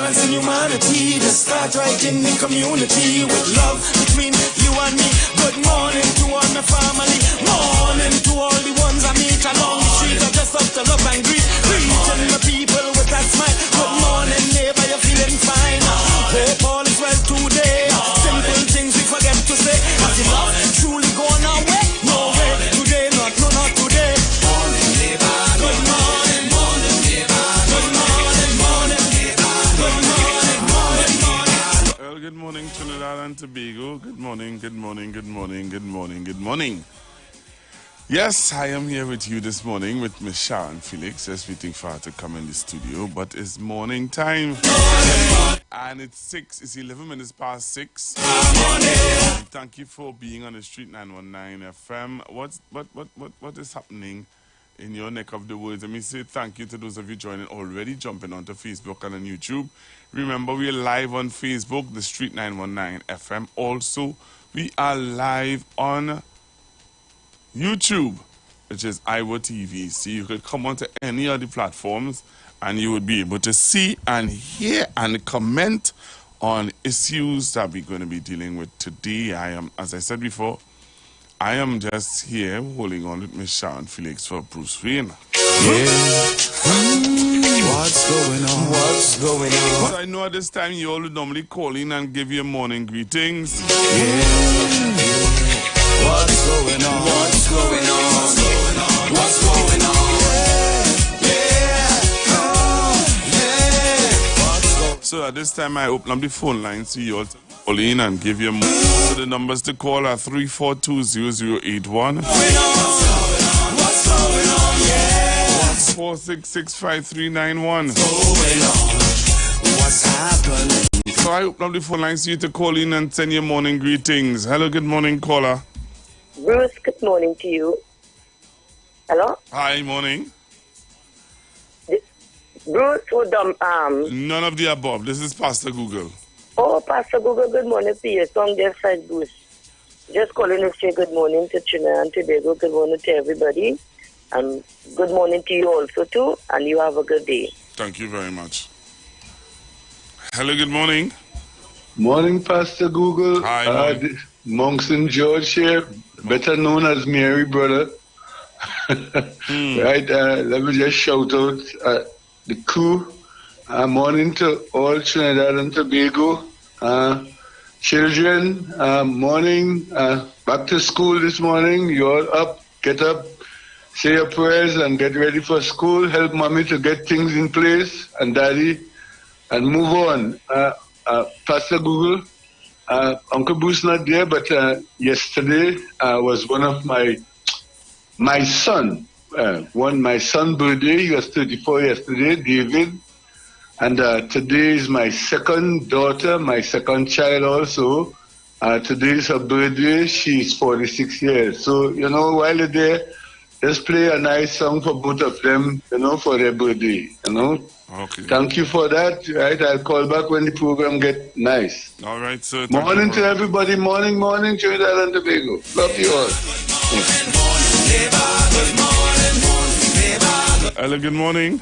balance in humanity. Just start right in the community with love between you and me. Good morning to all my family. Morning to all the ones I meet along the street. I just have to love and greet. Greeting my people with that smile. Good morning, neighbor, you feeling fine? Hope all is well today. Simple things we forget to say. As the love truly gone our way. No way today, not today. Morning, neighbor. Good morning, morning, neighbor. Good morning, morning, neighbor. Good morning, morning, morning. Well, good morning, Trinidad and Tobago. Good morning, good morning, good morning, good morning, good morning. Yes, I am here with you this morning with Miss Sharon Felix, just waiting for her to come in the studio, but it's morning time. And it's 11 minutes past 6. Thank you for being on the Street 919 FM. What is happening in your neck of the woods? Let me say thank you to those of you joining already, jumping onto Facebook and on YouTube. Remember, we are live on Facebook, the Street 919 FM. Also, we are live on YouTube, which is Iwer TV. So you could come onto any of the platforms and you would be able to see and hear and comment on issues that we're going to be dealing with today. I am, as I said before, I am just here holding on with Miss Sharon Felix for Bruce Wayne. Yeah. What's going on? What's going on? So I know at this time you all would normally call in and give your morning greetings. Yeah. What's going on? What's going on? What's going on? What's going on? Yeah. Oh, yeah. So at this time I open up the phone line so you all to call in and give your morning. So the numbers to call are 3420081. What's going on? Yeah. 4665391. What's happening? So I open up the phone line so you to call in and send your morning greetings. Hello, good morning, caller. Bruce, good morning to you. Hello? Hi, morning. Bruce, None of the above. This is Pastor Google. Oh, Pastor Google, good morning to you. So I'm just like Bruce. Just calling to say good morning to Trinidad and Tobago. Good morning to everybody. And good morning to you also too. And you have a good day. Thank you very much. Hello, good morning. Morning, Pastor Google. Hi, Monks and George here, better known as Mary Brother. Right, let me just shout out the crew. Morning to all Trinidad and Tobago. Children, morning, back to school this morning. You all up, get up, say your prayers and get ready for school. Help mommy to get things in place and daddy and move on. Pastor Google, Uncle Bruce not there, but yesterday was one of my son, my son's birthday. He was 34 yesterday, David. And today is my second daughter, my second child also. Today is her birthday. She's 46 years. So, while you're there, just play a nice song for both of them, for their birthday, Okay. Thank you for that. Right, I'll call back when the program get nice. All right, sir. Morning to everybody. Morning, Trinidad and Tobago. Love you all. Hello, good morning.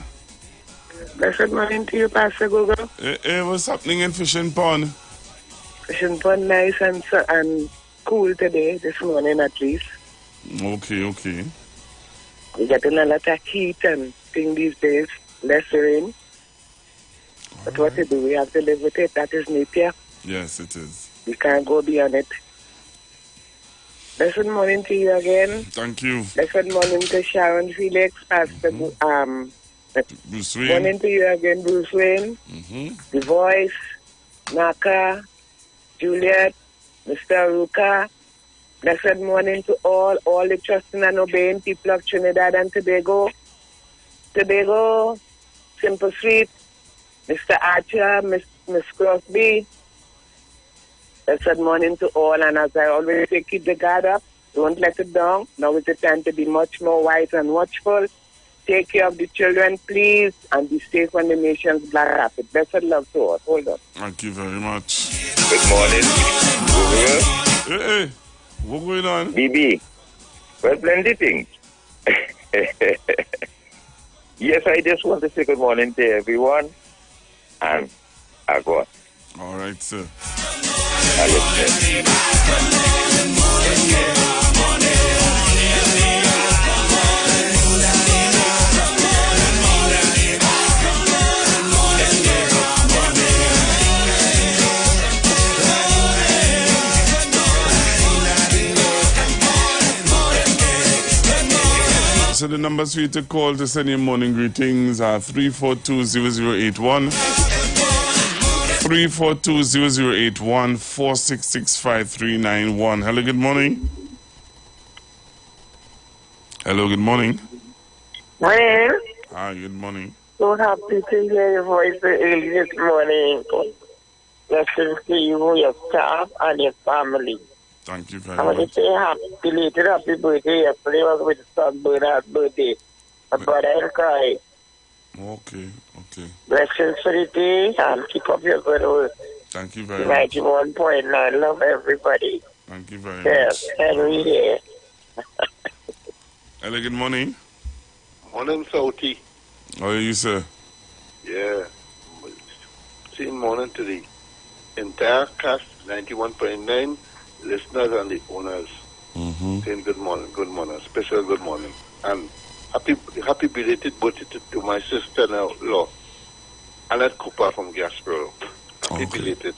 Blessed morning to you, Pastor Google. Hey, what's happening in Fishing Pond? Fishing Pond nice and cool today, this morning at least. Okay. We're getting a lot of heat and thing these days. Less rain. But what to do? We have to live with it. That is nature. Yes, it is. We can't go beyond it. Blessed morning to you again. Thank you. Blessed morning to Sharon Felix, Pastor. Bruce Wayne. Morning to you again, Bruce Wayne. The Voice, Naka, Juliet, Mr. Ruka. Blessed morning to all the trusting and obeying people of Trinidad and Tobago. Simple Sweet, Mr. Archer, Miss Crosby. Blessed morning to all, and as I always say, keep the guard up. Don't let it down. Now is the time to be much more wise and watchful. Take care of the children, please, and be safe when the nation's black rapid. Blessed love to all. Hold on. Thank you very much. Good morning. Hey, what's going on? BB. Well, plenty things. Yes, I just want to say good morning to everyone. And Agua. All right, sir. I listen. So the numbers for you to call to send your morning greetings are 342-0081, 342-0081, 466-5391. Hello, good morning. Hello, good morning. Well, Hi, good morning. so happy to hear your voice early this morning. Blessings to you, your staff, and your family. Thank you very I want to much. say belated happy birthday. Yesterday was with son Bernard's birthday. My brother and cry. Okay. Blessings for the day and keep up your good work. Thank you very much. 91.9. Love everybody. Thank you very Yes, much. Henry here. Hello, good morning. Morning, Southie. How are you, sir? Yeah. Same morning to the entire cast, 91.9 listeners and the owners. Saying good morning, special good morning. And happy belated birthday to my sister-in-law, Annette Cooper from Gasborough. Happy belated.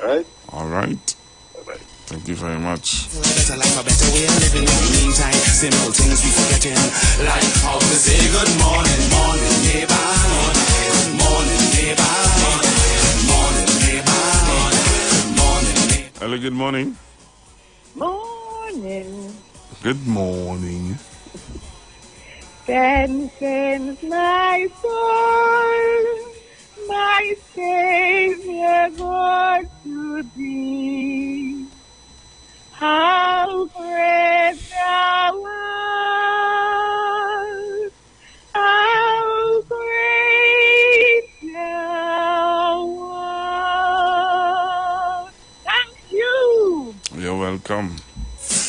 All right? All right. Bye-bye. Thank you very much. A better life, a better way of living. In the meantime, simple things we forgetting. Like how to say good morning, morning, neighbor. Good morning, neighbor. Good morning, neighbor. Good morning, neighbor. Hello, good morning. Morning. Good morning. Sends my soul, my Savior God to thee. How great thou art, how great thou art. Thank you. You're welcome.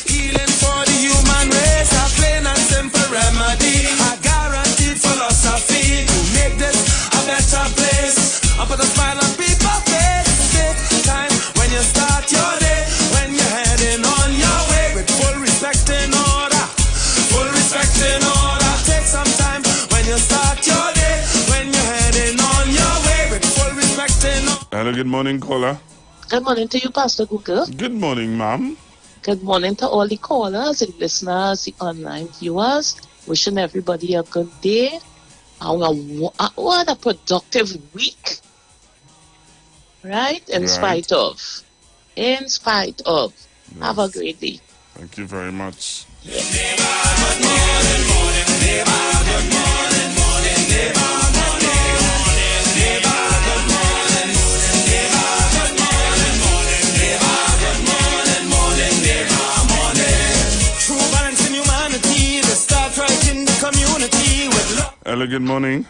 Healing for the human race, a plain and simple remedy, a guaranteed philosophy to make this a better place. I put a smile on people's face. Take time when you start your day, when you're heading on your way, with full respect in order, full respect in order. Take some time when you start your day, when you're heading on your way, with full respect in order. Hello, good morning, caller. Good morning to you, Pastor Google. Good morning, ma'am. Good morning to all the callers, the listeners, the online viewers. Wishing everybody a good day. And what a productive week. Right? In spite of. Have a great day. Thank you very much. Hello, good morning.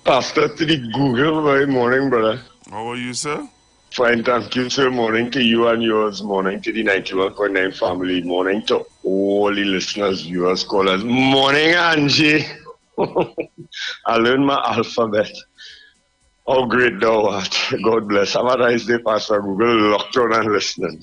Pastor to the Google, very morning, brother. How are you, sir? Fine, thank you, sir. Morning to you and yours. Morning to the 91.9 family. Morning to all the listeners, viewers, callers. Morning, Angie. I learned my alphabet. How great thou art. God bless. Have a nice day, Pastor Google. Locked on and listening.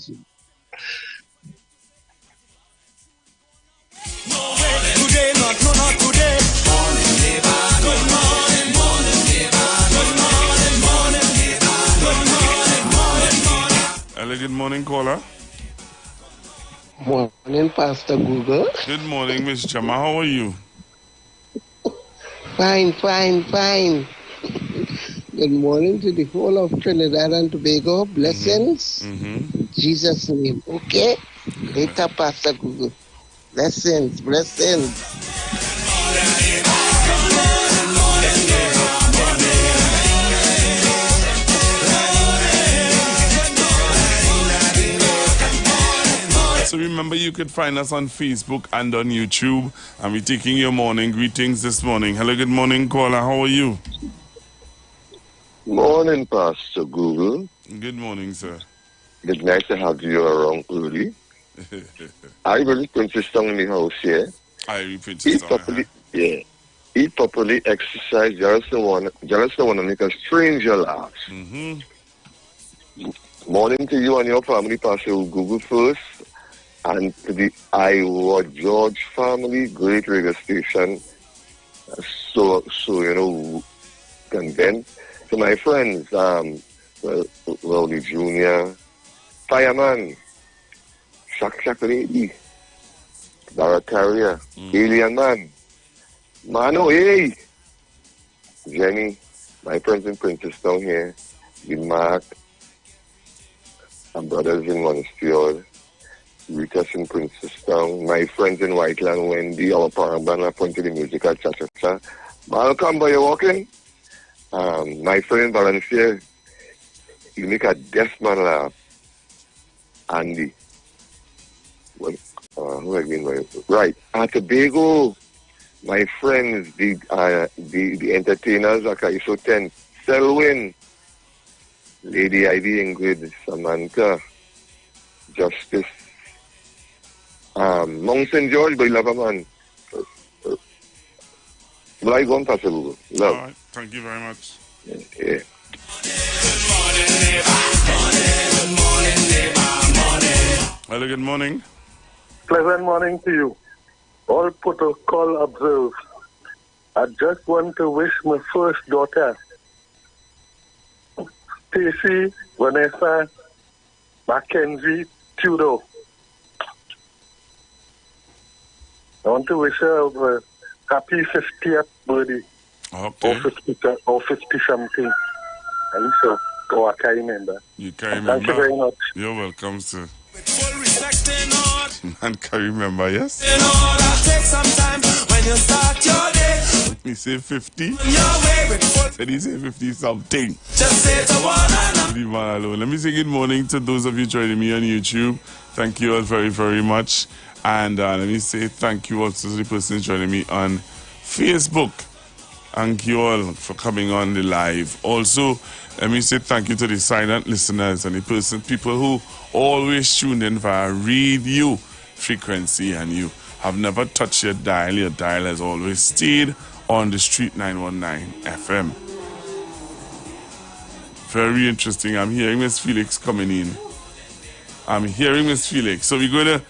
Today, not today. Morning, neighbor. Good morning, morning, neighbor. Good morning, morning, neighbor. Good morning, morning, morning. Hello, good morning, caller. Morning, Pastor Google. Good morning, Miss Chama. How are you? Fine. Good morning to the whole of Trinidad and Tobago. Blessings. Jesus' name. Okay? Later, Pastor Google. Blessings. So remember, you could find us on Facebook and on YouTube. And we're taking your morning greetings this morning. Hello, good morning, caller. How are you? Morning, Pastor Google. Good morning, sir. It's nice to have you around early. I really consistent in the house here. I repeat it. Yeah. eat properly, exercise. Just don't want to make a stranger laugh. Morning to you and your family, Pastor Google first, and to the Iwer George family, great radio station. So content. To my friends, Rowley Jr., Fireman, Shak Lady, Barra Carrier, Alien Man, Mano, hey, Jenny, my friends in Princess down here, with Mark, and brothers in Montreal, Rita's in Princestown, my friends in Whiteland, Wendy, our Parambana, point to the musical cha-cha-cha. Malcolm, are you walking? My friend in Valencia, you make a deaf man laugh. Andy. Well, who again? Right. At Tobago, my friends, the entertainers, like ISO 10, Selwyn, Lady Ivy, Ingrid, Samantha, Justice, Mount St. George, by Lava Man. Well, I go on, Pastor Google. Love. All right. Thank you very much. Yeah. Hello, good morning. Pleasant morning to you. All protocol observed. I just want to wish my first daughter, Stacy Vanessa Mackenzie Tudor. I want to wish her a happy 50th birthday. Okay. Or 50 something. And so, I can't remember. You can't remember? Thank you very much. You're welcome, sir. Man can remember, yes? Take some time when you start your day. He say 50. Said he say 50 something. Just say to one another. Leave man alone. Let me say good morning to those of you joining me on YouTube. Thank you all very, very much. And let me say thank you also to the person joining me on Facebook. Thank you all for coming on the live. Also, let me say thank you to the silent listeners and the people who always tune in via radio frequency, and you have never touched your dial. Your dial has always stayed on the Street 919 FM. Very interesting. I'm hearing Miss Felix coming in. I'm hearing Miss Felix. So we're gonna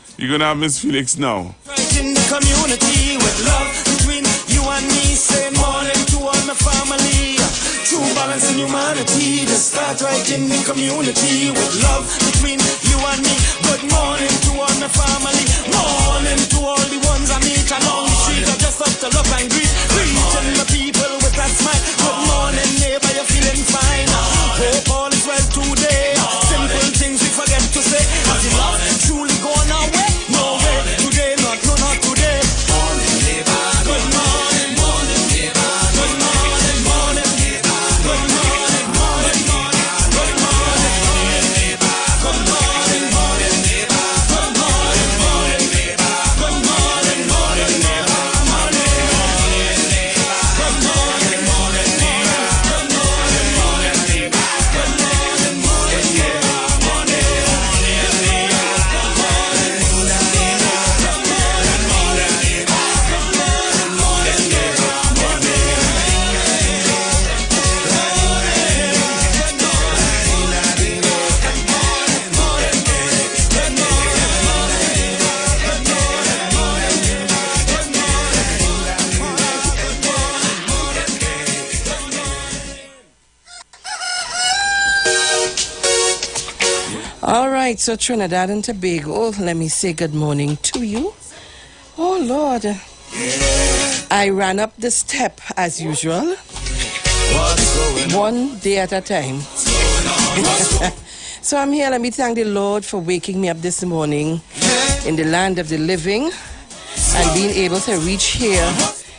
have Miss Felix now. Right in the community with love between you and me. Say morning to all my family. True balance in humanity. Just start right in the community with love between you and me. Good morning to all my family. Morning to all the ones I meet along the street. I just up to love and greet. Greeting my people with that smile. Good morning, neighbor, you're feeling fine. Hope all is well today. Simple things we forget to say. Has the love truly gone away? No way. Today, not today. Morning, neighbor. Good morning, morning, neighbor. Good morning, morning, neighbor. Good morning, morning, morning. Good morning, neighbor. Good morning, morning, neighbor. Good morning, morning, neighbor. Good morning, morning, neighbor. Morning, neighbor. Good morning, morning, neighbor. Good morning, morning, neighbor. Good morning, morning, neighbor. All right, so Trinidad and Tobago, let me say good morning to you. Oh, Lord. I ran up the step as usual, one day at a time. So I'm here. Let me thank the Lord for waking me up this morning in the land of the living and being able to reach here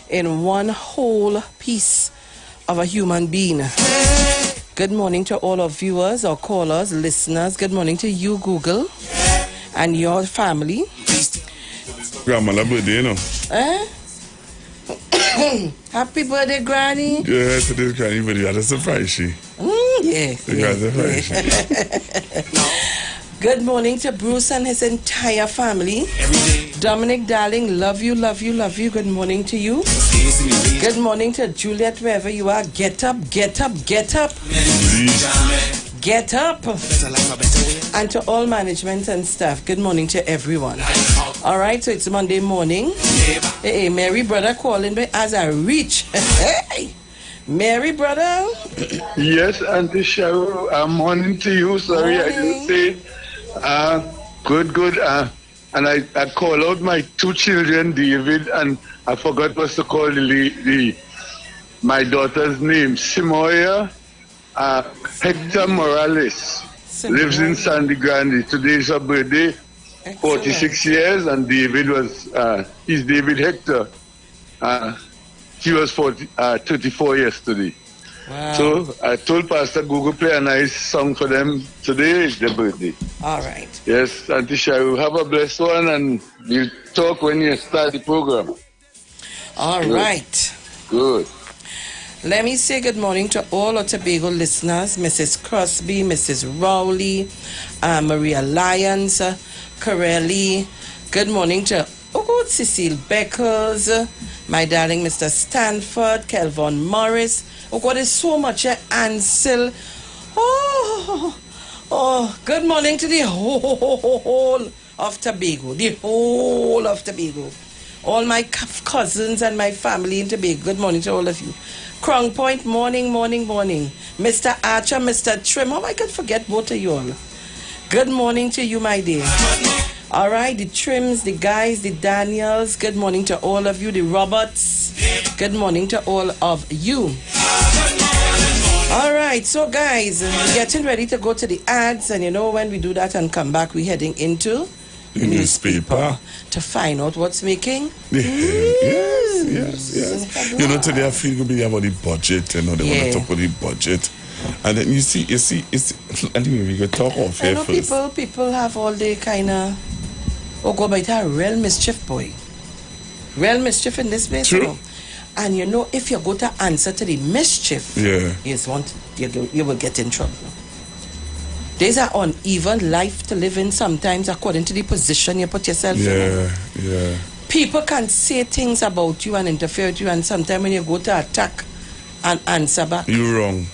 in one whole piece of a human being. Good morning to all our viewers, our callers, listeners. Good morning to you, Google, and your family. Grandma's birthday, you know. Happy birthday, Granny. Yeah, today's Granny, but you had to surprise she. Yeah. You had to surprise she. Good morning to Bruce and his entire family. Dominic, darling, love you, love you, love you. Good morning to you. Good morning to Juliet, wherever you are. Get up, get up, get up. Get up. And to all management and staff, good morning to everyone. All right, so it's Monday morning. Hey, Mary, brother, calling me as I reach. Hey, Mary, brother. Yes, Auntie Cheryl, morning to you. Sorry, I didn't say good. And I call out my two children, David, and I forgot what to call my daughter's name, Simoya. Hector Morales lives in Sandy Grande. Today is her birthday, 46 years, and David was, he's David Hector. He was 34 yesterday. Wow. So I told Pastor Google play a nice song for them. Today is their birthday. All right. Yes, Auntie Sharu, have a blessed one, and we'll talk when you start the program. All right. Good. Let me say good morning to all our Tobago listeners, Mrs. Crosby, Mrs. Rowley, Maria Lyons, Corelli. Good morning to Cecile Beckers, my darling Mr. Stanford, Kelvin Morris. Oh God, there's so much. Ansel. Oh, good morning to the whole of Tobago. The whole of Tobago. All my cousins and my family in Tobago. Good morning to all of you. Crown Point, morning. Mr. Archer, Mr. Trim. Oh, I could forget both of you all. Good morning to you, my dear. All right, the Trims, the guys, the Daniels. Good morning to all of you, the Roberts. Good morning to all of you. All right, so guys, we're getting ready to go to the ads, and you know when we do that and come back, we're heading into the newspaper to find out what's making. Yes. You know, today I feel good about the budget. You know, they want to talk about the budget. And then you see, anyway, we could talk off here first. People have all the kind of, go by that real mischief, boy. Real mischief in this place. True. You know? And you know, if you go to answer to the mischief, you will get in trouble. There's an uneven life to live in sometimes according to the position you put yourself in. Yeah. People can say things about you and interfere with you, and sometimes when you go to attack and answer back, you're wrong.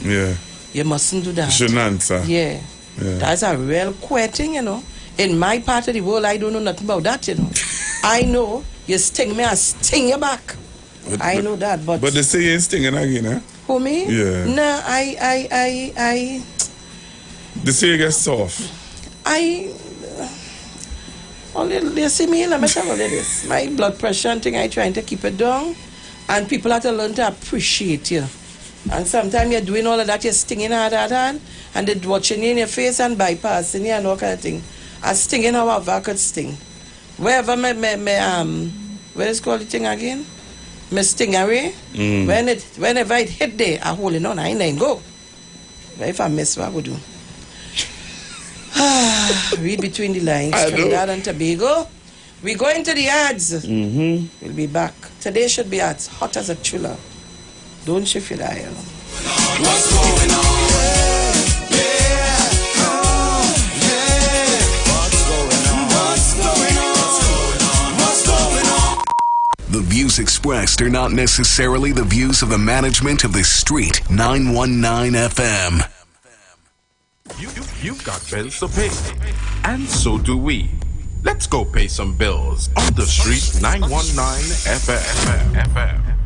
Yeah. You mustn't do that. You shouldn't answer. Yeah. That's a real queer thing, you know. In my part of the world, I don't know nothing about that, you know. I know you sting me, I sting you back. I know that, but they say you ain't stinging again, eh? Who, me? Yeah. No, They say you get soft. You see me, let me tell you this. My blood pressure and thing, I trying to keep it down. And people have to learn to appreciate you. And sometimes you're doing all of that, you're stinging hard, and they're watching you in your face and bypassing you and all kind of thing. And stinging however I could sting. Wherever what is called the thing again? My stingery. Whenever it hit there, I hold it on, I ain't go. But if I miss, what I would do? Read between the lines. Trinidad and Tobago. We go into the ads. We'll be back. Today should be ads. Hot as a chiller. Don't shift your dial. What's going on? The views expressed are not necessarily the views of the management of the Street 919 FM. You've got bills to pay, and so do we. Let's go pay some bills on the Street 919 FM.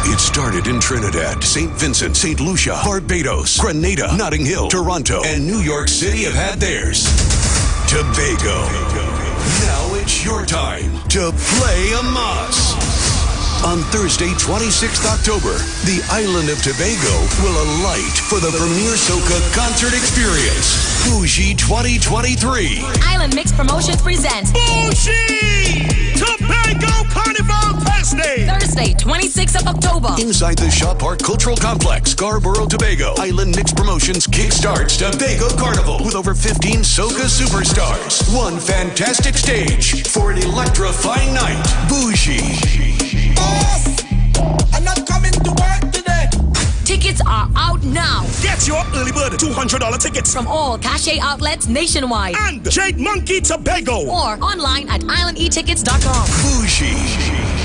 It started in Trinidad, St. Vincent, St. Lucia, Barbados, Grenada, Notting Hill, Toronto, and New York City have had theirs. Tobago. Now it's your time to play a mas. On Thursday, 26th October, the island of Tobago will alight for the premier soca concert experience. Bougie 2023. Island Mix Promotions presents Bougie Tobago Carnival Fest Day. Thursday, 26th of October. Inside the Shaw Park Cultural Complex, Scarborough, Tobago. Island Mix Promotions kickstarts Tobago Carnival with over 15 soca superstars. One fantastic stage for an electrifying night. Bougie Get your early bird $200 tickets from all cachet outlets nationwide. And Jade Monkey Tobago. Or online at islandetickets.com. Bougie.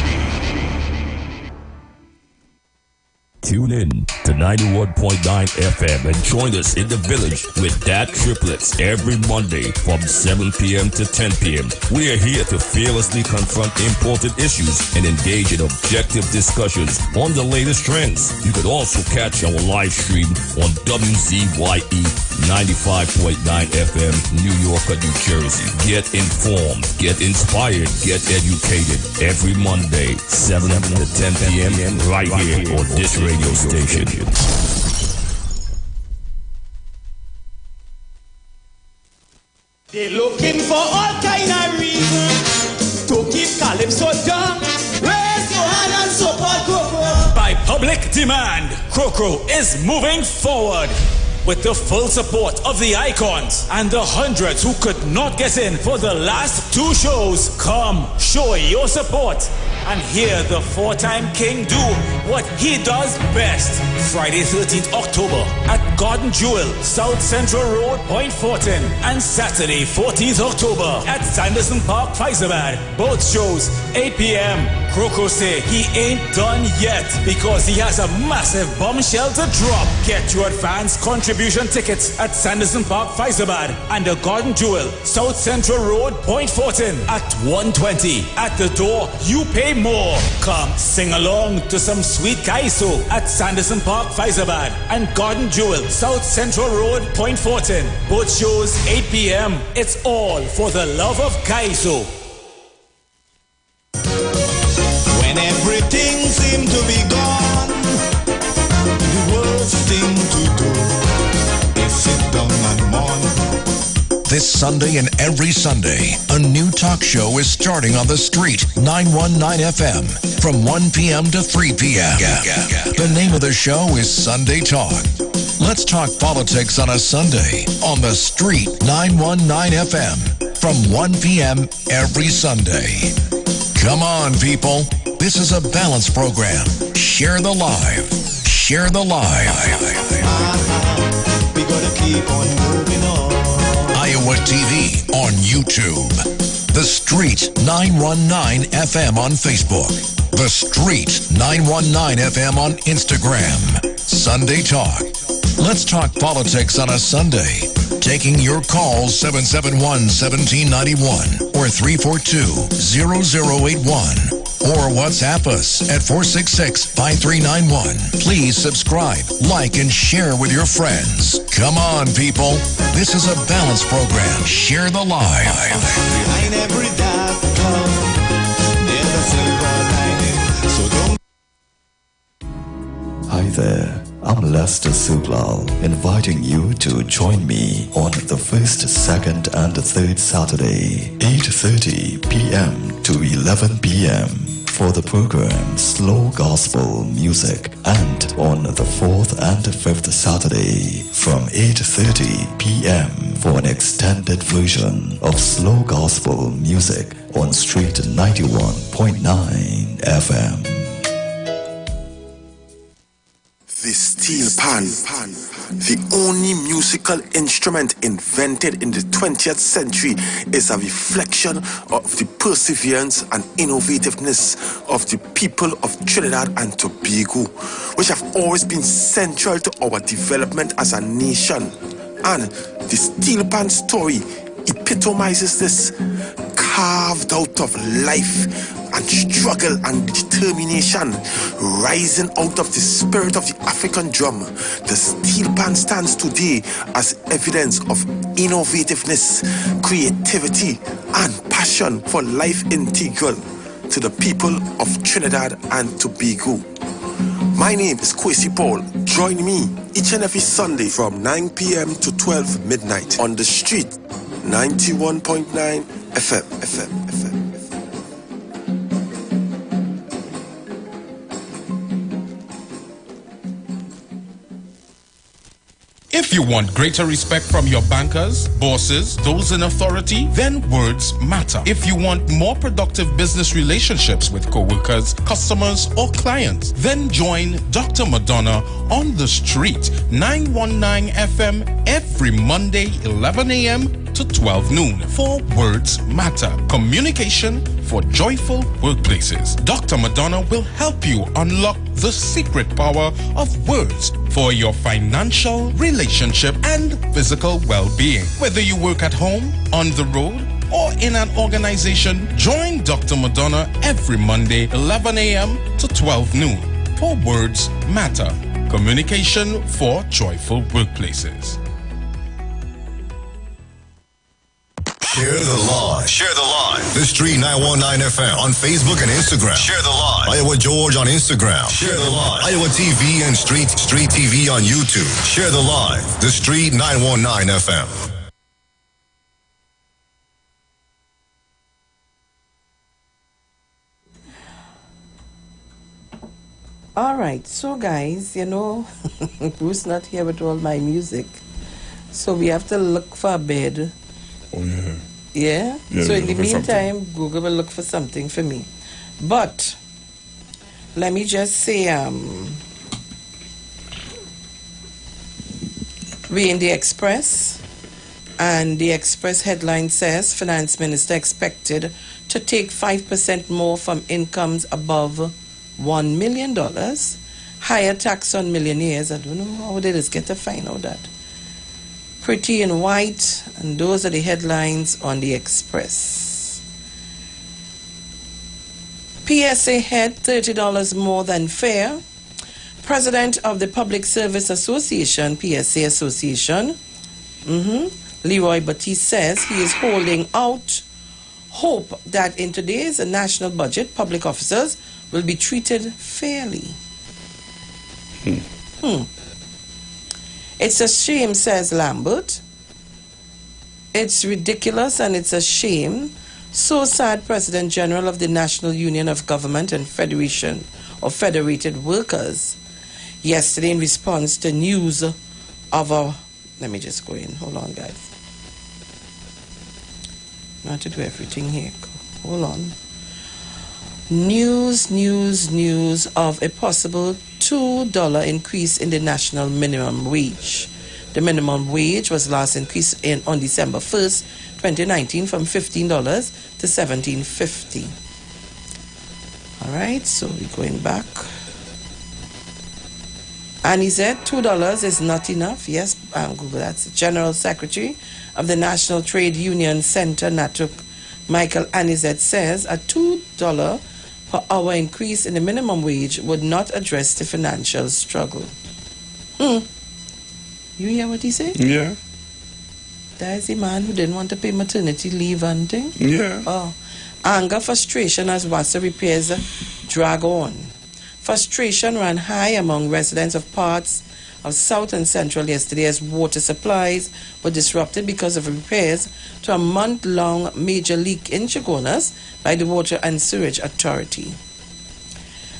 Tune in to 91.9 FM and join us in the village with Dad Triplets every Monday from 7 p.m. to 10 p.m. We are here to fearlessly confront important issues and engage in objective discussions on the latest trends. You could also catch our live stream on WZYE 95.9 FM, New York, New Jersey. Get informed, get inspired, get educated every Monday, 7 to 10 p.m. right here on this radio station. They looking for all kind of reasons to keep Calypso down. Raise your hand and support Croco. By public demand, Croco is moving forward. With the full support of the icons and the hundreds who could not get in for the last two shows, come show your support and hear the four-time king do what he does best. Friday 13th October at Garden Jewel, South Central Road, Point Fortin, and Saturday 14th October at Sanderson Park, Faizabad. Both shows 8 p.m. Croco say he ain't done yet because he has a massive bombshell to drop. Get your advance contribution tickets at Sanderson Park, Faizabad, and the Garden Jewel, South Central Road, Point Fortin at 1:20. At the door, you pay more. Come sing along to some sweet kaiso at Sanderson Park, Faizabad, and Garden Jewel, South Central Road, Point Fortin. Both shows 8 p.m. It's all for the love of kaiso. When everything seemed to be gone, the worst thing to do is sit down and mourn. This Sunday and every Sunday, a new talk show is starting on the street, 919 FM, from 1 p.m. to 3 p.m. The name of the show is Sunday Talk. Let's talk politics on a Sunday on the street, 919 FM, from 1 p.m. every Sunday. Come on, people. This is a balanced program. Share the live. Share the live. We gotta keep on moving on. Iwer TV on YouTube. The Street 919 FM on Facebook. The Street 919 FM on Instagram. Sunday Talk. Let's talk politics on a Sunday. Taking your calls 771-1791 or 342-0081. Or WhatsApp us at 466-5391. Please subscribe, like, and share with your friends. Come on, people. This is a balanced program. Share the live. Behind every dark cloud, there's a silver lining. So don't. Hi there. I'm Lester Sublal, inviting you to join me on the first, second, and third Saturday, 8:30 p.m. to 11 p.m. for the program Slow Gospel Music, and on the fourth and fifth Saturday from 8:30 p.m. for an extended version of Slow Gospel Music on Street 91.9 FM. The steel pan, the only musical instrument invented in the 20th century, is a reflection of the perseverance and innovativeness of the people of Trinidad and Tobago, which have always been central to our development as a nation. And the steel pan story epitomizes this, carved out of life and struggle and determination, rising out of the spirit of the African drum. The steel pan stands today as evidence of innovativeness, creativity, and passion for life integral to the people of Trinidad and Tobago. My name is Kwesi Paul. Join me each and every Sunday from 9 p.m. to 12 midnight on the street, 91.9 FM. If you want greater respect from your bankers, bosses, those in authority, then words matter. If you want more productive business relationships with co-workers, customers, or clients, then join Dr. Madonna on the street, 919 FM, every Monday, 11 a.m. to 12 noon for Words Matter. Communication for joyful workplaces. Dr. Madonna will help you unlock the secret power of words for your financial, relationship, and physical well-being. Whether you work at home, on the road, or in an organization, join Dr. Madonna every Monday, 11 a.m. to 12 noon for Words Matter. Communication for joyful workplaces. Share the live. Share the live. The Street 919 FM on Facebook and Instagram. Share the live. Iowa George on Instagram. Share the live. Iowa TV and Street TV on YouTube. Share the live. The Street 919 FM. All right, so guys, you know, Bruce not here with all my music, so we have to look for a bed. Oh, yeah. Yeah? Yeah, So in the look for meantime, something. Google will look for something for me. But let me just say, we in the Express, and the Express headline says Finance Minister expected to take 5% more from incomes above $1 million. Higher tax on millionaires. I don't know how they just get to find out that. Pretty in white, and those are the headlines on the Express. PSA head $30 more than fair. President of the Public Service Association, PSA Association, Leroy Batiste says he is holding out hope that in today's national budget, public officers will be treated fairly. It's a shame, says Lambert. It's ridiculous and it's a shame. So sad, President General of the National Union of Government and Federation of Federated Workers yesterday in response to news of a... Let me just go in. Hold on, guys. Not to do everything here. Hold on. News of a possible $2 increase in the national minimum wage. The minimum wage was last increased on December 1st, 2019 from $15 to $17.50. All right, so we're going back. And he said $2 is not enough. Yes, Google, that's the General Secretary of the National Trade Union Center, NATUC, Michael Anizet, says a $2 per hour increase in the minimum wage would not address the financial struggle. You hear what he said? Yeah. There's a man who didn't want to pay maternity leave and thing. Yeah. Oh. Anger, frustration as water repairs drag on. Frustration ran high among residents of parts of South and Central yesterday as water supplies were disrupted because of repairs to a month-long major leak in Chaguanas by the Water and Sewage Authority.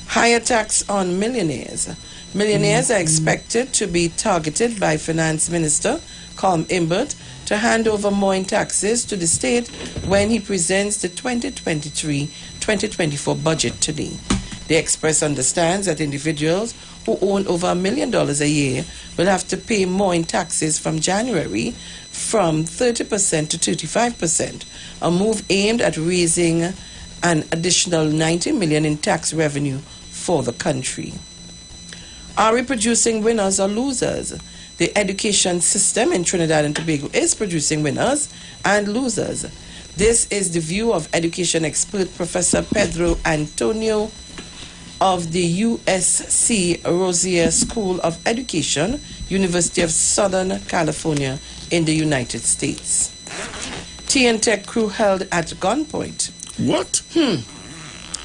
Higher tax on millionaires. Millionaires are expected to be targeted by Finance Minister Colm Imbert to hand over more in taxes to the state when he presents the 2023-2024 budget today. The Express understands that individuals who own over $1 million a year will have to pay more in taxes from January, from 30% to 35%, a move aimed at raising an additional $90 million in tax revenue for the country. Are we producing winners or losers? The education system in Trinidad and Tobago is producing winners and losers. This is the view of education expert Professor Pedro Antonio of the USC Rosier School of Education, University of Southern California in the United States. TN-Tech crew held at gunpoint. What?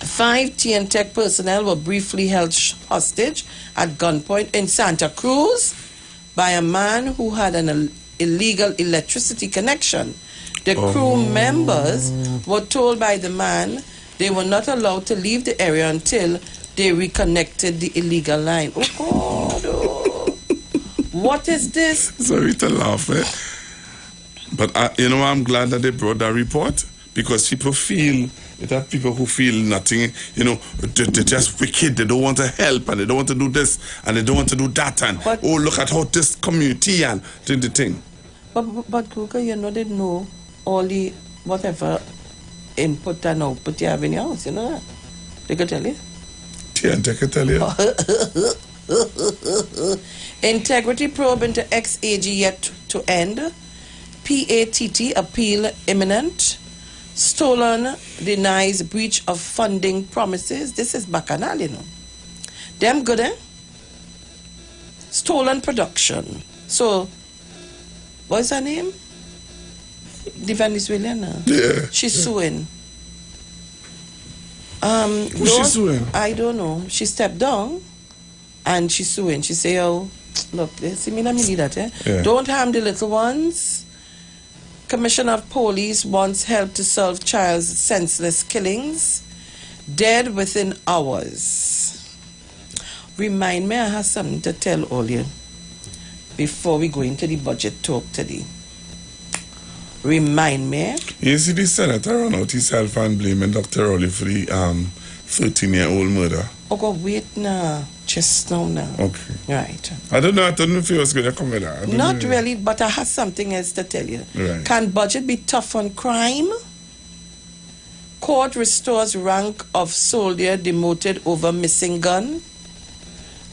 5 TN-Tech personnel were briefly held hostage at gunpoint in Santa Cruz by a man who had an illegal electricity connection. The crew members were told by the man they were not allowed to leave the area until they reconnected the illegal line. Oh, God. What is this? Sorry to laugh, eh? But, I'm glad that they brought that report because people feel, there are people who feel nothing, they're just wicked. They don't want to help and they don't want to do this and they don't want to do that. And, look at how this community and the thing. But Google, they know all the whatever input and output you have in your house, you know that? They can tell you. Yeah, they can tell you. Integrity probe into ex-AG yet to end. PATT appeal imminent. Stolen denies breach of funding promises. This is bacchanal, Them good, eh? Stolen production. So, what's her name? The Venezuelan. Yeah. She's suing. Who's she suing? I don't know. She stepped down and she's suing. She say, oh, look, see me need that, eh? Yeah. Don't harm the little ones. Commissioner of Police wants help to solve child's senseless killings. Dead within hours. Remind me, I have something to tell all you before we go into the budget talk today. Remind me. You see the senator run out himself and blaming Dr. Rowley for the 13-year-old murder. Oh, God, wait now. Just now. Okay. Right. I don't know if he was going to come with that. Not really, but I have something else to tell you. Right. Can budget be tough on crime? Court restores rank of soldier demoted over missing gun.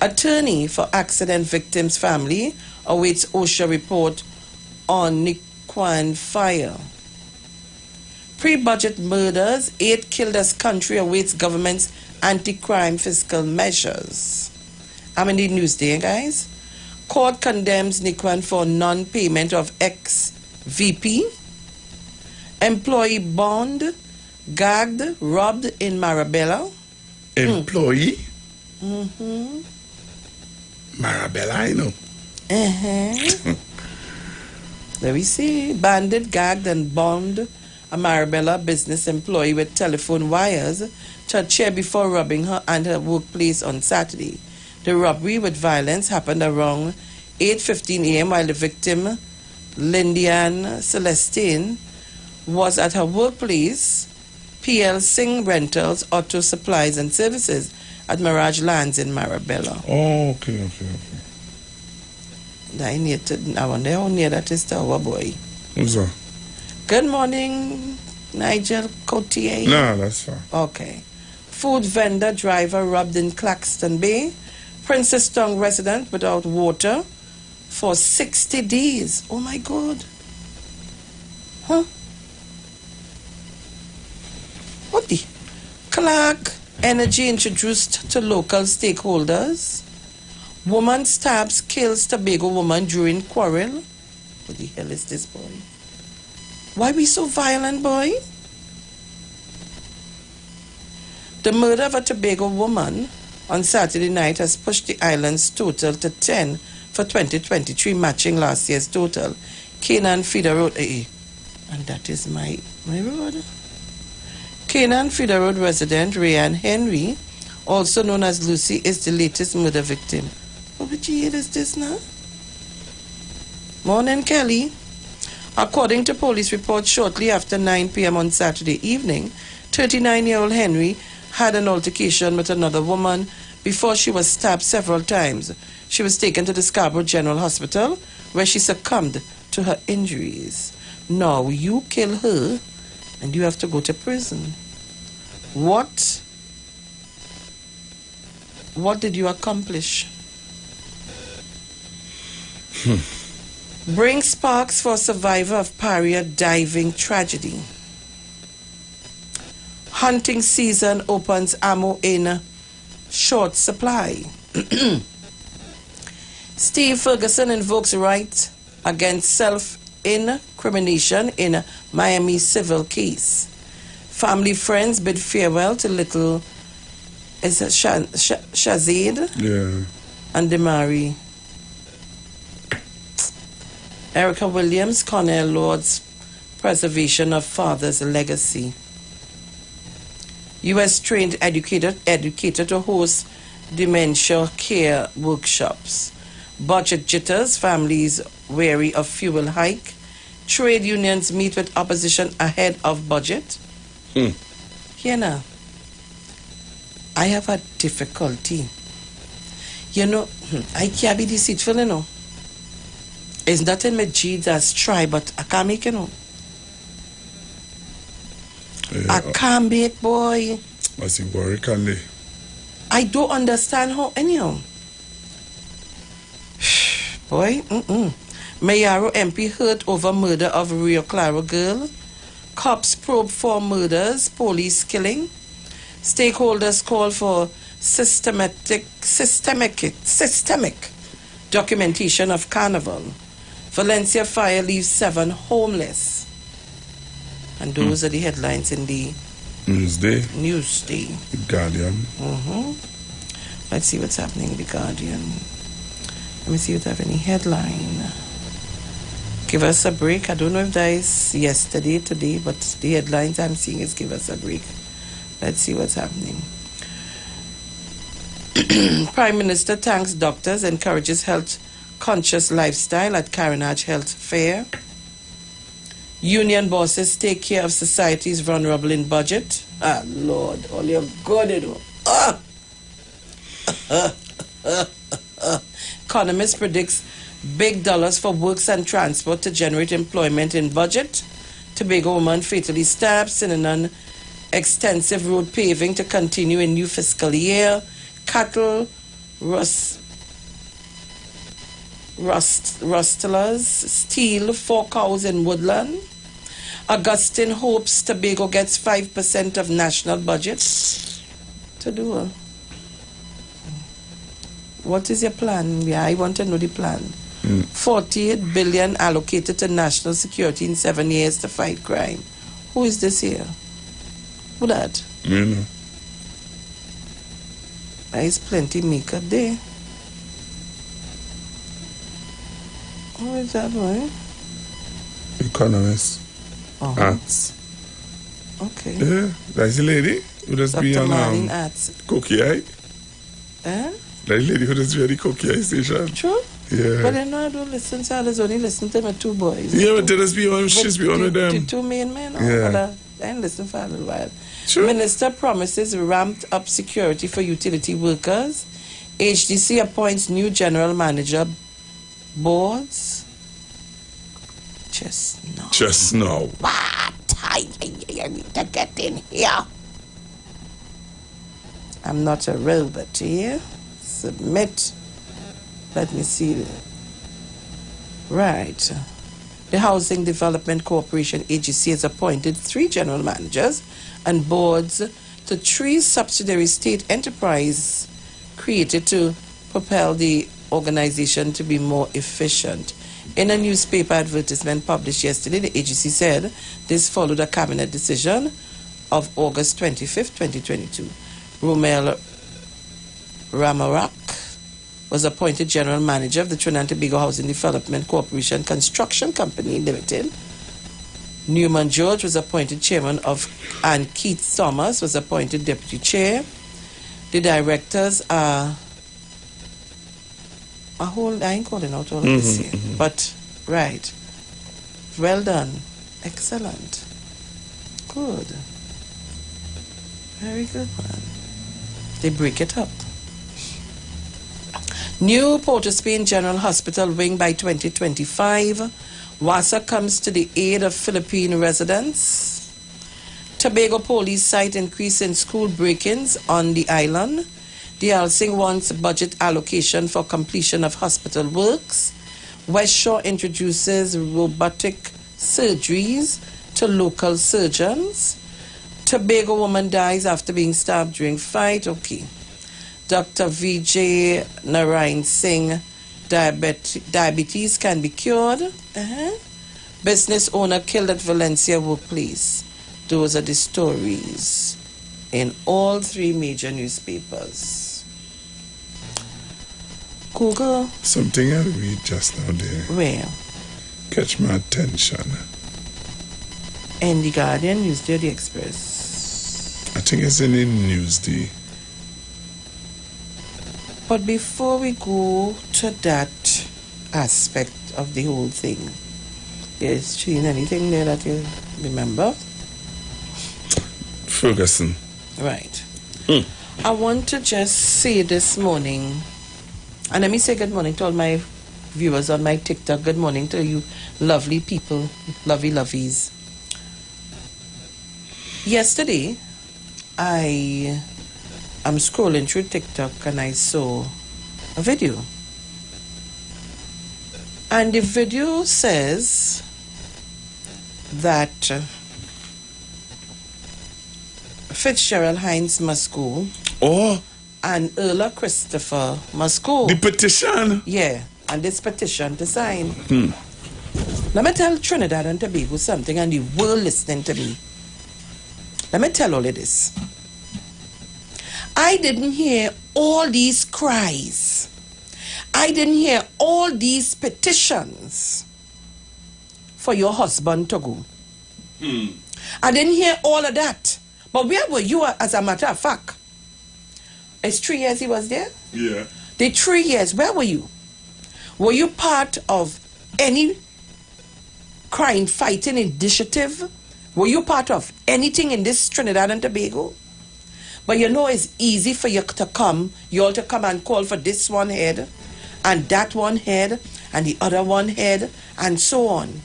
Attorney for accident victims' family awaits OSHA report on Nikwan fire. Pre-budget murders, 8 killed as country awaits government's anti-crime fiscal measures. I'm in the news there, guys. Court condemns Nikwan for non-payment of ex-VP. Employee bond, gagged, robbed in Marabella. Employee? Mm-hmm. Marabella, I know. Uh-huh. There we see. Bandit, gagged, and bound a Marabella business employee with telephone wires to a chair before robbing her and her workplace on Saturday. The robbery with violence happened around 8:15 a.m. while the victim, Lindian Celestine, was at her workplace, PL Singh Rentals, Auto Supplies and Services at Mirage Lands in Marabella. Oh, okay. I wonder how near that is to our boy. Who's that? Good morning, Nigel Cotier. No, that's fine. Okay. Food vendor driver robbed in Claxton Bay. Princess Town resident without water for 60 days. Oh my God. Huh? What the? Clark Energy introduced to local stakeholders. Woman stabs, kills Tobago woman during quarrel. What the hell is this, boy? Why we so violent, boy? The murder of a Tobago woman on Saturday night has pushed the island's total to 10 for 2023, matching last year's total. Canaan Feeder Road, and that is my road. Canaan Feeder Road resident Ryan Henry, also known as Lucy, is the latest murder victim. Which year is this now? Morning, Kelly. According to police reports, shortly after 9 p.m. on Saturday evening, 39-year-old Henry had an altercation with another woman before she was stabbed several times. She was taken to the Scarborough General Hospital, where she succumbed to her injuries. Now, you kill her, and you have to go to prison. What did you accomplish? Bring sparks for survivor of Paria diving tragedy. Hunting season opens ammo in short supply. Steve Ferguson invokes right against self-incrimination in Miami civil case. Family friends bid farewell to little Shazid and Demari. Erica Williams, Cornell Lord's preservation of father's legacy. U.S. trained educator to host dementia care workshops. Budget jitters, families wary of fuel hike. Trade unions meet with opposition ahead of budget. You know, I have had difficulty. You know, I can't be deceitful, you know. It's not in my Jesus try, but I can't make it, you know. Yeah, I can't be it, boy. I see worry, can they? I don't understand how, anyhow. Boy, Mayaro MP hurt over murder of Rio Claro girl. Cops probe 4 murders, police killing. Stakeholders call for systemic documentation of carnival. Valencia fire leaves 7 homeless. And those are the headlines in the Newsday. The Guardian. Let's see what's happening in the Guardian. Let me see if they have any headline. Give us a break. I don't know if that is yesterday, today, but the headlines I'm seeing is give us a break. Let's see what's happening. Prime Minister thanks doctors, encourages health-conscious lifestyle at Carenage Health Fair. Union bosses take care of society's vulnerable in budget. Ah, Lord, all you're good, you know. Economist predicts big dollars for works and transport to generate employment in budget. Tobago woman fatally stabbed, Synanon extensive road paving to continue in new fiscal year. Cattle rustlers steal 4 cows in Woodland. Augustine hopes Tobago gets 5% of national budget to do. What is your plan? Yeah, I want to know the plan. 48 billion allocated to national security in 7 years to fight crime. Who is this here? Who that? Me know. There is plenty makeup there. Who is that boy? Economist. Arts. Okay. Yeah, that's the lady who does be Dr. on Marlene Arts. Cookie Eye. Eh? That lady who does be on the Cookie Eye station. True? Yeah. But I know I don't listen to others, only listen to my 2 boys. Yeah, but there be on, she's be on with them. The 2 main men? Yeah. I ain't listen for a little while. Sure. Minister promises ramped up security for utility workers. HDC appoints new general manager boards. Just now. What? I need to get in here. I'm not a robot here. Submit. Let me see. Right. The Housing Development Corporation, AGC, has appointed 3 general managers and boards to 3 subsidiary state enterprises created to propel the organization to be more efficient. In a newspaper advertisement published yesterday, the AGC said this followed a cabinet decision of August 25th, 2022. Romel Ramarak was appointed general manager of the Trinidad and Tobago Housing Development Corporation Construction Company Limited. Newman George was appointed chairman and Keith Thomas was appointed deputy chair. The directors are I ain't calling out all of this here, but right. Well done. Excellent. Good. Very good one. They break it up. New Port of Spain General Hospital wing by 2025. WASA comes to the aid of Philippine residents. Tobago police cite increase in school break-ins on the island. The Alsing wants budget allocation for completion of hospital works. West Shore introduces robotic surgeries to local surgeons. Tobago woman dies after being stabbed during fight. Okay. Dr. Vijay Narayan Singh, diabetes can be cured. Business owner killed at Valencia workplace. Those are the stories in all 3 major newspapers. Google. Something I read just now there. Where? Catch my attention. In the Guardian, Newsday, The Express. I think it's in the Newsday. But before we go to that, aspect of the whole thing. Yes, Sheen, anything there that you remember? Ferguson. Right. I want to just say this morning, and let me say good morning to all my viewers on my TikTok. Good morning to you lovely people, lovey lovies. Yesterday, I am scrolling through TikTok and I saw a video. And the video says that Fitzgerald Hines must go. Oh. And Erla Christopher must go. The petition? Yeah, and this petition to sign. Let me tell Trinidad and Tobago something, and the world listening to me. Let me tell all of this. I didn't hear all these cries. I didn't hear all these petitions for your husband to go. I didn't hear all of that. But where were you, as a matter of fact? It's 3 years he was there? Yeah. The 3 years, where were you? Were you part of any crime fighting initiative? Were you part of anything in this Trinidad and Tobago? But you know it's easy for you to come, you all to come and call for this one head, and that one head, and the other one head, and so on.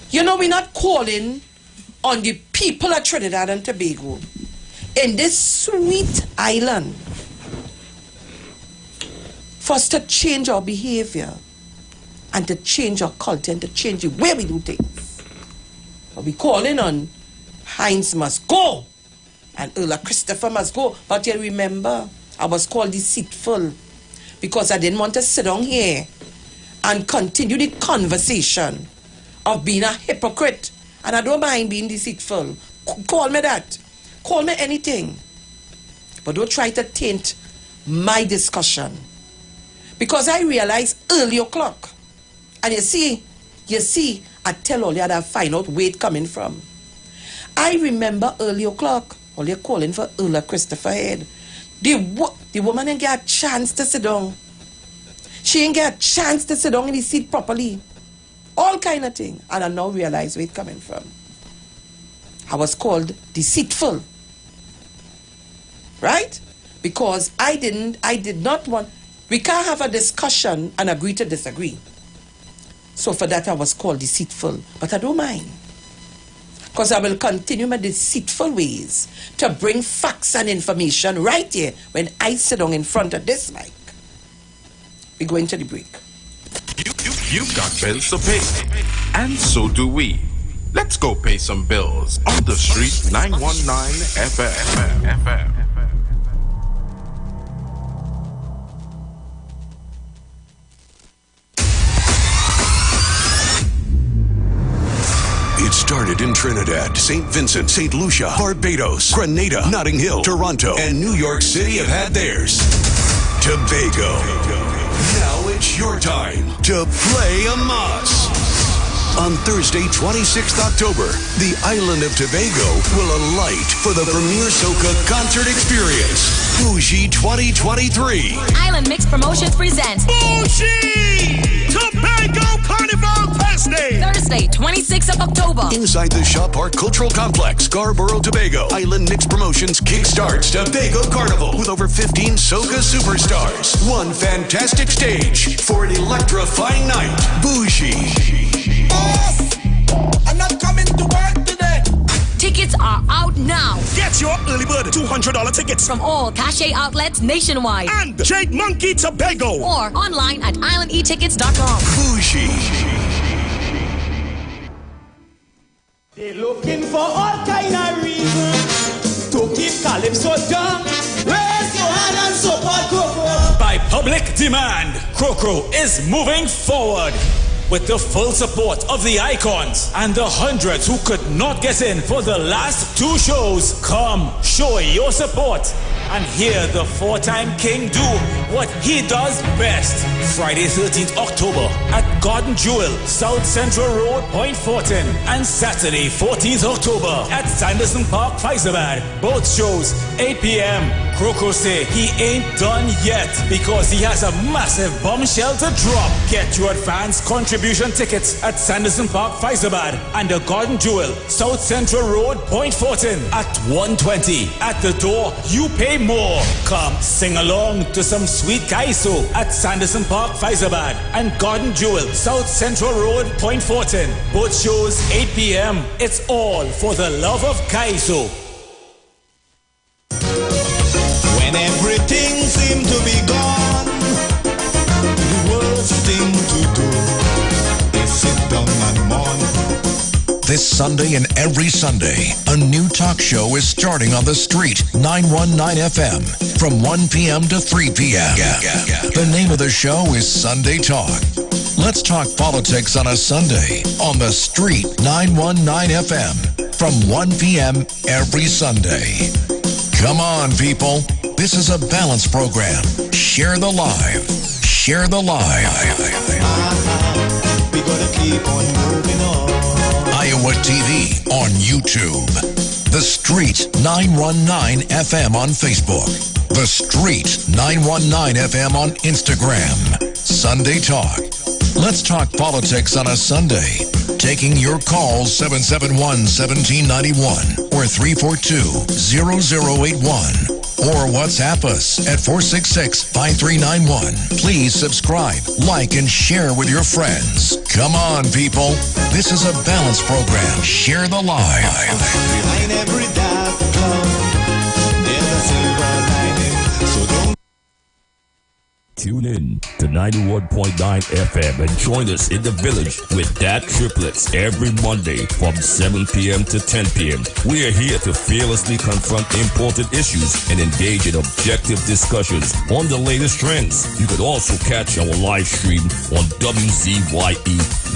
You know, we're not calling on the people of Trinidad and Tobago in this sweet island for us to change our behavior and to change our culture and to change the way we do things. But we're calling on Hines must go and Erla Christopher must go. But you remember, I was called deceitful because I didn't want to sit down here and continue the conversation of being a hypocrite. And I don't mind being deceitful. Call me that. Call me anything. But don't try to taint my discussion. Because I realize early o'clock. And you see, I tell all you that I find out where it coming from. I remember early o'clock, all you're calling for Erla Christopher head. The woman didn't get a chance to sit down. She didn't get a chance to sit down in the seat properly. All kind of thing. And I now realize where it's coming from. I was called deceitful. Right? Because I did not want, we can't have a discussion and agree to disagree. So for that I was called deceitful. But I don't mind. Because I will continue my deceitful ways to bring facts and information right here when I sit down in front of this mic. We're going to the break. You've got bills to pay, and so do we. Let's go pay some bills on the street 919 FM. It started in Trinidad, St. Vincent, St. Lucia, Barbados, Grenada, Notting Hill, Toronto, and New York City have had theirs. Tobago. Now it's your time to play a mas. On Thursday, 26th October, the island of Tobago will alight for the premier soca concert experience, Bougie 2023. Island Mix Promotions presents Bougie Tobago Carnival Thursday, 26th of October. Inside the Shaw Park Cultural Complex, Scarborough, Tobago, Island Mix Promotions kickstarts Tobago Carnival with over 15 soca superstars. One fantastic stage for an electrifying night. Bougie. Boss, I'm not coming to work today. Tickets are out now. Get your early bird $200 tickets from all cachet outlets nationwide and Jade Monkey Tobago or online at islandetickets.com. Bougie. They're looking for all kind of reasons to keep Calypso down. Raise your hand and support Crocro. By public demand, Crocro is moving forward. With the full support of the icons and the hundreds who could not get in for the last two shows, come show your support. and hear the four-time king do what he does best. Friday 13th October at Garden Jewel, South Central Road, Point Fortin, and Saturday 14th October at Sanderson Park, Faizabad. Both shows 8 p.m. Croco say he ain't done yet because he has a massive bombshell to drop. Get your advance contribution tickets at Sanderson Park, Faizabad, and the Garden Jewel, South Central Road, Point Fortin at 1:20. At the door, you pay more. Come sing along to some sweet kaiso at Sanderson Park, Faizabad, and Garden Jewel, South Central Road, Point Fortin. Both shows 8 p.m. It's all for the love of kaiso. When everything seemed to be gone, the worst thing to do is sit down and mourn. This Sunday and every Sunday, a new talk show is starting on the street, 919 FM, from 1 p.m. to 3 p.m. The name of the show is Sunday Talk. Let's talk politics on a Sunday on the street, 919 FM, from 1 p.m. every Sunday. Come on, people. This is a balanced program. Share the live. Share the live. We gotta keep on moving on. Iowa TV on YouTube. The Street 919 FM on Facebook. The Street 919 FM on Instagram. Sunday Talk. Let's talk politics on a Sunday. Taking your calls 771-1791 or 342-0081. Or WhatsApp us at 466-5391. Please subscribe, like, and share with your friends. Come on, people. This is a balanced program. Share the live. Behind every dark cloud, there's a silver lining. So don't Tune in to 91.9 FM and join us in the village with Dat Triplets every Monday from 7 p.m. to 10 p.m. We are here to fearlessly confront important issues and engage in objective discussions on the latest trends. You could also catch our live stream on WZYE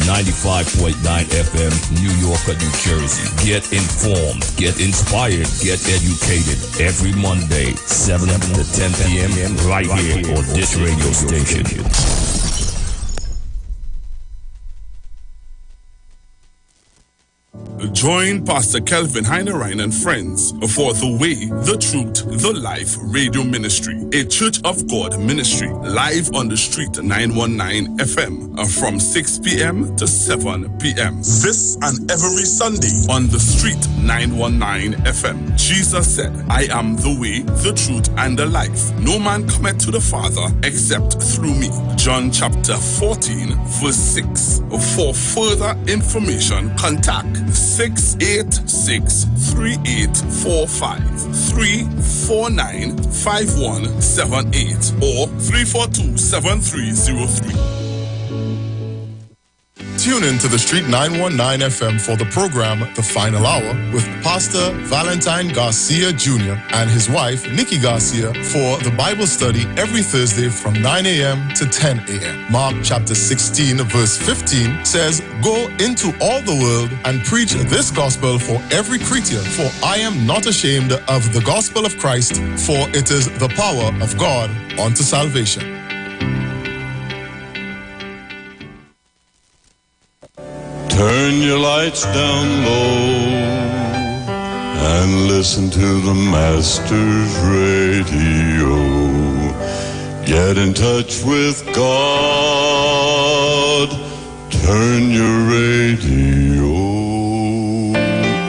95.9 FM, New York, New Jersey. Get informed, get inspired, get educated every Monday, 7 to 10 p.m. right here on this radio station. Join Pastor Kelvin Heinerine and friends for The Way, The Truth, The Life Radio Ministry, a Church of God ministry, live on the street 919 FM from 6 p.m. to 7 p.m. This and every Sunday on the street 919 FM. Jesus said, I am the way, the truth, and the life. No man cometh to the Father except through me. John chapter 14, verse 6. For further information, contact 686-3845, 349-5178, or 342-7303. Tune in to the Street 919 FM for the program The Final Hour with Pastor Valentine Garcia Jr. and his wife, Nikki Garcia, for the Bible study every Thursday from 9 a.m. to 10 a.m. Mark chapter 16, verse 15 says, Go into all the world and preach this gospel for every creature, for I am not ashamed of the gospel of Christ, for it is the power of God unto salvation. Turn your lights down low and listen to the Master's radio. Get in touch with God. Turn your radio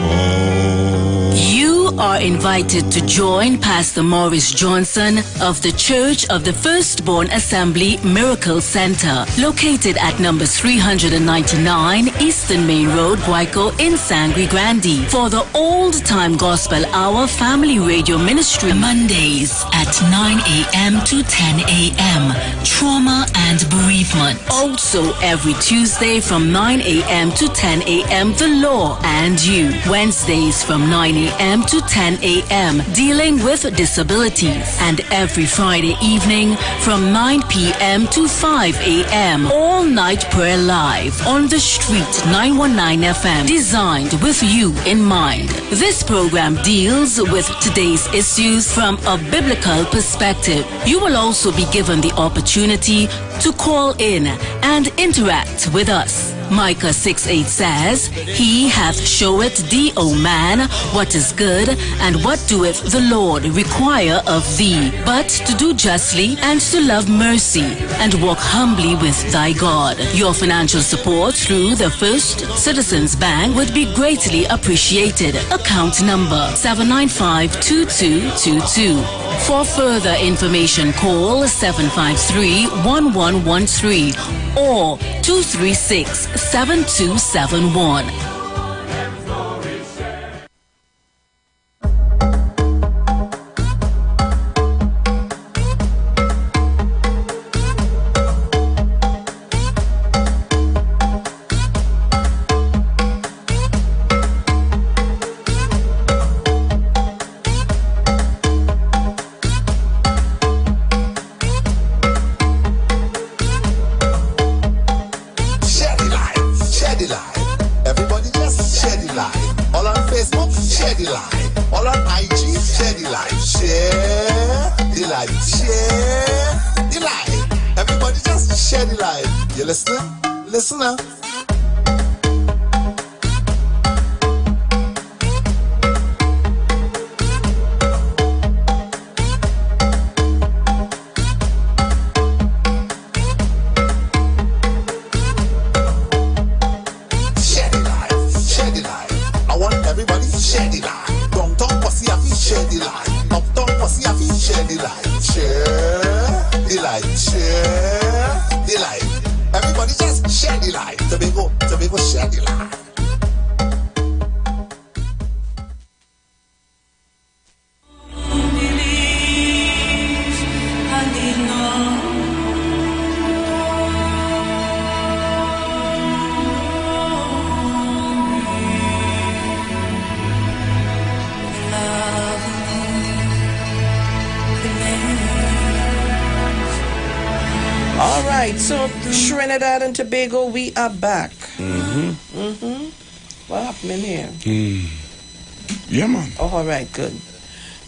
on. You are invited to join Pastor Morris Johnson of the Church of the Firstborn Assembly Miracle Center, located at number 399 Eastern Main Road, Guayco in Sangre Grande, for the Old Time Gospel Hour Family Radio Ministry, Mondays at 9 a.m. to 10 a.m. Trauma and Bereavement. Also every Tuesday from 9 a.m. to 10 a.m. The Law and You. Wednesdays from 9 a.m. to 10 a.m. dealing with disabilities. And every Friday evening from 9 p.m. to 5 a.m. All night prayer live on the street 919 FM, designed with you in mind. This program deals with today's issues from a biblical perspective. You will also be given the opportunity to call in and interact with us. Micah 6:8 says, He hath showeth thee, O man, what is good, and what doeth the Lord require of thee, but to do justly and to love mercy, and walk humbly with thy God. Your financial support through the First Citizens Bank would be greatly appreciated. Account number 795-2222. For further information, call 753-1113 or 236-7271. Listen now. Share the life. I want everybody share the life. Downtown Posse have to share the life. Uptown Posse have to share the life. Share the life. Share the life. Everybody just share the life. Tobago, share the life. All right, so Trinidad and Tobago, we are back. What happened here? Yeah, man. Oh, all right, good.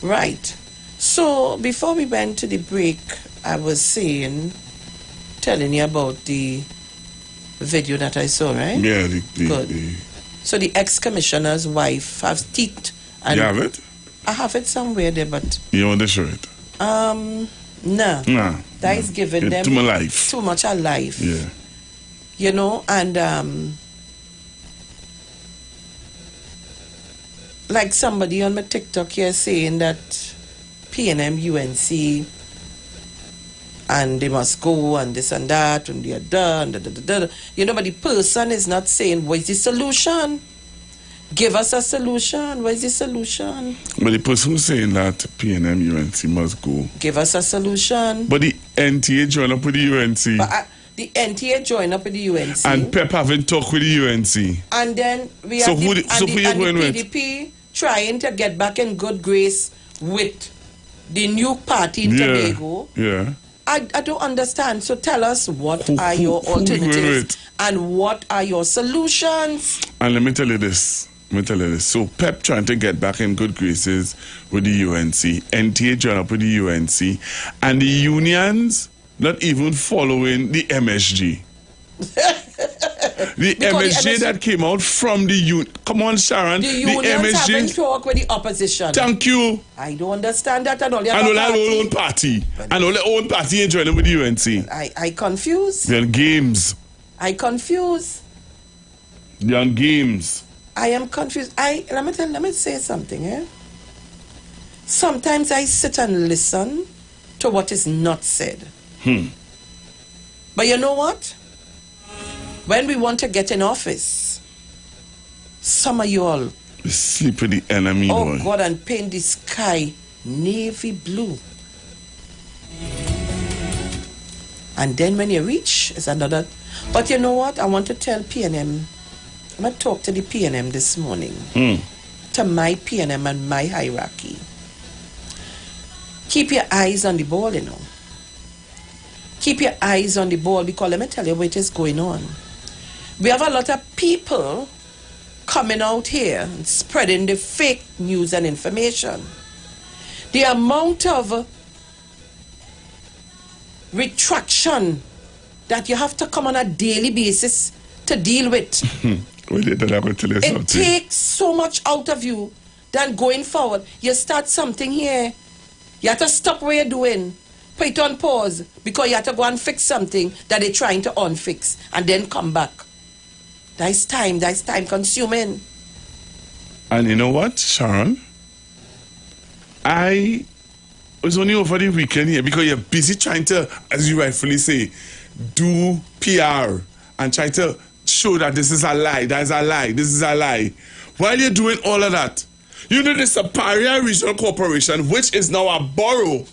Right. So before we went to the break, I was telling you about the video that I saw, right? Yeah, good. So the ex-commissioner's wife has teeth. You have it? I have it somewhere there, but You want to show it? no. Nah. That is giving them too much life. Too much of life. Yeah. You know, and like somebody on my TikTok here saying that PNM UNC and they must go and this and that and they are done. You know, but the person is not saying what is the solution. Give us a solution. What is the solution? But the person who's saying that PNM UNC must go. Give us a solution. But the NTA join up with the UNC. But, the NTA join up with the UNC. And Pep haven't talked with the UNC. And then we so have who the, the, so who you going with? PDP trying to get back in good grace with the new party in Tobago. Yeah. I don't understand. So tell us what are your alternatives and what are your solutions? And let me tell you this. So Pep trying to get back in good graces with the UNC, NTA join up with the UNC, and the unions not even following the MSG. The MSG that came out from the union. Come on, Sharon. The unions haven't talked with the opposition. Thank you. I don't understand that at all. And all our own party. And all their own party ain't joining with the UNC. I confuse. They're on games. I confuse. They're on games. I am confused. Let me say something, eh? Sometimes I sit and listen to what is not said. But you know what? When we want to get in office, some of you all sleep with the enemy. Oh God, and paint the sky navy blue. And then when you reach, it's another. But you know what? I want to tell PNM. I'm going to talk to the PNM this morning. to my PNM and my hierarchy. Keep your eyes on the ball, you know. Keep your eyes on the ball, because let me tell you what is going on. We have a lot of people coming out here and spreading the fake news and information. The amount of retraction that you have to come on a daily basis to deal with. It takes so much out of you that going forward, you start something here. You have to stop what you're doing, put it on pause, because you have to go and fix something that they're trying to unfix, and then come back. That's time consuming. And you know what, Sharon? I was only over the weekend here because you're busy trying to, as you rightfully say, do PR and try to show that this is a lie, that is a lie, this is a lie. While you're doing all of that, you know the Superior Regional Corporation, which is now a borough,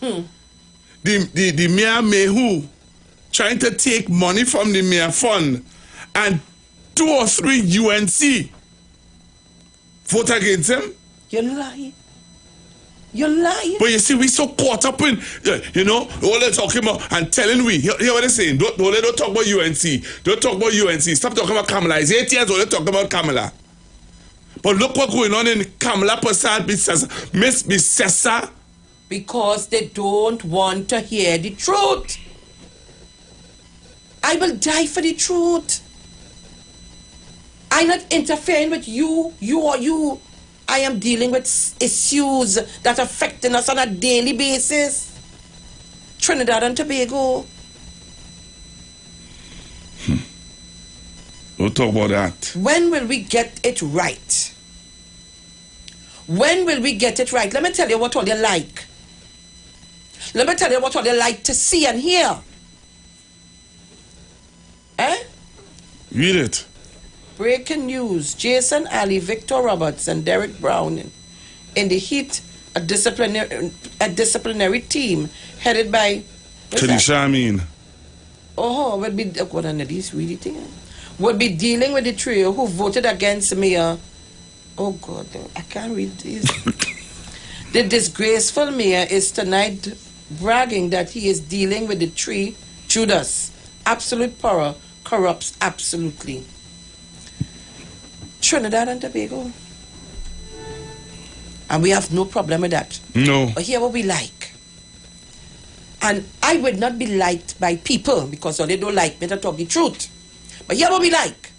the Mayor Mehu, trying to take money from the Mayor Fund, and 2 or 3 UNC vote against him. You're lying. You're lying. But you see, we so caught up in, you know, all they're talking about and telling we. Hear what they're saying. Don't talk about UNC. Don't talk about UNC. Stop talking about Kamala. It's 8 years old. They're talking about Kamala. But look what's going on in Kamala Prasad, Miss Bissessa. Because they don't want to hear the truth. I will die for the truth. I'm not interfering with you or you. I am dealing with issues that are affecting us on a daily basis. Trinidad and Tobago. We'll talk about that. When will we get it right? When will we get it right? Let me tell you what all you like. Let me tell you what all you like to see and hear. Read it. Breaking news. Jason Ali, Victor Roberts, and Derek Brown in the heat, a disciplinary team headed by Kadisha Amin. would be what are these really things? Would be dealing with the trio who voted against Mayor. Oh God, I can't read this. The disgraceful mayor is tonight bragging that he is dealing with the three Judas. Absolute power corrupts absolutely. Trinidad and Tobago. And we have no problem with that. No. But here what we like. And I would not be liked by people because they don't like me to talk the truth. But here what we like.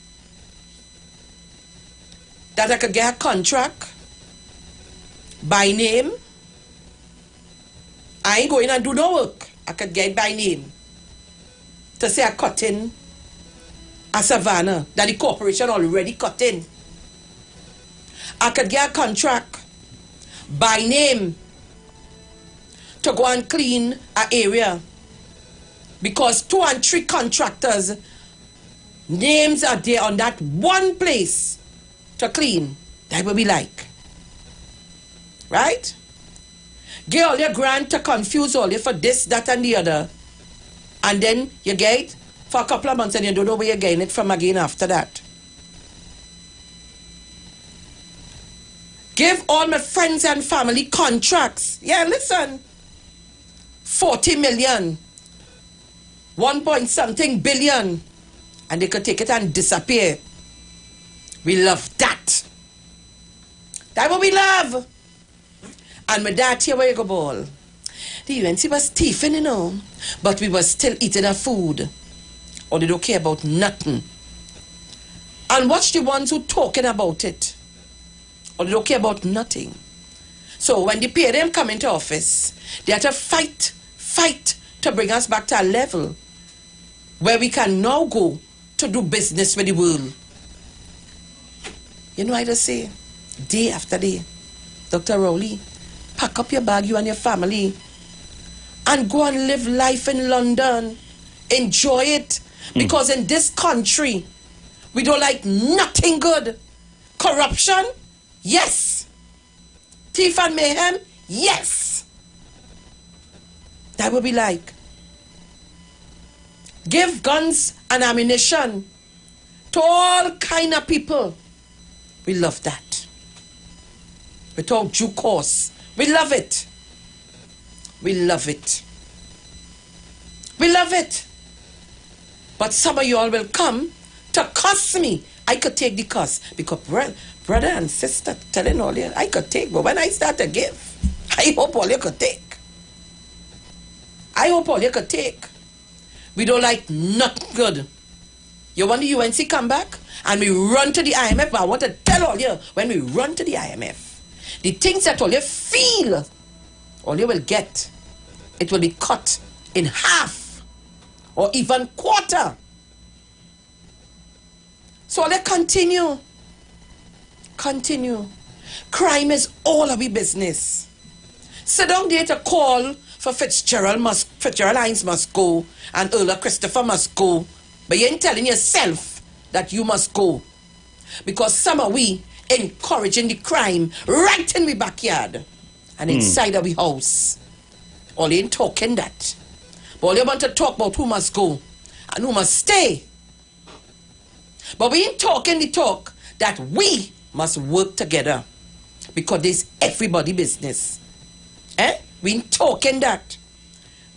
That I could get a contract by name. I ain't going and do no work. I could get it by name. To say I cut in a Savannah that the corporation already cut in. I could get a contract by name to go and clean an area because 2 and 3 contractors names are there on that one place to clean. That will be like. Right? Get all your grant to confuse all you for this, that and the other. And then you get it for a couple of months and you don't know where you're getting it from again after that. Give all my friends and family contracts. Yeah, listen. 40 million. 1.something billion. And they could take it and disappear. We love that. That's what we love. And with that, here we go, ball. The UNC was thieving, you know. But we were still eating our food. Or they don't care about nothing. And watch the ones who talking about it. Or they don't care about nothing. So when the PRM come into office, they have to fight to bring us back to a level where we can now go to do business with the world. You know what I just say? Day after day, Dr. Rowley, pack up your bag, you and your family, and go and live life in London. Enjoy it. Because in this country, we don't like nothing good. Corruption? Yes. Thief and mayhem? Yes. That would be like. Give guns and ammunition to all kind of people. We love that. without due course. We love it. We love it. We love it. But some of you all will come to cuss me. I could take the cuss because brother and sister telling all you, I could take. But when I start to give, I hope all you could take. I hope all you could take. We don't like nothing good. You want the UNC come back and we run to the IMF. But I want to tell all you, when we run to the IMF, the things that all you feel, all you will get, it will be cut in half or even quarter. So all you continue. Continue. Crime is all of our business. Sit down there to call for Fitzgerald Hines must go and Earl Christopher must go. But you ain't telling yourself that you must go. Because some of we encouraging the crime right in the backyard and inside of the house. All you ain't talking that. But all you want to talk about who must go and who must stay. But we ain't talking the talk that we must work together. Because there's everybody business. We ain't talking that.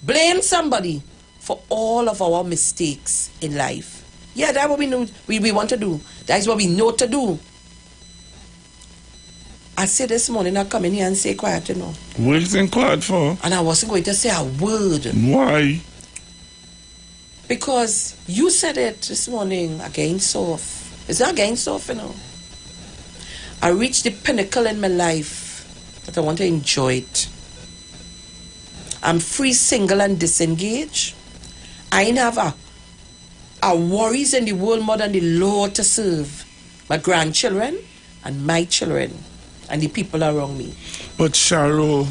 Blame somebody for all of our mistakes in life. Yeah, that's what we know we want to do. That's what we know to do. I said this morning, I come in here and say quiet, you know. What are you saying quiet for? And I wasn't going to say a word. Why? Because you said it this morning again soft. It's not again soft, you know. I reached the pinnacle in my life that I want to enjoy it. I'm free, single, and disengaged. I ain't have a worries in the world more than the Lord to serve my grandchildren and my children and the people around me. But Cheryl,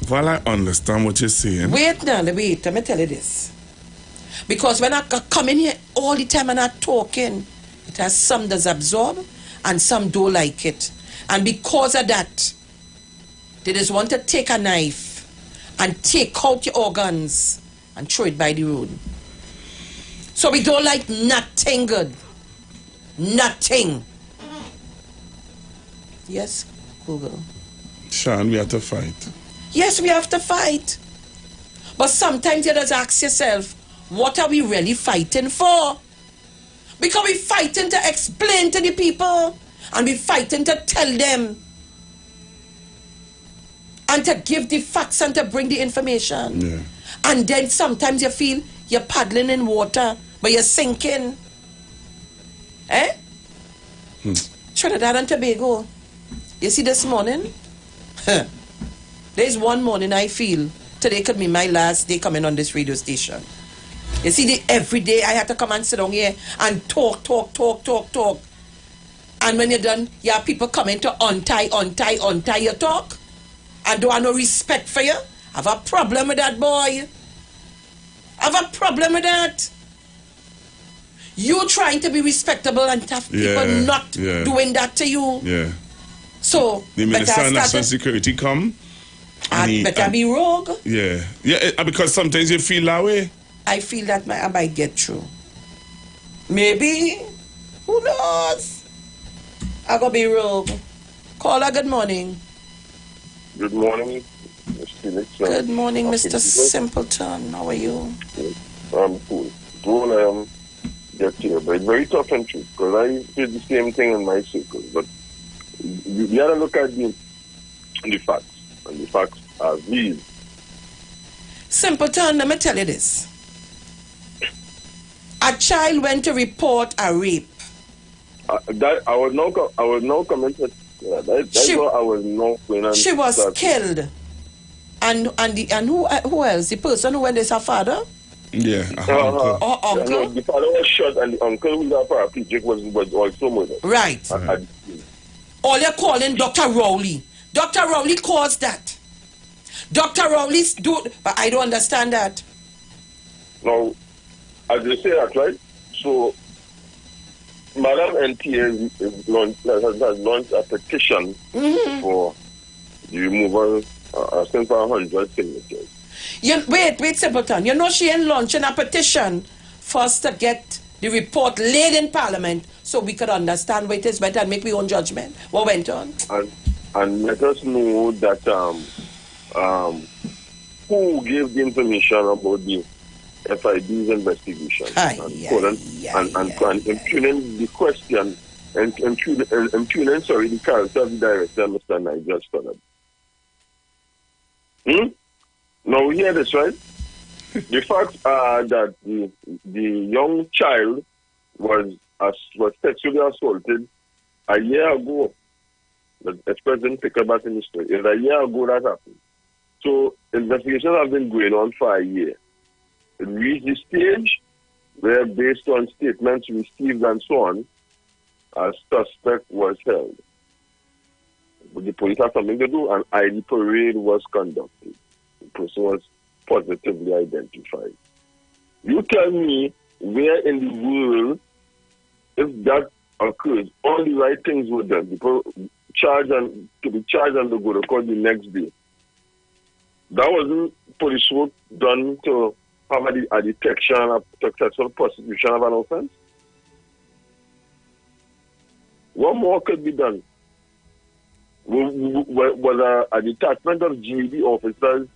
while I understand what you're saying... Wait now, wait, let me tell you this. Because when I come in here all the time and I'm talking, it has some that's absorb and some don't like it. And because of that, they just want to take a knife and take out your organs and throw it by the road. So we don't like nothing good. Nothing. Yes, Google. Sean, we have to fight. Yes, we have to fight. But sometimes you just ask yourself, what are we really fighting for? Because we're fighting to explain to the people and we're fighting to tell them and to give the facts and to bring the information. Yeah. And then sometimes you feel you're paddling in water, but you're sinking. Trinidad and Tobago. You see this morning? There's one morning I feel today could be my last day coming on this radio station. You see, every day I have to come and sit down here and talk. And when you're done, you have people coming to untie your talk. And don't have no respect for you. I have a problem with that, boy. I have a problem with that. You trying to be respectable and have people not doing that to you. Yeah. So, the Minister of National Security come. Better be rogue. Yeah. Yeah, because sometimes you feel that way. I feel that I might get through. Maybe. Who knows? I gotta be rogue. Caller, good morning. Good morning, Mr. Felix. Good morning, Mr. Simpleton. How are you? I'm cool. Don't get here, but it's very tough and true because I did the same thing in my circle. But you gotta look at the facts, and the facts are these. Simpleton, let me tell you this. A child went to report a rape. I was no comment. That's what I was not going on. She was killed. And who else? The person who went is her father? Yeah. Or uncle? No, the father was shot and the uncle who was paraplegic was also murdered. Right. All you're calling Dr. Rowley. Dr. Rowley caused that. Dr. Rowley's do, but I don't understand that. Now, as they say that, right? So, Madam NTA has launched a petition for the removal, I think for 100 signatures. Wait, Simpleton. You know she ain't launching a petition for us to get the report laid in Parliament so we could understand what it is better and make our own judgment. What went on? and let us know that who gave the information about the FIB's investigation and impugning the question and impugning, the character of the director, Mr. Nigel Stoddard. Now we hear this, right? The facts are that the young child was sexually assaulted a year ago. The express didn't pick up that in the story. It's a year ago that happened. So investigations have been going on for a year. It reached the stage where, based on statements received and so on, a suspect was held. But the police had something to do, and ID parade was conducted. The person was positively identified. You tell me where in the world, if that occurs, all the right things were done. People to be charged and to go to court the next day. That wasn't police work done to have a detection of successful prosecution of an offense. What more could be done? Was a detachment of GED officers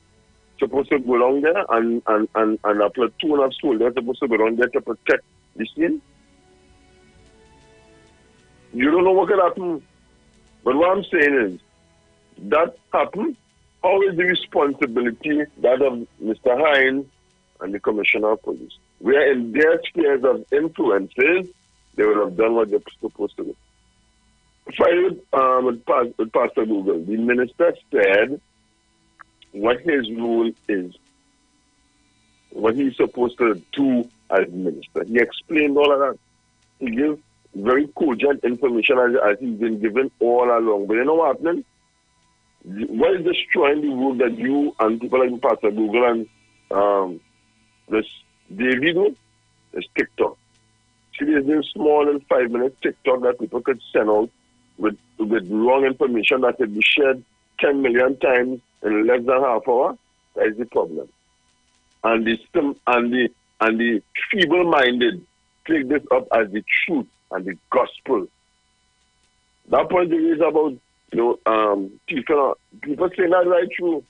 supposed to go down there and a platoon of soldiers supposed to go down there to protect the scene? You don't know what could happen. But what I'm saying is, that happened. How is the responsibility that of Mr. Hines and the Commissioner of Police? Where in their spheres of influences, they would have done what they're supposed to do. With Pastor Google, the minister said what his role is, what he's supposed to do as minister. He explained all of that. He gave very cogent information as he's been given all along. But you know what happening? What is destroying the work that you and people like Pastor Google and this David is TikTok. See, there's this small and 5-minute TikTok that people could send out with wrong information that could be shared 10 million times in less than half hour. That is the problem. And the feeble-minded take this up as the truth and the gospel. That point is about people saying that right true.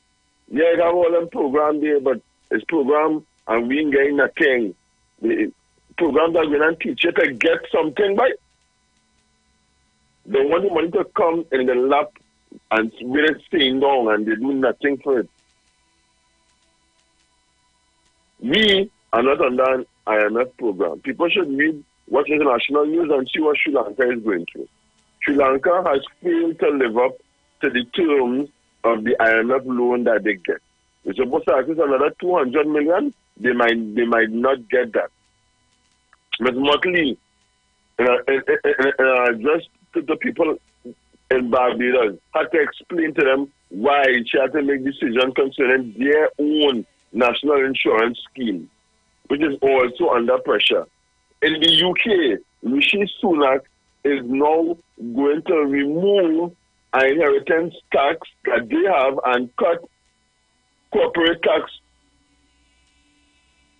Yeah, I have all them program there, but it's program and we ain't getting nothing. The program that we're not teach you to get something by. They want the money to come in the lap and we're staying down and they do nothing for it. We are not under an IMF program. People should read what's international news and see what Sri Lanka is going through. Sri Lanka has failed to live up to the terms of the IMF loan that they get. They're supposed to access another 200 million. They might not get that. Ms. Motley, just to the people in Barbados, had to explain to them why she had to make decisions concerning their own national insurance scheme, which is also under pressure. In the UK, Rishi Sunak is now going to remove an inheritance tax that they have and cut corporate tax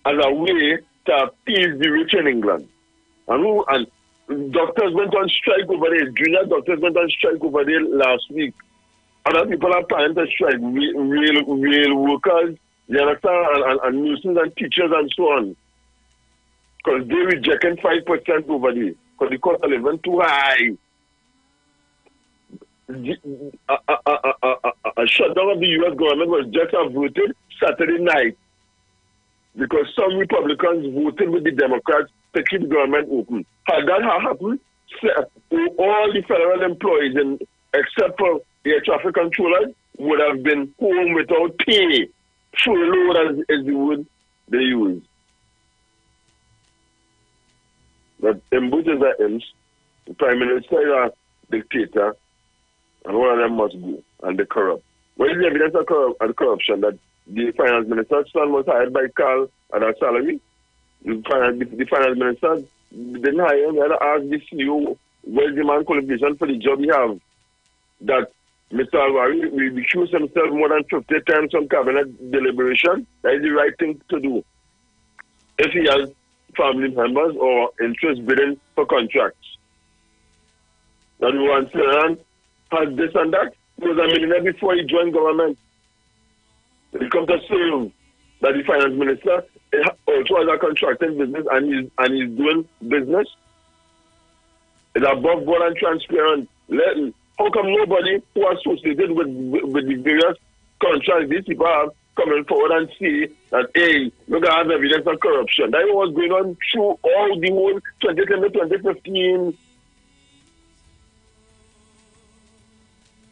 as a way to appease the rich in England. And doctors went on strike over there. Junior doctors went on strike over there last week. Other people are planning to strike, real workers, you understand, and nurses and teachers and so on. Because they rejecting 5% over there. Because the cost of living too high. A shutdown of the U.S. government was just voted Saturday night. Because some Republicans voted with the Democrats to keep the government open. Had that happened, all the federal employees, except for air traffic controllers, would have been home without pay. Furloughed is the word they use. But Bush is an imps, the Prime Minister is a dictator, and one of them must go, and they corrupt. What is the evidence of corruption? That the finance minister's son was hired by Carl at a salary? The finance minister didn't hire him. They had to ask the CEO, where's the man qualification for the job he have? That Mr. Alwari will recuse himself more than 50 times from cabinet deliberation. That is the right thing to do. If he has family members or interest bidding for contracts. That one has this and that. He was a millionaire before he joined government. He come to serve that the finance minister also has a contracting business and he's doing business. It's above board and transparent. How come nobody who are associated with the various contracts these people have coming forward and see that, hey, look, I have evidence of corruption? That was going on through all the whole 2010 to 2015.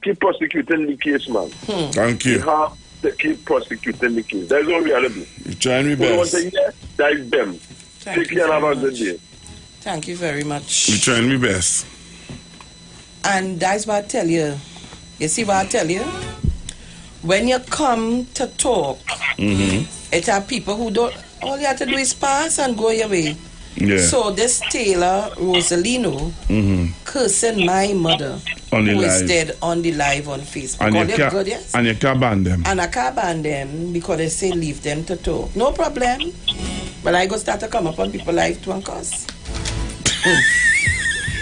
Keep prosecuting the case, man. Thank you. You have to keep prosecuting the case. That's all we are doing. You're trying my We want best. to hear that is them. Take care and have a good day. Thank you very much. You're trying my best. And that's what I tell you. You see what I tell you? When you come to talk, it are people who don't, all you have to do is pass and go your way. Yeah. So this Taylor Rosalino cursing my mother, On the who is live. dead on the live on Facebook. And All you you can't, good, yes? and you can't ban them. And I can't ban them because they say leave them to talk. No problem. But I go start to come up on people live to and cuss.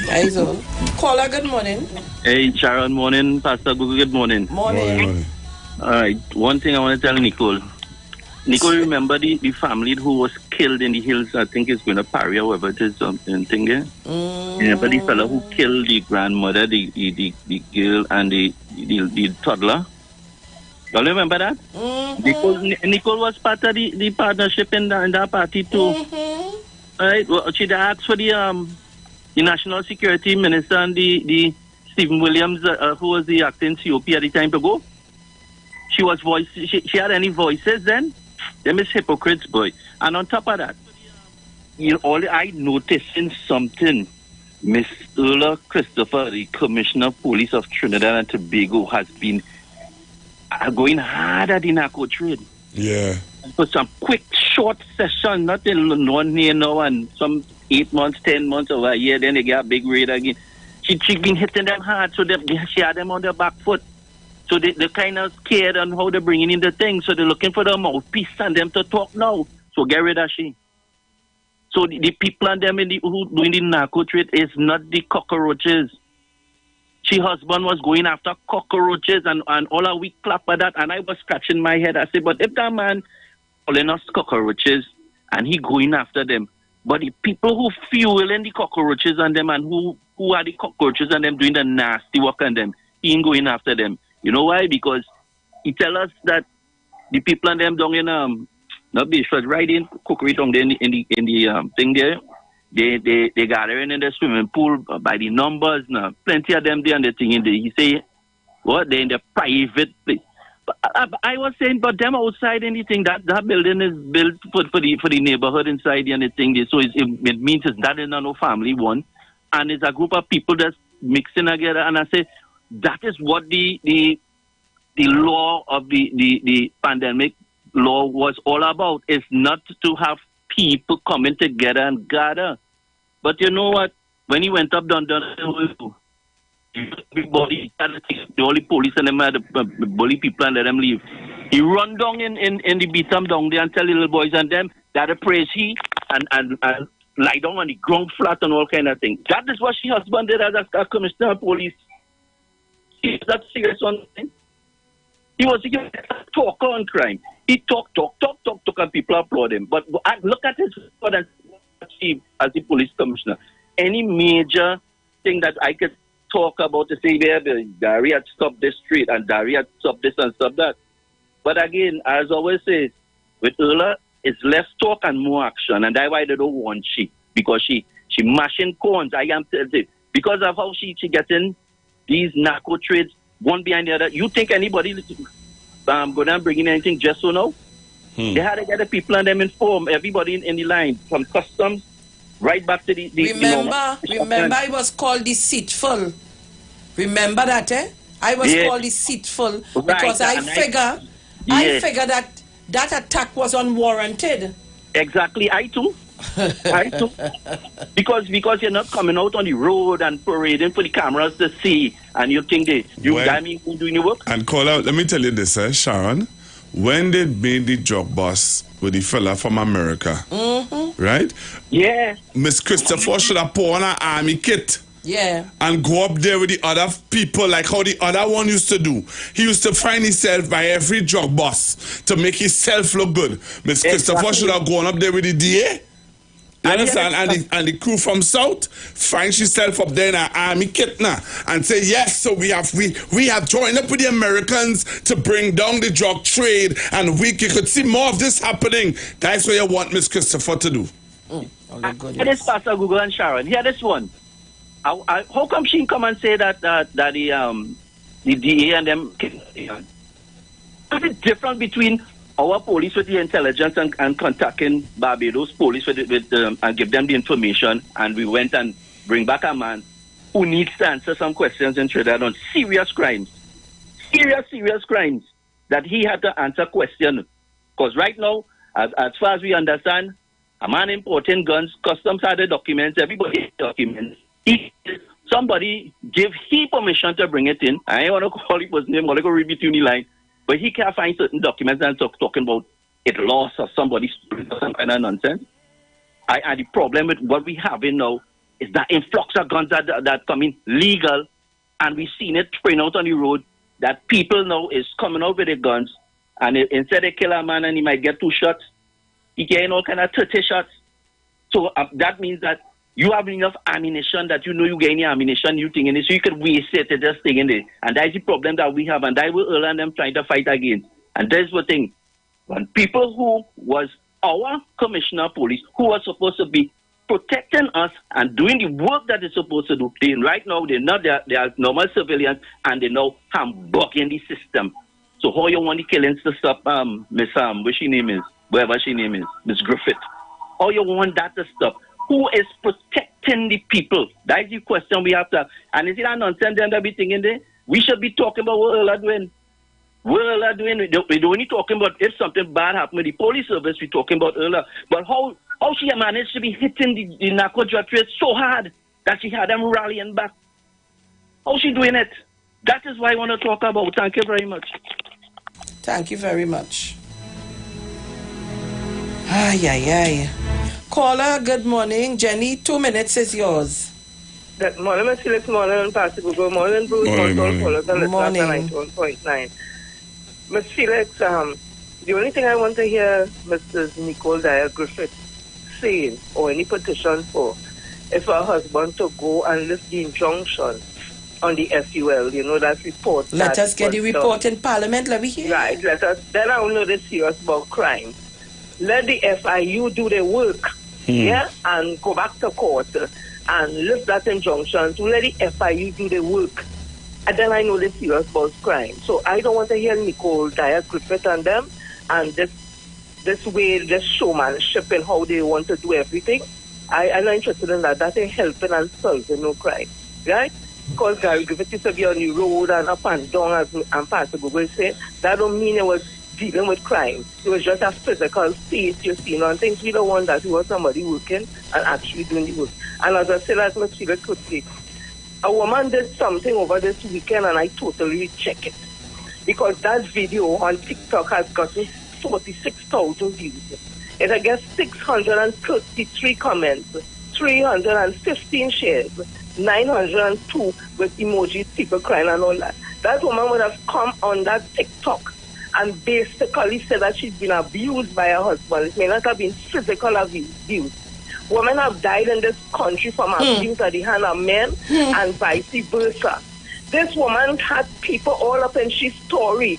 That is all. Caller, good morning. Hey, Sharon, morning. Pastor Google, good morning. Morning. All right, one thing I want to tell Nicole. Nicole, remember the family who was killed in the hills? I think it's going to Paris or whatever it is, something. Remember the fellow who killed the grandmother, the girl, and the toddler? Y'all remember that? Nicole was part of the partnership in that party too. All right, well, she asked for the National Security Minister and the Stephen Williams, who was the acting COP at the time to go. She was she had any voices then? Them is hypocrites, boy. And on top of that, I noticing something. Miss Ulla Christopher, the Commissioner of Police of Trinidad and Tobago, has been going hard at the narco trade. Yeah. For some quick, short session, not in 1 year now, and some 8 months, 10 months over a year, then they get a big raid again. She been hitting them hard, so she had them on their back foot. So they're kind of scared on how they're bringing in the thing. So they're looking for the mouthpiece and them to talk now. So get rid of she. So the people and them who doing the narco trade is not the cockroaches. She husband was going after cockroaches and all a week clap at that. And I was scratching my head. I said, but if that man calling us cockroaches and he going after them, but the people who fueling the cockroaches and them and who are the cockroaches and them doing the nasty work on them, he ain't going after them. You know why? Because he tell us that the people and them down in not Bishop, right in cookery down there in the thing there, they gathering in the swimming pool by the numbers now. Plenty of them there and the thing in there. He say, what? They're in the private place. But I was saying, but them outside anything that building is built for the neighborhood inside and the thing there. So it means it's not in no family one, and it's a group of people that's mixing together. And I say, that is what the law of the pandemic law was all about. It's not to have people coming together and gather. But you know what? When he went up down everybody, the only police and them had the bully people and let them leave. He run down in the beat them down there and tell the little boys and them that praise he and lie down on the ground flat and all kind of things. That is what she husband did as a commissioner of police. That's serious one thing. He was a talker on crime. He talk, and people applaud him. But look at his record and achieve as the police commissioner. Any major thing that I could talk about to say there, Dari had stopped this street and Dari had stopped this and stopped that. But again, as I always say, with Ulla, it's less talk and more action. And that's why they don't want she. Because she mashing corns. I am telling you. Because of how she getting these narco trades one behind the other. You think anybody go down bringing anything just so now? They had to get the people and them informed, everybody in the line, from customs right back to the remember I was called deceitful. Remember that, eh? I was called deceitful because I figure that attack was unwarranted. Exactly, I too. Because you're not coming out on the road and parading for the cameras to see, and you think who doing your work. And call out. Let me tell you this, Sharon. When they made the drug bust with the fella from America, right? Yeah. Miss Christopher should have put on an army kit. Yeah. And go up there with the other people like how the other one used to do. He used to find himself by every drug boss to make himself look good. Miss Christopher should have gone up there with the DA. You understand? And the crew from South finds herself up there in an army kit now and say, yes, so we have joined up with the Americans to bring down the drug trade, and you could see more of this happening. That's what you want Miss Christopher to do. Hear this, Pastor Google and Sharon. Hear this one. How come she come and say that the DA and them? What's the difference between our police with the intelligence and contacting Barbados police with and give them the information, and we went and bring back a man who needs to answer some questions in Trinidad on serious crimes, serious crimes that he had to answer questions. Because right now, as far as we understand, a man importing guns, customs had the documents, everybody had documents. Somebody give he permission to bring it in. I ain't want to call it his name, I'm going to go read between the line. But he can't find certain documents and talking about it lost or somebody stole or some kind of nonsense. And the problem with what we have in now is that influx of guns that come in legal, and we've seen it spraying out on the road, that people now is coming out with their guns, and instead they kill a man and he might get 2 shots, he getting all kind of 30 shots. So that means that you have enough ammunition that you know you get any ammunition, you think in it, so you could waste it to just thing in there. And that's the problem that we have, and that will earn them trying to fight against. And there's the thing. When people who was our commissioner of police, who are supposed to be protecting us and doing the work that they're supposed to do, right now they are normal civilians, and they now humbugging the system. So how you want the killings to stop, Miss what she name is, whatever she name is, Miss Griffith? How you want that to stop? Who is protecting the people? That is the question we have to. And is it a nonsense then that we thinking there? We should be talking about what Earl are doing. What Earl are doing. We don't only talking about if something bad happened with the police service, we're talking about Earl. But how she managed to be hitting the narco drug trade so hard that she had them rallying back? How she doing it? That is what I want to talk about. Thank you very much. Thank you very much. Ay. Caller, good morning. Jenny, 2 minutes is yours. Good morning, Miss Felix. Morning, Pastor Google. Morning, Bruce. Morning. 91.9. Miss Felix, the only thing I want to hear Mrs. Nicole Dyer Griffith saying, or any petition for, if her husband to go and lift the injunction on the FUL, that report. Let us get the report in Parliament, let me hear. Right, let us. Then I will know the serious about crime. Let the FIU do their work, and go back to court and lift that injunction to let the FIU do their work. And then I know the serious about crime. So I don't want to hear Nicole Dyer Griffith and them and this way, this showmanship and how they want to do everything. I'm not interested in that. That ain't helping and solving no crime, right? Because Gary Griffith used to be on the road and up and down, as Pastor Google said. That don't mean it was dealing with crime. It was just a physical face you see. And things we don't want that he was somebody working and actually doing the work. And as I said, as Ms. Felix could say, a woman did something over this weekend and I totally reject it. Because that video on TikTok has gotten 46,000 views. It has got 633 comments, 315 shares, 902 with emojis, people crying and all that. That woman would have come on that TikTok and basically said that she's been abused by her husband. It may not have been physical abuse. Women have died in this country from abuse at the hand of men and vice versa. This woman had people all up in she's story,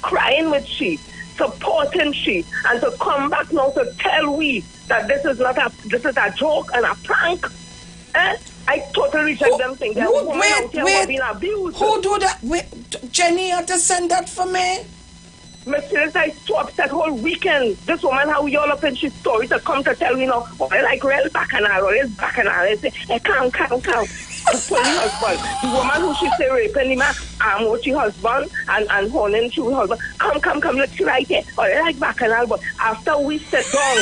crying with she, supporting she, and to come back now to tell we that this is a joke and a prank. I totally reject them things. There are women out here who have been abused. Who do that? Wait, Jenny, you have to send that for me. Mr. I so upset whole weekend. This woman, how you all up in she's story to come to tell me, I like real bacchanal or it's bacchanal. I say, come. The husband. The woman who she say raping him, what she husband and honing she husband. Come, let's see right here. Or I like bacchanal, but after we sit down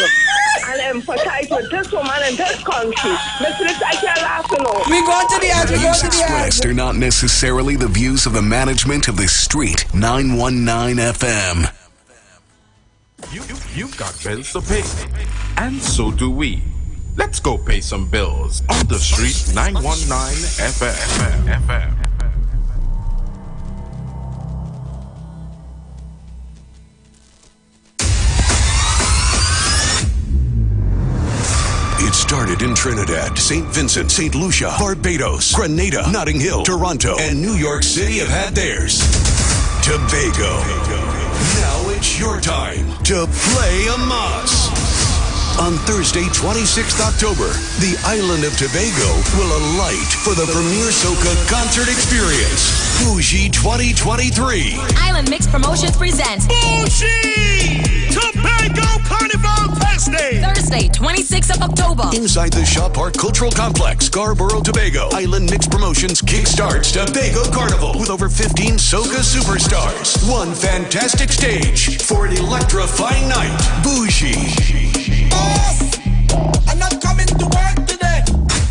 and empathize with this woman in this country, Mr. I can't laugh, We go to the edge. Views expressed are not necessarily the views of the management of the Street 919 FM. You've got bills to pay, and so do we. Let's go pay some bills on the street 919 FM. It started in Trinidad, St. Vincent, St. Lucia, Barbados, Grenada, Notting Hill, Toronto, and New York City have had theirs. Tobago. Now it's your time to play a mas. On Thursday, 26th October, the island of Tobago will alight for the premier soca concert experience. Bougie 2023. Island Mix Promotions presents Bougie Tobago Carnival Fest Day. Thursday, 26th of October. Inside the Shaw Park Cultural Complex, Scarborough, Tobago. Island Mix Promotions kickstarts Tobago Carnival with over 15 soca superstars. One fantastic stage for an electrifying night. Bougie. I'm not coming to work today.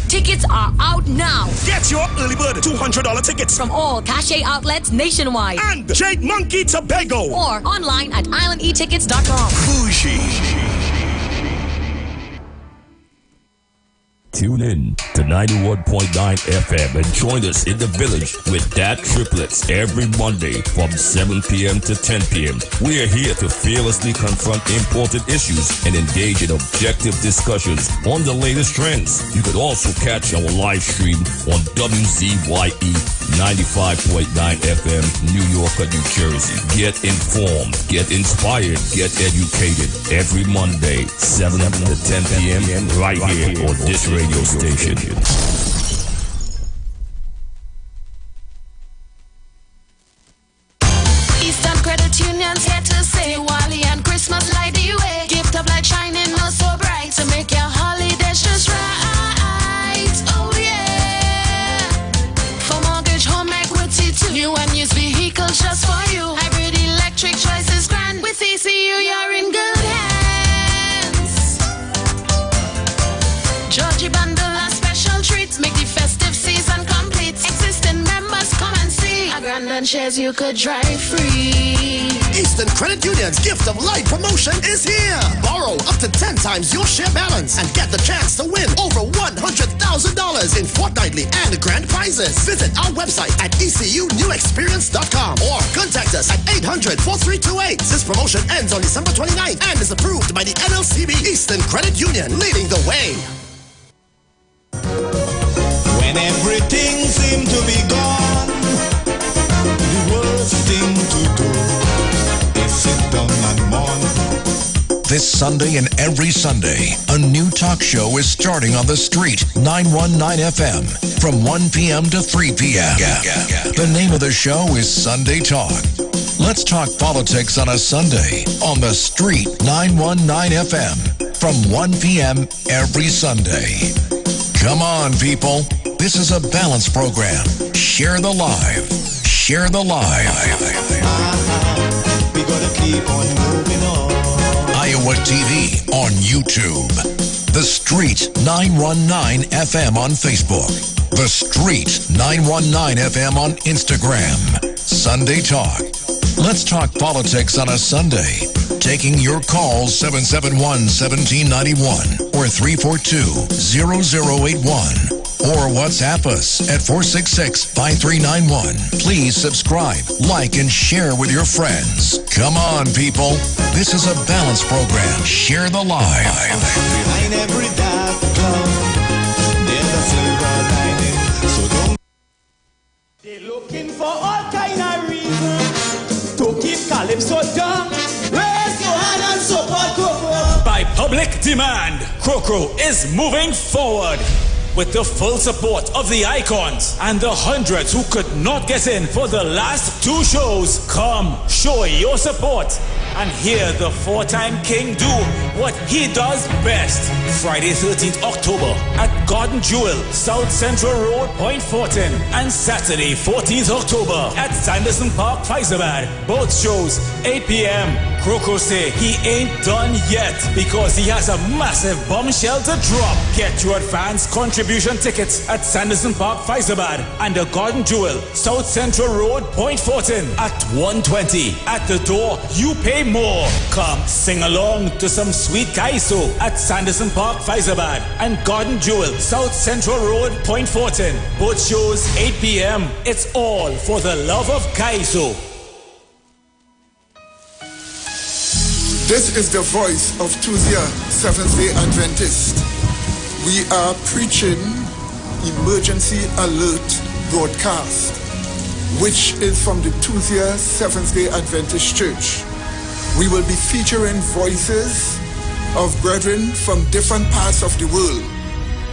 Tickets are out now. Get your early bird $200 tickets from all cachet outlets nationwide and Jade Monkey Tobago or online at islandetickets.com. Bougie. Tune in to 91.9 FM and join us in the village with Dat Triplets every Monday from 7 p.m. to 10 p.m. We are here to fearlessly confront important issues and engage in objective discussions on the latest trends. You could also catch our live stream on WZYE 95.9 FM, New York, New Jersey. Get informed, get inspired, get educated every Monday, 7 to 10 p.m. right here on this radio station. Eastern Credit Union's here to say Wally and Christmas light the way. Gift of light shining not so bright to make your holidays just right. Oh yeah. For mortgage, home equity too. New and used vehicles just for you. Hybrid electric choices grand. With ECU you're in good hands. Georgie Bundle and special treats make the festive season complete. Existing members come and see. A grand and shares you could drive free. Eastern Credit Union's Gift of Light promotion is here. Borrow up to 10 times your share balance and get the chance to win over $100,000 in fortnightly and grand prizes. Visit our website at ecunewexperience.com or contact us at 800-4328. This promotion ends on December 29th and is approved by the NLCB. Eastern Credit Union, leading the way. When everything seemed to be gone, the worst thing to do is sit down and mourn. This Sunday and every Sunday, a new talk show is starting on the street, 919 FM, from 1 p.m. to 3 p.m. The name of the show is Sunday Talk. Let's talk politics on a Sunday on the street, 919 FM, from 1 p.m. every Sunday. Come on, people. This is a balanced program. Share the live. Share the live. We gotta keep on moving on. Iowa TV on YouTube. The Street 919 FM on Facebook. The Street 919 FM on Instagram. Sunday Talk. Let's talk politics on a Sunday. Taking your calls 771-1791 or 342-0081. Or WhatsApp us at 466-5391. Please subscribe, like, and share with your friends. Come on, people. This is a balanced program. Share the live. Behind every dark cloud, there's a silver lining. So don't. They're looking for all kind of reasons to keep Calypso down. Raise your hand and support Crocro. By public demand, Crocro is moving forward. With the full support of the icons and the hundreds who could not get in for the last two shows, come show your support and hear the four-time king do what he does best. Friday 13th October at Garden Jewel, South Central Road, Point Fortin, and Saturday 14th October at Sanderson Park, Faizabad. Both shows 8 p.m. Croco say he ain't done yet because he has a massive bombshell to drop. Get your advance contribution tickets at Sanderson Park, Faizabad and the Garden Jewel, South Central Road, Point Fortin at 1:20. At the door, you pay more. Come sing along to some sweet kaiso at Sanderson Park, Faizabad and Garden Jewel, South Central Road, Point Fortin. Both shows 8 p.m. It's all for the love of kaiso. This is the voice of Tuesday Seventh-day Adventist. We are preaching Emergency Alert broadcast, which is from the Tuesday Seventh-day Adventist Church. We will be featuring voices of brethren from different parts of the world,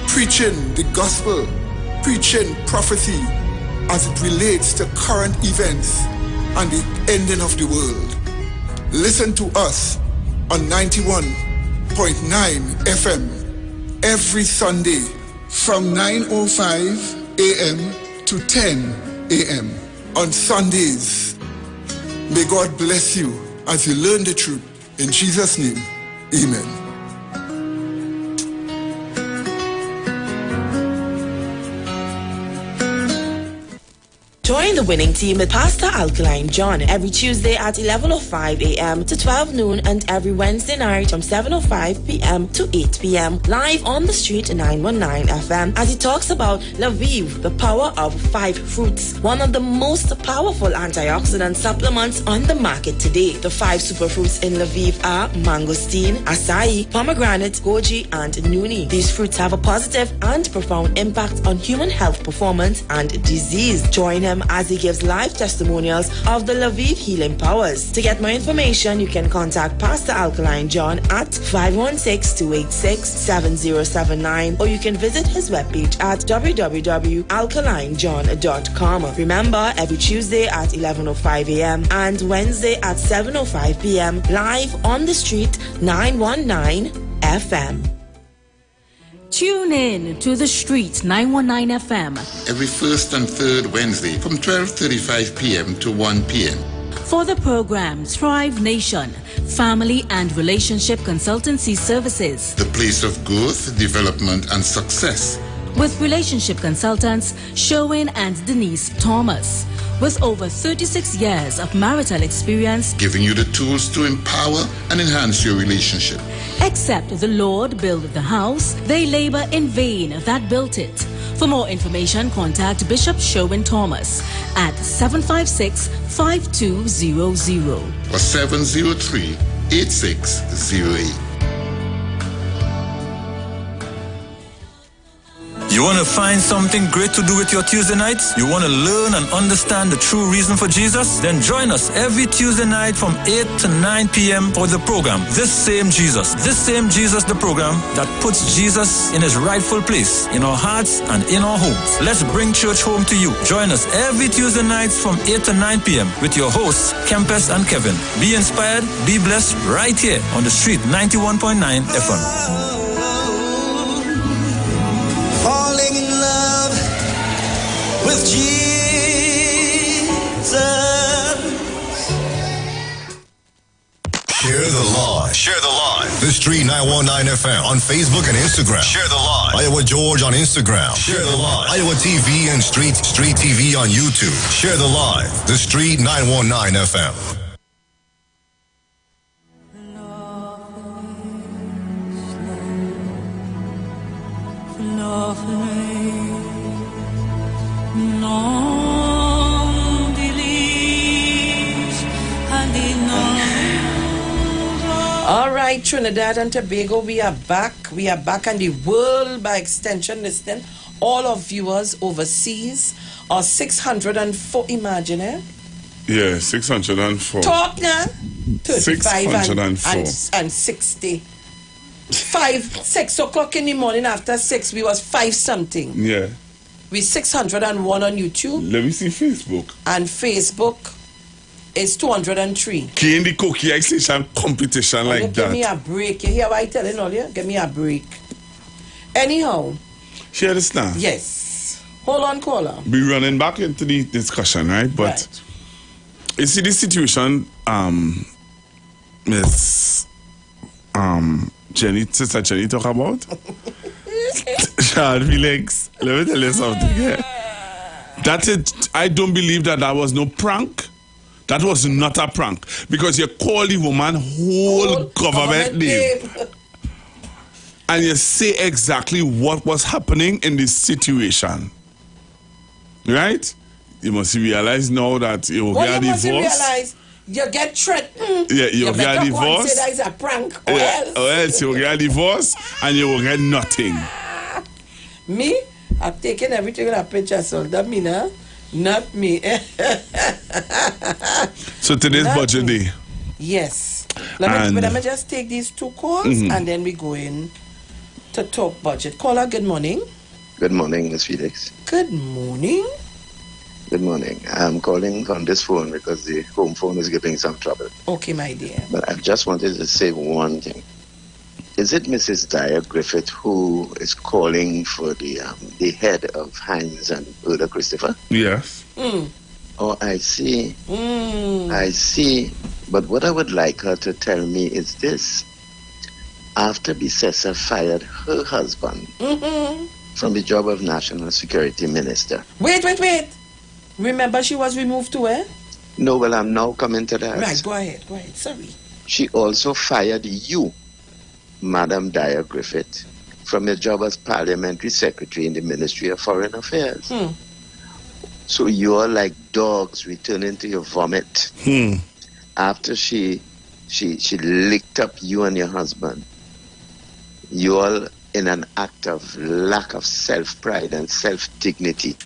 preaching the gospel, preaching prophecy as it relates to current events and the ending of the world. Listen to us on 91.9 FM every Sunday from 9:05 a.m. to 10 a.m. on Sundays. May God bless you as you learn the truth. In Jesus' name, amen. Join the winning team with Pastor Alkaline John every Tuesday at 11:05 a.m. to 12 noon and every Wednesday night from 7:05 p.m. to 8 p.m. live on the street 919 FM as he talks about Lviv, the power of 5 fruits, one of the most powerful antioxidant supplements on the market today. The 5 superfruits in Lviv are mangosteen, acai, pomegranate, goji, and nuni. These fruits have a positive and profound impact on human health performance and disease. Join him as he gives live testimonials of the Lviv healing powers. To get more information, you can contact Pastor Alkaline John at 516-286-7079 or you can visit his webpage at www.alkalinejohn.com. Remember, every Tuesday at 11:05 a.m. and Wednesday at 7:05 p.m. live on the street 919 FM. Tune in to the Street 919 FM every first and third Wednesday from 12:35 p.m. to 1 p.m. for the program Thrive Nation, Family and Relationship Consultancy Services. The place of growth, development, and success. With relationship consultants Sherwin and Denise Thomas. With over 36 years of marital experience, giving you the tools to empower and enhance your relationship. Except the Lord built the house, they labor in vain that built it. For more information, contact Bishop Sherwin Thomas at 756-5200 or 703-8608. You want to find something great to do with your Tuesday nights? You want to learn and understand the true reason for Jesus? Then join us every Tuesday night from 8 to 9 p.m. for the program, This Same Jesus, the program that puts Jesus in his rightful place in our hearts and in our homes. Let's bring church home to you. Join us every Tuesday nights from 8 to 9 p.m. with your hosts, Kempes and Kevin. Be inspired, be blessed right here on the street 91.9 FM. Falling in love with Jesus. Share the live. Share the live. The Street 919 FM on Facebook and Instagram. Share the live. Iowa George on Instagram. Share the live. Iowa TV and Street TV on YouTube. Share the live. The Street 919 FM. All right, Trinidad and Tobago, we are back. We are back, and the world by extension listening. All our viewers overseas are 604. Imagine it. Yeah, 604. Talk now. 35 604. and 60. 6 o'clock in the morning after 6, we was 5 something. Yeah. We 601 on YouTube. Let me see Facebook. And Facebook is 203. In the cookie station competition like that. Give me a break. You hear what I telling all you? Give me a break. Anyhow. She understand? Yes. Hold on, caller. We running back into the discussion, right? But you see this situation, Miss Sister Jenny talk about? Sean Felix, let me tell you something here. That's it. I don't believe that was no prank. That was not a prank. Because you call the woman whole government name. And you say exactly what was happening in this situation. Right? You must realize now that you will get a divorce. You must realize you get threatened. Yeah, you get a divorce. Say that is a prank. Or else you will get a divorce and you will get nothing. Me? I've taken everything in a picture, so that mean, not me. So today's budget day. Yes. Let me just take these 2 calls and then we go in to talk budget. Caller, good morning. Good morning, Ms. Felix. Good morning. Good morning. I'm calling on this phone because the home phone is giving some trouble. Okay, my dear. But I just wanted to say one thing. Is it Mrs. Dyer Griffith who is calling for the head of Heinz and Uda Christopher? Yes. Oh, I see. I see. But what I would like her to tell me is this. After Bissessa fired her husband from the job of National Security Minister. Wait. Remember she was removed to where? No, well, I'm now coming to that. Right, go ahead. Sorry. She also fired you, Madam Dyer Griffith, from your job as Parliamentary Secretary in the Ministry of Foreign Affairs. So you're like dogs returning to your vomit. After she licked up you and your husband. You all, in an act of lack of self-pride and self-dignity,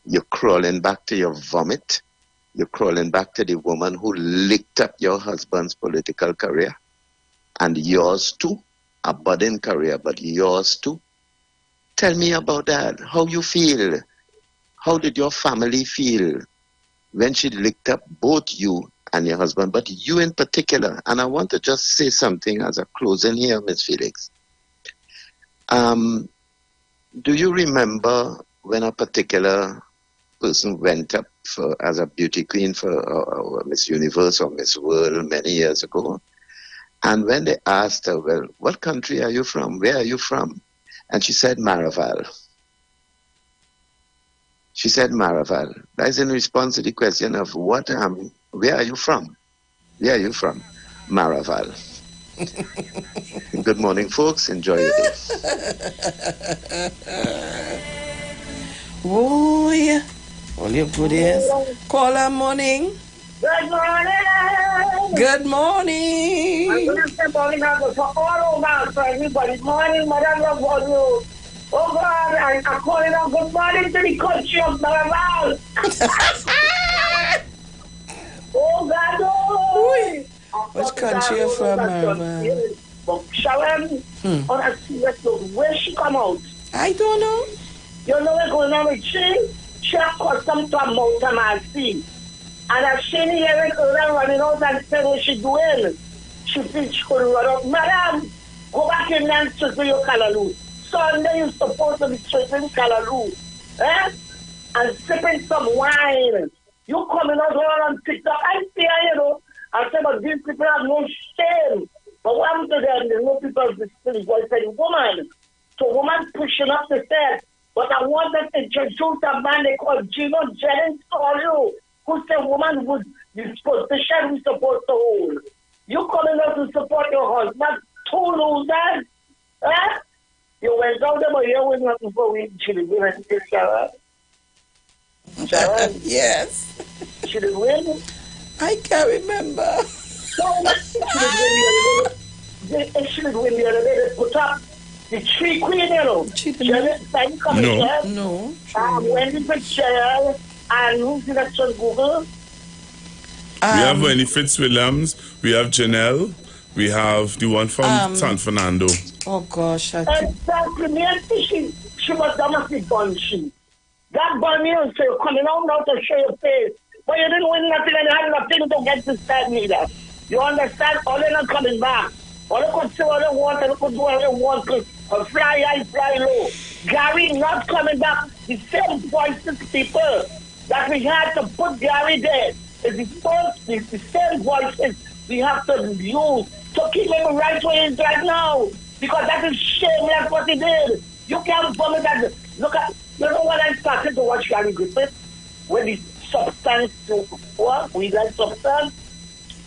you're crawling back to your vomit. You're crawling back to the woman who licked up your husband's political career. And yours too. A budding career, but yours too. Tell me about that. How you feel? How did your family feel when she licked up both you and your husband, but you in particular? And I want to just say something as a closing here, Ms. Felix. Do you remember when a particular person went up as a beauty queen for Miss Universe or Miss World many years ago? And when they asked her, well, what country are you from? Where are you from? And she said, Maraval. She said, Maraval. That is in response to the question of where are you from? Where are you from? Maraval. Good morning, folks. Enjoy your day. Boy, all your good ears. Caller, morning. Good morning. Good morning. I'm going to step on it for all over for everybody. Morning, Madam Love for you. Oh God, I'm calling out good morning to the country of Maraval. Oh God, oh. Which country are you from, Maraval? Sharon, on a serious note, where she come out? I don't know. You know what's going on with she? She has got some to a mountain and sea. And as she hearing her running out and saying what she doing, she thinks she could run up. Madam, go back in and straighten your Callaloo. Sunday you're supposed to be straightening Callaloo. And sipping some wine. You coming out all on TikTok. I see her, you know. I say, but these people have no shame. But what happened to them? There's no people of the spirit. Voice and woman. So woman pushing up the stairs. But I want to introduce a man they call Gino Jennings to who said woman would the position we supposed to hold. You coming out to support your husband, 2 losers, You went out there, but you went out before we should win Sharon. Sharon? Yes. Should have win? I can't remember. No, they should have win the other day. They put up the 3 queen, you know. No. Wendy Fitzgerald and who's the next on Google? We have Wendy Fitzwilliams, we have Janelle, we have the one from San Fernando. Oh gosh. Exactly. She must be bunchy. That bunny is coming out now to show your face. But you didn't win nothing and you had nothing to get to stand neither. You understand? All they're not coming back. All they could say what they want, they could do what they want, or fly high, fly low. Gary not coming back. The same voices people that we had to put Gary there is the same voices we have to use to keep him right where he is right now. Because that is shameless what he did. You can't vomit that. Look at, you know when I started to watch Gary Griffith? When the substance, what? We like substance?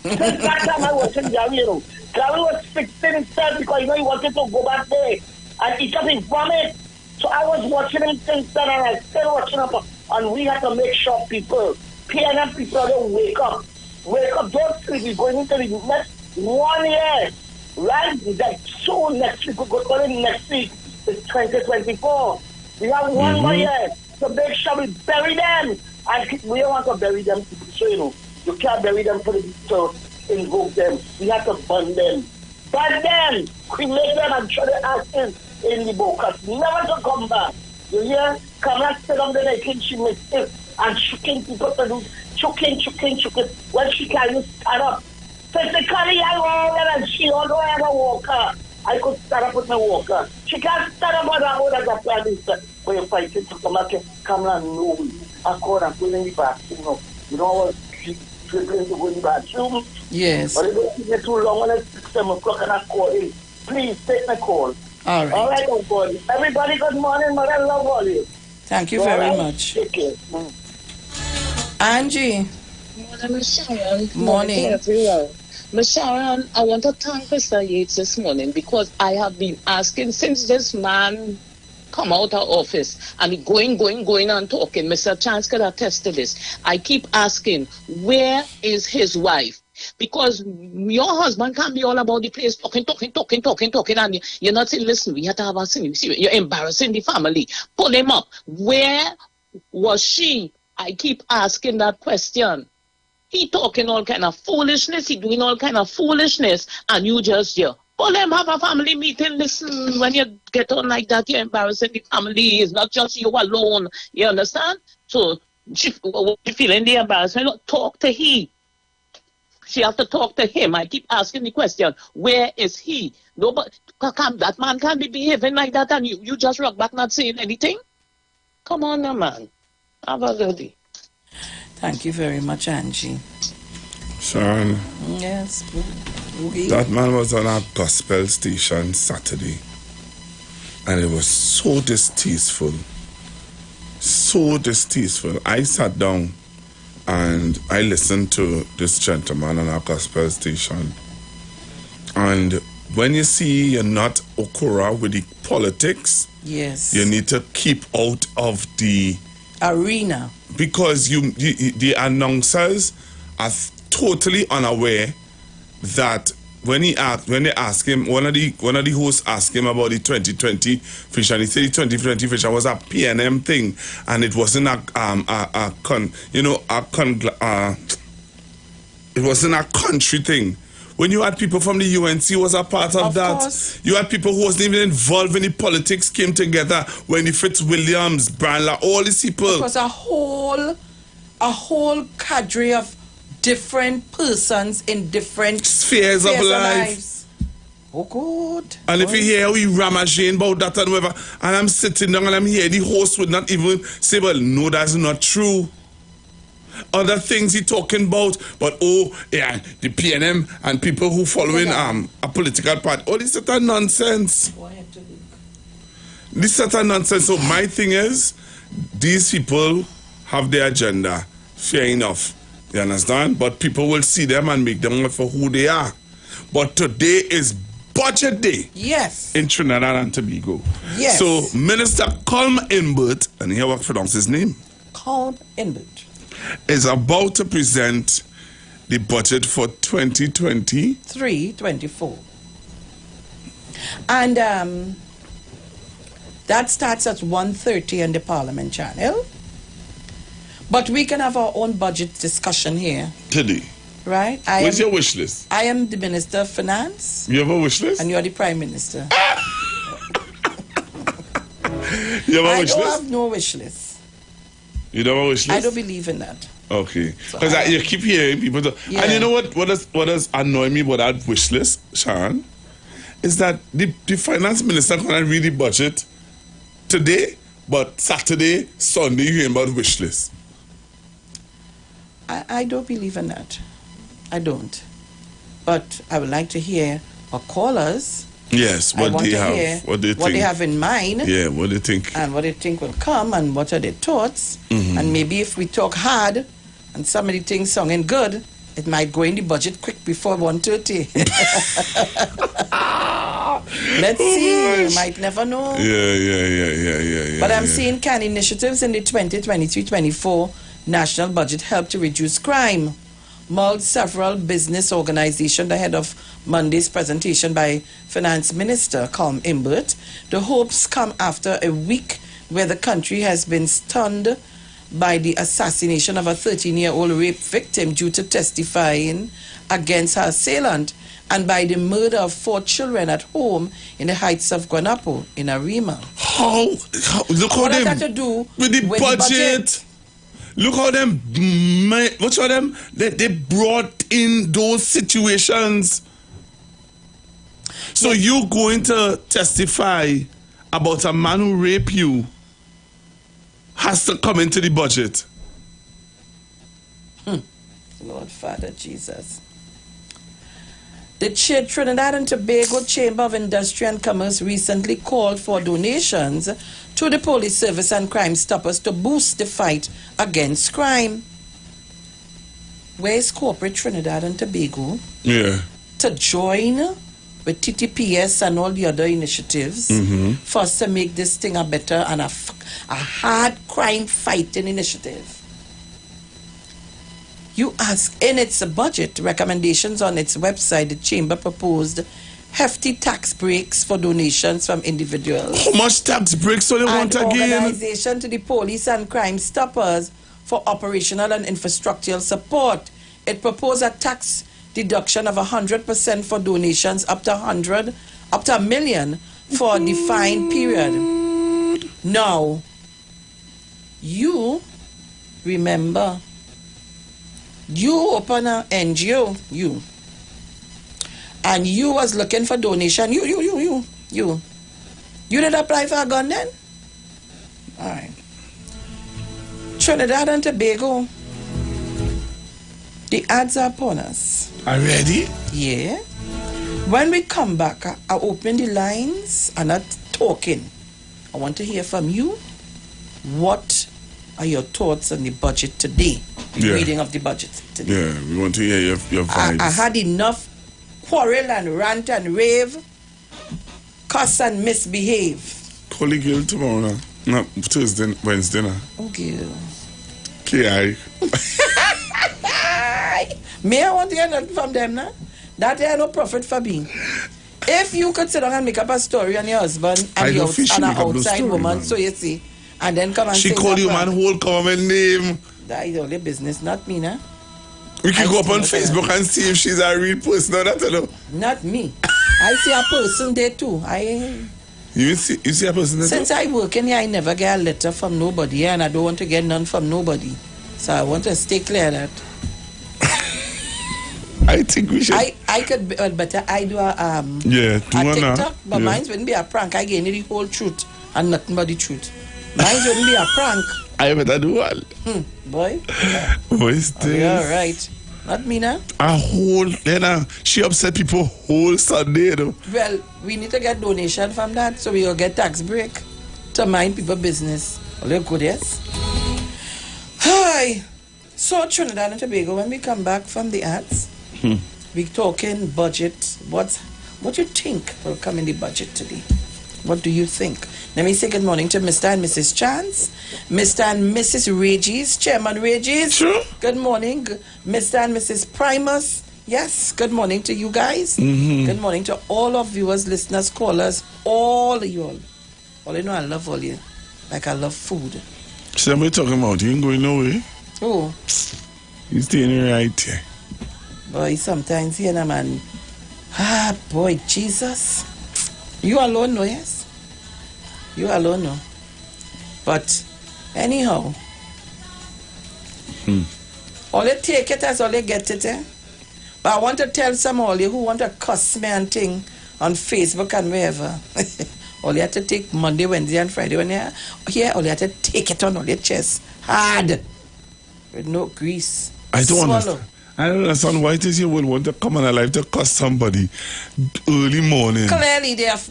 Since that time I was in Gary, you know. Gary was fixing himself because, you know, he wanted to go back there. And he just vomit. So I was watching him since then, and I still watching him. And we have to make sure people, PNM people, don't wake up. Wake up, don't sleep. We're going into the next 1 year. Right? That soon next week, we're going next week. It's 2024. We have one more year to make sure we bury them. And we don't want to bury them. So, you know, you can't bury them to invoke them. We have to burn them. Burn them! Cremate them and throw the ashes in the bocas. Never to come back. You hear? Come and sit on the neck and she makes it. And choking people to do choking. When she can't stand up. Physically, I walk and she although I have a walker. I could stand up with my walker. She can't stand up on her own as a planner. When you're fighting to come back, come and know me. I call and go in the bathroom. You know what? Dribbling to go in the bathroom. Yes. But it don't take me too long when it's 7 o'clock and I call in. Please take my call. All right. All right, everybody. Everybody, good morning. Mother, love all you. Thank you very much. Take care. Angie. Morning, Miss Sharon. Morning. To everyone. Miss Sharon, I want to thank Mr. Yates this morning because I have been asking since this man come out of office and he going and talking. Mr. Chance could attest to this. I keep asking, where is his wife? Because your husband can't be all about the place talking, and you're not saying, listen, we have to have a scene. You're embarrassing the family. Pull him up. Where was she? I keep asking that question. He talking all kind of foolishness, he doing all kind of foolishness, and you just pull him, have a family meeting. Listen, when you get on like that, you're embarrassing the family. It's not just you alone. You understand? So she feeling the embarrassment. Talk to he. She have to talk to him. I keep asking the question, where is he? Nobody, that man can't be behaving like that, and you just rock back not saying anything? Come on now, man. Have a good day. Thank you very much, Angie. Sharon. Yes. Boogie. That man was on a gospel station Saturday. And it was so distasteful. So distasteful. I sat down and I listened to this gentleman on our gospel station. And when you see you're not okura with the politics, yes, you need to keep out of the arena. Because the announcers are totally unaware that when they ask him, one of the hosts asked him about the 2020 vision. He said the 2020 vision was a PNM thing, and it wasn't it wasn't a country thing. When you had people from the UNC was a part of that. Course. You had people who wasn't even involved in the politics came together when the Fitzwilliams, Branla, all these people. It was a whole cadre of different persons in different spheres of life. Oh, good. And if you hear we ramaging about that and whatever, and I'm sitting down and I'm here, the host would not even say, well, no, that's not true. Other things he talking about, but oh yeah, the PNM and people who following a political party. Oh, this is a nonsense. This is a nonsense. So my thing is, these people have their agenda. Fair enough. You understand? But people will see them and make them for who they are. But today is budget day. Yes. In Trinidad and Tobago. Yes. So Minister Colm Imbert, and here I pronounce his name. Colm Imbert. Is about to present the budget for 2023-24. And that starts at 1:30 on the Parliament channel. But we can have our own budget discussion here. Today. Right? What's your wish list? I am the Minister of Finance. You have a wish list? And you're the Prime Minister. You have a wish list? I don't have no wish list. You don't have a wish list? I don't believe in that. Okay. Because you keep hearing people talk. Yeah. And you know what does annoy me about that wish list, Sharon? Is that the finance minister cannot read the budget today, but Saturday, Sunday, you hear about wish list. I don't believe in that. I don't. But I would like to hear our callers. Yes, I what want they to have, hear what they think. what they have in mind. Yeah, what they think. And what they think will come and what are their thoughts. And maybe if we talk hard and some of the things sounding good, it might go in the budget quick before 1:30. Let's see. You might never know. Yeah. But I'm seeing can initiatives in the 2023-24 national budget help to reduce crime. Mulled several business organizations ahead of Monday's presentation by Finance Minister Colm Imbert. The hopes come after a week where the country has been stunned by the assassination of a 13-year-old rape victim due to testifying against her assailant, and by the murder of 4 children at home in the heights of Guanapo in Arima. Look how they that to do with the budget. Look how them, what's all them? They brought in those situations. So you going to testify about a man who raped you has to come into the budget. Lord Father Jesus. The Trinidad and Tobago Chamber of Industry and Commerce recently called for donations to the police service and Crime Stoppers to boost the fight against crime. Where is corporate Trinidad and Tobago? Yeah. To join with TTPS and all the other initiatives for us to make this thing a better and a hard crime fighting initiative. You ask, in its budget recommendations on its website, the Chamber proposed hefty tax breaks for donations from individuals. How much tax breaks do they want again? Organization to the police and Crime Stoppers for operational and infrastructural support. It proposed a tax deduction of 100% for donations up to $1 million for a defined period. Now, you remember, you open an NGO, and you was looking for donation. You did apply for a gun then? All right. Trinidad and Tobago, the ads are upon us. Are you ready? Yeah. When we come back, I open the lines and not talking. I want to hear from you. What are your thoughts on the budget today? The reading of the budget today. Yeah, we want to hear your vibes. I had enough quarrel and rant and rave, cuss and misbehave. Call the girl tomorrow. No, Tuesday, Wednesday. No. Okay. Okay. Me, I want to hear nothing from them now. That ain't no profit for me. If you could sit down and make up a story on your husband and an outside woman, so you see, and then come and she say called you man whole common name. That is only business, not me, nah. We can go up on Facebook and see if she's a real person or not. Not me. I see a person there too. You see a person there? Since I work in here, I never get a letter from nobody, and I don't want to get none from nobody. So I want to stay clear of that. I think we should. I could be better. I do a TikTok, but mine wouldn't be a prank. I gave you the whole truth and nothing but the truth. Mine wouldn't be a prank. I better do one. Boy. What's this? All right. Not me now. A whole, she upset people whole Sunday though. Well, we need to get donation from that so we will get tax break to mind people business. All you good, yes? Hi. So Trinidad and Tobago, when we come back from the ads, we talking budget. What you think will come in the budget today? What do you think? Let me say good morning to Mr. and Mrs. Chance, Mr. and Mrs. Regis, Chairman Regis. Sure. Good morning, Mr. and Mrs. Primus. Yes, good morning to you guys. Good morning to all of viewers, listeners, callers, all of you all. All you know, I love all you. Like I love food. Somebody talking about you ain't going nowhere. Oh. You staying right here. Boy, sometimes here, man. Ah, boy, Jesus. You alone, no, yes? You alone, no. But, anyhow. All you take it as all you get it, eh? But I want to tell some all you who want to cuss me and thing on Facebook and wherever. All you have to take Monday, Wednesday, and Friday when you're here, all you have to take it on all your chest. Hard. With no grease. I don't understand. I don't understand why it is you will want to come on alive to cuss somebody early morning. Clearly, there's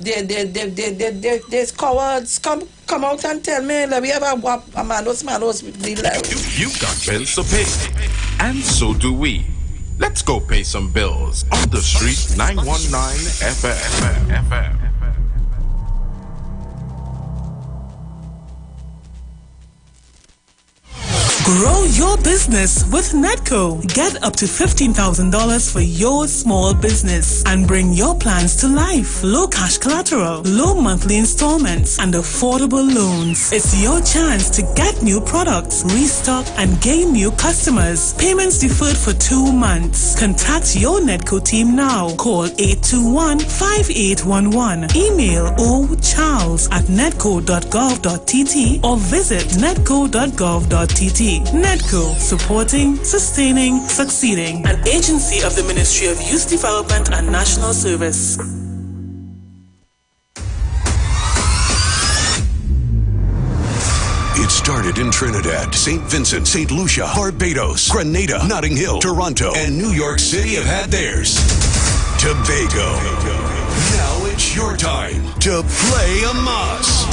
cowards. Come out and tell me. Let me have a manos. You've got bills to pay, and so do we. Let's go pay some bills on the street 919 FM. Grow your business with Netco. Get up to $15,000 for your small business and bring your plans to life. Low cash collateral, low monthly installments, and affordable loans. It's your chance to get new products, restock, and gain new customers. Payments deferred for 2 months. Contact your Netco team now. Call 821-5811. Email ocharles@netco.gov.tt or visit netco.gov.tt. Netco, supporting, sustaining, succeeding. An agency of the Ministry of Youth Development and National Service. It started in Trinidad, St. Vincent, St. Lucia, Barbados, Grenada, Notting Hill, Toronto, and New York City have had theirs. Tobago. Now it's your time to play a mas.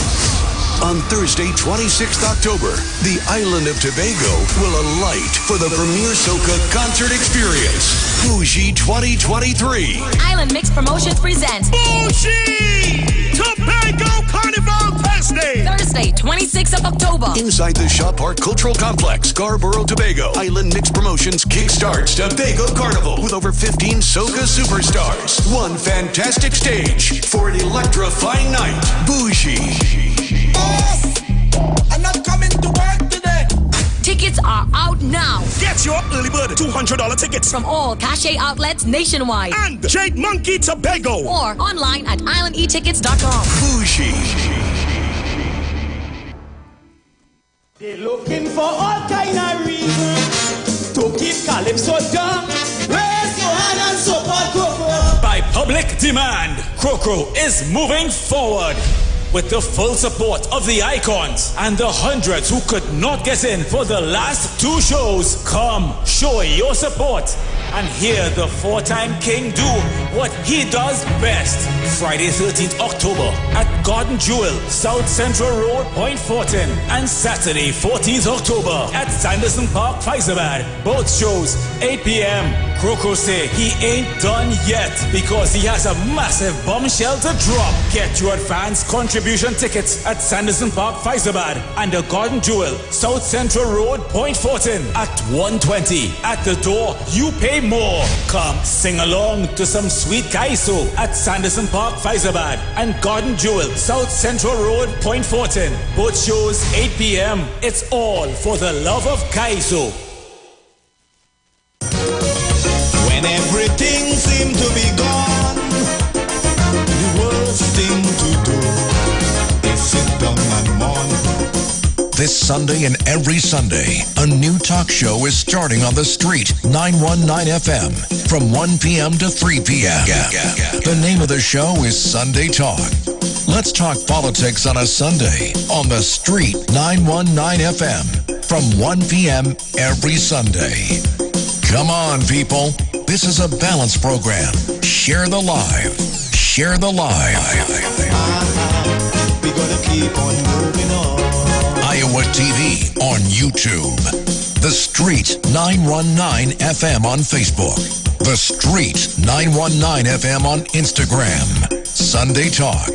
On Thursday, 26th October, the island of Tobago will alight for the premier soca concert experience, Bougie 2023. Island Mix Promotions presents Bougie Tobago Carnival Thursday, 26th of October. Inside the Shaw Park Cultural Complex, Scarborough, Tobago. Island Mix Promotions kickstarts Tobago Carnival with over 15 soca superstars. One fantastic stage for an electrifying night. Bougie. I'm not coming to work today. Tickets are out now. Get your early bird $200 tickets from all cachet outlets nationwide and Jade Monkey Tobago or online at islandetickets.com. Bougie. They're looking for all kind of reasons to keep Calypso down. Raise your hand and support Crocro. By public demand, Crocro is moving forward. With the full support of the icons and the hundreds who could not get in for the last 2 shows, come show your support and hear the 4-time king do what he does best. Friday 13th October at Garden Jewel, South Central Road, Point Fortin, and Saturday 14th October at Sanderson Park, Faizabad. Both shows 8 p.m. Crocro say he ain't done yet because he has a massive bombshell to drop. Get your advance contribution tickets at Sanderson Park, Faizabad, and the Garden Jewel, South Central Road, Point Fortin at 1:20. At the door, you pay more. Come sing along to some sweet kaiso at Sanderson Park, Faizabad, and Garden Jewel, South Central Road, Point Fortin. Both shows 8 p.m. It's all for the love of kaiso. When everything seemed to be gone, the worst thing to do is sit down and mourn. This Sunday and every Sunday, a new talk show is starting on the street, 919 FM, from 1 p.m. to 3 p.m. The name of the show is Sunday Talk. Let's talk politics on a Sunday on the street, 919 FM, from 1 p.m. every Sunday. Come on, people. This is a balanced program. Share the live. Share the live. We're gonna keep on moving on. Iowa TV on YouTube. The Street 919 FM on Facebook. The Street 919 FM on Instagram. Sunday Talk.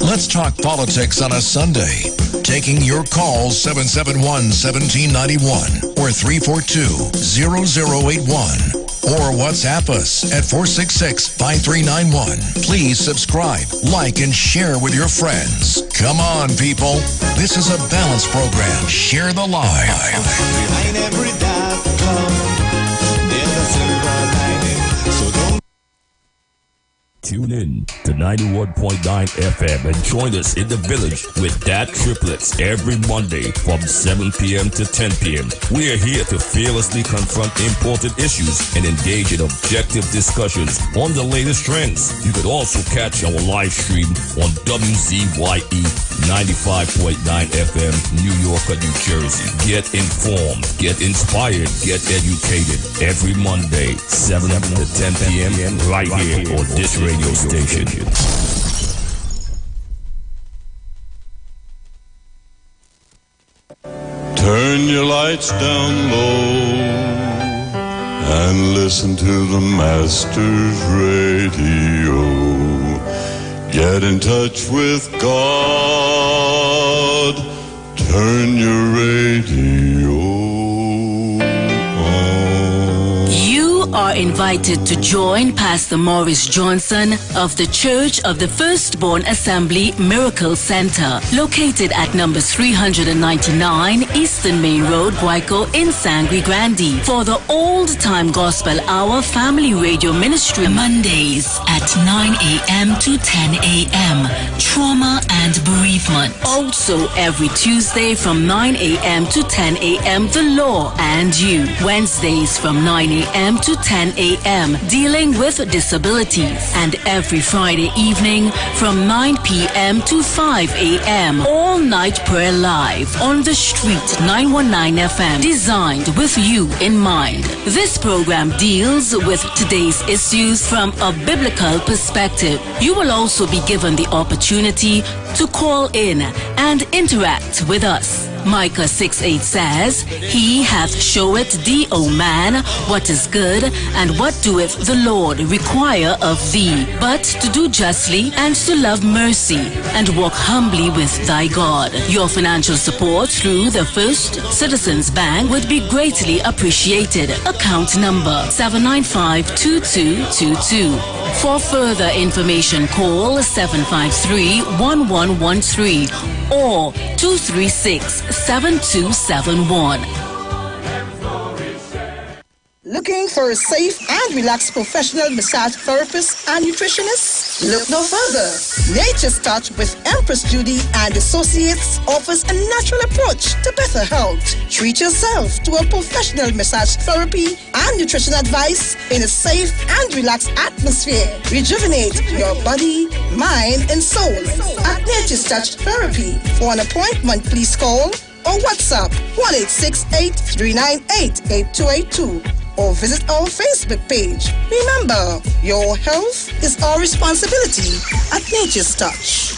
Let's talk politics on a Sunday. Taking your calls 771-1791 or 342-0081. Or WhatsApp us at 466-5391. Please subscribe, like, and share with your friends. Come on, people. This is a balanced program. Share the live. Behind every dark cloud, there's a silver lining. So don't Tune in to 91.9 FM and join us in the village with Dat Triplets every Monday from 7 p.m. to 10 p.m. We are here to fearlessly confront important issues and engage in objective discussions on the latest trends. You could also catch our live stream on WZYE 95.9 FM, New York or New Jersey. Get informed, get inspired, get educated. Every Monday, 7 to 10 p.m. right here on this radio station. Turn your lights down low and listen to the Master's radio. Get in touch with God. Turn your radio on. You are invited to join Pastor Morris Johnson of the Church of the Firstborn Assembly Miracle Center, located at number 399 Eastern Main Road, Guayco in Sangre Grande, for the Old Time Gospel Hour Family Radio Ministry, Mondays at 9 a.m. to 10 a.m. Trauma and Bereavement. Also every Tuesday from 9 a.m. to 10 a.m. The Law and You. Wednesdays from 9 a.m. to 10 a.m. Dealing with Disabilities. And every Friday evening from 9 p.m. to 5 a.m. All Night Prayer Live on the Street 919 FM. Designed with you in mind. This program deals with today's issues from a biblical perspective. You will also be given the opportunity to call in and interact with us. Micah 6:8 says, He hath showeth thee, O man, what is good, and what doeth the Lord require of thee, but to do justly and to love mercy, and walk humbly with thy God. Your financial support through the First Citizens Bank would be greatly appreciated. Account number 795-2222. For further information, call 753-1113 or 236-7271. Looking for a safe and relaxed professional massage therapist and nutritionist? Look no further. Nature's Touch with Empress Judy and Associates offers a natural approach to better health. Treat yourself to a professional massage therapy and nutrition advice in a safe and relaxed atmosphere. Rejuvenate your body, mind, and soul at Nature's Touch Therapy. For an appointment, please call or WhatsApp 1-868-398-8282. or visit our Facebook page. Remember, your health is our responsibility at Nature's Touch.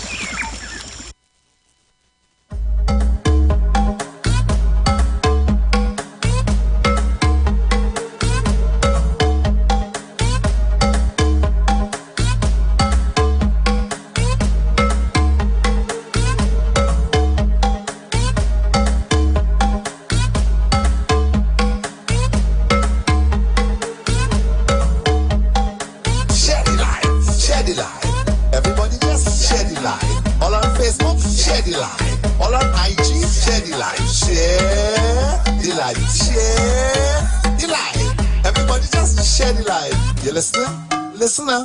You listening? Listen now.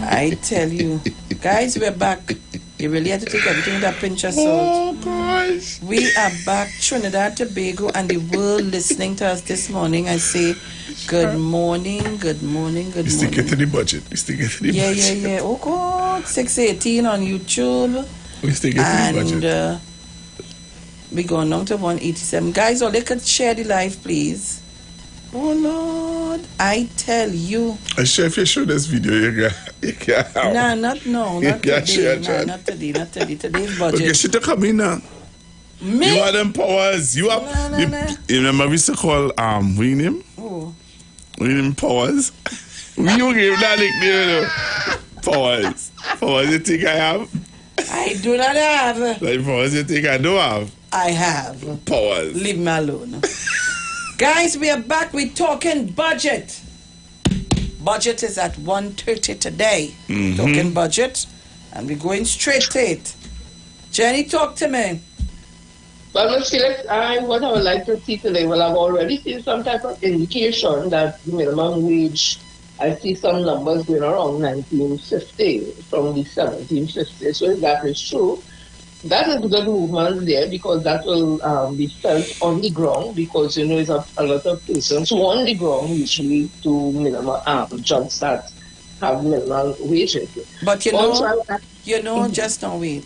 I tell you, guys, we're back. You really have to take everything with a pinch of salt. Oh, gosh. We are back, Trinidad, Tobago, and the world listening to us this morning. I say, good morning, good morning, good morning. We still get to the budget. We still get to the budget. Yeah. Oh, God. 618 on YouTube. We still get to the budget. And we going down to 187. Guys, all they could share the live, please. Oh, Lord. I tell you. Sure, if you show this video, you can't. Nah, not today. Not today. Today's budget. Okay, she come in now. Me? You are them powers. You are. You remember we used to call we name? Oh. We name Powers. You gave that nickname, you know. Powers. You think I have? I do not have. Like powers you think I do have? I have. Powers. Leave me alone. Guys, we are back. We're talking budget. Budget is at 1:30 today. Talking budget. And we're going straight to it. Jenny, talk to me. Well, Ms. Felix, what I would like to see today, well, I've already seen some type of indication that the minimum wage, I see some numbers going around 1950 from the 1750. So if that is true, that is good movement there because that will be felt on the ground because, it's a lot of persons who on the ground usually do minimum jobs that have minimum wages. But just don't wait.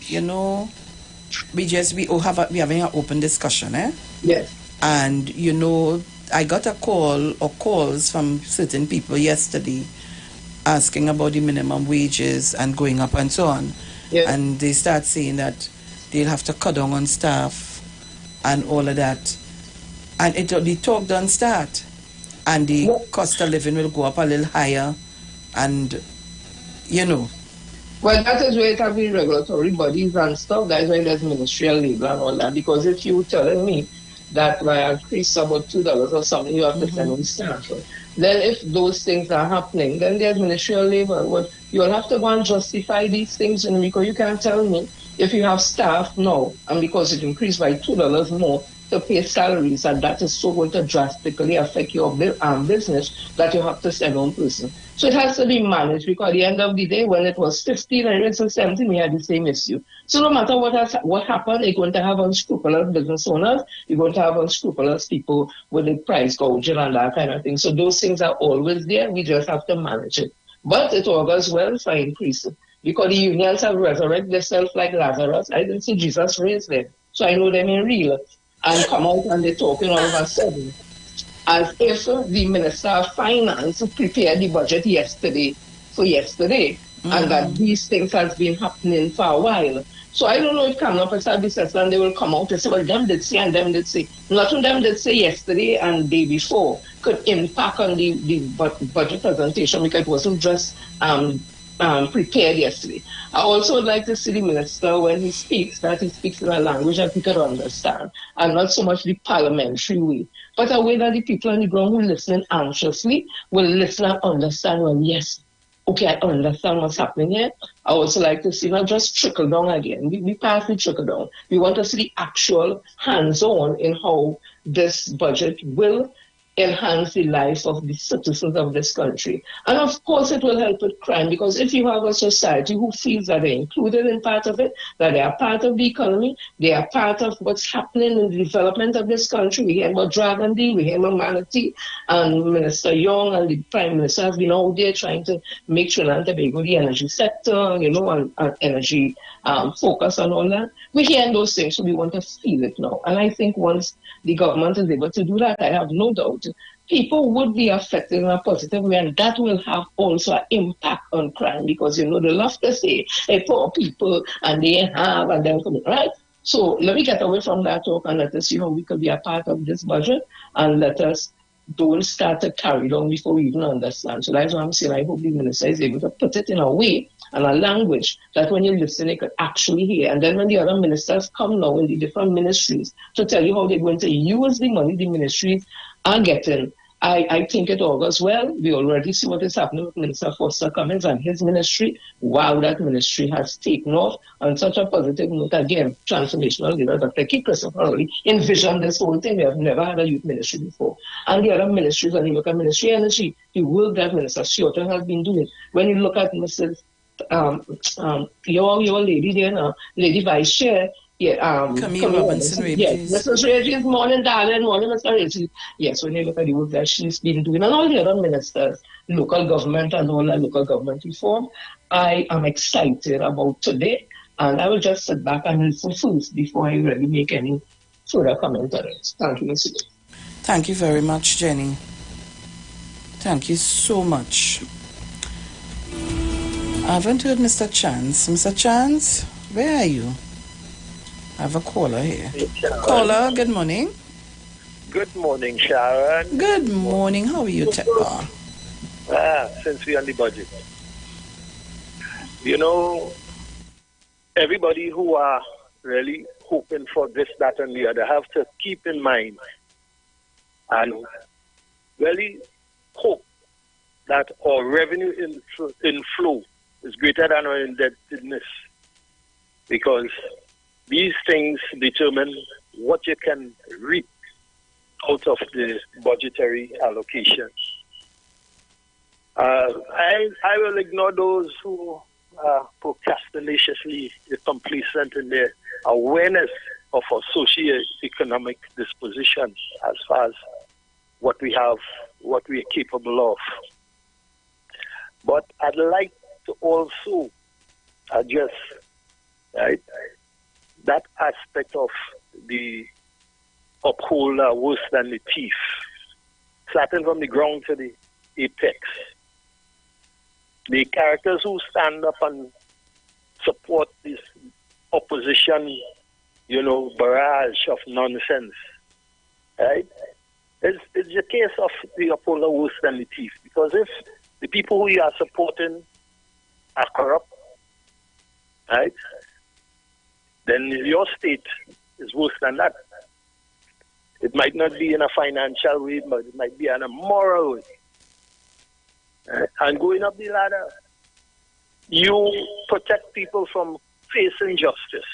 We having an open discussion, eh? Yes. And I got a call or calls from certain people yesterday asking about the minimum wages and going up and so on. Yes. And they start saying that they'll have to cut down on staff and all of that. And the talk don't start. And the cost of living will go up a little higher. And, Well, that is where it have been regulatory bodies and stuff. That's why there's ministerial labor and all that. Because if you telling me that by increase about $2 or something, you have to send on staff. Then if those things are happening, then there's ministerial labor. Well, you'll have to go and justify these things, because you can't tell me if you have staff now, and because it increased by $2 more to pay salaries, and that is so going to drastically affect your business that you have to send on person. So it has to be managed, because at the end of the day, when it was 15 and it was 17, we had the same issue. So no matter what happened, you're going to have unscrupulous business owners, you're going to have unscrupulous people with the price gouging and that kind of thing. So those things are always there. We just have to manage it. But it augurs well for increase, because the unions have resurrected themselves like Lazarus. I didn't see Jesus raise them, so I know them in real. And come out and they're talking all of a sudden as if the Minister of Finance prepared the budget yesterday, and that these things has been happening for a while. So I don't know if coming up as a business and they will come out and say, well, them did say and them did say. Not of them did say yesterday and day before could impact on the budget presentation, because it wasn't just prepared yesterday. I also would like to see the minister, when he speaks, that he speaks in a language that we can understand, and not so much the parliamentary way, but a way that the people on the ground who listen anxiously will listen and understand, well, yes, okay, I understand what's happening here. I also like to see not just trickle down again. We pass the trickle down. We want to see the actual hands-on in how this budget will enhance the life of the citizens of this country. And of course it will help with crime, because if you have a society who feels that they're included in part of it, that they are part of the economy, they are part of what's happening in the development of this country. We hear about Dragon D, we hear about Manatee, and Minister Young and the Prime Minister have been out there trying to make Trinidad and Tobago the energy sector, and energy focus and all that. We're hearing those things, so we want to feel it now. And I think once the government is able to do that, I have no doubt people would be affected in a positive way, and that will have also an impact on crime, because they love to say, hey, poor people, and they have, and they're coming, right? So let me get away from that talk and let us see how we could be a part of this budget, and let us don't start to carry on before we even understand. So that's what I'm saying. I hope the minister is able to put it in a way and a language that when you listen, you could actually hear. And then when the other ministers come now in the different ministries to tell you how they're going to use the money the ministries are getting, I think it augurs well. We already see what is happening with Minister Foster Cummings and his ministry. Wow, that ministry has taken off on such a positive note. Again, transformational leader Dr. K. Christopher really envisioned this whole thing. We have never had a youth ministry before. And the other ministries, when you look at Ministry of Energy, the work that Minister Shorten has been doing. When you look at Mrs. Your lady there now, Lady Vice Chair, Camille Robinson Regis. Yes, Mrs. Regis, morning, darling, morning, Mr. Regis. Yes, when you look at the work that she's been doing, and all the other ministers, local government and all that local government reform, I am excited about today, and I will just sit back and listen first before I really make any further comment on it. Thank you, Mr. Thank you very much, Jenny. Thank you so much. I haven't heard Mr. Chance. Mr. Chance, where are you? I have a caller here. Caller, good morning. Good morning, Sharon. Good morning. How are you, Tepa? Since we're on the budget. everybody who are really hoping for this, that, and the other have to keep in mind and really hope that our revenue inflow is greater than our indebtedness, because these things determine what you can reap out of the budgetary allocation. I will ignore those who are procrastinatiously complacent in their awareness of our socio-economic disposition as far as what we have, what we are capable of. But I'd like to also address, right, that aspect of the upholder worse than the thief, starting from the ground to the apex. The characters who stand up and support this opposition, barrage of nonsense, right? It's the case of the upholder worse than the thief, because if the people who you are supporting are corrupt, right, then your state is worse than that. It might not be in a financial way, but it might be in a moral way. And going up the ladder, you protect people from facing justice,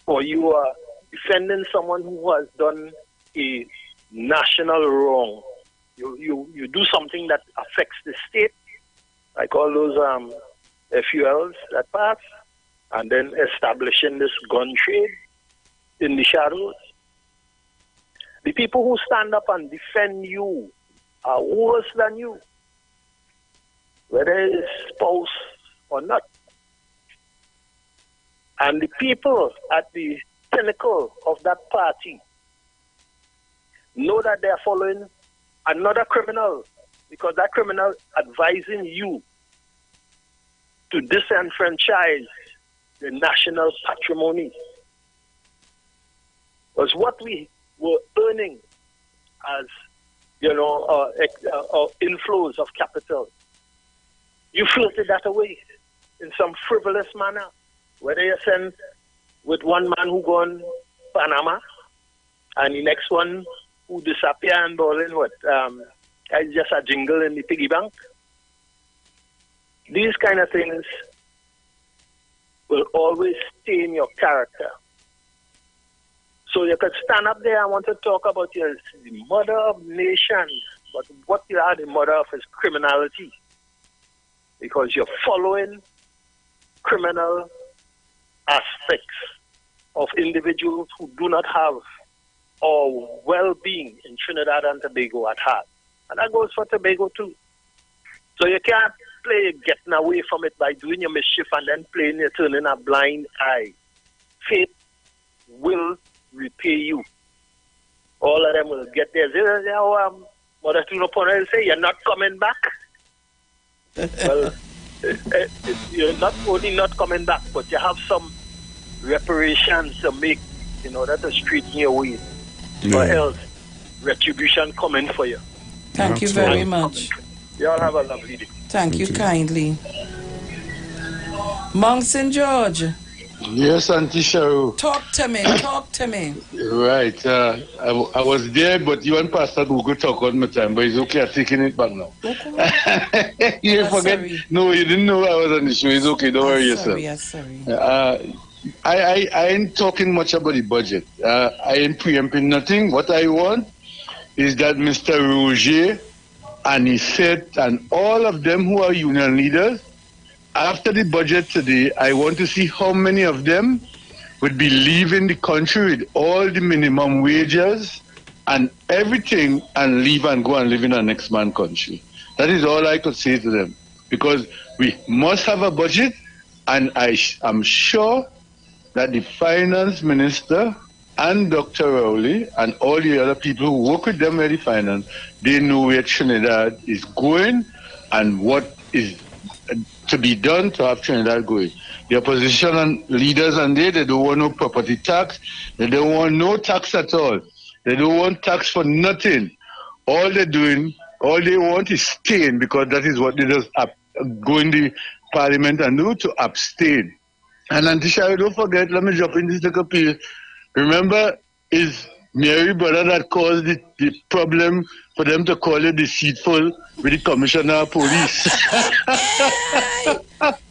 or you are defending someone who has done a national wrong. You do something that affects the state, like all those FULs that pass, and then establishing this gun trade in the shadows. The people who stand up and defend you are worse than you, whether it's spouse or not. And the people at the pinnacle of that party know that they are following another criminal, because that criminal advising you to disenfranchise the national patrimony was what we were earning as, inflows of capital. You floated that away in some frivolous manner, whether you send with one man who gone Panama and the next one who disappear and balling it's just a jingle in the piggy bank. These kind of things will always stain your character. So you could stand up there and want to talk about you're the mother of nations, but what you are the mother of is criminality, because you're following criminal aspects of individuals who do not have our well-being in Trinidad and Tobago at heart. And that goes for Tobago too. So you can't play getting away from it by doing your mischief and then turning a blind eye. Fate will repay you. All of them will get there. Mother Tunapona will say, you're not coming back. Well, you're not only not coming back, but you have some reparations to make in order to straighten your way. Or else, retribution coming for you. Thank you very much. You all have a lovely day. Thank you kindly. Monk St. George. Yes, Auntie Sharu. Talk to me. Right. I was there, but you and Pastor Google talk all my time, but it's okay. I'm taking it back now. You forget? Sorry. No, you didn't know I was on the show. It's okay. Don't worry yourself. Sorry. I ain't talking much about the budget. I ain't preempting nothing. What I want is that Mr. Roger and his set and all of them who are union leaders, after the budget today, I want to see how many of them would be leaving the country with all the minimum wages and everything and leave and go and live in a next man country. That is all I could say to them. Because we must have a budget, and I am sure that the finance minister and Dr. Rowley and all the other people who work with them with the finance, they know where Trinidad is going and what is to be done to have Trinidad going. The opposition and leaders and they don't want no property tax. They don't want no tax at all. They don't want tax for nothing. All they're doing, all they want is staying, because that is what they just go in the parliament and do, to abstain. And Auntie Shari, don't forget, let me drop in this little piece. Remember, is Mary brother that caused the problem for them to call you deceitful with the commissioner of police.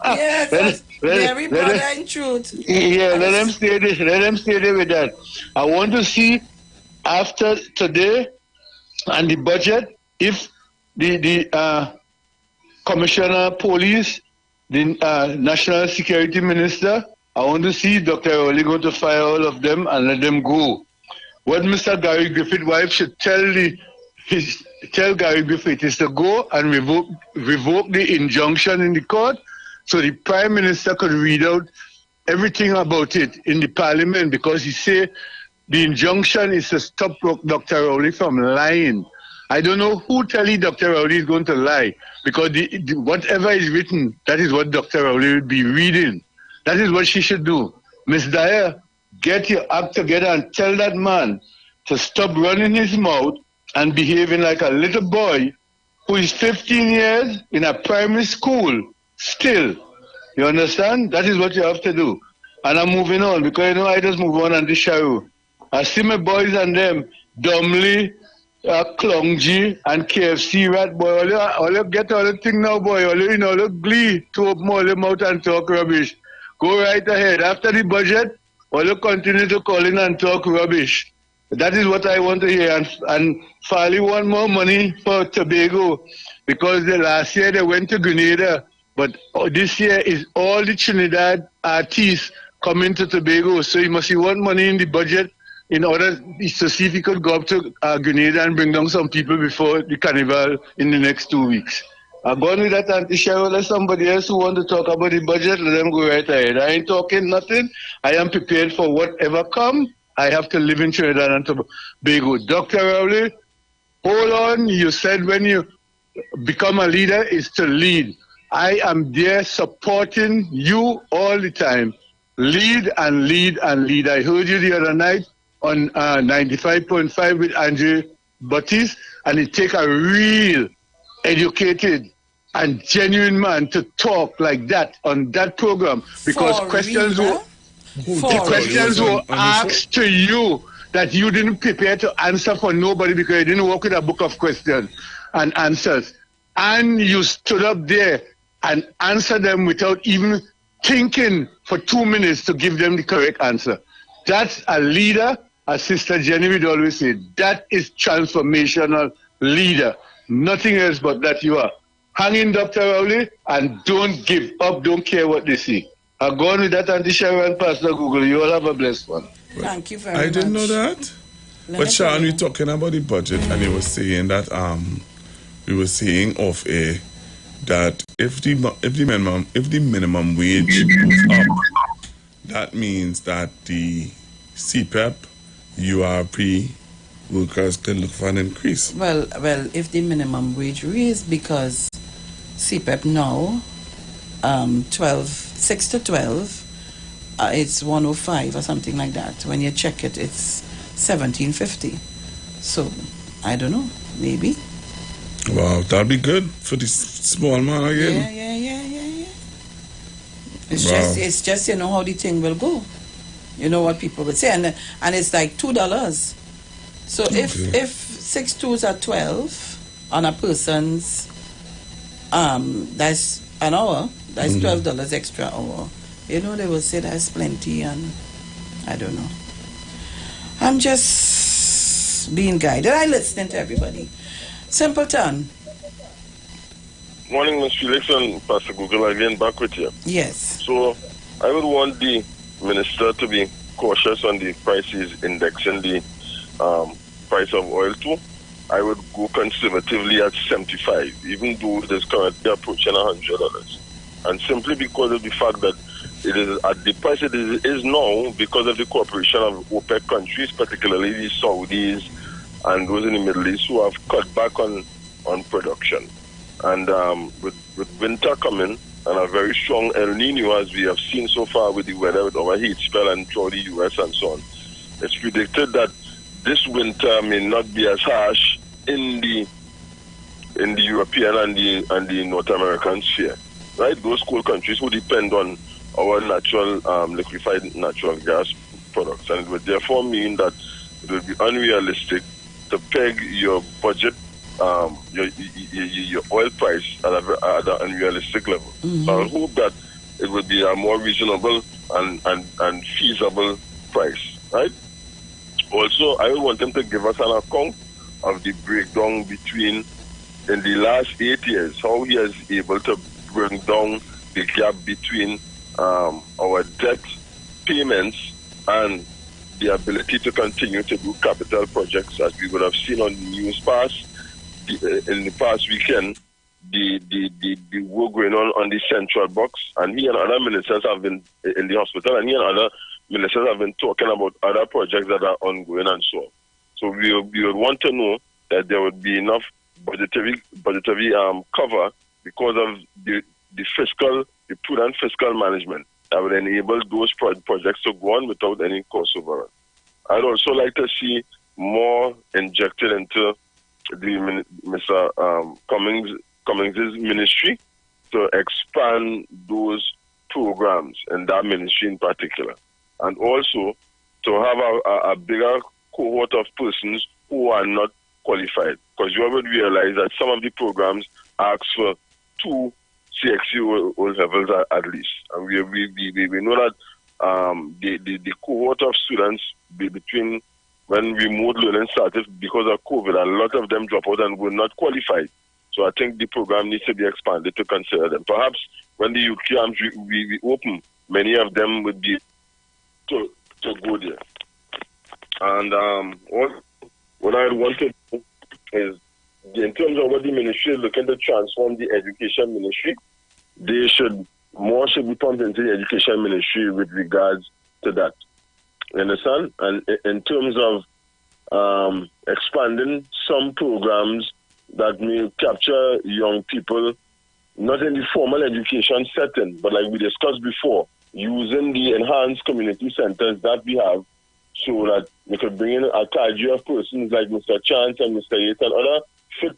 Yes, Mary brother in truth. Yeah, let them stay there. Let them stay there with that. I want to see after today and the budget if the commissioner of police, the national security minister, I want to see Dr. Rowley going to fire all of them and let them go. What Mr. Gary Griffith's wife should tell Gary Griffith is to go and revoke the injunction in the court so the Prime Minister could read out everything about it in the Parliament, because he said the injunction is to stop Dr. Rowley from lying. I don't know who telling Dr. Rowley is going to lie, because whatever is written, that is what Dr. Rowley will be reading. That is what she should do. Miss Dyer, get your act together and tell that man to stop running his mouth and behaving like a little boy who is 15 years in a primary school still. You understand? That is what you have to do. And I'm moving on, because I just move on the show. I see my boys and them, Dumbly, Clungy, and KFC rat boy. All you get all the thing now, boy. All you look glee to open all your mouth and talk rubbish. Go right ahead. After the budget, all you continue to call in and talk rubbish. That is what I want to hear. And Farley want more money for Tobago, because the last year they went to Grenada, but this year is all the Trinidad artists coming to Tobago. So he must want money in the budget in order to see if he could go up to Grenada and bring down some people before the carnival in the next 2 weeks. I'm going with that, Auntie Cheryl. Let somebody else who want to talk about the budget, let them go right ahead. I ain't talking nothing. I am prepared for whatever come. I have to live in Trinidad and Tobago. Dr. Rowley, hold on. You said when you become a leader is to lead. I am there supporting you all the time. Lead and lead and lead. I heard you the other night on 95.5 with Andrew Buttis, and it take a real educated and genuine man to talk like that on that program, because questions were asked to you that you didn't prepare to answer for nobody, because you didn't work with a book of questions and answers, and you stood up there and answered them without even thinking for 2 minutes to give them the correct answer. That's a leader. As Sister Jenny would always say, that is transformational leader. Nothing else but that you are. Hang in, Dr. Rowley, and don't give up. Don't care what they say. I'm going with that, Auntie Sharon and Pastor Google. You all have a blessed one. Thank you very much. I didn't know that. But Sean, we're talking about the budget, and he was saying that we were saying off air that if the minimum wage goes up, that means that the CPEP, URP workers can look for an increase. Well, if the minimum wage raised, because CPEP now, 6 to 12, it's 105 or something like that. When you check it, it's 1750. So, I don't know, maybe. Wow, that'd be good for this small man again. Yeah. It's just you know how the thing will go. You know what people would say, and it's like $2. So if 6 twos are 12 on a person's, that's an hour. That's $12 extra hour. You know, they will say that's plenty, and I don't know. I'm just being guided. I listen to everybody. Simpleton. Morning, Ms. Felix and Pastor Google again, back with you. Yes. So I would want the minister to be cautious on the prices indexing the price of oil too. I would go conservatively at 75, even though it is currently approaching $100. And simply because of the fact that it is at the price it is now, because of the cooperation of OPEC countries, particularly the Saudis and those in the Middle East who have cut back on production. And with winter coming and a very strong El Nino, as we have seen so far with the weather, with our heat spell and throughout the U.S. and so on, it's predicted that this winter may not be as harsh in the European and the North American sphere, right? Those cold countries who depend on our natural liquefied natural gas products, and it would therefore mean that it would be unrealistic to peg your budget, your oil price at an unrealistic level. So I hope that it would be a more reasonable and feasible price, right? Also, I would want them to give us an account of the breakdown between, in the last 8 years, how he is able to bring down the gap between our debt payments and the ability to continue to do capital projects, as we would have seen on the news in the past weekend. The work going on the central box, and he and other ministers have been in the hospital, and he and other ministers have been talking about other projects that are ongoing and so on. So we would want to know that there would be enough budgetary cover because of the prudent fiscal management that would enable those projects to go on without any cost overrun. I'd also like to see more injected into the Mr. Cummings's ministry to expand those programs in that ministry in particular, and also to have a bigger cohort of persons who are not qualified, because you would realize that some of the programs ask for 2 CXC levels at least, and we know that the cohort of students between when remote learning started because of COVID, a lot of them drop out and were not qualified. So I think the program needs to be expanded to consider them. Perhaps when the youth camps we open, many of them would be to go there. And what I want to do is, in terms of what the ministry is looking to transform the education ministry, more should be pumped into the education ministry with regards to that. You understand? And in terms of expanding some programs that may capture young people, not in the formal education setting, but like we discussed before, using the enhanced community centers that we have, so that we could bring in a cadre of persons like Mr. Chance and Mr. Yates and other fit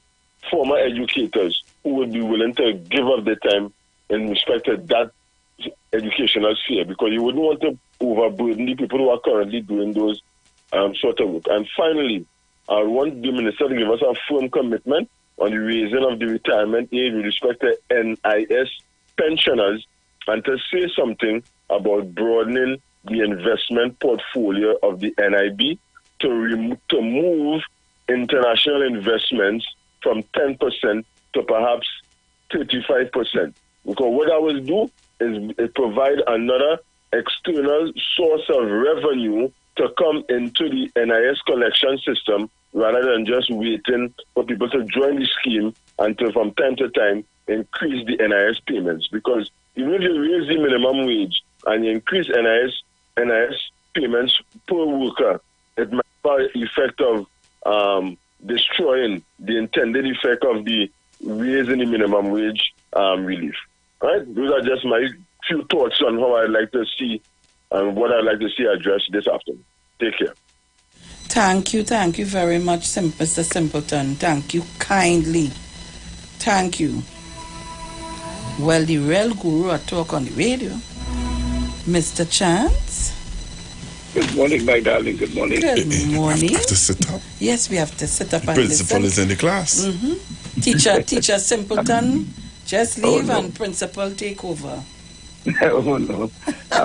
former educators who would be willing to give up their time in respect to that educational sphere, because you wouldn't want to overburden the people who are currently doing those sort of work. And finally, I want the minister to give us a firm commitment on the raising of the retirement age with respect to NIS pensioners, and to say something about broadening the investment portfolio of the NIB to move international investments from 10% to perhaps 35%. Because what I will do is provide another external source of revenue to come into the NIS collection system, rather than just waiting for people to join the scheme and to, from time to time, increase the NIS payments. Because even if you raise the minimum wage and you increase NIS payments per worker, it might have the effect of destroying the intended effect of the raising the minimum wage relief. Right? Those are just my few thoughts on how I'd like to see and what I'd like to see addressed this afternoon. Take care. Thank you very much, Mr. Simpleton. Thank you kindly. Thank you. Well, the real guru at talk on the radio, Mr. Chance. Good morning, my darling. Good morning. Good morning. You have to sit up. Yes, we have to sit up the and principal listen. is in the class. Teacher Simpleton, just leave and principal take over. Oh, no.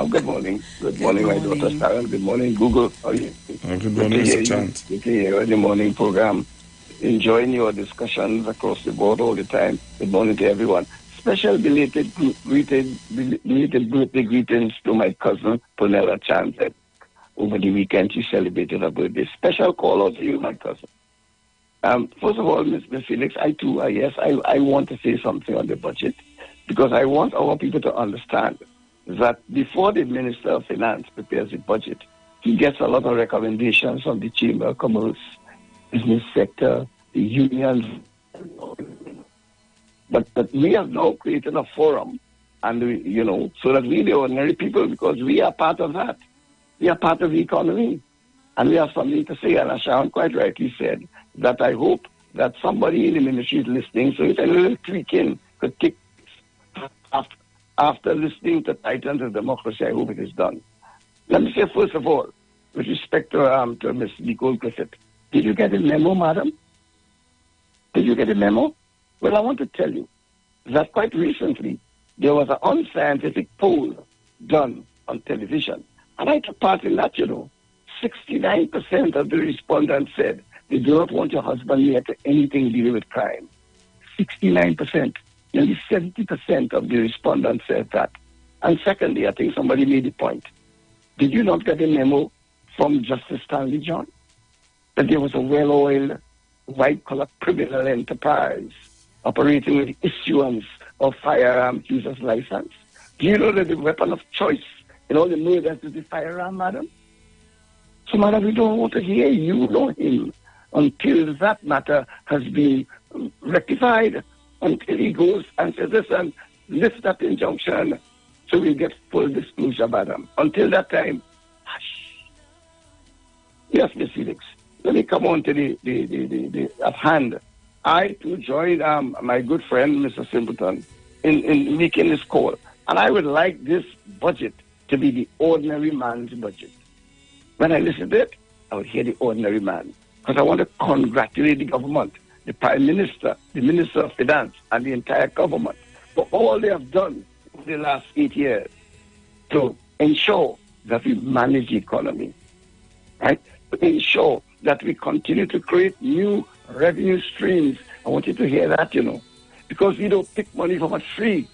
Good morning. Good morning, my daughter Sharon. Good morning, Google. How are you? Good morning, Mr. Chant. Good to hear the morning program. Enjoying your discussions across the board all the time. Good morning to everyone. Special belated birthday greetings to my cousin, Ponella Chant. Over the weekend, she celebrated her birthday. Special call out to you, my cousin. First of all, Mr. Felix, I want to say something on the budget, because I want our people to understand that before the Minister of Finance prepares the budget, he gets a lot of recommendations from the Chamber of Commerce, business sector, the unions. But we have now created a forum, and so that we, the ordinary people, because we are part of that. We are part of the economy, and we have something to say. And as Sharon quite rightly said, that I hope that somebody in the ministry is listening, so it's a little tweaking could take after listening to Titans of Democracy, I hope it is done. Let me say, first of all, with respect to Ms. Nicole Griffith, did you get a memo, madam? Did you get a memo? Well, I want to tell you that quite recently, there was an unscientific poll done on television. And I took part in that, 69% of the respondents said they do not want your husband near to anything dealing with crime. 69%. Nearly 70% of the respondents said that. And secondly, I think somebody made the point. Did you not get a memo from Justice Stanley John that there was a well-oiled, white-collar criminal enterprise operating with issuance of firearm users license? Do you know that the weapon of choice in all the murders is the firearm, madam? So, madam, we don't want to hear you nor him until that matter has been rectified, until he goes and says, listen, lift that injunction so we get full disclosure, madam. Until that time, hush. Yes, Miss Felix, let me come on to the at hand. I, too, joined my good friend, Mr. Simpleton, in making this call. And I would like this budget to be the ordinary man's budget. When I listen to it, I would hear the ordinary man. Because I want to congratulate the government, the Prime Minister, the Minister of Finance, and the entire government for all they have done over the last 8 years to ensure that we manage the economy, right? To ensure that we continue to create new revenue streams. I want you to hear that, because we don't pick money from a tree.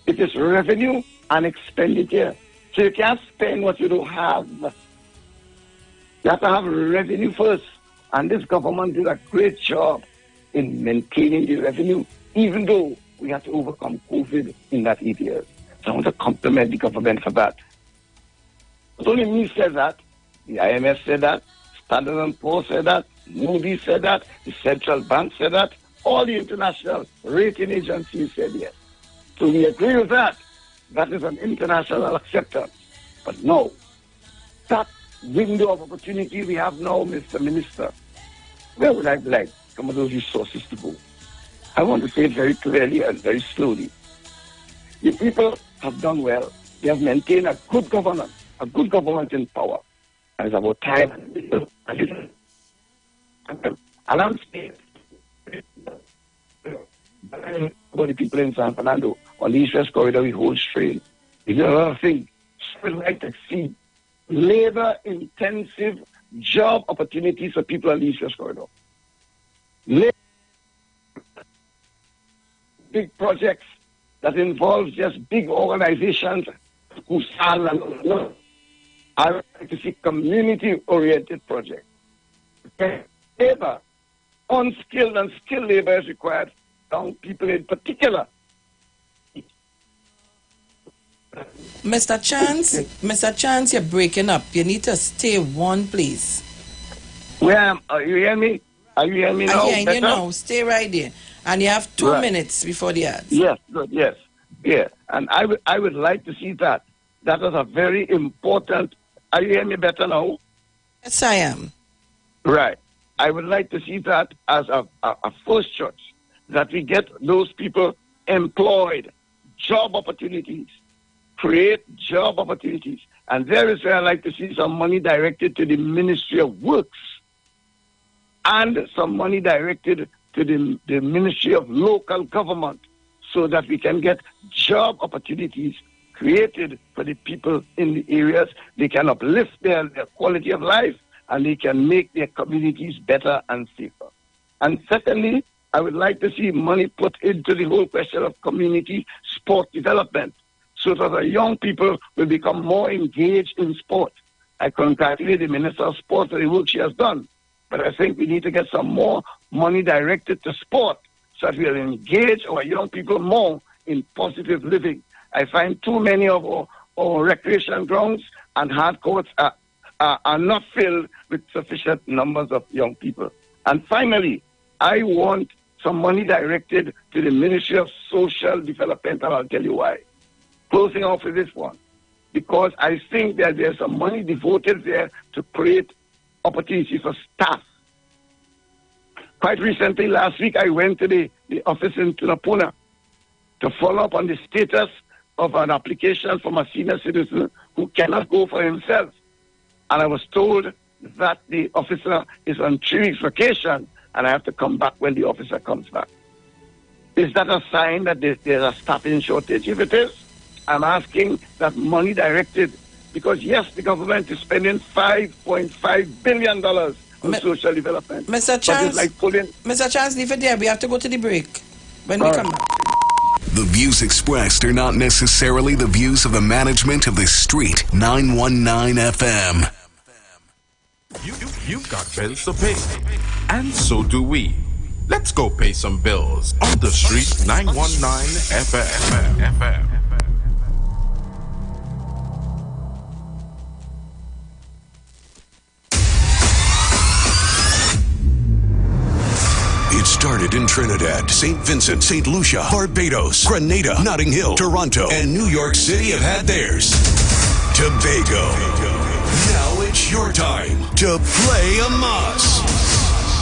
It is revenue and expenditure. So you can't spend what you don't have. You have to have revenue first. And this government did a great job in maintaining the revenue, even though we had to overcome COVID in that 8 years. So I want to compliment the government for that. Not only me said that, the IMF said that, Standard & Poor's said that, Moody's said that, the Central Bank said that, all the international rating agencies said yes. So we agree with that. That is an international acceptance. But no, that window of opportunity we have now, Mr. Minister, where would I like some of those resources to go? I want to say it very clearly and very slowly. The people have done well. They have maintained a good government in power. And it's about time. And I'm saying, for the people in San Fernando, on the East-West Corridor, we hold strain. It's another thing. We would like to see labor-intensive job opportunities for people on the East-West Corridor. Big projects that involve just big organizations who sell and I would like to see community-oriented projects. Labor, unskilled and skilled labor is required, young people in particular. Mr. Chance, you're breaking up. You need to stay one place. Where are you hearing me? Are you hearing me now? I'm hearing you now. Stay right there. And you have 2 minutes before the ads. Yes, good, yes. Yeah. And I would like to see that. That is a very important. Are you hearing me better now? Yes, I am. Right. I would like to see that as a first choice, that we get those people employed, job opportunities, create job opportunities. And there is where I like to see some money directed to the Ministry of Works and some money directed to the Ministry of Local Government so that we can get job opportunities created for the people in the areas. They can uplift their quality of life and they can make their communities better and safer. And secondly, I would like to see money put into the whole question of community sport development so that the young people will become more engaged in sport. I congratulate the Minister of Sport for the work she has done, but I think we need to get some more money directed to sport so that we'll engage our young people more in positive living. I find too many of our recreation grounds and hard courts are not filled with sufficient numbers of young people. And finally, I want some money directed to the Ministry of Social Development, and I'll tell you why. Closing off with this one, because I think that there's some money devoted there to create opportunities for staff. Quite recently, last week, I went to the office in Tunapuna to follow up on the status of an application from a senior citizen who cannot go for himself. And I was told that the officer is on 3 weeks vacation and I have to come back when the officer comes back. Is that a sign that there's a staffing shortage? If it is, I'm asking that money directed, because yes, the government is spending $5.5 billion on social development. Mr. Chance, like Mr. Chance, leave it there. We have to go to the break. When we come back. The views expressed are not necessarily the views of the management of the Street 919 FM. You've got bills to pay, and so do we. Let's go pay some bills on the Street 919 FM. It started in Trinidad, St. Vincent, St. Lucia, Barbados, Grenada, Notting Hill, Toronto, and New York City have had theirs. Tobago. Now it's your time to play a mas.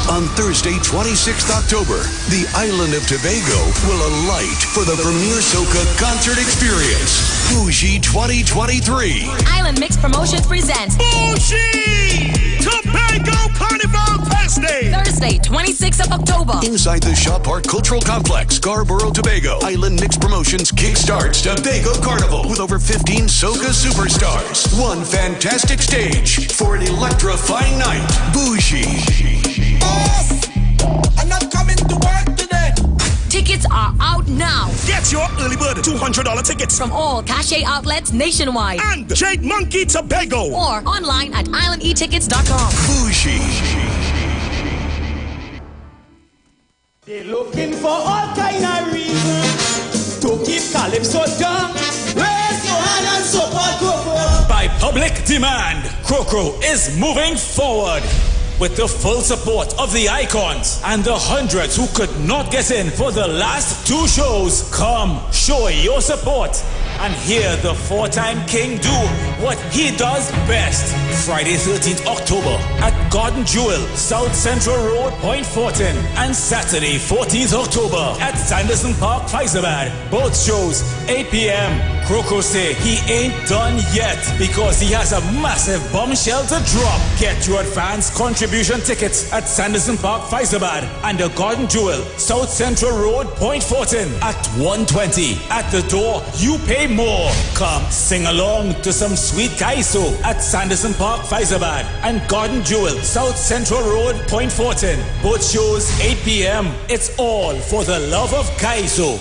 On Thursday, 26th October, the island of Tobago will alight for the premier soca concert experience. Bougie 2023. Island Mix Promotions presents Bougie Tobago Carnival Fest Day. Thursday, 26th of October. Inside the Shaw Park Cultural Complex, Scarborough, Tobago. Island Mix Promotions kickstarts Tobago Carnival with over 15 soca superstars. One fantastic stage for an electrifying night. Bougie. Boss, I'm not coming to work today. Tickets are out now. Get your early bird $200 tickets from all cachet outlets nationwide and Jade Monkey Tobago, or online at islandetickets.com. Bougie. They're looking for all kind of reasons to keep Calypso down. Raise your hand and support Crocro. By public demand, Crocro is moving forward. With the full support of the icons and the hundreds who could not get in for the last 2 shows, come show your support and hear the 4-time king do what he does best. Friday 13th October at Garden Jewel, South Central Road, Point Fortin, and Saturday 14th October at Sanderson Park, Faizabad. Both shows 8 p.m. Crocro say he ain't done yet because he has a massive bombshell to drop. Get your advance contribution tickets at Sanderson Park, Faizabad, and the Garden Jewel, South Central Road, Point Fortin at 1:20. At the door, you pay more. Come sing along to some sweet kaiso at Sanderson Park, Faizabad, and Garden Jewel, South Central Road, Point Fortin. Both shows 8 p.m. It's all for the love of kaiso.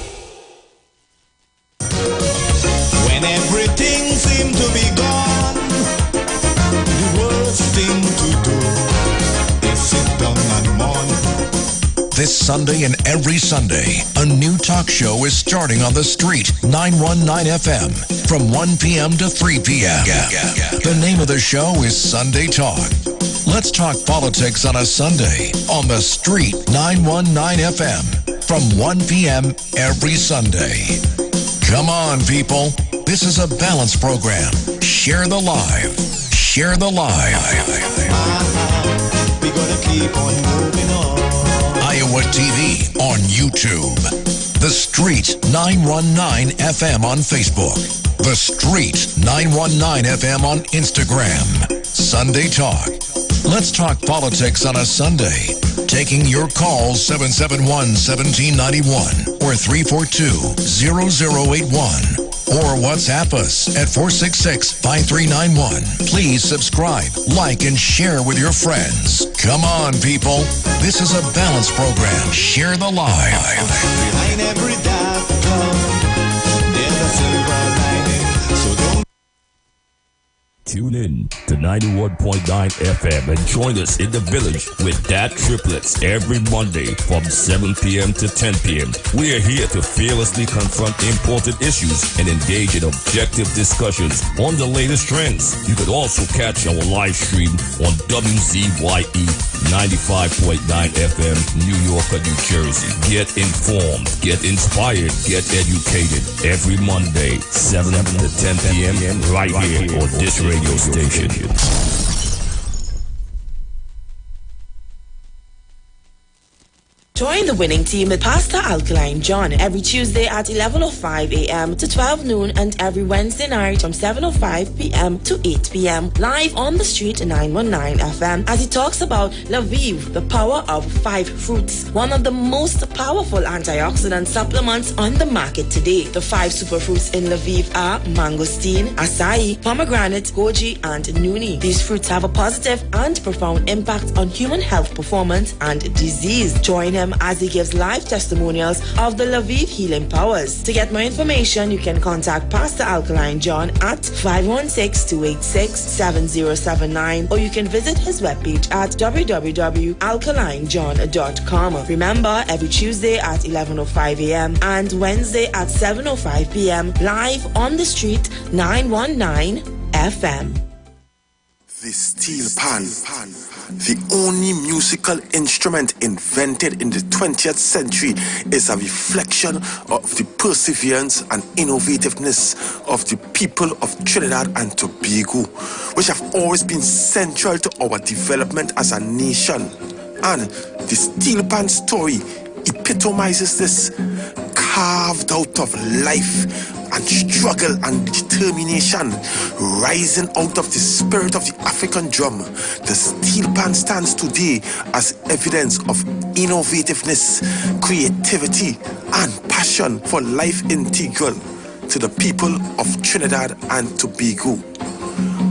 When everything seemed to be gone, the worst thing to do is sit down and mourn. This Sunday and every Sunday, a new talk show is starting on the Street 919 FM from 1 p.m. to 3 p.m. The name of the show is Sunday Talk. Let's talk politics on a Sunday on the Street 919 FM from 1 p.m. every Sunday. Come on, people. This is a balanced program. Share the live. Share the live. We're gonna keep on moving on. Iowa TV on YouTube. The Street 919 FM on Facebook. The Street 919 FM on Instagram. Sunday Talk. Let's talk politics on a Sunday. Taking your calls 771-1791 or 342-0081. Or WhatsApp us at 466-5391. Please subscribe, like, and share with your friends. Come on, people. This is a balanced program. Share the live. Behind every dark cloud, there's a silver lining. So don't Tune in to 91.9 FM and join us in the village with Dat Triplets every Monday from 7 p.m. to 10 p.m. We are here to fearlessly confront important issues and engage in objective discussions on the latest trends. You can also catch our live stream on WZYE 95.9 FM, New York, New Jersey. Get informed, get inspired, get educated every Monday, 7 to 10 p.m. right here on this radio station. Join the winning team with Pastor Alkaline John every Tuesday at 11:05 a.m. to 12 noon and every Wednesday night from 7:05 p.m. to 8 p.m. live on the street 919 FM as he talks about Lviv, the power of 5 fruits, one of the most powerful antioxidant supplements on the market today. The 5 superfruits in Lviv are mangosteen, acai, pomegranate, goji, and nuni. These fruits have a positive and profound impact on human health performance and disease. Join him as he gives live testimonials of the Lviv healing powers. To get more information, you can contact Pastor Alkaline John at 516-286-7079 or you can visit his webpage at www.alkalinejohn.com. Remember, every Tuesday at 11:05 a.m. and Wednesday at 7:05 p.m. live on the street 919 FM. The steel pan, the only musical instrument invented in the 20th century, is a reflection of the perseverance and innovativeness of the people of Trinidad and Tobago, which have always been central to our development as a nation. And the steel pan story epitomizes this, carved out of life and struggle and determination, rising out of the spirit of the African drum. The steel pan stands today as evidence of innovativeness, creativity, and passion for life integral to the people of Trinidad and Tobago.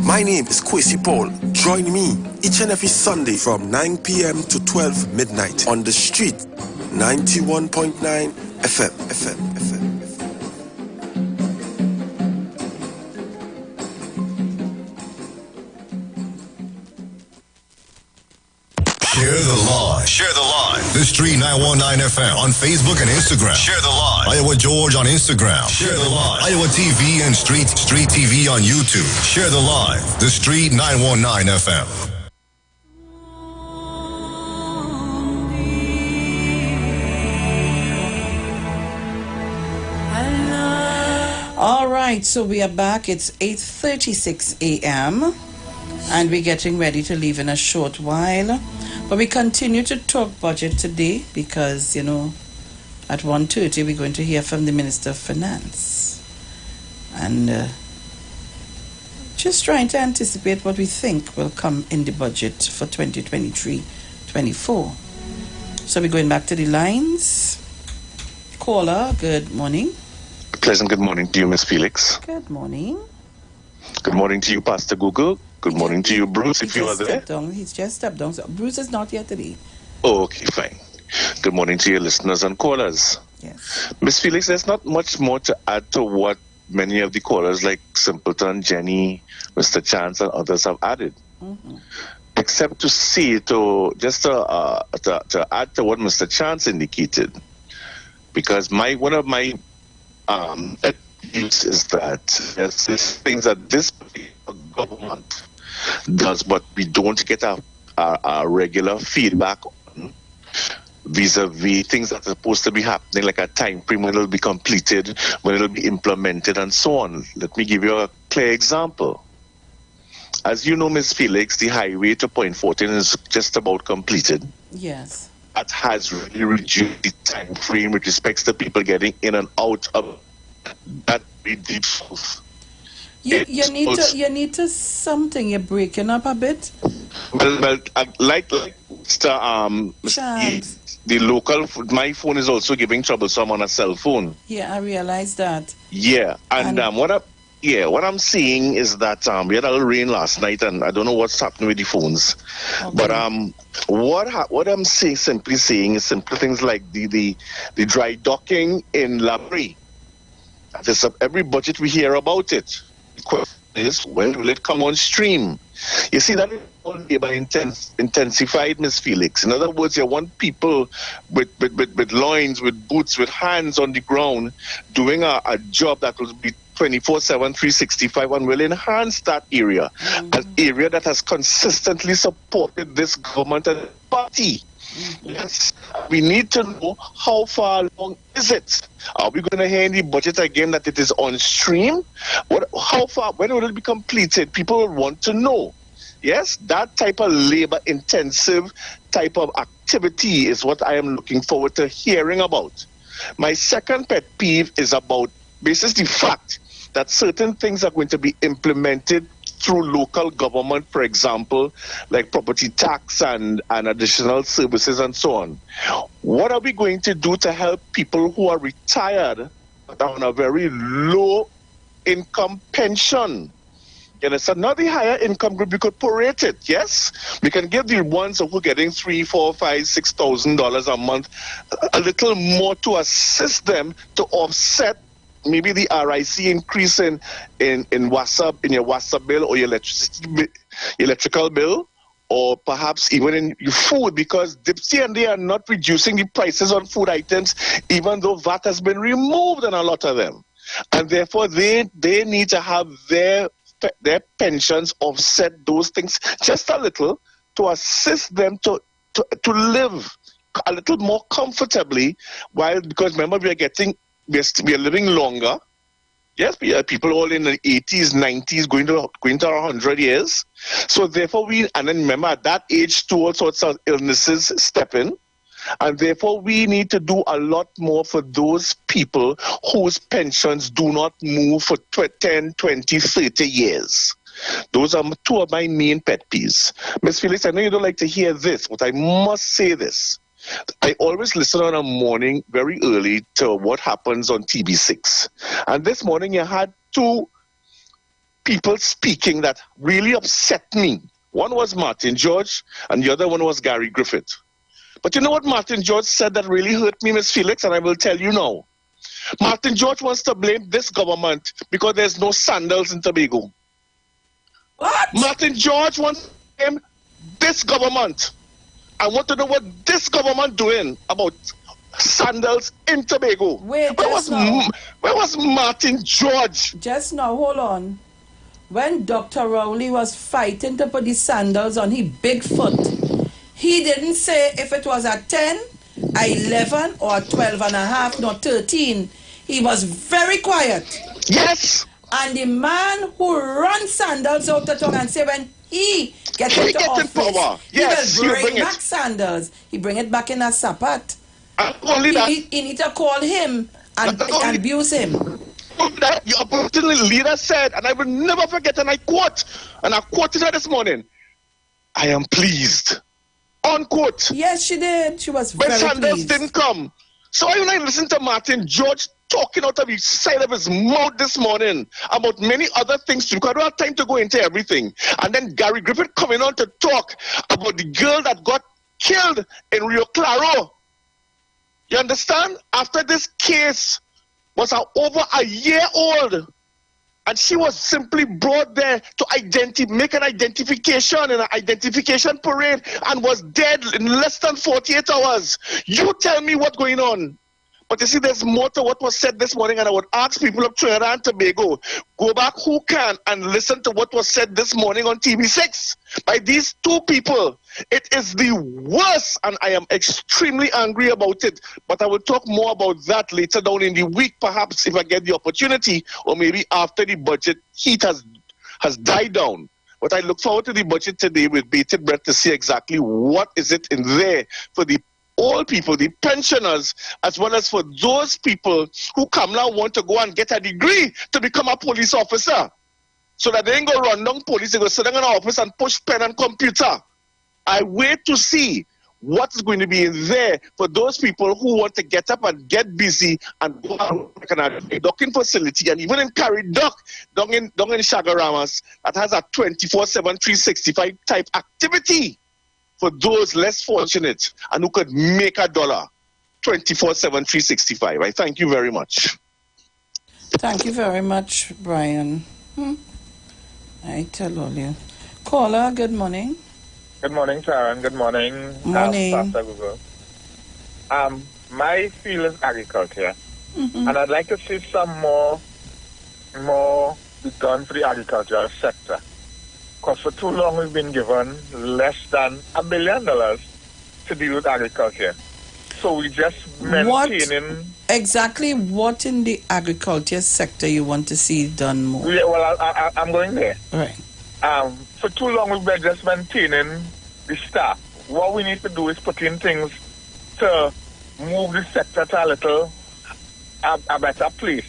My name is Kwesi Paul. Join me each and every Sunday from 9 p.m. to 12 midnight on the street 91.9 FM. Share the live. Share the live. The Street 919 FM on Facebook and Instagram. Share the live. Iowa George on Instagram. Share the live. Iowa TV and Street TV on YouTube. Share the live. The Street 919 FM. All right, so we are back. It's 8:36 a.m. and we're getting ready to leave in a short while. But we continue to talk budget today because, at 1:30 we're going to hear from the Minister of Finance. And just trying to anticipate what we think will come in the budget for 2023-24. So we're going back to the lines. Caller, good morning. Pleasant good morning to you, Miss Felix. Good morning. Good morning to you, Pastor Google. Good morning to you, Bruce, if you are there. He's just stepped down. So Bruce is not here today. Oh, okay, fine. Good morning to your listeners and callers. Yes. Miss Felix, there's not much more to add to what many of the callers like Simpleton, Jenny, Mr. Chance, and others have added. Mm-hmm. Except to see, to add to what Mr. Chance indicated. Because one of my views is that there's things that this government does, but we don't get our regular feedback on vis-a-vis things that are supposed to be happening, like a time frame when it'll be completed, when it'll be implemented, and so on. Let me give you a clear example. As you know, Ms. Felix, the highway to Point 14 is just about completed. Yes. That has really reduced the time frame with respect to people getting in and out of that deep south. You need to something. You're breaking up a bit. Well, like the local. My phone is also giving troublesome on a cell phone. Yeah, I realize that. Yeah, and what I'm seeing is that we had a little rain last night, and I don't know what's happening with the phones. Okay. But what I'm simply saying is simple things like the dry docking in Labrie. Every budget we hear about it. The question is, when will it come on stream? You see, that is all labor intensified, Miss Felix. In other words, you want people with loins, with boots, with hands on the ground, doing a job that will be 24/7, 365, and will enhance that area. An area that has consistently supported this government and party. Yes, we need to know how far along is it. Are we going to hear in the budget again that it is on stream? How far? When will it be completed? People will want to know. Yes, that type of labor-intensive type of activity is what I am looking forward to hearing about. My second pet peeve is about basically the fact that certain things are going to be implemented through local government, for example, like property tax and additional services and so on. What are we going to do to help people who are retired but on a very low income pension? And it's another higher income group. We could prorate it, yes? We can give the ones who are getting $3,000, $4,000, $5,000, $6,000 a month a little more to assist them to offset maybe the RIC increase in WhatsApp, in your WhatsApp bill or your electrical bill, or perhaps even in your food, because Dipsy and they are not reducing the prices on food items, even though VAT has been removed on a lot of them. And therefore, they need to have their pensions offset those things just a little to assist them to live a little more comfortably, because remember, we are living longer. Yes, we are people all in the 80s, 90s, going to 100 years. So therefore and then remember at that age too, all sorts of illnesses step in. And therefore we need to do a lot more for those people whose pensions do not move for 10, 20, 30 years. Those are two of my main pet peeves. Ms. Felix, I know you don't like to hear this, but I must say this. I always listen on a morning very early to what happens on TV6. And this morning you had two people speaking that really upset me. One was Martin George and the other one was Gary Griffith. But you know what Martin George said that really hurt me, Ms. Felix, and I will tell you now. Martin George wants to blame this government because there's no sandals in Tobago. What? Martin George wants to blame this government. I want to know what this government doing about sandals in Tobago. Wait, where was Martin George? Just now, hold on. When Dr. Rowley was fighting to put the sandals on his big foot, he didn't say if it was a 10, a 11, or a 12 and a half, not 13. He was very quiet. Yes. And the man who runs sandals out the tongue and say when he gets into office, yes, he will bring back sandals. He bring it back in a sapat. Only that. He need to call him and abuse him. That your opportunity leader said, and I will never forget, and I quoted her this morning, I am pleased. Unquote. Yes, she did. She was very pleased. When Sanders didn't come. So when I listened to Martin George talking out of the side of his mouth this morning about many other things, because I don't have time to go into everything. And then Gary Griffith coming on to talk about the girl that got killed in Rio Claro. You understand? After this case was over a year old. And she was simply brought there to make an identification in an identification parade and was dead in less than 48 hours. You tell me what's going on. But you see, there's more to what was said this morning, and I would ask people of Trinidad and Tobago, go back who can and listen to what was said this morning on TV6 by these two people. It is the worst, and I am extremely angry about it. But I will talk more about that later down in the week, perhaps if I get the opportunity, or maybe after the budget heat has died down. But I look forward to the budget today with bated breath to see exactly what is it in there for the all people, the pensioners, as well as for those people who come now want to go and get a degree to become a police officer. So that they ain't go run down police, they go sit down in an office and push pen and computer. I wait to see what is going to be in there for those people who want to get up and get busy and go out a docking facility, and even in Carry Dock, down in Shagaramas, that has a 24/7, 365 type activity for those less fortunate and who could make $1 24/7, 365. I thank you very much. Thank you very much, Brian. I tell all you. Caller, good morning. Good morning, Sharon. Good morning, Pastor Google. My field is agriculture, and I'd like to see some more be done for the agricultural sector. Because for too long we've been given less than $1 billion to deal with agriculture. So we just maintaining... Exactly what in the agriculture sector you want to see done more? Yeah, well, I'm going there. Right. For too long we've been just maintaining the staff what we need to do is put in things to move the sector to a better place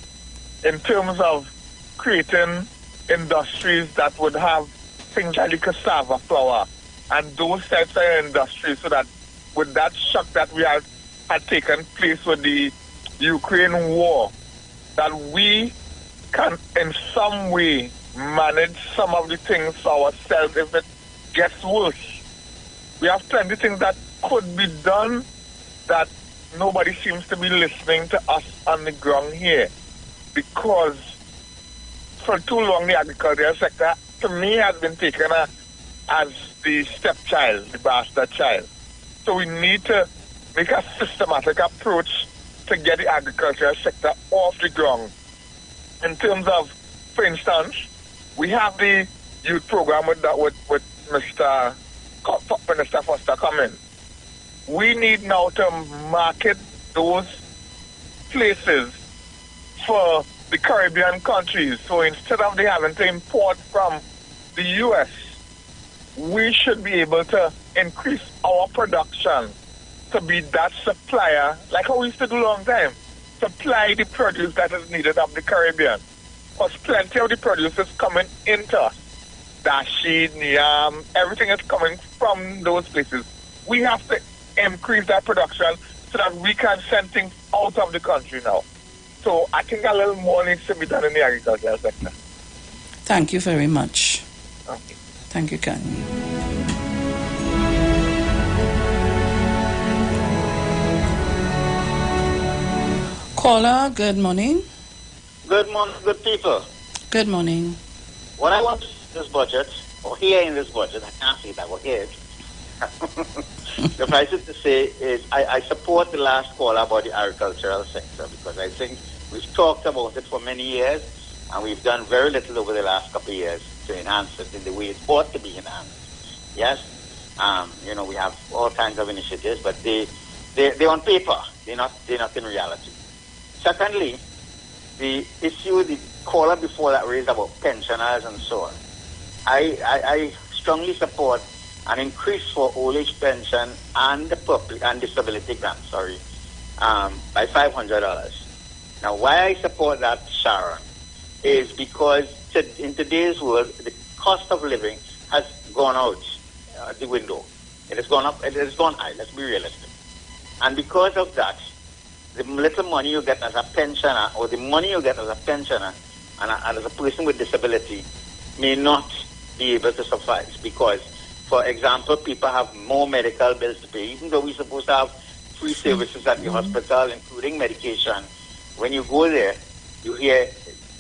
in terms of creating industries that would have things like the cassava flour and those types of industries, so that with that shock that we had taken place with the Ukraine war, that we can in some way manage some of the things ourselves if it gets worse. We have plenty of things that could be done that nobody seems to be listening to us on the ground here, because for too long the agricultural sector to me has been taken as the stepchild, the bastard child. So we need to make a systematic approach to get the agricultural sector off the ground. In terms of, for instance, we have the youth program with Mr. Minister Foster coming. We need now to market those places for the Caribbean countries. So instead of they having to import from the U.S., we should be able to increase our production to be that supplier, like how we used to do a long time, supply the produce that is needed of the Caribbean. Because plenty of the produce is coming into us. Dashi, yam, everything is coming from those places. We have to increase that production so that we can send things out of the country now. So I think a little more needs to be done in the agricultural sector. Thank you very much. Okay. Thank you, Ken. Caller, good morning. Good morning, good people. Good morning. What I want in this budget, or here in this budget, I can't say that, or here it. The price is to say is I support the last caller about the agricultural sector, because I think we've talked about it for many years and we've done very little over the last couple of years to enhance it in the way it ought to be enhanced. Yes, we have all kinds of initiatives, but they're on paper. They're not in reality. Secondly, the issue the caller before that raised about pensioners and so on. I strongly support an increase for old age pension and the public and disability grant, by $500. Now, why I support that, Sharon, is because in today's world, the cost of living has gone out the window. It has gone up, it has gone high, let's be realistic. And because of that, the little money you get as a pensioner, or the money you get as a pensioner and as a person with disability, may not be able to suffice, because, for example, people have more medical bills to pay, even though we're supposed to have free services at the hospital, including medication. When you go there, you hear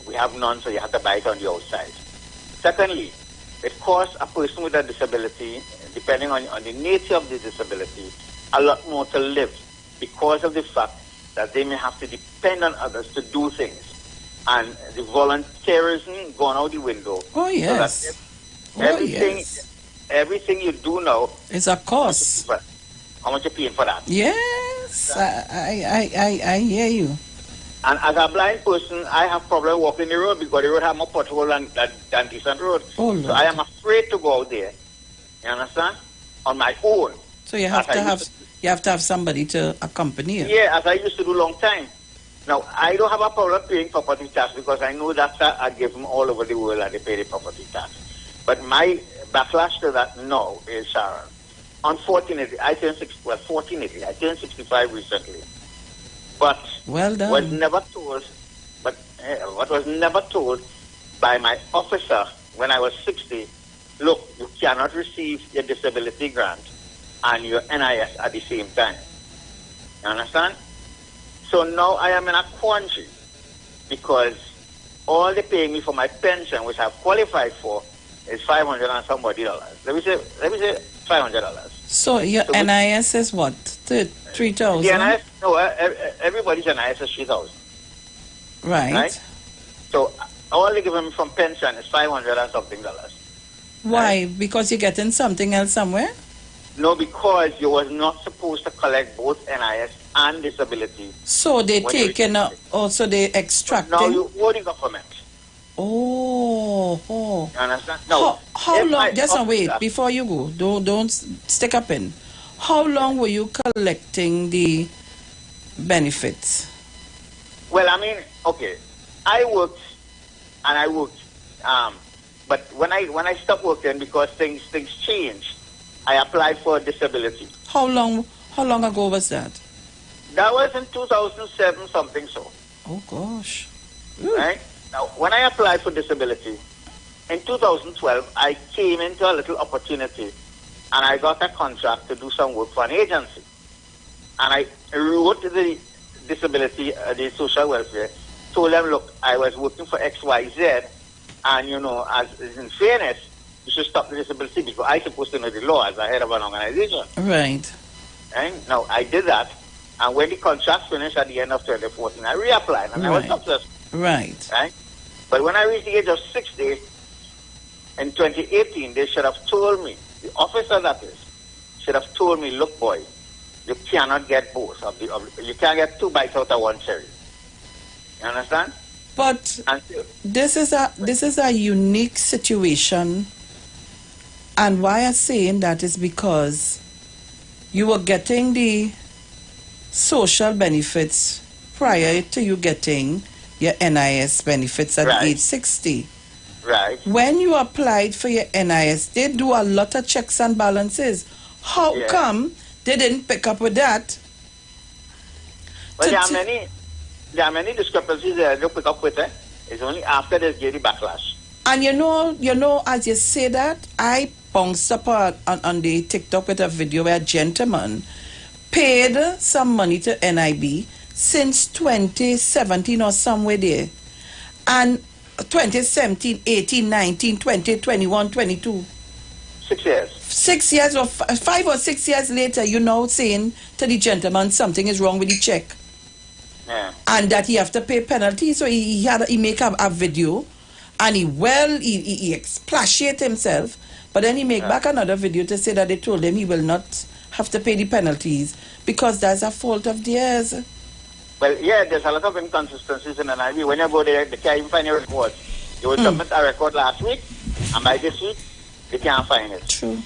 we have none, so you have to buy it on the outside. Secondly, it costs a person with a disability, depending on the nature of the disability, a lot more to live, because of the fact that they may have to depend on others to do things. And the volunteerism gone out the window. Oh, yes. So everything you do now is a cost. How much you paying for that? Yes, I hear you. And as a blind person, I have problem walking the road because the road have more pothole than decent road. Oh, Lord. So I am afraid to go out there. You understand? On my own. So you have to have somebody to accompany you. Yeah, as I used to do long time. Now, I don't have a problem paying property tax, because I know that I give them all over the world and they pay the property tax. But my backlash to that now is, Sharon, unfortunately, I turned 65 recently. But well done. what was never told by my officer when I was 60, look, you cannot receive your disability grant and your NIS at the same time. You understand? So now I am in a quandary, because all they pay me for my pension, which I've qualified for, is $500 and somebody dollars. Let me say $500. So your NIS is what? 3,000? The NIS, no, everybody's NIS is 3,000. Right. So all they give me from pension is $500 and something dollars. Why? Right? Because you're getting something else somewhere? No, because you was not supposed to collect both NIS and disability. So they taking also they extracting. Now you owe the government. Oh. Oh. You understand? No. How long? Just wait before you go. Don't stick up in. How long were you collecting the benefits? Well, I mean, okay, I worked. But when I stopped working because things changed, I applied for disability. How long ago was that? That was in 2007, something so. Oh gosh. Right? Now, when I applied for disability, in 2012, I came into a little opportunity and I got a contract to do some work for an agency. And I wrote to the disability, the social welfare, told them, look, I was working for XYZ, and, you know, as in fairness, you should stop the disability because I'm supposed to know the law as a head of an organization. Right. Right? Now, I did that, and when the contract finished at the end of 2014, I reapplied, and I was successful. Right. Right? But when I reached the age of 60, in 2018, they should have told me, the officer that is, should have told me, look, boy, you cannot get both. You can't get 2 bites out of one cherry. You understand? But this is a unique situation, and why I'm saying that is because you were getting the social benefits prior to you getting your NIS benefits at age 60. Right. When you applied for your NIS, they do a lot of checks and balances. How come they didn't pick up with that? Well, there are many discrepancies that I don't pick up with. It's only after they get the backlash. And you know, as you say that, I bounced up on the TikTok with a video where a gentleman paid some money to NIB since 2017 or somewhere there. And 2017, 18, 19, 20, 21, 22. 6 years. 6 years or 5 or 6 years later, you know, saying to the gentleman something is wrong with the check. Yeah. And that he have to pay penalty. So he make a video and he expatiate himself, but then he make back another video to say that they told him he will not have to pay the penalties because that's a fault of theirs. Well, yeah, there's a lot of inconsistencies in NIB. When you go there, they can't even find your records. They will submit a record last week, and by this week, they can't find it. True.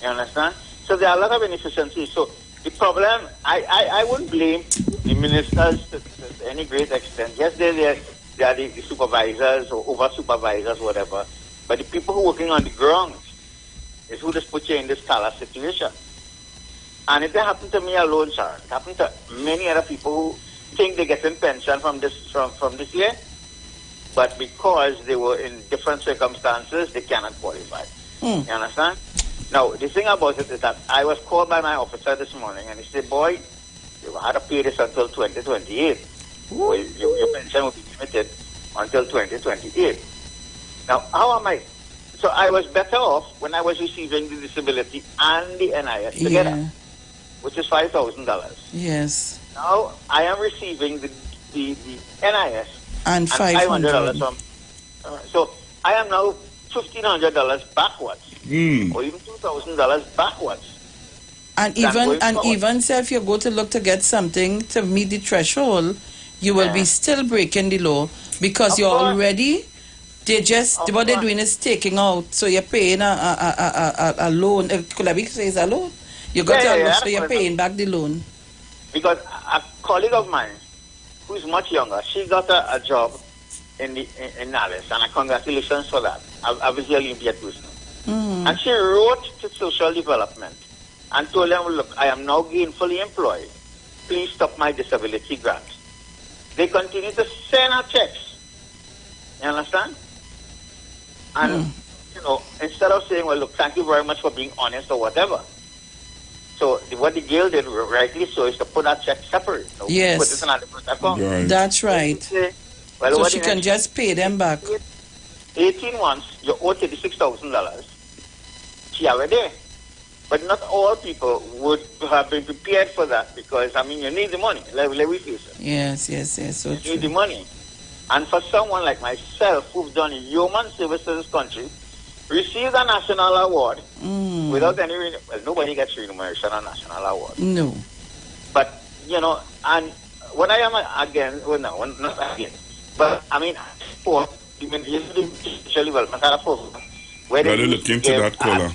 You understand? So there are a lot of inefficiencies. So the problem, I wouldn't blame the ministers to any great extent. Yes, they are the supervisors or over-supervisors, whatever. But the people who are working on the ground is who just put you in this callous situation. And it didn't happen to me alone, sir. It happened to many other people who think they're getting pension from this year, but because they were in different circumstances, they cannot qualify. You understand? Now, the thing about it is that I was called by my officer this morning, and he said, boy, you had to pay this until 2028. Well, your pension will be limited until 2028. Now, how am I? So I was better off when I was receiving the disability and the NIS together, which is $5,000. Yes. Now I am receiving the NIS and $500 from. So I am now $1,500 backwards, or even $2,000 backwards. And even say if you go to look to get something to meet the threshold, you will be still breaking the law because you're already. What they're doing is taking out. So you're paying a loan. Could I say it's a loan? You got a loan, so you're paying back the loan. Because a colleague of mine, who is much younger, she got a job in Alice, and congratulations for that. Obviously, a Olympiad person. And she wrote to Social Development and told them, look, I am now gainfully employed. Please stop my disability grant. They continue to send her checks. You understand? And, you know, instead of saying, well, look, thank you very much for being honest or whatever. So what the jail did, rightly so, is to put that check separate. So yes. Put it in a different account. Right. That's right. Say, well, so she can just pay them back. 18 months, you owe $36,000. She already there. But not all people would have been prepared for that because, I mean, you need the money. Let me face it. Yes. So you need the money. And for someone like myself who's done human service to this country, received a national award without any, well, nobody gets remuneration on national award. No. But, you know, and what I am again, well, no, not again, but I mean, for Gotta look into that, caller.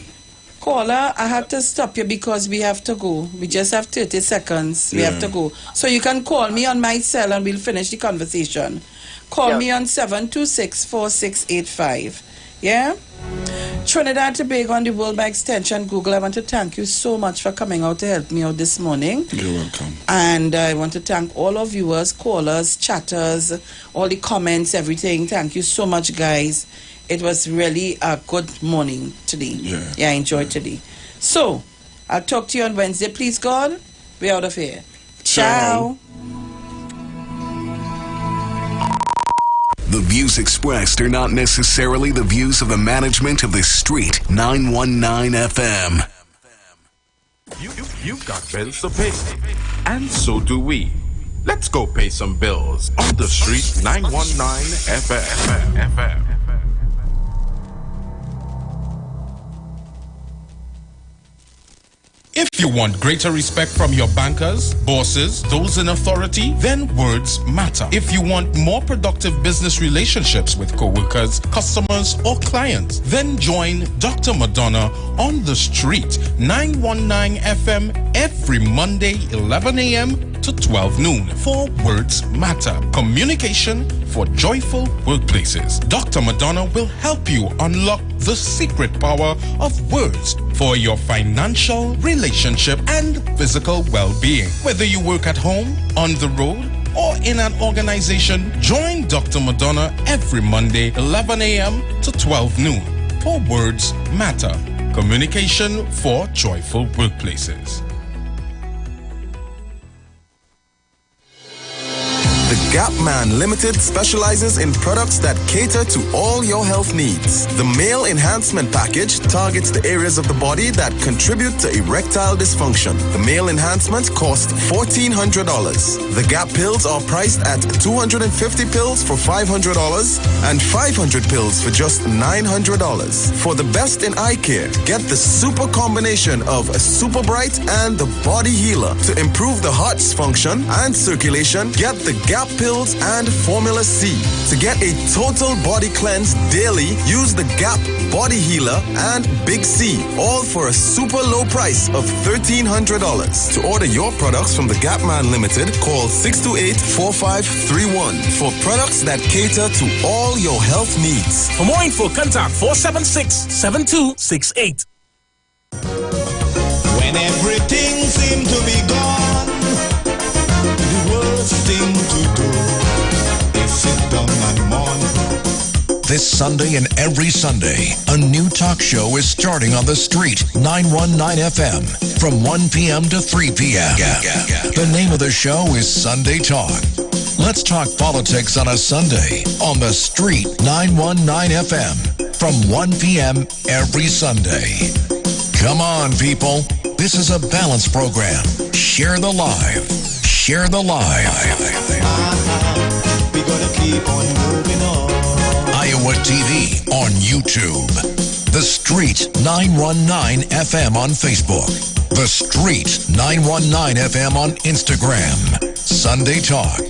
Caller, I have to stop you because we have to go. We just have 30 seconds. We have to go. So you can call me on my cell and we'll finish the conversation. Call me on 726-4685. Yeah? Trinidad and Tobago on the World by Extension, Google, I want to thank you so much for coming out to help me out this morning. You're welcome. And I want to thank all our viewers, callers, chatters, all the comments, everything. Thank you so much, guys. It was really a good morning today. Yeah, I enjoyed today. So, I'll talk to you on Wednesday. Please, God, we're out of here. Ciao. The views expressed are not necessarily the views of the management of the Street 919 FM. You've got bills to pay, and so do we. Let's go pay some bills on the Street 919 FM. If you want greater respect from your bankers, bosses, those in authority, then words matter. If you want more productive business relationships with co-workers, customers, or clients, then join Dr. Madonna on the Street 919 FM every Monday 11 a.m. to 12 noon for Words Matter. Communication for joyful workplaces. Dr. Madonna will help you unlock the secret power of words for your financial, relationship, and physical well-being. Whether you work at home, on the road, or in an organization, join Dr. Madonna every Monday, 11 a.m. to 12 noon for Words Matter. Communication for joyful workplaces. The Gap Man Limited specializes in products that cater to all your health needs. The Male Enhancement Package targets the areas of the body that contribute to erectile dysfunction. The Male Enhancement costs $1,400. The Gap pills are priced at 250 pills for $500 and 500 pills for just $900. For the best in eye care, get the super combination of a Super Bright and the Body Healer. To improve the heart's function and circulation, get the Gap pills and Formula C. To get a total body cleanse daily, use the Gap Body Healer and Big C, all for a super low price of $1,300. To order your products from the Gap Man Limited, call 628-4531 for products that cater to all your health needs. For more info, contact 476-7268. When everything seemed to be gone, the worst thing to do is sit down and mourn. This Sunday and every Sunday, a new talk show is starting on the Street 919 FM from 1 p.m. to 3 p.m. The name of the show is Sunday Talk. Let's talk politics on a Sunday on the Street 919 FM from 1 p.m. every Sunday. Come on, people. This is a balanced program. Share the live. Share the live. We gotta keep on moving on. Iowa TV on YouTube. The Street 919 FM on Facebook. The Street 919 FM on Instagram. Sunday Talk.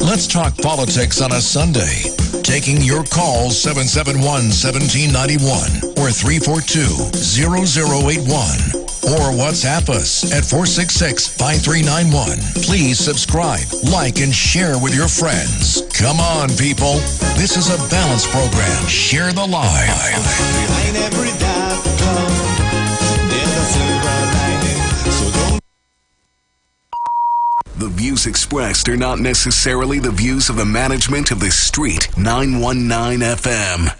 Let's talk politics on a Sunday. Taking your calls 771-1791 or 342-0081. Or WhatsApp us at 466-5391. Please subscribe, like, and share with your friends. Come on, people. This is a balanced program. Share the live. Behind every dark cloud, there's a silver lining. So don't. The views expressed are not necessarily the views of the management of the Street 919 FM.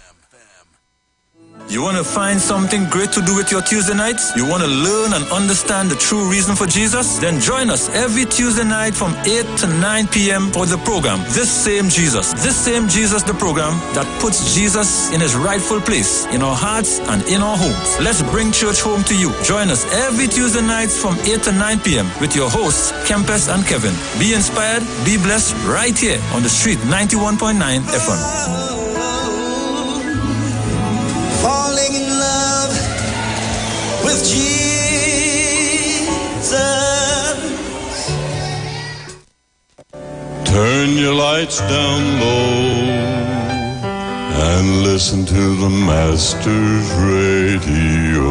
You want to find something great to do with your Tuesday nights? You want to learn and understand the true reason for Jesus? Then join us every Tuesday night from 8 to 9 p.m. for the program, This Same Jesus, the program that puts Jesus in his rightful place in our hearts and in our homes. Let's bring church home to you. Join us every Tuesday nights from 8 to 9 p.m. with your hosts, Kempes and Kevin. Be inspired, be blessed right here on the Street 91.9 FM. Falling in love with Jesus. Turn your lights down low and listen to the Master's radio.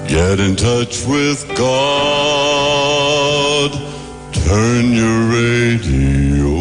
Get in touch with God. Turn your radio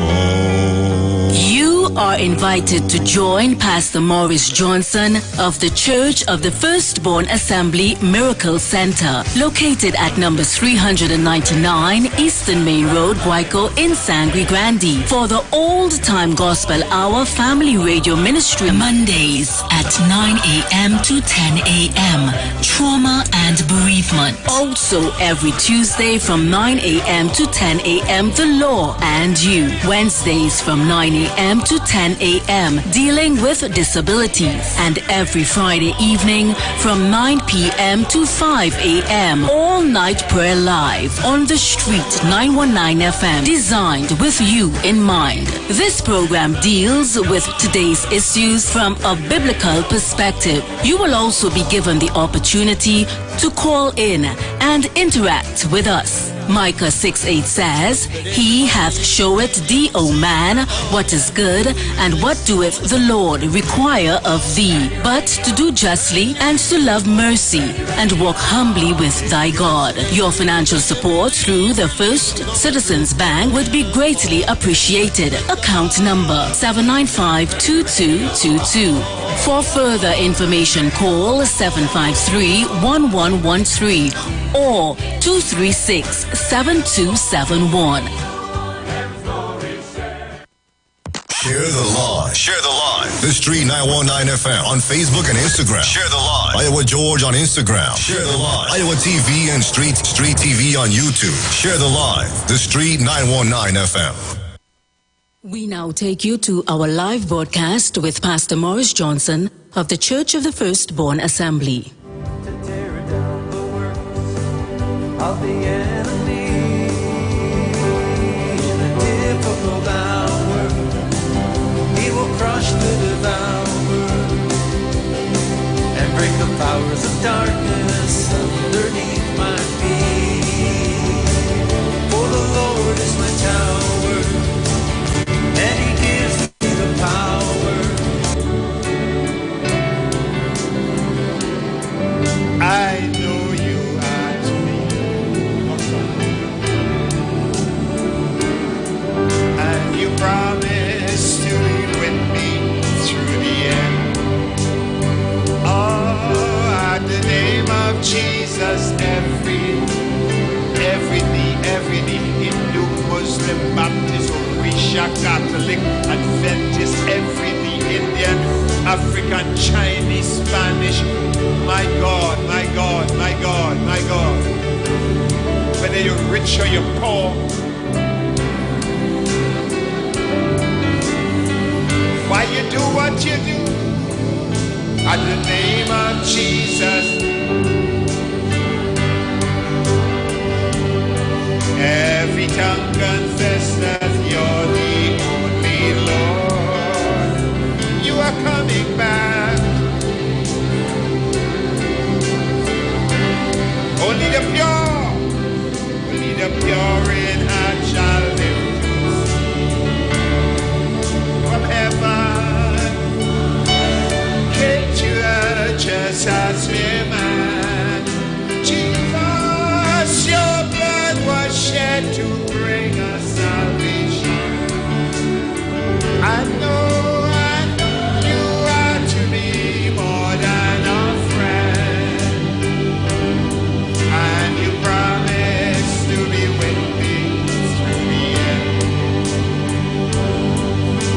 on. You are invited to join Pastor Morris Johnson of the Church of the Firstborn Assembly Miracle Center, located at number 399 Eastern Main Road, Guayco in Sangre Grande, for the Old Time Gospel Hour Family Radio Ministry, Mondays at 9 a.m. to 10 a.m. Trauma and Bereavement. Also every Tuesday from 9 a.m. to 10 a.m. The Law and You. Wednesdays from 9 a.m. to 10 a.m. Dealing with Disabilities. And every Friday evening from 9 p.m. to 5 a.m. All Night Prayer Live on the Street 919 FM. Designed with you in mind. This program deals with today's issues from a biblical perspective. You will also be given the opportunity to call in and interact with us. Micah 6:8 says, He hath showeth thee, O man, what is good, and what doeth the Lord require of thee, but to do justly, and to love mercy, and walk humbly with thy God. Your financial support through the First Citizens Bank would be greatly appreciated. Account number 795-2222. For further information, call 753-1113 or 236-7271. Share the live. Share the live. The Street 919 FM on Facebook and Instagram. Share the live. Iowa George on Instagram. Share the live. Iowa TV and Street TV on YouTube. Share the live. The Street 919 FM. We now take you to our live broadcast with Pastor Morris Johnson of the Church of the Firstborn Assembly. Of the enemy, the difficult hour, he will crush the devourer and break the powers of darkness underneath my feet. For the Lord is my tower, and he gives me the power. I know you are to me, and you promise to be with me through the end. Oh, at the name of Jesus, every knee, Hindu, Muslim, Baptist, Orisha, Catholic, Adventist, every knee, Indian, African, Chinese, Spanish. My God, my God, my God, my God. Whether you're rich or you're poor, why you do what you do, at the name of Jesus. Every tongue confess that you're the only Lord. You are coming back. Only the pure in heart shall live. From heaven came to earth just as we man. Jesus, your blood was shed to bring us salvation. I know you are to me more than a friend. And you promise to be with me through the end.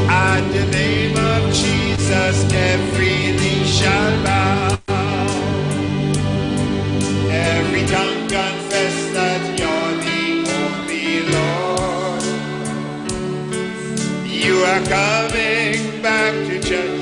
At the name of Jesus, every knee shall bow. Every tongue confess that you're the only Lord. You are coming back to church.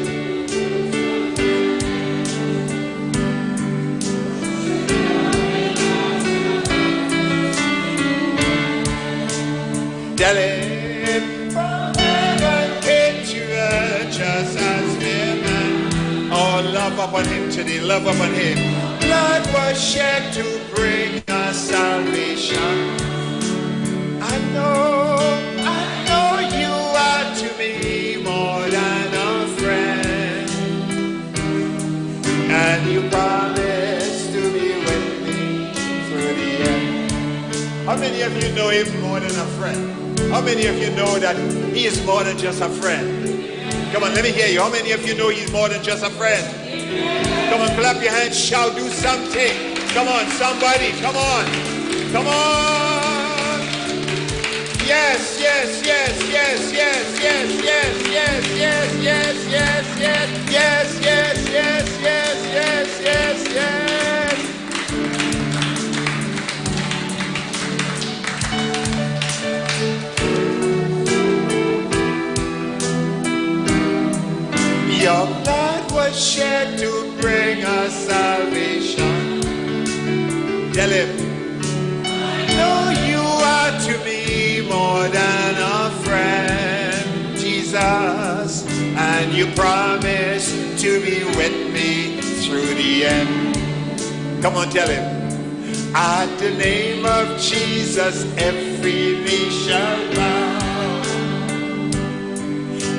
Tell him from heaven came to earth just as women. Oh, love upon him today, love upon him. Blood was shed to bring us salvation. I know you are to me more many of you know him more than a friend? How many of you know that he is more than just a friend? Come on, let me hear you. How many of you know he's more than just a friend? Come on, clap your hands, shout, do something. Come on, somebody, come on. Come on. Yes, yes, yes, yes, yes, yes, yes, yes, yes, yes, yes, yes, yes, yes, yes, yes, yes, yes, yes. Your blood was shed to bring us salvation. Tell him, I know you are to me more than a friend, Jesus, and you promised to be with me through the end. Come on, tell him. At the name of Jesus, every knee shall bow.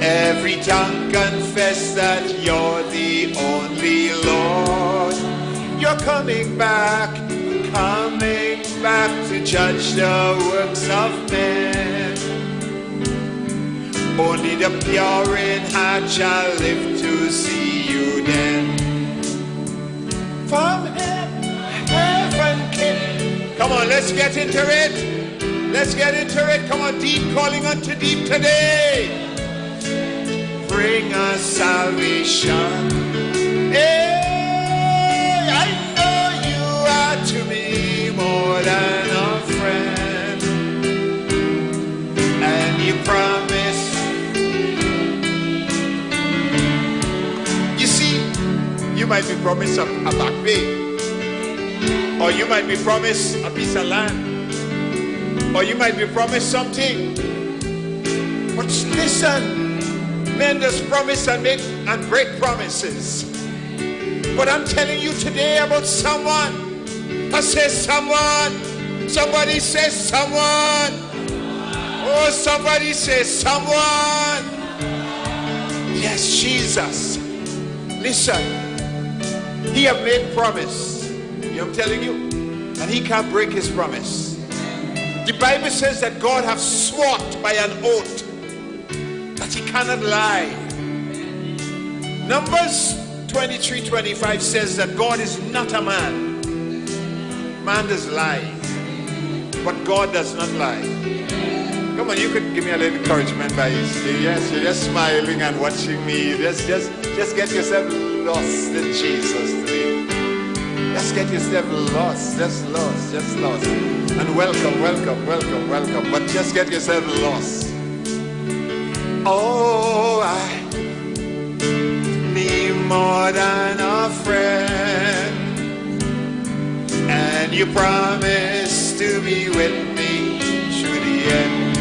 Every tongue confess that you're the only Lord. You're coming back to judge the works of men. Only the pure in heart shall live to see you then. From heaven came. Come on, let's get into it. Let's get into it. Come on, deep calling unto deep today. Bring us salvation. Hey, I know you are to me more than a friend, and you promise. You see, you might be promised a back pay, or you might be promised a piece of land, or you might be promised something. But listen. Men just promise and make and break promises. But I'm telling you today about someone. I say someone. Somebody says someone. Oh, somebody says someone. Yes, Jesus. Listen. He have made promise. I'm telling you. And he can't break his promise. The Bible says that God have sworn by an oath that he cannot lie. Numbers 23:25 says that God is not a man. Man does lie, but God does not lie. Come on, you could give me a little encouragement by yes, you're just smiling and watching me. Just get yourself lost in Jesus today. Just get yourself lost, just lost. And welcome. But just get yourself lost. Oh, I need more than a friend, and you promised to be with me through the end.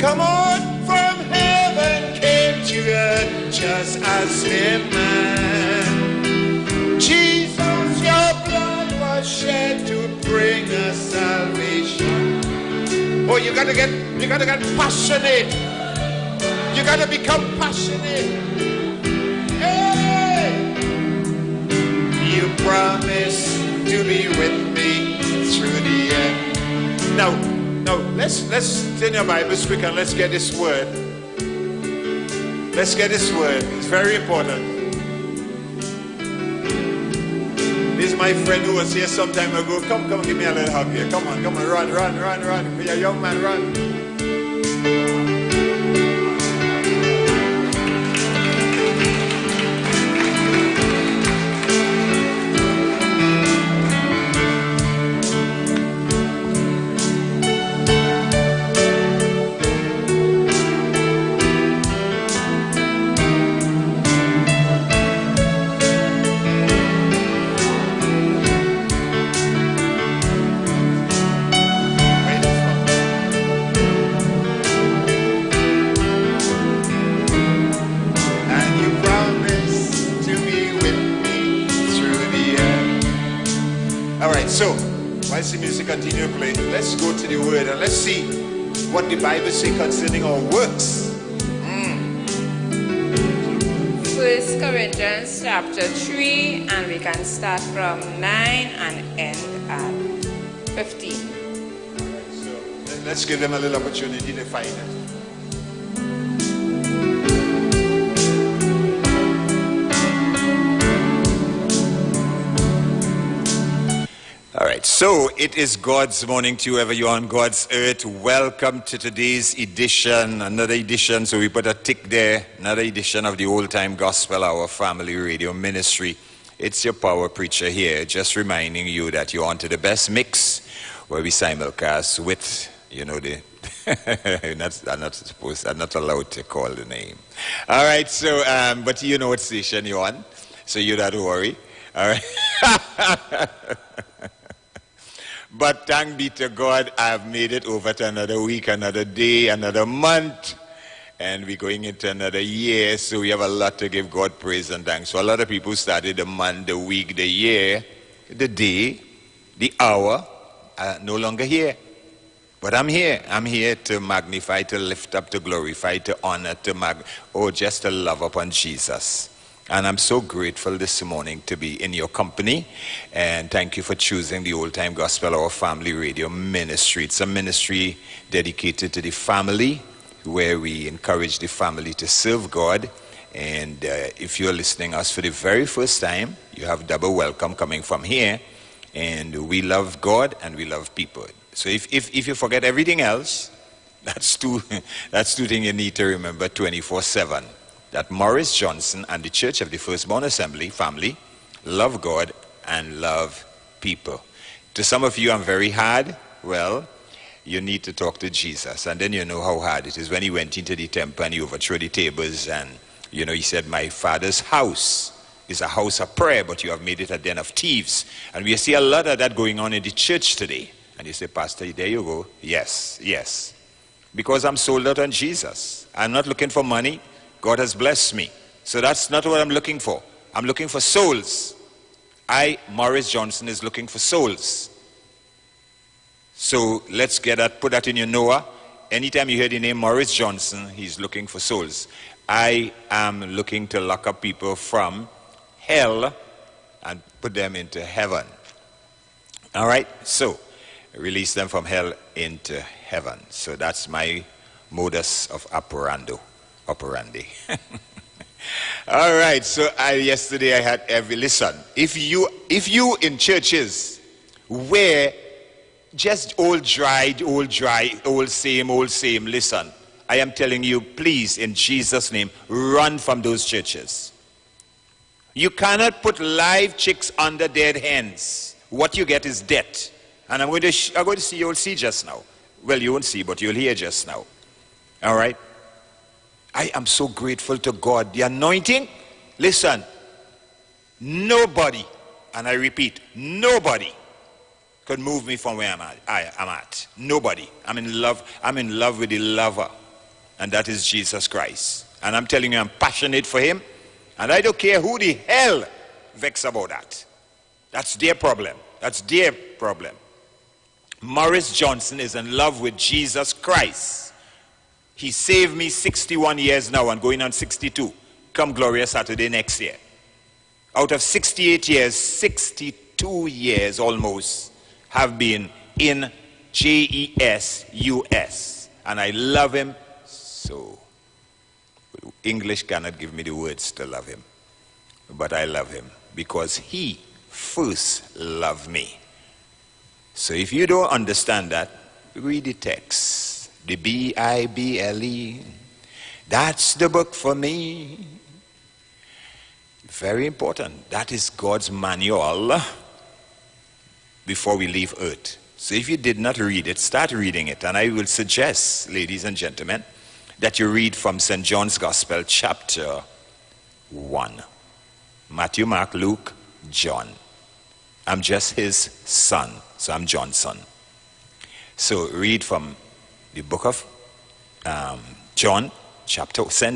Come on, from heaven came to earth just as a man. Jesus, your blood was shed to bring us salvation. Oh, you gotta get passionate. You gotta become passionate. Hey! You promised to be with me through the end. Now, let's turn your Bibles quick and let's get this word. Let's get this word. It's very important. This is my friend who was here some time ago. Come, give me a little hug here. Come on, run. You're a young man, run. The music continue to play. Let's go to the word and let's see what the Bible says concerning our works. 1 Corinthians chapter 3, and we can start from 9 and end at 15. Let's give them a little opportunity to find it. All right, so it is God's morning to whoever you are on God's earth. Welcome to today's edition, another edition, so we put a tick there, another edition of the Old Time Gospel Hour Family Radio Ministry. It's your power preacher here, just reminding you that you're on to the best mix, where we simulcast with, you know, I'm not allowed to call the name. All right, so, but you know what station you're on, so you don't worry. All right. But thank be to God, I've made it over to another week, another day, another month, and we're going into another year, so we have a lot to give God praise and thanks. So a lot of people started the month, the week, the year, the day, the hour, no longer here. But I'm here. I'm here to magnify, to lift up, to glorify, to honor, just to love upon Jesus. And I'm so grateful this morning to be in your company. And thank you for choosing the Old Time Gospel Hour Family Radio Ministry. It's a ministry dedicated to the family, where we encourage the family to serve God. And if you're listening us for the very first time, you have double welcome coming from here. And we love God and we love people. So if you forget everything else, that's two things you need to remember 24/7. That Morris Johnson and the Church of the Firstborn Assembly family love God and love people. To some of you, I'm very hard. Well, you need to talk to Jesus, and then you know how hard it is. When he went into the temple and he overthrew the tables, and you know, he said, my Father's house is a house of prayer, but you have made it a den of thieves. And we see a lot of that going on in the church today. And you say, Pastor, there you go. Yes. Because I'm sold out on Jesus. I'm not looking for money. God has blessed me. So that's not what I'm looking for. I'm looking for souls. Morris Johnson, is looking for souls. So let's put that in your Noah. Anytime you hear the name Morris Johnson, he's looking for souls. I am looking to lock up people from hell and put them into heaven. All right? So, release them from hell into heaven. So that's my modus of operandi. All right, so yesterday I had listen, if you in churches where just old dry, old same, listen, I am telling you, please, in Jesus' name, run from those churches. You cannot put live chicks under dead hens. What you get is death. And I'm going to see, you'll see just now. Well, you won't see, but you'll hear just now. All right? I am so grateful to God. The anointing, listen, nobody, and I repeat, nobody could move me from where I'm at. Nobody. I'm in love with the lover, and that is Jesus Christ. And I'm telling you, I'm passionate for him, and I don't care who the hell vex about that. That's their problem. Morris Johnson is in love with Jesus Christ. He saved me 61 years now and going on 62. Come Glorious Saturday next year. Out of 68 years, 62 years almost have been in JESUS. And I love him so. English cannot give me the words to love him. But I love him because he first loved me. So if you don't understand that, read the text. The Bible, that's the book for me. Very important. That is God's manual before we leave earth. So if you did not read it, start reading it. And I will suggest, ladies and gentlemen, that you read from St. John's Gospel, chapter 1. Matthew, Mark, Luke, John. I'm just his son, so I'm John's son. So read from the book of St.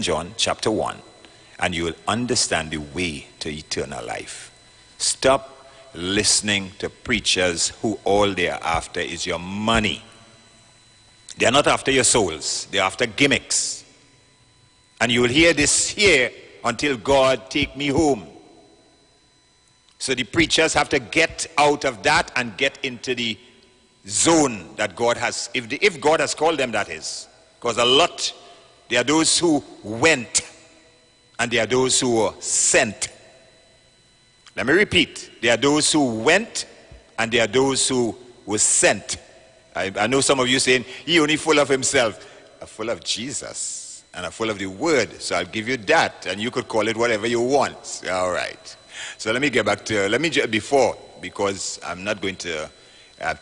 John, chapter 1, and you will understand the way to eternal life. Stop listening to preachers who all they are after is your money. They are not after your souls. They are after gimmicks. And you will hear this here until God take me home. So the preachers have to get out of that and get into the zone that God has, if God has called them, that is. Because there are those who went and there are those who were sent. Let me repeat. There are those who went and there are those who were sent. I know some of you saying, he only full of himself. I'm full of Jesus and I'm full of the word. So I'll give you that and you could call it whatever you want. All right. So let me get back to, because I'm not going to,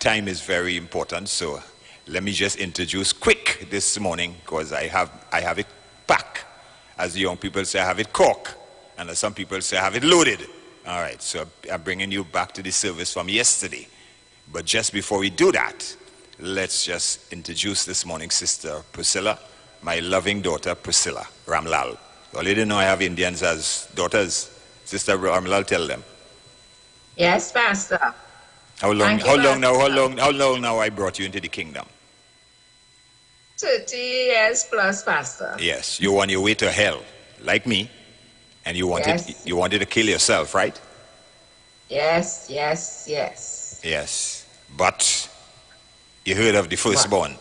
time is very important. So let me just introduce quick this morning because I have it packed. As the young people say, I have it cork. And as some people say, I have it loaded. All right, so I'm bringing you back to the service from yesterday. But just before we do that, let's just introduce this morning Sister Priscilla, my loving daughter Priscilla Ramlal. You already know I have Indians as daughters. Sister Ramlal, tell them. Yes, Pastor. How long now I brought you into the kingdom? 30 years plus, Pastor. Yes, you on your way to hell, like me, and you wanted to kill yourself, right? Yes. Yes, but you heard of the firstborn.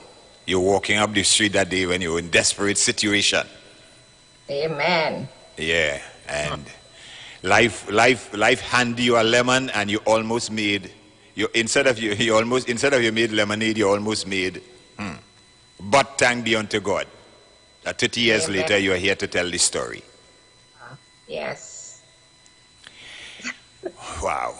You're walking up the street that day when you're in desperate situation. Amen. Yeah, and life handed you a lemon, and you almost made instead of you made lemonade, you almost made. But thank be unto God that 30 years later you are here to tell the story. Yes. Wow.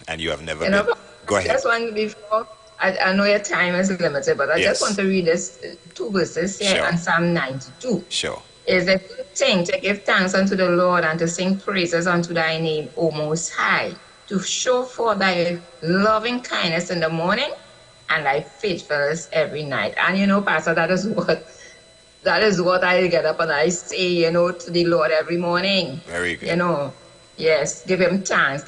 And you have never been. Go ahead. Just one before. I know your time is limited, but I just want to read this 2 verses here in Psalm 92. Sure. It's a good thing to give thanks unto the Lord and to sing praises unto thy name, O Most High, to show forth thy loving kindness in the morning and thy faithfulness every night. And you know, Pastor, that is what I get up and I say, to the Lord every morning. Very good. Yes, give him thanks,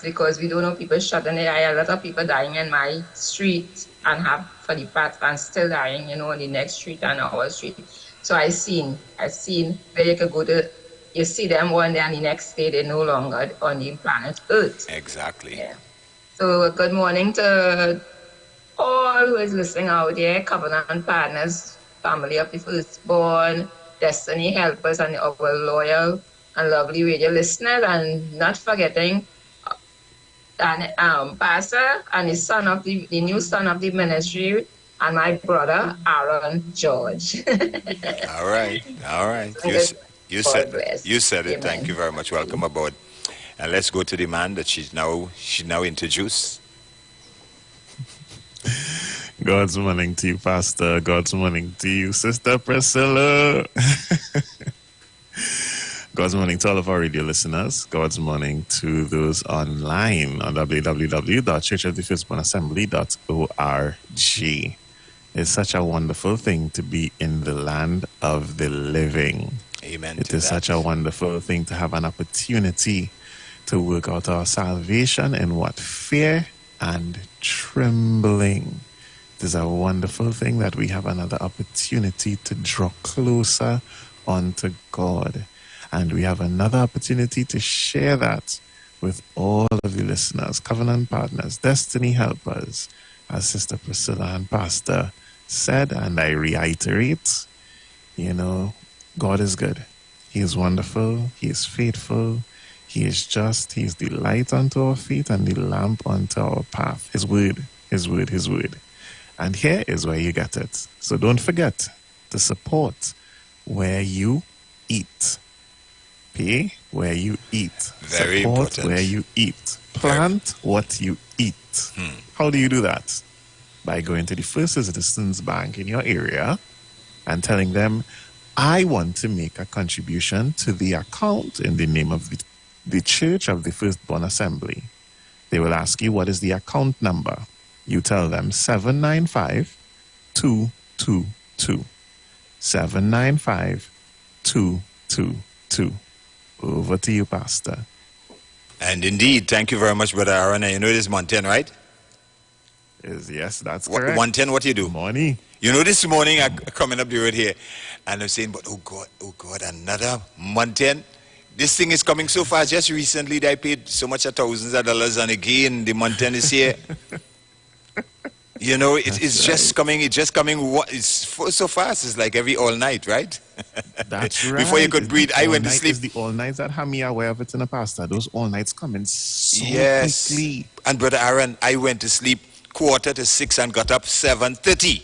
because we don't know people shut in the eye. A lot of people dying in my street and have for the past and still dying, in the next street and our street. So I seen where you could go to, you see them one day and the next day they're no longer on the planet Earth. Exactly. Yeah. So good morning to all who is listening out there, covenant partners, family of the firstborn, destiny helpers, and our loyal and lovely radio listeners, and not forgetting Pastor and his son of the new son of the ministry, and my brother Aaron George. All right. You said it. Amen. Thank you very much. Welcome aboard. And let's go to the man that she's now introduced. God's morning to you, Pastor. God's morning to you, Sister Priscilla. God's morning to all of our radio listeners. God's morning to those online on www.churchofthefirstbornassembly.org. It's such a wonderful thing to be in the land of the living. Amen. It is such a wonderful thing to have an opportunity to work out our salvation in what? Fear and trembling. It is a wonderful thing that we have another opportunity to draw closer unto God. And we have another opportunity to share that with all of the listeners, covenant partners, destiny helpers, as Sister Priscilla and Pastor said, and I reiterate, God is good. He is wonderful. He is faithful. He is just. He is the light unto our feet and the lamp unto our path. His word. And here is where you get it. So don't forget to support where you eat. Pay where you eat. Very Support important. Where you eat. Plant what you eat. How do you do that? By going to the First Citizens Bank in your area and telling them, I want to make a contribution to the account in the name of the Church of the Firstborn Assembly. They will ask you, what is the account number? You tell them 795-222. 795-222. Over to you, Pastor. And indeed, thank you very much, Brother Aaron. You know this Mountain, right? Yes, that's correct. 110, what you do? Morning. This morning I'm coming up the road here, and I'm saying, but oh God, another 110? This thing is coming so fast. Just recently, I paid so much of thousands of dollars, and again, the 110 is here. You know, it's just coming. It's just coming. It's so fast. It's like every all night, right? That's right. Before you could breathe, I went to sleep. It's the all nights that have me aware of it in the pastor. Those all nights coming so quickly. And Brother Aaron, I went to sleep 5:45 and got up 7:30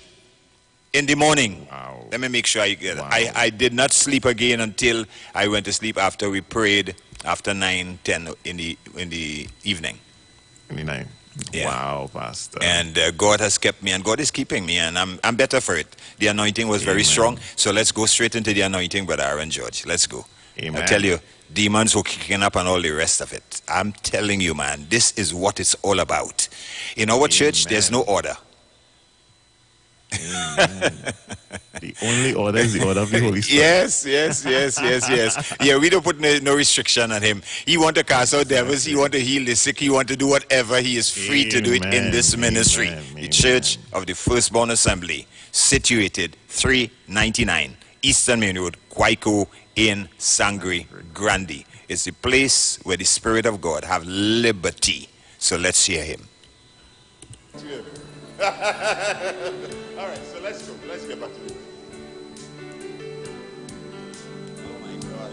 in the morning. Wow. Let me make sure I get it. I did not sleep again until I went to sleep after we prayed after 9:10 in the evening. In the night. Yeah. Wow, Pastor. And God has kept me, and God is keeping me, and I'm better for it. The anointing was very strong, so let's go straight into the anointing, Brother Aaron George. Let's go. Amen. I tell you, demons were kicking up and all the rest of it. I'm telling you, man, this is what it's all about. In our church, there's no order. The only order is the order of the Holy Spirit. Yes. Yeah, we don't put no restriction on him. He want to cast out devils. He want to heal the sick. He want to do whatever. He is free to do it in this ministry. The Church of the Firstborn Assembly, situated 399 Eastern Main Road, Kwaiko in Sangre Grande. It's the place where the Spirit of God have liberty. So let's hear him. All right, so let's go. Let's get back to it. Oh my God.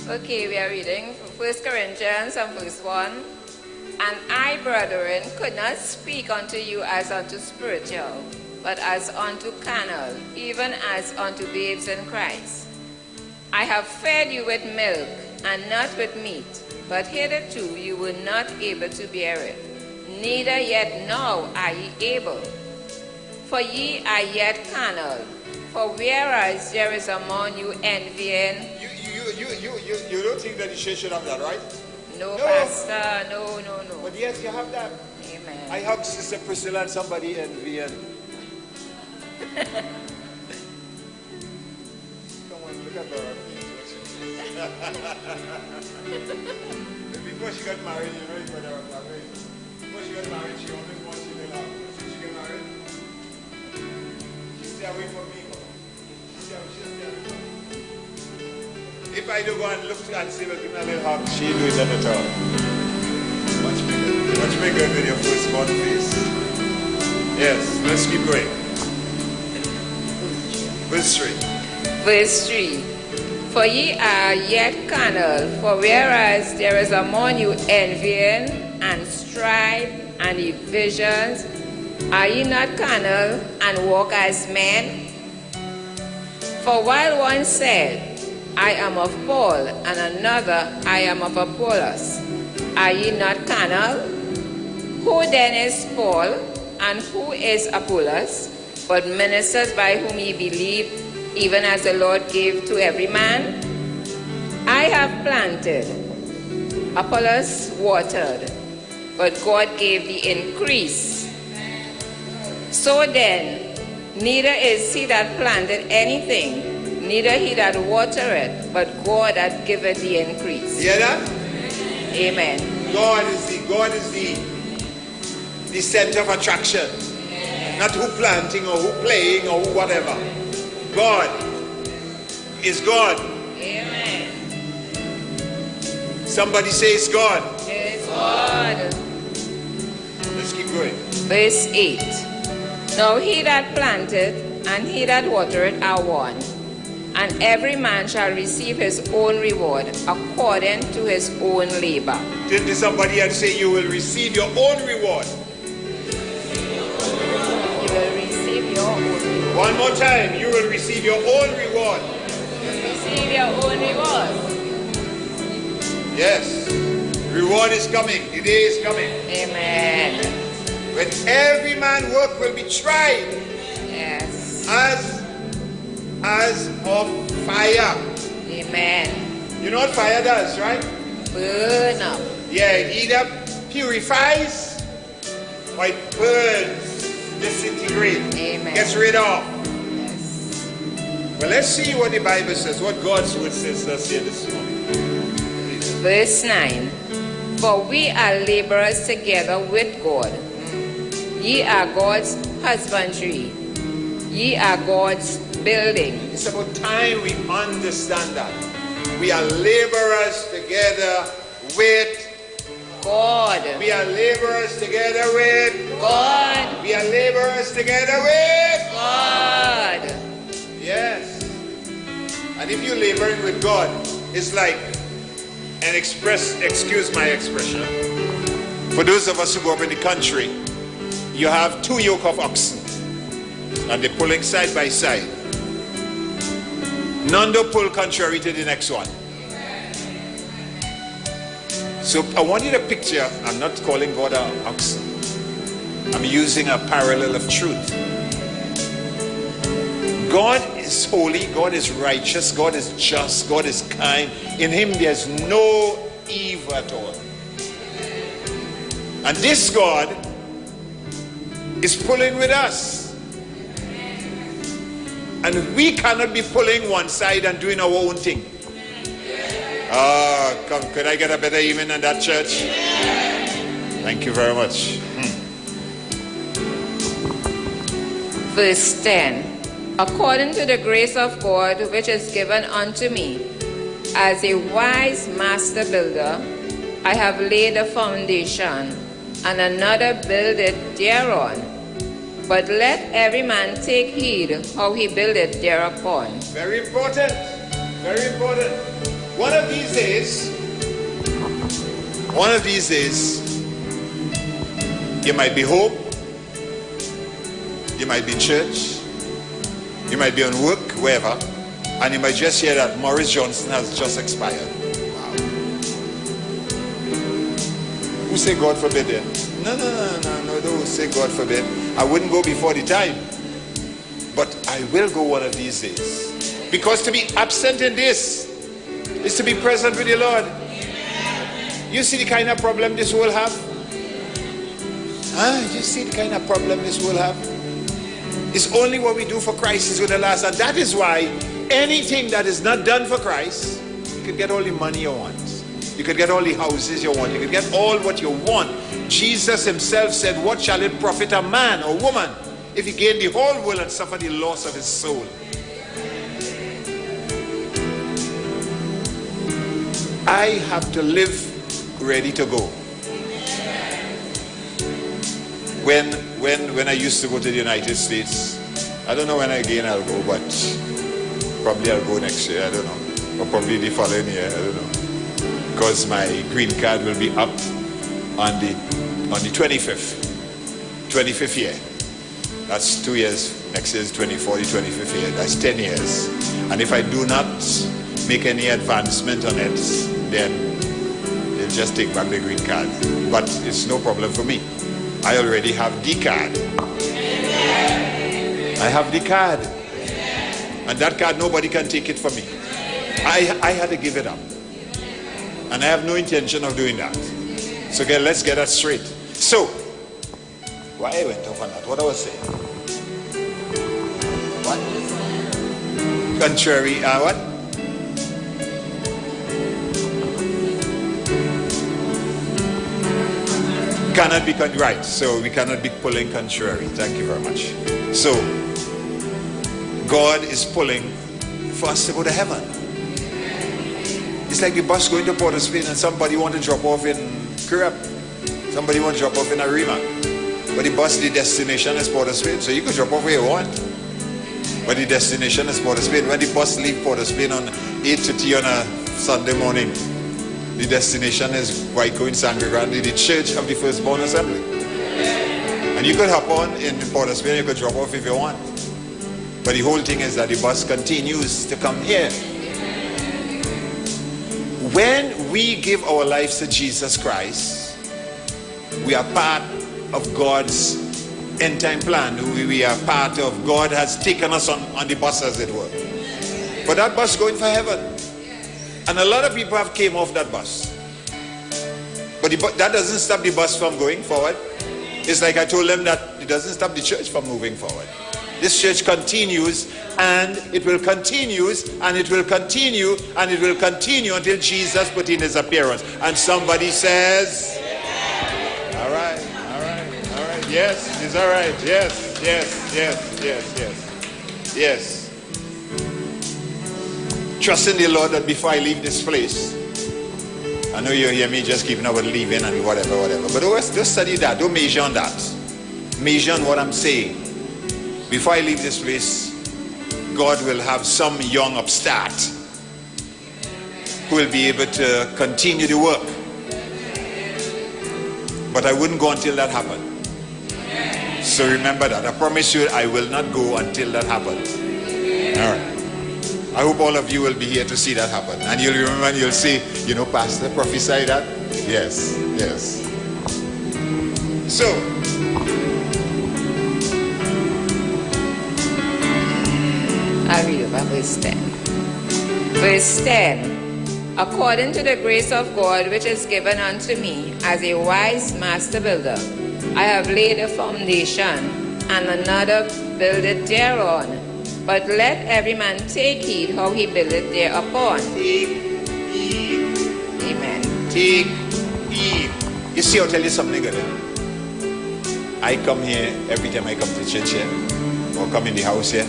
Okay, we are reading from 1 Corinthians and verse 1. And I, brethren, could not speak unto you as unto spiritual, but as unto carnal, even as unto babes in Christ. I have fed you with milk, and not with meat, but hitherto you were not able to bear it, neither yet now are ye able. For ye are yet carnal. For whereas there is among you envying... You don't think that the church should have that, right? No, Pastor, no. But yes, you have that. Amen. I hugged Sister Priscilla and somebody envying. Come on, look at her. Before she got married, you know, before she got married, she always wanted to be loved. Since she got married, she stayed away from me. She stayed away from me. If I do go and look and say, well, give me a little hug, she do it at all. Much bigger than your firstborn face. Yes, let's keep going. Verse 3. Verse 3. For ye are yet carnal, for whereas there is among you envying and strife and divisions, are ye not carnal and walk as men? For while one said, I am of Paul, and another, I am of Apollos, are ye not carnal? Who then is Paul, and who is Apollos, but ministers by whom ye believe, even as the Lord gave to every man? I have planted, Apollos watered, but God gave the increase. So then, neither is he that planted anything, neither he that watereth, but God that giveth the increase. Hear that? Amen. God is the center of attraction. Not who planting or who playing or who whatever. God is God. Amen. Somebody say it's God. It's God. Let's keep going. Verse 8. Now he that planted and he that watered are one, and every man shall receive his own reward according to his own labor. Turn to somebody and say, you will receive your own reward. You will receive your own reward. One more time, you will receive your own reward. You will receive your own reward. Yes. Reward is coming. The day is coming. Amen. When every man work will be tried. Yes. As of fire. Amen. You know what fire does, right? Burn up. Yeah, it either purifies or it burns, disintegrates. Amen. Gets rid of. Yes. Well, let's see what the Bible says, what God's word says to us here this morning. Please. Verse 9. For we are laborers together with God. Ye are God's husbandry. Ye are God's building. It's about time we understand that. We are laborers together with God. We are laborers together with God. We are laborers together with God. Yes. And if you're laboring with God, it's like excuse my expression. For those of us who grew up in the country, you have two yoke of oxen and they're pulling side by side. None do pull contrary to the next one. So I want you to picture, I'm not calling God an oxen. I'm using a parallel of truth. God is holy, God is righteous, God is just, God is kind. In him there's no evil at all. And this God is pulling with us. And we cannot be pulling one side and doing our own thing. Come, could I get a better amen in that, church? Thank you very much. Verse 10. According to the grace of God which is given unto me, as a wise master builder, I have laid a foundation, and another buildeth thereon. But let every man take heed how he buildeth thereupon. Very important. Very important. One of these days, you might be home, you might be in church, you might be on work, wherever, and you might just hear that Morris Johnson has just expired. Wow. Who say God forbid it? No, don't say God forbid. I wouldn't go before the time, but I will go one of these days. Because to be absent in this is to be present with the Lord. You see the kind of problem this world have? You see the kind of problem this world have? It's only what we do for Christ is going to last. And that is why anything that is not done for Christ, you could get all the money you want. You could get all the houses you want. You could get all what you want. Jesus himself said, what shall it profit a man or woman if he gain the whole world and suffer the loss of his soul? I have to live ready to go. When I used to go to the United States, I don't know when again I'll go, but probably I'll go next year, I don't know. Or probably the following year, I don't know. Because my green card will be up on the 25th year. That's 2 years. Next year is 24, the 25th year. That's 10 years. And if I do not make any advancement on it, then they'll just take back the green card. But it's no problem for me. I already have the card. I have the card. And that card, nobody can take it from me. I had to give it up. And I have no intention of doing that. So again, let's get that straight. So, why I went off on that? What I was saying? What? Contrary, what? Cannot be right. So we cannot be pulling contrary. Thank you very much. So, God is pulling for us to go to heaven. It's like the bus going to Port of Spain and somebody want to drop off in Kirab. Somebody want to drop off in Arima. But the bus, the destination is Port of Spain. So you can drop off where you want. But the destination is Port of Spain. When the bus leaves Port of Spain on 8:30 on a Sunday morning, the destination is Waiko in Sangre Grande, the Church of the Firstborn Assembly. And you could hop on in Port of Spain, you could drop off if you want. But the whole thing is that the bus continues to come here. When we give our lives to Jesus Christ, we are part of God's end time plan. We are part of, God has taken us on the bus, as it were. But that bus is going for heaven. And a lot of people have came off that bus. But that doesn't stop the bus from going forward. It's like I told them that it doesn't stop the church from moving forward. This church continues, and it will continue, and it will continue, and it will continue until Jesus put in his appearance. And somebody says, all right, all right, all right. Yes, it's all right. Yes, yes, yes, yes, yes. Yes. trust in the Lord that before I leave this place, I know you hear me just keeping about leaving and whatever. But just study that. Don't measure on that. Measure on what I'm saying. Before I leave this place, God will have some young upstart who will be able to continue the work. But I wouldn't go until that happened. So remember that. I promise you I will not go until that happens. All right. I hope all of you will be here to see that happen. And you'll remember and you'll say, you know, Pastor, prophesy that? Yes. So, I'll read over verse 10. Verse 10. According to the grace of God which is given unto me as a wise master builder, I have laid a foundation, and another buildeth thereon. But let every man take heed how he buildeth thereupon. Take heed. Amen. Take heed. You see, I'll tell you something good. I come here every time I come to church here, or come in the house here.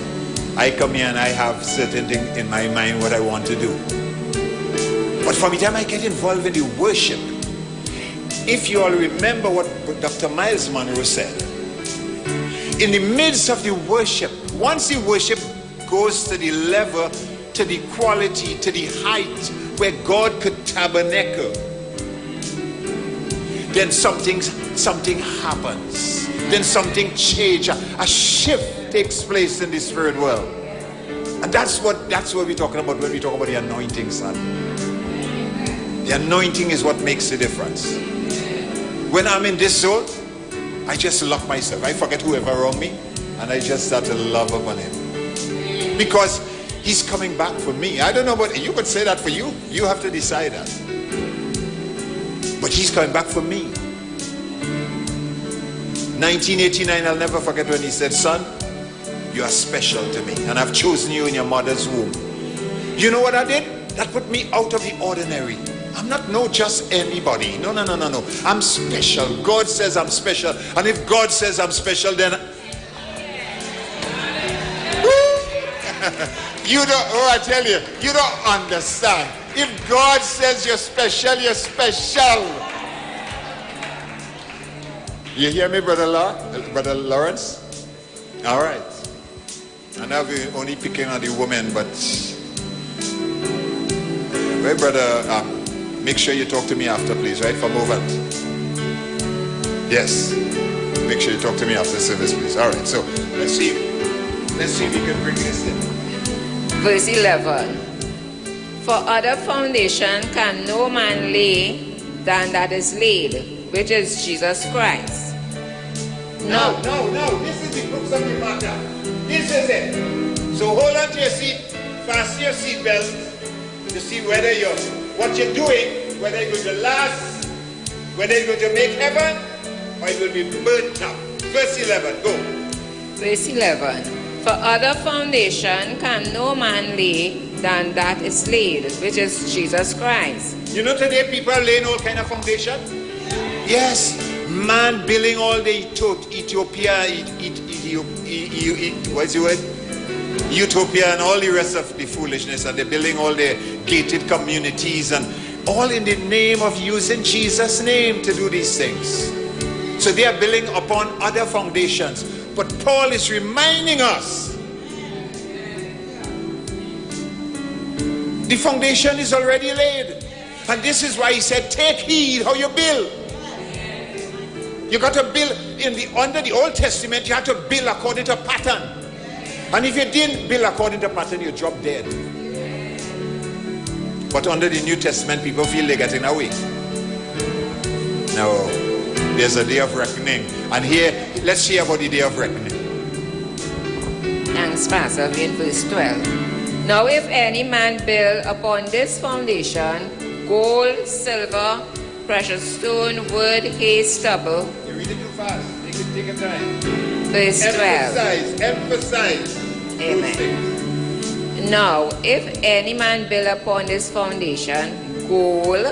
I come here and I have certain things in my mind what I want to do. But from the time I get involved in the worship, if you all remember what Dr. Miles Monroe said, in the midst of the worship, once the worship goes to the level, to the quality, to the height where God could tabernacle, then something happens. Then something changes. A shift takes place in the spirit world. And that's what we're talking about when we talk about the anointing, son. The anointing is what makes the difference. When I'm in this zone, I just love myself. I forget whoever around me, and I just start to love upon him. Because he's coming back for me. I don't know, but you could say that for you. You have to decide that. But he's coming back for me. 1989, I'll never forget when he said, son, you are special to me, and I've chosen you in your mother's womb. You know what I did? That put me out of the ordinary. I'm not just anybody. No. I'm special. God says I'm special. And if God says I'm special, then you don't, I tell you, you don't understand. If God says you're special, you're special. You hear me, Brother Lawrence? All right. And I'll be only picking on the woman, but well, brother, make sure you talk to me after, please, right? For movement. Yes. Make sure you talk to me after service, please. All right. So let's see if we can bring this in. Verse 11. For other foundation can no man lay than that is laid, which is Jesus Christ. No. This is the crux of the matter. This is it. So hold on to your seat, fasten your seat belt to see whether what you're doing, whether you're going to last, whether you're going to make heaven, or it will be burnt up. Verse 11, go. Verse 11. For other foundation can no man lay than that is laid, which is Jesus Christ. You know today people are laying all kind of foundation? Yes. Man building all the Ethiopia, what's the word? Utopia and all the rest of the foolishness, and they're building all the gated communities and all in the name of using Jesus' name to do these things. So they are building upon other foundations. But Paul is reminding us the foundation is already laid. And this is why he said, take heed how you build. You got to build under the Old Testament, you had to build according to pattern. And if you didn't build according to pattern, you drop dead. But under the New Testament, people feel they're getting away. No, there's a day of reckoning. And here, let's hear about the day of reckoning. Thanks, Pastor. In verse 12. Now if any man build upon this foundation, gold, silver, precious stone, wood, hay, stubble. You read it too fast. Take your time. Verse 12. Emphasize. Amen. Now, if any man build upon this foundation, gold,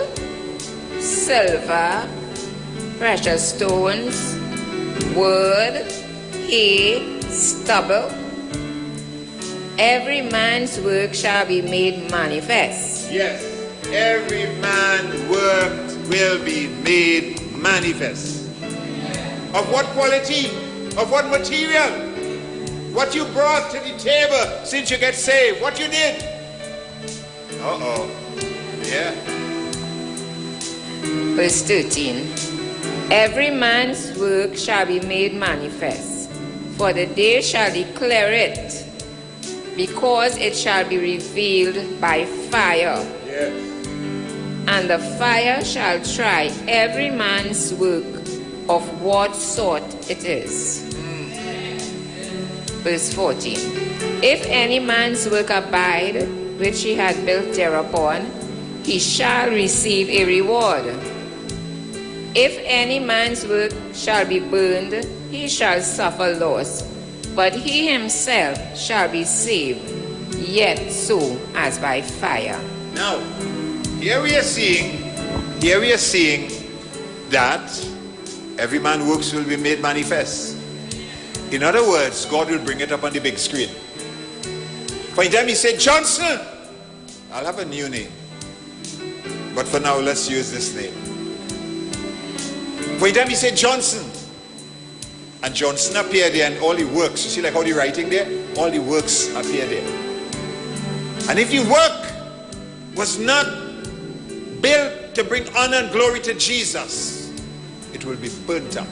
silver, precious stones, wood, hay, stubble. every man's work shall be made manifest. Yes, every man's work will be made manifest. Of what quality? Of what material? What you brought to the table since you get saved? What you did? Uh-oh. Yeah. Verse 13. Every man's work shall be made manifest, for the day shall declare it, because it shall be revealed by fire. Yes. And the fire shall try every man's work of what sort it is. Verse 14. If any man's work abide, which he had built thereupon, he shall receive a reward. If any man's work shall be burned, he shall suffer loss, but he himself shall be saved, yet so as by fire. Now, here we are seeing that every man's works will be made manifest. In other words, God will bring it up on the big screen. For the time he said, Johnson, I'll have a new name. But for now, let's use this name. For the time he said Johnson, and Johnson appeared there, and all the works, you see like how the writing there? All the works appear there. And if the work was not built to bring honor and glory to Jesus, it will be burnt up.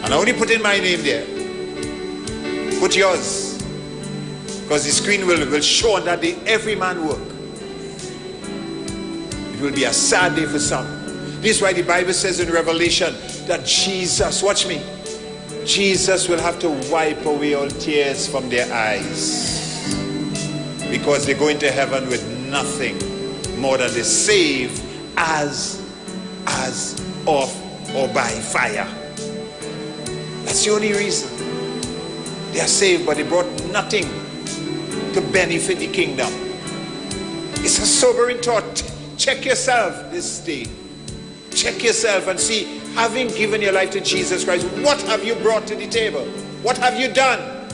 And I only put in my name there. Put yours. Because the screen will show on that day every man work. It will be a sad day for some. This is why the Bible says in Revelation that Jesus, watch me, Jesus will have to wipe away all tears from their eyes. Because they go into heaven with nothing more than they save as of or by fire. That's the only reason. They are saved, but they brought nothing to benefit the kingdom. It's a sobering thought. Check yourself this day. Check yourself and see, having given your life to Jesus Christ, what have you brought to the table? What have you done?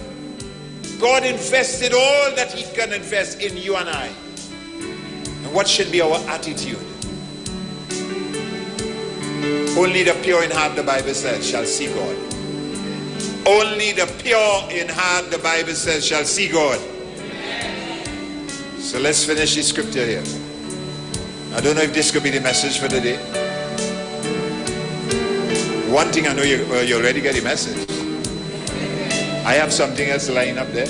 God invested all that he can invest in you and I. And what should be our attitude? Only the pure in heart, the Bible says, shall see God. Only the pure in heart, the Bible says, shall see God. So let's finish this scripture here. I don't know if this could be the message for today. One thing I know, you already get the message. I have something else lying up there.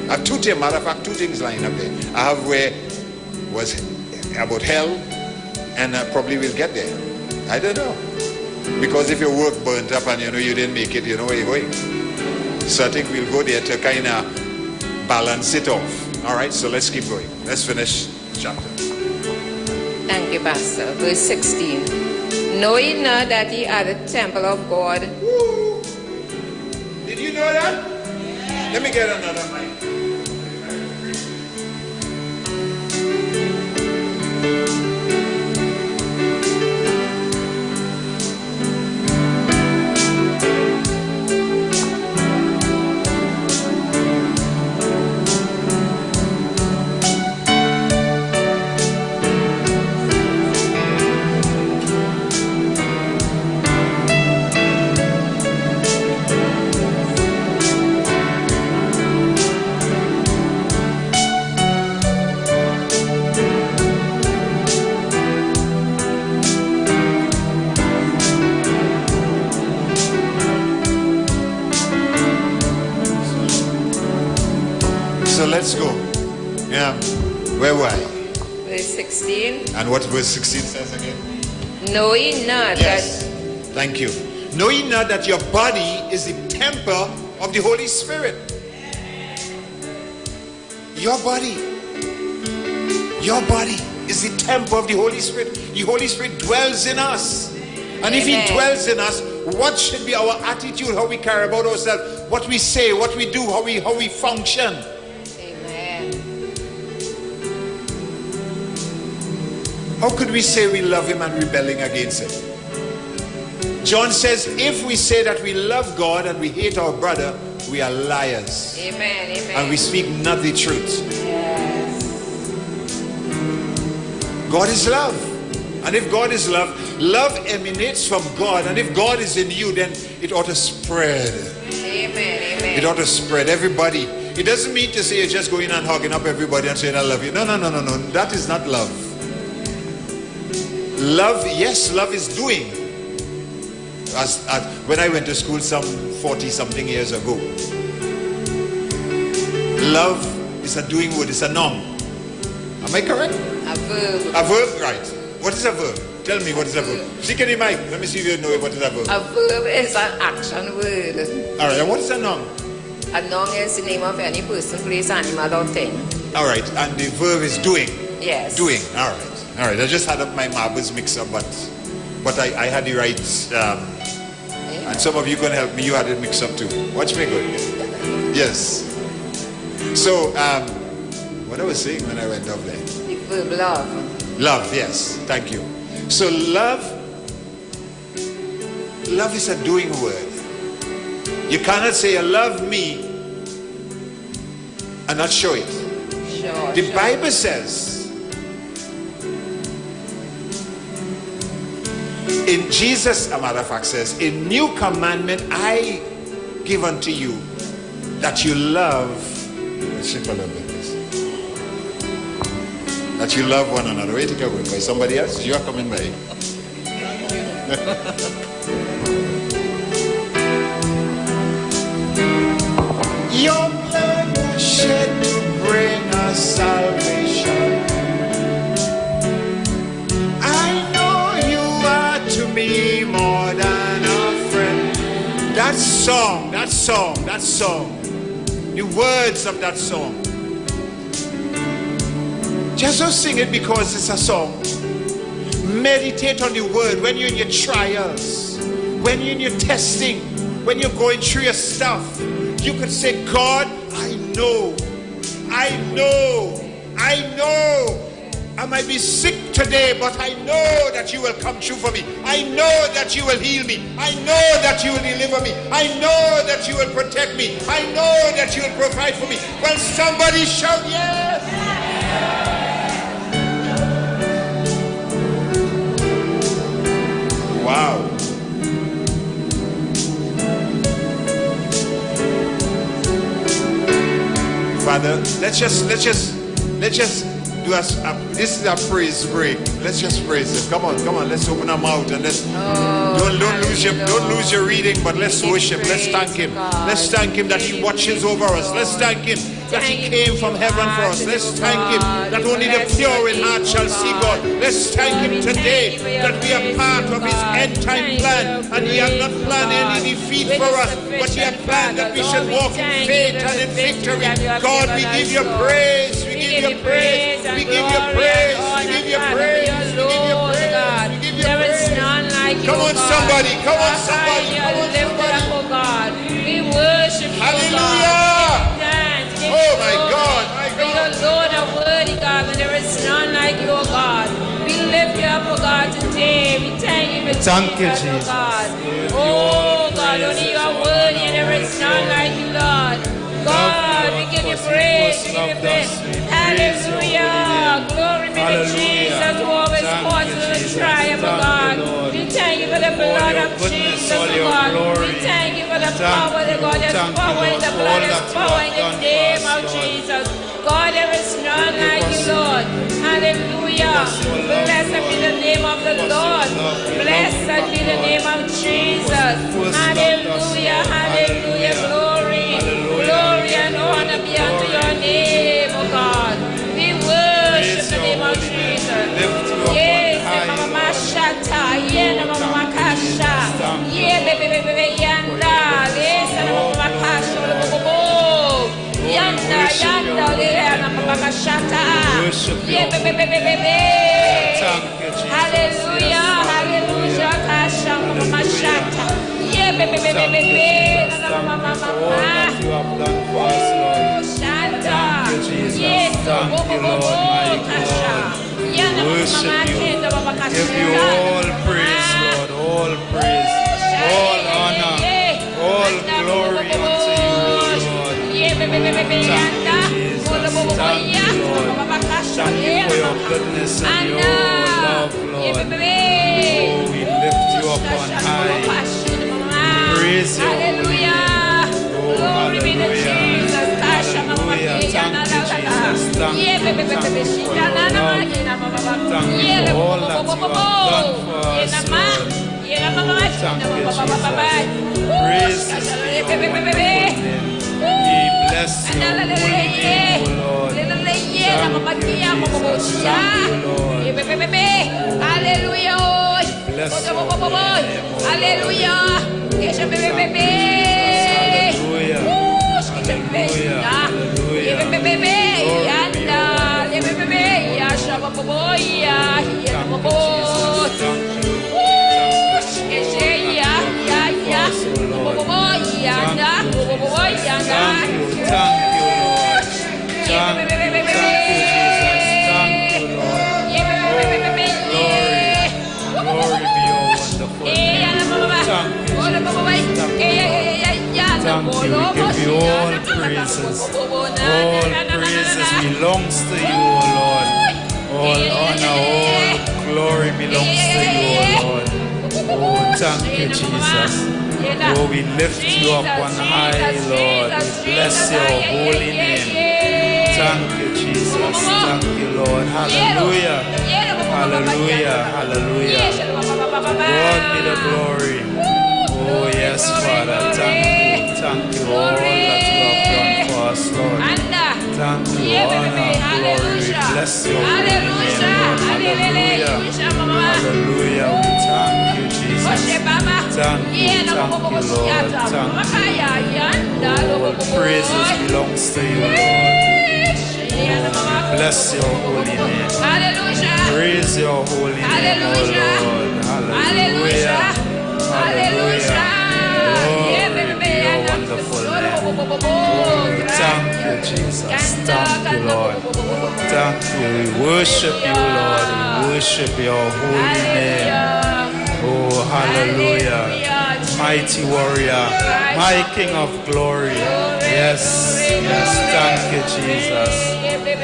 I have two things, matter of fact, two things lying up there. I have where was about hell, and I probably will get there. I don't know. Because if your work burnt up and you didn't make it, you know where you're going. So I think we'll go there to kind of balance it off. All right, so let's keep going. Let's finish the chapter. Thank you, Pastor. Verse 16. Know ye not that ye are the temple of God? Woo. Did you know that? Let me get another mic. Let's go. Yeah. Where were I? Verse 16. And what verse 16 says again? Know ye not yes. Thank you. Know ye not that your body is the temple of the Holy Spirit? Your body is the temple of the Holy Spirit. The Holy Spirit dwells in us. And if he dwells in us, what should be our attitude, how we carry about ourselves, what we say, what we do, how we function? How could we say we love him and rebelling against him? John says, if we say that we love God and we hate our brother, we are liars. Amen. Amen. And we speak not the truth. Yes. God is love. And if God is love, love emanates from God. And if God is in you, then it ought to spread. Amen. Amen. It ought to spread. Everybody. It doesn't mean to say you're just going and hugging up everybody and saying I love you. No. That is not love. Love, yes, love is doing. When I went to school some 40-something years ago, love is a doing word. It's a noun. Am I correct? A verb. A verb, right. What is a verb? Tell me what is a verb. Speak in the mic. Let me see if you know what is a verb. A verb is an action word. All right, and what is a noun? A noun is the name of any person, place, animal, or thing. All right, and the verb is doing. Yes. Doing. All right. I just had my marbles mixed up, but I had the right. And some of you can help me. You had it mixed up too. Watch me good. Yes. So, what I was saying when I went up there. The verb love. Love, yes. Thank you. So love is a doing word. You cannot say you love me and not show it. The Bible says in Jesus, a matter of fact says, a new commandment I give unto you, that you love. Let's shift a little bit. That you love one another. Wait, take a word by somebody else. You are coming by. Your blood was shed to bring us salvation. I know you are to me more than a friend. That song. The words of that song. Just don't sing it because it's a song. Meditate on the word when you're in your trials, when you're in your testing, when you're going through your stuff. You could say, God, I know. I might be sick today, but I know that you will come true for me. I know that you will heal me. I know that you will deliver me. I know that you will protect me. I know that you will provide for me. Well, somebody shout yes. Wow. Father, let's just do this is a praise break. Let's just praise him. Come on, let's open our mouth and let's don't lose your reading, but let's worship. Let's thank him. Let's thank him that he watches over us. Let's thank him that he came from heaven for us. Let's thank him that only the pure in heart shall see God. Let's thank him today that we are part of his end time plan, and he has not planned any defeat for us, but he has planned that we should walk in faith and in victory. God, we give you praise. We give you praise. We give you praise. We give you praise. We give you praise. We give you praise. Come on, somebody. Come on, somebody. Lift it up, oh God. We worship you, hallelujah. Oh my God, for your Lord are worthy, God, but there is none like you, oh God. We lift you up, oh God, today. We thank you for Jesus, oh God. Oh God, only you are worthy and there is none like you, Lord. God, we give you praise, we give you praise. Hallelujah. Glory be to Jesus who always causes us to triumph, oh God. We thank you for the blood of Jesus, oh God. We thank you for the power, the God. There's power in the blood, there's power in the name of Jesus. God, there is none like you, Lord. Hallelujah. Blessed be the name of the Lord. Blessed be the name of Jesus. Hallelujah. Hallelujah. Glory. Glory and honor be unto your name, oh God. We worship the name of Jesus. Yes, Mama Shata, Yena Mama Kasha, Ye baby Yanda, listen Mama Kasha, Yanda, Yanda, Mama Shata, Ye baby. Hallelujah, hallelujah, Kasha, Mama Shata, Ye baby, Mama. Yes, worship you. Give you all praise, Lord, all praise, all honor, all glory unto you. Thank you for your goodness and your love, Lord. Oh, we lift you up on high. Praise you. Hallelujah. Glory be to Jesus. Hallelujah. Thank you, Jesus. Thank you for your love. Thank you for all that you have done for us, Lord. Thank you, Jesus. Praise you for your wonderful name. We bless your holy name, O Lord. Thank you, Jesus. Thank you, Lord. Hallelujah. Bless your holy name, O Lord. Hallelujah. Thank you. We give you all praises. All praises belongs to you, O Lord. All honor, all glory belongs to you, O Lord. Oh, thank you, Jesus. Oh, we lift you up on high, Lord. We bless your holy name. Thank you, Jesus. Thank you, Lord. Hallelujah. Hallelujah. Hallelujah. God be the glory. Oh, yes, Father. Thank you. Thank you all that you have done for us, Lord. Thank you, honor, glory. We bless your holy name, Lord. Hallelujah. Hallelujah. We thank you, Jesus. Thank you, Lord. Thank you. All praises belongs to you, Lord. Oh, bless your holy name. Praise your holy name, O Lord. Hallelujah. Hallelujah. Glory be your wonderful name. Oh, thank you, Jesus. Thank you, Lord. Thank you. We worship you, Lord. We worship your holy name. Oh, hallelujah. Mighty warrior. My King of glory. Yes, yes. Thank you, Jesus.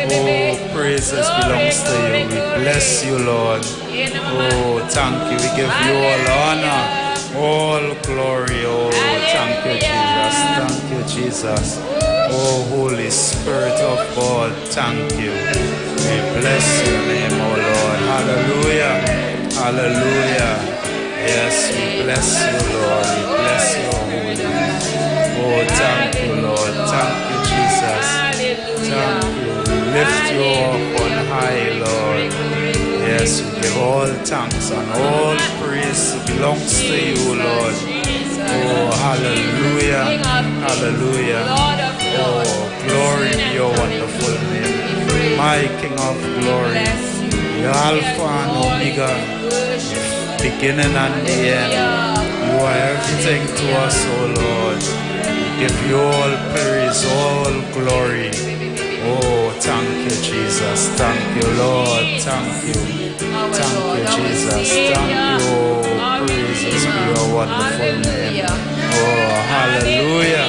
Oh, praises belongs to you. We bless you, Lord. Oh, thank you. We give you all honor. All glory, oh, thank you, Jesus, thank you, Jesus. Oh, Holy Spirit of God, thank you. We bless your name, oh Lord. Hallelujah, hallelujah. Yes, we bless you, Lord. We bless your holy name. Oh, thank you, Lord. Thank you, Jesus. Thank you. We lift you up on high, Lord. Yes, we give all thanks and all praise belongs to you, Lord. Oh, hallelujah, hallelujah. Oh, glory be your wonderful name. My King of glory, the Alpha and Omega, beginning and the end. You are everything to us, oh Lord. We give you all praise, all glory. Oh, thank you, Jesus. Thank you, Lord. Thank you. Thank you, Jesus. Thank you. Praises be your wonderful name. Oh, hallelujah.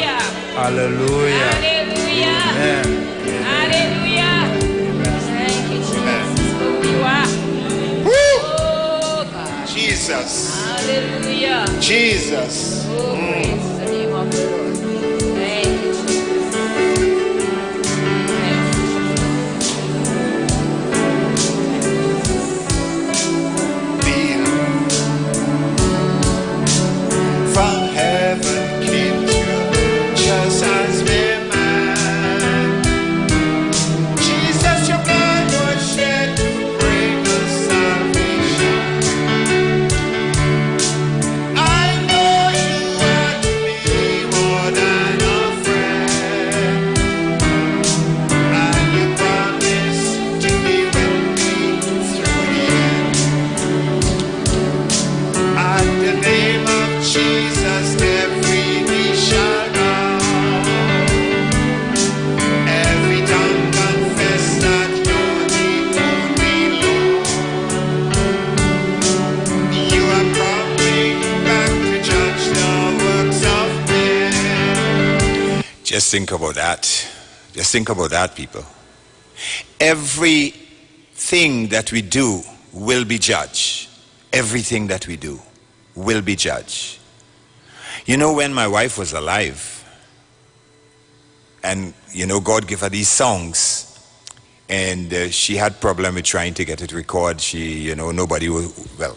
Hallelujah. Amen. Hallelujah. Thank you, Jesus. Who you are. Oh, God. Jesus. Hallelujah. Jesus. Oh, praise the name of the Lord. Thank you, Jesus. From heaven came to just as we're mine. Jesus, your blood was shed to bring us salvation. I know you are to me more than a friend, and you promised to be with me through the end. At the name of Jesus, every knee shall bow, every tongue confess that you're the only Lord. You are coming back to judge the works of men. Just think about that. Just think about that, people. Everything that we do will be judged. Everything that we do will be judged. You know, when my wife was alive, and you know, God gave her these songs, and she had problem with trying to get it recorded. She, you know, nobody was, well,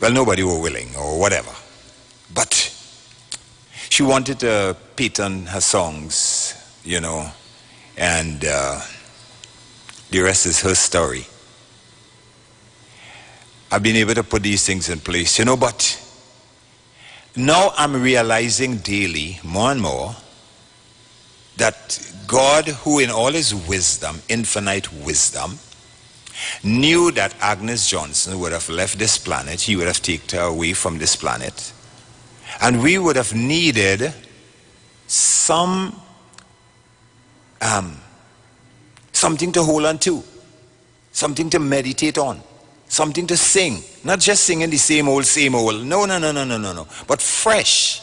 nobody were willing or whatever. But she wanted to pattern her songs, you know, and the rest is her story. I've been able to put these things in place, you know, but now I'm realizing daily, more and more, that God, who in all his wisdom, infinite wisdom, knew that Agnes Johnson would have left this planet. He would have taken her away from this planet. And we would have needed something to hold on to, something to meditate on, something to sing. Not just singing the same old, no, but fresh.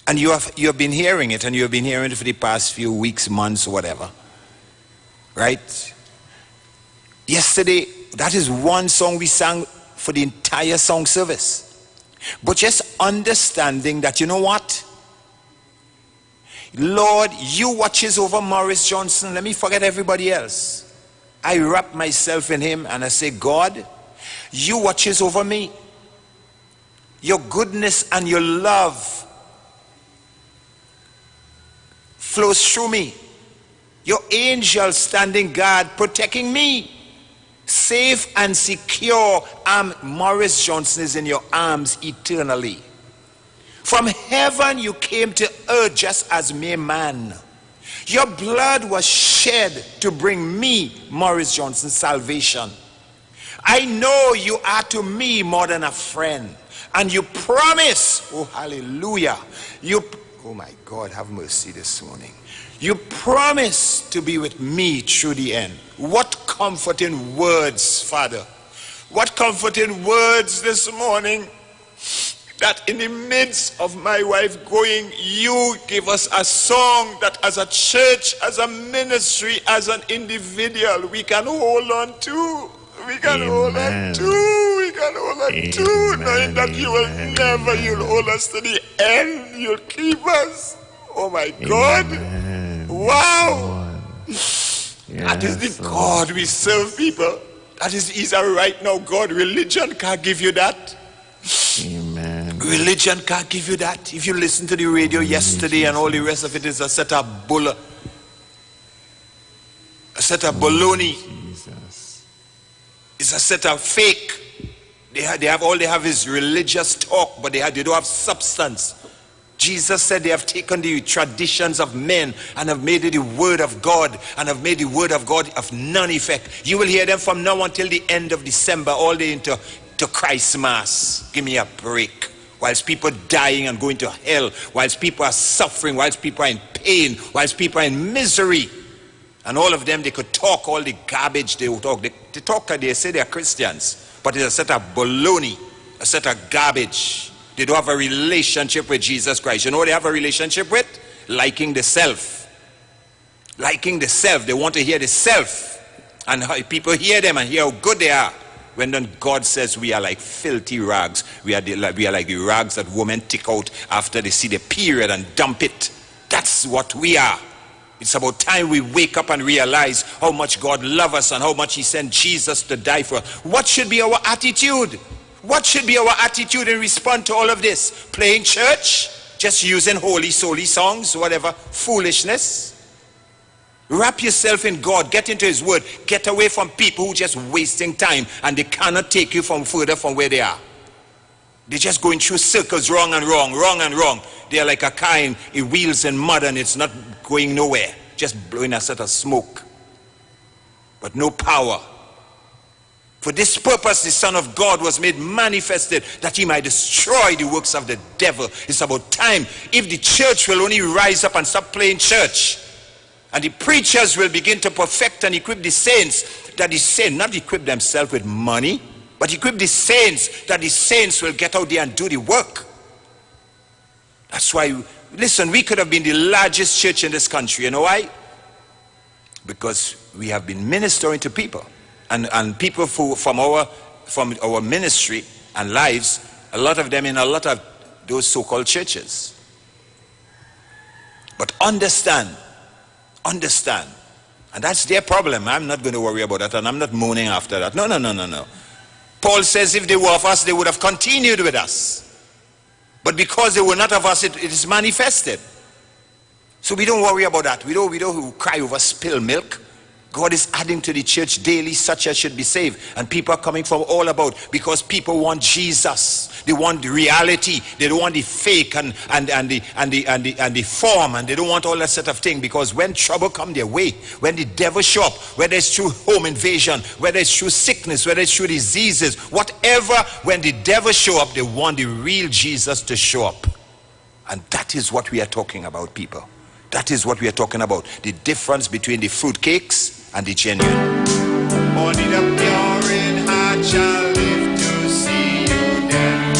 And you have been hearing it, and you have been hearing it for the past few weeks, months, whatever. Right? Yesterday, that is one song we sang for the entire song service. But just understanding that, you know what? Lord, you watches over Morris Johnson. Let me forget everybody else. I wrap myself in him and I say, God, you watches over me. Your goodness and your love flows through me. Your angel standing guard, protecting me. Safe and secure. Morris Johnson is in your arms eternally. From heaven you came to earth just as mere man. Your blood was shed to bring me, Morris Johnson, salvation. I know you are to me more than a friend. And you promise, oh hallelujah, oh my God, have mercy this morning. You promise to be with me through the end. What comforting words, Father. What comforting words this morning, that in the midst of my wife going, you give us a song that as a church, as a ministry, as an individual, we can hold on to. We can hold on to. We can hold on to. Knowing that you will never, you'll hold us to the end. You'll keep us. Oh my God. Wow. That is the God we serve, people. That is, he's a right now God. Religion can't give you that. Amen. Religion can't give you that. If you listen to the radio yesterday and all the rest of it is a set of baloney. It's a set of fake. They have is religious talk, but they don't have substance. Jesus said they have taken the traditions of men and have made it the word of God, and have made the word of God of none effect. You will hear them from now until the end of December, all the way into Christmas. Give me a break. Whilst people dying and going to hell, whilst people are suffering, whilst people are in pain, whilst people are in misery. And all of them, they could talk all the garbage they would talk. They say they're Christians, but it's a set of baloney, a set of garbage. They don't have a relationship with Jesus Christ. You know what they have a relationship with? Liking the self. Liking the self. They want to hear the self. And how people hear them and hear how good they are. When then God says we are like filthy rags. We are like the rags that women take out after they see the period and dump it. That's what we are. It's about time we wake up and realize how much God loves us and how much he sent Jesus to die for us. What should be our attitude? What should be our attitude in response to all of this? Playing church? Just using holy, solely songs, whatever, foolishness? Wrap yourself in God. Get into his word. Get away from people who are just wasting time and they cannot take you from further from where they are. They're just going through circles, wrong and wrong, wrong and wrong. They're like a car in wheels in mud and it's not going nowhere. Just blowing a set of smoke. But no power. For this purpose, the Son of God was made manifested that he might destroy the works of the devil. It's about time. If the church will only rise up and stop playing church, and the preachers will begin to perfect and equip the saints, that the saints, not equip themselves with money, but equip the saints, that the saints will get out there and do the work. That's why Listen, we could have been the largest church in this country. You know why? Because we have been ministering to people. And people from our ministry and lives, a lot of them in a lot of those so-called churches. But understand, and that's their problem. I'm not going to worry about that, and I'm not moaning after that. No. Paul says if they were of us, they would have continued with us. But because they were not of us, it is manifested. So we don't worry about that. We don't cry over spilled milk. God is adding to the church daily such as should be saved, and people are coming from all about because people want Jesus. They want the reality. They don't want the fake and the form, and they don't want all that sort of thing. Because when trouble come their way, when the devil show up, whether it's through home invasion, whether it's through sickness, whether it's through diseases, whatever, when the devil show up, they want the real Jesus to show up, and that is what we are talking about, people. That is what we are talking about. The difference between the fruitcakes and the genuine. Only the pure in heart shall live to see you then.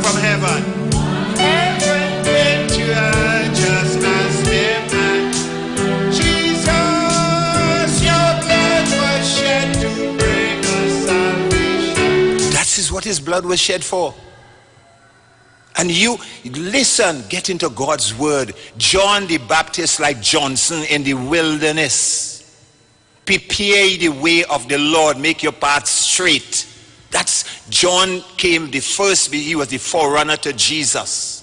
From heaven. Heaven came to earth just as man. Jesus, your blood was shed to bring us salvation. That is what his blood was shed for. And you, listen, get into God's word. John the Baptist, like Johnson in the wilderness. Prepare the way of the Lord, make your path straight. That's, John came the first, he was the forerunner to Jesus.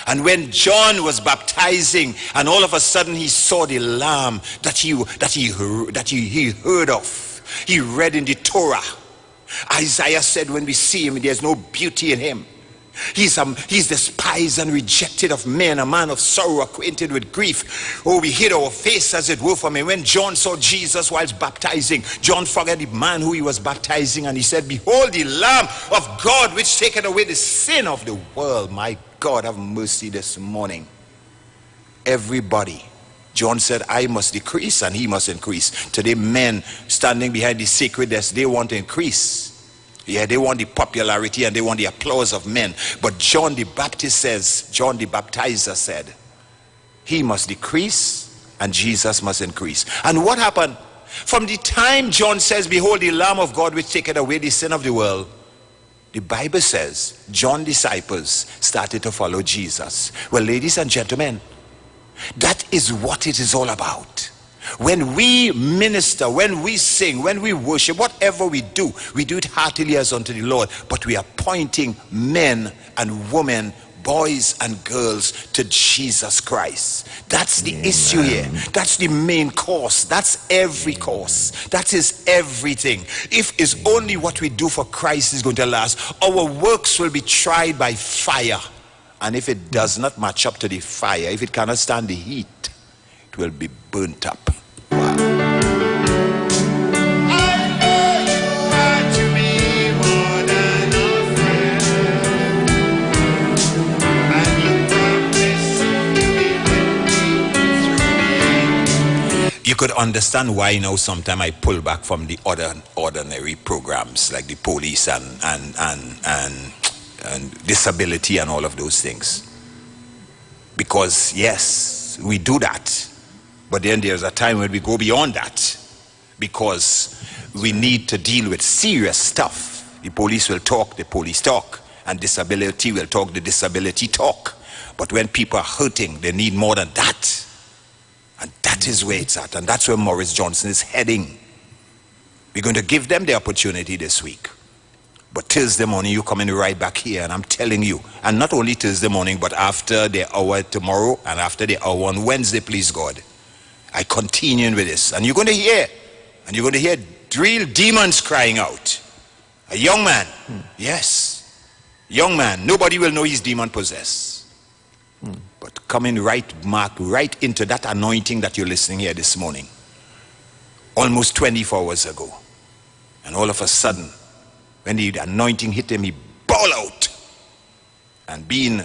And when John was baptizing, and all of a sudden he saw the Lamb that he heard of. He read in the Torah. Isaiah said, when we see him, there's no beauty in him. He's despised and rejected of men, a man of sorrow, acquainted with grief. Oh, we hid our face as it were from him. When John saw Jesus whilst baptizing, John forgot the man who he was baptizing, and he said, behold the Lamb of God which taketh away the sin of the world. My God, have mercy this morning. Everybody. John said, I must decrease and he must increase. Today, men standing behind the sacred desk, they want to increase. Yeah, they want the popularity and they want the applause of men. But John the Baptist says, John the Baptizer said, he must decrease and Jesus must increase. And what happened? From the time John says, behold the Lamb of God which taketh away the sin of the world, the Bible says John's disciples started to follow Jesus. Well, ladies and gentlemen, that is what it is all about. When we minister, when we sing, when we worship, whatever we do it heartily as unto the Lord. But we are pointing men and women, boys and girls to Jesus Christ. That's the issue here. That's the main course. That's every course. That is everything. If it's only what we do for Christ is going to last, our works will be tried by fire. And if it does not match up to the fire, if it cannot stand the heat, it will be burnt up. You could understand why now sometimes I pull back from the ordinary programs like the police and disability and all of those things. Because yes, we do that. But then there's a time when we go beyond that, because we need to deal with serious stuff. The police will talk, the police talk, and disability will talk, the disability talk. But when people are hurting, they need more than that. And that is where it's at, and that's where Morris Johnson is heading. We're going to give them the opportunity this week. But Thursday morning, you're coming right back here, and I'm telling you, and not only Thursday morning, but after the hour tomorrow, and after the hour on Wednesday, please God, I continue with this, and you're going to hear real demons crying out. A young man, yes, young man, nobody will know he's demon possessed. But coming right into that anointing that you're listening here this morning, almost 24 hours ago, and all of a sudden, when the anointing hit him, he bawled out. And being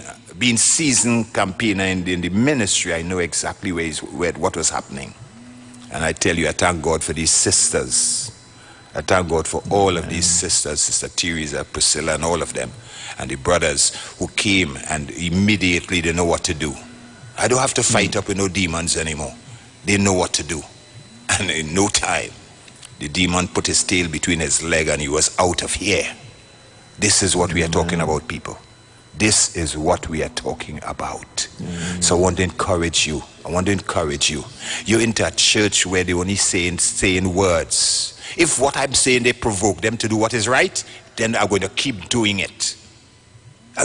seasoned campaigner in the ministry, I know exactly what was happening. And I tell you, I thank God for these sisters I thank God for all of these sisters, Sister Teresa, Priscilla, and all of them, and the brothers who came and immediately they know what to do. I don't have to fight up with no demons anymore. They know what to do. And in no time, the demon put his tail between his leg and he was out of here. This is what we are talking about, people. This is what we are talking about. So I want to encourage you. You're into a church where they only saying words. If what I'm saying, they provoke them to do what is right, then I'm going to keep doing it.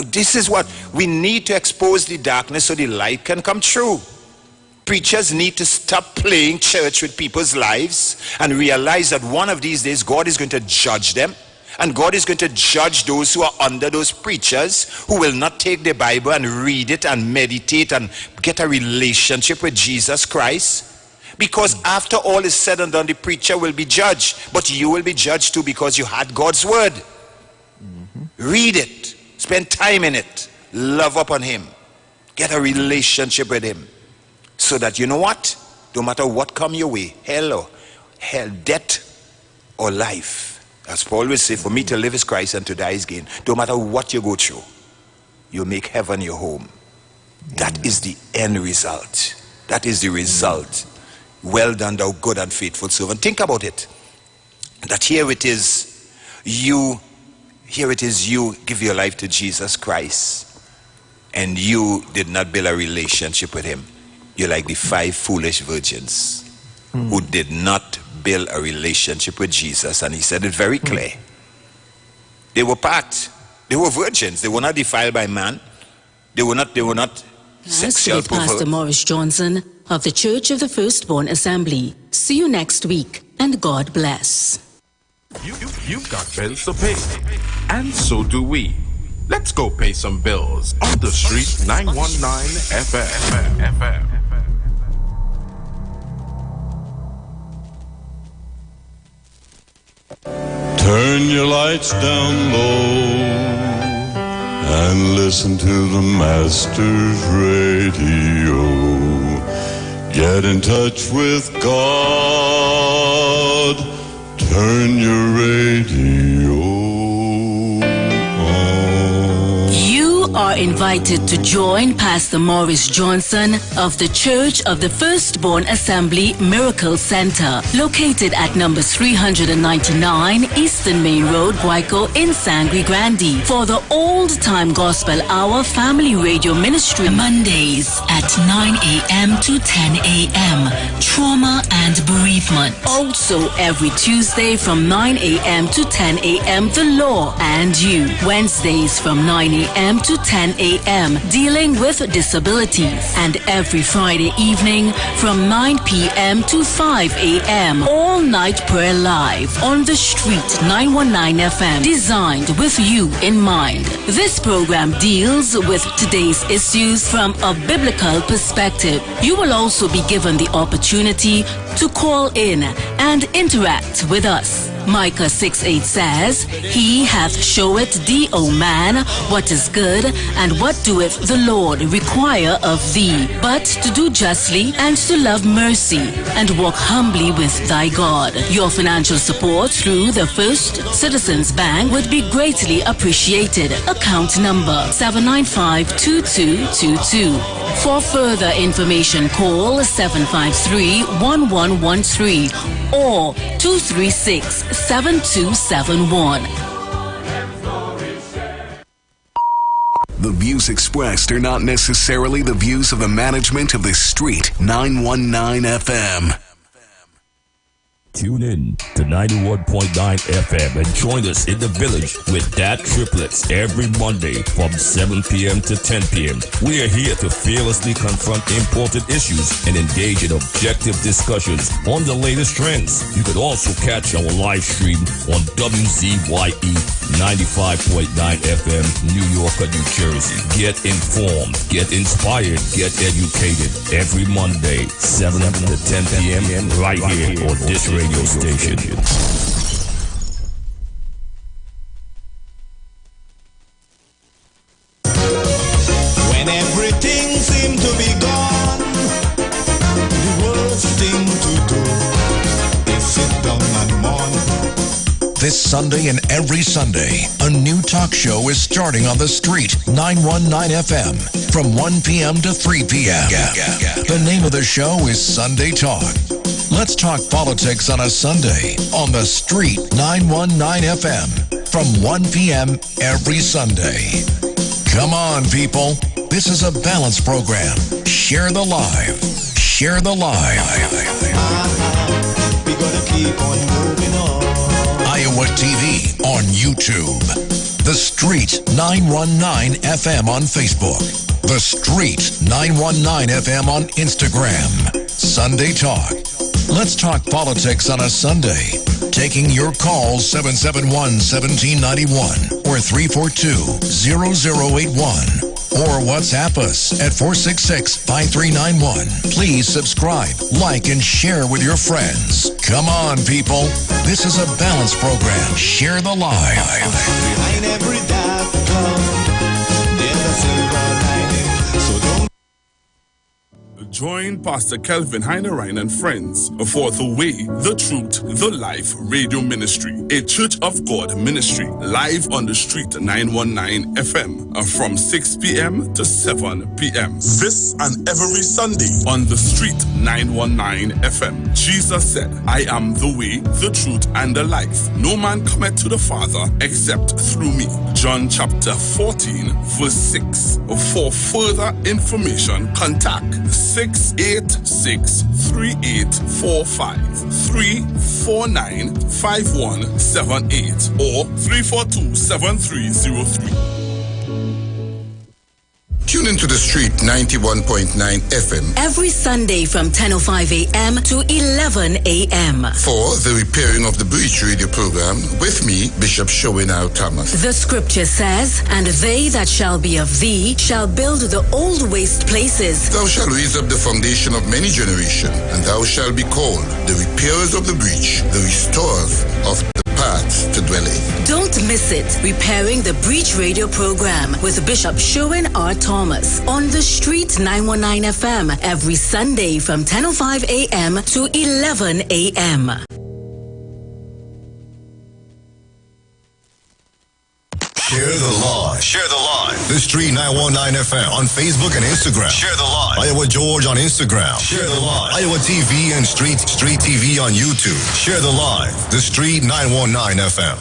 This is what we need to expose the darkness so the light can come true. Preachers need to stop playing church with people's lives and realize that one of these days God is going to judge them. And God is going to judge those who are under those preachers who will not take the Bible and read it and meditate and get a relationship with Jesus Christ. Because after all is said and done, the preacher will be judged. But you will be judged too because you had God's word. Read it. Spend time in it. Love upon him. Get a relationship with him. So that you know what? No matter what come your way, hell, death or life. As Paul always say, for me to live is Christ and to die is gain. No matter what you go through, you make heaven your home. That is the end result. That is the result. Well done, thou good and faithful servant. Think about it. That here it is you give your life to Jesus Christ and you did not build a relationship with him. You're like the 5 foolish virgins who did not build a relationship with Jesus, and he said it very clear. They were they were virgins. They were not defiled by man. They were not sexual with Pastor Morris Johnson of the Church of the Firstborn Assembly. See you next week, and God bless. You've got bills to pay, and so do we. Let's go pay some bills on the street 919 FM. Turn your lights down low and listen to the Master's radio. Get in touch with God. Turn your radio on. You are invited to join Pastor Morris Johnson of the Church of the Firstborn Assembly Miracle Center, located at number 399 Eastern Main Road, Guayco in Sangre Grande, for the Old Time Gospel Hour Family Radio Ministry, Mondays at 9 a.m. to 10 a.m. Trauma and Bereavement. Also every Tuesday from 9 a.m. to 10 a.m. The Law and You. Wednesdays from 9 a.m. to 10 a.m. Dealing with Disabilities. And every Friday evening from 9 p.m. to 5 a.m. All Night Prayer Live on the Street 919 FM. Designed with you in mind. This program deals with today's issues from a biblical perspective. You will also be given the opportunity to call in and interact with us. Micah 6:8 says, He hath showeth thee, O man, what is good, and what doeth the Lord require of thee, but to do justly and to love mercy, and walk humbly with thy God. Your financial support through the First Citizens Bank would be greatly appreciated. Account number 795-2222. For further information, call 753-1113 or 236-7271. The views expressed are not necessarily the views of the management of the Street 919 FM. Tune in to 91.9 FM and join us in the village with Dat Triplets every Monday from 7 p.m. to 10 p.m. We are here to fearlessly confront important issues and engage in objective discussions on the latest trends. You could also catch our live stream on WZYE 95.9 FM, New York, New Jersey. Get informed, get inspired, get educated every Monday, 7 to 10 p.m. right here on this radio station. When everything seemed to be gone, the worst thing to do is sit down and mourn. This Sunday and every Sunday, a new talk show is starting on the street, 919 FM, from 1 p.m. to 3 p.m. The name of the show is Sunday Talk. Let's talk politics on a Sunday on the street, 919 FM, from 1 p.m. every Sunday. Come on, people. This is a balanced program. Share the live. Share the live. We're gonna keep on moving on. Iowa TV on YouTube. The Street 919 FM on Facebook. The Street 919 FM on Instagram. Sunday Talk. Let's talk politics on a Sunday. Taking your calls 771-1791 or 342-0081. Or WhatsApp us at 466-5391. Please subscribe, like, and share with your friends. Come on, people. This is a balanced program. Share the live. Behind every dark cloud, there's a silver lining. So don't Join Pastor Kelvin Heinerine and friends for The Way, The Truth, The Life Radio Ministry, a Church of God ministry, live on the street 919 FM from 6 p.m. to 7 p.m. This and every Sunday on the street 919 FM. Jesus said, I am the way, the truth, and the life. No man cometh to the Father except through me. John chapter 14, verse 6. For further information, contact 686-3845, 349-5178, or 342-7303. Tune into the street 91.9 FM every Sunday from 10:05 a.m. to 11 a.m. for the Repairing of the Breach radio program with me, Bishop Showinau Thomas. The scripture says, and they that shall be of thee shall build the old waste places. Thou shalt raise up the foundation of many generations, and thou shalt be called the repairers of the breach, the restorers of the paths to dwell in. Don't miss it. Repairing the Breach radio program with Bishop Sherwin R. Thomas on the street 919 FM every Sunday from 10:05 a.m. to 11 a.m. Share the live. Share the live. The Street 919 FM on Facebook and Instagram. Share the live. Iowa George on Instagram. Share the live. Iowa TV and Street TV on YouTube. Share the live. The Street 919 FM.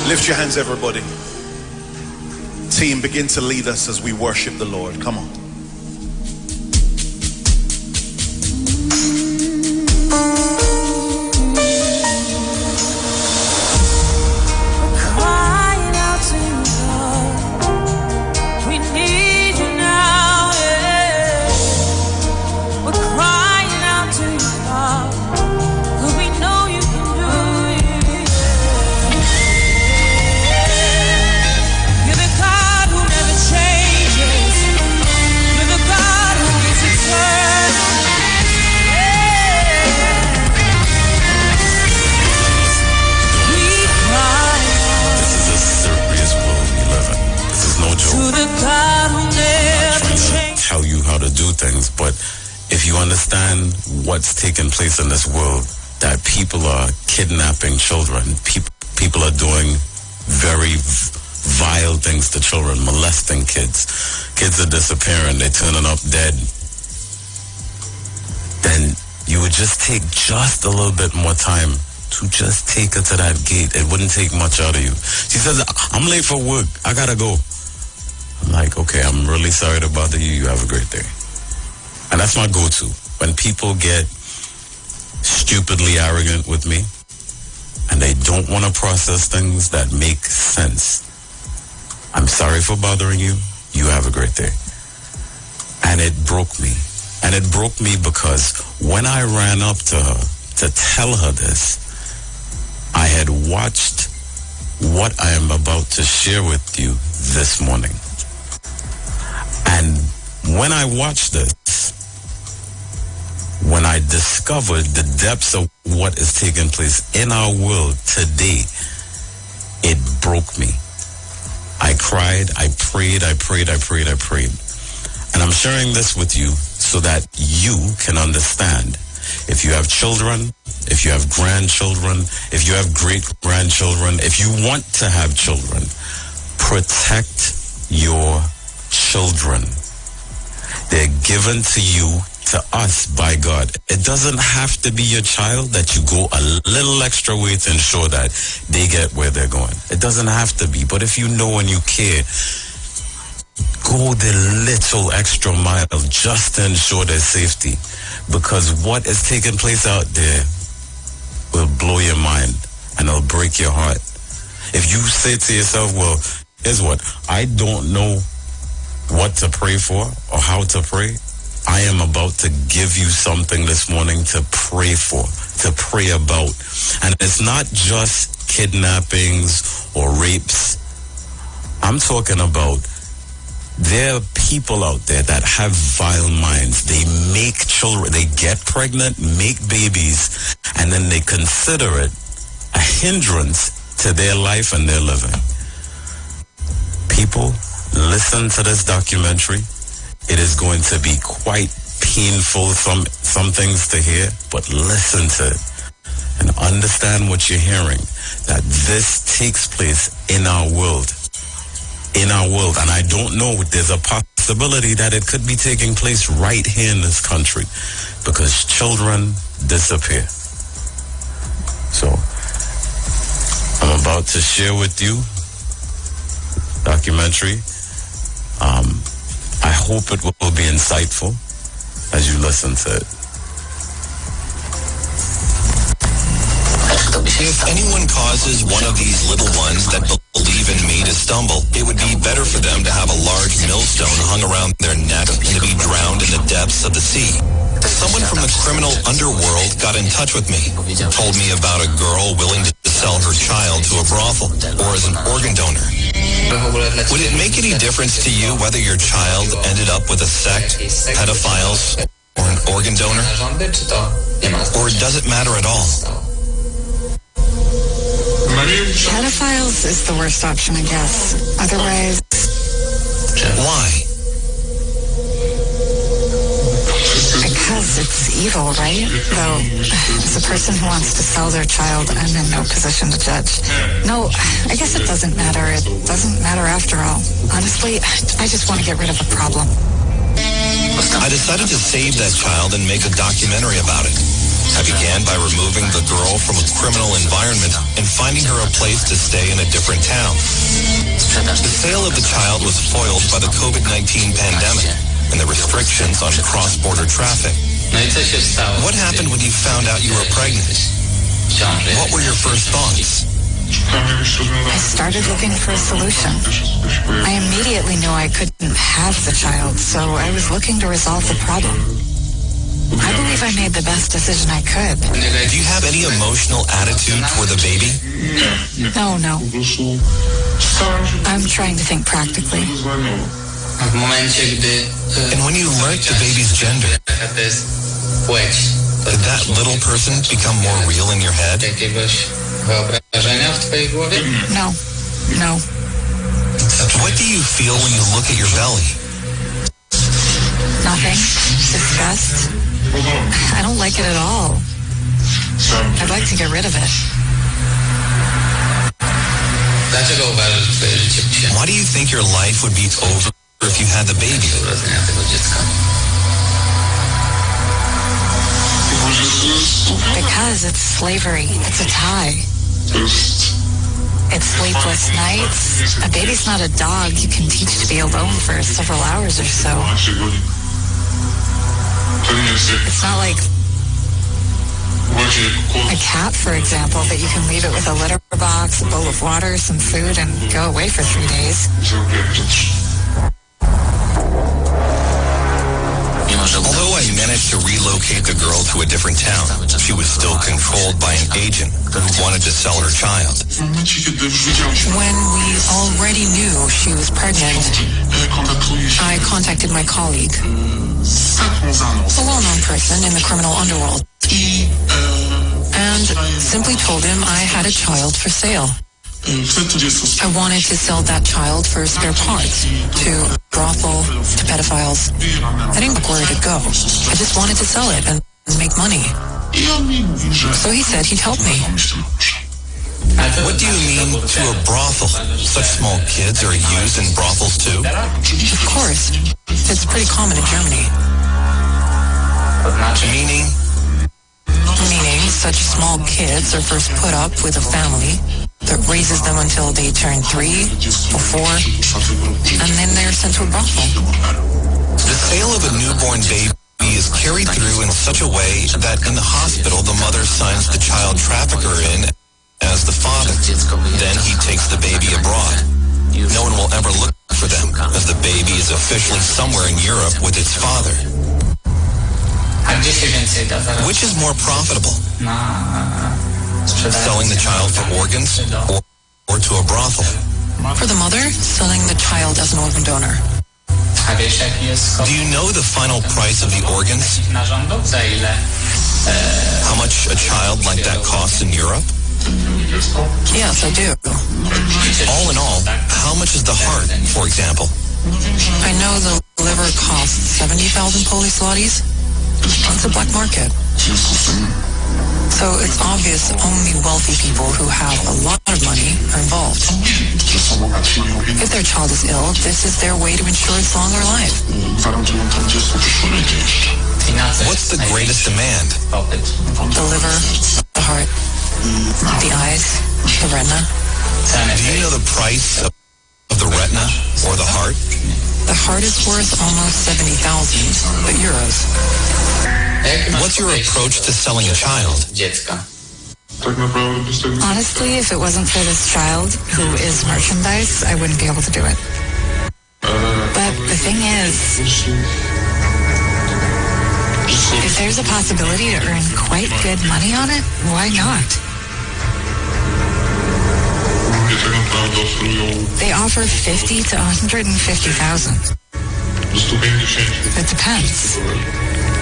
Lift your hands, everybody. Team, begin to lead us as we worship the Lord. Come on. Crying out to you, Lord. We need you now, yeah. We're crying out to you, Lord. 'Cause we know you can do it. You're the God who never changes. You're the God who is eternal. We cry This is a serious world we live in. This is no to joke. the God who never changes. Tell you how to do things, but if you understand what's taking place in this world, that people are kidnapping children, people are doing very vile things to children, molesting kids. Kids are disappearing, they're turning up dead. Then you would just take just a little bit more time to just take her to that gate. It wouldn't take much out of you. She says, I'm late for work. I gotta go. I'm like, okay, I'm really sorry to bother you. You have a great day. And that's my go-to. When people get stupidly arrogant with me and they don't want to process things that make sense. I'm sorry for bothering you. You have a great day. And it broke me. And it broke me because when I ran up to her to tell her this, I had watched what I am about to share with you this morning. And when I watched this, when I discovered the depths of what is taking place in our world today, it broke me. I cried, I prayed. And I'm sharing this with you so that you can understand. If you have children, if you have grandchildren, if you have great-grandchildren, if you want to have children, protect your children. They're given to you, to us, by God. It doesn't have to be your child that you go a little extra way to ensure that they get where they're going. It doesn't have to be. But if you know and you care, go the little extra mile just to ensure their safety. Because what is taking place out there will blow your mind and it'll break your heart. If you say to yourself, well, here's what, I don't know what to pray for or how to pray, I am about to give you something this morning to pray for, to pray about. And it's not just kidnappings or rapes. I'm talking about there are people out there that have vile minds. They make children, they get pregnant, make babies, and then they consider it a hindrance to their life and their living. People, listen to this documentary. It is going to be quite painful, some things to hear, but listen to it and understand what you're hearing, that this takes place in our world. In our world. And I don't know, there's a possibility that it could be taking place right here in this country because children disappear. So, I'm about to share with you documentary. I hope it will be insightful as you listen to it. If anyone causes one of these little ones that believe in me to stumble, it would be better for them to have a large millstone hung around their neck and to be drowned in the depths of the sea. Someone from the criminal underworld got in touch with me, told me about a girl willing to sell her child to a brothel or as an organ donor. Would it make any difference to you whether your child ended up with a sect, pedophiles, or an organ donor? Or does it matter at all? Pedophiles is the worst option, I guess. Otherwise... Why? Because it's evil, right? Though, as a person who wants to sell their child, I'm in no position to judge. No, I guess it doesn't matter. It doesn't matter after all. Honestly, I just want to get rid of a problem. I decided to save that child and make a documentary about it. I began by removing the girl from a criminal environment and finding her a place to stay in a different town. The sale of the child was foiled by the COVID-19 pandemic and the restrictions on cross-border traffic. What happened when you found out you were pregnant? What were your first thoughts? I started looking for a solution. I immediately knew I couldn't have the child, so I was looking to resolve the problem. I believe I made the best decision I could. Do you have any emotional attitude toward the baby? No. I'm trying to think practically. And when you learned the baby's gender, did that little person become more real in your head? No. What do you feel when you look at your belly? Nothing. Disgust. I don't like it at all. I'd like to get rid of it. Why do you think your life would be over if you had the baby? Because it's slavery. It's a tie. It's sleepless nights. A baby's not a dog you can teach to be alone for several hours or so. It's not like a cat, for example, that you can leave it with a litter box, a bowl of water, some food, and go away for 3 days. Although I managed to relocate the girl to a different town. She was still controlled by an agent who wanted to sell her child. When we already knew she was pregnant, I contacted my colleague, a well-known person in the criminal underworld, and simply told him I had a child for sale. I wanted to sell that child for spare parts, to brothel, to pedophiles. I didn't know where it would go. I just wanted to sell it and make money. So he said he'd help me. What do you mean to a brothel? Such small kids are used in brothels too? Of course. It's pretty common in Germany. Meaning such small kids are first put up with a family that raises them until they turn 3 or 4, and then they're sent to a brothel. The sale of a newborn baby is carried through in such a way that in the hospital the mother signs the child trafficker in as the father. Then he takes the baby abroad. No one will ever look for them, as the baby is officially somewhere in Europe with its father. Which is more profitable? Selling the child for organs or to a brothel? For the mother, selling the child as an organ donor. Do you know the final price of the organs? How much a child like that costs in Europe? Yes, I do. All in all, how much is the heart, for example? I know the liver costs 70,000 Polish zlotys. It's a black market. So it's obvious only wealthy people who have a lot of money are involved. If their child is ill, this is their way to ensure its longer life. What's the greatest demand? The liver, the heart, the eyes, the retina. Do you know the price of the retina or the heart? The heart is worth almost 70,000, but euros. What's your approach to selling a child? Honestly, if it wasn't for this child, who is merchandise, I wouldn't be able to do it. But the thing is, if there's a possibility to earn quite good money on it, why not? They offer 50 to 150,000. It depends.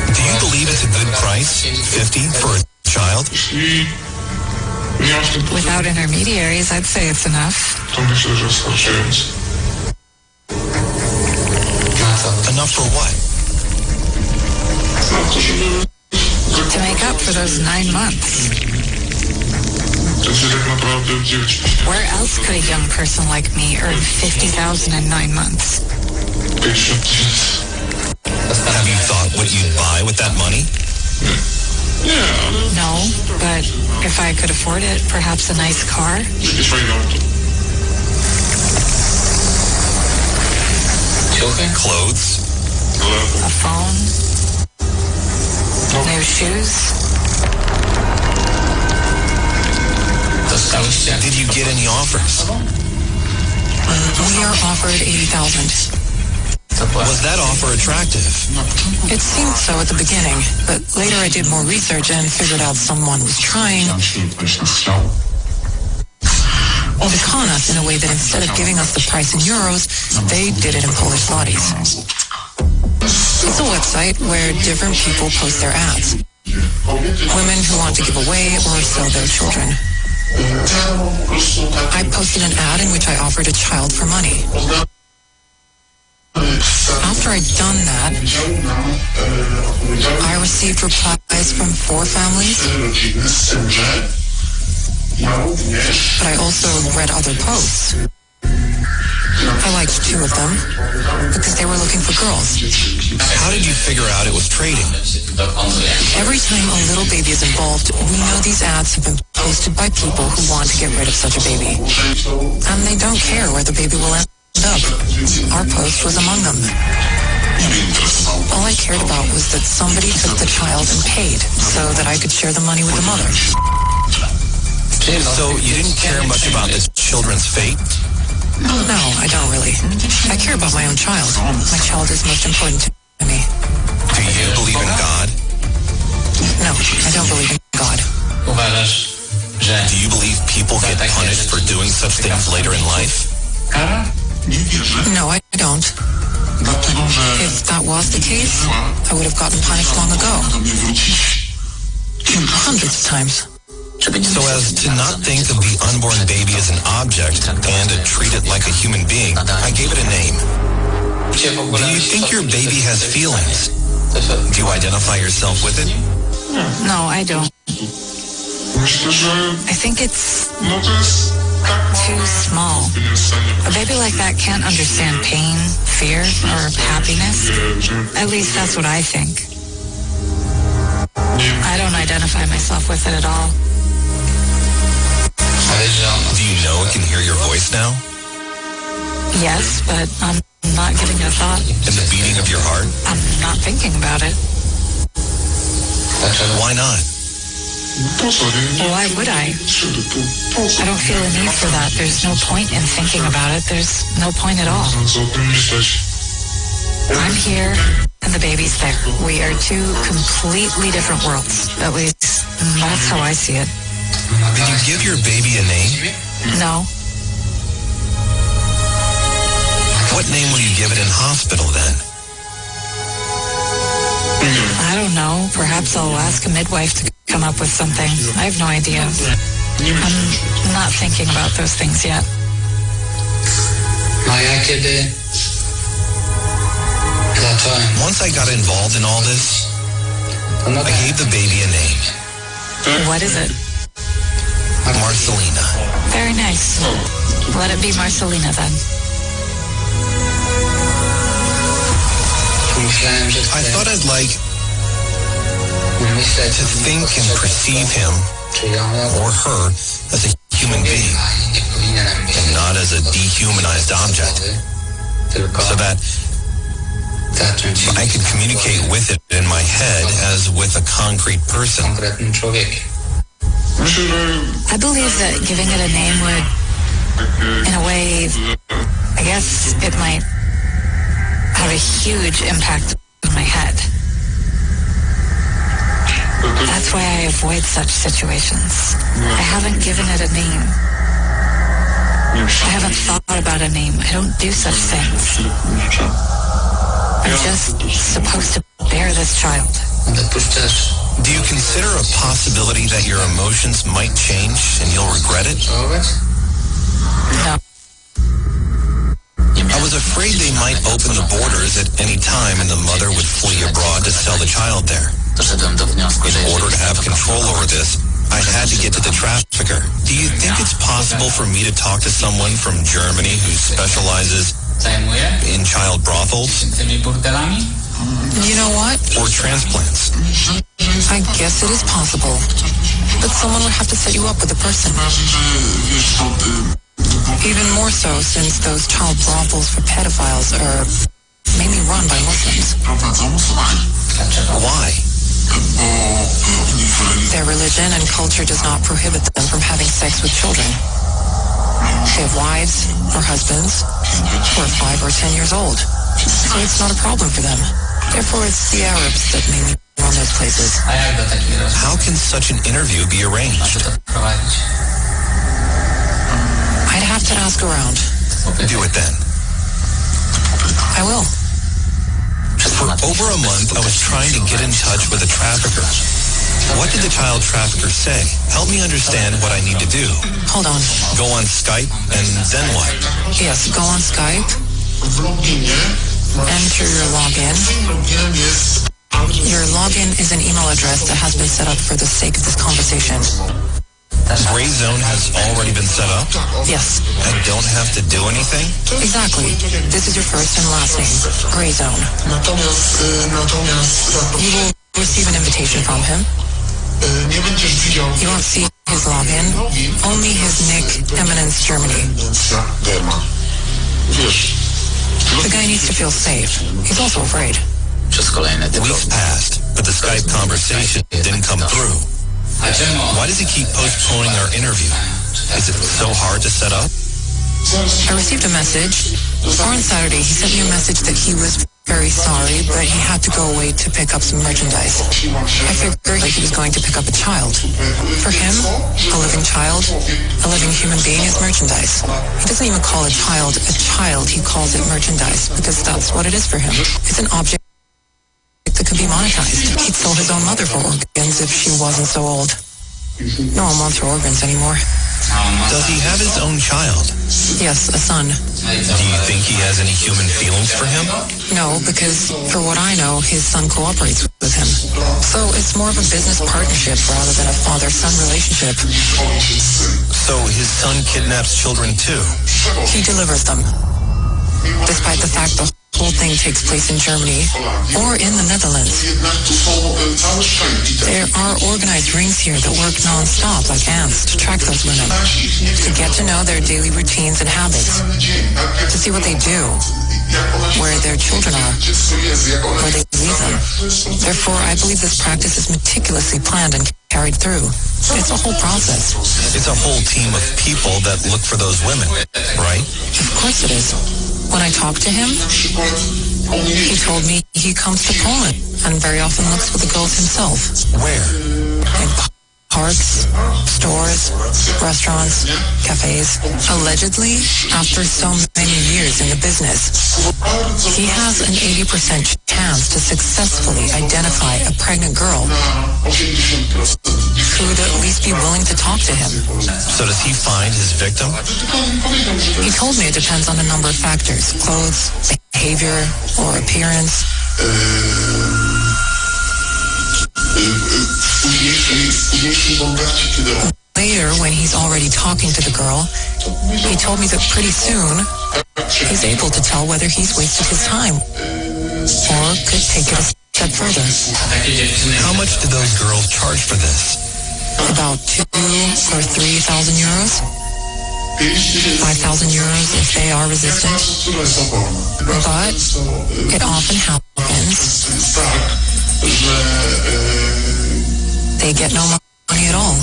Do you believe it's a good price, 50 for a child? Without intermediaries, I'd say it's enough. Enough for what? To make up for those 9 months. Where else could a young person like me earn 50,000 in 9 months? Have you thought what you'd buy with that money? No, but if I could afford it, perhaps a nice car. Clothes? A phone. New shoes. Did you get any offers? We are offered 80,000. Was that offer attractive? It seemed so at the beginning, but later I did more research and figured out someone was trying to con us in a way that instead of giving us the price in euros, they did it in Polish zlotys. It's a website where different people post their ads. Women who want to give away or sell their children. I posted an ad in which I offered a child for money. After I'd done that, I received replies from 4 families, but I also read other posts. I liked 2 of them because they were looking for girls. How did you figure out it was trading? Every time a little baby is involved, we know these ads have been posted by people who want to get rid of such a baby. And they don't care where the baby will end up. Our post was among them. All I cared about was that somebody took the child and paid so that I could share the money with the mother. So you didn't care much about the children's fate? No, I don't really. I care about my own child. My child is most important to me. Do you believe in God? people get punished for doing such things later in life? No, I don't. If that was the case, I would have gotten punished long ago. Hundreds of times. So as to not think of the unborn baby as an object and to treat it like a human being, I gave it a name. Do you think your baby has feelings? Do you identify yourself with it? No, I don't. I think it's too small. A baby like that can't understand pain, fear, or happiness. At least that's what I think. I don't identify myself with it at all. Do you know it can hear your voice now? Yes, but I'm not giving it a thought. And the beating of your heart? I'm not thinking about it. Why not? Why would I? I don't feel a need for that. There's no point in thinking about it. There's no point at all. I'm here and the baby's there. We are two completely different worlds. At least that's how I see it. Did you give your baby a name? No. What name will you give it in hospital then? I don't know. Perhaps I'll ask a midwife to come up with something. I have no idea. I'm not thinking about those things yet. Once I got involved in all this, I gave the baby a name. What is it? Marcelina. Very nice. Let it be Marcelina then. I thought I'd like to think and perceive him or her as a human being and not as a dehumanized object, so that I could communicate with it in my head as with a concrete person. I believe that giving it a name would, in a way, I guess it might have a huge impact on my head. That's why I avoid such situations. I haven't given it a name. I haven't thought about a name. I don't do such things. I'm just supposed to bear this child. Do you consider a possibility that your emotions might change and you'll regret it? No. I was afraid they might open the borders at any time and the mother would flee abroad to sell the child there. In order to have control over this, I had to get to the trafficker. Do you think it's possible for me to talk to someone from Germany who specializes in child brothels? You know what? Or transplants? I guess it is possible. But someone would have to set you up with a person. Even more so since those child brothels for pedophiles are mainly run by Muslims. Why? Their religion and culture does not prohibit them from having sex with children. They have wives or husbands who are 5 or 10 years old. So it's not a problem for them. Therefore, it's the Arabs that mainly run those places. How can such an interview be arranged? I'd have to ask around. Do it then. I will. For over a month, I was trying to get in touch with a trafficker. What did the child trafficker say? Help me understand what I need to do. Hold on. Go on Skype, and then what? Yes, go on Skype. Enter your login. Your login is an email address that has been set up for the sake of this conversation. Gray Zone has already been set up? Yes. I don't have to do anything? Exactly. This is your first and last name, Gray Zone. You will receive an invitation from him. You won't see his login, only his nick, Eminence Germany. The guy needs to feel safe. He's also afraid. Weeks passed, but the Skype conversation didn't come through. Why does he keep postponing our interview? Is it so hard to set up? I received a message. On Saturday, he sent me a message that he was very sorry, but he had to go away to pick up some merchandise. I figured he was going to pick up a child. For him, a living child, a living human being is merchandise. He doesn't even call a child, he calls it merchandise, because that's what it is for him. It's an object that can be monetized. He'd sell his own mother for organs if she wasn't so old. No one wants her organs anymore. Does he have his own child? Yes, a son. Do you think he has any human feelings for him? No, because for what I know, his son cooperates with him. So it's more of a business partnership rather than a father-son relationship. So his son kidnaps children too? He delivers them. Despite the fact the whole thing takes place in Germany or in the Netherlands. There are organized rings here that work non-stop like ants to track those women, to get to know their daily routines and habits, to see what they do, where their children are, where they leave them. Therefore, I believe this practice is meticulously planned and carried through. It's a whole process. It's a whole team of people that look for those women, right? Of course it is. When I talked to him, he told me he comes to Poland and very often looks for the girls himself. Where? In parks, stores, restaurants, cafes. Allegedly, after so many years in the business, he has an 80% chance to successfully identify a pregnant girl who would at least be willing to talk to him. So does he find his victim? He told me it depends on a number of factors: clothes, behavior, or appearance. Later, when he's already talking to the girl, he told me that pretty soon he's able to tell whether he's wasted his time or could take it a step further. How much do those girls charge for this? About 2,000 or 3,000 euros. 5,000 euros if they are resistant. But it often happens they get no money at all.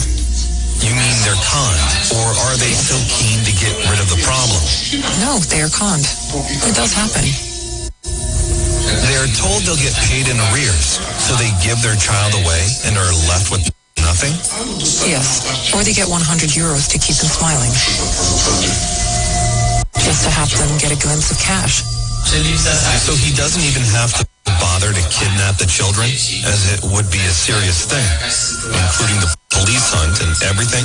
You mean they're conned, or are they so keen to get rid of the problem? No, they are conned. It does happen. They're told they'll get paid in arrears, so they give their child away and are left with nothing? Yes, or they get 100 euros to keep them smiling. Just to have them get a glimpse of cash. So he doesn't even have to bother to kidnap the children, as it would be a serious thing, including the police hunt and everything?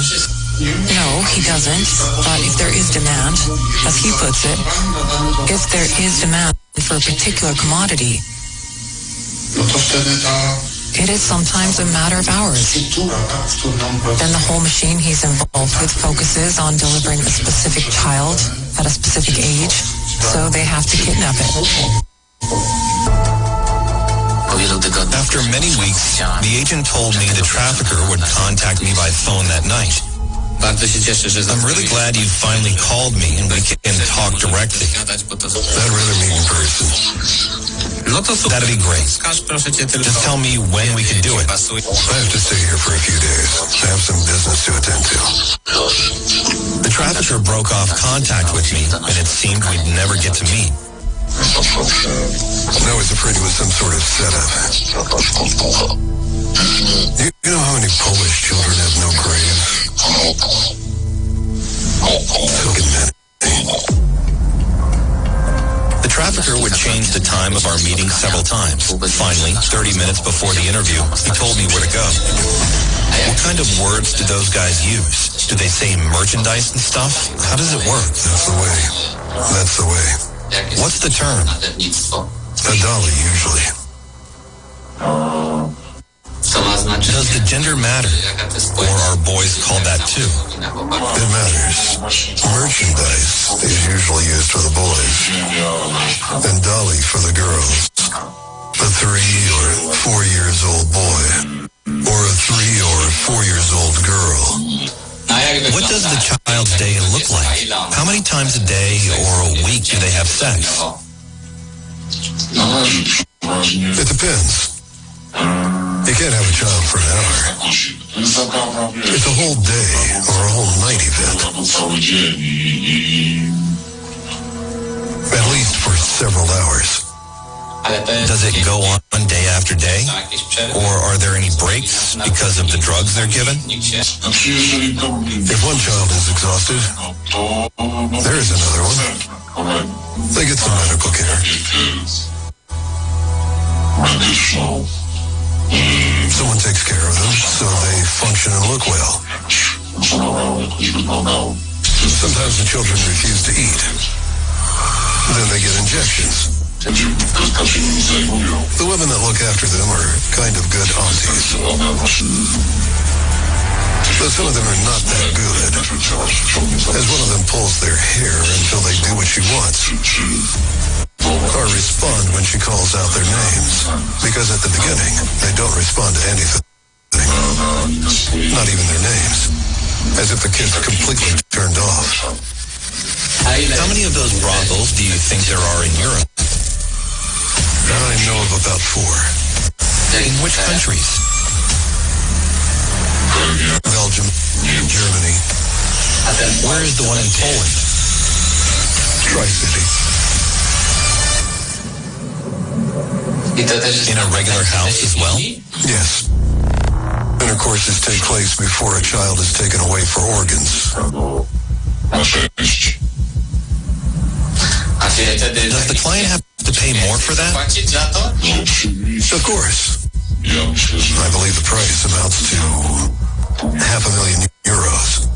No, he doesn't. But if there is demand, as he puts it, if there is demand for a particular commodity, it is sometimes a matter of hours. Then the whole machine he's involved with focuses on delivering a specific child at a specific age, so they have to kidnap it. After many weeks, the agent told me the trafficker would contact me by phone that night. I'm really glad you finally called me and we can talk directly. I'd rather meet in person. That'd be great. Just tell me when we can do it. I have to stay here for a few days. I have some business to attend to. The trafficker broke off contact with me, and it seemed we'd never get to meet. I was afraid it was some sort of setup. You know how many Polish children have no graves? So can many. The trafficker would change the time of our meeting several times. Finally, 30 minutes before the interview, he told me where to go. What kind of words do those guys use? Do they say merchandise and stuff? How does it work? That's the way. That's the way. What's the term? A dolly, usually. Does the gender matter? Or are boys called that too? It matters. Merchandise is usually used for the boys, and dolly for the girls. A 3 or 4 years old boy, or a 3 or 4 years old girl. What does the child's day look like? How many times a day or a week do they have sex? It depends. You can't have a child for an hour. It's a whole day or a whole night event. At least for several hours. Does it go on day after day? Or are there any breaks because of the drugs they're given? If one child is exhausted, there is another one. They get some medical care. Someone takes care of them so they function and look well. Sometimes the children refuse to eat. Then they get injections. The women that look after them are kind of good aunties. But some of them are not that good, as one of them pulls their hair until they do what she wants, or respond when she calls out their names, because at the beginning, they don't respond to anything, not even their names, as if the kid's completely turned off. How many of those brothels do you think there are in Europe? I know of about 4. In which countries? Belgium, Germany. Where is the one in Poland? Tri-City. In a regular house as well? Yes. Intercourses take place before a child is taken away for organs. Does the client have to pay more for that? Of course. I believe the price amounts to €500,000.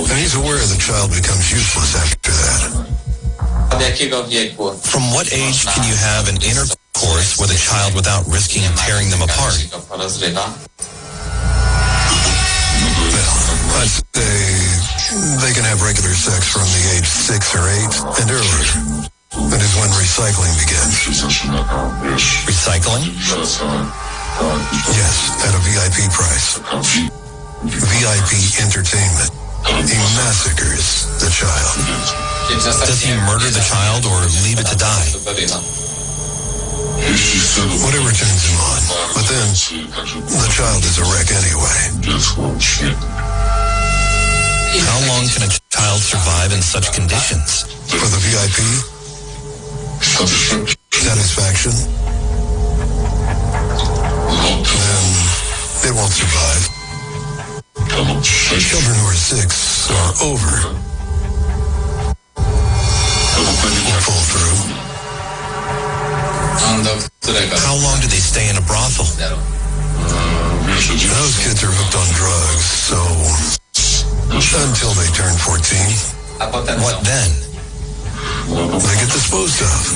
And he's aware the child becomes useless after that. From what age can you have an intercourse with a child without risking tearing them apart? Well, I'd say they can have regular sex from the age 6 or 8 and earlier. That is when recycling begins. Recycling? Yes, at a VIP price. VIP entertainment. He massacres the child. Does he murder the child or leave it to die? Whatever turns him on. But then, the child is a wreck anyway. How long can a child survive in such conditions? For the VIP, satisfaction, then it won't survive. Children who are 6 or over will pull through. How long do they stay in a brothel? Those kids are hooked on drugs, so until they turn 14. What then? They get disposed of.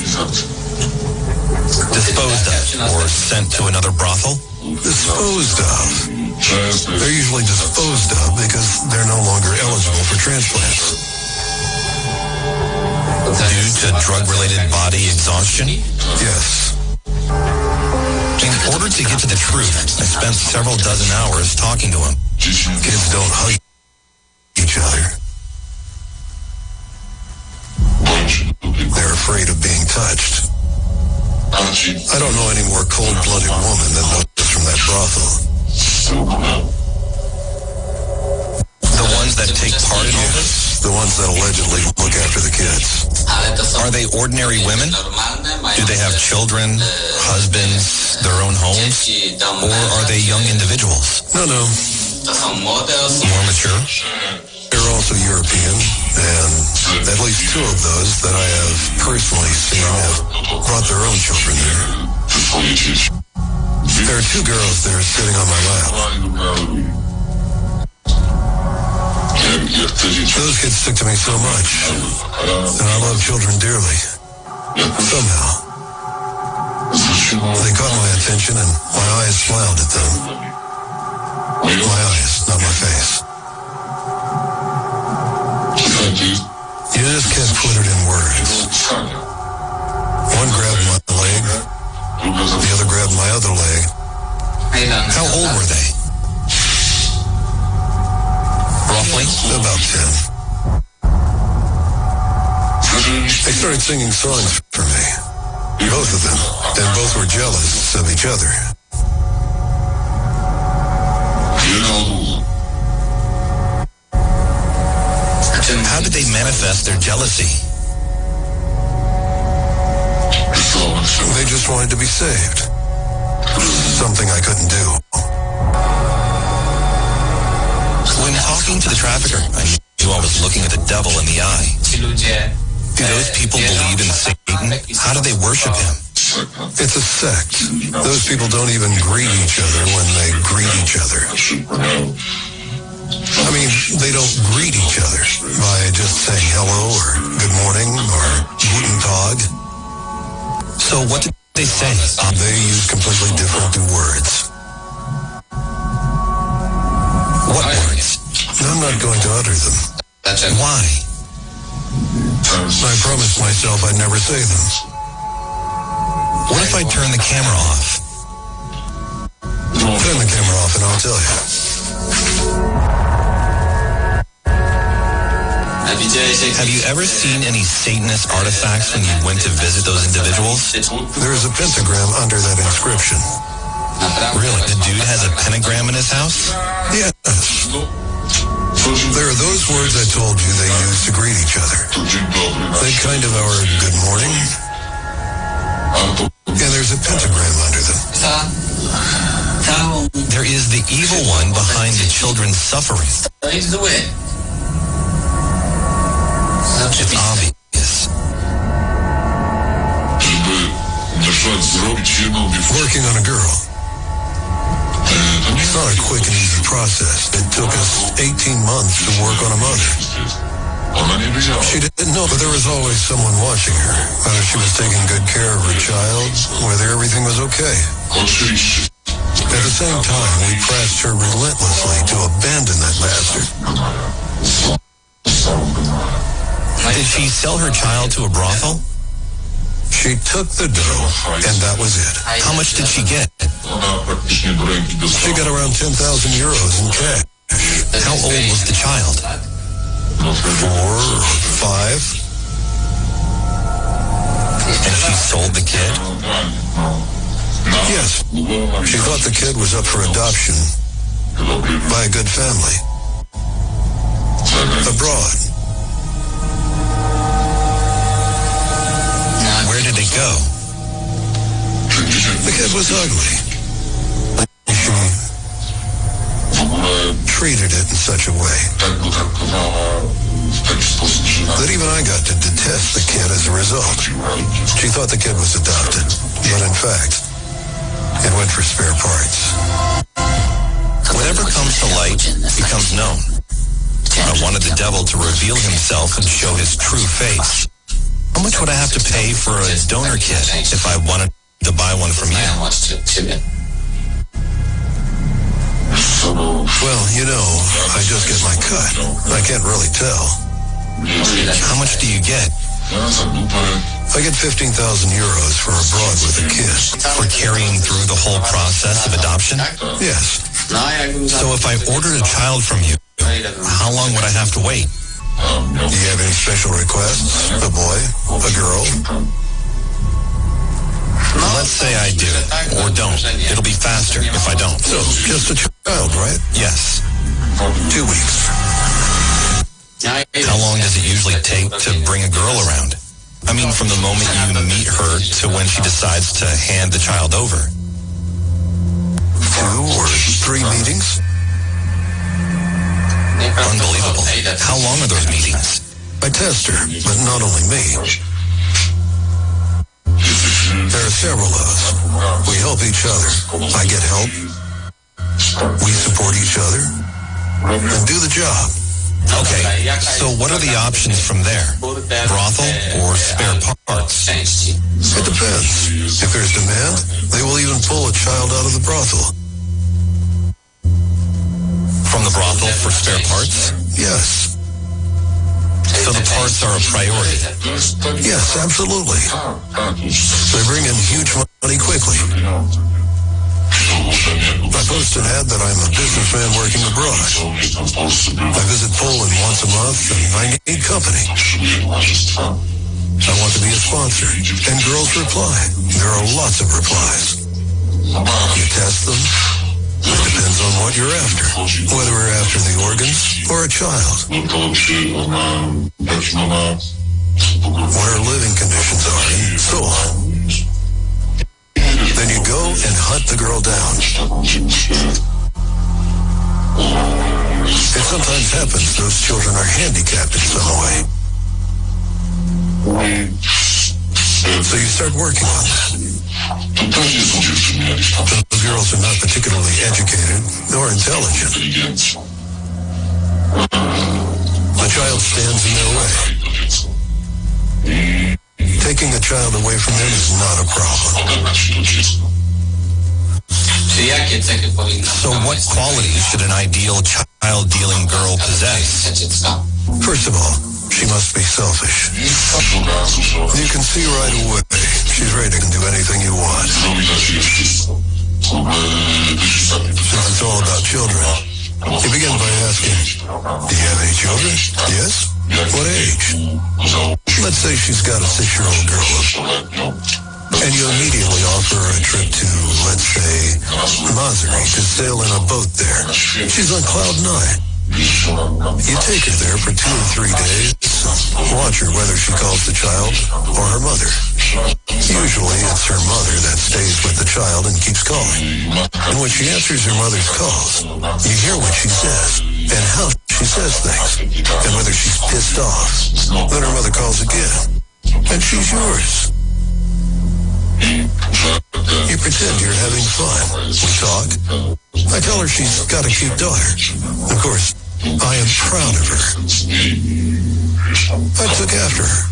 Disposed of or sent to another brothel? Disposed of. They're usually disposed of because they're no longer eligible for transplants. Due to drug-related body exhaustion? Yes. In order to get to the truth, I spent several dozen hours talking to him. Kids don't hug each other. They're afraid of being touched. I don't know any more cold-blooded woman than those from that brothel. The ones that take part in all this? The ones that allegedly look after the kids. Are they ordinary women? Do they have children, husbands, their own homes? Or are they young individuals? No. More mature? They're also European, and at least 2 of those that I have personally seen have brought their own children there. There are 2 girls there sitting on my lap. Those kids stick to me so much, and I love children dearly. Somehow. They caught my attention, and my eyes smiled at them. My eyes, not my face. You just can't put it in words. One grabbed my leg, the other grabbed my other leg. How old were they? Roughly? About 10. They started singing songs for me. Both of them. And both were jealous of each other. How did they manifest their jealousy? just wanted to be saved. Something I couldn't do. When talking to the trafficker, I knew I was looking at the devil in the eye. Do those people believe in Satan? How do they worship him? It's a sect. Those people don't even greet each other when they greet each other. I mean, they don't greet each other by just saying hello or good morning or guten tag. So what did they say? They use completely different words. What words? I'm not going to utter them. Why? I promised myself I'd never say them. What if I turn the camera off? Turn the camera off and I'll tell you. Have you ever seen any Satanist artifacts when you went to visit those individuals? There's a pentagram under that inscription. Really? The dude has a pentagram in his house? Yes. There are those words I told you they use to greet each other. They kind of our good morning. Yeah, there's a pentagram under them. There is the evil one behind the children's suffering. It's obvious. Working on a girl. It's not a quick and easy process. It took us 18 months to work on a mother. She didn't know, but there was always someone watching her, whether she was taking good care of her child, whether everything was okay. At the same time, we pressed her relentlessly to abandon that bastard. Did she sell her child to a brothel? She took the dough, and that was it. How much did she get? She got around 10,000 euros in cash. How old was the child? 4 or 5. And she sold the kid? Yes. She thought the kid was up for adoption by a good family. Abroad. Where did it go? The kid was ugly. She treated it in such a way that even I got to detest the kid as a result. She thought the kid was adopted, but in fact, it went for spare parts. Whatever comes to light becomes known. I wanted the devil to reveal himself and show his true face. How much would I have to pay for a donor kit if I wanted to buy one from you? Well, you know, I just get my cut. I can't really tell. How much do you get? I get 15,000 euros for abroad with a kid. For carrying through the whole process of adoption? Yes. So if I ordered a child from you, how long would I have to wait? Do you have any special requests? A boy? A girl? Let's say I do, or don't. It'll be faster if I don't. So, just a child, right? Yes. 2 weeks. How long does it usually take to bring a girl around? I mean, from the moment you meet her to when she decides to hand the child over. 2 or 3 meetings? Unbelievable. How long are those meetings? I test her, but not only me. There are several of us. We help each other. I get help. We support each other and do the job. Okay, so what are the options from there? Brothel or spare parts? It depends. If there's demand, they will even pull a child out of the brothel. From the brothel for spare parts? Yes. So the parts are a priority? Yes, absolutely. They bring in huge money quickly. I post an ad that I'm a businessman working abroad. I visit Poland once a month and I need company. I want to be a sponsor. And girls reply. There are lots of replies. You test them. It depends on what you're after. Whether we're after the organs or a child. What our living conditions are and so on. Then you go and hunt the girl down. It sometimes happens those children are handicapped in some way. So you start working on that. Those girls are not particularly educated nor intelligent. The child stands in their way. Taking a child away from them is not a problem. So what qualities should an ideal child-dealing girl possess? First of all, she must be selfish. You can see right away she's ready to do anything you want. Since it's all about children, you begin by asking, do you have any children? Yes? What age? Let's say she's got a 6-year-old girl. And you immediately offer her a trip to, let's say, Mazari to sail in a boat there. She's on cloud 9. You take her there for 2 or 3 days, watch her whether she calls the child or her mother. Usually it's her mother that stays with the child and keeps calling. And when she answers her mother's calls, you hear what she says and how she says things and whether she's pissed off. Then her mother calls again, and she's yours. You pretend you're having fun. We talk. I tell her she's got a cute daughter. Of course, I am proud of her. I took after her.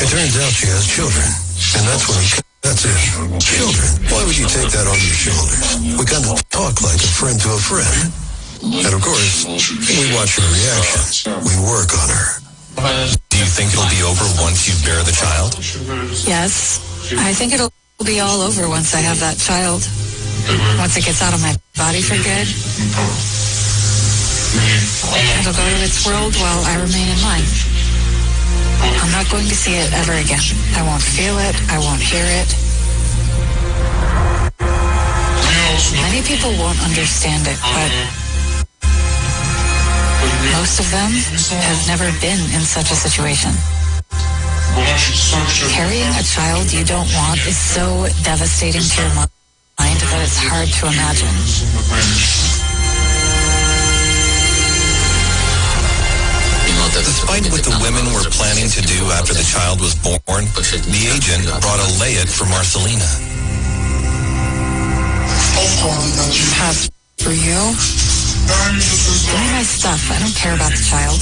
It turns out she has children, and that's it. Children, why would you take that on your shoulders? We kind of talk like a friend to a friend. And of course, we watch her reaction. We work on her. Do you think it'll be over once you bear the child? Yes. I think it'll be all over once I have that child. Once it gets out of my body for good. It'll go to its world while I remain in mine. I'm not going to see it ever again. I won't feel it. I won't hear it. Many people won't understand it, but most of them have never been in such a situation. Carrying a child you don't want is so devastating to your mind that it's hard to imagine. Despite what the women were planning to do after the child was born, the agent brought a layette for Marcelina. Pass for you. Give me my stuff. I don't care about the child.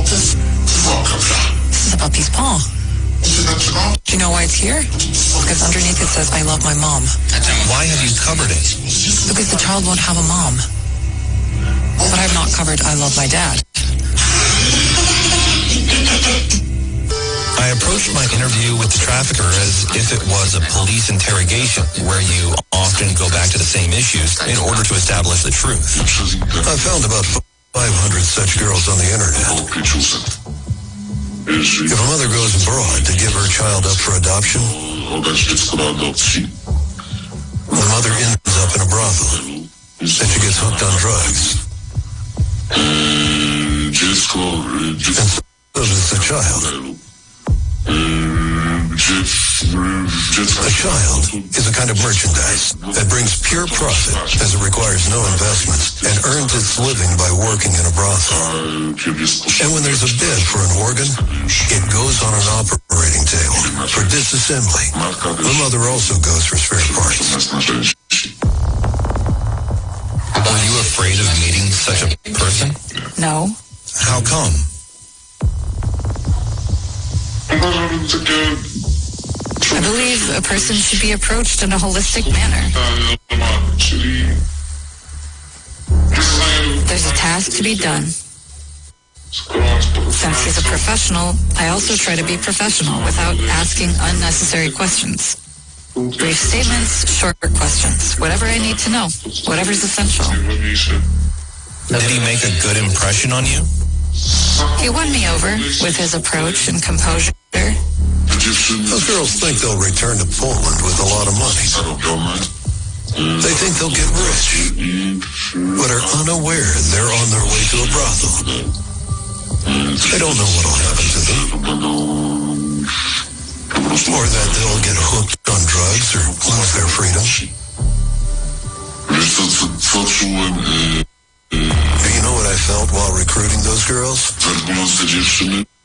This is about these paws. Do you know why it's here? Because underneath it says, I love my mom. Why have you covered it? Because the child won't have a mom. But I've not covered, I love my dad. I approached my interview with the trafficker as if it was a police interrogation, where you often go back to the same issues in order to establish the truth. I found about 500 such girls on the internet. If a mother goes abroad to give her child up for adoption, the mother ends up in a brothel. Then she gets hooked on drugs. And so does the child. A child is a kind of merchandise that brings pure profit as it requires no investments and earns its living by working in a brothel. And when there's a bid for an organ, it goes on an operating table for disassembly. The mother also goes for spare parts. Were you afraid of meeting such a person? No. How come? I believe a person should be approached in a holistic manner. There's a task to be done. Since he's a professional, I also try to be professional without asking unnecessary questions. Brief statements, short questions, whatever I need to know, whatever's essential. Did he make a good impression on you? He won me over with his approach and composure. Those girls think they'll return to Poland with a lot of money. They think they'll get rich, but are unaware they're on their way to a brothel. They don't know what'll happen to them. or that they'll get hooked on drugs or lose their freedom. Do you know what I felt while recruiting those girls?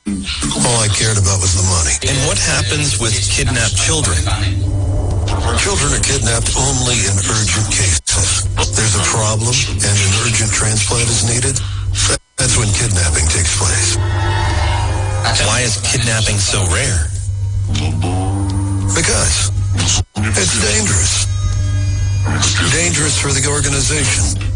All I cared about was the money. And what happens with kidnapped children? Children are kidnapped only in urgent cases. There's a problem and an urgent transplant is needed. That's when kidnapping takes place. Why is kidnapping so rare? Because it's dangerous. Dangerous for the organization.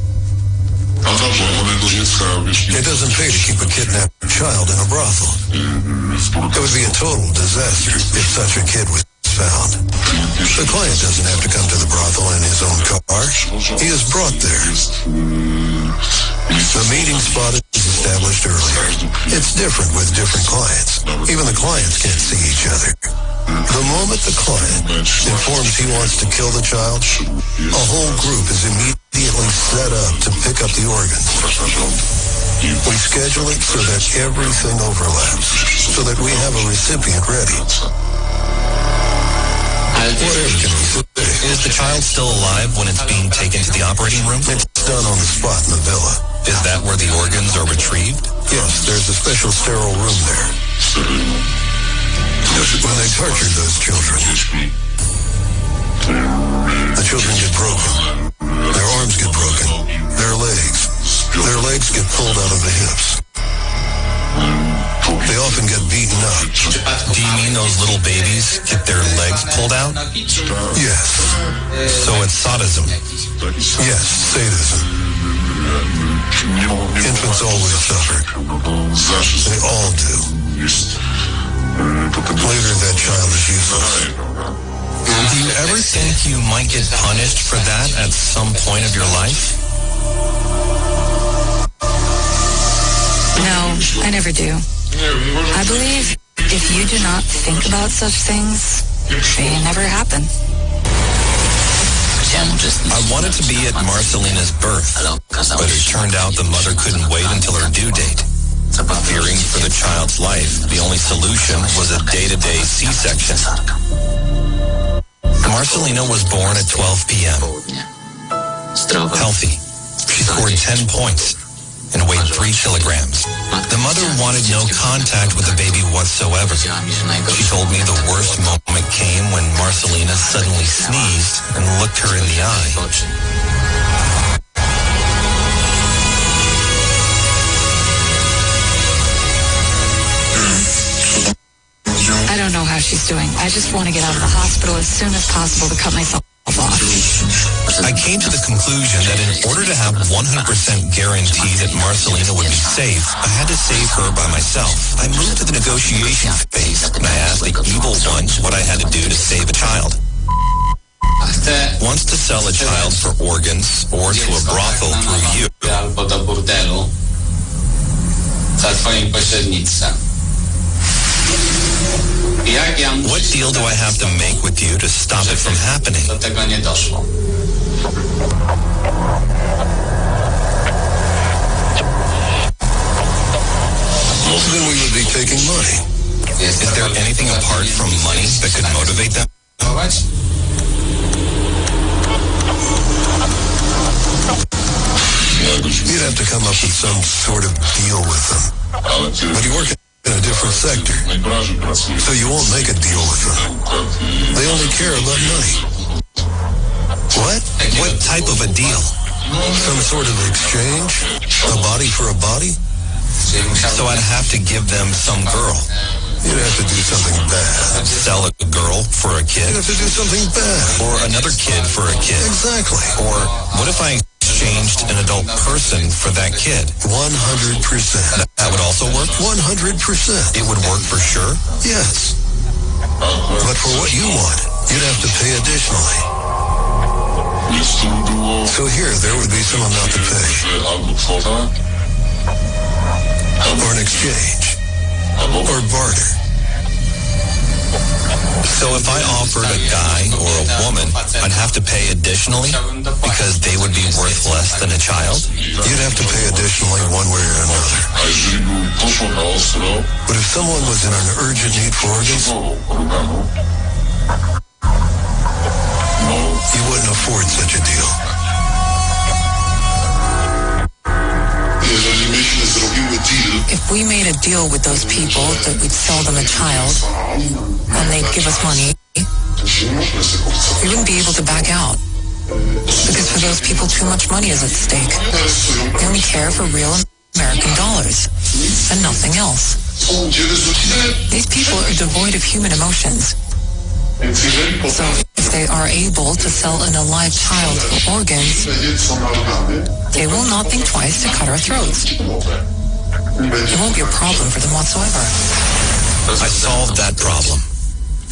It doesn't pay to keep a kidnapped child in a brothel. It would be a total disaster if such a kid was found. The client doesn't have to come to the brothel in his own car. He is brought there. The meeting spot is established earlier. It's different with different clients. Even the clients can't see each other. The moment the client informs he wants to kill the child, a whole group is immediately set up to pick up the organs. We schedule it so that everything overlaps, so that we have a recipient ready. Whatever can we say? Is the child still alive when it's being taken to the operating room? It's done on the spot in the villa. Is that where the organs are retrieved? Yes, there's a special sterile room there. When they tortured those children, the children get broken. Their arms get broken. Their legs get pulled out of the hips. They often get beaten up. Do you mean those little babies get their legs pulled out? Yes. So it's sadism? Yes, sadism. Infants always suffer. They all do. Later, that child is useless. Do you ever think you might get punished for that at some point of your life? No, I never do. I believe if you do not think about such things, they never happen. I wanted to be at Marcelina's birth, but it turned out the mother couldn't wait until her due date. Fearing for the child's life, the only solution was a day-to-day C-section. Marcelina was born at 12 p.m. Healthy. She scored 10 points and weighed 3 kilograms. The mother wanted no contact with the baby whatsoever. She told me the worst moment came when Marcelina suddenly sneezed and looked her in the eye. I don't know how she's doing. I just want to get out of the hospital as soon as possible to cut myself off. I came to the conclusion that in order to have 100% guarantee that Marcelina would be safe, I had to save her by myself. I moved to the negotiation phase, and I asked the evil one what I had to do to save a child. Wants to sell a child for organs or to a brothel through you. What deal do I have to make with you to stop it from happening? Then we would be taking money. Is there anything apart from money that could motivate them? You'd have to come up with some sort of deal with them. But you work in a different sector, so you won't make a deal with them. They only care about money. What? What type of a deal? Some sort of exchange? A body for a body? So I'd have to give them some girl. You'd have to do something bad. Sell a girl for a kid? You'd have to do something bad. Or another kid for a kid? Exactly. Or what if I exchanged an adult person for that kid? 100%. That would also work? 100%. It would work for sure? Yes. But for what you want, you'd have to pay additionally. So here, there would be some amount to pay. Or an exchange. Or barter. So if I offered a guy or a woman, I'd I'd have to pay additionally because they would be worth less than a child? You'd have to pay additionally one way or another. But if someone was in an urgent need for organs, you wouldn't afford such a deal. If we made a deal with those people that we'd sell them a child and they'd give us money, we wouldn't be able to back out. Because for those people, too much money is at stake. They only care for real American dollars and nothing else. These people are devoid of human emotions. So if they are able to sell an alive child for organs, they will not think twice to cut our throats. It won't be a problem for them whatsoever. I solved that problem.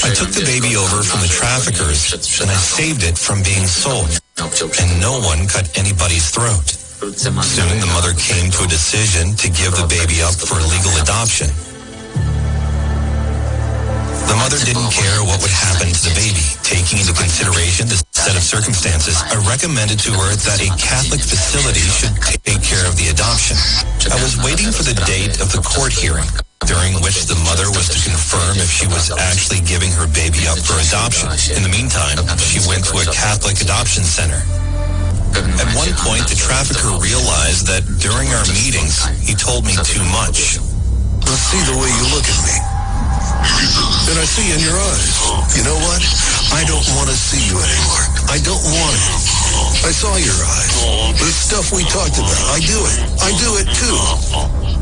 I took the baby over from the traffickers and I saved it from being sold. And no one cut anybody's throat. Soon the mother came to a decision to give the baby up for legal adoption. The mother didn't care what would happen to the baby. Taking into consideration the set of circumstances, I recommended to her that a Catholic facility should take care of the adoption. I was waiting for the date of the court hearing, during which the mother was to confirm if she was actually giving her baby up for adoption. In the meantime, she went to a Catholic adoption center. At one point, the trafficker realized that during our meetings, he told me too much. Let's see the way you look at me. Then I see in your eyes. You know what? I don't want to see you anymore. I don't want it. I saw your eyes. The stuff we talked about. I do it. I do it too.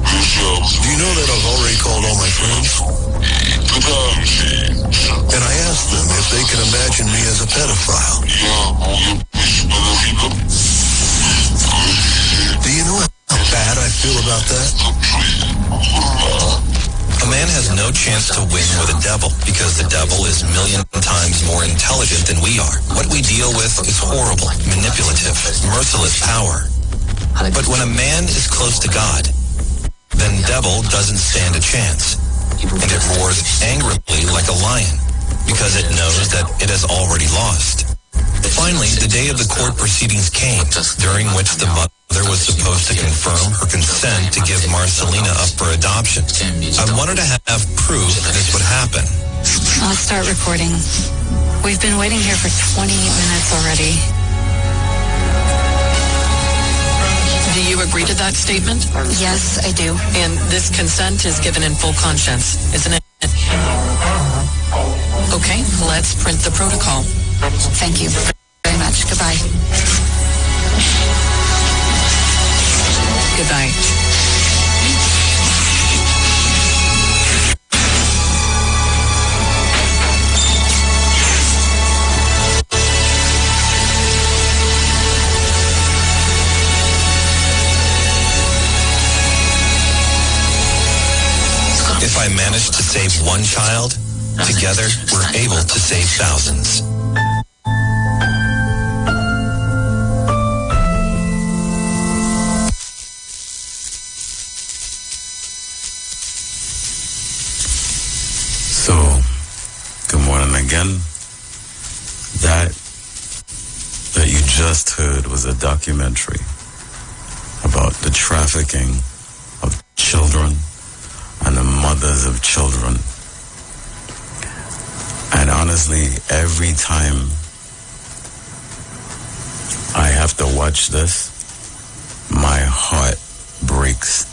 Do you know that I've already called all my friends? And I asked them if they can imagine me as a pedophile. Do you know how bad I feel about that? A man has no chance to win with a devil because the devil is a million times more intelligent than we are. What we deal with is horrible, manipulative, merciless power. But when a man is close to God, then devil doesn't stand a chance. And it roars angrily like a lion because it knows that it has already lost. Finally, the day of the court proceedings came, during which the mother was supposed to confirm her consent to give Marcelina up for adoption. I wanted to have proof this would happen. Let's start recording. We've been waiting here for 20 minutes already. Do you agree to that statement? Yes, I do. And this consent is given in full conscience, isn't it? Okay, let's print the protocol. Thank you very much. Goodbye. Goodbye. If I manage to save one child, together we're able to save thousands. So, good morning again. That you just heard was a documentary about the trafficking of children and the mothers of children. And honestly, every time I have to watch this, my heart breaks.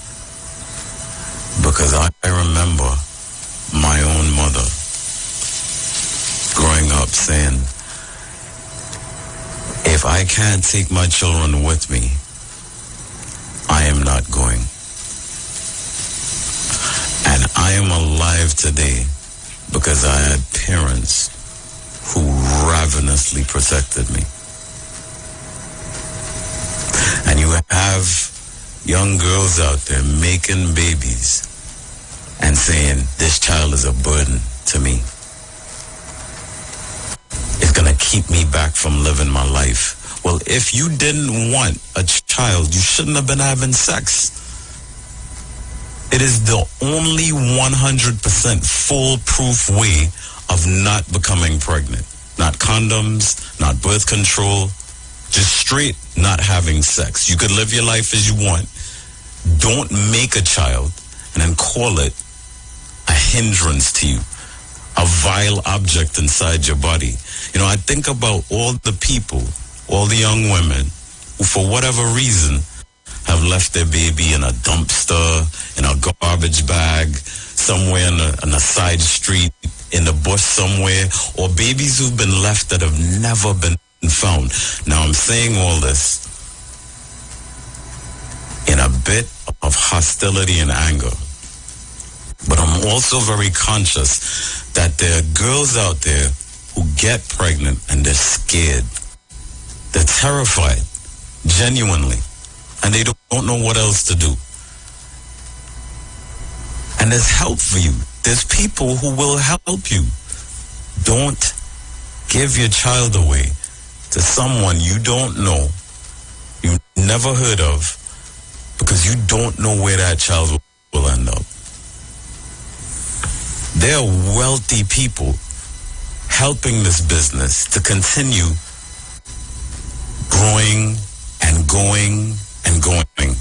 Because I remember my own mother growing up saying, if I can't take my children with me, I am not going. And I am alive today because I had parents who ravenously protected me. And you have young girls out there making babies and saying, this child is a burden to me. It's going to keep me back from living my life. Well, if you didn't want a child, you shouldn't have been having sex. It is the only 100% foolproof way of not becoming pregnant. not condoms, not birth control, just straight not having sex. You could live your life as you want. Don't make a child and then call it a hindrance to you, a vile object inside your body. You know, I think about all the people, all the young women who, for whatever reason, have left their baby in a dumpster, in a garbage bag, somewhere in a side street, in the bush somewhere, or babies who've been left that have never been found. Now, I'm saying all this in a bit of hostility and anger, but I'm also very conscious that there are girls out there who get pregnant and they're scared. They're terrified, genuinely, and they don't know what else to do. And there's help for you. There's people who will help you. Don't give your child away to someone you don't know, you never heard of, because you don't know where that child will end up. There are wealthy people helping this business to continue growing and going and going.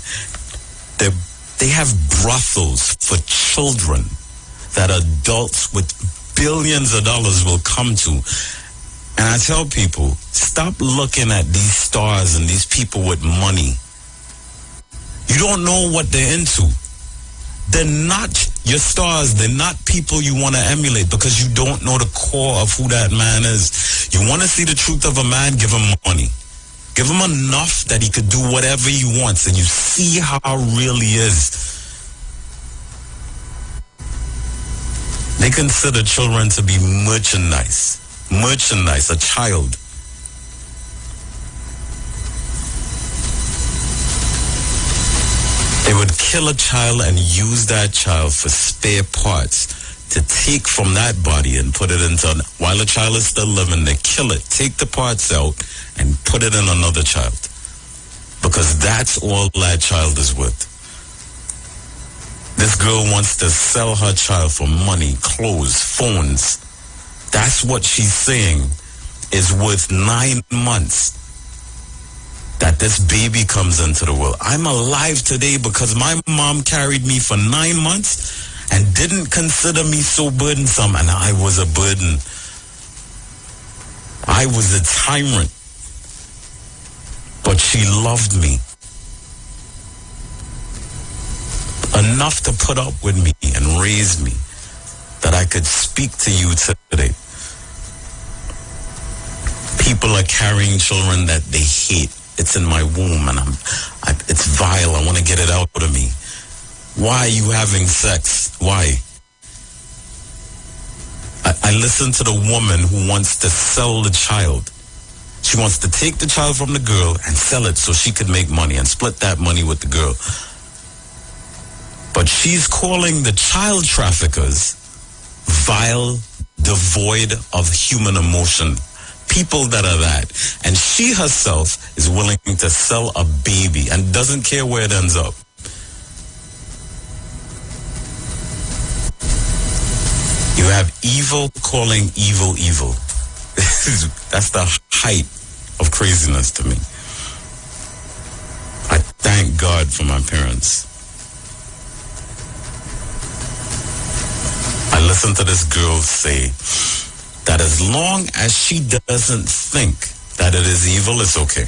They have brothels for children that adults with billions of dollars will come to. And I tell people, stop looking at these stars and these people with money. You don't know what they're into. They're not your stars. They're not people you want to emulate because you don't know the core of who that man is. You want to see the truth of a man? Give him money. Give him enough that he could do whatever he wants, and you see how real he is. They consider children to be merchandise. Merchandise, a child. They would kill a child and use that child for spare parts to take from that body and put it into, while the child is still living, they kill it, take the parts out and put it in another child. Because that's all that child is worth. This girl wants to sell her child for money, clothes, phones. That's what she's saying is worth 9 months that this baby comes into the world. I'm alive today because my mom carried me for 9 months and didn't consider me so burdensome, and I was a burden. I was a tyrant. But she loved me enough to put up with me and raise me that I could speak to you today. People are carrying children that they hate. It's in my womb and it's vile. I want to get it out of me. Why are you having sex? Why? I listen to the woman who wants to sell the child. She wants to take the child from the girl and sell it so she could make money and split that money with the girl. But she's calling the child traffickers vile, devoid of human emotion. People that are that. And she herself is willing to sell a baby and doesn't care where it ends up. You have evil calling evil evil. That's the height of craziness to me. I thank God for my parents. I listen to this girl say that as long as she doesn't think that it is evil, it's okay.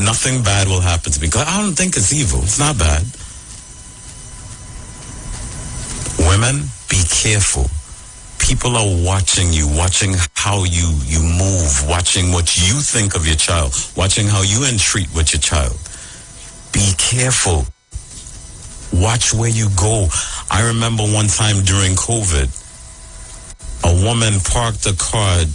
Nothing bad will happen to me. I don't think it's evil. It's not bad. Women, be careful. People are watching you, watching how you move, watching what you think of your child, watching how you entreat with your child. Be careful. Watch where you go. I remember one time during COVID, a woman parked a car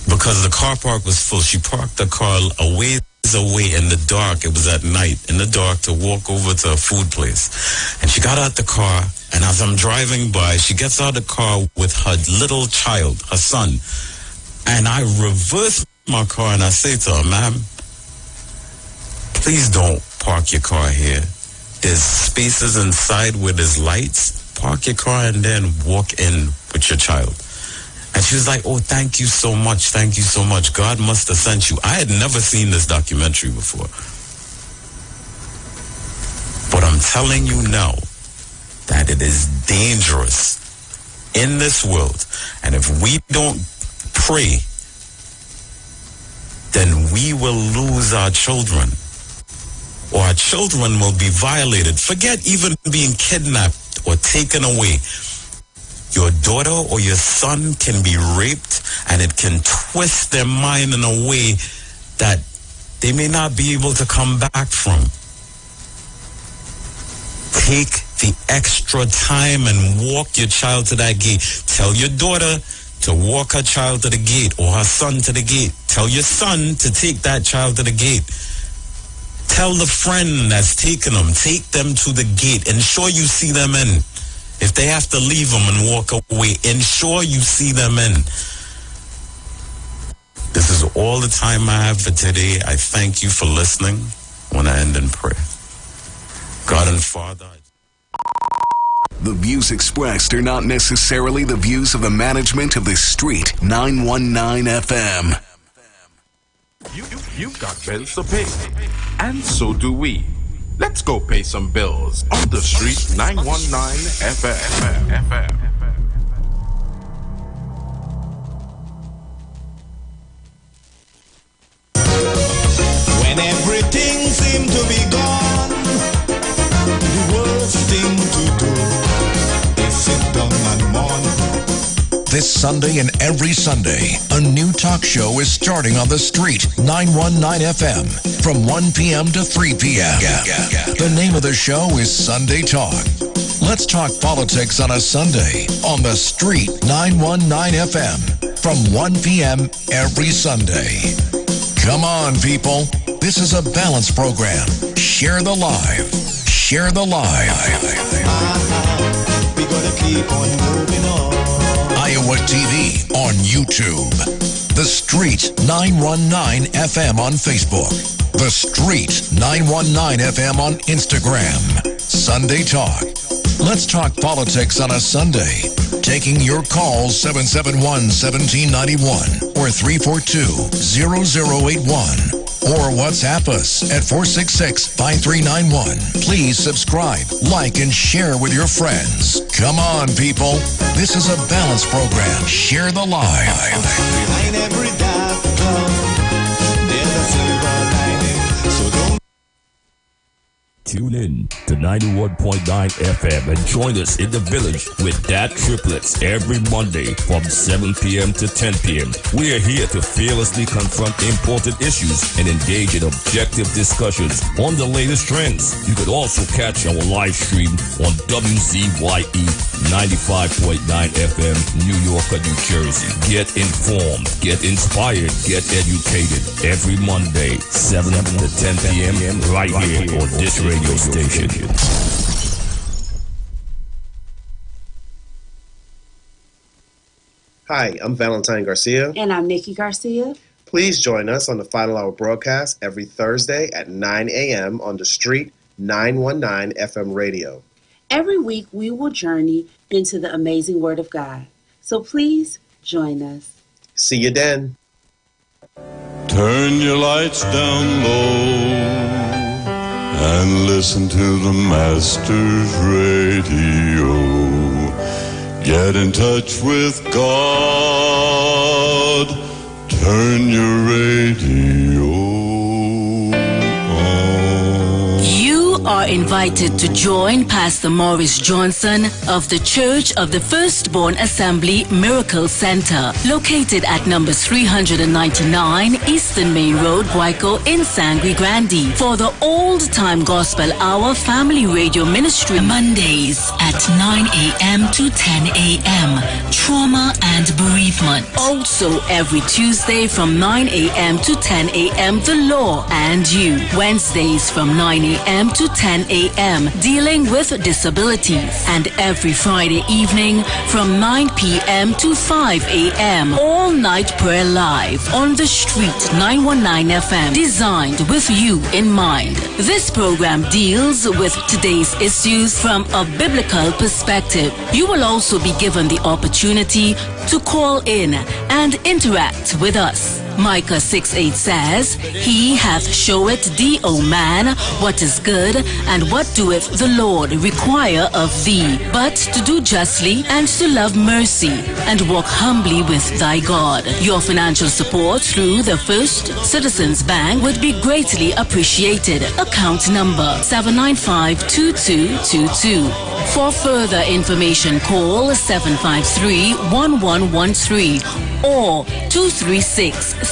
because the car park was full. She parked the car a ways away in the dark. It was at night, in the dark, to walk over to a food place. And she got out the car, and as I'm driving by, she gets out of the car with her little child, her son. And I reverse my car and I say to her, ma'am, please don't park your car here. There's spaces inside where there's lights. Park your car and then walk in with your child. And she was like, oh, thank you so much. Thank you so much. God must have sent you. I had never seen this documentary before. But I'm telling you now that it is dangerous in this world. And if we don't pray, then we will lose our children. Or our children will be violated. Forget even being kidnapped or taken away. Your daughter or your son can be raped, and it can twist their mind in a way that they may not be able to come back from. Take the extra time and walk your child to that gate. Tell your daughter to walk her child to the gate, or her son to the gate. Tell your son to take that child to the gate. Tell the friend that's taking them, take them to the gate. Ensure you see them in. If they have to leave them and walk away, ensure you see them in. This is all the time I have for today. I thank you for listening. I want to end in prayer. God and Father. The views expressed are not necessarily the views of the management of the Street 919 FM. You've got bills to pay, and so do we. Let's go pay some bills on the Street 919 FM. When everything seemed to be gone, the worst thing to do is sit down and mourn. This Sunday and every Sunday, a new talk show is starting on the Street 919 FM from 1 p.m. to 3 p.m. The name of the show is Sunday Talk. Let's talk politics on a Sunday on the Street 919 FM from 1 p.m. every Sunday. Come on, people. This is a balanced program. Share the live. Share the live. We gotta keep on moving on. Iowa TV on YouTube. The Street 919 FM on Facebook. The Street 919 FM on Instagram. Sunday Talk. Let's talk politics on a Sunday. Taking your calls 771-1791 or 342-0081. Or WhatsApp us at 466-5391. Please subscribe, like, and share with your friends. Come on, people. This is a balanced program. Share the live. Behind every dark cloud, there's a silver lining. So don't Tune in to 91.9 FM and join us in the village with Dat Triplets every Monday from 7 p.m. to 10 p.m. We are here to fearlessly confront important issues and engage in objective discussions on the latest trends. You could also catch our live stream on WZYE 95.9 FM, New York, New Jersey. Get informed, get inspired, get educated every Monday, 7 to 10 p.m. right here on this radio station. Hi, I'm Valentine Garcia. And I'm Nikki Garcia. Please join us on the Final Hour broadcast every Thursday at 9 a.m. on the Street 919 FM radio. Every week we will journey into the amazing Word of God. So please join us. See you then. Turn your lights down low and listen to the Master's radio. Get in touch with God. Turn your radio on. You are invited to join Pastor Morris Johnson of the Church of the Firstborn Assembly Miracle Center, located at number 399 Eastern Main Road, Guayco in Sangre Grande, for the Old Time Gospel Hour Family Radio Ministry, Mondays at 9 a.m. to 10 a.m. Trauma and Bereavement. Also every Tuesday from 9 a.m. to 10 a.m. The Law and You. Wednesdays from 9 a.m. to 10 10 a.m. dealing with disabilities. And every Friday evening from 9 p.m. to 5 a.m. All night prayer live on the street 919 FM, designed with you in mind. This program deals with today's issues from a biblical perspective. You will also be given the opportunity to call in and interact with us. Micah 6:8 says, He hath showeth thee, O man, what is good, and what doeth the Lord require of thee, but to do justly and to love mercy, and walk humbly with thy God. Your financial support through the First Citizens Bank would be greatly appreciated. Account number 795-2222. For further information, call 753-1113 or 236-7271.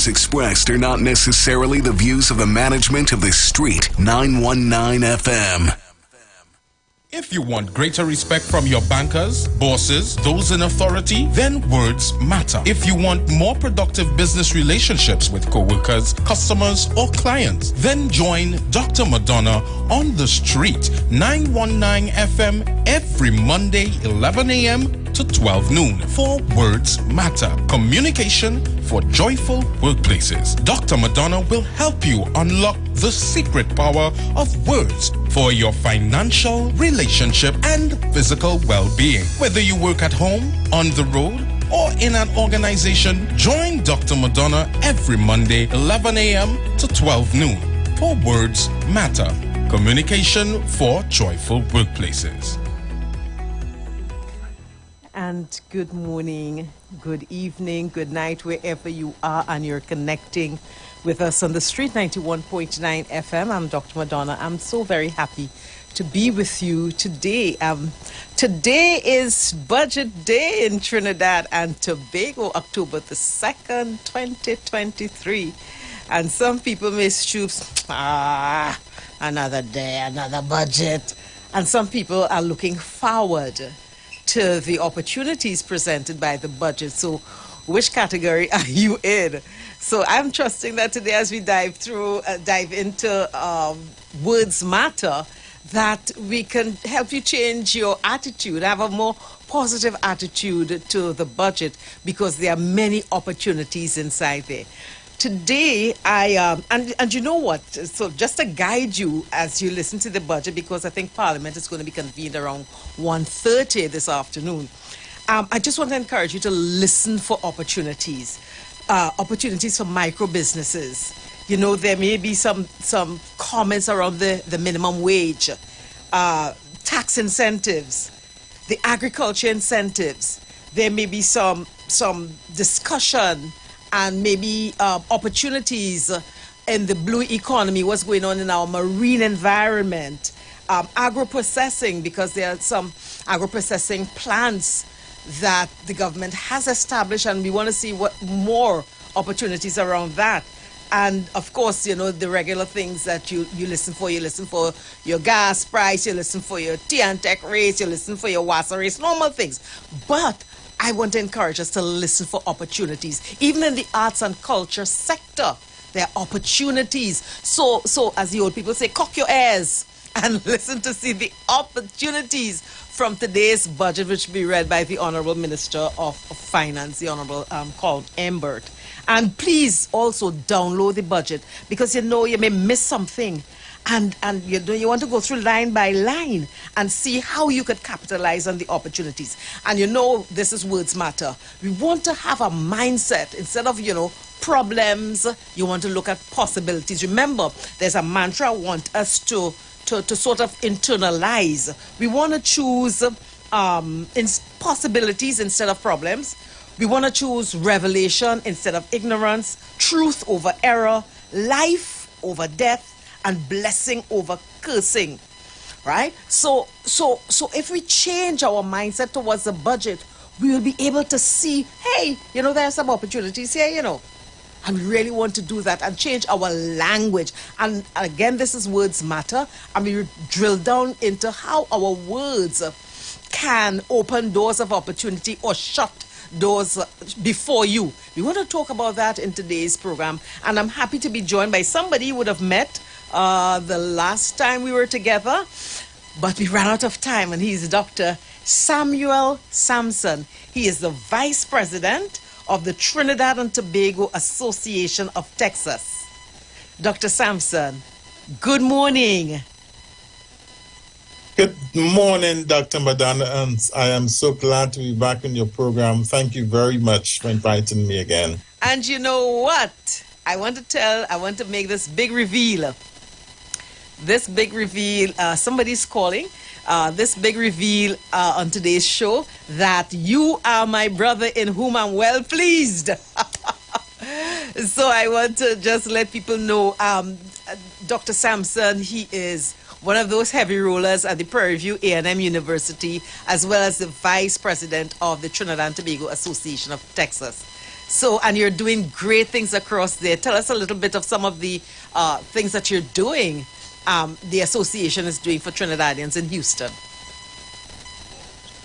Expressed are not necessarily the views of the management of the Street 919 FM. If you want greater respect from your bankers, bosses, those in authority, then words matter. If you want more productive business relationships with coworkers, customers, or clients, then join Dr. Madonna on the Street 919 FM every Monday 11 a.m. to 12 noon for Words Matter. Communication for joyful workplaces. Dr. Madonna will help you unlock the secret power of words for your financial, relationship, and physical well-being. Whether you work at home, on the road, or in an organization, join Dr. Madonna every Monday, 11 a.m. to 12 noon for Words Matter. Communication for joyful workplaces. And good morning, good evening, good night, wherever you are and you're connecting with us on the Street 91.9 FM. I'm Dr. Madonna. I'm so very happy to be with you today. Today is Budget Day in Trinidad and Tobago, October the 2nd, 2023. And some people may choose, another day, another budget. And some people are looking forward to the opportunities presented by the budget. So which category are you in? So I'm trusting that today, as we dive into Words Matter, that we can help you change your attitude, have a more positive attitude to the budget, because there are many opportunities inside there. Today, and you know what, so just to guide you as you listen to the budget, because I think Parliament is going to be convened around 1:30 this afternoon, I just want to encourage you to listen for opportunities for micro businesses. You know, there may be some comments around the minimum wage, tax incentives, the agriculture incentives. There may be some discussion and maybe opportunities in the blue economy, what's going on in our marine environment, agro-processing, because there are some agro-processing plants that the government has established, and we want to see what more opportunities around that. And of course, you know, the regular things that you listen for. You listen for your gas price, you listen for your tea and tech rates, you listen for your WASA rates, normal things. But I want to encourage us to listen for opportunities. Even in the arts and culture sector, there are opportunities. So as the old people say, cock your ears and listen to see the opportunities from today's budget, which will be read by the Honorable Minister of Finance, the Honorable called Embert. And please also download the budget, because you know you may miss something. And you want to go through line by line and see how you could capitalize on the opportunities. And you know, this is Words Matter. We want to have a mindset. Instead of, you know, problems, you want to look at possibilities. Remember, there's a mantra I want us to sort of internalize. We want to choose possibilities instead of problems. We want to choose revelation instead of ignorance, truth over error, life over death, and blessing over cursing. Right? So if we change our mindset towards the budget, we will be able to see, hey, there are some opportunities here, And we really want to do that and change our language. And again, this is Words Matter. And we drill down into how our words can open doors of opportunity or shut doors before you. We want to talk about that in today's program. And I'm happy to be joined by somebody you would have met the last time we were together. But we ran out of time, and he's Dr. Samuel Sampson. He is the Vice President of the Trinidad and Tobago Association of Texas. Dr. Sampson, good morning. Good morning, Dr. Madonna, and I am so glad to be back in your program. Thank you very much for inviting me again. And you know what? I want to make this big reveal. This big reveal, somebody's calling. This big reveal on today's show that you are my brother in whom I'm well pleased. So I want to just let people know, Dr. Sampson, he is one of those heavy rollers at the Prairie View A&M University, as well as the Vice President of the Trinidad and Tobago Association of Texas. So, and you're doing great things across there. Tell us a little bit of some of the things that you're doing. The association is doing for Trinidadians in Houston.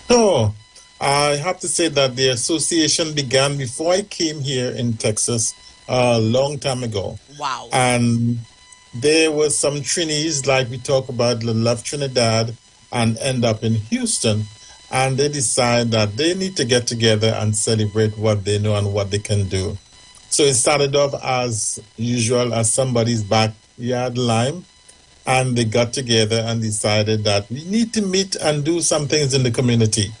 So, I have to say that the association began before I came here in Texas a long time ago. Wow. And there were some Trinis, like we talk about, that love Trinidad and end up in Houston. And they decide that they need to get together and celebrate what they know and what they can do. So it started off as usual, as somebody's backyard lime. And they got together and decided that we need to meet and do some things in the community.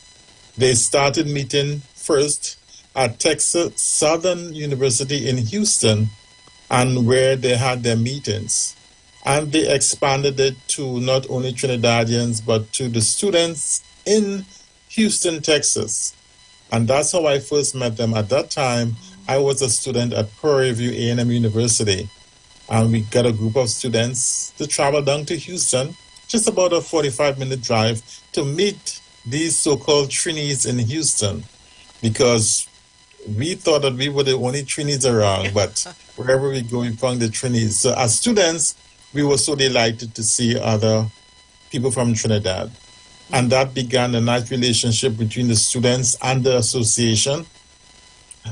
They started meeting first at Texas Southern University in Houston, and where they had their meetings. And they expanded it to not only Trinidadians, but to the students in Houston, Texas. And that's how I first met them. At that time, I was a student at Prairie View A&M University. And we got a group of students to travel down to Houston, just about a 45-minute drive, to meet these so-called Trinis in Houston, because we thought that we were the only Trinis around, but wherever we go, we found the Trinis. So as students, we were so delighted to see other people from Trinidad. And that began a nice relationship between the students and the association.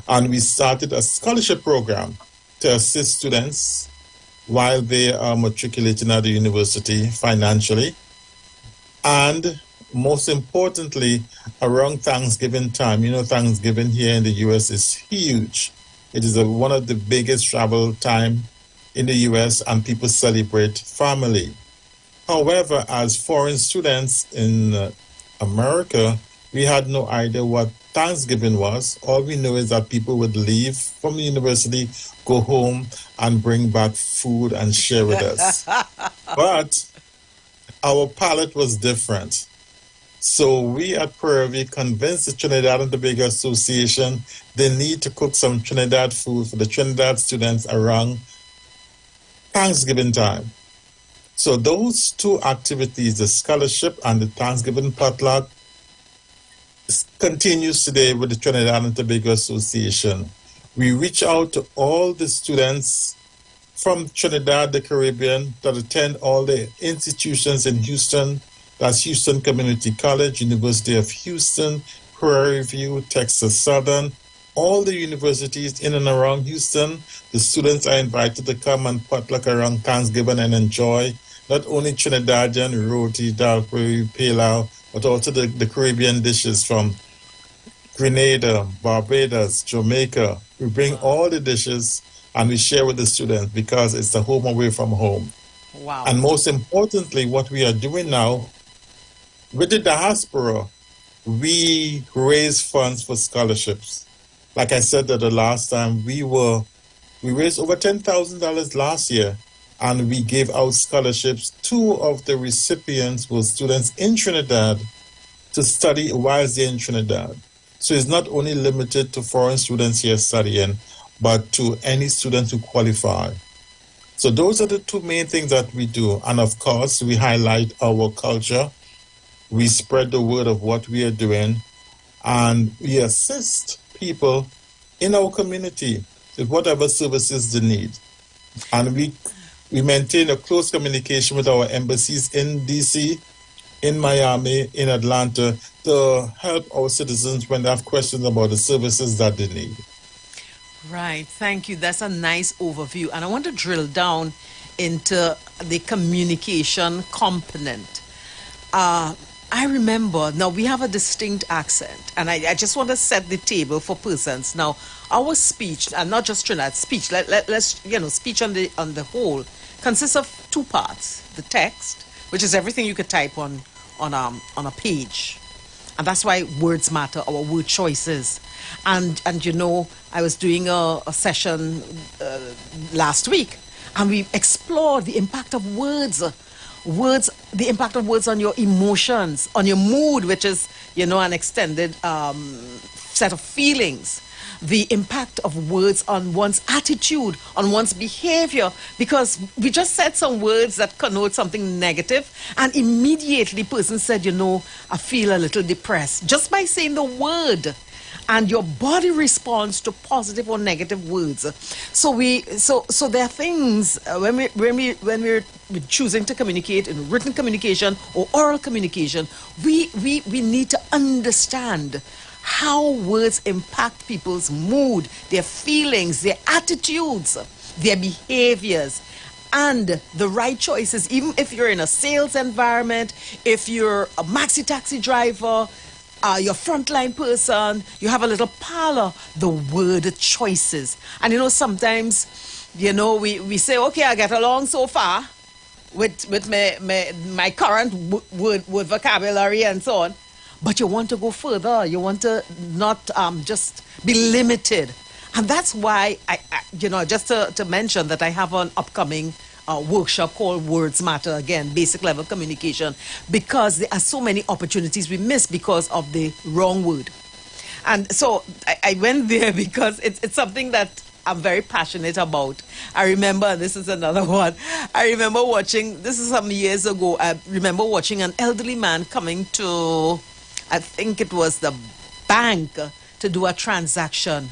And we started a scholarship program to assist students while they are matriculating at the university financially. And most importantly, around Thanksgiving time, Thanksgiving here in the U.S. is huge. It is one of the biggest travel time in the U.S., and people celebrate family. However, as foreign students in America, we had no idea what Thanksgiving was. All we know is that people would leave from the university, go home, and bring back food and share with us. But our palate was different. So we at Prairie View convinced the Trinidad and Tobago Association they need to cook some Trinidad food for the Trinidad students around Thanksgiving time. So those two activities, the scholarship and the Thanksgiving potluck, continues today with the Trinidad and Tobago Association. We reach out to all the students from Trinidad, the Caribbean, that attend all the institutions in Houston. That's Houston Community College, University of Houston, Prairie View, Texas Southern, all the universities in and around Houston. The students are invited to come and potluck around Thanksgiving and enjoy not only Trinidadian roti, dal curry, pilau, but also the Caribbean dishes from Grenada, Barbados, Jamaica. We bring all the dishes and we share with the students because it's the home away from home. Wow. And most importantly, what we are doing now with the diaspora, we raise funds for scholarships. Like I said that the last time, we raised over $10,000 last year, and we gave out scholarships. Two of the recipients were students in Trinidad to study whilst they're in Trinidad. So it's not only limited to foreign students here studying, but to any students who qualify. So those are the two main things that we do. And of course, we highlight our culture. We spread the word of what we are doing, and we assist people in our community with whatever services they need. And we maintain a close communication with our embassies in DC, in Miami, in Atlanta, to help our citizens when they have questions about the services that they need. Right, thank you. That's a nice overview. And I want to drill down into the communication component. I remember, now we have a distinct accent, and I just want to set the table for persons. Now, our speech, and not just Trinidad, speech, let's, speech on the whole, consists of two parts. The text, which is everything you could type on a page. And that's why words matter, our word choices. And I was doing a session last week, and we explored the impact of words, the impact of words on your emotions, on your mood, which is, an extended set of feelings. The impact of words on one's attitude, on one's behavior, because we just said some words that connote something negative, and immediately person said, I feel a little depressed, just by saying the word. And your body responds to positive or negative words. So there are things when we're choosing to communicate in written communication or oral communication, we need to understand how words impact people's mood, their feelings, their attitudes, their behaviors, and the right choices. Even if you're in a sales environment, if you're a maxi taxi driver, your frontline person, you have a little parlor, the word choices. And sometimes, we say, okay, I get along so far with my current word vocabulary and so on. But you want to go further. You want to not just be limited. And that's why, just to mention that I have an upcoming workshop called Words Matter, again, basic level communication, because there are so many opportunities we miss because of the wrong word. And so I went there because it's something that I'm very passionate about. I remember, and this is another one, I remember watching, this is some years ago, I remember watching an elderly man coming to, I think it was the bank, to do a transaction.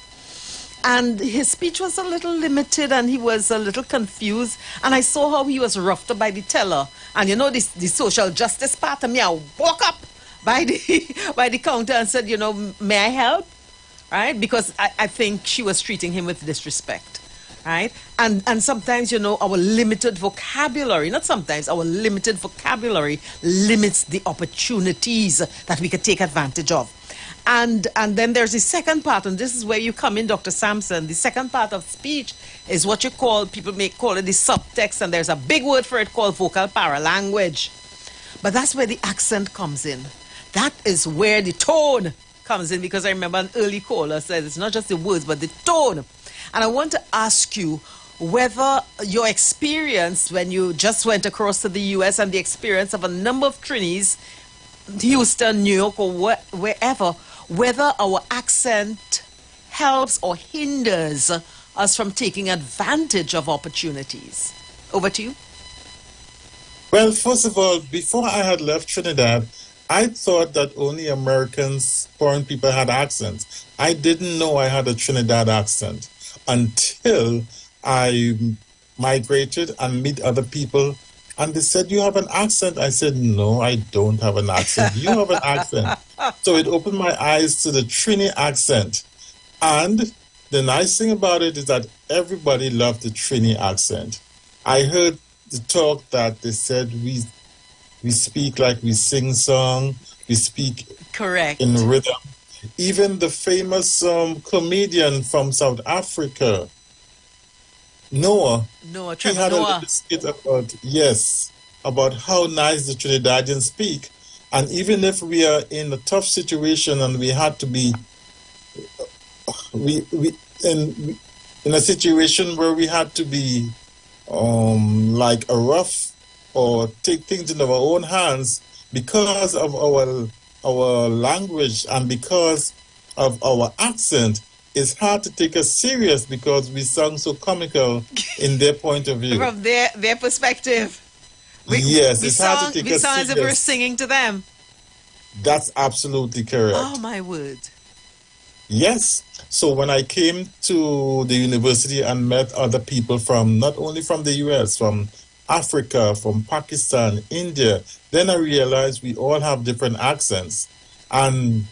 And his speech was a little limited, and he was a little confused. And I saw how he was roughed up by the teller. And the social justice part of me, I walk up by the counter and said, may I help? Right? Because I think she was treating him with disrespect. Right? And sometimes, our limited vocabulary, not sometimes, our limited vocabulary limits the opportunities that we could take advantage of. And then there's the second part, and this is where you come in, Dr. Sampson. The second part of speech is what you call, people may call it the subtext, and there's a big word for it called vocal paralanguage. But that's where the accent comes in. That is where the tone comes in, because I remember an early caller said it's not just the words, but the tone. And I want to ask you whether your experience when you just went across to the U.S. and the experience of a number of trainees, Houston, New York, or wherever, whether our accent helps or hinders us from taking advantage of opportunities. Over to you. Well, first of all, before I had left Trinidad, I thought that only Americans, foreign people had accents. I didn't know I had a Trinidad accent until I migrated and meet other people. And they said, you have an accent. I said, no, I don't have an accent. You have an accent. So it opened my eyes to the Trini accent. And the nice thing about it is that everybody loved the Trini accent. I heard the talk that they said we speak like we sing song. We speak correct in rhythm. Even the famous comedian from South Africa, Noah, he had a little skit about how nice the Trinidadians speak. And even if we are in a tough situation and we had to be in a situation where we had to be like a rough or take things in our own hands because of our our language and because of our accent, it's hard to take us serious because we sound so comical in their point of view. From their perspective. Yes, it's hard to take we us sound as if we're serious. singing to them. That's absolutely correct. Oh, my word. Yes. So when I came to the university and met other people from not only from the US, from Africa, from Pakistan, India, then I realized we all have different accents. And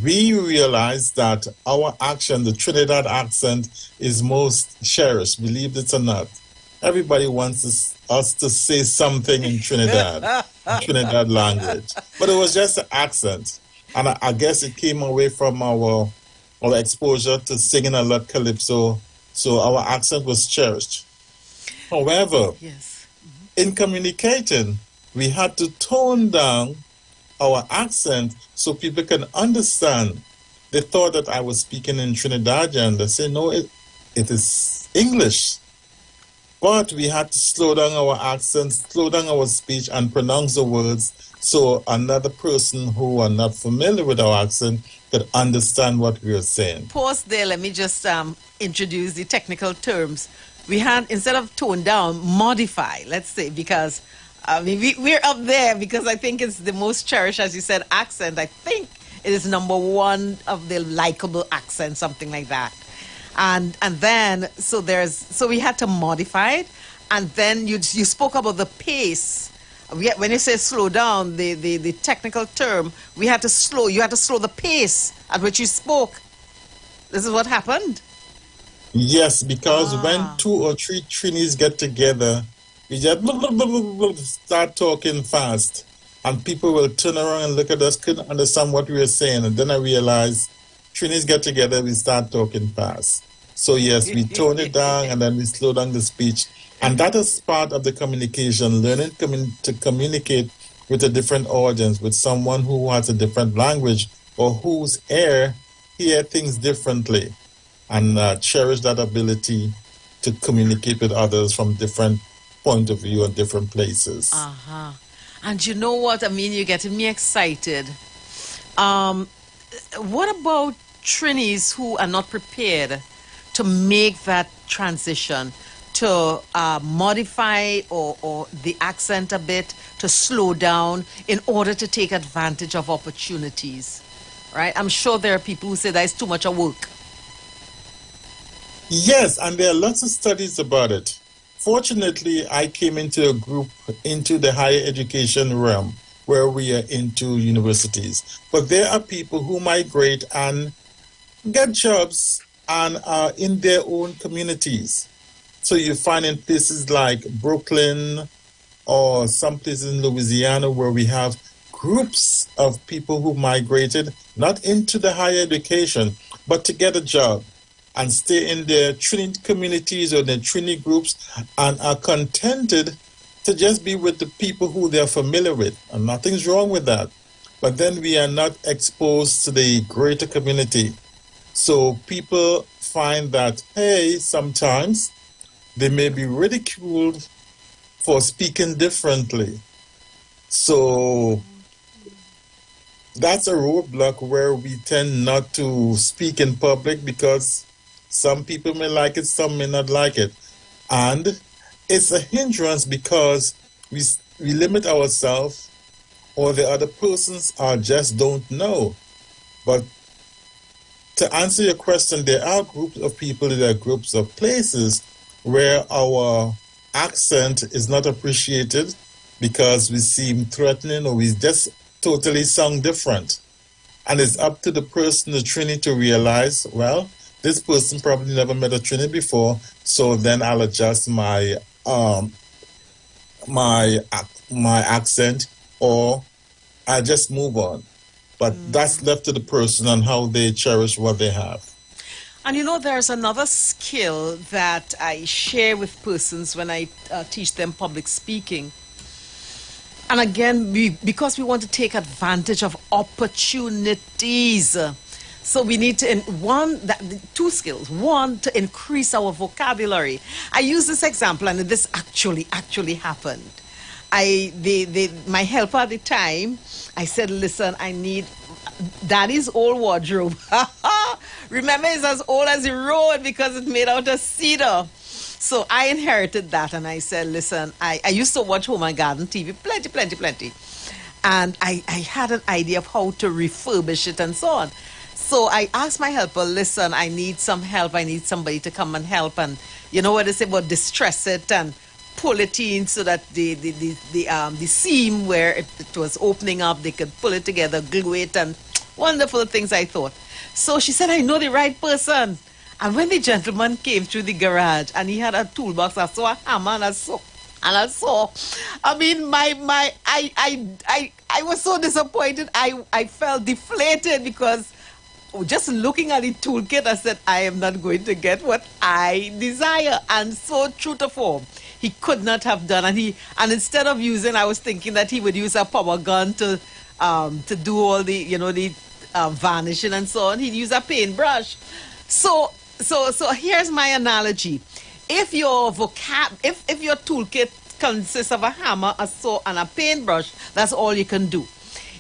we realized that our accent, the Trinidad accent, is most cherished, believe it or not. Everybody wants us to say something in Trinidad, Trinidad language. But it was just an accent. And I guess it came away from our exposure to singing a lot calypso, so our accent was cherished. However, in communicating, we had to tone down our accent so people can understand. They thought that I was speaking in Trinidadian. They say, no, it is English. But we had to slow down our accent, slow down our speech, and pronounce the words so another person who are not familiar with our accent could understand what we were saying. Pause there. Let me just introduce the technical terms. We had, instead of tone down, modify, let's say, because we're up there because I think it's the most cherished, as you said, accent. I think it is number one of the likable accent, something like that. And then, so we had to modify it. And then you spoke about the pace. When you say slow down, the technical term, you had to slow the pace at which you spoke. This is what happened? Yes, because when 2 or 3 Trinis get together, we just start talking fast. And people will turn around and look at us, couldn't understand what we were saying. And then I realized Trinis get together, we start talking fast. So yes, we tone it down and then we slow down the speech. And that is part of the communication, learning to communicate with a different audience, with someone who has a different language or whose ear hear things differently, and cherish that ability to communicate with others from different point of view and different places. Uh-huh. And you know what? I mean, you're getting me excited. What about Trinis who are not prepared to make that transition, to modify or the accent a bit, to slow down in order to take advantage of opportunities, right? I'm sure there are people who say that is too much of work. Yes, and there are lots of studies about it. Fortunately, I came into a group into the higher education realm where we are into universities. But there are people who migrate and get jobs and are in their own communities. So you find in places like Brooklyn or some places in Louisiana where we have groups of people who migrated not into the higher education, but to get a job and stay in their Trinity communities or their Trinity groups and are contented to just be with the people who they're familiar with. And nothing's wrong with that. But then we are not exposed to the greater community. So people find that, hey, sometimes they may be ridiculed for speaking differently. So that's a roadblock where we tend not to speak in public because some people may like it, some may not like it. And it's a hindrance because we limit ourselves or the other persons just don't know. But to answer your question, there are groups of people, there are groups of places where our accent is not appreciated because we seem threatening or we just totally sound different. And it's up to the person, the Trini, to realize, well, this person probably never met a Trini before, so then I'll adjust my accent or I'll just move on. But that's left to the person and how they cherish what they have. And you know, there's another skill that I share with persons when I teach them public speaking. And again, because we want to take advantage of opportunities. So we need to, two skills. One, to increase our vocabulary. I use this example, and this actually happened. my helper at the time, I said, listen, I need Daddy's old wardrobe. Remember, it's as old as the road because it's made out of cedar. So I inherited that, and I said, listen, I used to watch Home and Garden TV, plenty. And I had an idea of how to refurbish it and so on. So I asked my helper, listen, I need some help. I need somebody to come and help. And you know what they say about distress it and pull it in so that the seam where it was opening up, they could pull it together, glue it, and wonderful things, I thought. So she said, I know the right person. And when the gentleman came through the garage and he had a toolbox, I saw a hammer and I saw. I mean, I was so disappointed. I felt deflated because just looking at the toolkit, I said, I am not going to get what I desire. And so true to form, he could not have done. And instead of using, I was thinking that he would use a power gun to do all the varnishing and so on. He'd use a paintbrush. So here's my analogy. If your if your toolkit consists of a hammer, a saw, and a paintbrush, that's all you can do.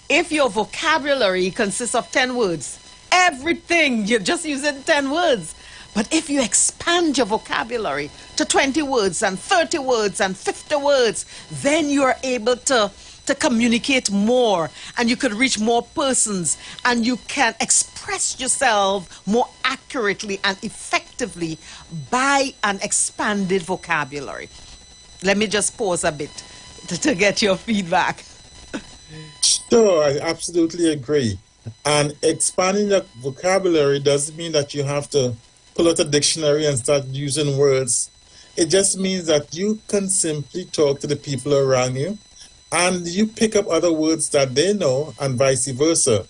If your vocabulary consists of 10 words, everything, you're just using 10 words. But if you expand your vocabulary to 20 words and 30 words and 50 words, then you're able to communicate more, and you could reach more persons, and you can express yourself more accurately and effectively by an expanded vocabulary. Let me just pause a bit to get your feedback. Sure, I absolutely agree. And expanding your vocabulary doesn't mean that you have to pull out a dictionary and start using words. It just means that you can simply talk to the people around you, and you pick up other words that they know, and vice versa.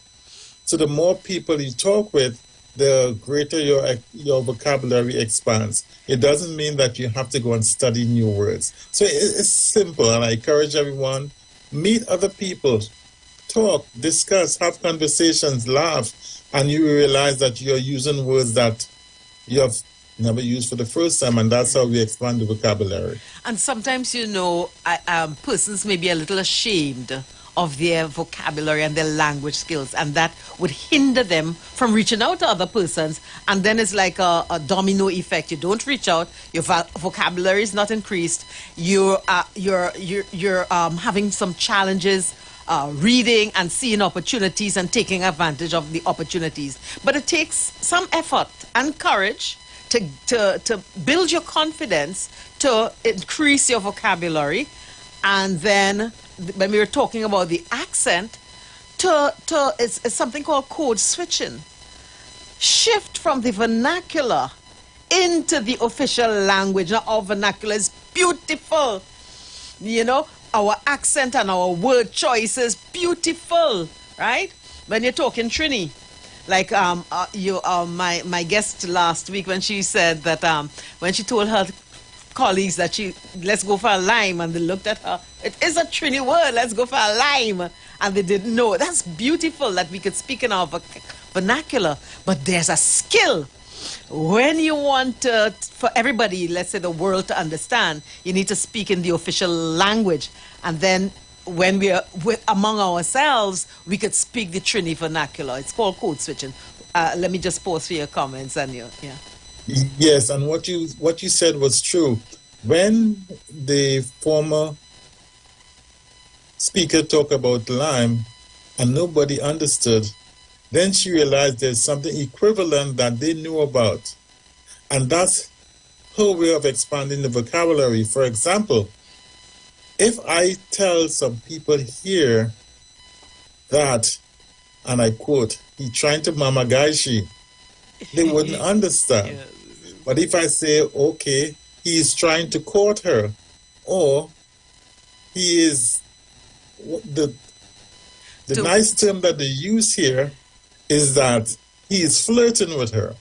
So the more people you talk with, the greater your vocabulary expands. It doesn't mean that you have to go and study new words. So it's simple, and I encourage everyone, meet other people, talk, discuss, have conversations, laugh, and you realize that you're using words that you have never used for the first time, and that's how we expand the vocabulary. And sometimes, persons may be a little ashamed of their vocabulary and their language skills, and that would hinder them from reaching out to other persons. And then it's like a domino effect. You don't reach out, your vocabulary is not increased, you're having some challenges reading and seeing opportunities and taking advantage of the opportunities. But it takes some effort and courage to build your confidence, to increase your vocabulary, and then when we were talking about the accent, it's something called code switching. Shift from the vernacular into the official language. Now, our vernacular is beautiful. Our accent and our word choice is beautiful, right? When you're talking Trini, like my guest last week, when she said that when she told her colleagues that let's go for a lime, and they looked at her, it is a Trini word, let's go for a lime, and they didn't know. That's beautiful that we could speak in our vernacular, but there's a skill. When you want for everybody, let's say the world, to understand, you need to speak in the official language, and then when we are among ourselves, we could speak the Trini vernacular. It's called code switching. Let me just pause for your comments and yeah. Yes, and what you said was true. When the former speaker talked about lime and nobody understood, then she realized there's something equivalent that they knew about. And that's her way of expanding the vocabulary. For example, if I tell some people here that, and I quote, he's trying to mamagaishi, they wouldn't understand. Yes. But if I say, okay, he's trying to court her, or he is, the nice term that they use here is that he is flirting with her.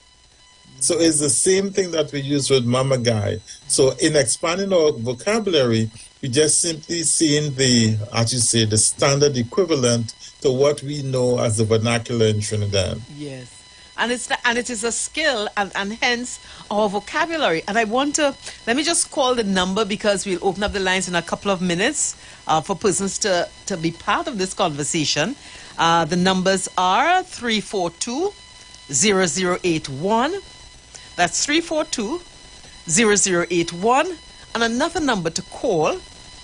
So it's the same thing that we use with mama guy. So in expanding our vocabulary, we just simply seeing the standard equivalent to what we know as the vernacular in Trinidad. Yes. And it is a skill, and hence our vocabulary. And I want to, let me just call the number, because we'll open up the lines in a couple of minutes for persons to be part of this conversation. The numbers are 342-0081. That's 342-0081. And another number to call,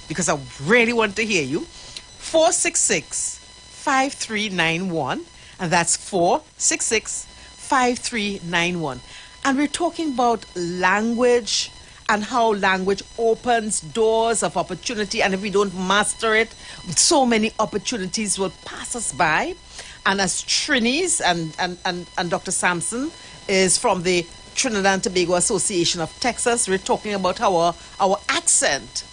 because I really want to hear you, 466-5391. And that's 466-5391. And we're talking about language and how language opens doors of opportunity. And if we don't master it, so many opportunities will pass us by. And as Trinis and Dr. Sampson is from the Trinidad and Tobago Association of Texas, we're talking about our accent,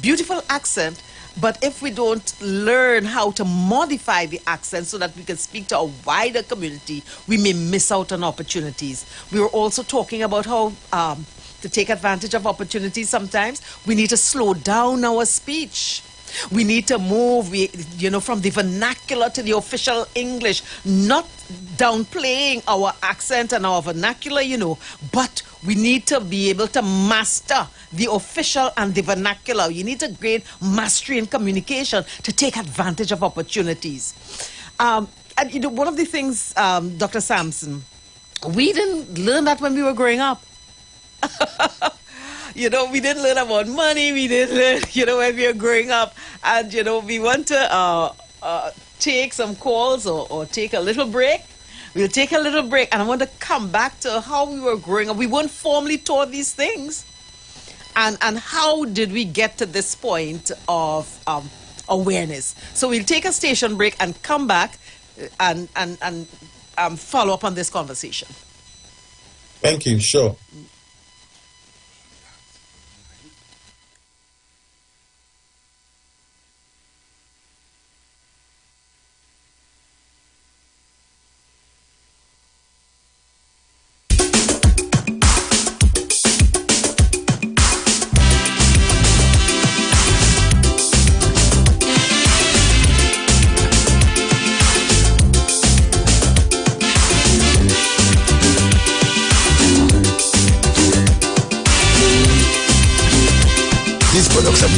beautiful accent. But if we don't learn how to modify the accent so that we can speak to a wider community, we may miss out on opportunities. We were also talking about how to take advantage of opportunities sometimes, we need to slow down our speech. We need to move, from the vernacular to the official English, not downplaying our accent and our vernacular, but we need to be able to master the official and the vernacular. You need to gain mastery in communication to take advantage of opportunities. And one of the things, Dr. Sampson, we didn't learn that when we were growing up. We didn't learn about money. We didn't learn, when we were growing up. And, we want to take some calls or take a little break. We'll take a little break. And I want to come back to how we were growing up. We weren't formally taught these things. And how did we get to this point of awareness? So we'll take a station break and come back and follow up on this conversation. Thank you. Sure.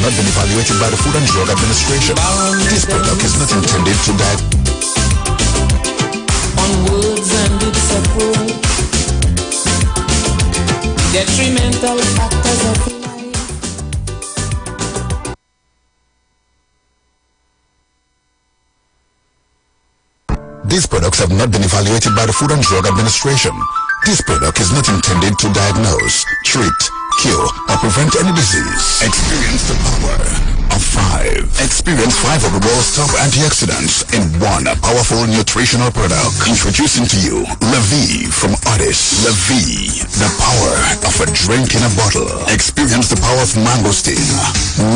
Not been evaluated by the Food and Drug Administration. This product is not intended to on words and its approach, detrimental factors of life. These products have not been evaluated by the Food and Drug Administration. This product is not intended to diagnose, treat, cure, or prevent any disease. Experience the power of 5. Experience 5 of the world's top antioxidants in one powerful nutritional product. Introducing to you La Vie from Otis. La Vie, the power of a drink in a bottle. Experience the power of mangosteen,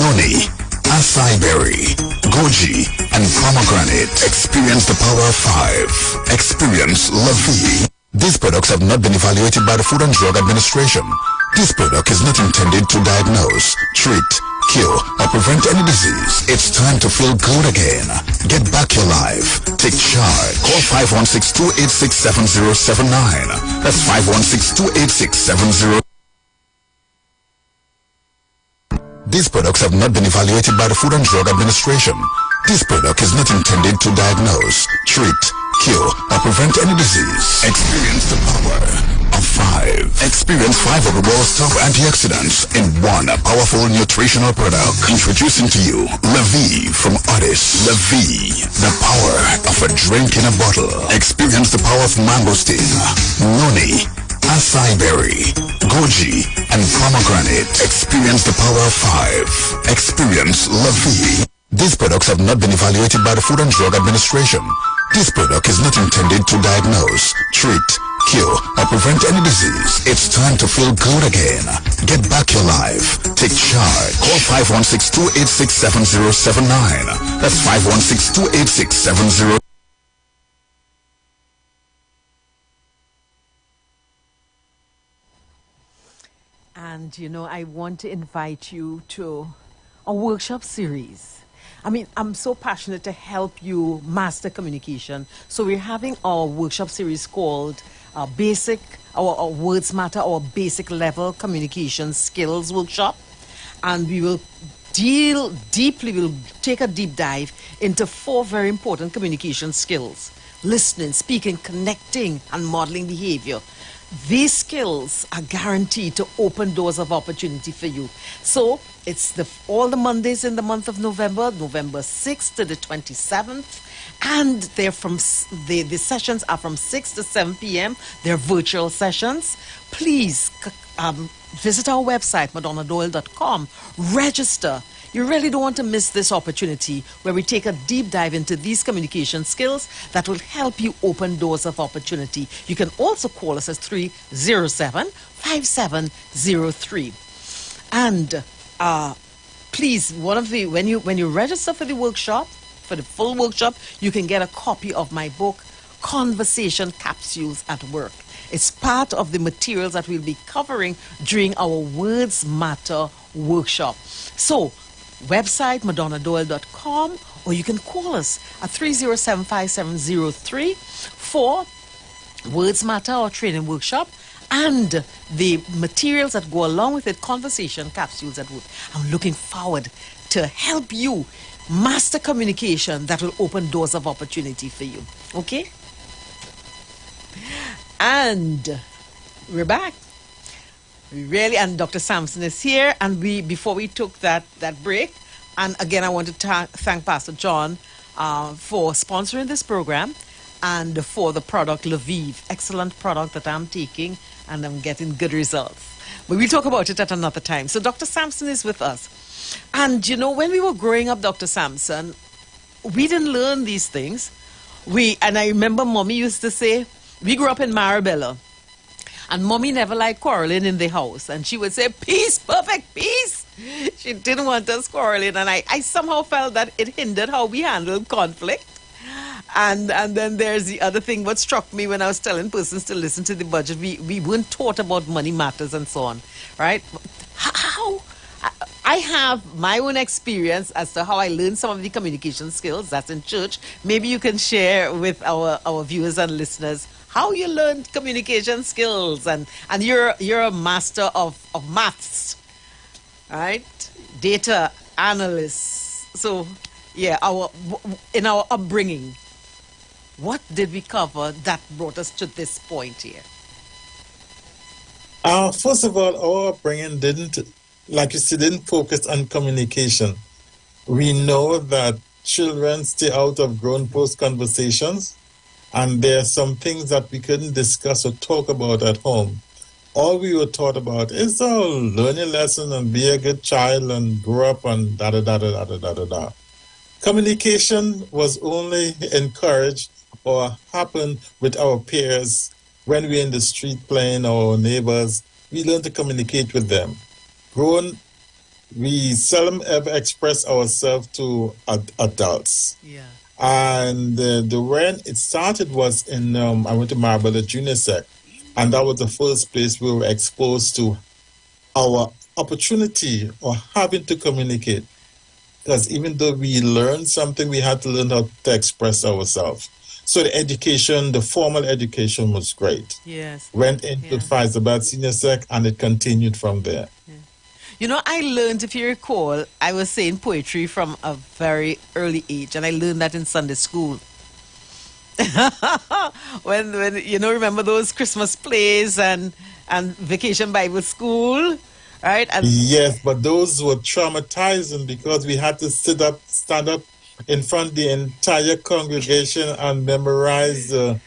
noni, acai berry, goji, and pomegranate. Experience the power of 5. Experience La Vie. These products have not been evaluated by the Food and Drug Administration. This product is not intended to diagnose, treat, cure, or prevent any disease. It's time to feel good again. Get back your life. Take charge. Call 516-286-7079. That's 516-286-7079. These products have not been evaluated by the Food and Drug Administration. This product is not intended to diagnose, treat, cure, or prevent any disease. Experience the power of 5. Experience 5 of the world's top antioxidants in one powerful nutritional product. Introducing to you La Vie from Otis. La Vie, the power of a drink in a bottle. Experience the power of mangosteen, noni, acai berry, goji, and pomegranate. Experience the power of 5. Experience La Vie. These products have not been evaluated by the Food and Drug Administration. This product is not intended to diagnose, treat, cure, or prevent any disease. It's time to feel good again. Get back your life. Take charge. Call 516-286-7079. That's 516-286-7079. And, I want to invite you to a workshop series. I mean, I'm so passionate to help you master communication. So we're having our workshop series called our Words Matter, our basic level communication skills workshop. And we will we'll take a deep dive into 4 very important communication skills: listening, speaking, connecting, and modeling behavior. These skills are guaranteed to open doors of opportunity for you. So it's all the Mondays in the month of November 6th to the 27th. And they're the sessions are from 6 to 7 p.m. They're virtual sessions. Please visit our website, madonnadoyle.com. Register. You really don't want to miss this opportunity where we take a deep dive into these communication skills that will help you open doors of opportunity. You can also call us at 307-5703. And please, when you register for the workshop, for the full workshop, you can get a copy of my book, Conversation Capsules at Work. It's part of the materials that we'll be covering during our Words Matter workshop. So, website madonnadoyle.com, or you can call us at 307-5703 for Words Matter or training workshop, and the materials that go along with it, Conversation Capsules at Work. I'm looking forward to help you master communication that will open doors of opportunity for you. Okay? And we're back. And Dr. Sampson is here. And before we took that break, and again, I want to thank Pastor John for sponsoring this program and for the product Lviv. Excellent product that I'm taking, and I'm getting good results. But we'll talk about it at another time. So Dr. Sampson is with us. And, when we were growing up, Dr. Sampson, we didn't learn these things. And I remember Mommy used to say, we grew up in Marabella, and Mommy never liked quarreling in the house. And she would say, peace, perfect peace. She didn't want us quarreling. And I somehow felt that it hindered how we handled conflict. And then there's the other thing, what struck me when I was telling persons to listen to the budget, we weren't taught about money matters and so on, right? How? I have my own experience as to how I learned some of the communication skills. That's in church. Maybe you can share with our viewers and listeners how you learned communication skills. And you're a master of maths, right? Data analyst. So, yeah, in our upbringing, what did we cover that brought us to this point here? First of all, our upbringing didn't focus on communication. We know that children stay out of grown-post conversations, and there are some things that we couldn't discuss or talk about at home. All we were taught about is, learn your lesson and be a good child and grow up and da-da-da-da-da-da-da-da. Communication was only encouraged or happened with our peers when we're in the street playing, our neighbors. We learn to communicate with them. Grown, we seldom ever express ourselves to adults. Yeah. And when it started was in, I went to Marbella Junior Sec, and that was the first place we were exposed to our opportunity or having to communicate. Because even though we learned something, we had to learn how to express ourselves. So the formal education was great. Yes. Went into Faisalabad Senior Sec, and it continued from there. Yeah. I learned, if you recall, I was saying poetry from a very early age, and I learned that in Sunday school. when remember those Christmas plays and Vacation Bible School, right? And yes, but those were traumatizing because we had to stand up in front of the entire congregation and memorize the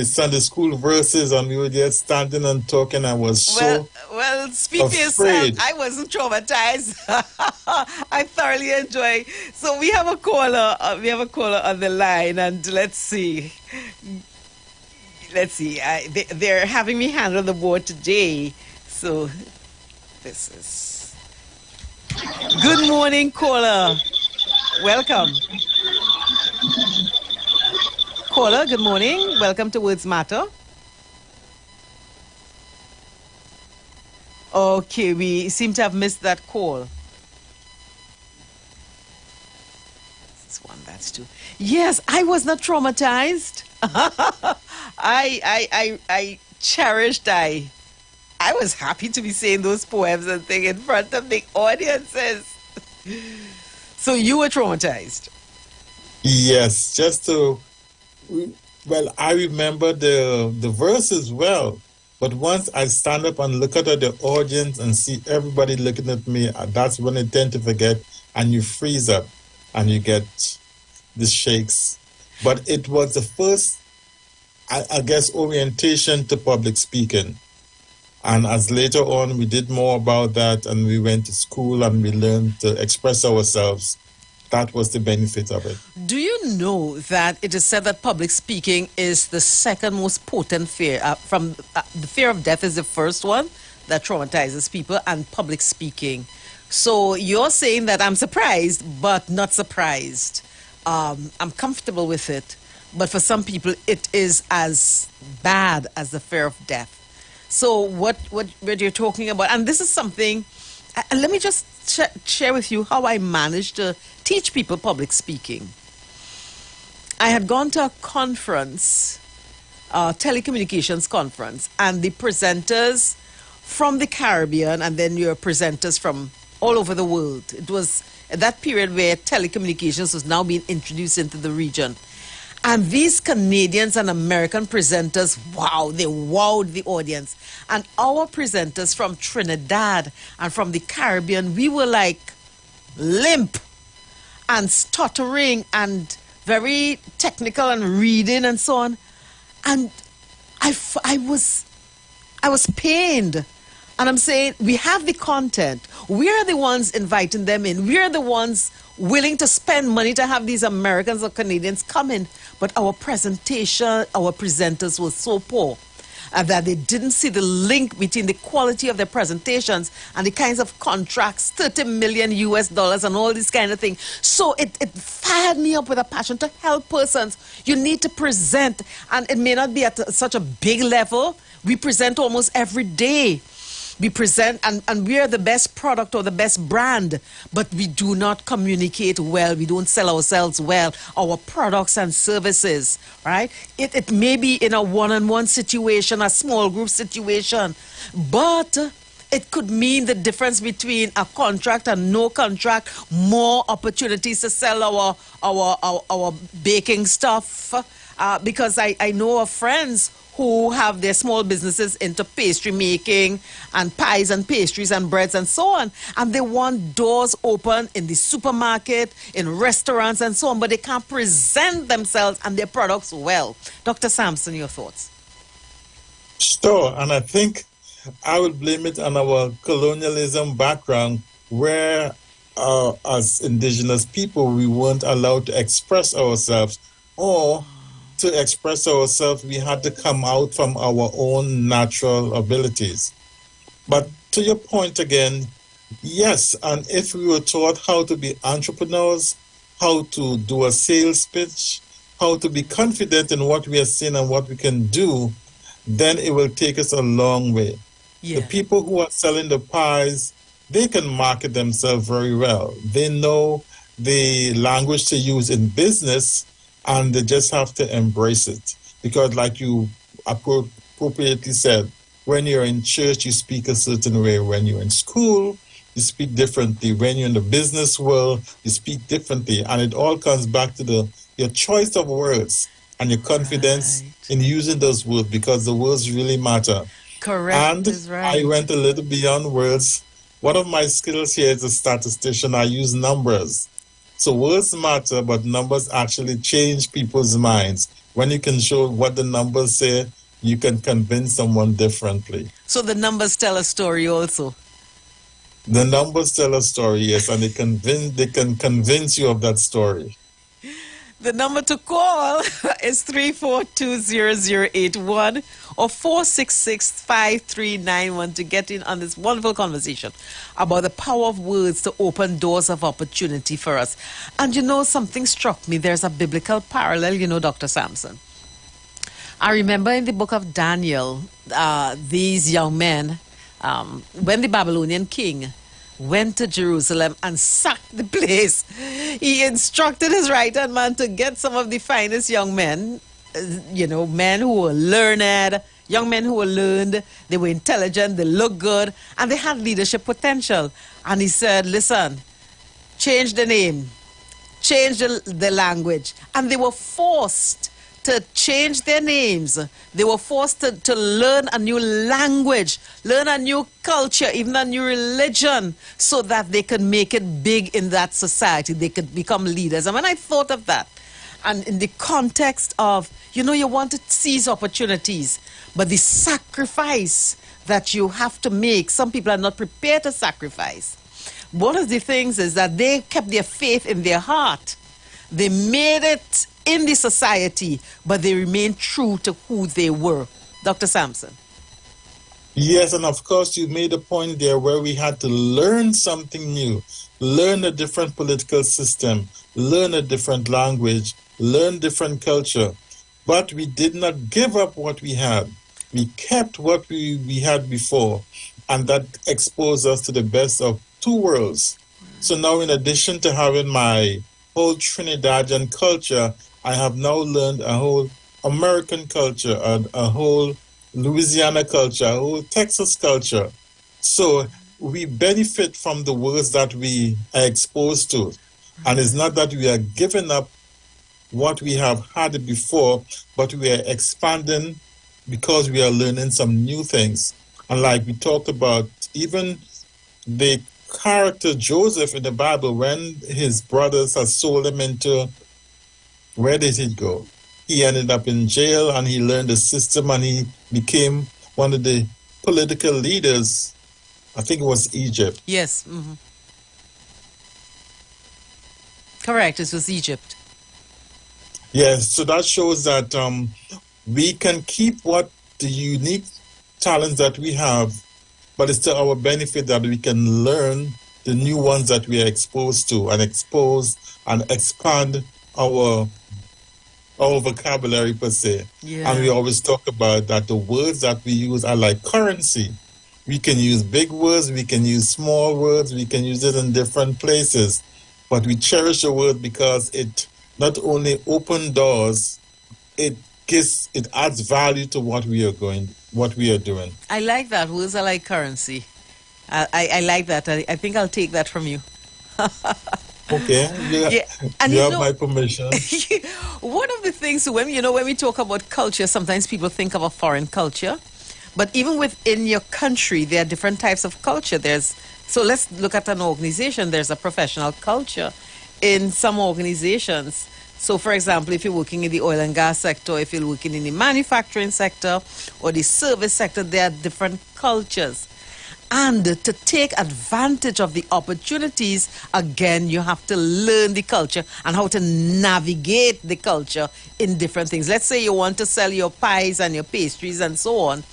Sunday school verses, and we were just standing and talking. I was well, speak for yourself. I wasn't traumatized. I thoroughly enjoy. So we have a caller. On the line, and let's see. They're having me handle the board today. So this is. Good morning, caller. Welcome. Caller, good morning. Welcome to Words Matter. Okay, we seem to have missed that call. That's one, that's two. Yes, I was not traumatized. I cherished. I was happy to be saying those poems and things in front of big audiences. So you were traumatized. Yes, just to, well, I remember the verses well, but once I stand up and look at the audience and see everybody looking at me, that's when I tend to forget, and you freeze up and you get the shakes. But it was the first, I guess, orientation to public speaking. And as later on we did more about that and we went to school and we learned to express ourselves, that was the benefit of it. Do you know that it is said that public speaking is the second most potent fear? The fear of death is the first one that traumatizes people, and public speaking. So you're saying that I'm surprised, but not surprised. I'm comfortable with it, but for some people it is as bad as the fear of death. So what you're talking about, and this is something, let me just share with you how I managed to teach people public speaking. I had gone to a conference, telecommunications conference, and the presenters from the Caribbean, and then your presenters from all over the world. It was at that period where telecommunications was now being introduced into the region. And these Canadians and American presenters, wow, they wowed the audience. And our presenters from Trinidad and from the Caribbean, we were like limp and stuttering and very technical and reading and so on. And I was pained. And I'm saying, we have the content. We are the ones inviting them in. We are the ones willing to spend money to have these Americans or Canadians come in. But our presentation, our presenters were so poor that they didn't see the link between the quality of their presentations and the kinds of contracts, $30 million US and all this kind of thing. So it fired me up with a passion to help persons. You need to present, and it may not be at such a big level. We present almost every day. We present, and we are the best product or the best brand, but we do not communicate well. We don't sell ourselves well, our products and services, right? It may be in a one-on-one situation, a small group situation, but it could mean the difference between a contract and no contract, more opportunities to sell our baking stuff, because I know of friends who have their small businesses into pastry making and pies and pastries and breads and so on. And they want doors open in the supermarket, in restaurants and so on, but they can't present themselves and their products well. Dr. Sampson, your thoughts? Sure, and I think I would blame it on our colonialism background, where as indigenous people, we weren't allowed to express ourselves, or to express ourselves, we had to come out from our own natural abilities. But to your point again, yes, and if we were taught how to be entrepreneurs, how to do a sales pitch, how to be confident in what we are saying and what we can do, then it will take us a long way. Yeah. The people who are selling the pies, they can market themselves very well. They know the language to use in business, and they just have to embrace it. Because like you appropriately said, when you're in church, you speak a certain way. When you're in school, you speak differently. When you're in the business world, you speak differently. And it all comes back to your choice of words and your confidence in using those words, because the words really matter. Correct. And is right. I went a little beyond words. One of my skills here as a statistician, I use numbers. So words matter, but numbers actually change people's minds. When you can show what the numbers say, you can convince someone differently. So the numbers tell a story also. The numbers tell a story, yes, and they can convince you of that story. The number to call is 3420081 or 4665391 to get in on this wonderful conversation about the power of words to open doors of opportunity for us. And you know, something struck me. There's a biblical parallel, you know, Dr. Sampson. I remember in the book of Daniel, these young men, when the Babylonian king went to Jerusalem and sacked the place, he instructed his right-hand man to get some of the finest young men men who were learned, young men who were learned, they were intelligent, they looked good, and they had leadership potential. And he said, listen, change the name, change the language. And they were forced to change their names. They were forced to learn a new language, learn a new culture, even a new religion, so that they could make it big in that society. They could become leaders. And when I thought of that, and in the context of, you want to seize opportunities, but the sacrifice that you have to make, some people are not prepared to sacrifice. One of the things is that they kept their faith in their heart. They made it in the society, but they remained true to who they were. Dr. Sampson. Yes, and of course you made a point there where we had to learn something new, learn a different political system, learn a different language, learn different culture. But we did not give up what we had. We kept what we had before, and that exposed us to the best of two worlds. So now, in addition to having my whole Trinidadian culture, I have now learned a whole American culture, a whole Louisiana culture, a whole Texas culture. So we benefit from the words that we are exposed to. And it's not that we are giving up what we have had before, but we are expanding because we are learning some new things. And like we talked about, even the character Joseph in the Bible, when his brothers had sold him into, where did he go? He ended up in jail, and he learned the system, and he became one of the political leaders. I think it was Egypt. Yes. Mm-hmm. Correct. It was Egypt. Yes. So that shows that we can keep what the unique talents that we have, but it's to our benefit that we can learn the new ones that we are exposed to, and expose and expand our vocabulary per se. Yeah. And we always talk about that the words that we use are like currency. We can use big words, we can use small words, we can use it in different places. But we cherish the word because it not only opens doors, it adds value to what we are doing. I like that. Words are like currency. I like that. I think I'll take that from you. Okay. Yeah. And you have my permission. One of the things when we talk about culture, sometimes people think of a foreign culture, but even within your country, there are different types of culture. So let's look at an organization. There's a professional culture in some organizations. So, for example, if you're working in the oil and gas sector, if you're working in the manufacturing sector or the service sector, there are different cultures. And to take advantage of the opportunities, again, you have to learn the culture and how to navigate the culture in different things. Let's say you want to sell your pies and your pastries and so on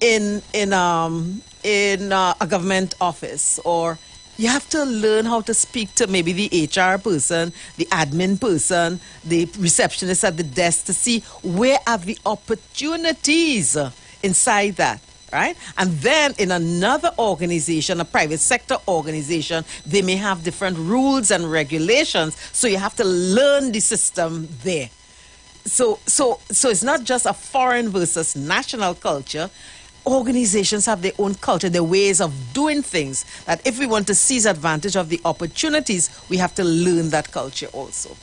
in a government office, or you have to learn how to speak to maybe the HR person, the admin person, the receptionist at the desk to see where are the opportunities inside that. Right? And then in another organization, a private sector organization, they may have different rules and regulations. So you have to learn the system there. So it's not just a foreign versus national culture. Organizations have their own culture, their ways of doing things, that if we want to seize advantage of the opportunities, we have to learn that culture also.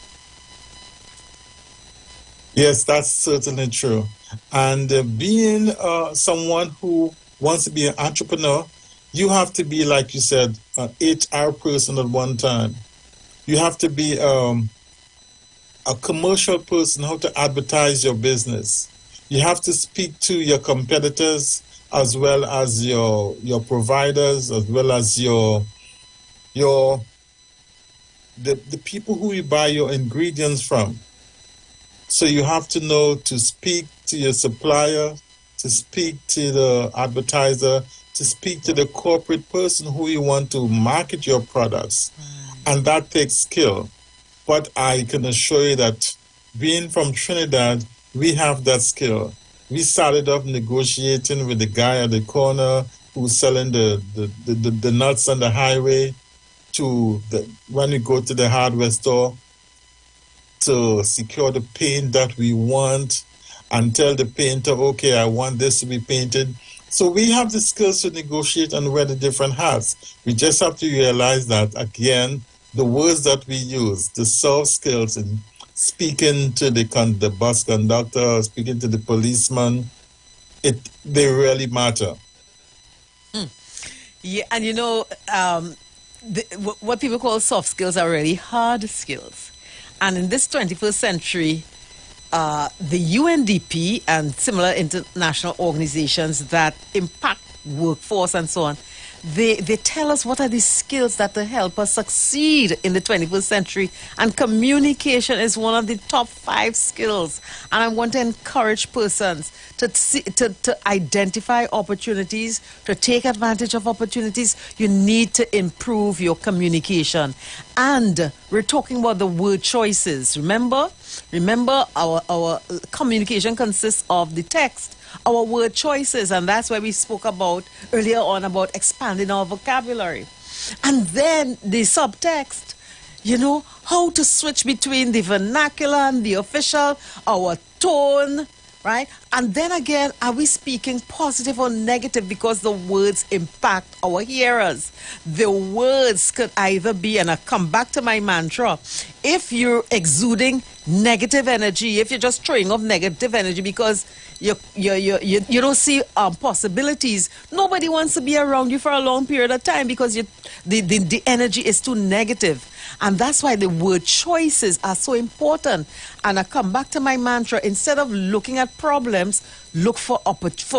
Yes, that's certainly true. And being someone who wants to be an entrepreneur, you have to be, like you said, an HR person at one time. You have to be a commercial person, how to advertise your business. You have to speak to your competitors as well as your providers, as well as the people who you buy your ingredients from. So you have to know to speak to your supplier, to speak to the advertiser, to speak to the corporate person who you want to market your products. And that takes skill. But I can assure you that being from Trinidad, we have that skill. We started off negotiating with the guy at the corner who's selling the nuts on the highway to when we go to the hardware store. to secure the paint that we want and tell the painter, okay, I want this to be painted. So we have the skills to negotiate and wear the different hats. We just have to realize that, again, the words that we use, the soft skills in speaking to the bus conductor, speaking to the policeman, they really matter. Yeah, and you know, what people call soft skills are really hard skills. And in this 21st century, the UNDP and similar international organizations that impact workforce and so on, they tell us what are the skills that will help us succeed in the 21st century. And communication is one of the top 5 skills. And I want to encourage persons to identify opportunities, to take advantage of opportunities. You need to improve your communication. And we're talking about the word choices. Remember, our communication consists of the text, our word choices, and that's why we spoke about earlier on about expanding our vocabulary. And then the subtext, you know, how to switch between the vernacular and the official, our tone, right? And then again, are we speaking positive or negative because the words impact our hearers? The words could either be, and I come back to my mantra, if you're exuding negative energy, if you're just throwing off negative energy because you don't see possibilities, nobody wants to be around you for a long period of time because the energy is too negative. And that's why the word choices are so important. And I come back to my mantra, instead of looking at problems, look for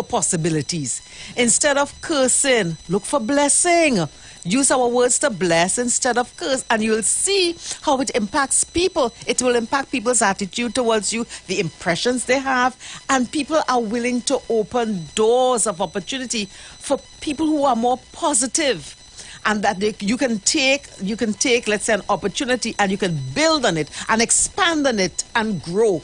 possibilities. Instead of cursing, look for blessing. Use our words to bless instead of curse, and you'll see how it impacts people. It will impact people's attitude towards you, the impressions they have, and people are willing to open doors of opportunity for people who are more positive. And that you can take, let's say, an opportunity, and you can build on it and expand on it and grow.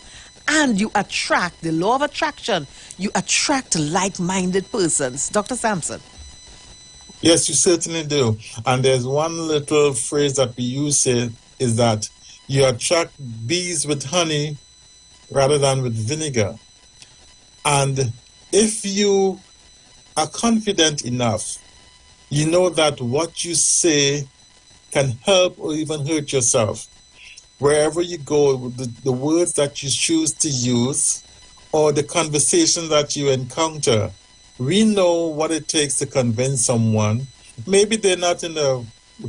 And you attract, the law of attraction, you attract like-minded persons. Dr. Sampson. Yes, you certainly do. And there's one little phrase that we use here is that you attract bees with honey rather than with vinegar. And if you are confident enough, you know that what you say can help or even hurt yourself. Wherever you go, the words that you choose to use or the conversation that you encounter, we know what it takes to convince someone. Maybe they're not in a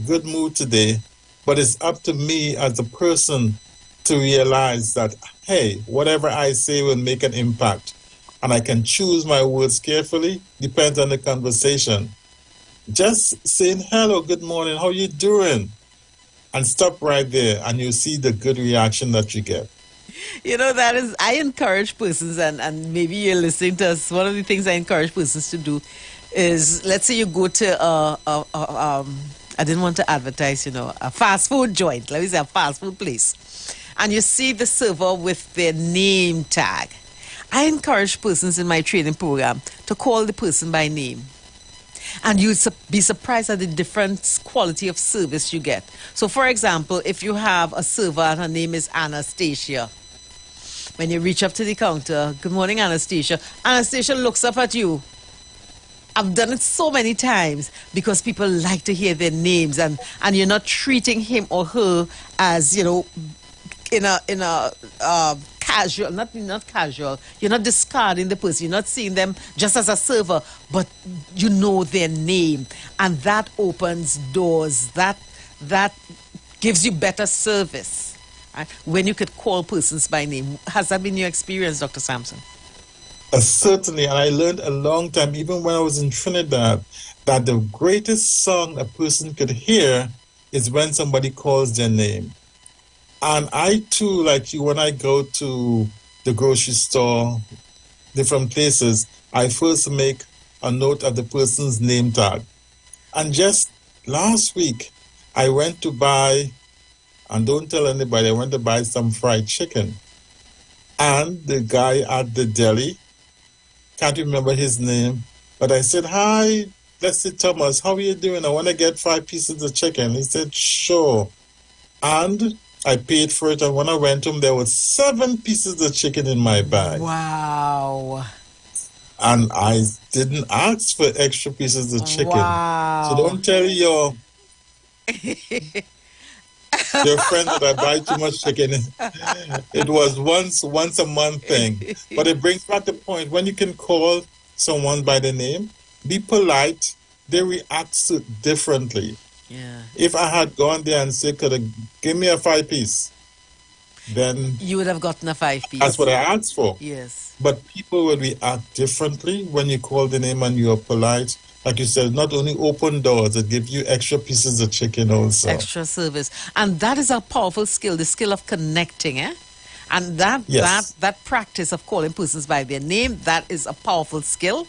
good mood today, but it's up to me as a person to realize that, hey, whatever I say will make an impact. And I can choose my words carefully, depends on the conversation. Just saying, hello, good morning, how you doing? And stop right there, and you'll see the good reaction that you get. You know, that is, I encourage persons, and maybe you're listening to us, one of the things I encourage persons to do is, let's say you go to I didn't want to advertise, you know, a fast food joint, let me say a fast food place, and you see the server with their name tag. I encourage persons in my training program to call the person by name. And you'd be surprised at the different quality of service you get. So, for example, if you have a server and her name is Anastasia, when you reach up to the counter, good morning, Anastasia. Anastasia looks up at you. I've done it so many times because people like to hear their names, and you're not treating him or her as, you know, in a casual, not casual. You're not discarding the person. You're not seeing them just as a server, but you know their name, and that opens doors. That gives you better service, right? When you could call persons by name. Has that been your experience, Dr. Sampson? Certainly, and I learned a long time, even when I was in Trinidad, that the greatest song a person could hear is when somebody calls their name. And I too, like you, when I go to the grocery store, different places, I first make a note of the person's name tag. And just last week, I went to buy, and don't tell anybody, I went to buy some fried chicken. And the guy at the deli, can't remember his name, but I said, hi, let's say Thomas, how are you doing? I want to get 5 pieces of chicken. He said, sure. And I paid for it, and when I went home, there was 7 pieces of chicken in my bag. Wow. And I didn't ask for extra pieces of chicken. Wow. So don't tell your friend that I buy too much chicken. It was once a month thing. But it brings back the point, when you can call someone by the name, be polite, they react differently. Yeah. If I had gone there and said, give me a 5-piece, then you would have gotten a 5-piece. That's what I asked for. Yes. But people will react differently when you call the name and you're polite. Like you said, not only open doors, it gives you extra pieces of chicken also. Extra service. And that is a powerful skill, the skill of connecting, eh? And that practice of calling persons by their name, that is a powerful skill.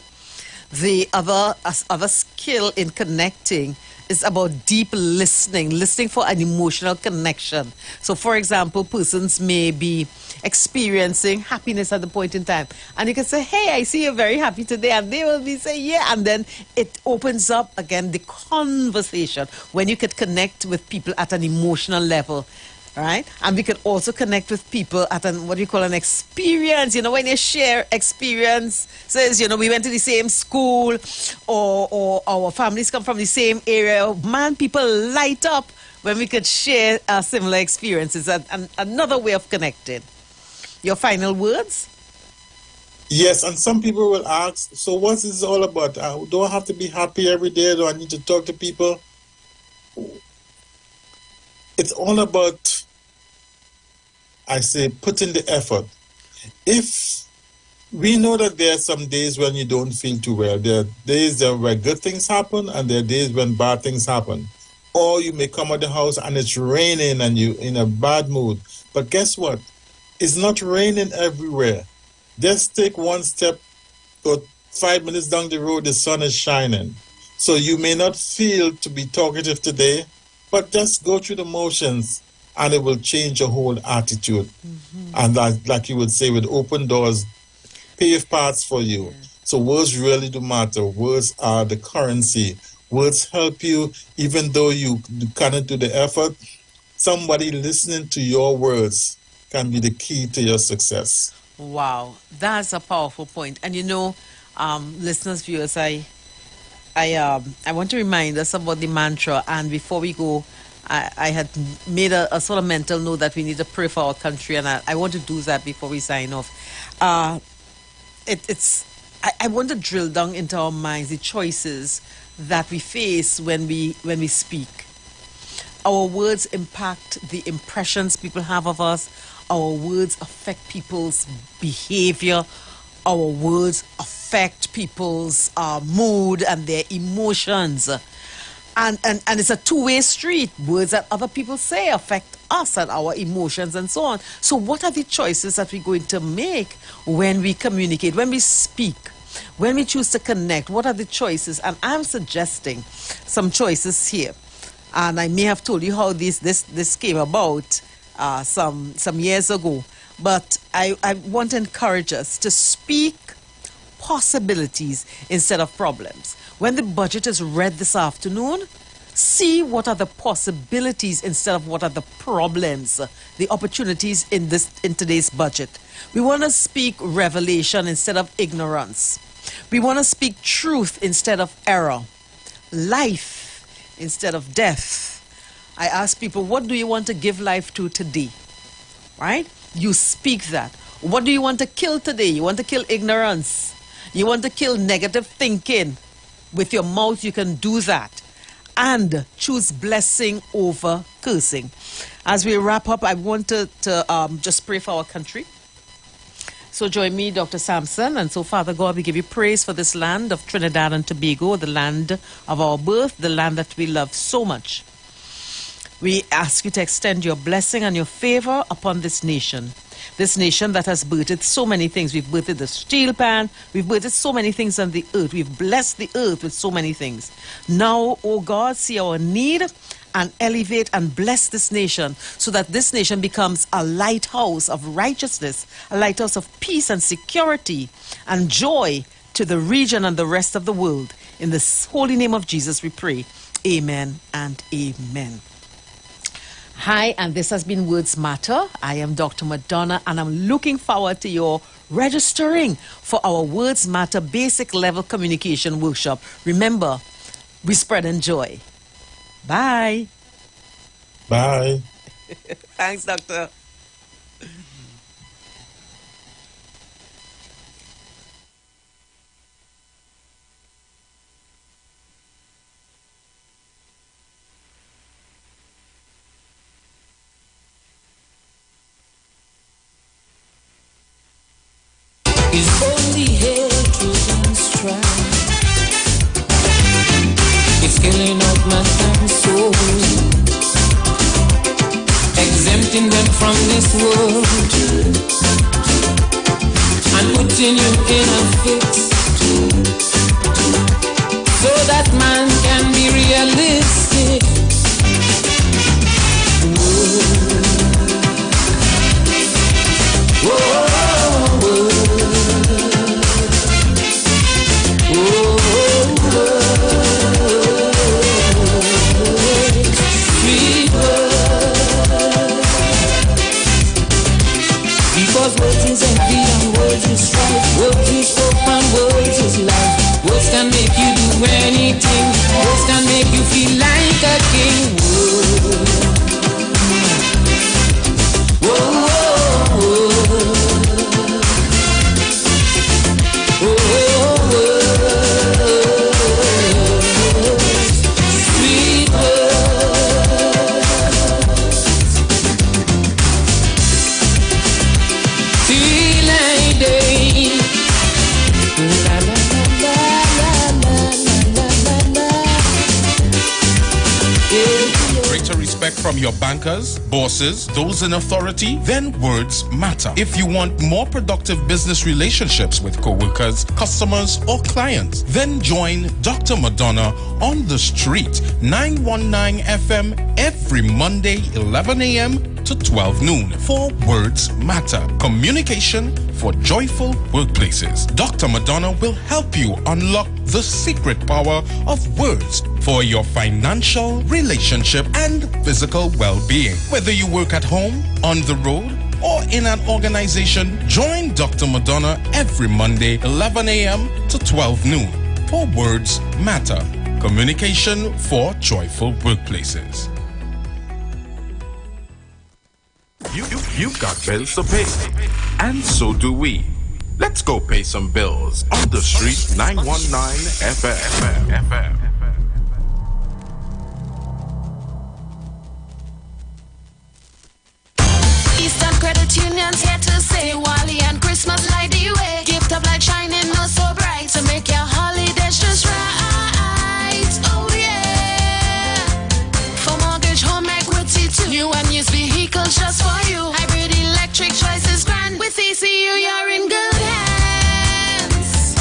The other skill in connecting is about deep listening for an emotional connection. So, for example, persons may be experiencing happiness at the point in time, and you can say, hey, I see you're very happy today, and they will be saying, yeah, and then it opens up again the conversation when you could connect with people at an emotional level. Right? And we could also connect with people at what we call an experience. You know, when you share experience, says, you know, we went to the same school, or our families come from the same area. Man, people light up when we could share similar experiences. And another way of connecting. Your final words? Yes, and some people will ask, so what's this all about? Do I have to be happy every day? Do I need to talk to people? It's all about, I say, put in the effort. If we know that there are some days when you don't feel too well, there are days where good things happen, and there are days when bad things happen. Or you may come out the house and it's raining and you're in a bad mood. But guess what? It's not raining everywhere. Just take one step, go 5 minutes down the road, the sun is shining. So you may not feel to be talkative today, but just go through the motions, and it will change your whole attitude. Mm-hmm. And like you would say, with open doors, pave paths for you. Yeah. So words really do matter. Words are the currency. Words help you, even though you cannot do the effort. Somebody listening to your words can be the key to your success. Wow, that's a powerful point. And you know, listeners, viewers, I want to remind us about the mantra. And before we go, I had made a sort of mental note that we need to pray for our country, and I want to do that before we sign off. I want to drill down into our minds the choices that we face when we speak. Our words impact the impressions people have of us. Our words affect people's behavior. Our words affect people's mood and their emotions. And it's a two-way street. Words that other people say affect us and our emotions and so on. So what are the choices that we're going to make when we communicate, when we speak, when we choose to connect? What are the choices? And I'm suggesting some choices here. And I may have told you how this came about some years ago. But I want to encourage us to speak possibilities instead of problems. When the budget is read this afternoon, see what are the possibilities instead of what are the problems, the opportunities in today's budget. We want to speak revelation instead of ignorance. We want to speak truth instead of error, life instead of death. I ask people, what do you want to give life to today? Right? You speak that. What do you want to kill today? You want to kill ignorance. You want to kill negative thinking. With your mouth, you can do that. And choose blessing over cursing. As we wrap up, I want to just pray for our country. So join me, Dr. Sampson. And so, Father God, we give you praise for this land of Trinidad and Tobago, the land of our birth, the land that we love so much. We ask you to extend your blessing and your favor upon this nation that has birthed so many things. We've birthed the steel pan. We've birthed so many things on the earth. We've blessed the earth with so many things. Now, oh God, see our need and elevate and bless this nation so that this nation becomes a lighthouse of righteousness, a lighthouse of peace and security and joy to the region and the rest of the world. In the holy name of Jesus we pray. Amen and amen. Hi, and this has been Words Matter. I am Dr. Madonna, and I'm looking forward to your registering for our Words Matter basic level communication workshop. Remember, we spread and joy. Bye. Bye. Thanks, Doctor. Is only hatred and strife. It's killing out man's soul, exempting them from this world and putting you in a fix, so that man can be realistic. Whoa. Whoa. Because words is envy and words is strife. Words is hope and words is life. Words can make you do anything. Words can make you feel like a king. Whoa, whoa, whoa. Sweet words. Till I die. La la la la la la la. Greater respect from your bankers, bosses, those in authority, then words matter. If you want more productive business relationships with coworkers, customers, or clients, then join Dr. Madonna on the street, 919 FM, every Monday, 11 a.m. to 12 noon for Words Matter. Communication for joyful workplaces. Dr. Madonna will help you unlock the secret power of words for your financial, relationship, and physical well-being. Whether you work at home, on the road, or in an organization, join Dr. Madonna every Monday, 11 a.m. to 12 noon for Words Matter. Communication for joyful workplaces. You've got bills to pay, and so do we. Let's go pay some bills on the street 919 FM. Eastern Credit Union's here to say Wally and Christmas light the way. Gift of light shining not so bright to make your holidays just right. Oh yeah. For mortgage, home equity too. New and used vehicles just for you. Hybrid electric choices grand. With ECU you're in good hands.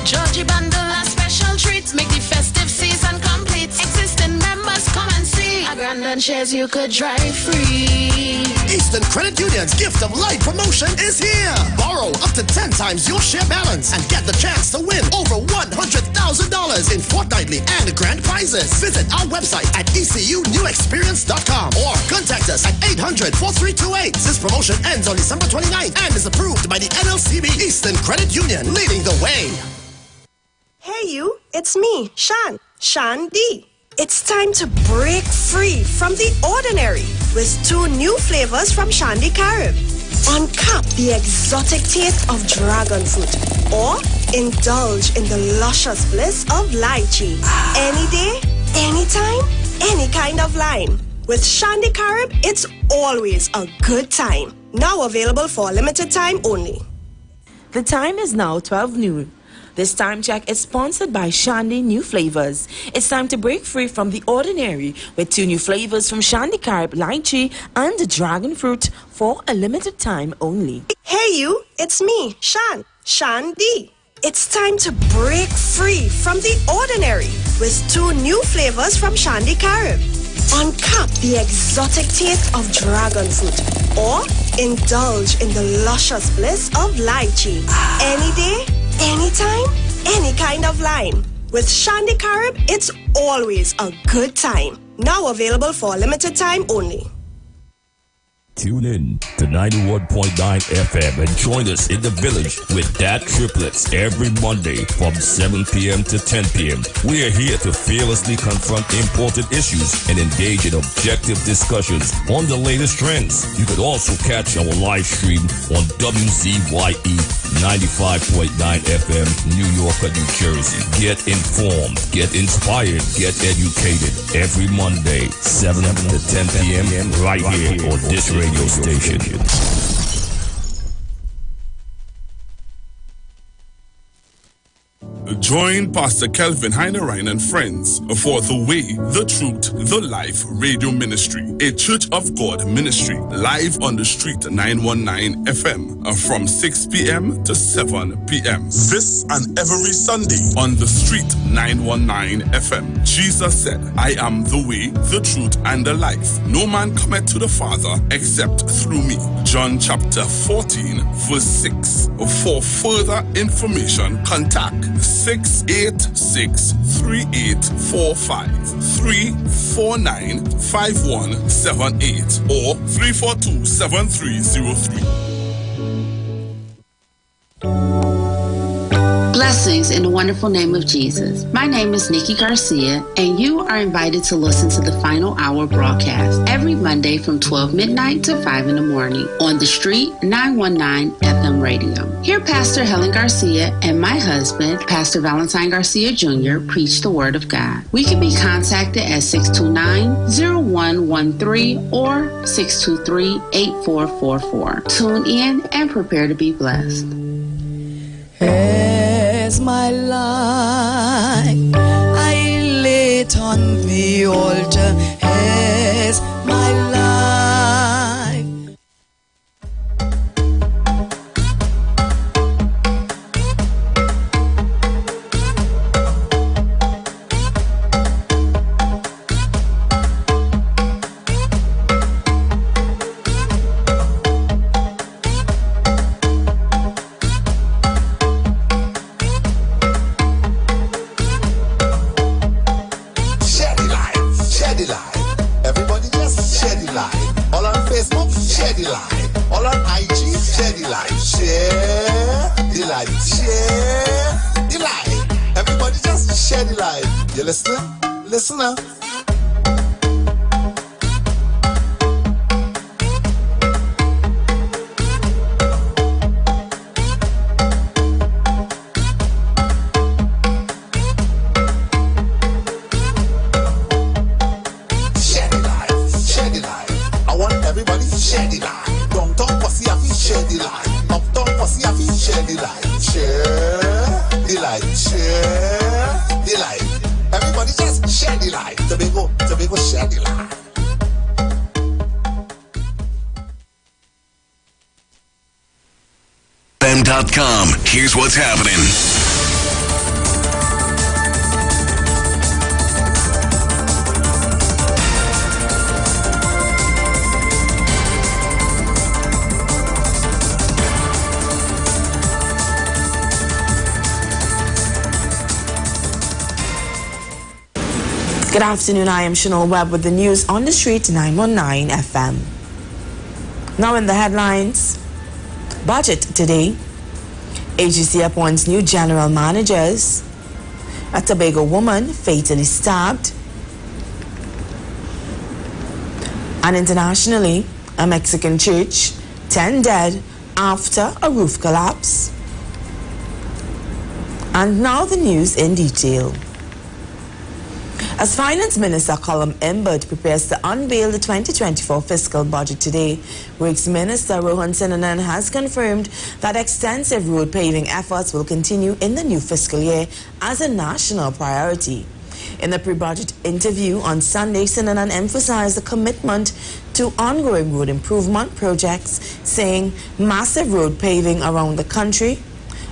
Georgie bundle and special treats make the festive season complete. Existing members come and see. A grand and shares you could drive free. Eastern Credit Union's Gift of Light promotion is here. Borrow up to 10 times your share balance and get the chance to win over $100,000 in fortnightly and grand prizes. Visit our website at ecunewexperience.com or contact us at 800-4328. This promotion ends on December 29th and is approved by the NLCB. Eastern Credit Union, leading the way. Hey you, it's me, Shan D. It's time to break free from the ordinary with 2 new flavors from Shandy Carib. Uncap the exotic taste of dragon fruit or indulge in the luscious bliss of lychee. Any day, anytime, any kind of lime. With Shandy Carib, it's always a good time. Now available for a limited time only. The time is now 12 noon. This time check is sponsored by Shandy New Flavors. It's time to break free from the ordinary with 2 new flavors from Shandy Carib, lychee, and the dragon fruit for a limited time only. Hey you, it's me, Shan D. It's time to break free from the ordinary with 2 new flavors from Shandy Carib. Uncap the exotic taste of dragon fruit or indulge in the luscious bliss of lychee. Any day, anytime, any kind of lime. With Shandy Carib, it's always a good time. Now available for a limited time only. Tune in to 91.9 FM and join us in the village with Dat Triplets every Monday from 7 p.m. to 10 p.m. We are here to fearlessly confront important issues and engage in objective discussions on the latest trends. You can also catch our live stream on WZYE 95.9 FM, New York, New Jersey. Get informed, get inspired, get educated every Monday, 7 to 10 p.m. right here on this radio station. Join Pastor Kelvin Heinerine and friends for The Way, the Truth, the Life Radio Ministry, a Church of God ministry, live on the street 919 FM from 6 p.m. to 7 p.m. This and every Sunday on the street 919 FM. Jesus said, I am the way, the truth, and the life. No man cometh to the Father except through me. John chapter 14, verse 6. For further information, contact 686-3845, 349-5178, or 342-7303. Blessings in the wonderful name of Jesus. My name is Nikki Garcia, and you are invited to listen to the Final Hour broadcast every Monday from 12 midnight to 5 in the morning on the street 919 FM radio. Here, Pastor Helen Garcia and my husband, Pastor Valentine Garcia Jr., preach the Word of God. We can be contacted at 629-0113 or 623-8444. Tune in and prepare to be blessed. As my life I lay it on the altar, as my life. You listening? Listen up. Share the life. I want everybody share the life. Downtown Posse have to share the life. Uptown Posse have to share the life. Share the life. Share the life. Everybody just share the life. Tobago, share the life. FM.com. Here's what's happening. Good afternoon, I am Chanel Webb with the news on the street 919 FM. Now in the headlines, budget today. AGC appoints new general managers. A Tobago woman fatally stabbed. And internationally, a Mexican church, 10 dead after a roof collapse. And now the news in detail. As Finance Minister Colum Imbert prepares to unveil the 2024 fiscal budget today, Works Minister Rohan Sinanan has confirmed that extensive road paving efforts will continue in the new fiscal year as a national priority. In a pre-budget interview on Sunday, Sinanan emphasized the commitment to ongoing road improvement projects, saying massive road paving around the country,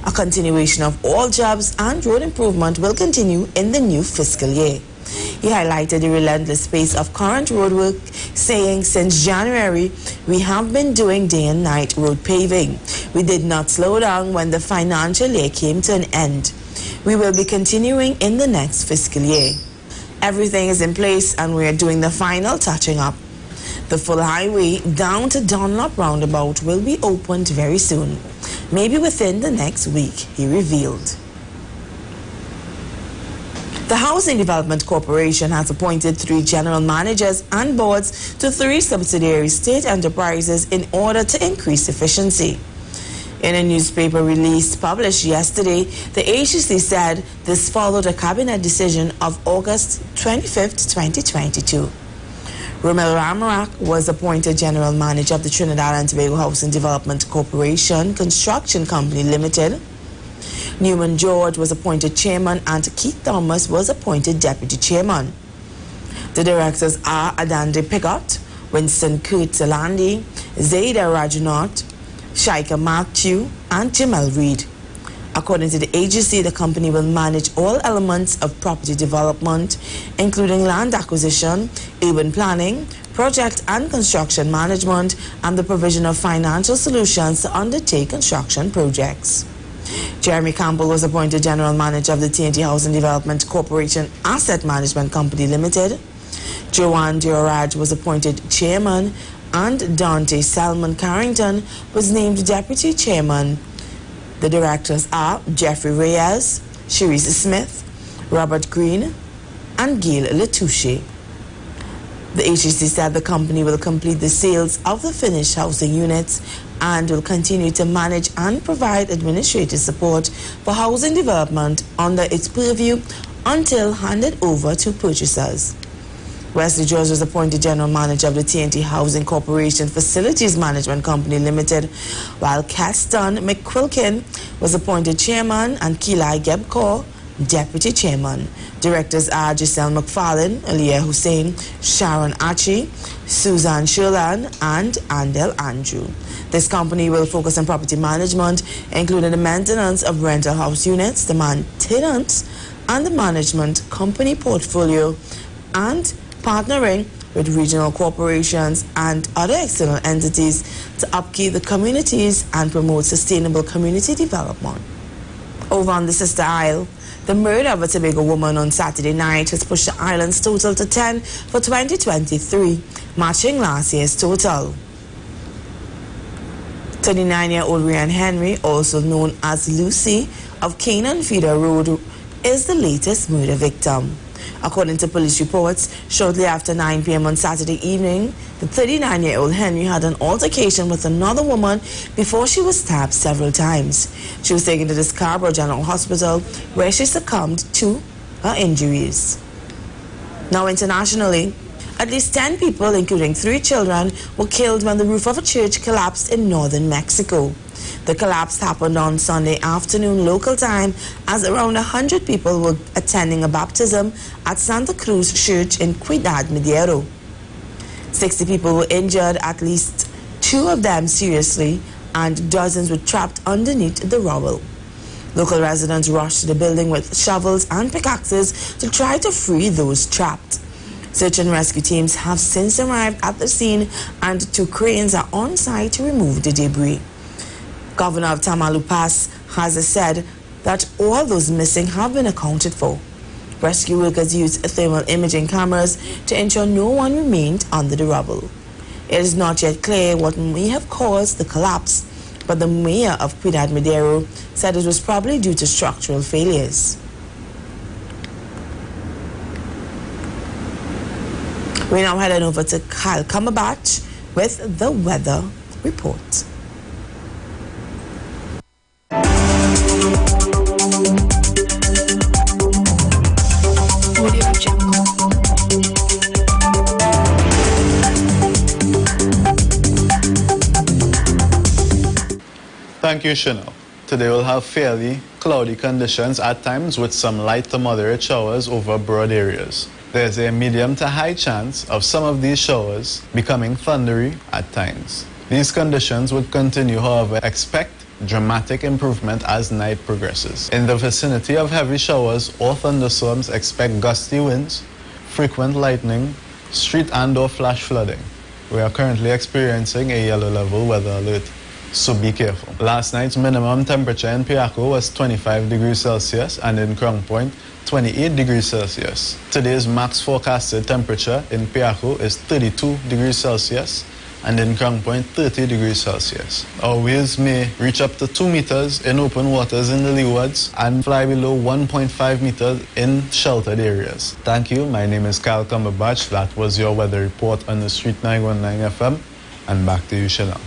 a continuation of all jobs and road improvement will continue in the new fiscal year. He highlighted the relentless pace of current road work, saying since January, we have been doing day and night road paving. We did not slow down when the financial year came to an end. We will be continuing in the next fiscal year. Everything is in place and we are doing the final touching up. The full highway down to Dunlop Roundabout will be opened very soon, maybe within the next week, he revealed. The Housing Development Corporation has appointed 3 general managers and boards to 3 subsidiary state enterprises in order to increase efficiency. In a newspaper release published yesterday, the agency said this followed a cabinet decision of August 25, 2022. Romel Ramarak was appointed general manager of the Trinidad and Tobago Housing Development Corporation Construction Company Limited. Newman George was appointed chairman and Keith Thomas was appointed deputy chairman. The directors are Adande Pigot, Winston Kurtzalandi, Zayda Rajunath, Shaika Matthew, and Jamel Reed. According to the agency, the company will manage all elements of property development, including land acquisition, urban planning, project and construction management, and the provision of financial solutions to undertake construction projects. Jeremy Campbell was appointed general manager of the TNT Housing Development Corporation Asset Management Company Limited. Joanne Dioraj was appointed chairman, and Dante Salmon Carrington was named deputy chairman. The directors are Jeffrey Reyes, Cherise Smith, Robert Green, and Gail Latouche. The agency said the company will complete the sales of the finished housing units and will continue to manage and provide administrative support for housing development under its purview until handed over to purchasers. Wesley George was appointed general manager of the TNT Housing Corporation Facilities Management Company Limited, while Keston McQuilkin was appointed chairman and Kilai Gebkor deputy chairman. Directors are Giselle McFarlane, Aliyah Hussein, Sharon Achi, Suzanne Sherlan, and Andel Andrew. This company will focus on property management, including the maintenance of rental house units, the maintenance and the management company portfolio, and partnering with regional corporations and other external entities to upkeep the communities and promote sustainable community development. Over on the Sister Isle, the murder of a Tobago woman on Saturday night has pushed the island's total to 10 for 2023, matching last year's total. 39-year-old Ryan Henry, also known as Lucy, of Canaan Feeder Road, is the latest murder victim. According to police reports, shortly after 9 p.m. on Saturday evening, the 39-year-old Henry had an altercation with another woman before she was stabbed several times. She was taken to the Scarborough General Hospital, where she succumbed to her injuries. Now internationally, at least 10 people, including 3 children, were killed when the roof of a church collapsed in northern Mexico. The collapse happened on Sunday afternoon local time as around 100 people were attending a baptism at Santa Cruz Church in Ciudad Madero. 60 people were injured, at least 2 of them seriously, and dozens were trapped underneath the rubble. Local residents rushed to the building with shovels and pickaxes to try to free those trapped. Search and rescue teams have since arrived at the scene and 2 cranes are on site to remove the debris. Governor of Tamaulipas has said that all those missing have been accounted for. Rescue workers used thermal imaging cameras to ensure no one remained under the rubble. It is not yet clear what may have caused the collapse, but the mayor of Ciudad Madero said it was probably due to structural failures. We're now heading over to Kyle Cumberbatch with the weather report. Thank you, Chanel. Today we'll have fairly cloudy conditions at times with some light to moderate showers over broad areas. There's a medium to high chance of some of these showers becoming thundery at times. These conditions would continue, however, expect dramatic improvement as night progresses. In the vicinity of heavy showers or thunderstorms, expect gusty winds, frequent lightning, street and/or flash flooding. We are currently experiencing a yellow level weather alert, so be careful. Last night's minimum temperature in Piaco was 25 degrees Celsius and in Crown Point 28 degrees Celsius. Today's max forecasted temperature in Piaco is 32 degrees Celsius and in Crown Point 30 degrees Celsius. Our waves may reach up to 2 meters in open waters in the leewards and fly below 1.5 meters in sheltered areas. Thank you. My name is Kyle Cumberbatch. That was your weather report on the Street 919 FM. And back to you, Chanel.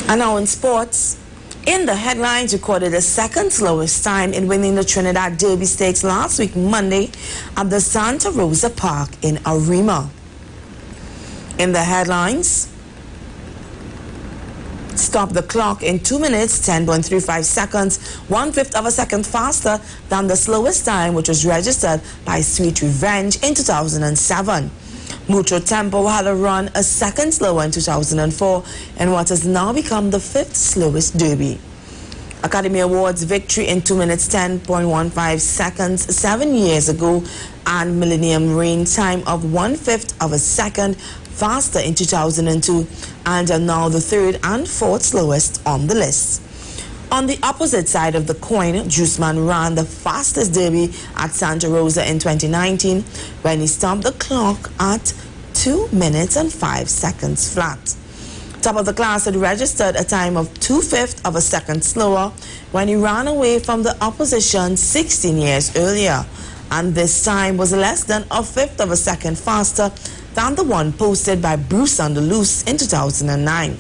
And now in sports, in the headlines, recorded the second slowest time in winning the Trinidad Derby Stakes last week, Monday, at the Santa Rosa Park in Arima. In the headlines, stopped the clock in 2 minutes, 10.35 seconds, 1/5 of a second faster than the slowest time, which was registered by Sweet Revenge in 2007. Mucho Tempo had a run a second slower in 2004 in what has now become the 5th slowest derby. Academy Awards victory in 2 minutes 10.15 seconds 7 years ago, and Millennium Reign time of 1/5 of a second faster in 2002, and are now the 3rd and 4th slowest on the list. On the opposite side of the coin, Juiceman ran the fastest derby at Santa Rosa in 2019 when he stopped the clock at 2 minutes and 5 seconds flat. Top of the class had registered a time of 2/5 of a second slower when he ran away from the opposition 16 years earlier, and this time was less than 1/5 of a second faster than the one posted by Bruce Underloose in 2009.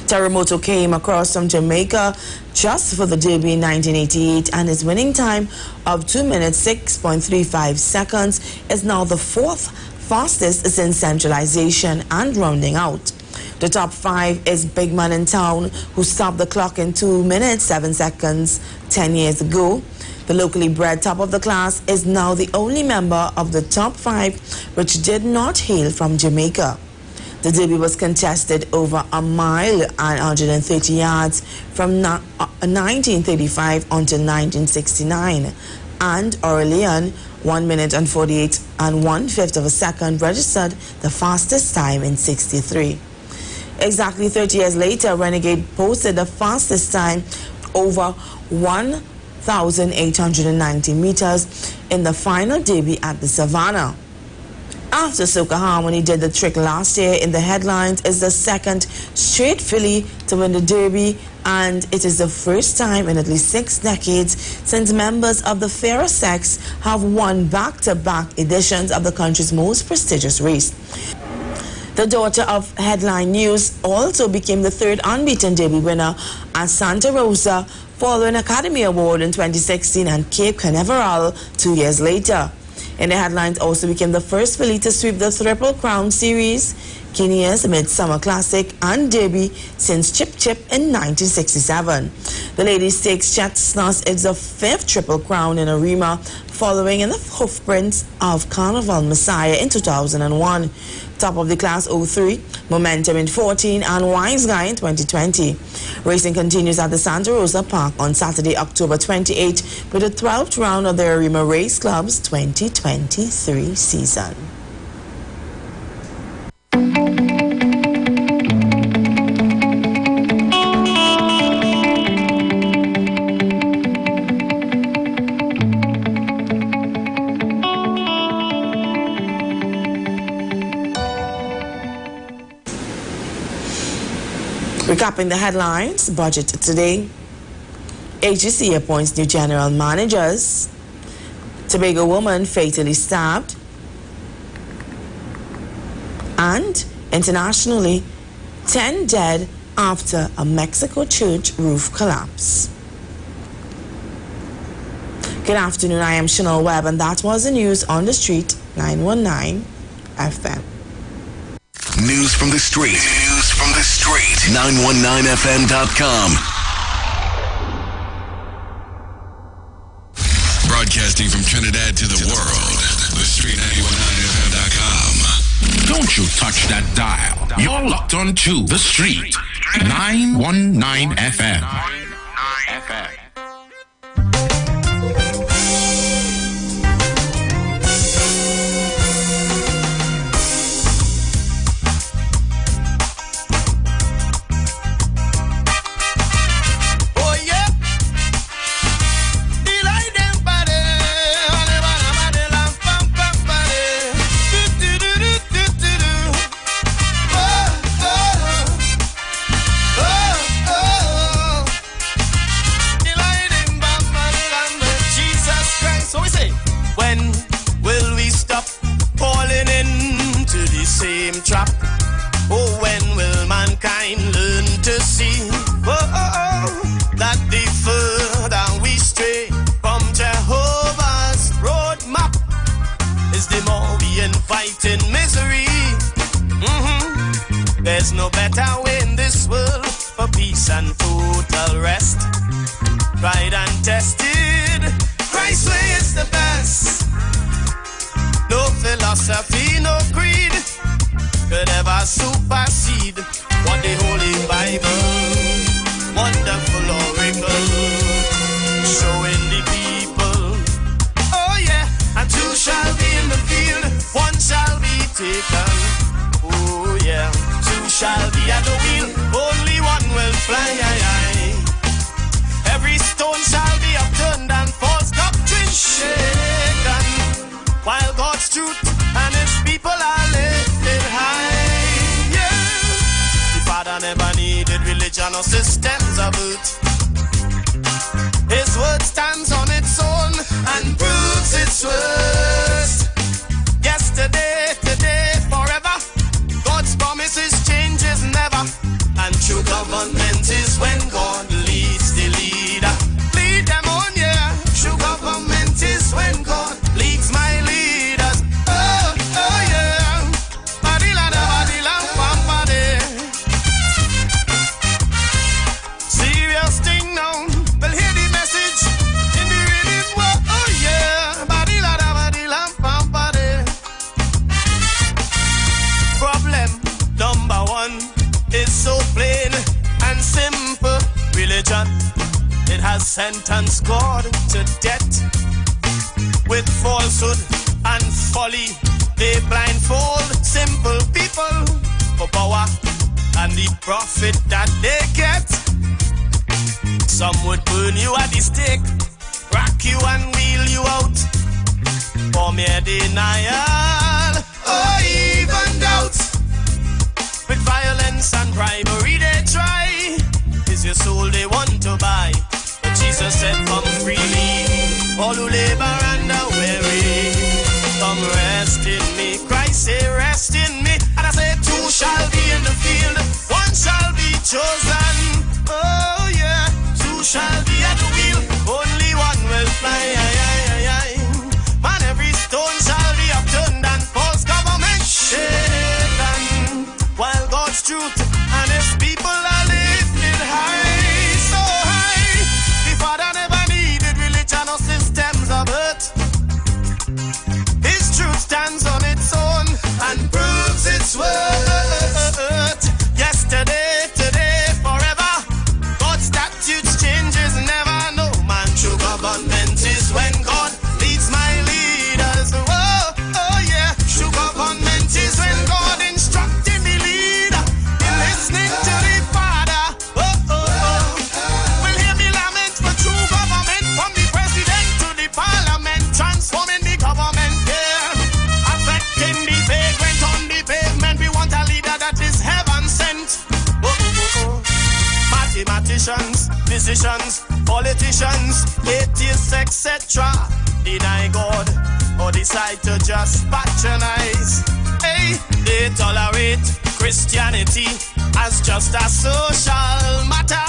Terremoto came across from Jamaica just for the Derby in 1988, and his winning time of 2 minutes 6.35 seconds is now the 4th fastest since centralization and rounding out. The top 5 is Big Man in Town, who stopped the clock in 2 minutes 7 seconds 10 years ago. The locally bred top of the class is now the only member of the top 5 which did not hail from Jamaica. The Derby was contested over a mile and 130 yards from 1935 until 1969, and Aurelian, 1 minute and 48 and 1/5 of a second, registered the fastest time in 63. Exactly 30 years later, Renegade posted the fastest time over 1,890 meters in the final Derby at the Savannah. After Soca Harmony did the trick last year, in the headlines is the second straight filly to win the Derby, and it is the first time in at least 6 decades since members of the fairer sex have won back-to-back editions of the country's most prestigious race. The daughter of Headline News also became the 3rd unbeaten Derby winner at Santa Rosa, following Academy Award in 2016 and Cape Canaveral 2 years later. In the headlines, also became the first filly to sweep the Triple Crown Series, Guinea's Midsummer Classic and Derby since Chip Chip in 1967. The Ladies Stakes Chestnuts is the 5th Triple Crown in Arima, following in the hoofprints of Carnival Messiah in 2001. Top of the class 03, Momentum in 14, and Wise Guy in 2020. Racing continues at the Santa Rosa Park on Saturday, October 28, with the 12th round of the Arima Race Club's 2023 season. Recapping the headlines, budget today. HGC appoints new general managers. Tobago woman fatally stabbed. And internationally, 10 dead after a Mexico church roof collapse. Good afternoon, I am Chanel Webb, and that was the news on the street, 919 FM. News from the street. News from the street. 919fm.com. Broadcasting from Trinidad to the world. TheStreet919FM.com. Don't you touch that dial. You're locked on to The Street 919 FM. Trap. Oh, when will mankind learn to see that the further we stray from Jehovah's roadmap is the more we invite in misery. There's no better way in this world for peace and total rest. Tried and tested, Christ's way is the best. No philosophy, no creed could ever supersede what the Holy Bible, wonderful oracle, showing the people. Oh yeah, and two shall be in the field, one shall be taken. Oh yeah, two shall be at the wheel, only one will fly. Every stone shall be upturned and false doctrine shaken, while God's truth and His people are lifted high. Yeah, the Father never needed religion or systems of it. His word stands on its own and proves its worth. Yesterday, today, forever. God's promises changes never, and true government is when God leads the leader. Lead them on, yeah. True government is when God leads my leaders. Oh yeah. Serious thing now. Well, hear the message in the reading. Oh yeah. Problem number one is so plain and simple. Religion, it has sentenced God to death. With falsehood and folly, they blindfold simple people for power and the profit that they get. Some would burn you at the stake, rack you and wheel you out for mere denial or even doubt. With violence and bribery they try, is your soul they want to buy. But Jesus said, come freely, all who labor and are weary, come rest in me. Christ say, rest in me. And I say, two shall be in the field, one shall be chosen. Oh yeah, two shall be at the wheel, only one will fly. Man, every stone shall be upturned and false government shaken, while God's truth and His people are lifted high, so high. The Father never needed religion or systems of earth. His truth stands on its own and proves its worth. Yesterday, today, forever. God's statutes changes never. No man, true government is when God leads my leaders. Oh yeah, true government is when God instructing the leader in listening to the Father. Will hear me lament for true government, from the president to the parliament, transforming the government, yeah. Affecting the vagrant on the pavement. We want a leader that is heaven sent. Mathematicians, physicians, politicians, atheists, etc. deny God or decide to just patronize. Hey, they tolerate Christianity as just a social matter,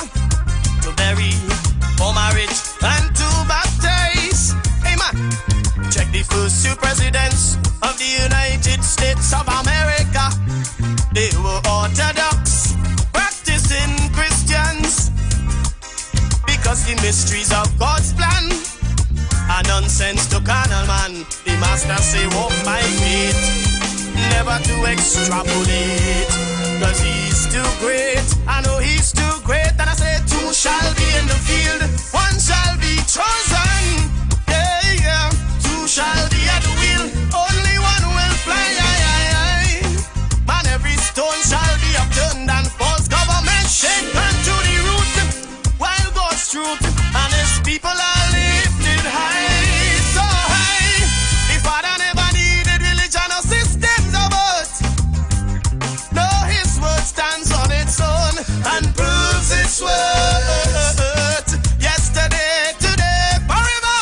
to bury, for marriage, and to baptize. Hey man, check the first two presidents of the United States of America. They were Orthodox, practicing Christians, because the mysteries of God's plan are nonsense to carnal man. The the master say walk by faith, never to extrapolate, cause he's too great. I know he's too great, and I say two shall be in the field, one shall be chosen. Yeah, yeah. Two shall be at the wheel, only one will fly. Man, every stone shall be upturned and false government shaken to the root, while God's truth and his people are lifted high, so high. The Father never needed religion or systems of earth. No, his word stands on its own and proves its worth. Yesterday, today, forever.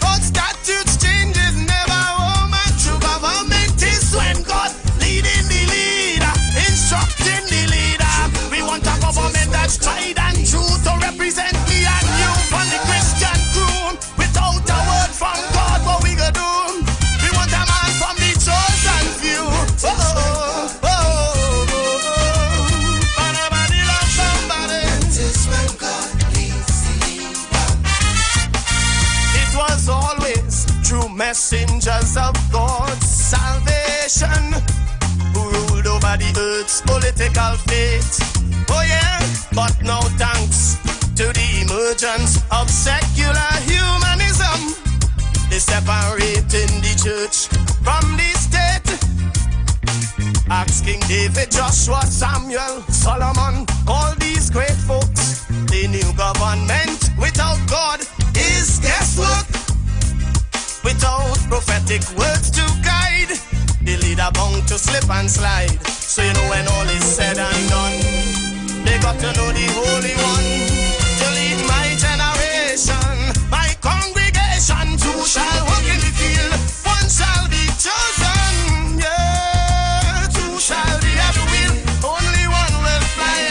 God's statutes changes never. Oh man, true government is when God leading the leader, instructing the leader. We want a government that's tried and true to represent me and you from the Christian crew. Without a word from God, what we gonna do? We want a man from the chosen few. Oh, oh, oh, oh. Somebody love somebody. That is when God leads the leader. It was always true messengers of God's salvation who ruled over the earth's political fate. Oh yeah, but now thanks to the emergence of secular humanism, they separating the church from the state. Ask King David, Joshua, Samuel, Solomon, all these great folks. They knew government without God is guesswork. Without prophetic words to guide, the leader bound to slip and slide. So you know when all is said and done, they got to know the Holy One to lead my generation, my congregation. Two shall walk in the field, one shall be chosen. Yeah, two shall be at the wheel, only one will fly.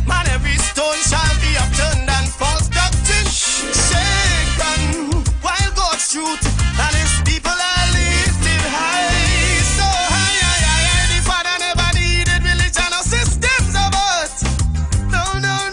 Man, every stone shall be upturned and false doctrine shaken, while God's truth and his people are lifted high, so high. The Father never needed religion or systems of earth. No, no,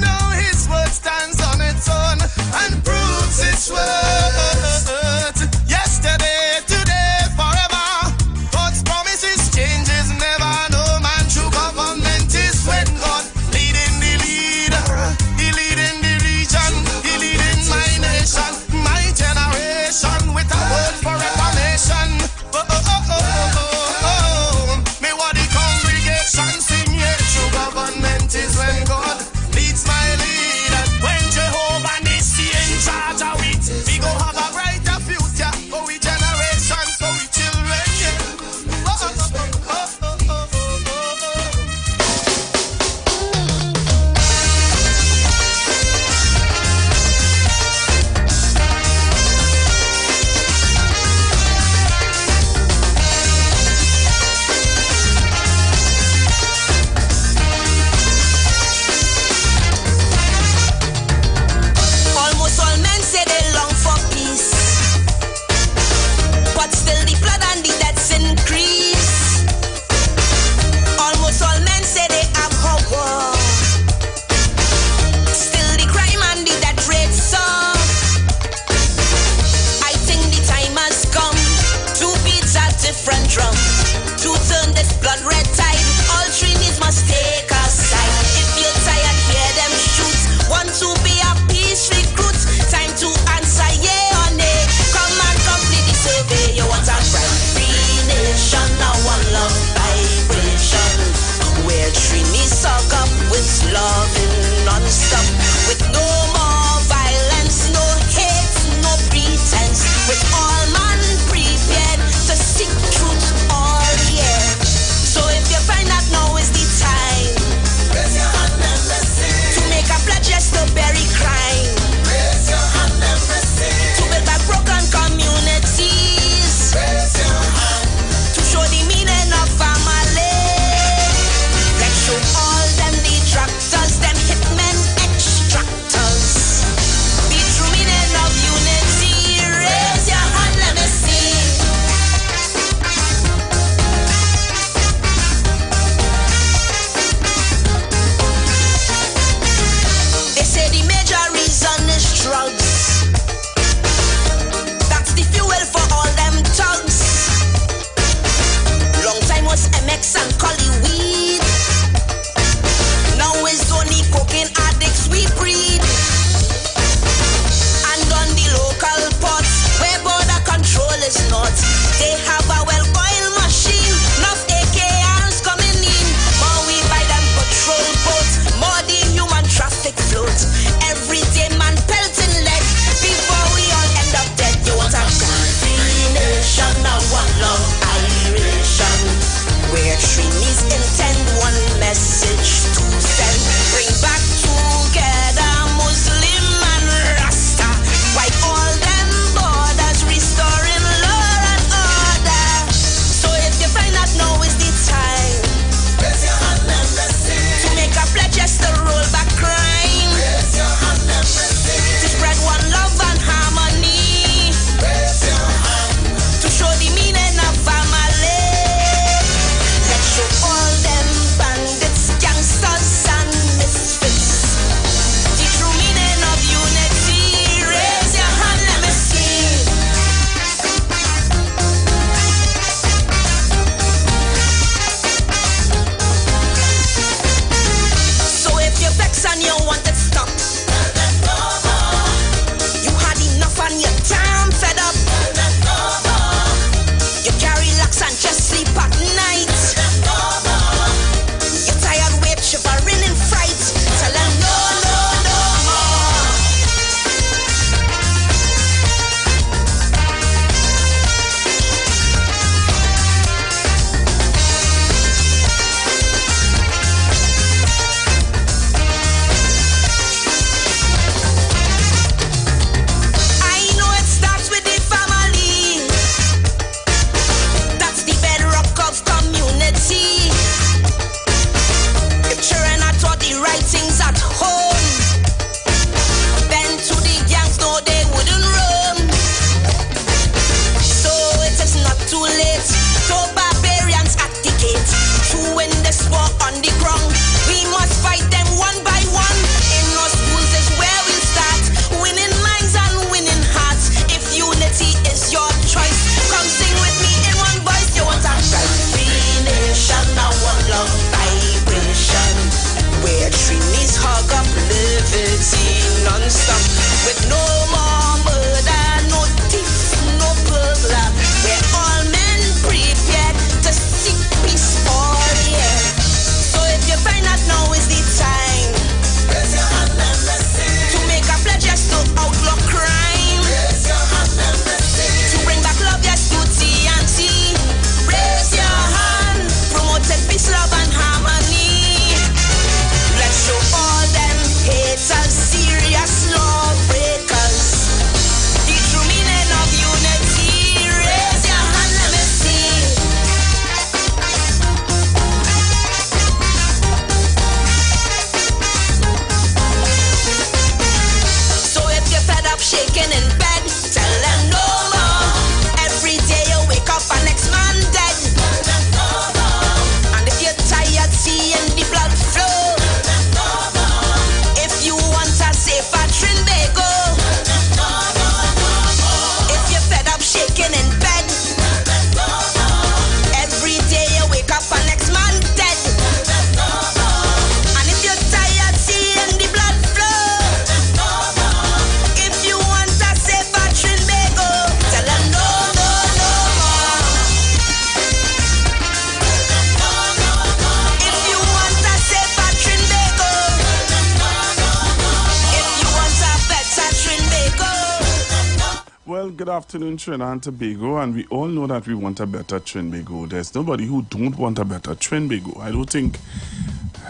Well, good afternoon, Trinidad and Tobago, and we all know that we want a better Trinbago. There's nobody who don't want a better Trinbago. I don't think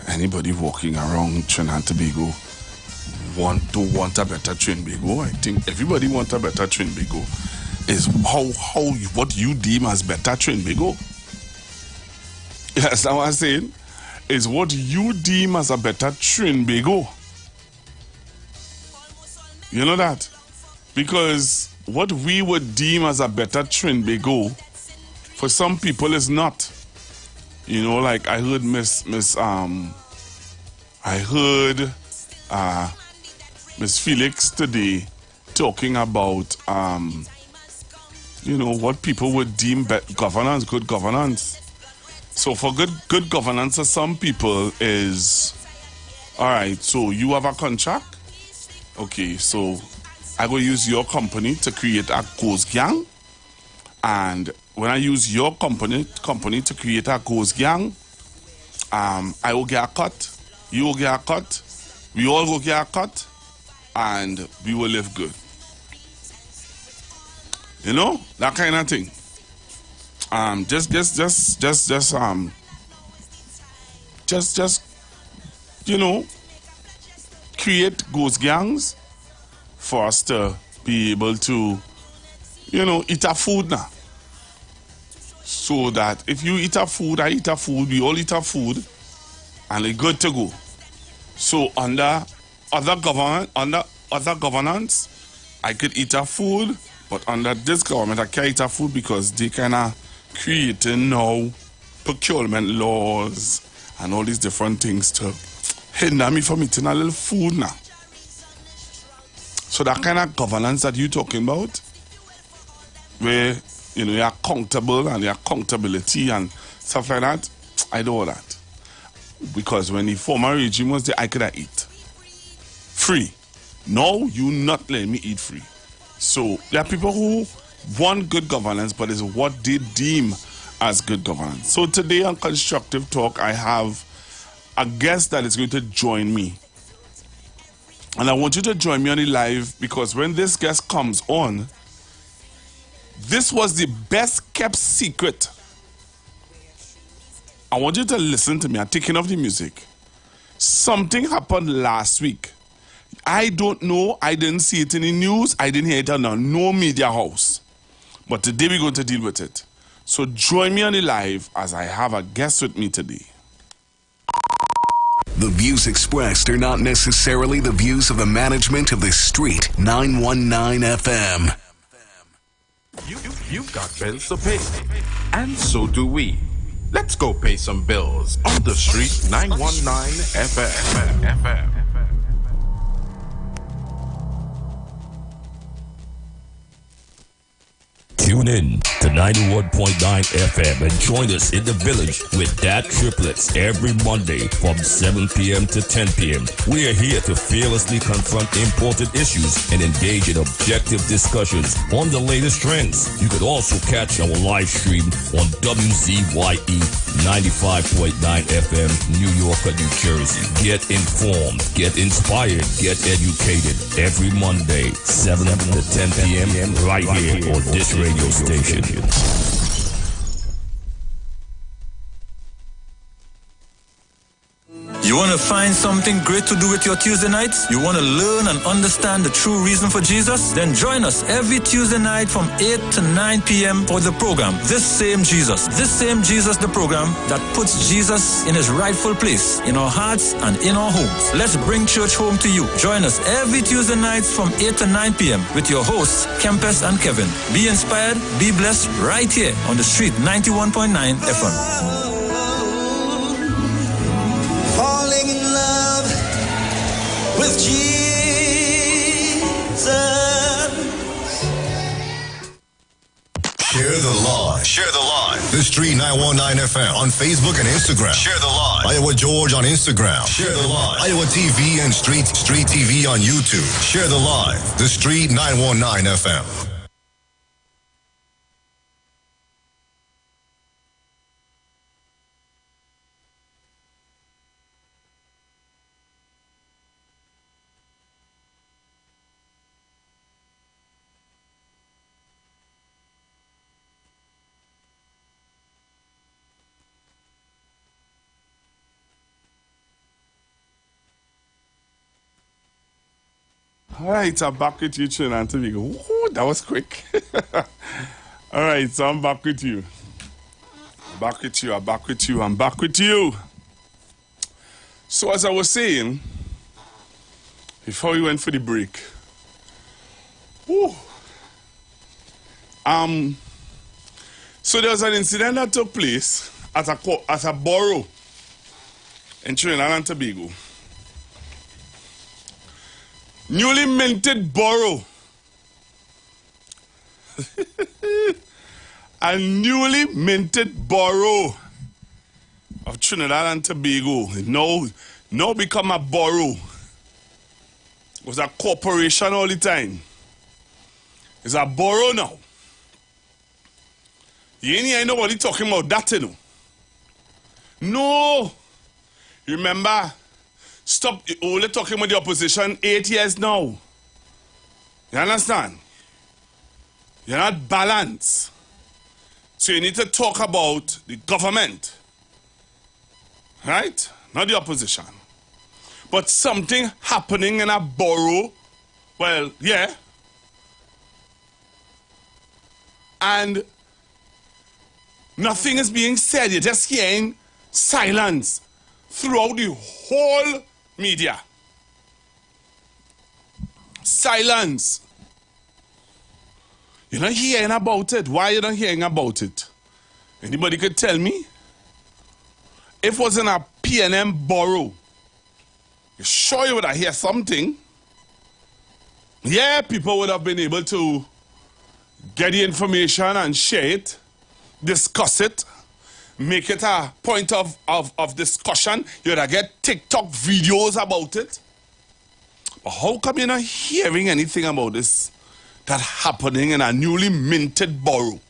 anybody walking around Trinidad and Tobago want a better Trinbago. I think everybody want a better Trinbago. Is what you deem as better Trinbago. Yes, that's what I'm saying. Is what you deem as a better Trinbago. You know that? Because what we would deem as a better Trinbago, for some people is not. You know, like I heard Miss Felix today talking about you know, what people would deem governance, good governance. So for good governance for some people is, all right, so you have a contract. Okay, so I will use your company to create a ghost gang. And when I use your company to create a ghost gang, I will get a cut, you will get a cut, we all will get a cut, and we will live good. You know, that kind of thing. Just you know, create ghost gangs for us to be able to, you know, eat our food now. So that if you eat our food, I eat our food, we all eat our food, and it's good to go. So under other governance, I could eat our food, but under this government, I can't eat our food because they kind of creating now procurement laws and all these different things to hinder me from eating a little food now. So that kind of governance that you're talking about, where, you know, you're accountable and your accountability and stuff like that, I don't want that. Because when the former regime was there, I could have eat free. No, you not letting me eat free. So there are people who want good governance, but it's what they deem as good governance. So today on Constructive Talk, I have a guest that is going to join me. And I want you to join me on the live because when this guest comes on, this was the best kept secret. I want you to listen to me. I'm taking off the music. Something happened last week. I don't know. I didn't see it in the news. I didn't hear it on no media house. But today we're going to deal with it. So join me on the live as I have a guest with me today. The views expressed are not necessarily the views of the management of the Street 919 FM. You've got bills to pay, and so do we. Let's go pay some bills on the Street 919 FM. Tune in to 91.9 FM and join us in the village with Dat Triplets every Monday from 7 p.m. to 10 p.m. We are here to fearlessly confront important issues and engage in objective discussions on the latest trends. You could also catch our live stream on WZYE 95.9 FM, New York, New Jersey. Get informed, get inspired, get educated every Monday, 7 to 10 p.m. right here on this radio station. You want to find something great to do with your Tuesday nights? You want to learn and understand the true reason for Jesus? Then join us every Tuesday night from 8 to 9 p.m. for the program, This Same Jesus, the program that puts Jesus in his rightful place in our hearts and in our homes. Let's bring church home to you. Join us every Tuesday nights from 8 to 9 p.m. with your hosts, Kempes and Kevin. Be inspired, be blessed right here on the Street 91.9 FM. Falling in love with Jesus. Share the live. Share the live. The Street 919 FM on Facebook and Instagram. Share the live. Iowa George on Instagram. Share the live. Iowa TV and Street TV on YouTube. Share the live. The Street 919 FM. All right, I'm back with you, Trinidad and Tobago. Ooh, that was quick. All right, so I'm back with you. I'm back with you. So as I was saying, before we went for the break, so there was an incident that took place at a borough in Trinidad and Tobago. Newly minted borough. A newly minted borough of Trinidad and Tobago. Now become a borough. It was a corporation all the time. It's a borough now. You ain't hear nobody talking about that, you know. No. Remember, stop only talking about the opposition 8 years now. You understand? You're not balanced. So you need to talk about the government. Right? Not the opposition. But something happening in a borough, well, yeah. And nothing is being said. You're just hearing silence throughout the whole media. Silence. You're not hearing about it. Why are you not hearing about it? Anybody could tell me? If it was in a P&M borough, you sure you would have heard something? Yeah, people would have been able to get the information and share it, discuss it, make it a point of discussion. You'd have get TikTok videos about it. But how come you're not hearing anything about this that happening in a newly minted borough?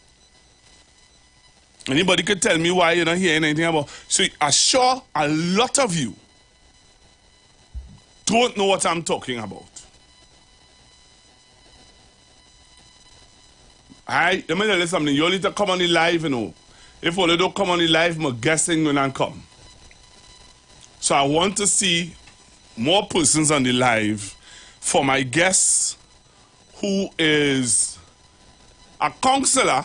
Anybody could tell me why you're not hearing anything about? So I'm sure a lot of you don't know what I'm talking about. Let me tell you something. You need to come on the live, you know. If you don't come on the live, I'm guessing when I come. So I want to see more persons on the live for my guest, who is a counselor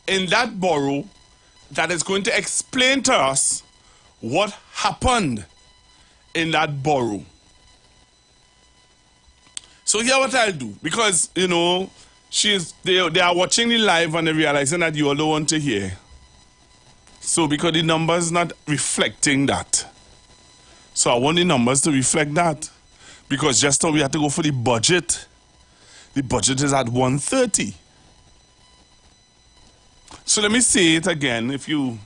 in that borough, that is going to explain to us what happened in that borough. So here's what I'll do, because, you know, they are watching the live and they're realizing that you all don't want to hear. So because the numbers not reflecting that. So I want the numbers to reflect that. Because just now we had to go for the budget. The budget is at 130. So let me say it again if you're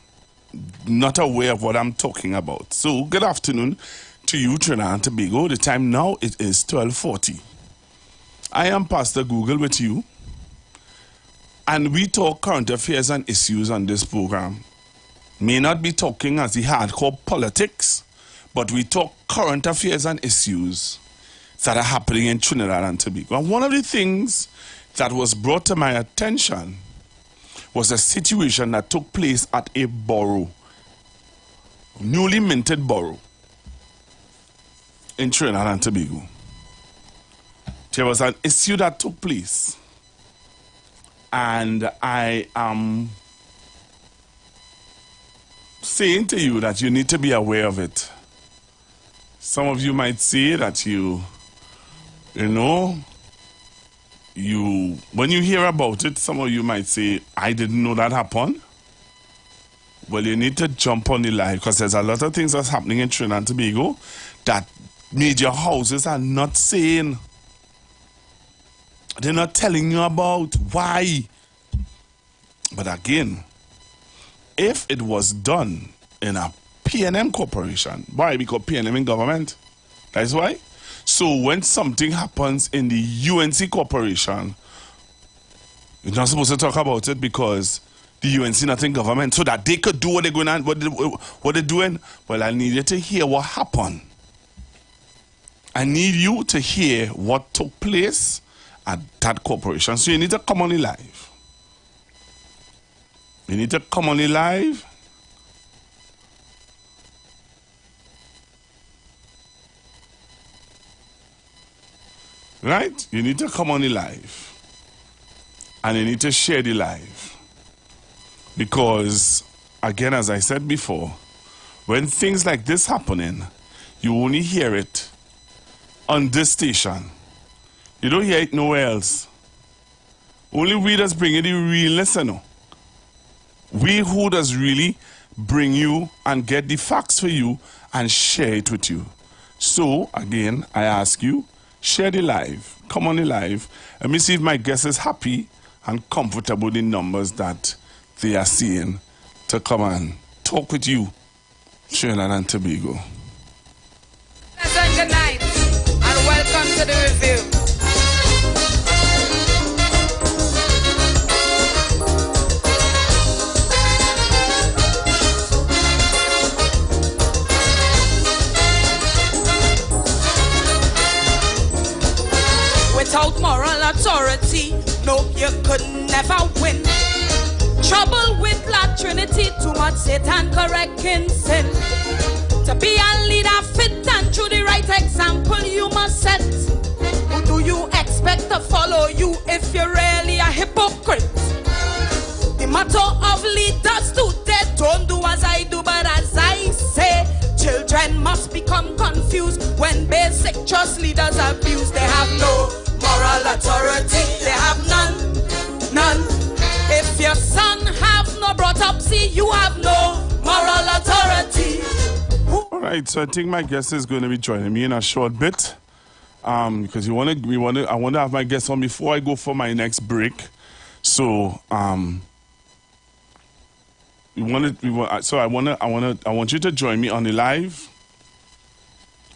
not aware of what I'm talking about. So good afternoon to you, Trinidad and Tobago. The time now it is 12:40. I am Pastor Google with you. And we talk current affairs and issues on this program. May not be talking as the hardcore politics, but we talk current affairs and issues that are happening in Trinidad and Tobago. And one of the things that was brought to my attention was a situation that took place at a borough, newly minted borough in Trinidad and Tobago. There was an issue that took place, and I am saying to you that you need to be aware of it. Some of you might say that when you hear about it, some of you might say, I didn't know that happened. Well, you need to jump on the live, because there's a lot of things that's happening in Trinidad and Tobago that major houses are not saying. They're not telling you about. Why? But again, if it was done in a P&M corporation, why? Because P&M in government. That's why. So when something happens in the UNC corporation, you're not supposed to talk about it because the UNC not in government, so that they could do what they're going on, what they're doing. Well, I need you to hear what happened. I need you to hear what took place at that corporation. So you need to come on the live. You need to come on the live. Right? You need to come on the live. And you need to share the live. Because, again, as I said before, when things like this happening, you only hear it on this station. You don't hear it nowhere else. Only we does bring you the real listener. We who does really bring you and get the facts for you and share it with you. So, again, I ask you, share the live. Come on the live. Let me see if my guest is happy and comfortable with the numbers that they are seeing to come and talk with you, Trinidad and Tobago. Pleasant good night and welcome to the review. Without moral authority, no, you could never win. Trouble with La Trinity, too much Satan correcting sin. To be a leader fit and through the right example you must set. Who do you expect to follow you if you're really a hypocrite? The motto of leaders today, don't do as I do but as I say. Children must become confused when basic trust leaders abuse. They have no moral authority, they have none. If your son have no brought up, see, you have no moral authority. All right, so I think my guest is going to be joining me in a short bit, because I want to have my guest on before I go for my next break. So I want you to join me on the live.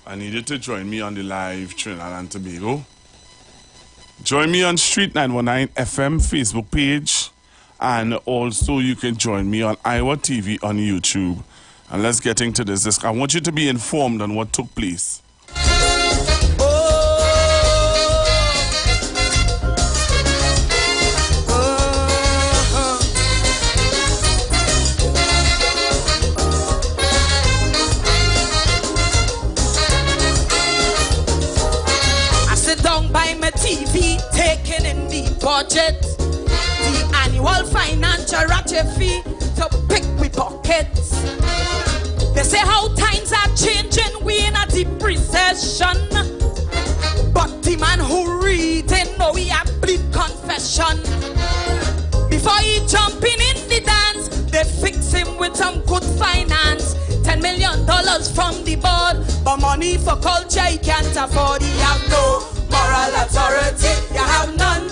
I need you to join me on the live, Trinidad and Tobago. Join me on Street 919 FM Facebook page, and also you can join me on Iwer TV on YouTube. And let's get into this. I want you to be informed on what took place. I sit down by my TV, taking in the budget, the annual financial ratchet fee to pick we pockets. They say how times are changing, we in a deep recession. But the man who reading know we a bleed confession. Before he jumping in the dance, they fix him with some good finance. $10 million from the board, but money for culture he can't afford. He have no moral authority, you have none.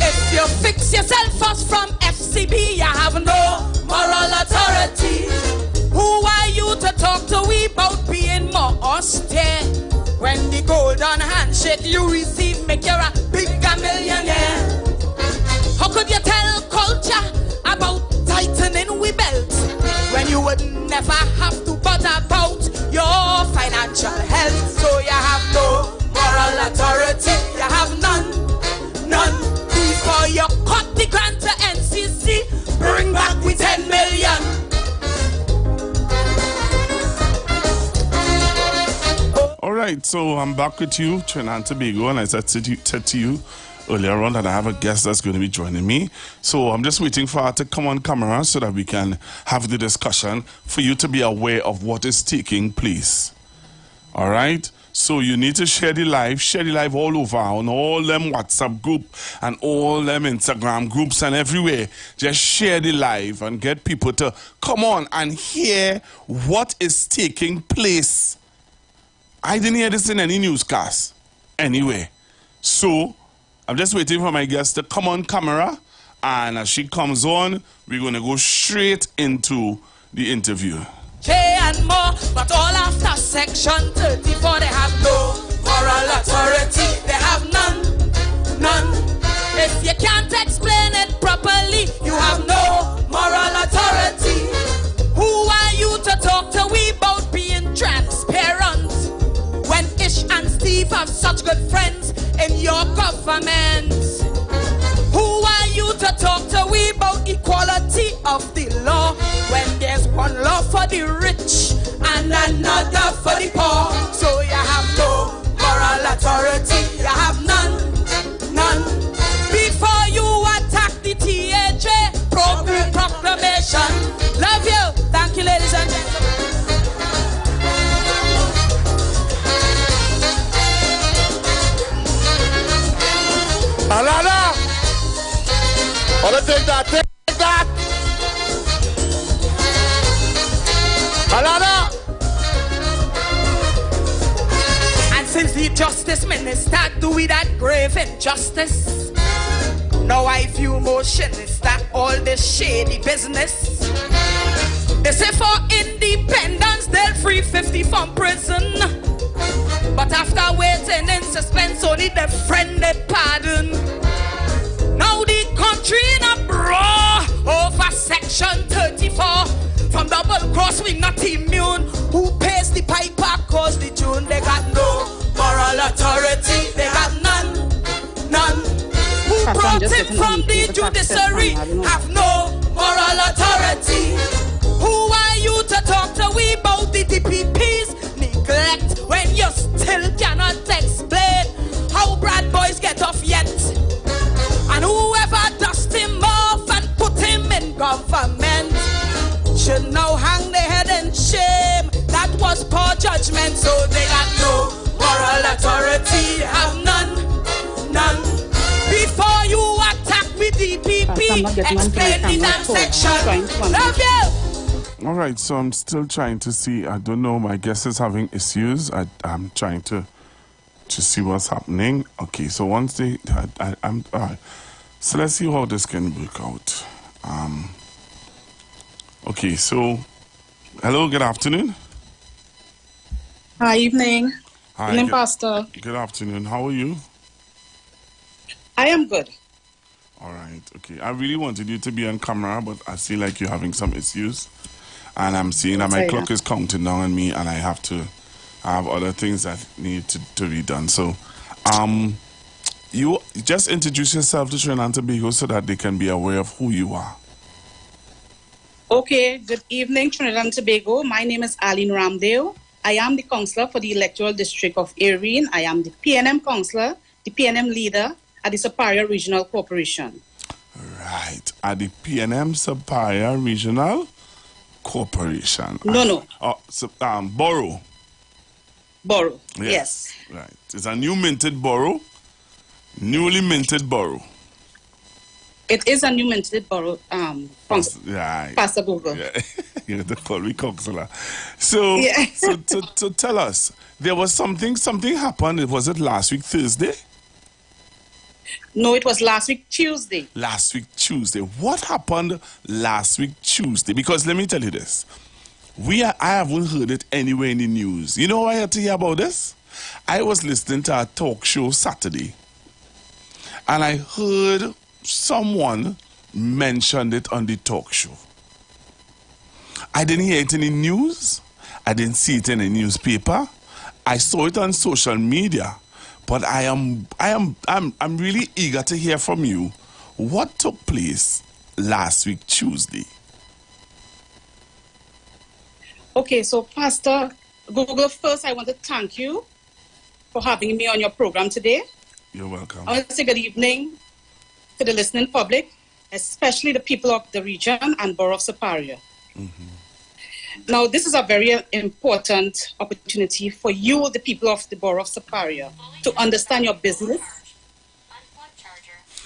If you fix yourself first from FCB, you have no moral authority. Who are you to talk to we about being more austere? When the golden handshake you receive make you a bigger millionaire. How could you tell culture about tightening we belt when you would never have to bother about your financial health? So you have no moral authority, you have none. Before you cut the grant to NCC, bring back with 10 million. All right, so I'm back with you, Trinidad and Tobago, and as I said to you earlier on that I have a guest that's going to be joining me. So I'm just waiting for her to come on camera so that we can have the discussion for you to be aware of what is taking place. All right? So you need to share the live all over on all them WhatsApp group and all them Instagram groups and everywhere. Just share the live and get people to come on and hear what is taking place. I didn't hear this in any newscast anyway. So I'm just waiting for my guest to come on camera, and as she comes on, we're going to go straight into the interview. And more, but all after section 34 they have no moral authority, they have none. If you can't explain it properly, you have no moral authority. Who are you to talk to we about being transparent when Ish and Steve have such good friends in your government? Who are you to talk to we about equality of the law when there's one law for the rich and another for the poor? So you have no moral authority. I have none, none. Before you attack the THA, proclamation. Love you. Thank you, ladies and gentlemen. Alana! Wanna take that? Take that! Alana! And since the justice minister do with that grave injustice, now I view motionless that all this shady business. They say for independence they'll free 50 from prison, but after waiting in suspense only the friendly pardon. Now the country in a brawl over section 34. From double cross we not immune. Who pays the piper cause the tune? They got no moral authority. They got none, none. Who brought him from the judiciary have no moral authority. Who are you to talk to we about the DPP's neglect when you still cannot explain how bad boys get off yet? And whoever dust him off and put him in government should now hang their head in shame. That was poor judgment, so they got no moral authority. Have none, none. Before you attack with DPP, explain the damn section. Love you. All right, so I'm still trying to see. I don't know. My guest is having issues. I'm trying to see what's happening. Okay, so once they, I'm all right. So let's see how this can work out. Okay, so hello, good afternoon. Hi, evening. Hi, Evening, Pastor. Good afternoon. How are you? I am good. All right. Okay. I really wanted you to be on camera, but I see like you're having some issues, and I'm seeing that my clock is counting down on me, and I have other things that need to be done. So, you just introduce yourself to Trinidad and Tobago so that they can be aware of who you are. Okay. Good evening, Trinidad and Tobago. My name is Aline Ramdale. I am the councillor for the electoral district of Erin. I am the PNM councillor, the PNM leader at the Superior Regional Corporation. Right. At the PNM Superior Regional Corporation. No. Borough. Borough. Yes. Right. It's a new minted borough. Newly minted borough. It is a new minted borough. Right. Pastor Google. Yeah. You have to call me councillor. So, yeah. so tell us, there was something happened. Was it last week Thursday? No, it was last week Tuesday. Last week Tuesday. What happened last week Tuesday? Because let me tell you this. I haven't heard it anywhere in the news. You know why I had to hear about this? I was listening to a talk show Saturday, and I heard someone mention it on the talk show. I didn't hear it in the news. I didn't see it in a newspaper. I saw it on social media. But I'm really eager to hear from you. What took place last week Tuesday? Okay, so Pastor Google, first I want to thank you for having me on your program today. You're welcome. I want to say good evening to the listening public, especially the people of the region and Borough of Superior. Mm-hmm. Now, this is a very important opportunity for you, the people of the Borough of Superior, to understand your business.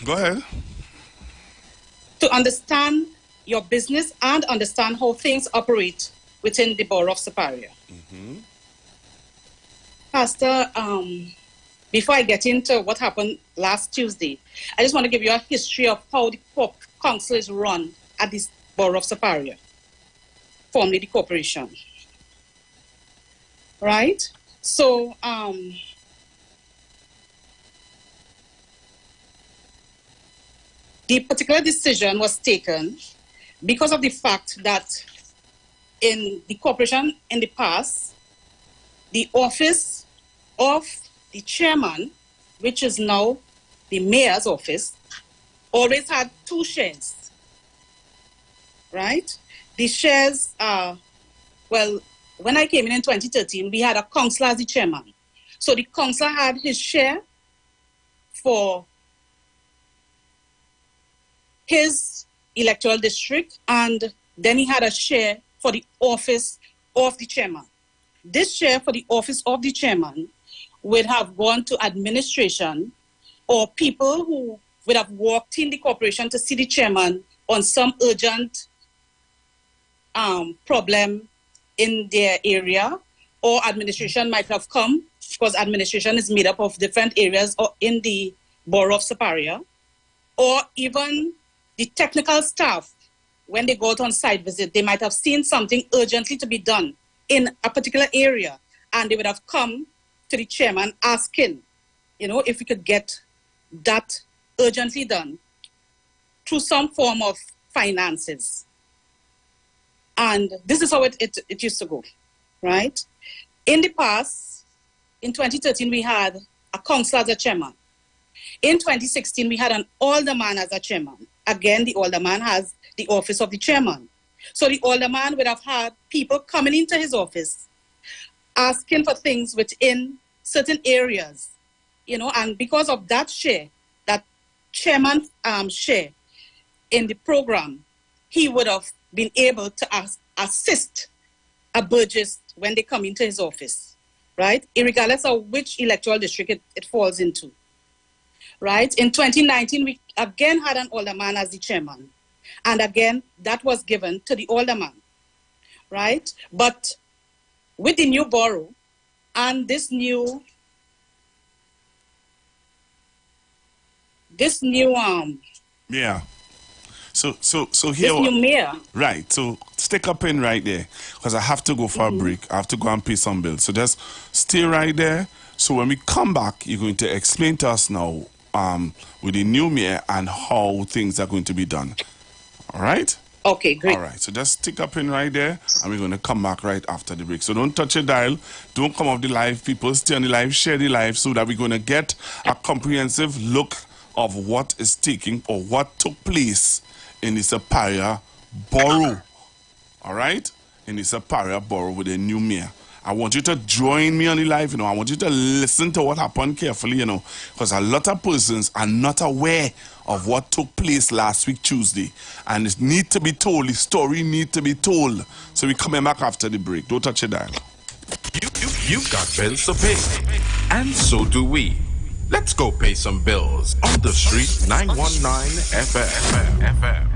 Go ahead. To understand your business and understand how things operate within the Borough of Superior. Mm-hmm. Pastor, before I get into what happened last Tuesday, I just want to give you a history of how the council is run at this Borough of Superior, formerly the corporation. Right? So, the particular decision was taken because of the fact that in the corporation in the past, the office of the chairman, which is now the mayor's office, always had two shares, right? The shares, well, when I came in 2013, we had a councillor as the chairman. So the councillor had his share for his electoral district, and then he had a share for the office of the chairman. This share for the office of the chairman would have gone to administration or people who would have walked in the corporation to see the chairman on some urgent problem in their area, or administration might have come, because administration is made up of different areas or in the borough of Superior, or even the technical staff, when they go out on site visit, they might have seen something urgently to be done in a particular area, and they would have come to the chairman asking, if we could get that urgently done through some form of finances. And this is how it used to go, right? In the past, in 2013, we had a councillor as a chairman. In 2016, we had an alderman as a chairman. Again, the alderman has the office of the chairman. So the alderman would have had people coming into his office asking for things within certain areas, and because of that share, that chairman share in the program, he would have been able to assist a Burgess when they come into his office, right? Regardless of which electoral district it falls into, right? In 2019, we again had an alderman as the chairman. And again, that was given to the alderman, right? But with the new borough and this new yeah. So here, this new mayor. Right. So stick a pin right there, because I have to go for a break. I have to go and pay some bills. So just stay right there. So when we come back, you're going to explain to us now with the new mayor and how things are going to be done. All right? Okay, great. All right. So just stick a pin right there, and we're going to come back right after the break. So don't touch your dial. Don't come off the live. People stay on the live, share the live, so that we're going to get a comprehensive look of what is taking or what took place in the Superior Borough. All right? In the Superior Borough with a new mayor. I want you to join me on the live, I want you to listen to what happened carefully, because a lot of persons are not aware of what took place last week, Tuesday. And it needs to be told. The story needs to be told. So we're coming back after the break. Don't touch your dial. You've got bills to pay. And so do we. Let's go pay some bills on the street 919 FM.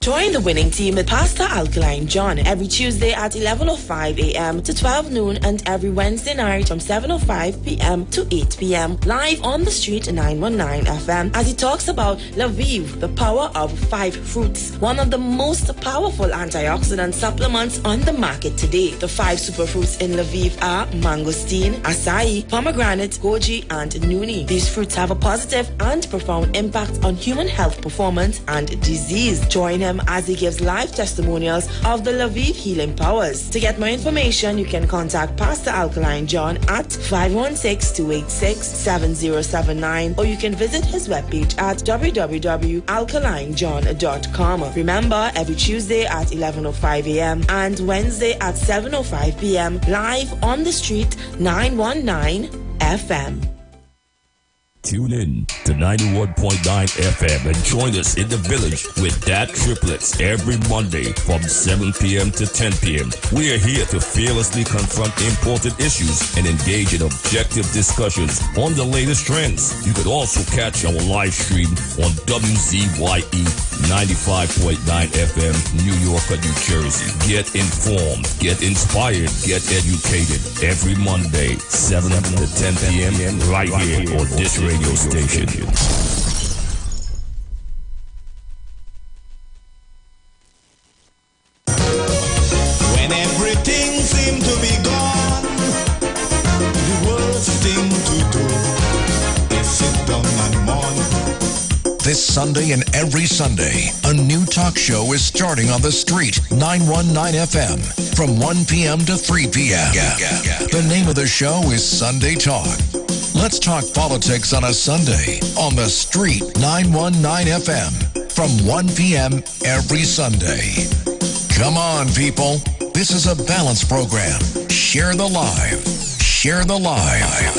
Join the winning team with Pastor Alkaline John every Tuesday at 11:05 a.m. to 12 noon and every Wednesday night from 7:05 p.m. to 8 p.m. live on the street 919 FM as he talks about Lviv, the power of 5 fruits, one of the most powerful antioxidant supplements on the market today. The 5 superfruits in Lviv are mangosteen, acai, pomegranate, goji, and nuni. These fruits have a positive and profound impact on human health performance and disease. Join him as he gives live testimonials of the Lviv healing powers. To get more information, you can contact Pastor Alkaline John at 516-286-7079, or you can visit his webpage at www.alkalinejohn.com. Remember, every Tuesday at 11:05 a.m. and Wednesday at 7:05 p.m. live on the street 919 FM. Tune in to 91.9 FM and join us in the village with Dat Triplets every Monday from 7 p.m. to 10 p.m. We are here to fearlessly confront important issues and engage in objective discussions on the latest trends. You could also catch our live stream on WZYE 95.9 FM, New York, New Jersey. Get informed, get inspired, get educated every Monday, 7 to 10 p.m. right here on this radio station. When everything seemed to be gone, the worst thing to do is sit down and mourn. This Sunday and every Sunday, a new talk show is starting on the street, 919 FM, from 1 p.m. to 3 p.m. The name of the show is Sunday Talk. Let's talk politics on a Sunday on the street, 919 FM, from 1 p.m. every Sunday. Come on, people. This is a balanced program. Share the live. Share the live.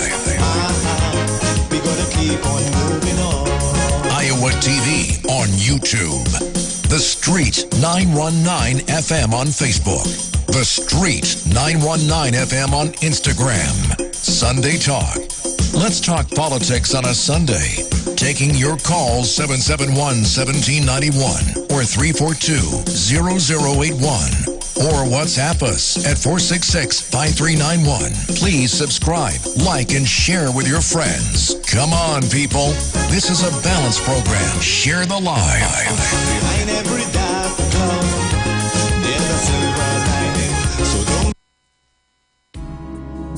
We're gonna keep on moving on. Iowa TV on YouTube. The Street 919 FM on Facebook. The Street 919 FM on Instagram. Sunday Talk. Let's talk politics on a Sunday. Taking your calls 771-1791 or 342-0081. Or WhatsApp us at 466-5391. Please subscribe, like, and share with your friends. Come on, people. This is a balanced program. Share the live. Behind every dark cloud, there's a silver lining. So don't.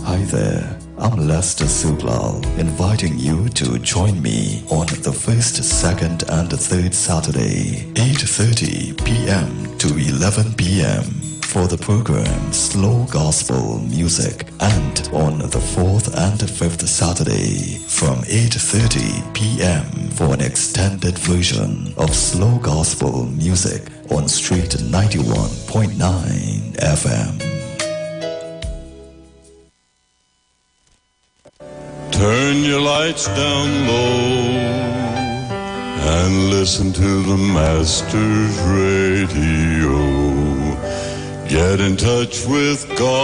Hi there. I'm Lester Sublal, inviting you to join me on the first, second, and third Saturday, 8:30 p.m. to 11 p.m. for the program Slow Gospel Music, and on the fourth and fifth Saturday from 8:30 p.m. for an extended version of Slow Gospel Music on Street 91.9 FM. Turn your lights down low and listen to the Master's radio. Get in touch with God.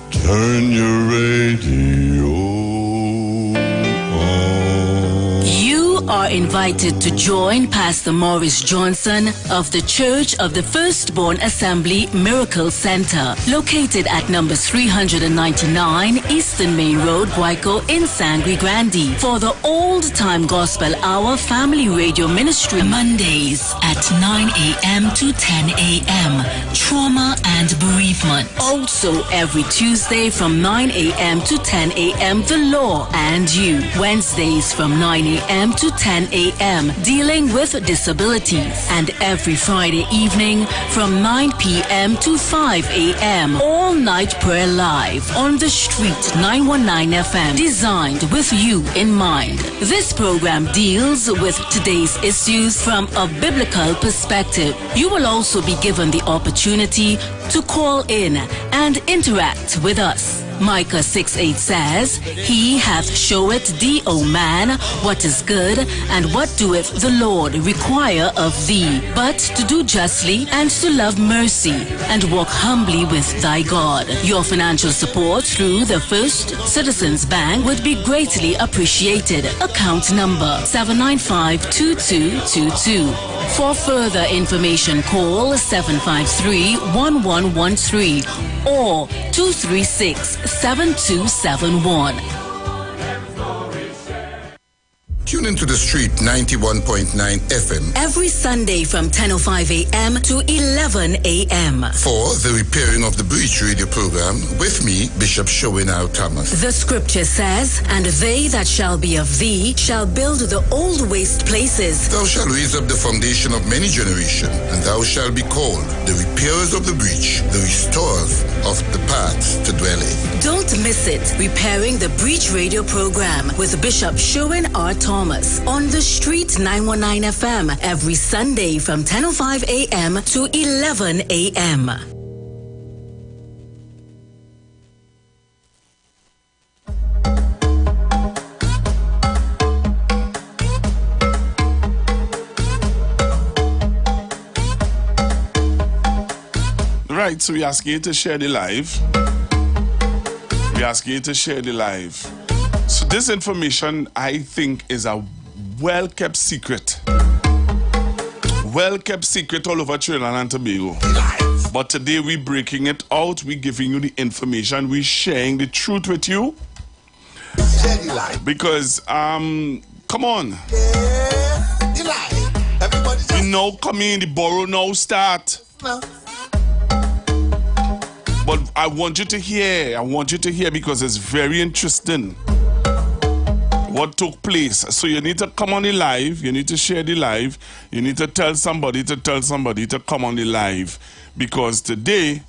Turn your radio on. You are invited to join Pastor Morris Johnson of the Church of the Firstborn Assembly Miracle Center, located at number 399 Eastern Main Road, Guayco in Sangre Grande, for the Old Time Gospel Hour Family Radio Ministry, Mondays at 9 a.m. to 10 a.m. Trauma and Bereavement. Also every Tuesday from 9 a.m. to 10 a.m. The Law and You. Wednesdays from 9 a.m. to 10 a.m. Dealing with Disabilities. And every Friday evening from 9 p.m. to 5 a.m. All Night Prayer Live on the Street 919 FM. Designed with you in mind. This program deals with today's issues from a biblical perspective. You will also be given the opportunity to call in and interact with us. Micah 6:8 says, He hath showeth thee, O man, what is good, and what doeth the Lord require of thee, but to do justly and to love mercy, and walk humbly with thy God. Your financial support through the First Citizens Bank would be greatly appreciated. Account number 795-2222. For further information, call 753-1113 or 236-7271. Tune into the Street 91.9 FM every Sunday from 10:05 a.m. to 11 a.m. for the Repairing of the Breach radio program with me, Bishop Showinau Thomas. The scripture says, And they that shall be of thee shall build the old waste places. Thou shalt raise up the foundation of many generations, and thou shalt be called the repairers of the breach, the restorers of the paths to dwell in. Don't miss it. Repairing the Breach radio program with Bishop Sherwin R. Thomas on the Street 919 FM every Sunday from 10:05 a.m. to 11 a.m. Right, so we ask you to share the live. So this information, I think, is a well-kept secret. Well-kept secret all over Trinidad and Tobago. But today we're breaking it out. We're giving you the information. We're sharing the truth with you. Because, come on. We now come in, the borrow now start. But I want you to hear. Because it's very interesting what took place. So you need to come on the live. You need to share the live. You need to tell somebody to come on the live. Because today,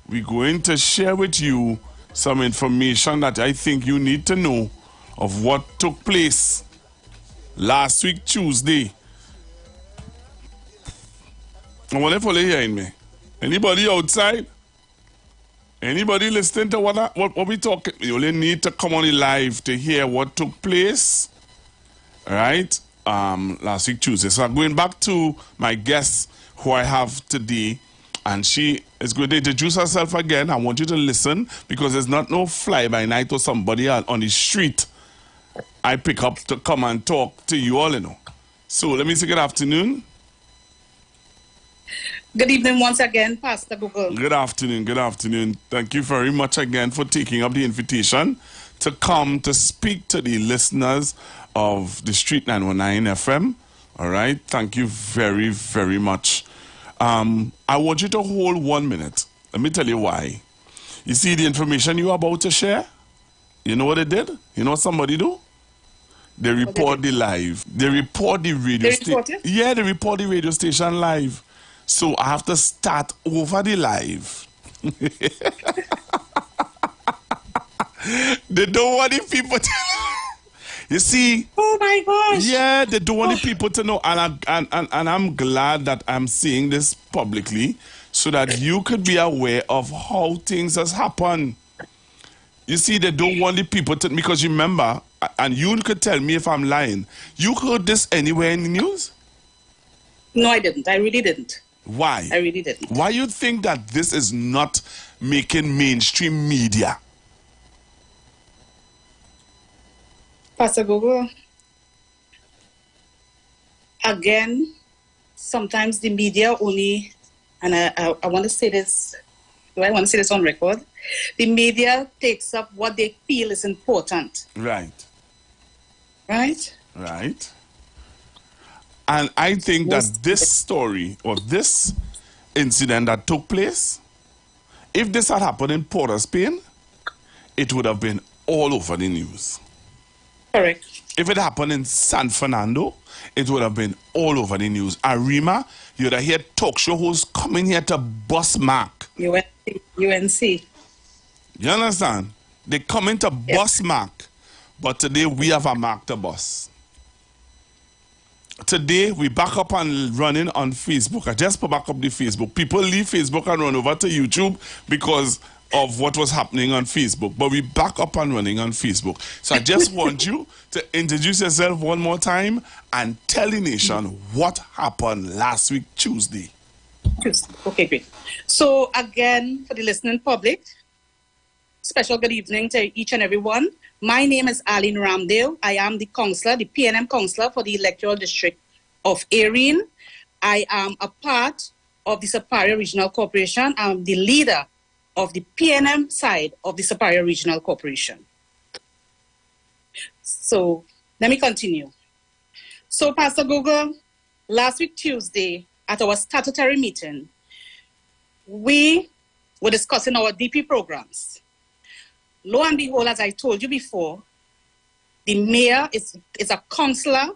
we're going to share with you some information that I think you need to know of what took place last week, Tuesday. I wonder if you're hearing me. Anybody outside? Anybody listening to what we talking? You only need to come on the live to hear what took place. Right? Last week Tuesday. So I'm going back to my guest who I have today, and she is going to introduce herself again. I want you to listen because there's not no fly by night or somebody on the street I pick up to come and talk to you all, you know. So let me say good afternoon. Good evening once again, Pastor Google. Good afternoon, good afternoon. Thank you very much again for taking up the invitation to come to speak to the listeners of the Street 919 FM. All right, thank you very, very much. I want you to hold 1 minute. Let me tell you why. You see the information you're about to share? You know what they did? You know what somebody do? They report the live. They report the radio station. Yeah, they report the radio station live. So I have to start over the live. They don't want the people to you see? Oh my gosh. Yeah, they don't want the people to know. And I'm glad that I'm saying this publicly so that you could be aware of how things has happened. You see, they don't want the people to, because remember, and you could tell me if I'm lying, you heard this anywhere in the news? No, I didn't. I really didn't. Why? I really didn't. Why you think that this is not making mainstream media? Pastor Google, again, sometimes the media only, and I want to say this, I want to say this on record, the media takes up what they feel is important. Right. Right? Right. And I think that this story or this incident that took place, if this had happened in Port of Spain, it would have been all over the news. Correct. If it happened in San Fernando, it would have been all over the news. Arima, you'd have heard talk show hosts coming here to bust Mark. UNC. You understand? They come in to bust Mark, but today we have a Mark to bust. Today, we back up and running on Facebook. I just put back up the Facebook. People leave Facebook and run over to YouTube because of what was happening on Facebook. But we back up and running on Facebook. So I just want you to introduce yourself one more time and tell the nation what happened last week, Tuesday. Okay, great. So again, for the listening public, special good evening to each and every one. My name is Aline Ramdale. I am the counselor, the PNM counselor for the electoral district of Erin. I am a part of the Superior Regional Corporation. I'm the leader of the PNM side of the Superior Regional Corporation. So let me continue. So Pastor Google, last week Tuesday at our statutory meeting, we were discussing our DP programs. Lo and behold, as I told you before, the mayor is a councillor,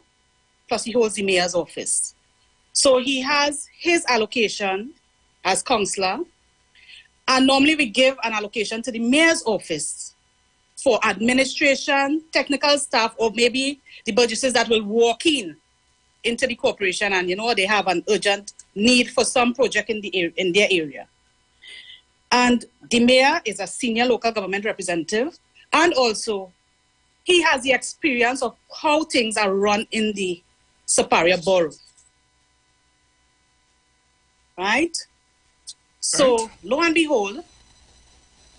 plus he holds the mayor's office. So he has his allocation as councillor, and normally we give an allocation to the mayor's office for administration, technical staff, or maybe the burgesses that will walk into the corporation and, you know, they have an urgent need for some project in their area. And the mayor is a senior local government representative, and also he has the experience of how things are run in the Superior Borough. Right? So, lo and behold,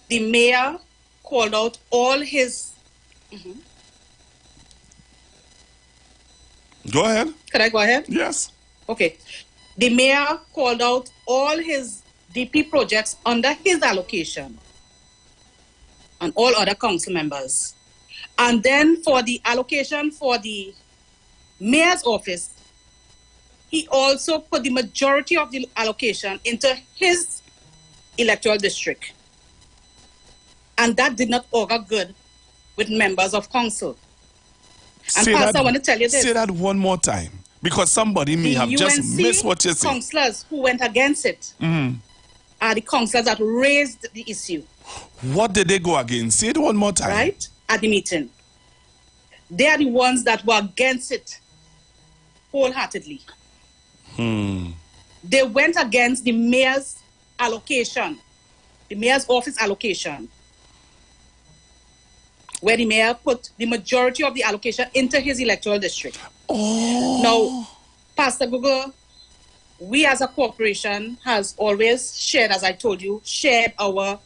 the mayor called out all his... Go ahead. Could I go ahead? Yes. Okay. The mayor called out all his DP projects under his allocation and all other council members. And then for the allocation for the mayor's office, he also put the majority of the allocation into his electoral district. And that did not augur good with members of council. And Pastor, I want to tell you this. Say that one more time, because somebody may have just missed what you said. Councillors who went against it are the councillors that raised the issue. What did they go against? Say it one more time. Right? At the meeting. They are the ones that were against it wholeheartedly. they went against the mayor's allocation, the mayor's office allocation, where the mayor put the majority of the allocation into his electoral district. Oh. Now, Pastor Google, we as a corporation has always shared, as I told you, shared our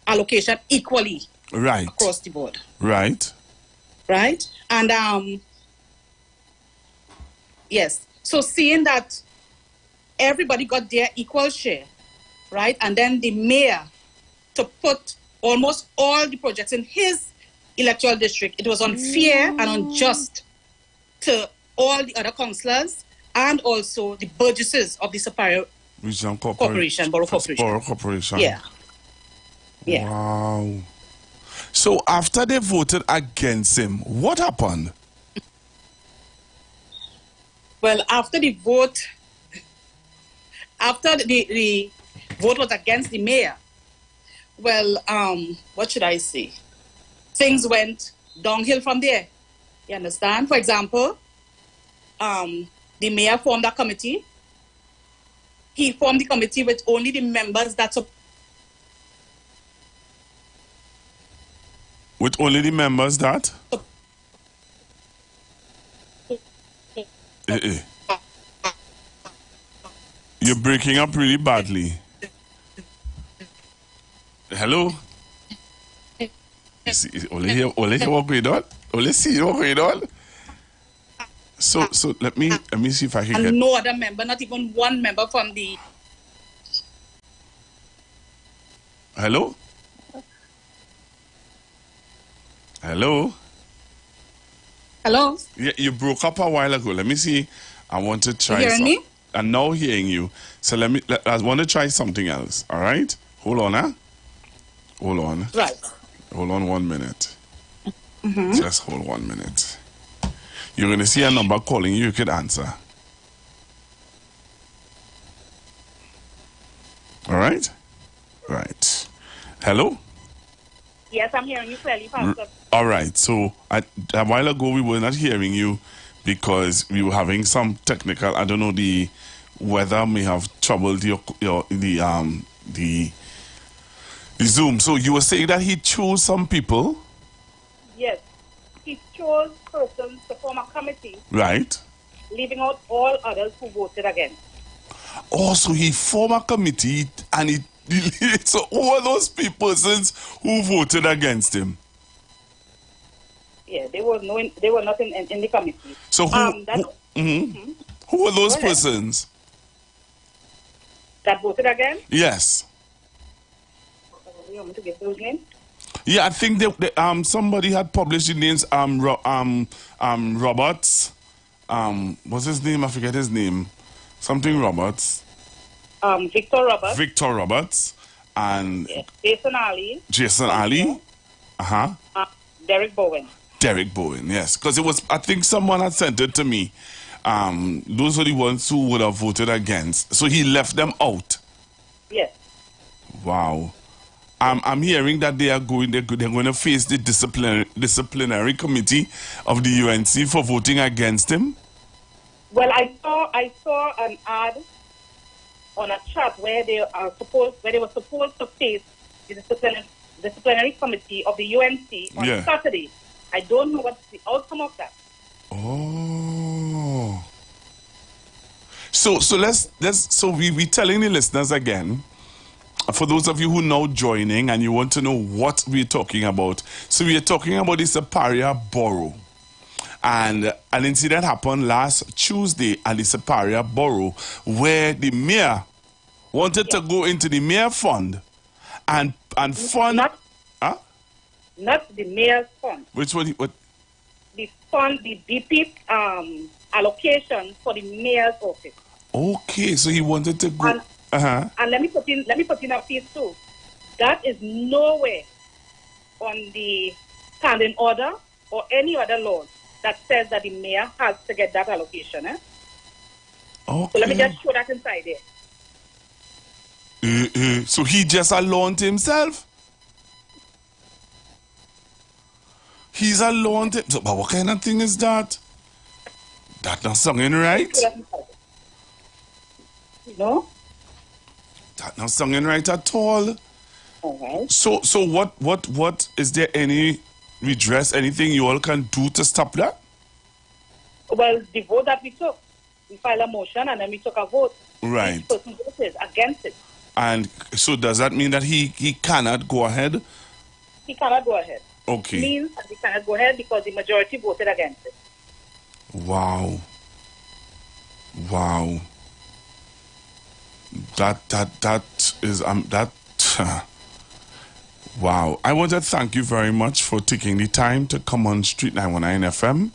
allocation equally Right. across the board. Right. Right? And yes. So seeing that everybody got their equal share, right? And then the mayor to put almost all the projects in his electoral district, it was unfair and unjust to all the other councillors and also the burgesses of the Superior Corporation, Borough Corporation. Borough Corporation. Yeah. Yeah. Wow. So after they voted against him, what happened? Well, after the vote was against the mayor, well, what should I say? Things went downhill from there. You understand? For example, the mayor formed a committee. He formed the committee with only the members that With only the members that? You're breaking up really badly. Hello? See, only hear what going on? Only see what going on? So let me see if I can and get... no other member, not even one member from the... Hello? Hello? Hello? Yeah, you broke up a while ago. Let me see. I want to try. You hearing me? I'm now hearing you. So I want to try something else. All right? Hold on, huh? Hold on. Right. Hold on 1 minute. Mm-hmm. Just hold 1 minute. You're going to see a number calling you. You could answer. All right? Right. Hello? Yes, I'm hearing you clearly, Pastor. All right. So a while ago we were not hearing you because we were having some technical. I don't know, the weather may have troubled the Zoom. So you were saying that he chose some people. Yes, he chose persons to form a committee, Right. leaving out all others who voted against. Oh, so he formed a committee and he so all those persons who voted against him. Yeah, they were not in the committee. So who were those persons? That voted against? Yes. You want me to give those names? Yeah, I think somebody had published the names. Roberts. What's his name? I forget his name. Something Roberts. Victor Roberts. Victor Roberts and Jason Ali. Jason Ali. Derek Bowen. Derek Bowen, yes, because it was. I think someone had sent it to me. Those were the ones who would have voted against. So he left them out. Yes. Wow. I'm hearing that they're going to face the disciplinary committee of the UNC for voting against him. Well, I saw an ad on a chat where they were supposed to face the disciplinary committee of the UNC on Saturday. I don't know what's the outcome of that. Oh. So we telling the listeners again, for those of you who now joining and you want to know what we're talking about. So we are talking about the Superior Borough. And an incident happened last Tuesday at the Superior Borough where the mayor wanted to go into the mayor fund and fund... Not the mayor's fund. Which one? What? The fund, the BP allocation for the mayor's office. Okay, so he wanted to go... And let me put in a piece too. That is nowhere on the standing order or any other law that says that the mayor has to get that allocation. Okay. So let me just show that inside there. So he just allowed himself? He's allowed him. So, but what kind of thing is that? That's not something right? You know? That not sounding right at all. All right. So what is there any redress, anything you all can do to stop that? Well, the vote that we took, we filed a motion and then we took a vote. Right. Each person voted against it. And so does that mean that he cannot go ahead? He cannot go ahead. Okay. It means that he cannot go ahead because the majority voted against it. Wow. Wow. That is wow. I want to thank you very much for taking the time to come on Street 919 FM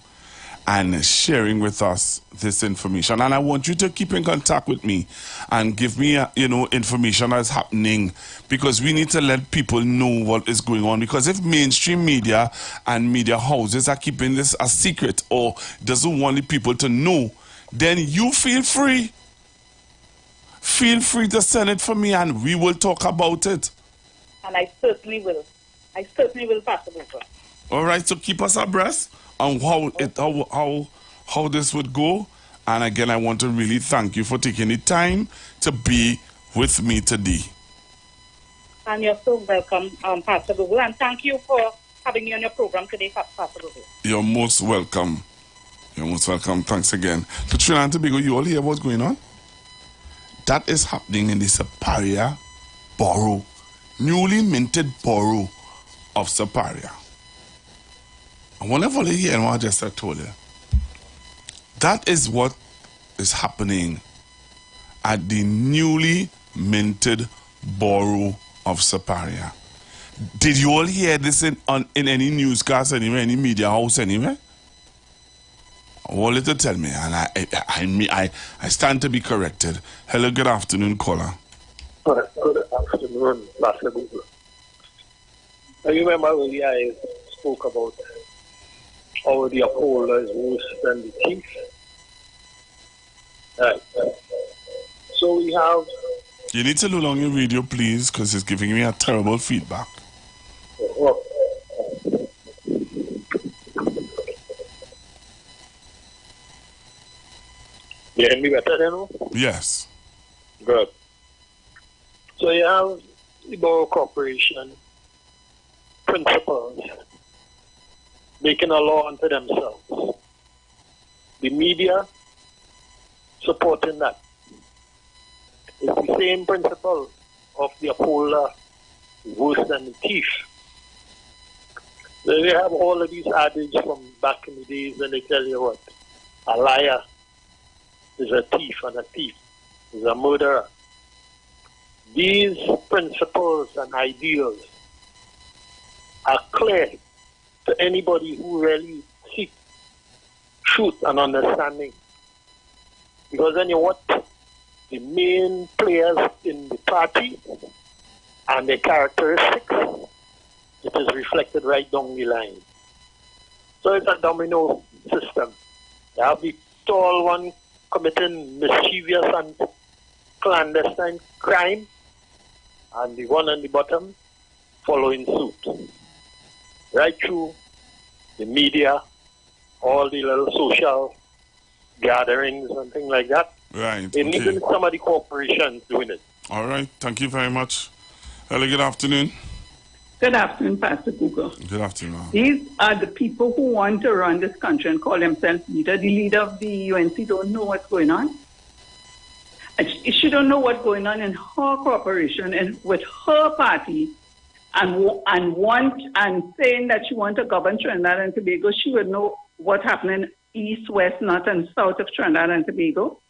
and sharing with us this information. And I want you to keep in contact with me and give me, information that's happening, because we need to let people know what is going on. Because if mainstream media and media houses are keeping this a secret or doesn't want the people to know, then you feel free. Feel free to send it for me and we will talk about it. And I certainly will. I certainly will pass it over. All right, so keep us abreast on how this would go. And again, I want to really thank you for taking the time to be with me today. And you're so welcome, Pastor Google. And thank you for having me on your program today, Pastor Google. You're most welcome. You're most welcome. Thanks again. To Trinidad and Tobago, you all hear what's going on? That is happening in the Siparia borough, newly minted borough of Siparia. I wonder if you hear what I just told you. That is what is happening at the newly minted borough of Siparia. Did you all hear this in any newscast anywhere, any media house anywhere? All it to tell me, and I stand to be corrected. Hello, good afternoon, caller. Good afternoon, Pastor Google. I remember earlier I spoke about how the upholder is worse than the thief. Right. So we have... You need to lower down your radio, please, because it's giving me a terrible feedback. Oh. You hear me better now? Yes. Good. So you have the Borough Corporation principals making a law unto themselves. The media supporting that. It's the same principle of the upholder worse than the thief. So they have all of these adages from back in the days when they tell you what, a liar is a thief and a thief is a murderer. These principles and ideals are clear to anybody who really seeks truth and understanding. Because then you watch the main players in the party and their characteristics, it is reflected right down the line. So it's a domino system. You have the tall one committing mischievous and clandestine crime, and the one on the bottom following suit. Right through the media, all the little social gatherings and things like that. Right. And Okay. even some of the corporations doing it. All right. Thank you very much. Hello, good afternoon. Good afternoon, Pastor Google. Good afternoon. These are the people who want to run this country and call themselves leader. The leader of the UNC don't know what's going on. She don't know what's going on in her corporation and with her party, and saying that she wants to govern Trinidad and Tobago. She would know what's happening east, west, north, and south of Trinidad and Tobago.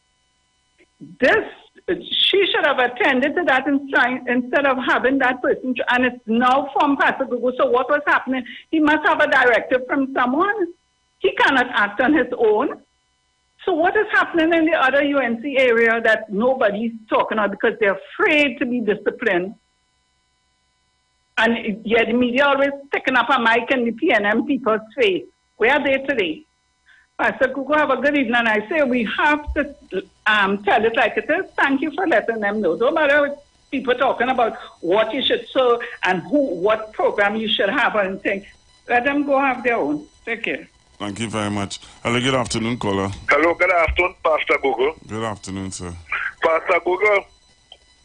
She should have attended to that instead of having that person. And it's now from Pastor Gugu. So what was happening? He must have a directive from someone. He cannot act on his own. So what is happening in the other UNC area that nobody's talking about because they're afraid to be disciplined? And yeah, the media always picking up a mic in the PNM people's face. Where are they today? Pastor Kuku, have a good evening. I say we have to tell it like it is. Thank you for letting them know. Don't matter what people talking about what you should serve and what program you should have or anything. Let them go have their own. Take care. Thank you very much. Hello, good afternoon, caller. Hello, good afternoon, Pastor Google. Good afternoon, sir. Pastor Google,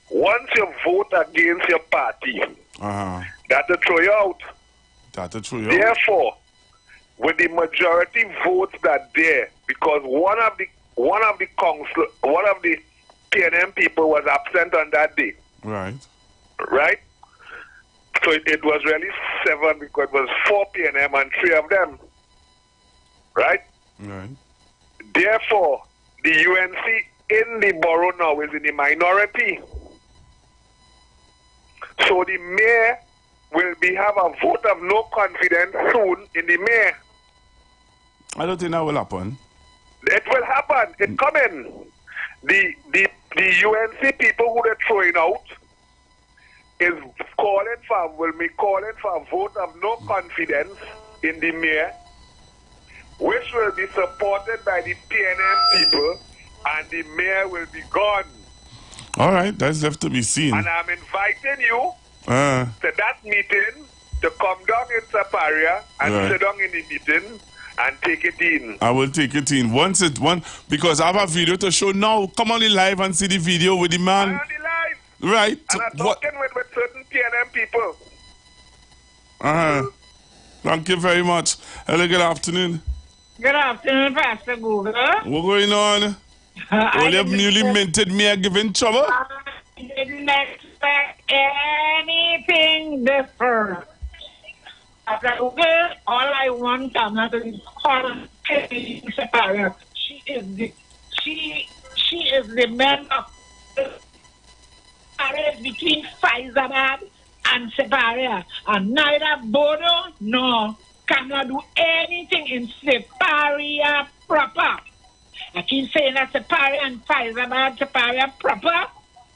once you vote against your party, that'll throw you out. That'll throw you out. Therefore, with the majority votes that there, because one of the PNM people was absent on that day. Right. Right? So it was really 7 because it was 4 PNM and 3 of them. Right? Right. Therefore, the UNC in the borough now is in the minority. So the mayor will have a vote of no confidence soon in the mayor. I don't think that will happen. It will happen. It's coming. The UNC people who they're throwing out will be calling for a vote of no confidence in the mayor, which will be supported by the PNM people, and the mayor will be gone. All right, that's left to be seen. And I'm inviting you to that meeting to come down in Saparia and sit down in the meeting and take it in. I will take it in. Because I have a video to show now. Come on in live and see the video with the man. I'm on the live. Right. And I'm talking with certain PNM people. Thank you very much. Hello, good afternoon. Good afternoon, Pastor Google. What going on? All your newly minted mayor giving trouble? I didn't expect anything different. Pastor Google, all I want Tamna to is call Saparia. She is the member between Faizabad and Saparia. And neither Bodo nor cannot do anything in Saparia proper. I keep saying that Saparia and Saparia proper,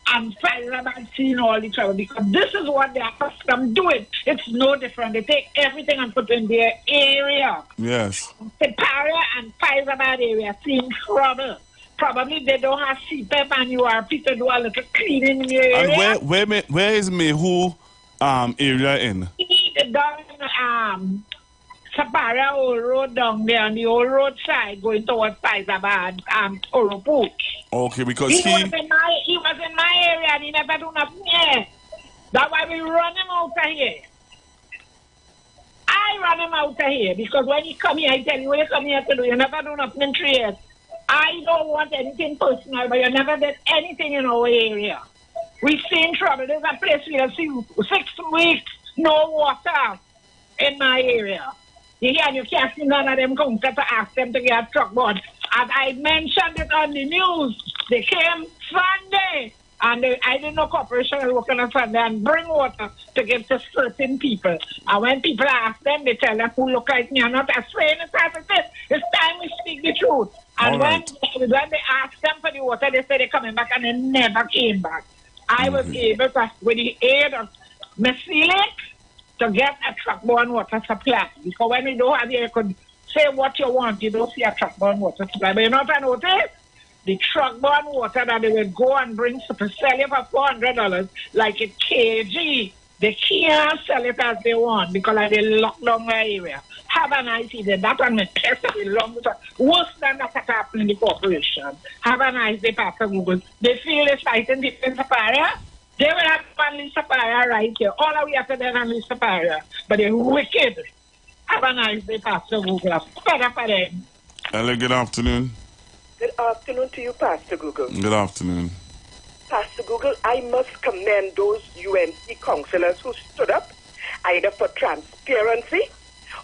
and Faizabad seeing all the trouble because this is what they are accustomed doing. It's no different. They take everything and put in their area. Yes. Saparia and Faizabad area seeing trouble. Probably they don't have CPEP and URP to do a little cleaning in the area. And where is Mehu area in? Down Saparia Old Road down there on the old road side going towards Faizabad, Oropu. Okay, because he was in my area and he never do nothing here. That's why we run him out of here. I run him out of here because when he come here, I tell you what you come here to do. You never do nothing in 3 years. I don't want anything personal, but you never did anything in our area. We've seen trouble. There's a place we have seen 6 weeks, no water in my area. You hear, you can't see none of them come to ask them to get a truck board. And I mentioned it on the news. They came Sunday, and I didn't know corporation was working on Sunday and bring water to give to certain people. And when people ask them, they tell them who look like me. I'm not saying it as it is. It's time we speak the truth. And when they asked them for the water, they said they're coming back, and they never came back. I was able to, with the aid of Miss Felix, to get a truck-borne water supply. Because when we don't have it, you could say what you want. You don't see a truck-borne water supply. But you know what I noticed? The truck-borne water that they will go and bring to sell you for $400, like a kg, they can't sell it as they want because they lock down the area. Have a nice day. That one may test it long. Worse than that happened in the corporation. Have a nice day, Pastor Google. They feel it's fighting different Saparia. They will have only Saparia right here. All the way after that, only Saparia. But they're wicked. Have a nice day, Pastor Google. Better for them. Hello, good afternoon. Good afternoon to you, Pastor Google. Good afternoon. Pastor Google, I must commend those UNC councillors who stood up either for transparency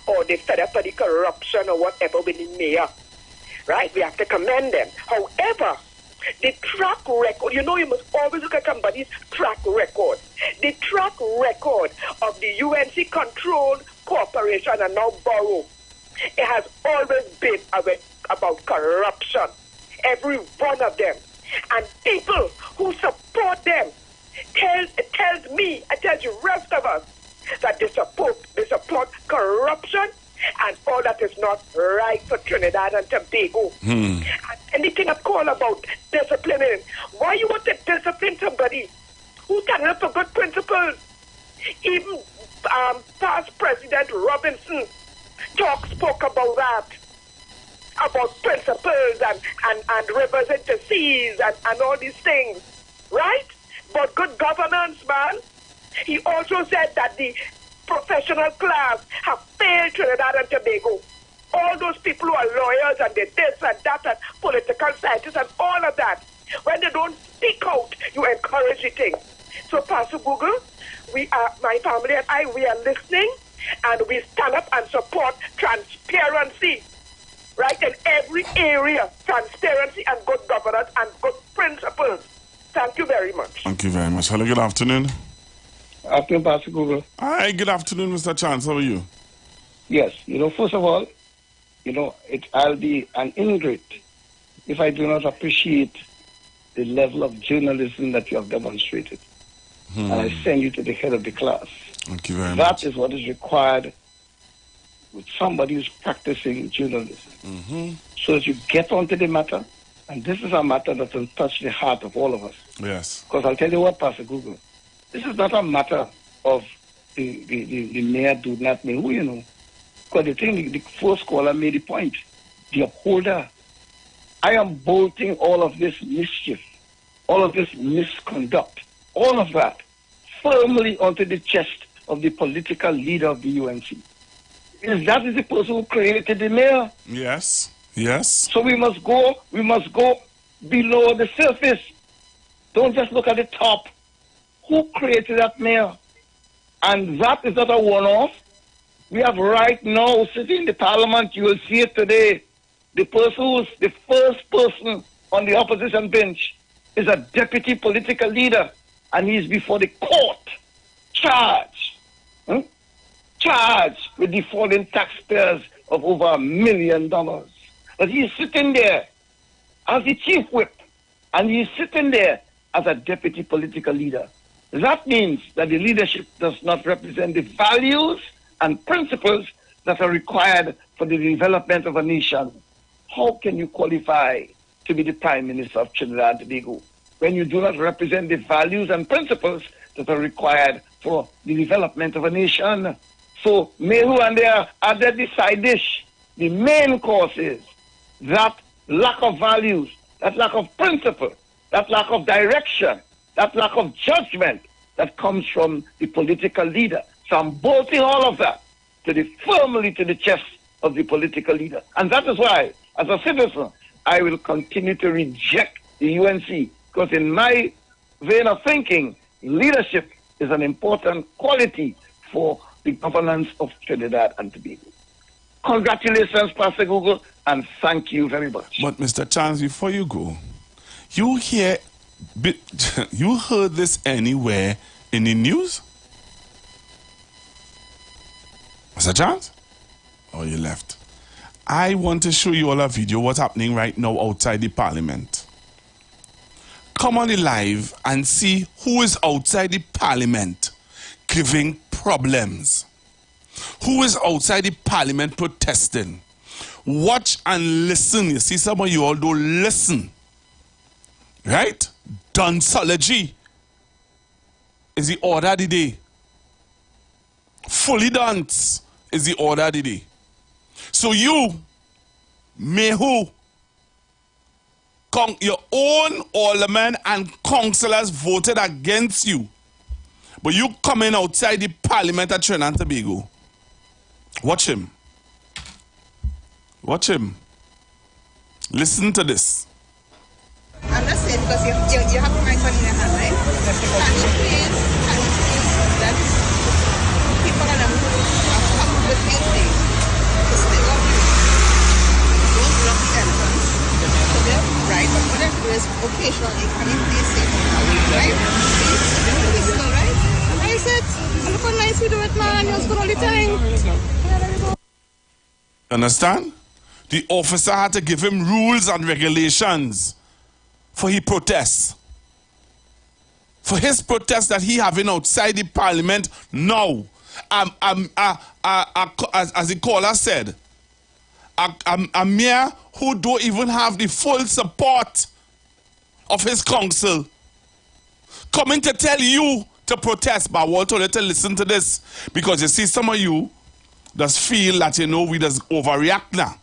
or they stood up for the corruption or whatever with the mayor. Right? We have to commend them. However, the track record, you must always look at somebody's track record. The track record of the UNC controlled corporation and now borough, it has always been about corruption. Every one of them. And people who support them tells me, and tells the rest of us that they support corruption and all that is not right for Trinidad and Tobago. And anything at all about disciplining. Why you want to discipline somebody who's standing up for good principles? Even past President Robinson spoke about that. about principles and rivers into seas and all these things, right? But good governance, man. He also said that the professional class have failed Trinidad and Tobago. All those people who are lawyers and they this and that and political scientists and all of that, when they don't speak out, you encourage the thing. So, Pastor Google, my family and I, we are listening and we stand up and support transparency, right, in every area, transparency and good governance and good principles. Thank you very much. Thank you very much. Hello, good afternoon. Afternoon, Pastor Google. Hi, good afternoon, Mr. Chance. How are you? Yes, first of all, I'll be an ingrate if I do not appreciate the level of journalism that you have demonstrated. And I send you to the head of the class. Thank you very much. That is what is required with somebody who's practicing journalism. So that you get onto the matter, and this is a matter that will touch the heart of all of us. Yes. Because I'll tell you what, Pastor Google, this is not a matter of the mayor do not know who, Because the first caller made the point. The upholder. I am bolting all of this mischief, all of this misconduct, all of that firmly onto the chest of the political leader of the UNC. That is the person who created the mayor. Yes. Yes. So we must go below the surface. Don't just look at the top. Who created that mayor? And that is not a one-off. We have right now sitting in the parliament, you will see it today. The person who's the first person on the opposition bench is a deputy political leader, and he's before the court, charged with defrauding taxpayers of over $1 million. But he's sitting there as the chief whip, and he's sitting there as a deputy political leader. That means that the leadership does not represent the values and principles that are required for the development of a nation. How can you qualify to be the Prime Minister of Trinidad and Tobago when you do not represent the values and principles that are required for the development of a nation? So, Mehu and there are the side dish. The main cause is that lack of values, that lack of principle, that lack of direction, that lack of judgment that comes from the political leader. So I'm bolting all of that firmly to the chest of the political leader. And that is why, as a citizen, I will continue to reject the UNC, because in my vein of thinking, leadership is an important quality for the governance of Trinidad and Tobago. Congratulations, Pastor Google, and thank you very much. But Mr. Chance, before you go, you heard this anywhere in the news? Mr. Chance? Oh, you left. I want to show you all a video what's happening right now outside the parliament. Come on the live and see who is outside the parliament giving problems. Who is outside the parliament protesting? Watch and listen. You see, some of you all don't listen. Right? Danceology is the order of the day. Fully dance is the order of the day. So you, Mehu, your own aldermen and councillors voted against you. But you coming outside the parliament at Trinidad and Tobago. Watch him. Watch him. Listen to this. I'm just saying because you have the microphone in your hand, right? Can you please let people on them have come with anything to stay on you? Don't block the entrance. So they're right, but what they're doing is occasionally, can you please say, right? Please, you're peaceful, right? I said, look how nice you do it, man. You're good all the time. Understand? The officer had to give him rules and regulations for his protests. For his protest that he having outside the parliament now. As the caller said, a mayor who don't even have the full support of his council coming to tell you to protest. But I want you to listen to this, because you see some of you just feel that, we just overreact now.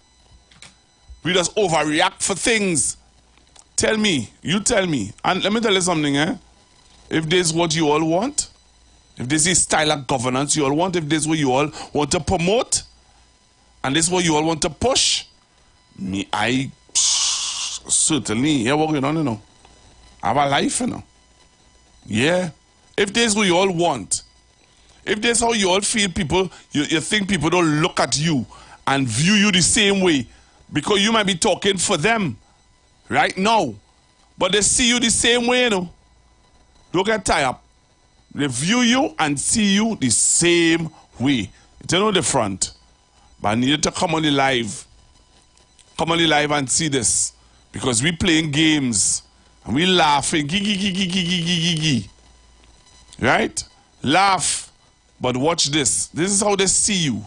We just overreact for things. Tell me, you tell me. And let me tell you something, If this is what you all want, if this is style of governance you all want, if this is what you all want to promote, and this is what you all want to push, I certainly hear what going on, I have a life, Yeah. If this is what you all want, if this is how you all feel, people, you think people don't look at you and view you the same way, because you might be talking for them right now, but they see you the same way, Don't get tired up. They view you and see you the same way. It's no different. But I need to come on the live. Come on the live and see this. Because we playing games and we laughing. Right? Laugh. But watch this. This is how they see you.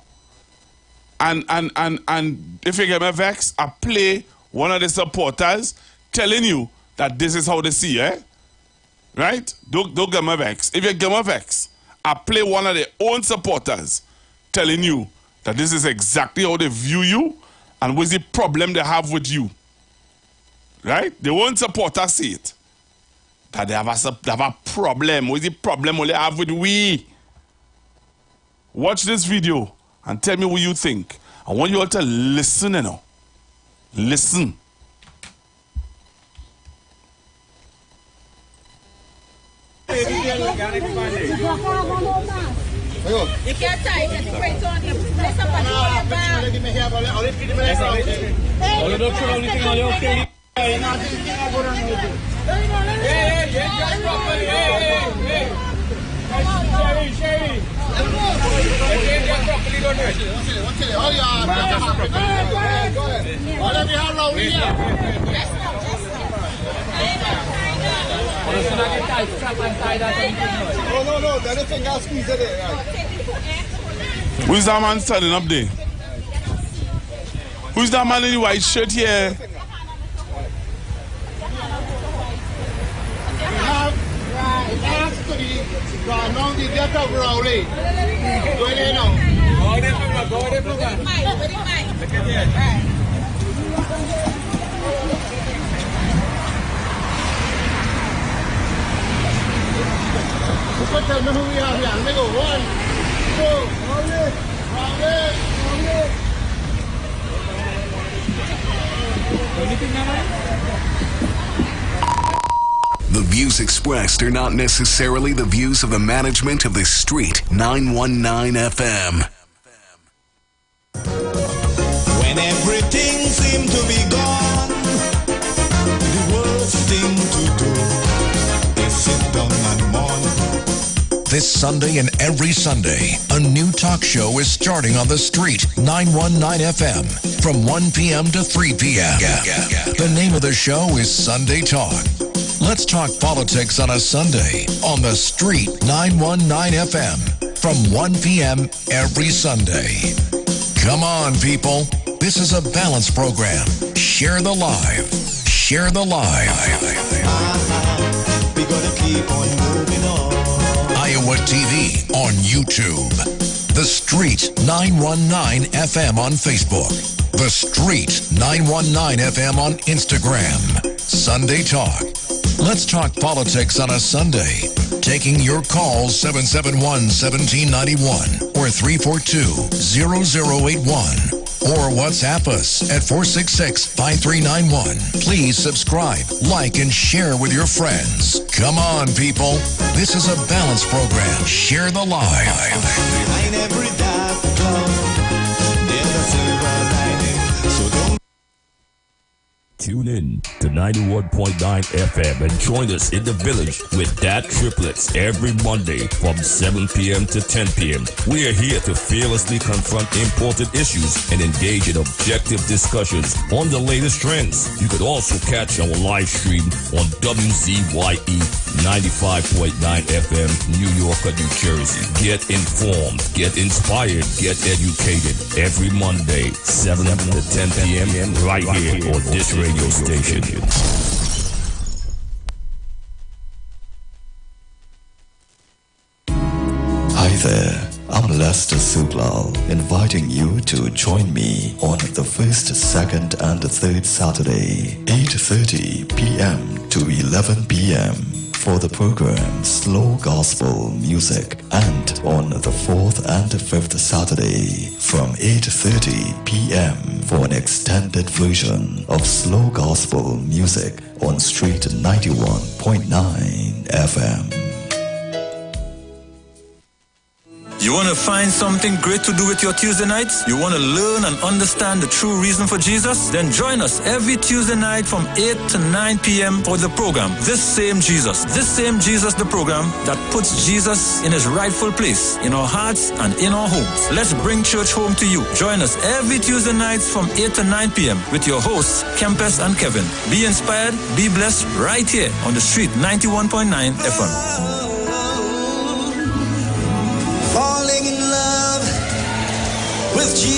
And if you get me vexed, I play one of the supporters telling you that this is how they see you, Right? Don't get me vexed. If you get me vexed, I play one of their own supporters telling you that this is exactly how they view you and what's the problem they have with you. Right? They won't support us see it. That they have a problem. What's the problem they have with we? Watch this video and tell me what you think. I want you all to listen, Listen. You can't tie it, it's right on you. Let somebody Who's that man standing up there? Who's that man in the white shirt here? We have the death of Rowley. Go there now. Go there. Tell me who we have here. Let me go. 1, 2, The views expressed are not necessarily the views of the management of the Street 919 FM. When everything seemed to be gone, the worst thing to do is sit down and mourn. This Sunday and every Sunday, a new talk show is starting on the Street 919 FM from 1 p.m. to 3 p.m. The name of the show is Sunday Talk. Let's talk politics on a Sunday on the Street 919 FM from 1 p.m. every Sunday. Come on, people. This is a balanced program. Share the live. Share the live. We gotta keep on moving on. Iowa TV on YouTube. The Street 919 FM on Facebook. The Street 919 FM on Instagram. Sunday Talk. Let's talk politics on a Sunday. Taking your calls 771-1791 or 342-0081. Or WhatsApp us at 466-5391. Please subscribe, like, and share with your friends. Come on, people. This is a balanced program. Share the live. Behind every dark cloud, there's a silver lining. So don't Tune in to 91.9 FM and join us in the village with Dad Triplets every Monday from 7 p.m. to 10 p.m. We are here to fearlessly confront important issues and engage in objective discussions on the latest trends. You could also catch our live stream on WZYE 95.9 FM, New York, New Jersey. Get informed, get inspired, get educated every Monday, 7 to 10 p.m. right here on this radio station. Hi there, I'm Lester Suklal, inviting you to join me on the first, second, and third Saturday, 8:30 p.m. to 11 p.m. for the program Slow Gospel Music, and on the fourth and fifth Saturday from 8:30 p.m. for an extended version of Slow Gospel Music on Street 91.9 FM. You want to find something great to do with your Tuesday nights? You want to learn and understand the true reason for Jesus? Then join us every Tuesday night from 8 to 9 p.m. for the program, This Same Jesus, the program that puts Jesus in his rightful place in our hearts and in our homes. Let's bring church home to you. Join us every Tuesday nights from 8 to 9 p.m. with your hosts, Kempes and Kevin. Be inspired, be blessed right here on the street 91.9 FM. Falling in love with Jesus.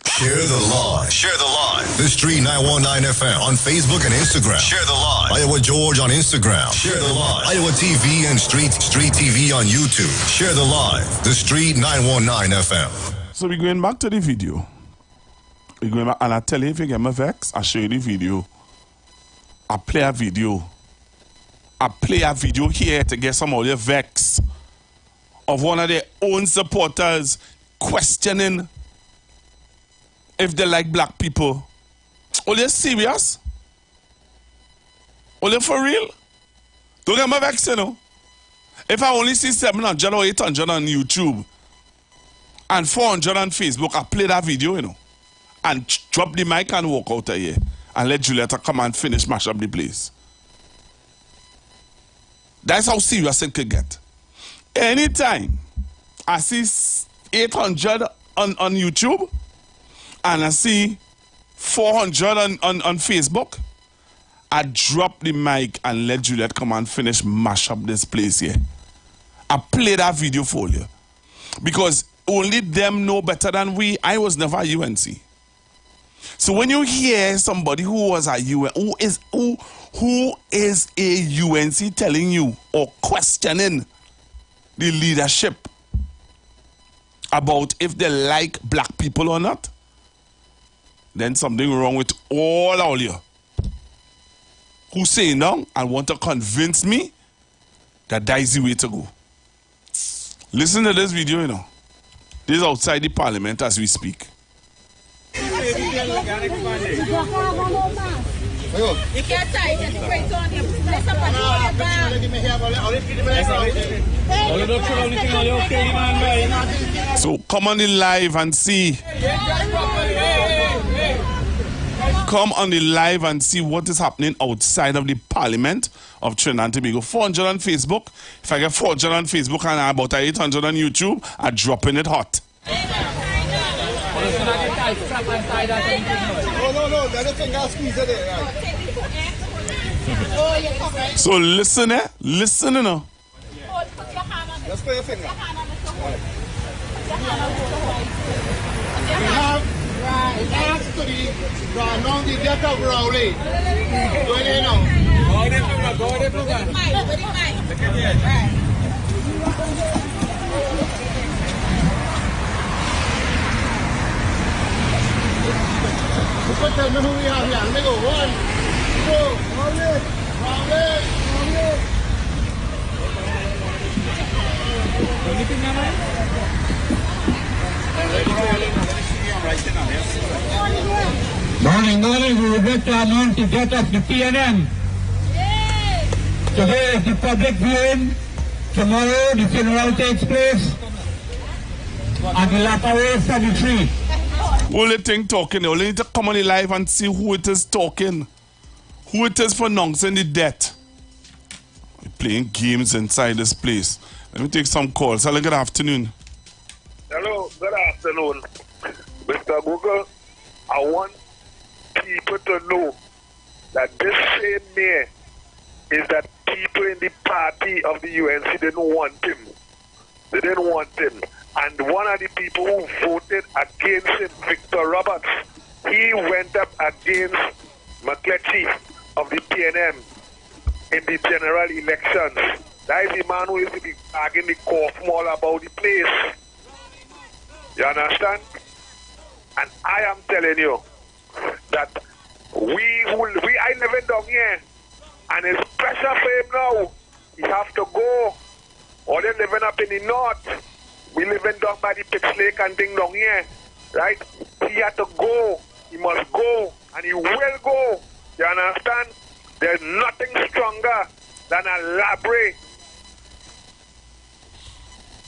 Share the live. Share the live. The Street 919 FM on Facebook and Instagram. Share the live. Iowa George on Instagram. Share the live. Iowa TV and Street TV on YouTube. Share the live. The Street 919 FM. So we're going back to the video. We're going back, and I tell you, if you get my vex, I show you the video. I play a video. I play a video here to get some of your vex of one of their own supporters questioning if they like black people. Are you serious? Are you for real? Don't get my vex, you know. If I only see 700 or 800 on YouTube and 400 on Facebook, I play that video, you know, and drop the mic and walk out of here and let Julietta come and finish mash up the place. That's how serious it could get. Anytime I see 800 on YouTube and I see 400 on Facebook, I drop the mic and let Juliet come and finish mash up this place here. I play that video for you. Because only them know better than we. I was never a UNC. So when you hear somebody who was a UNC, who is a UNC telling you or questioning the leadership about if they like black people or not, then something wrong with all you who say no and want to convince me that that is the way to go. Listen to this video, you know. This is outside the parliament as we speak. You can't tie it straight on you. So come on the live and see. Come on the live and see what is happening outside of the Parliament of Trinidad and Tobago. 400 on Facebook. If I get 400 on Facebook and about 800 on YouTube, I'm dropping it hot. So listen, listen, you know. Just put your finger. We have to run down the death of Rowley. Go in now. Go there, tell me who we have here. Let me go. 1, 2, Morning, we regret to announce the death of the PNM. Today is the public viewing. Tomorrow the funeral takes place at the Lapaway Cemetery. Only thing talking, only need to come on the live and see who it is talking. Who it is pronouncing the death. We're playing games inside this place. Let me take some calls. Hello, good afternoon. Hello, good afternoon. Mr. Google, I want people to know that this same mayor is that people in the party of the UNC didn't want him. They didn't want him. And one of the people who voted against him, Victor Roberts, he went up against McCletchy of the PNM. in the general elections. That is the man who used to be bagging the cough all about the place. You understand? And I am telling you that I live in down here, and it's pressure for him now. He have to go. Or they living up in the north. We living down by the Pitch Lake and thing down here. Right? He had to go. He must go. And he will go. You understand? There's nothing stronger than a library.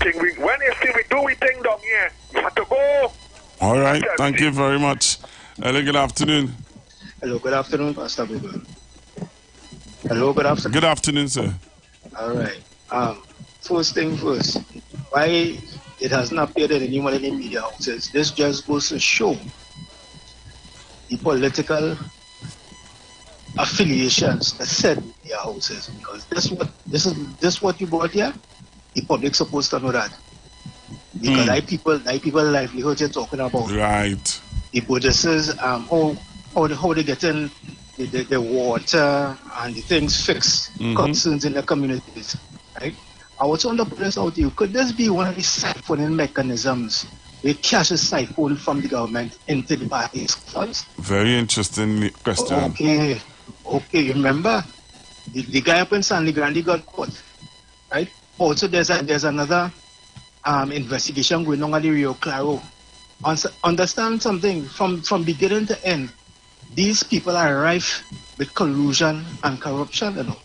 When you see we do we thing down here, you have to go. All right. Thank you very much. Hello, good afternoon. Hello, good afternoon, Pastor Google. Hello, good afternoon. Good afternoon, sir. All right. First thing first, why it has not appeared in anyone in the media houses, this just goes to show the political affiliations that said media houses, because this what you brought here, the public supposed to know that. Because I people livelihood you're talking about. Right. The Buddhists, how they get in the water and the things fixed, concerns in the communities, right? I was on the press out to you, could this be one of the siphoning mechanisms where cash is siphoned from the government into the parties' funds? Very interesting question. Okay, remember, the guy up in San Grande got caught, right? Also, there's another investigation going on at the Rio Claro. Understand something, from beginning to end, these people are rife with collusion and corruption, you know.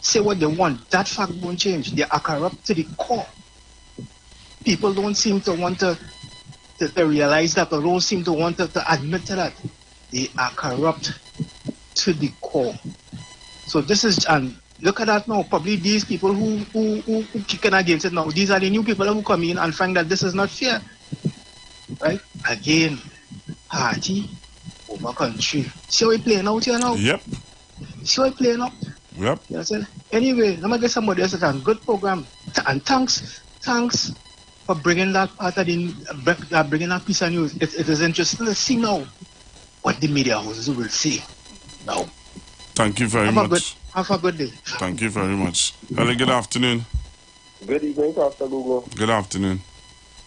Say what they want, that fact won't change. They are corrupt to the core. People don't seem to want to realize that, or don't seem to want to admit to that. They are corrupt to the core. So this is, and look at that now, probably these people who kicking against it now, these are the new people who come in and find that this is not fair. Right? Again, party over country. See how we playing out here now? Yep. See how we playing out? Yep. You know, anyway, let me get somebody else to good program. And thanks for bringing that part of the bringing that piece of news. It is interesting to see now what the media houses will see now. Thank you very much. Have a good day. Thank you very much. Hello, good afternoon. Good evening, Pastor Google. Good afternoon.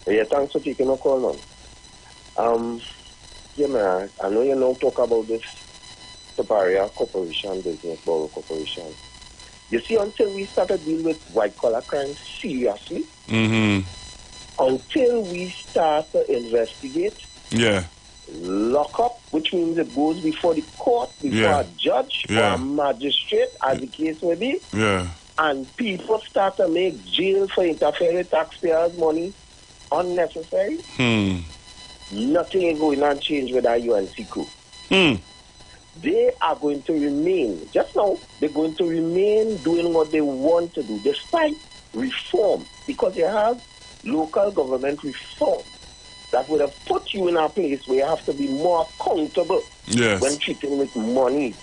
Yeah, thanks for taking a call, man. Yeah, man, I know you now talk about this Superior Corporation, Business Borough Corporation. You see, until we started dealing with white-collar crime seriously, until we start to investigate, lock up, which means it goes before the court, before a judge, or a magistrate, as the case may be, and people start to make jail for interfering with taxpayers' money unnecessary, nothing is going to change with our UNC crew. They are going to remain, just now, they're going to remain doing what they want to do, despite reform, because they have local government reform that would have put you in a place where you have to be more accountable when treating with money.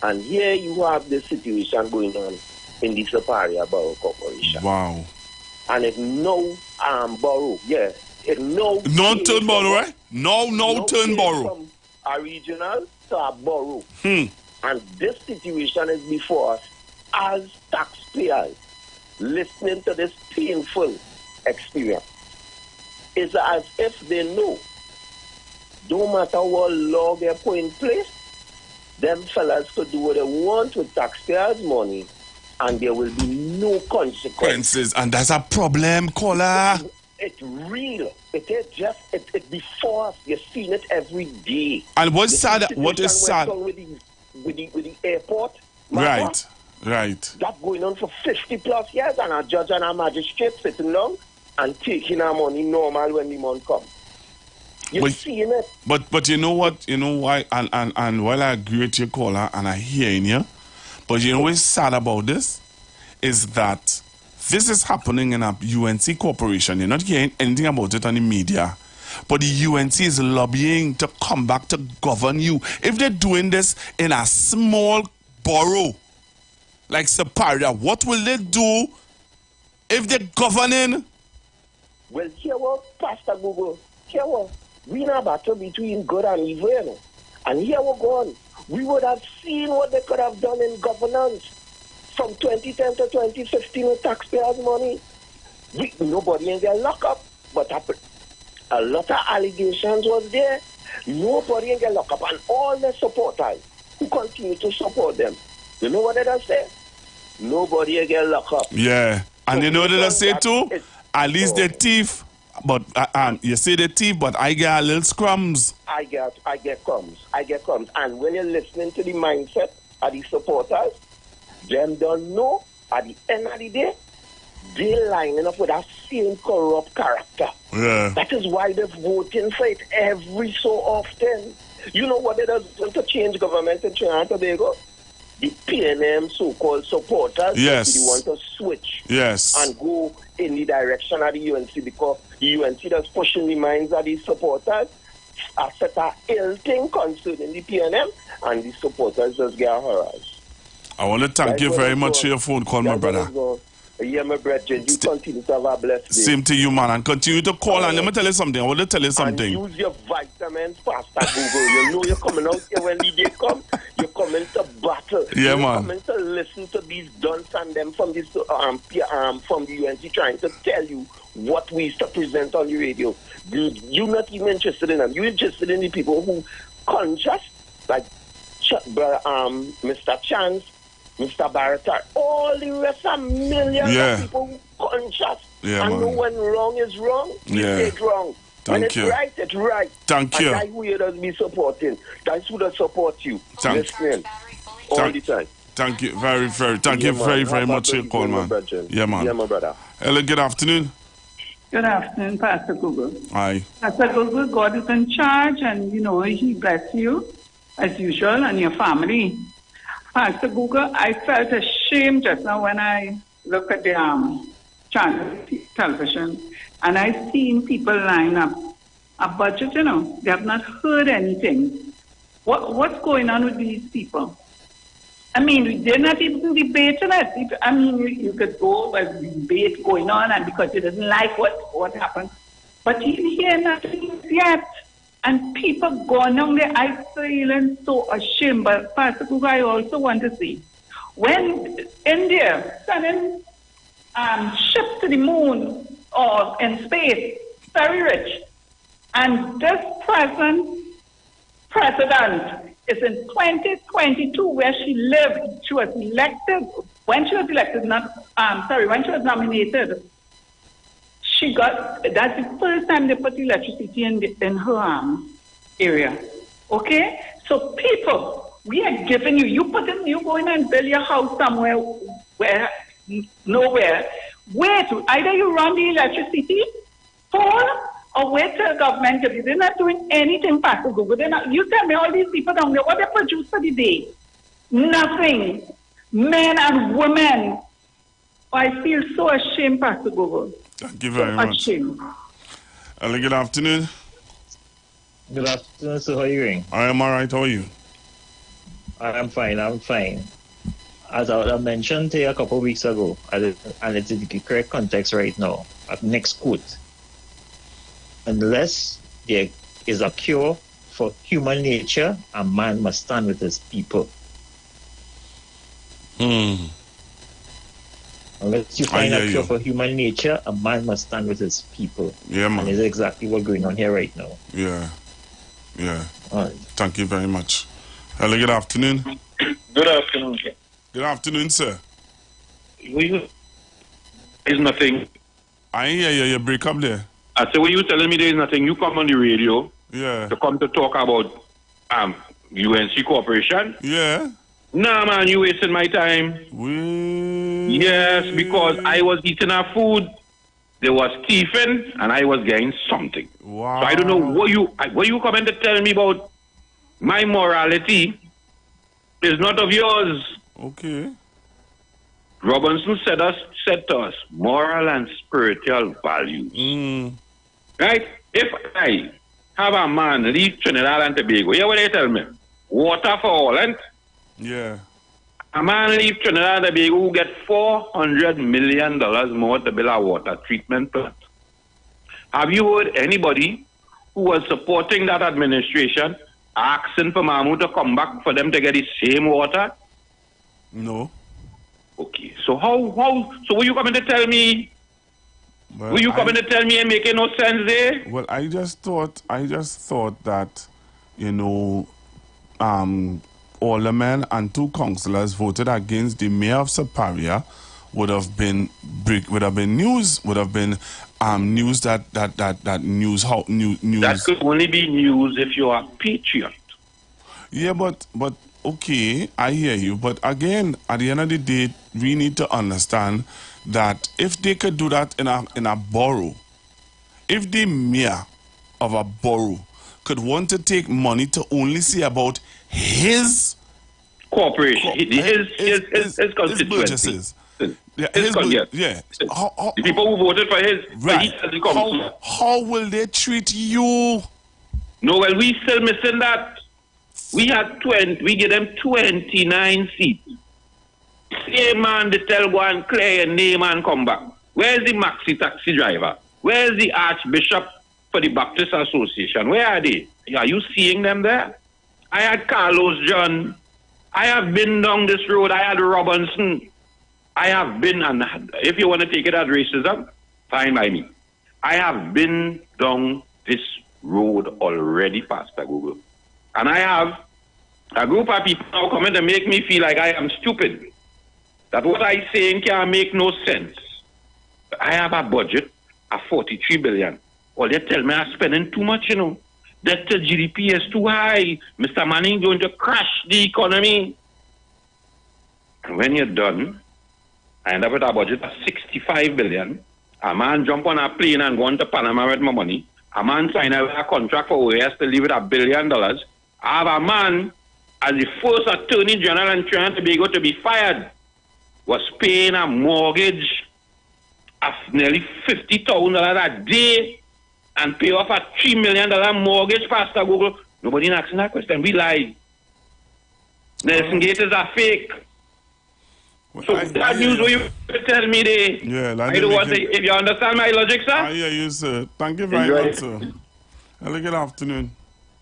And here you have this situation going on in the Superior Borough Corporation. Wow. And it's no borough, it's no turn borough, right? No turn borough. From a regional to a borough. And this situation is before us as taxpayers listening to this painful experience. It's as if they know, no matter what law they put in place, them fellas could do what they want with taxpayers' money, and there will be no consequences. And that's a problem, caller. It's real. It is just, it's before us. You've seen it every day. And what's sad? What is sad? With the airport. Right. That going on for 50 plus years, and a judge and a magistrate sitting down and taking our money normal when the month comes. You're seeing it. But you know what? You know why? And while I agree with your caller and I hear in you, but you know what's sad about this? Is that this is happening in a UNC corporation. You're not hearing anything about it on the media. But the UNC is lobbying to come back to govern you. If they're doing this in a small borough like Superior, what will they do if they're governing? Well, here was Pastor Google. Here was we in a battle between good and evil, you know. And here we're going. we would have seen what they could have done in governance from 2010 to 2015 with taxpayers' money. Nobody ain't get locked up, but a lot of allegations was there. Nobody ain't get locked up, and all the supporters who continue to support them, you know what they just say? Nobody ain't get locked up. Yeah, and So you know what they say that too? At least the thief, but you say the thief, but I get a little scrums. I get crumbs, and when you're listening to the mindset of the supporters, them don't know at the end of the day, they're lining up with that same corrupt character. Yeah. That is why they're voting for it every so often. You know what they do to change government in Trinidad and Tobago? The PNM so-called supporters, yes, they want to switch, yes, and go in the direction of the UNC, because the UNC that's pushing the minds of these supporters a set of ill thing concerning the PNM, and the supporters just get harassed. I want to thank you very much for your phone call, my brother. Yeah, my brother, you continue to have a blessed day. Same to you, man, and continue to call. And let me tell you something. I want to tell you something. And use your vitamins faster, Google. You know you're coming out here when the day come. You're coming to battle. Yeah, you're man. Coming to listen to these dunce and them from this from the UNC trying to tell you what we used to present on the radio. You're not even interested in them. You're interested in the people who conscious, like Mr. Chance, Mr. Barrett, all the rest are millions of people who conscious. Yeah, and know when wrong is wrong, you say it's wrong. When it's right, it's right. Thank you. And that's who you does be supporting. That's who does support you. Listening all the time. Thank you thank you very much for your call, man. Yeah, man. Yeah, my brother. Hello, good afternoon. Good afternoon, Pastor Google. Hi. Pastor Google, God is in charge, and He bless you as usual and your family. Pastor Google, I felt ashamed just now when I looked at the channel television, and I seen people line up a budget. They have not heard anything. What's going on with these people? I mean, they're not even debating it. I mean, you could go with debate going on, and because you didn't like what happened, but you hear nothing yet. And people going on there, I feeling so ashamed. But Pastor Kuga, I also want to say, when India sending ships to the moon or in space, very rich, and this president is in 2022 where she lived. She was elected. When she was nominated, she got, that's the first time they put electricity in her area. Okay? So people, we are giving you go in and build your house somewhere where, nowhere. Wait, either you run the electricity for or wait till the government give you. They're not doing anything, Pastor Google. You tell me all these people down there, what they produce for the day? Nothing. Men and women. I feel so ashamed, Pastor Google. Thank you very much. Hello, good afternoon. Good afternoon, sir. How are you doing? I am all right. How are you? I'm fine. As I mentioned to you a couple of weeks ago, and it's in the correct context right now, next quote. Unless there is a cure for human nature, a man must stand with his people. Unless you find a cure for human nature, a man must stand with his people. Yeah, man. And it's exactly what's going on here right now. Yeah. All right. Thank you very much. Hello, good afternoon. Good afternoon, sir. Good afternoon, sir. There's nothing. I hear you. You break up there. I say, when you telling me there's nothing, you come on the radio. Yeah. To come to talk about UNC Corporation. Yeah. Nah, man, you wasting my time. Yes, because I was eating our food. There was thieving, and I was getting something. Wow. So I don't know what you coming to tell me about. My morality is not of yours. Okay. Robinson said to us, moral and spiritual values. Right? If I have a man leave Trinidad and Tobago, hear what they tell me? Water for all, and yeah. A man leave Trinidad and Tobago who get $400 million more to build a water treatment plant. Have you heard anybody who was supporting that administration asking for Mahmoud to come back for them to get the same water? No. Okay. So so were you coming to tell me? Well, were you coming to tell me and making no sense there? Well, I just thought that, you know, aldermen and 2 councillors voted against the mayor of Superior would have been news that could only be news if you are a patriot. Yeah, but okay, I hear you. But again, at the end of the day, we need to understand that if they could do that in a borough, if the mayor of a borough could want to take money to only see about his corporation, his constituency. The people who voted for his, right? How will they treat you? No, well, we still missing that. We had 20. We give them 29 seats. Same man, they tell go and clear your name and come back. Where's the maxi taxi driver? Where's the archbishop for the Baptist Association? Where are they? Are you seeing them there? I had Carlos John. I have been down this road. I had Robinson. I have been, and if you want to take it as racism, fine by me. I have been down this road already, Pastor Google. And I have a group of people now coming to make me feel like I am stupid. That what I saying can make no sense. I have a budget of 43 billion. Well, they tell me I'm spending too much, you know. That the GDP is too high. Mr. Manning going to crash the economy. And when you're done, I end up with a budget of 65 billion. A man jump on a plane and go to Panama with my money. A man sign a contract for OAS to leave with $1 billion. I have a man, as the first Attorney General in Trinidad and Tobago to be fired, was paying a mortgage of nearly $50,000 a day and pay off a $3 million mortgage, Pastor Google. Nobody asking that question. We lie. Nelson Gate is a fake. Well, so that news what you tell me there. Yeah, I don't want to, if you understand my logic, sir. I hear you, sir. Thank you very much, sir. Hello, good afternoon.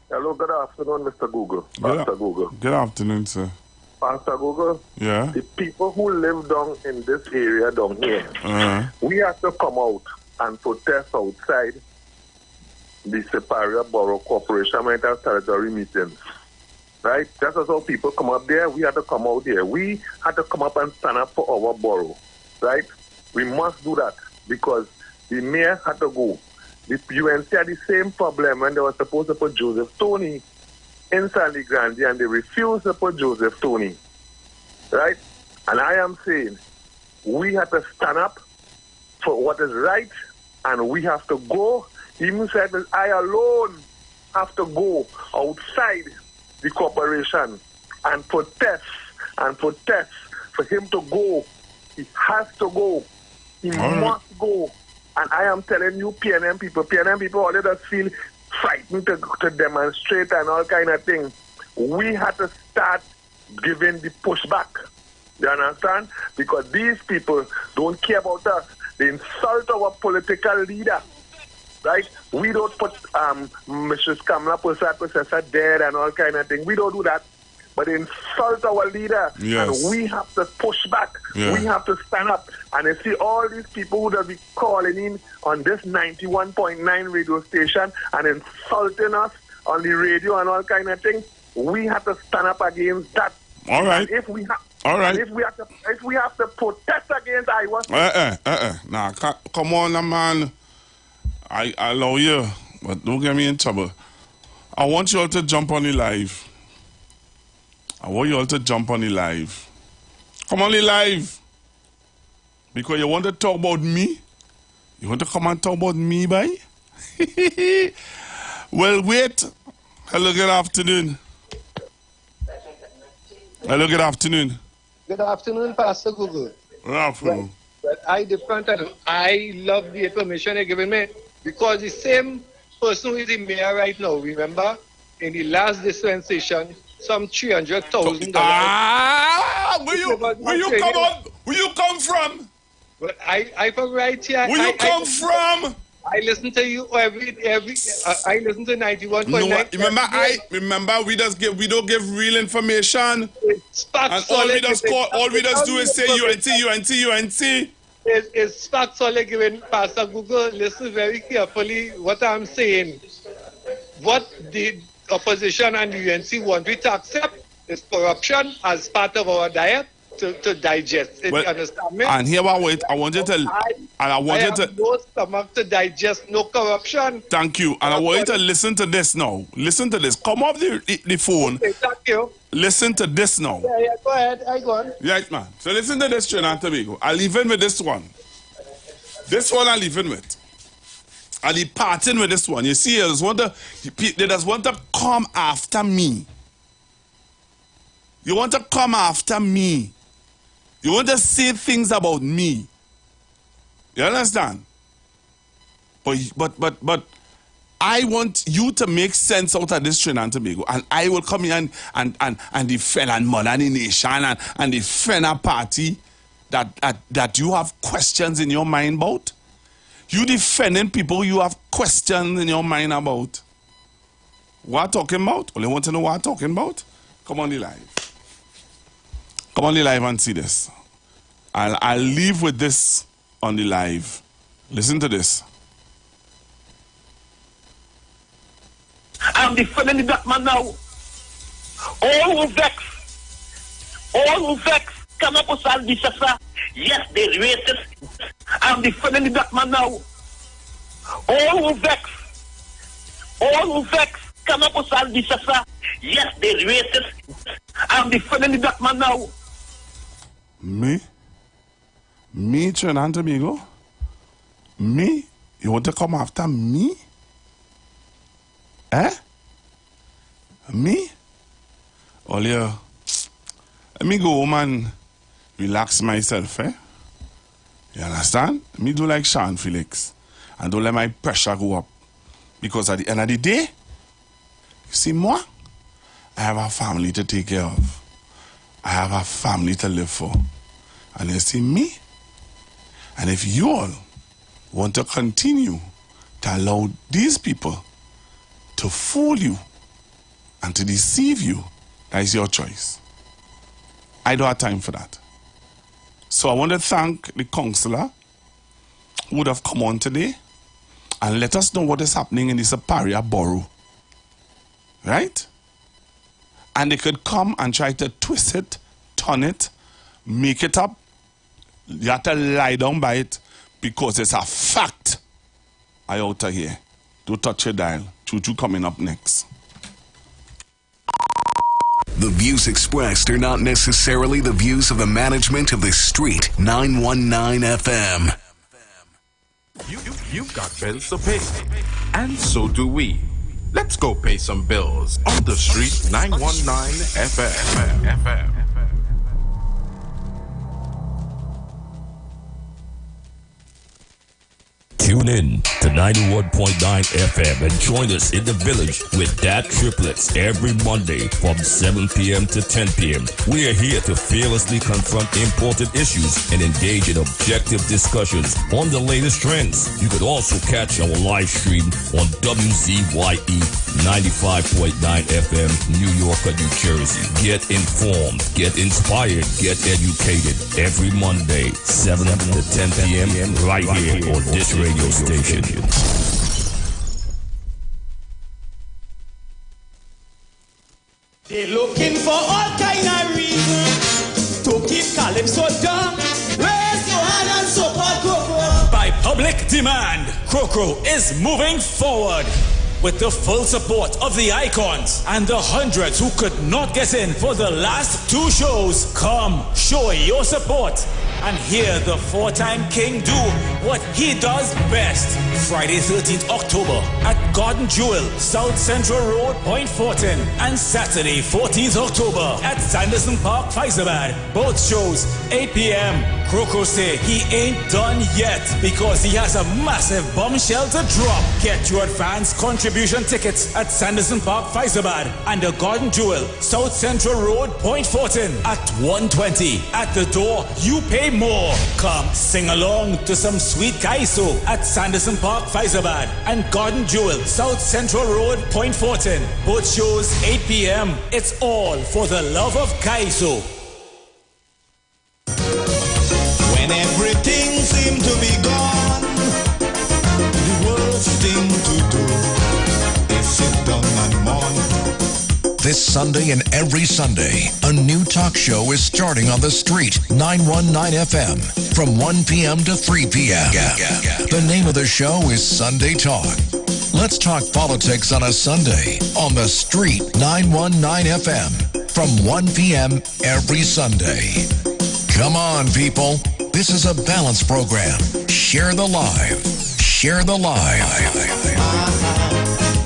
Hello, good afternoon, Mr. Google. Pastor Google. Good afternoon, sir. Pastor Google. Yeah. The people who live down in this area down here, we have to come out and protest outside the Superior Borough Corporation Mental Territory meetings. Right? Just as how people come up there, we had to come out here. We had to come up and stand up for our borough. Right? We must do that because the mayor had to go. The UNC had the same problem when they were supposed to put Joseph Tony in Sandy Grande and they refused to put Joseph Tony. Right? And I am saying we have to stand up for what is right and we have to go. Even said that I alone have to go outside the corporation and protest for him to go. He has to go. He must go. And I am telling you, PNM people all just feel frightened to demonstrate and all kind of things. We have to start giving the pushback. You understand? Because these people don't care about us. They insult our political leader. Right? We don't put Mrs. Kamala Persad dead and all kind of thing. We don't do that. But they insult our leader. Yes. And we have to push back. Yeah. We have to stand up. And you see all these people who will be calling in on this 91.9 radio station and insulting us on the radio and all kind of thing. We have to stand up against that. All right. And if we have, all right. If we have to protest against Iwer. Nah, come on, man. I allow you, but don't get me in trouble. I want you all to jump on the live. Come on the live. Because you want to talk about me? You want to come and talk about me, bye? Well, wait. Hello, good afternoon. Hello, good afternoon. Good afternoon, Pastor Google. Good afternoon. But I different and I love the information you're giving me because the same person who is the mayor right now, remember, in the last dispensation, some $300,000. Where you come from? But I from right here. Where you come from? I listen to you every. I listen to 91.9. No, remember we don't give real information. It's and all we just do is say UNT. It's factually given. Pastor Google, listen very carefully what I'm saying. What the opposition and the UNC want we to accept is corruption as part of our diet to digest. You understand me? And here I want you to. I have no stomach to digest no corruption. Thank you. And I want you to listen to this now. Listen to this. Come off the phone. Okay, thank you. Listen to this now. Yeah, go ahead. I go on. Right, man. So listen to this, Trinidad and Tobago. I'll leave in with this one. This one I'll leave in with. I'll be parting with this one. You see, they just want to come after me. You want to come after me. You want to say things about me. You understand? But I want you to make sense out of this Trinidad and Tobago, and I will come here and defend and mother the nation and defend a party that you have questions in your mind about. You defending people you have questions in your mind about. What I'm talking about? Only want to know what I'm talking about? Come on the live. Come on the live and see this. I'll leave with this on the live. Listen to this. I'm defending the black man now. All who vex, come up with this. Yes, they're racist. I'm defending the black man now. All who vex, come up with this. Yes, they're racist. I'm defending the black man now. Me, Trinidad and Tobago? Me? You want to come after me? Me? Let me go home and relax myself, You understand? Me do like Sean Felix. And don't let my pressure go up. Because at the end of the day, you see, moi, I have a family to take care of. I have a family to live for. And you see me? And if you all want to continue to allow these people to fool you and to deceive you, that is your choice. I don't have time for that. So I want to thank the councillor who would have come on today and let us know what is happening in the Superior Borough. Right? And they could come and try to twist it, turn it, make it up. You have to lie down by it because it's a fact. I out of here. Don't touch your dial. Choo-choo coming up next. The views expressed are not necessarily the views of the management of the Street 919 FM. You've got bills to pay, and so do we. Let's go pay some bills on the Street 919 FM. Tune in to 91.9 FM and join us in the village with Dat Triplets every Monday from 7 p.m. to 10 p.m. We are here to fearlessly confront important issues and engage in objective discussions on the latest trends. You could also catch our live stream on WZYE 95.9 FM, New York, New Jersey. Get informed, get inspired, get educated every Monday, 7 to 10 p.m. right here on this radio station. They're looking for all kind of reasons to keep Calypso down. Raise your hand and support Crocro. By public demand, Crocro is moving forward. With the full support of the icons and the hundreds who could not get in for the last two shows, come show your support and hear the four-time king do what he does best. Friday 13th October at Garden Jewel, South Central Road, Point Fortin, and Saturday 14th October at Sanderson Park, Faizabad. Both shows 8 p.m. Crocro say he ain't done yet because he has a massive bombshell to drop. Get your advance contribution tickets at Sanderson Park, Faizabad, and the Garden Jewel, South Central Road, Point Fortin at 1:20. At the door, you pay more. Come sing along to some Sweet Kaiso at Sanderson Park, Faizabad, and Garden Jewel, South Central Road, Point Fortin. Both shows 8 p.m. It's all for the love of Kaiso. When everything seemed to be gone, the worst thing to do is sit down and mourn. This Sunday and every Sunday, a new talk show is starting on the street, 919 FM, from 1 p.m. to 3 p.m. The name of the show is Sunday Talk. Let's talk politics on a Sunday on the street, 919 FM, from 1 p.m. every Sunday. Come on, people. This is a balanced program. Share the live. Share the live.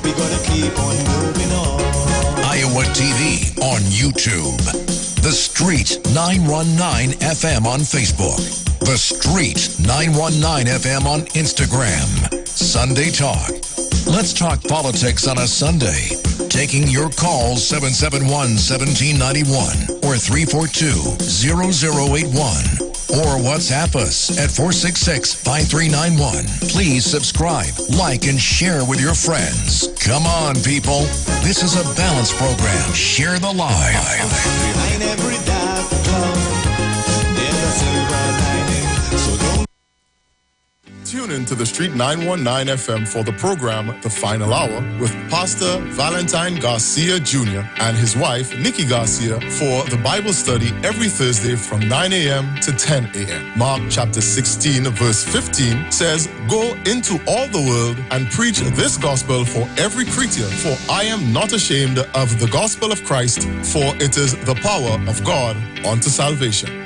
We gotta keep on moving on. Iowa TV on YouTube. The Street 919 FM on Facebook. The Street 919 FM on Instagram. Sunday Talk. Let's talk politics on a Sunday. Taking your calls 771-1791 or 342-0081. Or WhatsApp us at 466-5391. Please subscribe, like, and share with your friends. Come on, people. This is a balanced program. Share the live. Behind every dark cloud, there's a silver lining. So don't Tune in to the Street 919 FM for the program The Final Hour with Pastor Valentine Garcia Jr. and his wife, Nikki Garcia, for the Bible study every Thursday from 9 a.m. to 10 a.m. Mark chapter 16, verse 15 says, "Go into all the world and preach this gospel for every creature, for I am not ashamed of the gospel of Christ, for it is the power of God unto salvation."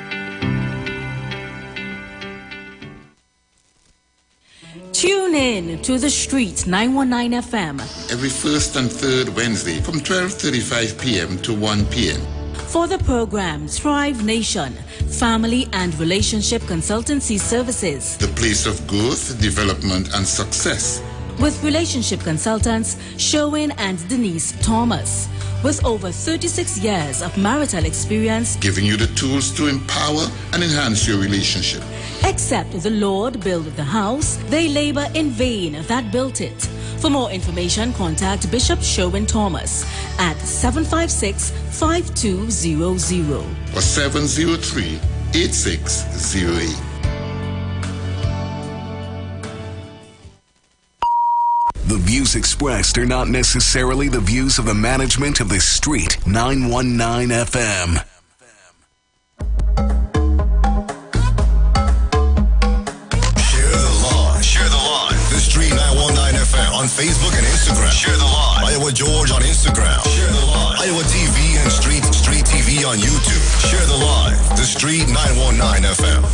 Tune in to the Street 919 FM every first and third Wednesday from 12:35 p.m. to 1 p.m. for the program Thrive Nation, Family and Relationship Consultancy Services. The place of growth, development, and success. With relationship consultants Sherwin and Denise Thomas. With over 36 years of marital experience, giving you the tools to empower and enhance your relationship. Except the Lord built the house, they labor in vain that built it. For more information, contact Bishop Sherwin Thomas at 756-5200 or 703-8608. The views expressed are not necessarily the views of the management of the Street 919 FM. Share the live. The Street 919 FM on Facebook and Instagram. Share the live. Iowa George on Instagram. Share the live. Iowa TV and Street TV on YouTube. Share the live. The Street 919 FM.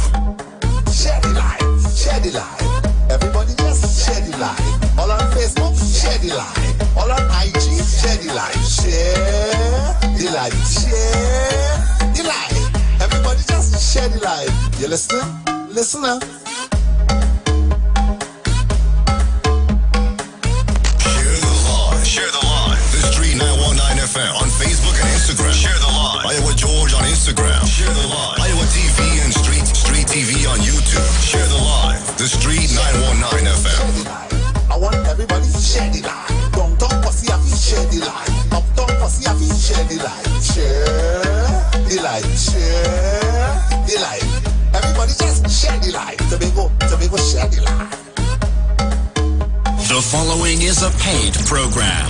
Share the live. Share the live. Everybody just share the live. All on Facebook, share the live. All on IG, share the live. Share the live. Share the live. Everybody just share the live. You listening? Listen up. Share the live. The Street 919 FM on Facebook and Instagram. Share the live. Iowa George on Instagram. Share the live. Iowa TV and Street TV on YouTube. Share the live. The Street 919 FM. I want everybody to share the live. Downtown Posse have to share the live. Uptown Posse have to share the live. Share the live. Share the live. Everybody just share the live. Tobago, share the live. The following is a paid program.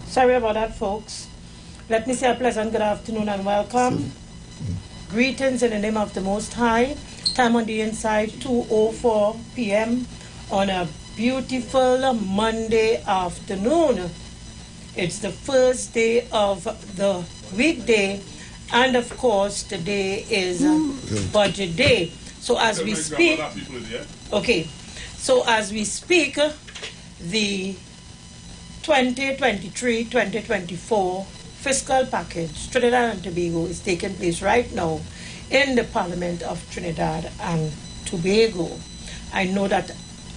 Sorry about that, folks. Let me say a pleasant good afternoon and welcome. Greetings in the name of the Most High. Time on the inside, 2:04 p.m. on a beautiful Monday afternoon. It's the first day of the weekday, and of course, today is budget day. So as we speak, okay, so as we speak, the 2023-2024 fiscal package, Trinidad and Tobago, is taking place right now in the Parliament of Trinidad and Tobago. I know that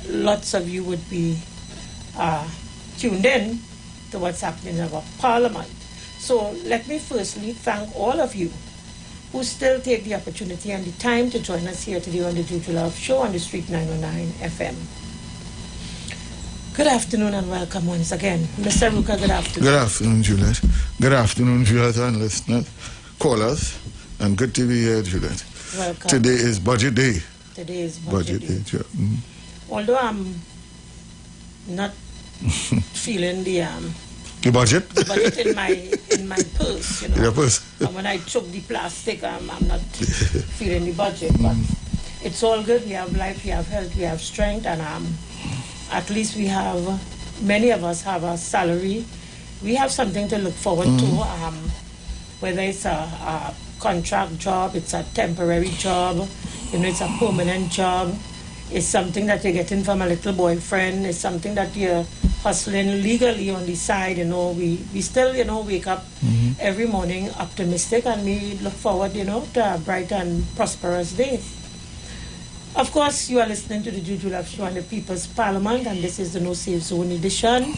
lots of you would be tuned in to what's happening in our Parliament. So let me firstly thank all of you who still take the opportunity and the time to join us here today on the Juju Love Show on the Street 919 FM. Good afternoon and welcome once again. Mr. Ruka, good afternoon. Good afternoon, Juliet. Good afternoon, viewers and listeners, callers, and good to be here, Juliet. Welcome. Today is budget day. Today is budget day. Yeah. Although I'm not feeling the budget? The budget in my purse, you know. Your purse. And when I choke the plastic, I'm not feeling the budget. But it's all good. We have life, we have health, we have strength, and at least we have, many of us have a salary. We have something to look forward to, whether it's a contract job, it's a temporary job, you know, it's a permanent job. It's something that you're getting from a little boyfriend. It's something that you're hustling legally on the side. You know, we still, you know, wake up every morning optimistic, and we look forward, you know, to a bright and prosperous day. Of course, you are listening to the Juju Love Show on the People's Parliament, and this is the No Safe Zone edition.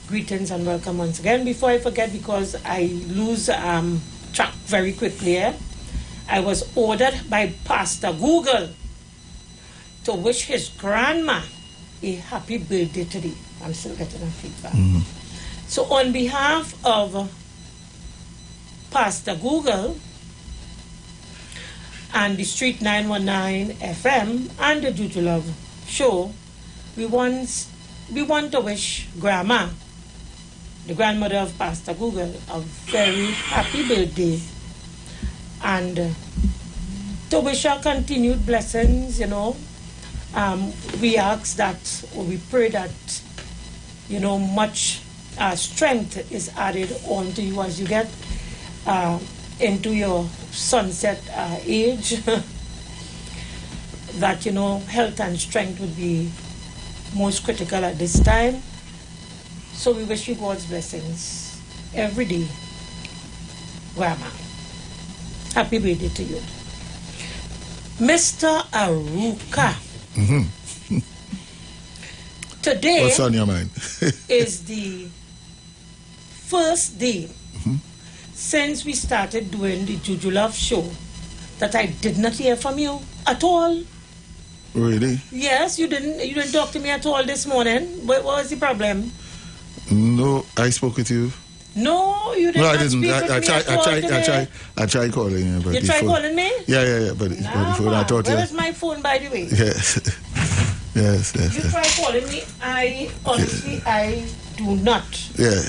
Greetings and welcome once again. Before I forget, because I lose track very quickly, I was ordered by Pastor Google to wish his grandma a happy birthday today. I'm still getting a feedback. So on behalf of Pastor Google and the Street 919 FM and the Juju Love Show, we want to wish Grandma, the grandmother of Pastor Google, a very happy birthday, and to wish her continued blessings, you know. We ask that, or we pray that, you know, much strength is added onto you as you get into your sunset age, that, you know, health and strength would be most critical at this time. So we wish you God's blessings every day, Grandma. Happy birthday to you. Mr. Aruka. Today, what's on your mind? is the first day since we started doing the Juju Love Show that I did not hear from you at all. Really? Yes, you didn't talk to me at all this morning. What was the problem? No, I spoke with you. No, you didn't. No, I didn't. Speak with me at all today. I tried calling you, but you tried calling me? Yeah, but the phone, I thought where is my phone, by the way? Yes. yes. You tried calling me. I honestly, I do not. Yeah.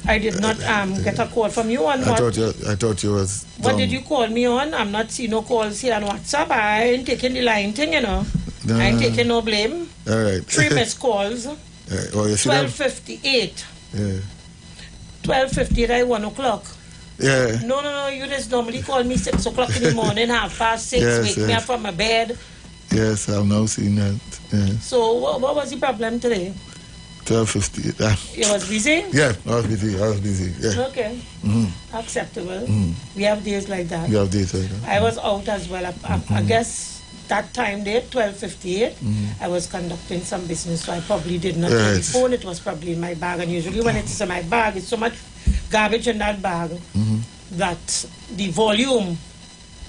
I did not get a call from you on what? I thought you was. What did you call me on? I'm not seeing no calls here on WhatsApp. I ain't taking the line thing, you know. I ain't taking no blame. All right. 3 missed calls. Right. Well, 12:58. Yeah. 12:58 at 1 o'clock. Yeah. No. You just normally call me 6 o'clock in the morning, 5:30, wake me up from my bed. Yes, I've now seen that. Yeah. So what was the problem today? 12:58. You was busy? Yeah, I was busy. Yeah. Okay. Acceptable. We have days like that. We have days like that. I was out as well. I guess that time there, 12:58, I was conducting some business, so I probably did not take the phone. It was probably in my bag, and usually when it's in my bag, it's so much garbage in that bag that the volume,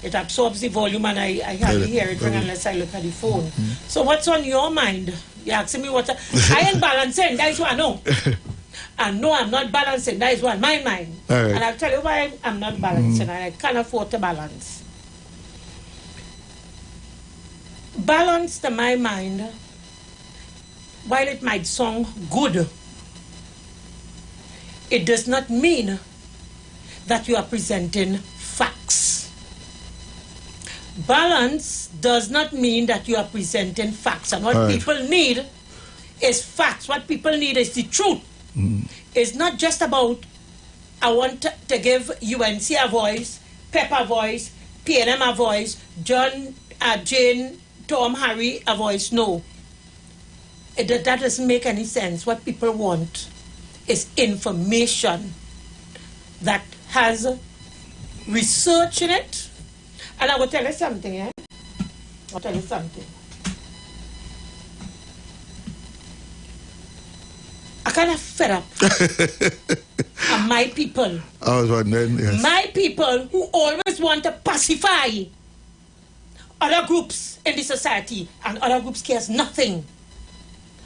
it absorbs the volume, and I hardly hear it unless I look at the phone. So what's on your mind? You're asking me what I ain't balancing. That is what I know. And no, I'm not balancing. That is what my mind. Right. And I'll tell you why I'm not balancing, and I can't afford to balance. Balance, to my mind, while it might sound good, it does not mean that you are presenting facts. Balance does not mean that you are presenting facts. And what people need is facts. What people need is the truth. It's not just about, I want to give UNC a voice, Pep a voice, PNM a voice, John, Jane, Tom, Harry a voice. No. That doesn't make any sense. What people want is information that has research in it. And I will tell you something, eh? I'll tell you something. I kind of fed up. And my people. I was wondering, yes. My people who always want to pacify other groups in the society, and other groups cares nothing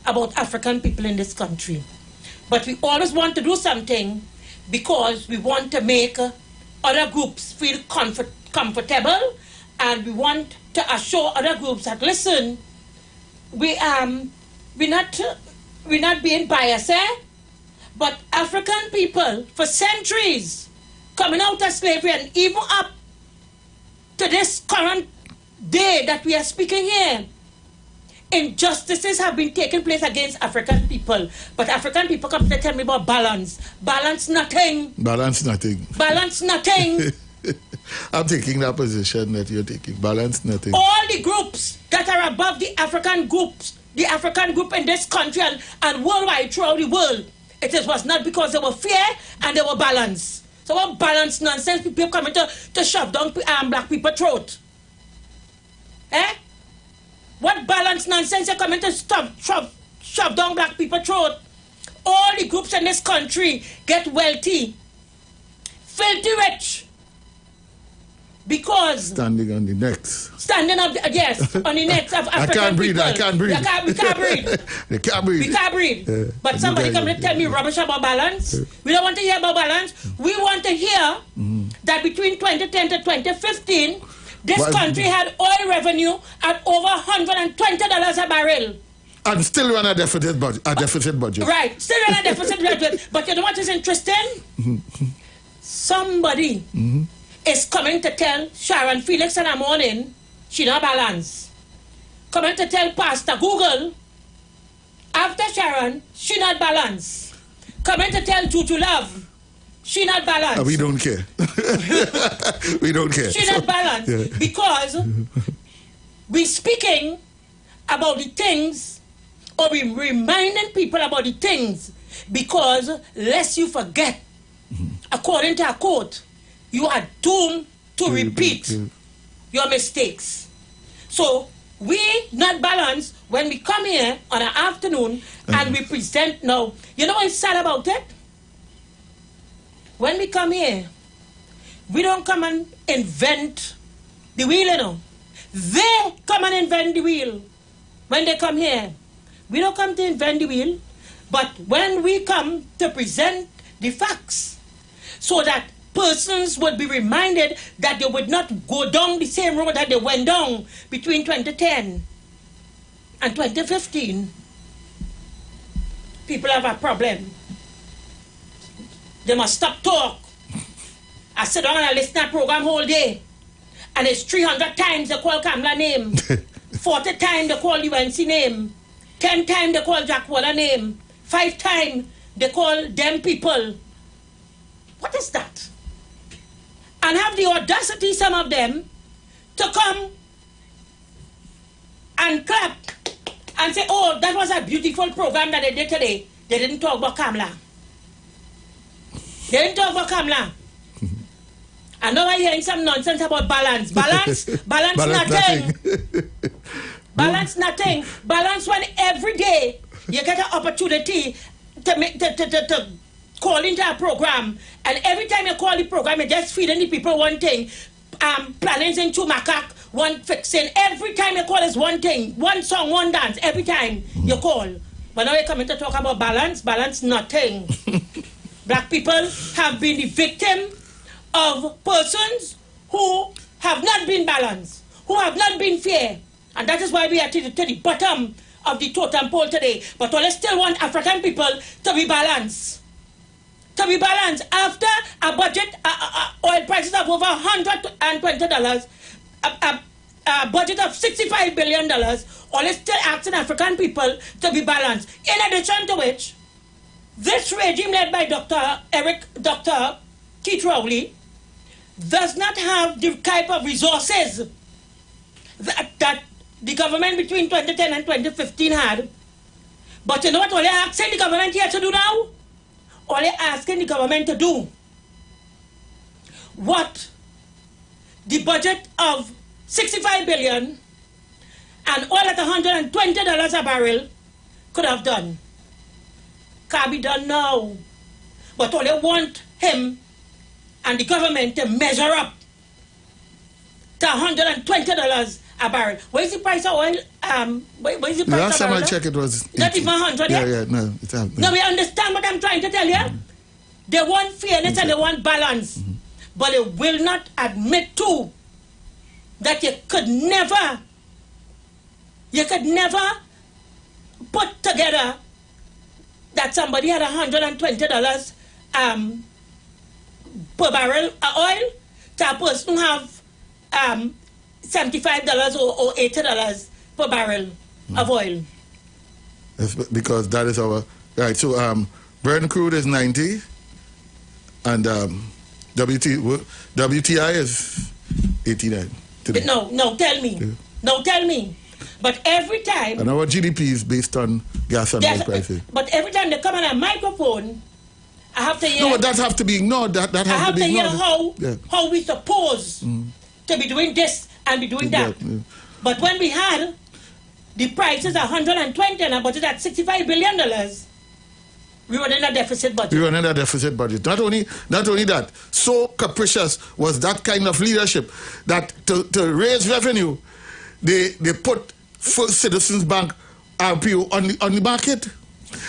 about African people in this country. But we always want to do something because we want to make other groups feel comfortable, and we want to assure other groups that, listen, we're not being biased, but African people for centuries coming out of slavery and even up to this current day that we are speaking here, injustices have been taking place against African people. But African people come to tell me about balance. Balance nothing. Balance nothing. Balance nothing. I'm taking that position that you're taking. Balance nothing. All the groups that are above the African groups, the African group in this country and worldwide throughout the world, was not because they were fair and they were balanced. So what balance nonsense people coming to shove down black people's throat? Eh? What balance nonsense are coming to shove down black people's throat? All the groups in this country get wealthy, filthy rich, because standing on the necks. Standing up, yes, on the necks of African I can't breathe. people. I can't breathe. We can't breathe. They can't breathe. We can't breathe. But somebody come and tell me rubbish about balance. We don't want to hear about balance. We want to hear that between 2010 to 2015, this country had oil revenue at over $120 a barrel. And still run a deficit budget. Right, still run a deficit budget. But you know what is interesting? Somebody is coming to tell Sharon Felix in the morning she not balance. Coming to tell Pastor Google after Sharon she not balance. Coming to tell Juju Love she not balance. We don't care. We don't care. She not balance because we speaking about the things, or we reminding people about the things, because lest you forget, according to a quote, you are doomed to repeat your mistakes. So we not balance when we come here on an afternoon and we present now. You know what's sad about it? When we come here, we don't come and invent the wheel, you know. They come and invent the wheel. When they come here, we don't come to invent the wheel, but when we come to present the facts, so that persons would be reminded that they would not go down the same road that they went down between 2010 and 2015, people have a problem. They must stop talk. I sit down and I listen to a program whole day, and it's 300 times they call Kamala name, 40 times they call UNC name, 10 times they call Jack Waller name, 5 times they call them people. What is that? And have the audacity, some of them, to come and clap and say, oh, that was a beautiful program that they did today. They didn't talk about Kamala. They didn't talk about Kamala. And now I'm hearing some nonsense about balance. Balance nothing. Balance nothing. Balance when every day you get an opportunity to call into a program, and every time you call the program, you're just feeding the people one thing. Planning in Chumakak, one fixing. Every time you call is one thing, one song, one dance. Every time you call. But now you're coming to talk about balance. Balance nothing. Black people have been the victim of persons who have not been balanced, who have not been fair. And that is why we are to the bottom of the totem pole today. But we still want African people to be balanced. to be balanced after a budget, oil prices of over $120, a budget of $65 billion, oil is still asking African people to be balanced. In addition to which, this regime led by Dr. Keith Rowley does not have the type of resources that the government between 2010 and 2015 had. But you know what all they're asking the government here to do now? All they're asking the government to do what the budget of $65 billion and oil at $120 a barrel could have done. Can't be done now. But all they want him and the government to measure up to $120 a barrel. What is the price of oil? What is the price last of time oil? I checked, it was 80. Not even 100 yet? Yeah, no. It's out. No, we understand what I'm trying to tell you. They want fairness and they want balance. But they will not admit to that you could never put together that somebody had $120 per barrel of oil to a person who have $75 or $80 per barrel of oil. That's because that is our right. So Brent crude is 90, and WTI is 89 today. No, tell me. Yeah. No, tell me. But every time. And our GDP is based on gas and oil prices. But every time they come on a microphone, I have to hear. No, that have to be ignored. That I have to hear ignored. how we supposed to be doing this and be doing that. Yeah. But when we had the prices at 120 and a budget at $65 billion, we were in a deficit budget. We were in a deficit budget. Not only that, so capricious was that kind of leadership that to raise revenue, they put First Citizens Bank RPO on the market.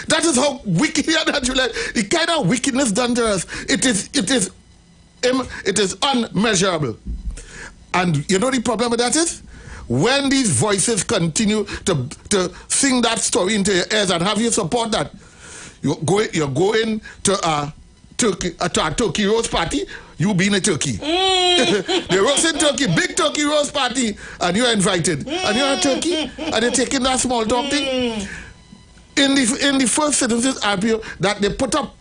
That is how wicked the kind of wickedness done to us. It is unmeasurable. And you know the problem with that is? When these voices continue to sing that story into your ears and have you support that, you're going to a turkey roast party, you being a turkey. They're roasting turkey, big turkey roast party, and you're invited. And you're a turkey, and they're taking that small talk thing. In the First Citizens RPO that they put up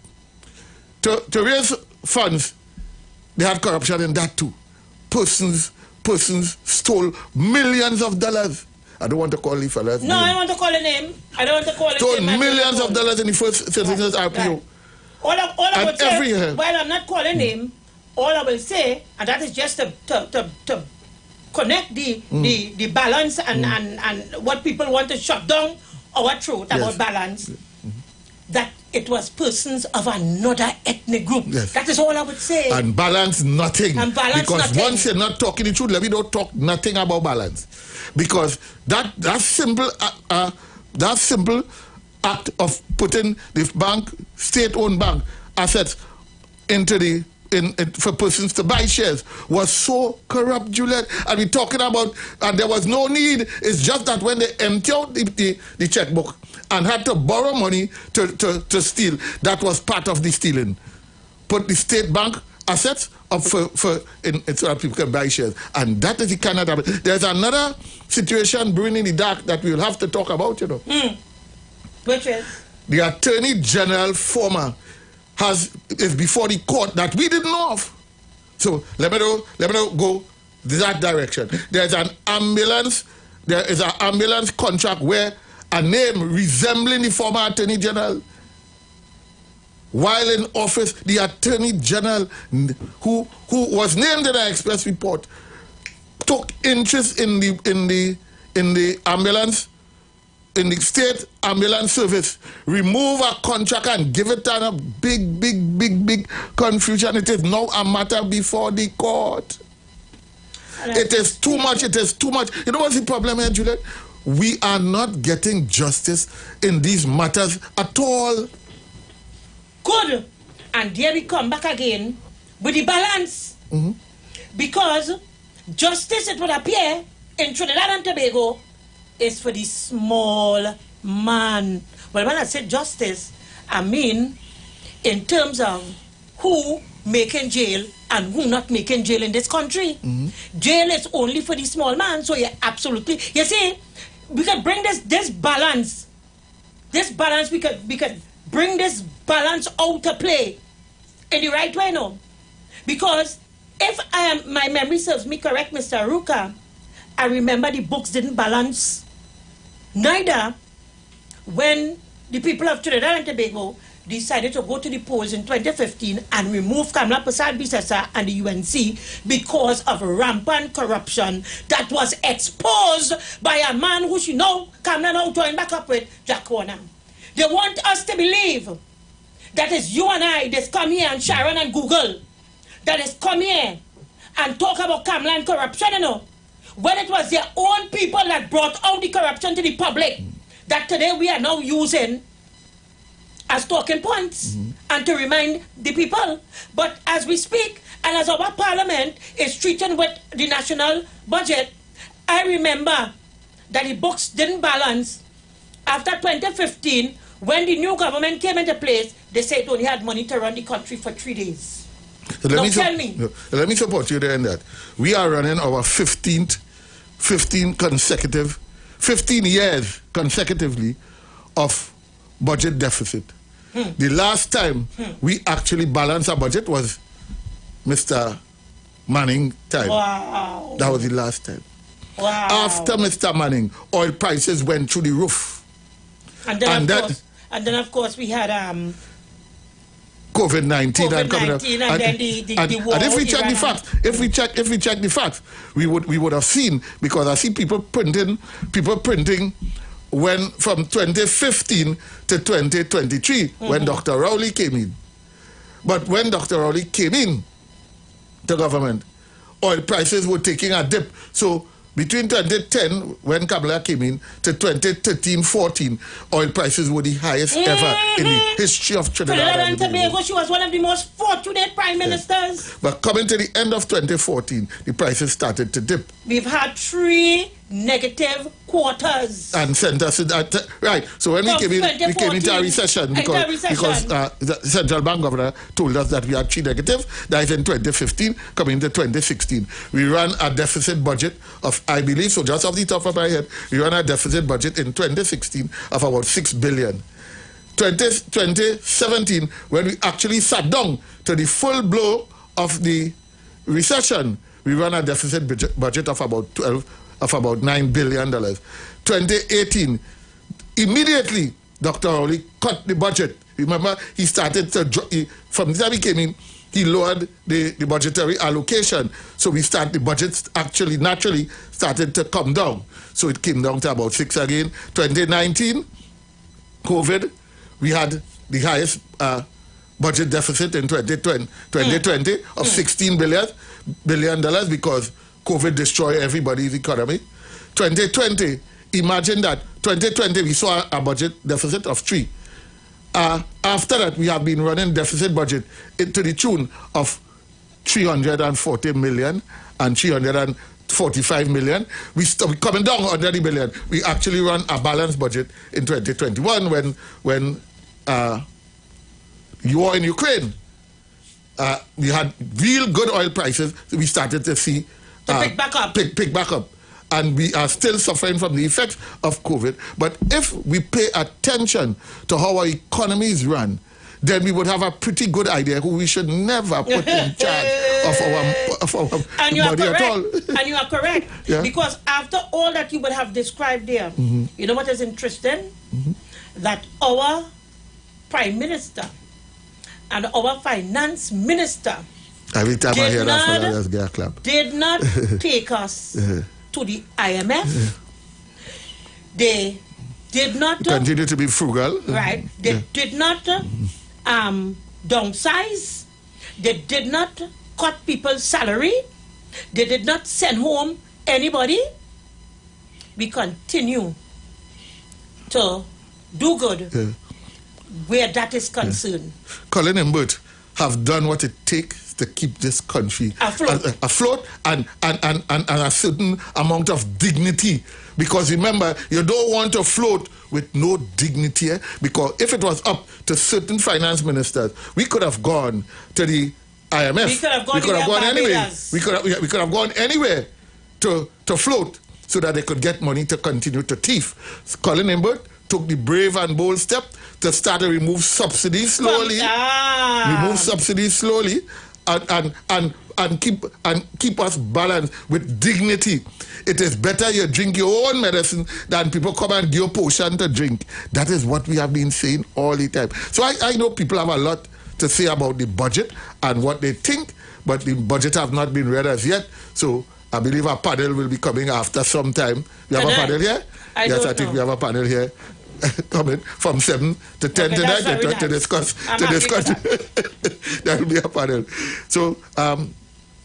to raise funds, they had corruption in that too. Persons stole millions of dollars. I don't want to call the fellas. No, I don't want to call a name. I don't want to call a stole name. Millions of dollars in the First Citizens RPO. All I would say, year. while I'm not calling name, all I will say, and that is just to connect the balance and what people want to shut down our truth about balance, that it was persons of another ethnic group. Yes. That is all I would say. And balance nothing. Because nothing. once you're not talking the truth, let me don't talk nothing about balance. Because that simple act of putting the bank, state-owned bank assets into for persons to buy shares was so corrupt, Juliet. And we're talking about, and there was no need. It's just that when they empty out the checkbook and had to borrow money to steal, that was part of the stealing. Put the state bank assets up so that people can buy shares. And that is the kind of... There's another situation brewing in the dark that we'll have to talk about, you know. Which is? The Attorney General former is before the court that we didn't know of. So let me go that direction. There is an ambulance contract where a name resembling the former Attorney General, while in office, the Attorney General who was named in the Express report took interest in the ambulance, in the state ambulance service, remove a contract and give it a big confusion. It is now a matter before the court. It is too much. You know what's the problem here, Juliet? We are not getting justice in these matters at all. Good. And there we come back again with the balance. Because justice, it would appear, in Trinidad and Tobago, is for the small man. Well, when I say justice, I mean in terms of who making jail and who not making jail in this country. Jail is only for the small man, so absolutely. You see, we can bring this balance. We could bring this balance out to play in the right way now. Because if my memory serves me correct, Mr. Aruka, I remember the books didn't balance. Neither when the people of Trinidad and Tobago decided to go to the polls in 2015 and remove Kamla Persad-Bissessar and the UNC because of rampant corruption that was exposed by a man who she know Kamla now joined back up with, Jack Warner. They want us to believe that it's you and I that's come here, and Sharon and Google, that is come here and talk about Kamla and corruption, you know, when it was their own people that brought out the corruption to the public that today we are now using as talking points and to remind the people. But as we speak, and as our parliament is treating with the national budget, I remember that the books didn't balance. After 2015, when the new government came into place, they said it only had money to run the country for 3 days. Now tell me. Let me support you there in that. We are running our 15 years consecutively of budget deficit. The last time we actually balanced our budget was Mr. Manning time. Wow. That was the last time. Wow. After Mr. Manning, oil prices went through the roof. And then of course we had COVID-19 and then the war. And if we check the facts, if we check the facts, we would have seen, because I see people printing when from 2015 to 2023 when Dr. Rowley came in. But when Dr. Rowley came in to government, oil prices were taking a dip. So between 2010, when Kamala came in, to 2013-14, oil prices were the highest ever in the history of Trinidad and Tobago. She was one of the most fortunate prime ministers. But coming to the end of 2014, the prices started to dip. We've had 3 negative quarters. And sent us right. So when we came into a recession because the central bank governor told us that we had 3 negative. That is in 2015. Coming into 2016, we ran a deficit budget of, I believe, so just off the top of my head, we ran a deficit budget in 2016 of about 6 billion. 2017, when we actually sat down to the full blow of the recession, we ran a deficit budget of about $9 billion. 2018, immediately, Dr. Rowley cut the budget. Remember, he started to, from the time he came in, he lowered the budgetary allocation. So the budget actually naturally started to come down. So it came down to about 6 again. 2019, COVID, we had the highest budget deficit in 2020 of $16 billion because COVID destroyed everybody's economy. 2020, imagine that. 2020, we saw a budget deficit of 3. After that, we have been running deficit budget to the tune of 340 million and 345 million. We're coming down under the billion. We actually run a balanced budget in 2021 when the war in Ukraine, we had real good oil prices. We started to see pick back up. And we are still suffering from the effects of COVID. But if we pay attention to how our economies run, then we would have a pretty good idea who we should never put in charge of our body at all. And you are correct. Yeah. Because after all that you would have described there, you know what is interesting? That our Prime Minister and our Finance Minister every time I hear that, I just get a clap. Did not take us to the IMF. They did not continue to be frugal. Right. They did not downsize. They did not cut people's salary. They did not send home anybody. We continue to do good where that is concerned. Colin and Bert have done what it takes to keep this country afloat and a certain amount of dignity. Because remember, you don't want to float with no dignity, because if it was up to certain finance ministers, we could have gone to the IMF. We could have gone anywhere. We could have gone anywhere to float so that they could get money to continue to thief. Colin Imbert took the brave and bold step to start to remove subsidies slowly. Remove subsidies slowly and keep us balanced with dignity. It is better you drink your own medicine than people come and give you a potion to drink. That is what we have been saying all the time. So I know people have a lot to say about the budget and what they think, but the budget have not been read as yet. So I believe a panel will be coming after some time. We have a panel here? I think we have a panel here coming from 7 to 10 tonight to discuss. There will be a panel. So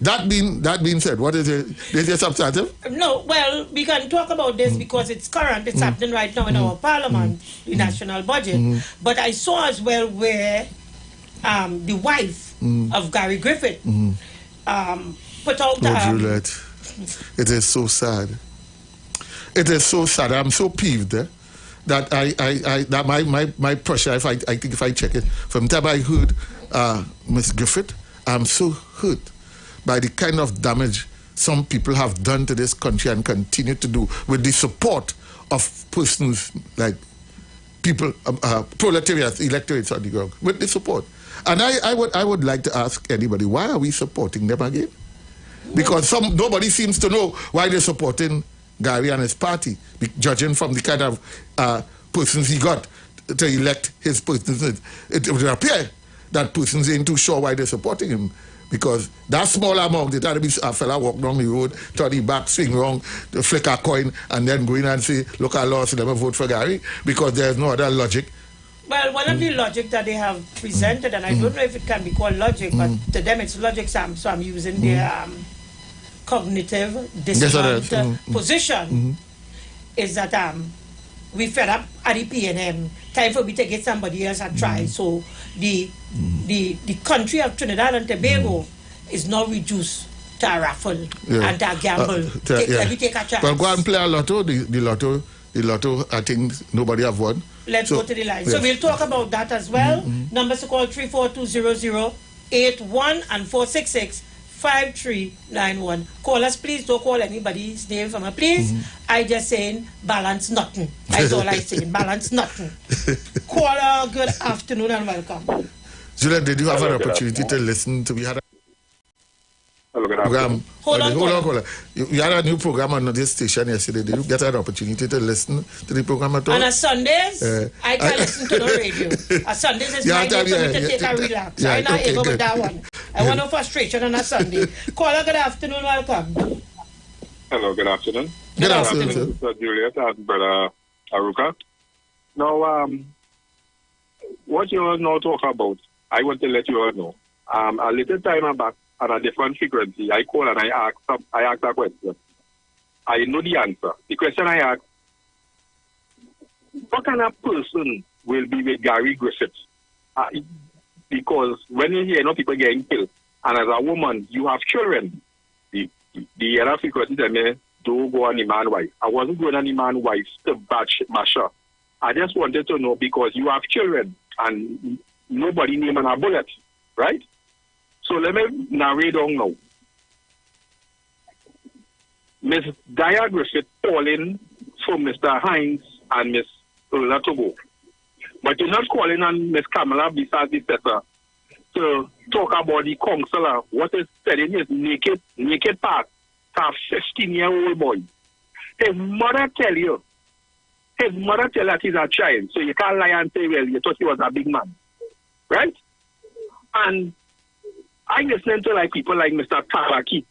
that being said, what is it? Is there substantive? No, well, we can talk about this because it's current. It's happening right now in our parliament, the national budget. But I saw as well where the wife of Gary Griffith put out... Juliet, it is so sad. It is so sad. I'm so peeved that that my pressure, I think if I check it, from the time I heard Miss Griffith, I'm so hurt by the kind of damage some people have done to this country and continue to do with the support of persons like people, proletariat, electorates on the ground, with the support. And I would like to ask anybody, why are we supporting them again? Because nobody seems to know why they're supporting Gary and his party, judging from the kind of persons he got to elect his persons. It would appear that persons ain't too sure why they're supporting him, because that small amount, it had to be a fella walk down the road, turn the back, swing wrong, flick a coin, and then go in and say, look, I lost, let me vote for Gary, because there's no other logic. Well, one of the logic that they have presented, and I don't know if it can be called logic, but to them it's logic, so I'm using their cognitive dissonant position, is that we fed up at the PNM, time for me to get somebody else and try. So the country of Trinidad and Tobago is now reduced to a raffle and to a gamble. Let me take a chance. Well, go and play a lotto. The lotto, I think nobody have won. Let's go to the line. Yes. So we'll talk about that as well. Numbers to call 3420081 and 466-5391. Call us, please. Don't call anybody's name from me, please. I just saying balance nothing. That's all I saying. Balance nothing. Caller, good afternoon and welcome. Julian, did you have an opportunity to listen to? We had a program. Hold on. You had a new program on this station yesterday. Did you get an opportunity to listen to the program at all? On a Sundays, I can listen to the radio. A Sundays is my day for me to take a relax. I'm not able with that one. I want no frustration on a Sunday. Caller, good afternoon, welcome. Hello, good afternoon. Good afternoon, sir. Juliet and Brother Aruka. Now, what you all now talk about, I want to let you all know. A little time back, at a different frequency, I call and I ask a question. I know the answer. The question I ask, what kind of person will be with Gary Griffith? Because when you hear people getting killed, and as a woman, you have children, the other frequency tell me, don't go on the man wife. I wasn't going on the man wife to bash her. I just wanted to know, because you have children, and nobody name on a bullet, right? So let me narrate on now. Miss Dia Griffith calling for Mr. Hines and Miss Ola Togo. But you're not calling on Miss Kamala besides the setter to talk about the counselor. What is said in his naked part to a 15-year-old boy. His mother tell that he's a child. So you can't lie and say, well, you thought he was a big man. Right? And I listen to like people like Mr. Taraki,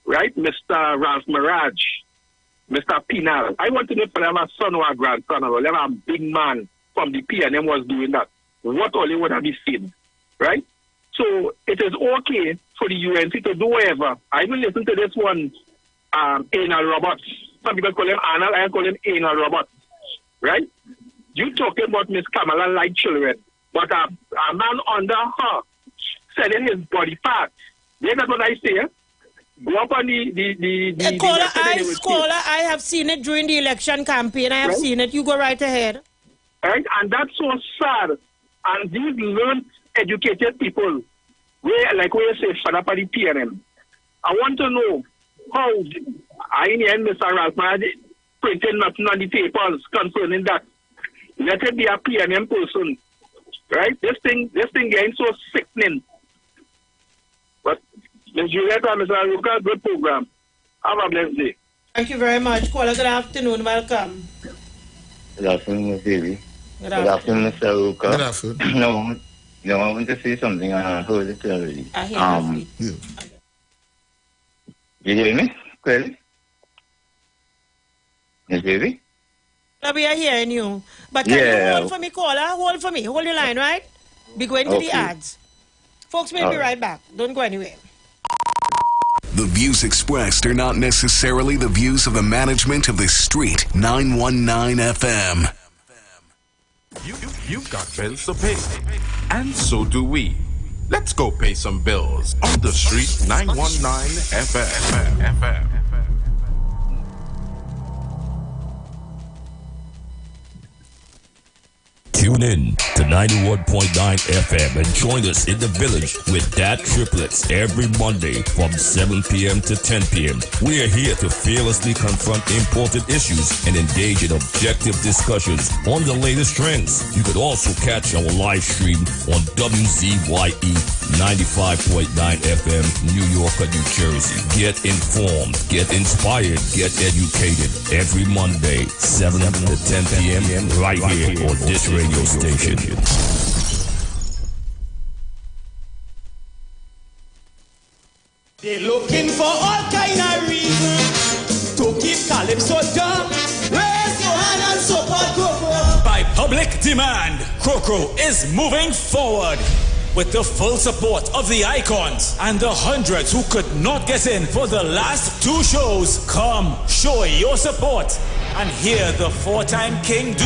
right? Mr. Ralph Mirage, Mr. Pinal. I want to know if I have a son or a grandson or whatever a big man from the PNM was doing that. What all they would have been seen, right? So it is okay for the UNC to do whatever. I will listen to this one, Anal Roberts. Some people call him Anal, I call him Anal Roberts, right? You talking about Miss Kamala like children, but a man under her selling his body parts. Yeah, that's what I say. Go up on the Caller, I have seen it during the election campaign. I have seen it. You go right ahead. Right? And that's so sad. And these learned, educated people, where you say, shut up at the PNM. I want to know how I hear Mr. Ralph printing nothing on the papers concerning that. Let it be a PNM person. Right? This thing getting so sickening. But Ms. Juliet and Mr. Aruka, good program. Have a blessed day. Thank you very much. Caller, good afternoon. Welcome. Good afternoon, Ms. Davey. Good afternoon, Mr. Aruka. Good afternoon. No, I want to say something. I heard it already. I hear you. You hear me clearly? Ms. Davey? We are hearing you. But can you hold for me, caller? Hold for me. Hold the line, right? Be going to the ads. Folks, we'll be right back. Don't go anywhere. The views expressed are not necessarily the views of the management of the Street 919 FM. You've got bills to pay, and so do we. Let's go pay some bills on the Street 919 FM. Tune in to 91.9 FM and join us in the village with Dat Triplets every Monday from 7 p.m. to 10 p.m. We are here to fearlessly confront important issues and engage in objective discussions on the latest trends. You could also catch our live stream on WZYE 95.9 FM, New York, New Jersey. Get informed, get inspired, get educated every Monday, 7 to 10 p.m. right here on this radio station. They're looking for all kind of reasons to keep Calypso down. Raise your hand and support Crocro. By public demand, Crocro is moving forward. With the full support of the icons and the hundreds who could not get in for the last two shows, come show your support and hear the four-time king do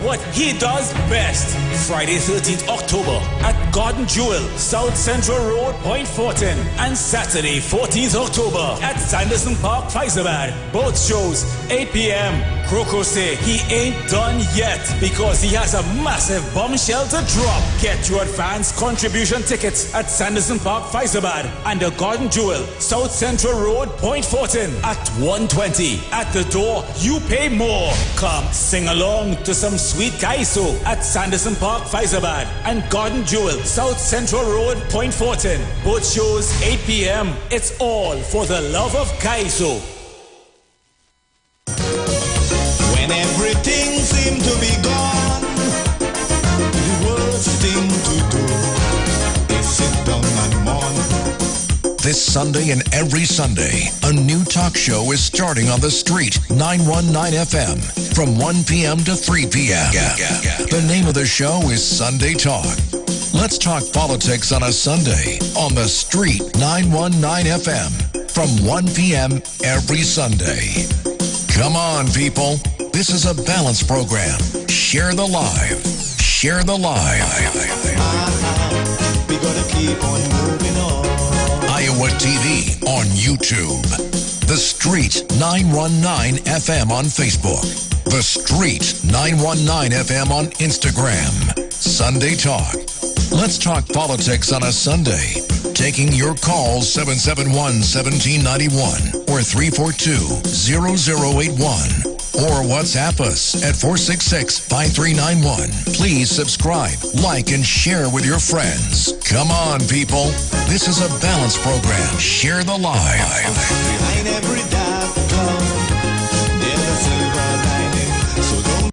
what he does best. Friday 13th October at Garden Jewel, South Central Road, Point Fortin, and Saturday 14th October at Sanderson Park, Faizabad. Both shows 8 p.m. Crocro say he ain't done yet because he has a massive bombshell to drop. Get your advance contribution tickets at Sanderson Park, Faizabad, and the Garden Jewel, South Central Road, Point Fortin at 1:20. At the door, you pay more. Come sing along to some sweet kaiso at Sanderson Park, Faizabad, and Garden Jewel, South Central Road, Point Fortin. Both shows 8 p.m. It's all for the love of kaiso. When everything seemed to be gone, the worst thing to do is sit down and mourn. This Sunday and every Sunday, a new talk show is starting on the Street 919 FM from 1 p.m. to 3 p.m. The name of the show is Sunday Talk. Let's talk politics on a Sunday on the Street 919 FM from 1 p.m. every Sunday. Come on, people. This is a balanced program. Share the live. Share the live. We're gonna keep on moving on. Iowa TV on YouTube. The Street 919 FM on Facebook. The Street 919 FM on Instagram. Sunday Talk. Let's talk politics on a Sunday. Taking your calls 771-1791 or 342-0081. Or WhatsApp us at 466-5391. Please subscribe, like, and share with your friends. Come on, people. This is a balanced program. Share the live. Behind every dark cloud, there's a silver lining. So don't.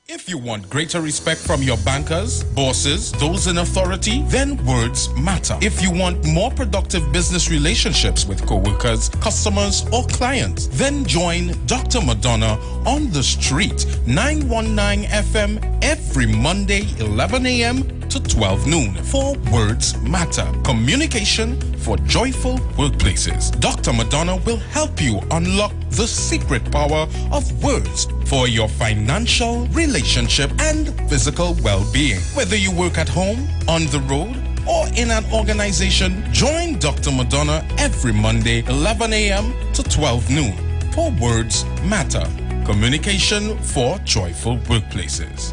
If you want greater respect from your bankers, bosses, those in authority, then words matter. If you want more productive business relationships with co-workers, customers, or clients, then join Dr. Madonna on the Street 919 FM every Monday 11 a.m. to 12 noon for Words Matter. Communication for joyful workplaces. Dr. Madonna will help you unlock the secret power of words for your financial, relationship, and physical well-being. Whether you work at home, on the road, or in an organization, join Dr. Madonna every Monday, 11 a.m. to 12 noon for Words Matter. Communication for joyful workplaces.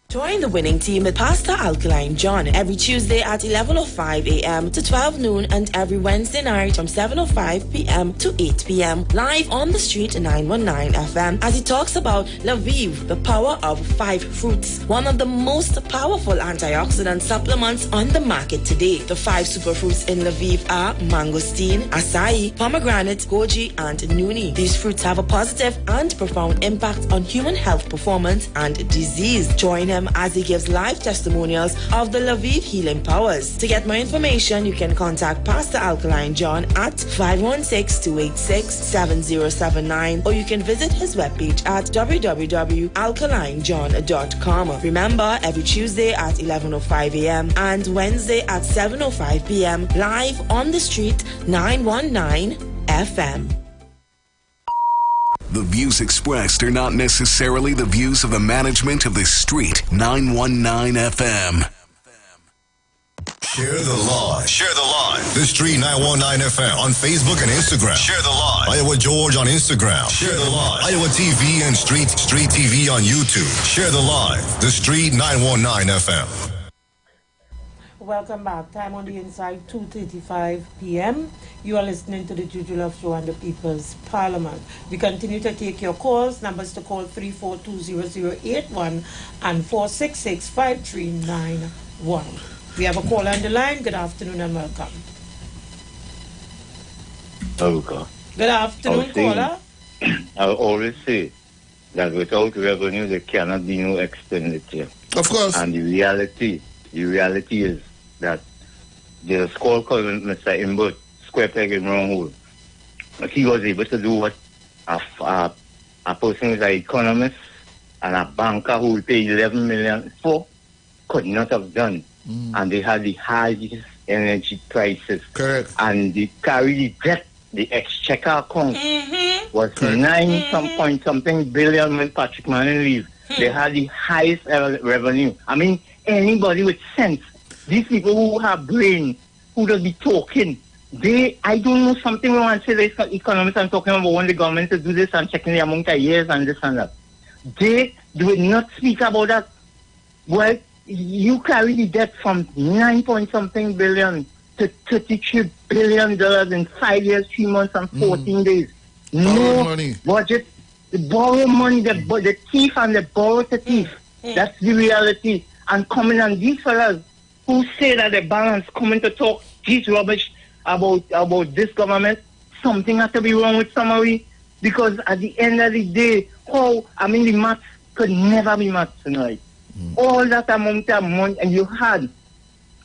Join the winning team with Pastor Alkaline John every Tuesday at 11:05 a.m. to 12 noon and every Wednesday night from 7:05 p.m. to 8 p.m. live on the street 919 FM as he talks about Lviv, the power of 5 fruits, one of the most powerful antioxidant supplements on the market today. The 5 superfruits in Lviv are mangosteen, acai, pomegranate, goji, and nuni. These fruits have a positive and profound impact on human health performance and disease. Join him as he gives live testimonials of the Lviv healing powers. To get more information, you can contact Pastor Alkaline John at 516-286-7079 or you can visit his webpage at www.alkalinejohn.com. Remember, every Tuesday at 11:05 a.m. and Wednesday at 7:05 p.m. live on the street 919 FM. The views expressed are not necessarily the views of the management of the Street 919 FM. Share the live. Share the live. The Street 919 FM on Facebook and Instagram. Share the live. Iowa George on Instagram. Share the live. Iowa TV and Street TV on YouTube. Share the live. The Street 919 FM. Welcome back. Time on the inside, 2:35 p.m. You are listening to the Juju Love Show and the People's Parliament. We continue to take your calls. Numbers to call 3420081 and 466-5391. We have a caller on the line. Good afternoon and welcome. Okay. Good afternoon, caller. I always say that without revenue, there cannot be no expenditure. Of course. And the reality is that there's a call called Mr. Imbert, square peg in wrong hole. But he was able to do what a person who's an economist and a banker who will pay 11 million for could not have done. And they had the highest energy prices. Correct. And they carry the debt, the exchequer account was 9 billion when Patrick Manning leave. They had the highest revenue. I mean, anybody with sense, these people who have brain, who just be talking, I don't know something wrong and say the economists are talking about when the government to do this and checking the amount of years and this and that. They do not speak about that. Well, you carry the debt from 9 billion to $33 billion in 5 years, 3 months and 14 days. No money. Budget. They borrow money, the thief and they borrow the thief. That's the reality. And coming on these fellas who say that the balance coming to talk this rubbish about this government, something has to be wrong with summary, because at the end of the day, the maths could never be maths tonight. All that amount of money, and you had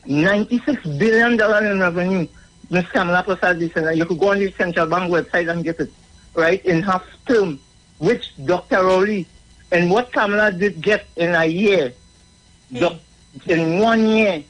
$96 billion in revenue. Ms. Kamala Prasad, you could go on the Central Bank website and get it, right, in half term, which Dr. Rowley, and what Kamala did get in a year, in 1 year,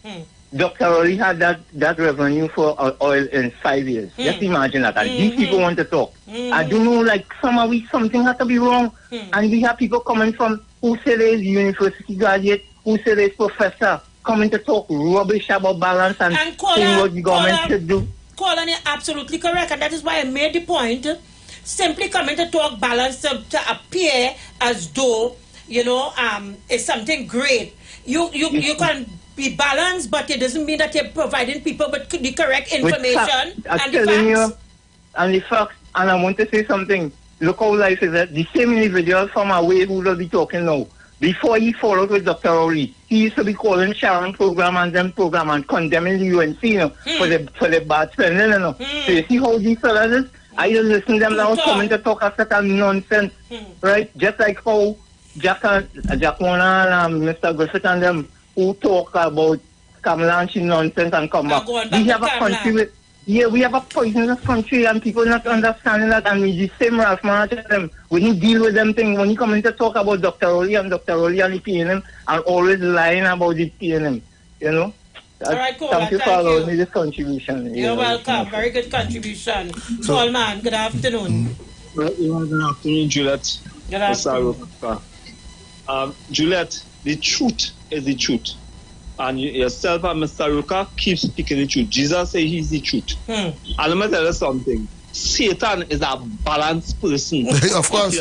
Dr. Rowley had that revenue for oil in 5 years. Just imagine that. And these people want to talk. I don't know, like something has to be wrong. And we have people coming from who say they're university graduate, who say they're professor, coming to talk rubbish about balance and saying what the government should do. Colin, you're absolutely correct. And that is why I made the point. Simply coming to talk balance to appear as though, it's something great. You can be balanced, but it doesn't mean that you're providing people with the correct information and the facts. And I want to say something. Look how life is. The same individual from away who will be talking now. Before he followed with Dr. Rowley, he used to be calling Sharon program and condemning the UNC, for the bad spending, So you see how these fellas is? I just listen to them now coming to talk after that nonsense, right? Just like how Jack Warner and Mr. Griffith and them who talk about Kamala and she nonsense and come back. We have a country we have a poisonous country and people not understanding that, and we the same Ralph Manager them. When you deal with them things, when you come in to talk about Dr. Rowley and the PNM and always lying about the PNM, All right, cool. Thank you for allowing me this contribution. You're welcome. Very good contribution. Coleman, good afternoon. Good afternoon, Juliet. Good afternoon. Juliet, the truth is the truth. and yourself and Mr. Ruka keep speaking the truth. Jesus said he's the truth. And let me tell you something. Satan is a balanced person. Of course.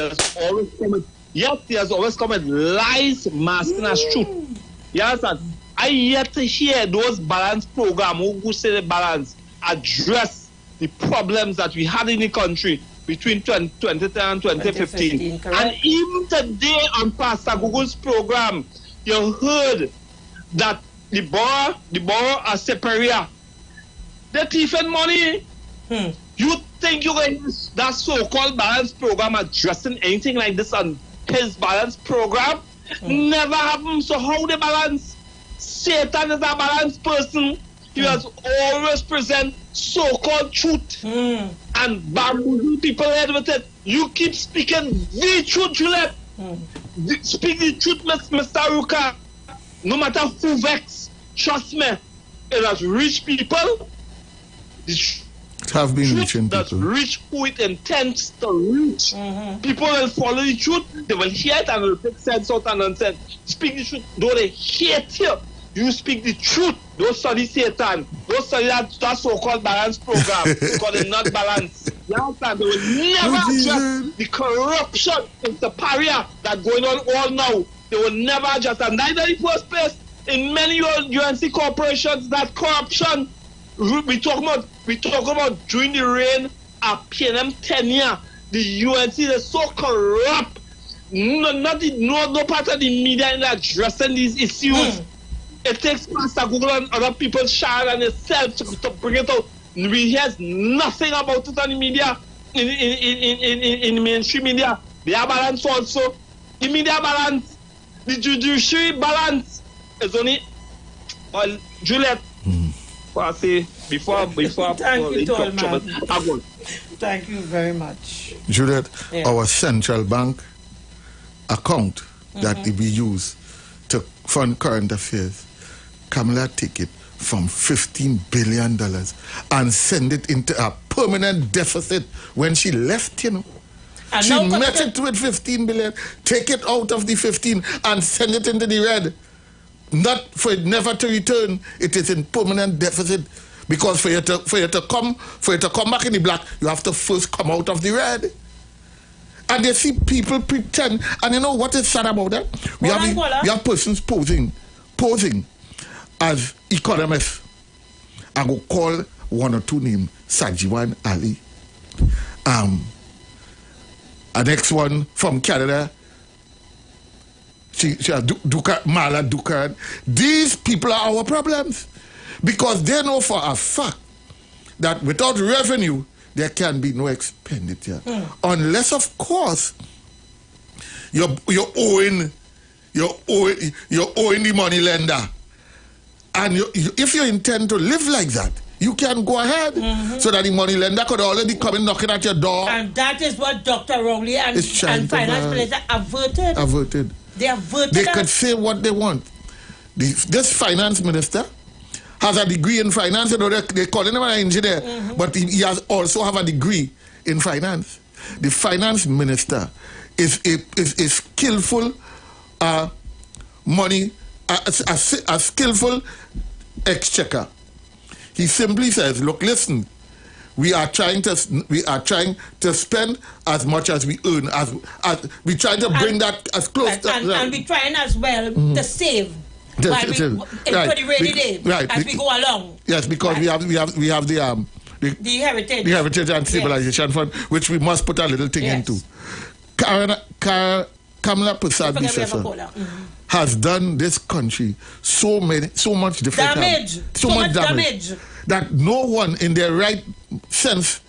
He has always come with lies masking as truth. Yes, and I yet to hear those balanced programs who say the balance address the problems that we had in the country between 2010 and 2015. And even today on Pastor Google's program, you heard that the borough are superior. They're thieving money. You think you're going to that so-called balance program addressing anything like this on his balance program? Never happened. So how they balance? Satan is a balanced person. He has always present so-called truth and bamboozle people head with it. You keep speaking the truth, Juliet. Speak the truth, Mr. Ruka. No matter who vex, trust me, it has reached people. Have been reaching that's people. Reach who it intends to reach. People will follow the truth, they will hear it and will take sense out and nonsense. Speak the truth, though they hate you. You speak the truth. Don't study Satan. Don't study that so-called balance program because it's not balanced. You understand? They will never address the corruption in the area that's going on all now. They will never address that. Neither in the first place, in many UNC corporations, that corruption we talk about during the reign of PNM tenure. The UNC is so corrupt. No part of the media in addressing these issues. It takes Pastor Google and other people share and itself to bring it out. We hear nothing about it on the media, in the mainstream media. They are balanced also. The media balance, the judiciary balance is only. Well, Juliet, I say before Thank you, Tolman. Thank you very much. Juliet, our central bank account that we use to fund current affairs, Kamala take it from $15 billion and send it into a permanent deficit when she left, you know. And she met it with 15 billion, take it out of the 15 and send it into the red. Not for it never to return. It is in permanent deficit. Because for you to come back in the black, you have to first come out of the red. And they see people pretend. And you know what is sad about that? We have persons posing as economists. I go call one or two names, Sajiwan Ali. A next one from Canada. She has Mala Dukan. These people are our problems. Because they know for a fact that without revenue, there can be no expenditure. Unless, of course, you're owing the money lender. And if you intend to live like that, you can go ahead so that the money lender could already come in knocking at your door. And that is what Dr. Rowley and Finance Minister averted. They averted. They could say what they want. This Finance Minister has a degree in finance. You know, they call him an engineer, but he has also have a degree in finance. The Finance Minister is skillful money, a skillful exchequer. He simply says, "Look, listen. We are trying to spend as much as we earn. As we try to bring that as close to and we trying as well to save." For the rainy day, as we go along. Yes, because we have the Heritage and Civilization Fund, which we must put a little thing into. Kamala Prasad has done this country so much different damage, so much damage that no one in their right senses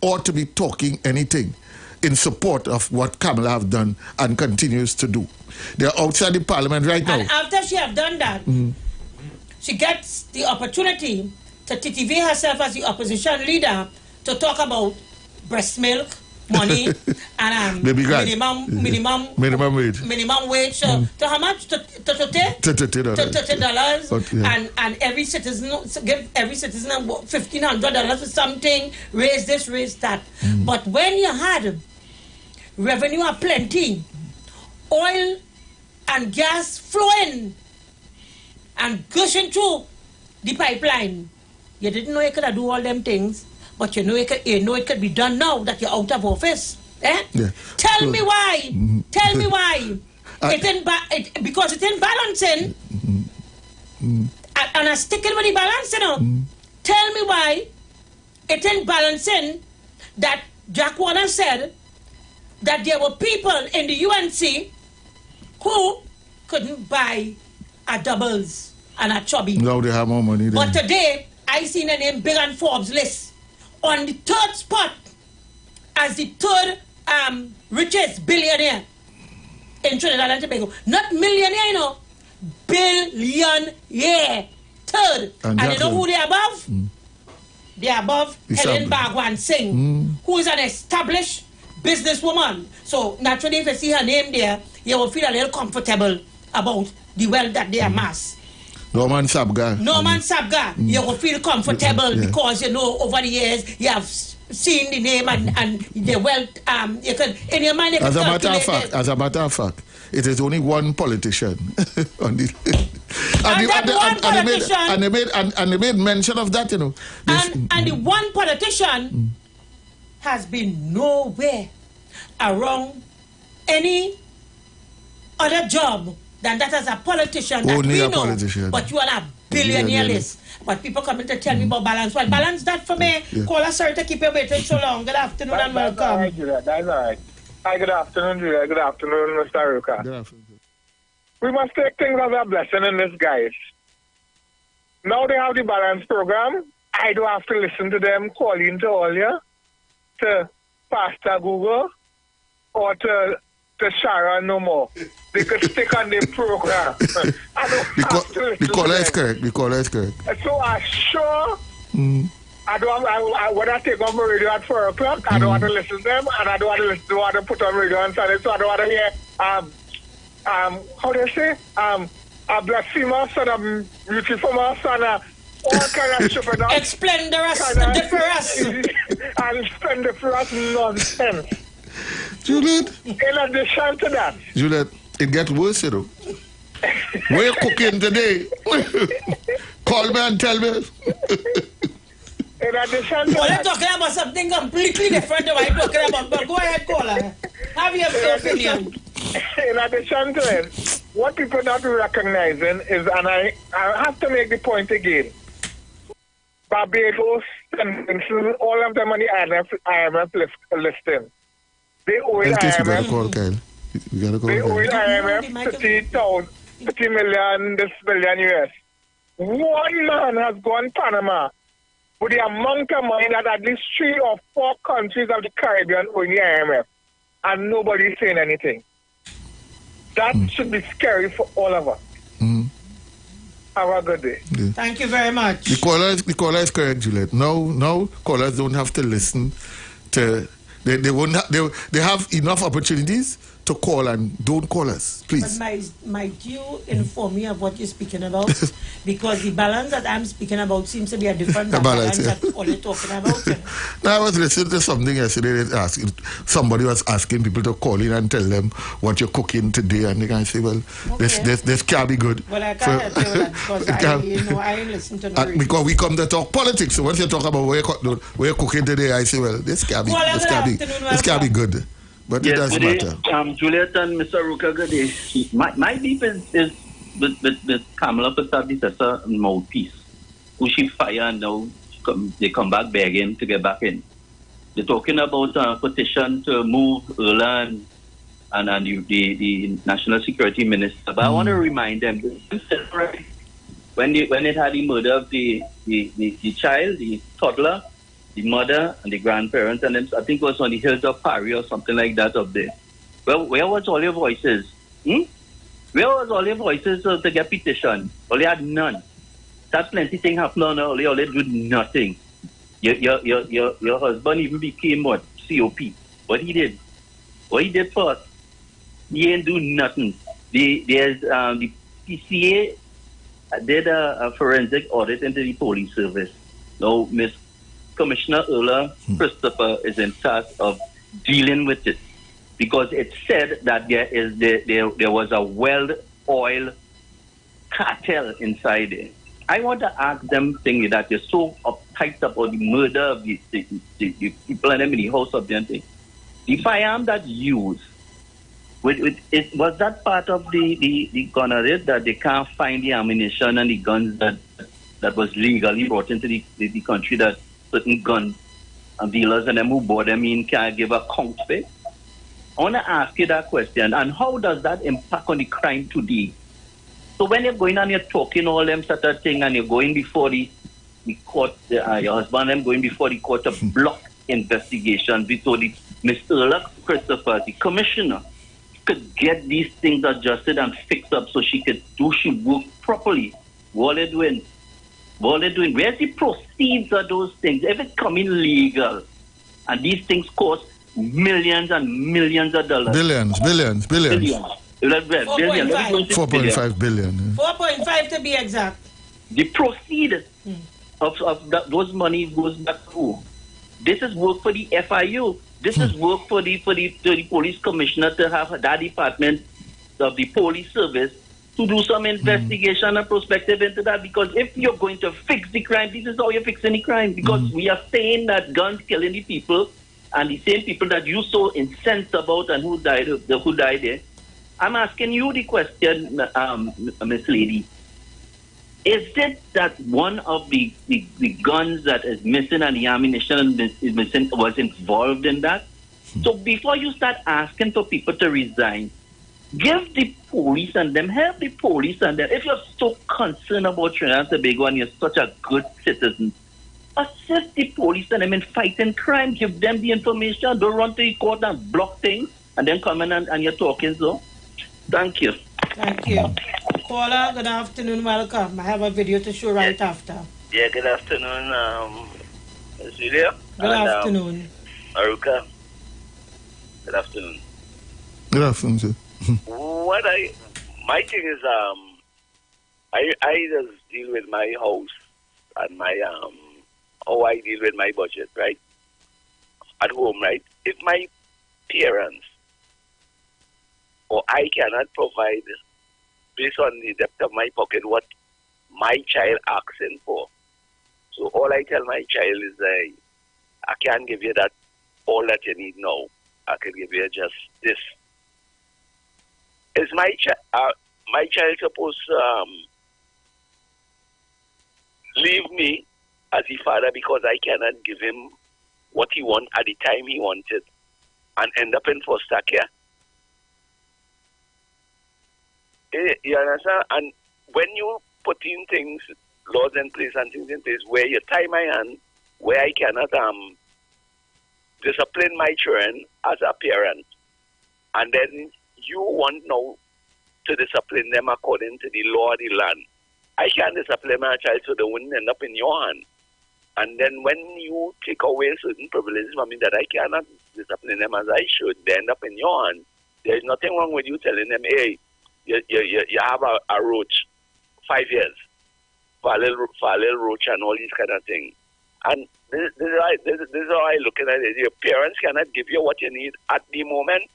ought to be talking anything in support of what Kamala have done and continues to do. They're outside the parliament right now. And after she have done that, she gets the opportunity to TTV herself as the opposition leader to talk about breast milk, money, and minimum wage. To how much? To $30. And every citizen give every citizen $1,500 for something. Raise this, raise that. But when you had revenue aplenty, oil and gas flowing, and gushing through the pipeline. You didn't know you could do all them things, but you know it could be done now that you're out of office. Eh? Yeah. Tell me why. Tell me why. Because it's in balancing. And I'm sticking with the balance, you know. Tell me why it's in balancing that Jack Warner said that there were people in the UNC who couldn't buy a doubles and a chubby. Now they have more money than But today, I seen the name big on Forbes list on the third spot as the third richest billionaire in Trinidad and Tobago. Not millionaire, you know. Billionaire. Third. And you know who they're above? They're above Helen Bhagwan Singh, who is an established businesswoman. So naturally, if you see her name there, you will feel a little comfortable about the wealth that they amass. Norman Sabga. You will feel comfortable because you know over the years you have seen the name and the wealth. You can in your mind. You As a matter of fact, it is only one politician on the. And they made mention of that, you know. And the one politician has been nowhere around any other job than that as a politician that only we a know. Politician. But you are a billionaire list. But people coming to tell me about balance. Well, balance that for me. Call us, sorry to keep you waiting so long. Good afternoon and welcome. That's all right, Julia. That's all right. Hi, good afternoon, Julia. Good afternoon, Mr. Ruka. Good afternoon. We must take things as a blessing in disguise. Now they have the balance program. I don't have to listen to them calling to all you, to Pastor Google, or to Sharon no more. They could stick on the program. I don't have to listen The caller to is them. correct. The caller is correct. So I'm sure when I take on my radio at 4 o'clock, I don't want to listen to them, and I don't want to put on radio on Sunday, so I don't want to hear how do you say? A blasphemous and a beautiful son, all kind of stupid. Splendiferous. And splendiferous nonsense. Juliet. In addition to that. Juliet, it gets worse, you know. We're cooking today. Call me and tell me. In addition to that. Talking about something completely different to what I'm talking about. But go ahead, caller. Have your opinion. In addition to it, what people not recognizing is, and I have to make the point again, Barbados sentences all of them on the IMF listing. They owe IMF. They owe IMF 50 million, this billion US. One man has gone Panama with the amount of money that at least 3 or 4 countries of the Caribbean owe the IMF, and nobody's saying anything. That should be scary for all of us. Have a good day. Yeah. Thank you very much. The caller is correct, Juliet. Now callers don't have to listen to. They have enough opportunities to call and don't call us, please. But might you inform me of what you're speaking about? Because the balance that I'm speaking about seems to be a different balance that all you're talking about. Now, I was listening to something yesterday. Somebody was asking people to call in and tell them what you're cooking today, and they can say, "Well, this can't be good." Well, I can't help you with that because I ain't listen to no because we come to talk politics. So once you talk about where you're cooking today, I say, "Well, this can't be good." But it doesn't matter. Juliet and Mr. Ruka, good day. My beef is with Kamala Prasad mouthpiece, who she fired and now they come back begging to get back in. They're talking about a petition to move Erland and the National Security Minister. But I want to remind them, when it had the murder of the child, the toddler, the mother and the grandparents, and then I think it was on the hills of Paris or something like that up there. Well, where was all your voices? Where was all your voices to get petition? All you had none. That plenty thing happened on all you did nothing. Your husband even became what? COP. What he did? What he did first? He ain't do nothing. The PCA did a forensic audit into the police service. Now, Miss Commissioner Erla Christopher is in charge of dealing with it because it said that there was a well-oiled cartel inside there. I want to ask them thing that they're so uptight about the murder of the people and them in the house of them thing. The firearm that used, was that part of the gun arrest that they can't find the ammunition and the guns that was legally brought into the country, that certain gun dealers and them who bought them in can't give a count for it? I want to ask you that question. And how does that impact on the crime today? So when you're going and you're talking all them sort of thing and you're going before the court, your husband and them going before the court to block investigation before the Mr. Lux Christopher, the commissioner, could get these things adjusted and fixed up so she could do she work properly. What are they doing? Where's the proceeds of those things? If it's coming legal and these things cost millions and millions of dollars. Billions. 4.5 billion. 4.5 to be exact. The proceed of those money goes back to. This is work for the FIU. This is work for the police commissioner to have that department of the police service to do some investigation and perspective into that. Because if you're going to fix the crime, this is how you're fixing the crime. Because we are saying that guns killing the people, and the same people that you so incensed about and who died there. I'm asking you the question, Miss Lady. Is it that one of the guns that is missing and the ammunition is missing was involved in that? So before you start asking for people to resign, give the police and them, help the police and them. If you're so concerned about Trinidad and Tobago and you're such a good citizen, assist the police and them in fighting crime. Give them the information. Don't run to the court and block things and then come in and you're talking so. Thank you. Thank you. Caller, good afternoon. Welcome. I have a video to show right after. Yeah, good afternoon, Ms. Julia. Good afternoon. Aruka. Good afternoon. Good afternoon, sir. My thing is, I just deal with my house and my, how I deal with my budget, right? At home, right? If my parents or I cannot provide, based on the depth of my pocket, what my child asking for. So all I tell my child is, I can't give you that, all that you need now. I can give you just this. Is my child supposed to leave me as a father because I cannot give him what he want at the time he wanted and end up in foster care? You understand? And when you put in things, laws in place and things in place where you tie my hand, where I cannot discipline my children as a parent, and then you want now to discipline them according to the law of the land. I can't discipline my child so they wouldn't end up in your hand. And then when you take away certain privileges from me that I cannot discipline them as I should, they end up in your hand. There's nothing wrong with you telling them, hey, you have a roach, 5 years, for a little roach and all these kind of things. And this is how I look at it. Your parents cannot give you what you need at the moment.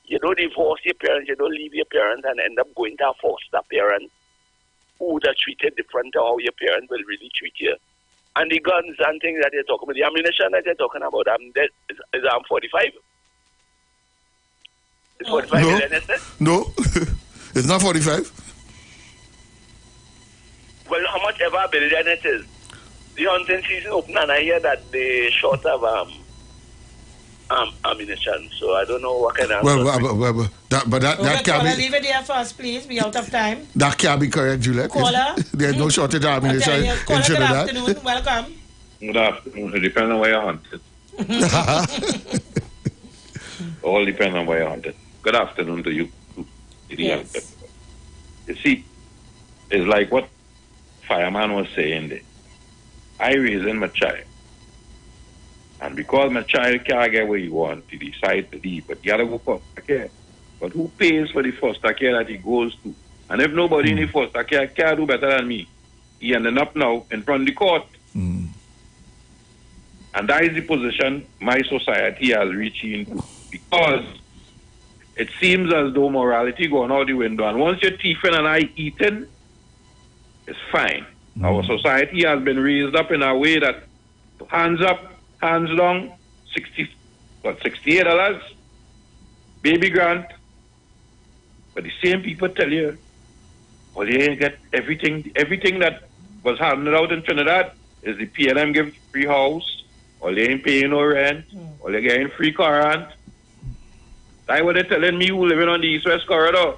You don't divorce your parents, you don't leave your parents and end up going to a foster parent who would have treated different to how your parents will really treat you. And the guns and things that you're talking about, the ammunition that you're talking about, is 45? It's 45 million, isn't it? No. It's not 45. Well, how much ever billion it is? The hunting season open and I hear that they short of ammunition. So I don't know what kind of... that can't be... Leave it there for us, please. We're out of time. That can't be correct, Juliet. Caller. There's no shortage of ammunition in Trinidad. Good afternoon. Welcome. Good afternoon. It depends on where you're hunted. All depends on where you're hunted. Good afternoon to you. Yes. You see, it's like what Fireman was saying there. I raising my child. And because my child can't get where he wants, he decides to leave. But he got to go foster care. But who pays for the foster care that he goes to? And if nobody in the foster care can do better than me, he ended up now in front of the court. And that is the position my society has reached into. Because it seems as though morality going out the window. And once you're thieving and I eating, is fine. Our society has been raised up in a way that hands up, hands down, $68, baby grant. But the same people tell you, well, you ain't get everything that was handed out in Trinidad is the PLM give free house, or they ain't paying no rent, or they getting free car rent. That's what they're telling me who living on the East-West corridor.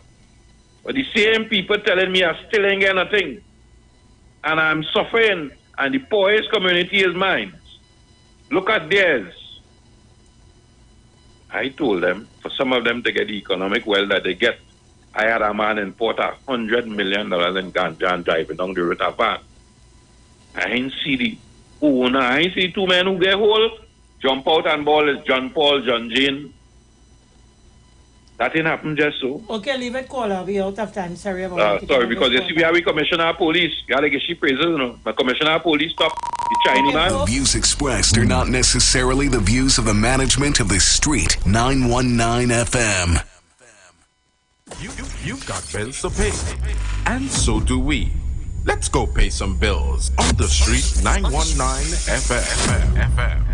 But the same people telling me I still ain't get nothing. And I'm suffering, and the poorest community is mine. Look at theirs. I told them, for some of them to get the economic wealth that they get, I had a man import $100 million in ganja and driving down the road a van. I ain't see the owner. I ain't see two men who get hold, jump out and ball is John Paul, John Jane. That didn't happen just so. Okay, leave it, caller. We out of time. Sorry about Sorry, because you see, we have a commissioner of police. You gotta give she praises, you know. My commissioner of police stop the Chinese man. The views expressed are not necessarily the views of the management of the Street 919 FM. You've got bills to pay, and so do we. Let's go pay some bills on the Street 919 FM.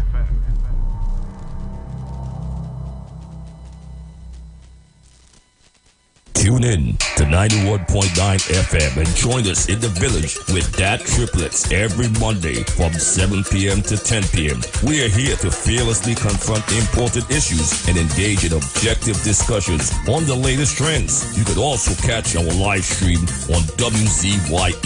Tune in to 91.9 FM and join us in the village with Dat Triplets every Monday from 7 p.m. to 10 p.m. We are here to fearlessly confront important issues and engage in objective discussions on the latest trends. You could also catch our live stream on WZYE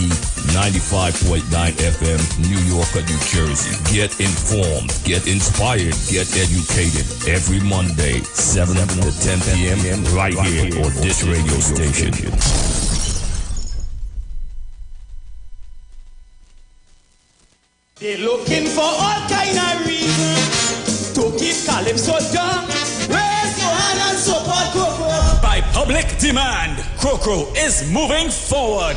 95.9 FM, New York, New Jersey. Get informed, get inspired, get educated every Monday, 7 to 10 p.m. right here on this radio station. They're looking for all kind of reasons to keep Calypso down. Raise your hand and support Crocro. By public demand, Crocro is moving forward.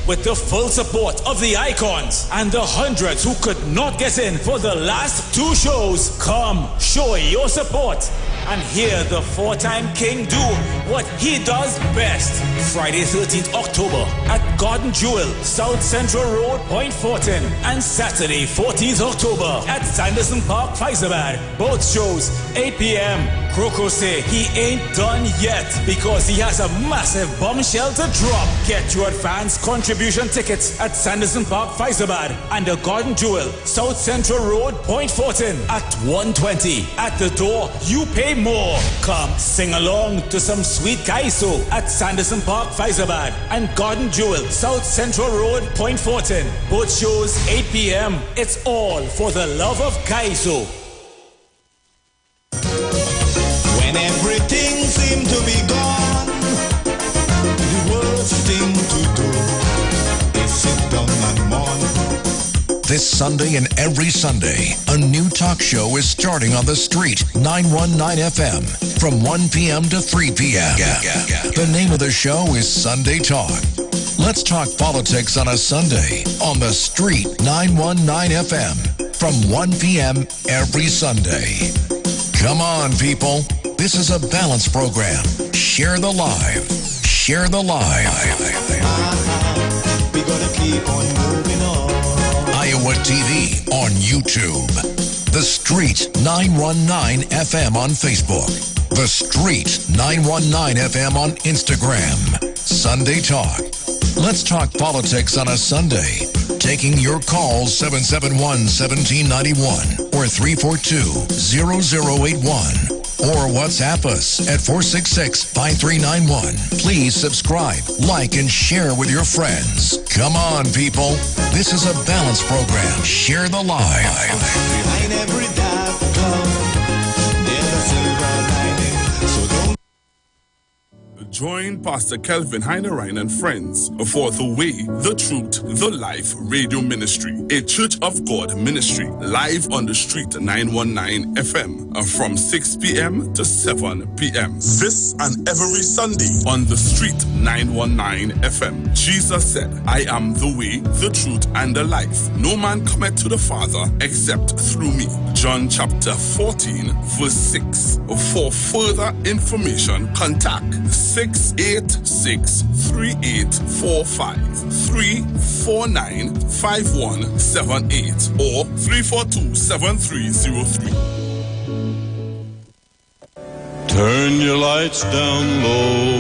With the full support of the icons and the hundreds who could not get in for the last two shows, come show your support and hear the four-time king do what he does best. Friday 13th October at Garden Jewel, South Central Road, Point Fortin, and Saturday 14th October at Sanderson Park, Faizabad. Both shows 8 p.m. Crocro say he ain't done yet because he has a massive bombshell to drop. Get your advance contribution tickets at Sanderson Park, Faizabad, and the Garden Jewel, South Central Road, Point Fortin at 1:20. At the door, you pay more. Come sing along to some sweet kaiso at Sanderson Park, Faizabad, and Garden Jewel, South Central Road, Point Fortin. Both shows 8 p.m. It's all for the love of kaiso. When everything seemed to be gone, the worst thing to do is sit down and mourn. This Sunday and every Sunday, a new talk show is starting on the Street 919 FM from 1 p.m. to 3 p.m. The name of the show is Sunday Talk. Let's talk politics on a Sunday on the Street 919 FM from 1 p.m. every Sunday. Come on, people. This is a balanced program. Share the live. Share the live. We're gonna keep on moving on. Iowa TV on YouTube. The Street 919 FM on Facebook. The Street 919 FM on Instagram. Sunday Talk. Let's talk politics on a Sunday. Taking your calls 771-1791 or 342-0081. Or WhatsApp us at 466-5391. Please subscribe, like, and share with your friends. Come on, people. This is a balanced program. Share the live. Behind every dark cloud, there's a silver lining. So don't Join Pastor Kelvin Heinerine and friends for The Way, The Truth, The Life Radio Ministry, a Church of God ministry, live on the Street 919 FM from 6 p.m. to 7 p.m. This and every Sunday on the Street 919 FM. Jesus said, I am the way, the truth, and the life. No man cometh to the Father except through me. John chapter 14, verse 6. For further information, contact 6 346-3845, 349-5178, or 342-7303. Turn your lights down low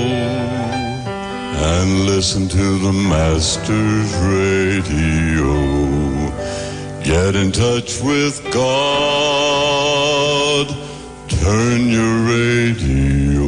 and listen to the Master's radio. Get in touch with God. Turn your radio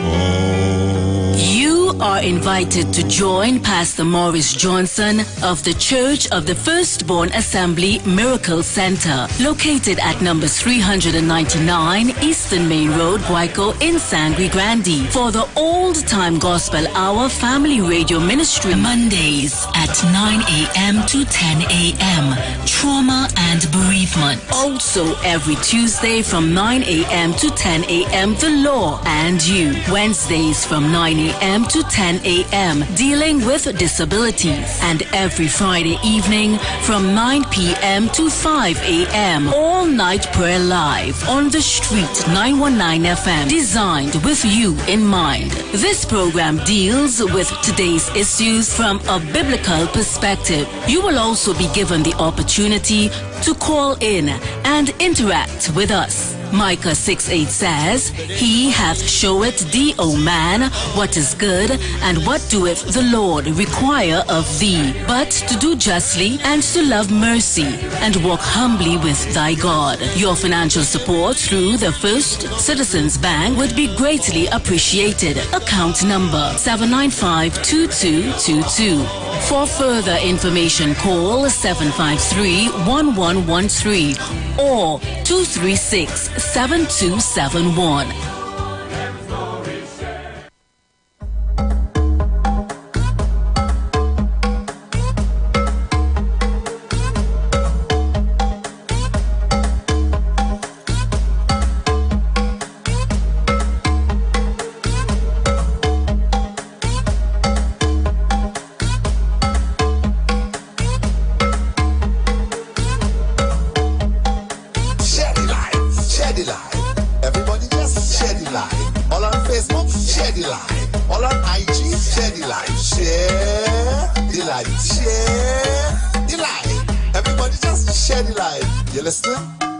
on. You are invited to join Pastor Morris Johnson of the Church of the Firstborn Assembly Miracle Center, located at number 399 Eastern Main Road, Guayco in Sangre Grande, for the Old Time Gospel Hour Family Radio Ministry, Mondays at 9 a.m. to 10 a.m. Trauma and bereavement. Also every Tuesday from 9 a.m. to 10 a.m. The Law and You. Wednesdays from 9 a.m. to 10 a.m. Dealing with disabilities. And every Friday evening from 9 p.m. to 5 a.m. All night prayer live on the street 919 FM. Designed with you in mind. This program deals with today's issues from a biblical perspective. You will also be given the opportunity to call in and interact with us. Micah 6:8 says, He hath showeth thee, O man, what is good, and what doeth the Lord require of thee, but to do justly and to love mercy, and walk humbly with thy God. Your financial support through the First Citizens Bank would be greatly appreciated. Account number 795-2222. For further information, call 753-1113 or 236-7271.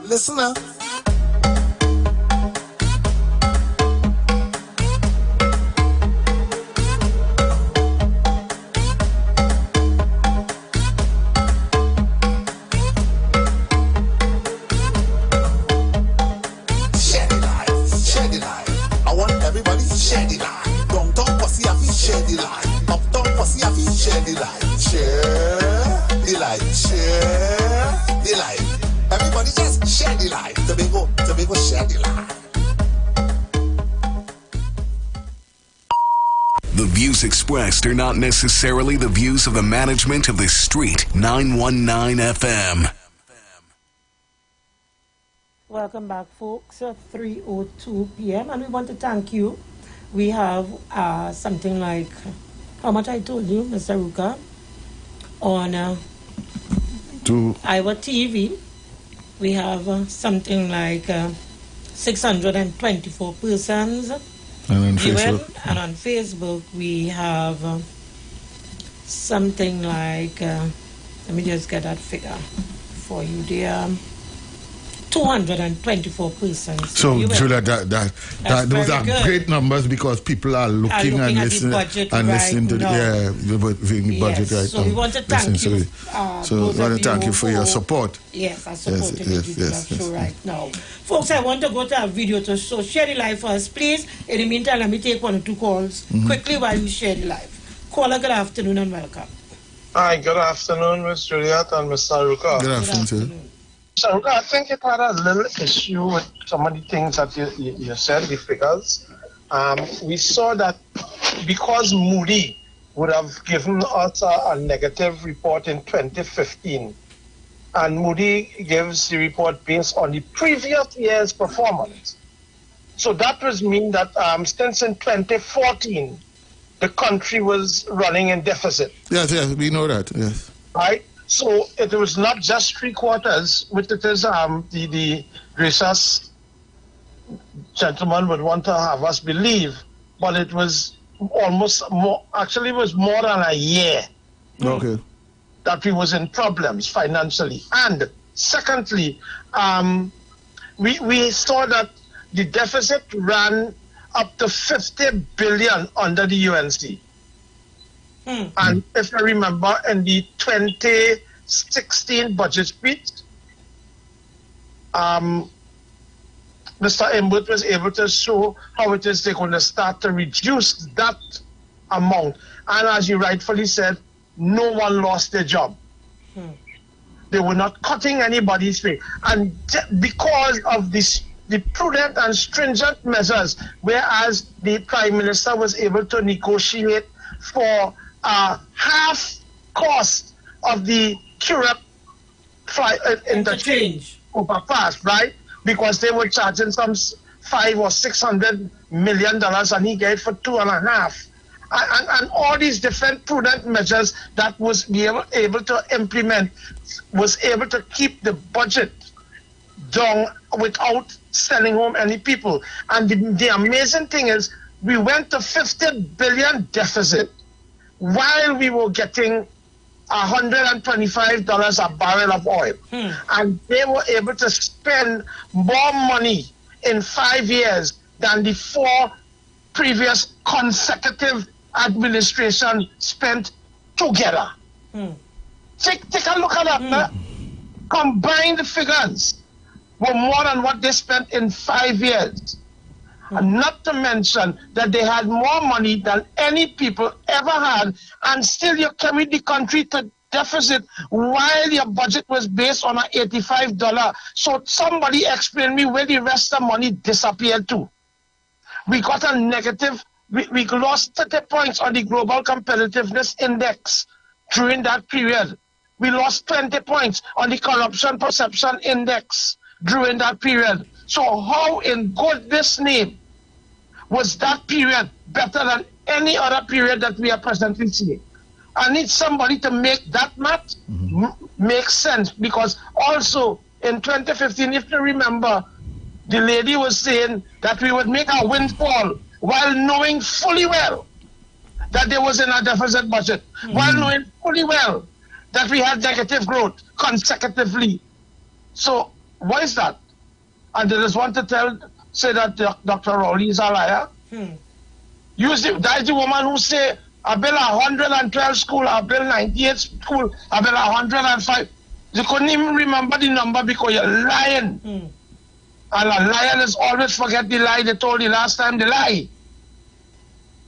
Listen now. Expressed are not necessarily the views of the management of the Street 919 FM. Welcome back, folks. 3:02 p.m. and we want to thank you. We have something like, how much I told you, Mr. Ruka, on Iwer TV. We have something like 624 persons. And on Facebook. And on Facebook, we have something like, let me just get that figure for you there, 224 persons. So, Julia, those are good. great numbers because people are looking and listening and listening to the budget right now. So we want to thank you. So we want to thank you for your support. Yes, I support the show right now. Folks, I want to go to a video to show. Share the live for us, please. In the meantime, let me take 1 or 2 calls quickly while you share the live. Caller, good afternoon and welcome. Hi, good afternoon, Ms. Juliet and Mr. Ruka. Good afternoon, sir. Mr. Ruka, I think it had a little issue with some of the things that you said, the figures. We saw that because Moody would have given us a negative report in 2015, and Moody gives the report based on the previous year's performance. So that would mean that since in 2014, the country was running in deficit. Yes, we know that, yes. Right? So it was not just 3 quarters, which it is the gracious gentleman would want to have us believe. but it was almost more, actually it was more than a year. Okay. That we was in problems financially. And secondly, we saw that the deficit ran up to 50 billion under the UNC. And if I remember, in the 2016 budget speech, Mr. Iwer was able to show how it is they're going to start to reduce that amount. And as you rightfully said, no one lost their job. They were not cutting anybody's pay. And because of this, the prudent and stringent measures, whereas the Prime Minister was able to negotiate for half cost of the Current interchange overpass, right? Because they were charging some $500 or $600 million, and he gave for 2.5. And all these different prudent measures that was able to implement was able to keep the budget down without sending home any people. And the amazing thing is, we went to 50 billion deficit while we were getting $125 a barrel of oil. And they were able to spend more money in 5 years than the 4 previous consecutive administration spent together. Take a look at that. Combined figures were more than what they spent in 5 years. And not to mention that they had more money than any people ever had, and still you carried the country to deficit while your budget was based on $85. So somebody explain me where the rest of the money disappeared to. We got a negative, we lost 30 points on the Global Competitiveness Index during that period. We lost 20 points on the Corruption Perception Index during that period. So how in goodness name was that period better than any other period that we are presently seeing? I need somebody to make that math make sense, because also in 2015, if you remember, the lady was saying that we would make a windfall while knowing fully well that there was in a deficit budget, while knowing fully well that we had negative growth consecutively. So what is that? And they just want to say that Dr. Rowley is a liar. That's the woman who say I built 112 school, I built 98 school, I built 105. You couldn't even remember the number because you're lying. And a liar is always forget the lie they told the last time they lie.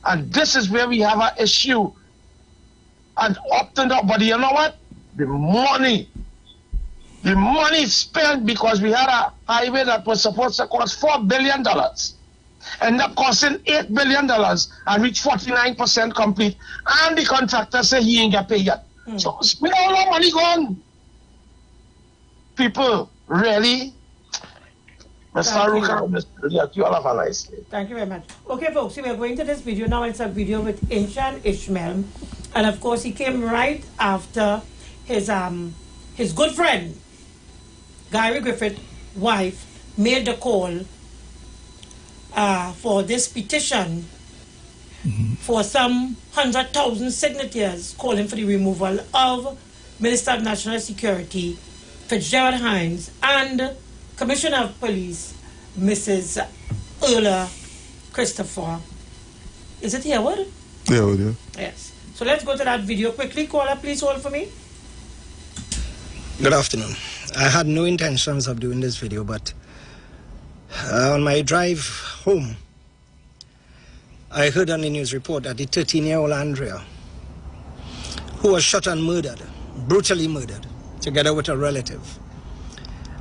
And this is where we have an issue. And often, but you know what? The money spent, because we had a highway that was supposed to cost $4 billion. Ended up costing $8 billion and reached 49% complete. And the contractor said he ain't get paid yet. So we all our money gone. People, really? Mr. Ruka, you all have a nice day. Thank you very much. Okay, folks, we are going to this video now. It's a video with Inshan Ishmael. And of course, he came right after his good friend, Gary Griffith's wife, made the call for this petition for some 100,000 signatures calling for the removal of Minister of National Security Fitzgerald Hines and Commissioner of Police Mrs. Erla Christopher. Is it Iwer? Yeah. Yes. So let's go to that video quickly. Caller, please hold for me. Good afternoon. I had no intentions of doing this video, but on my drive home, I heard on the news report that the 13-year-old Andrea, who was shot and murdered, brutally murdered, together with a relative,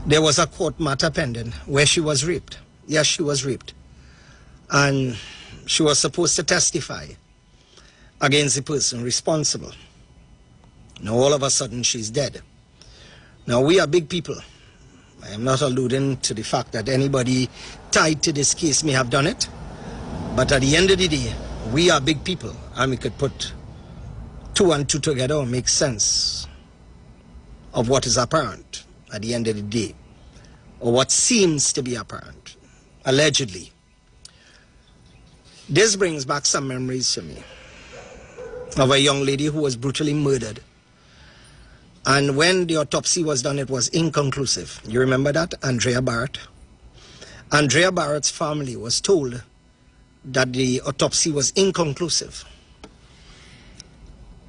there was a court matter pending where she was raped. Yes, she was raped. And she was supposed to testify against the person responsible. Now, all of a sudden, she's dead. Now, we are big people. I am not alluding to the fact that anybody tied to this case may have done it. But at the end of the day, we are big people, and we could put 2 and 2 together and make sense of what is apparent at the end of the day, or what seems to be apparent, allegedly. This brings back some memories to me of a young lady who was brutally murdered. And when the autopsy was done, it was inconclusive. You remember that? Andrea Barrett. Andrea Barrett's family was told that the autopsy was inconclusive.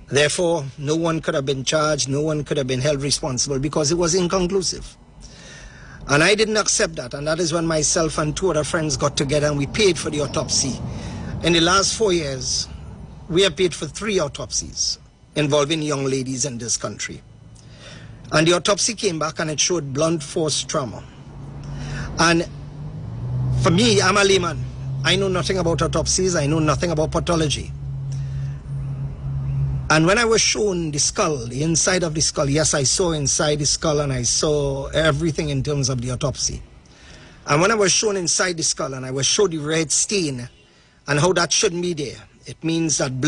Therefore, no one could have been charged, no one could have been held responsible because it was inconclusive. And I didn't accept that, and that is when myself and 2 other friends got together and we paid for the autopsy. In the last 4 years, we have paid for 3 autopsies involving young ladies in this country. And the autopsy came back and it showed blunt force trauma. And for me, I'm a layman. I know nothing about autopsies. I know nothing about pathology. And when I was shown the skull, the inside of the skull, yes, I saw inside the skull and I saw everything in terms of the autopsy. And when I was shown inside the skull and I was showed the red stain and how that shouldn't be there, it means that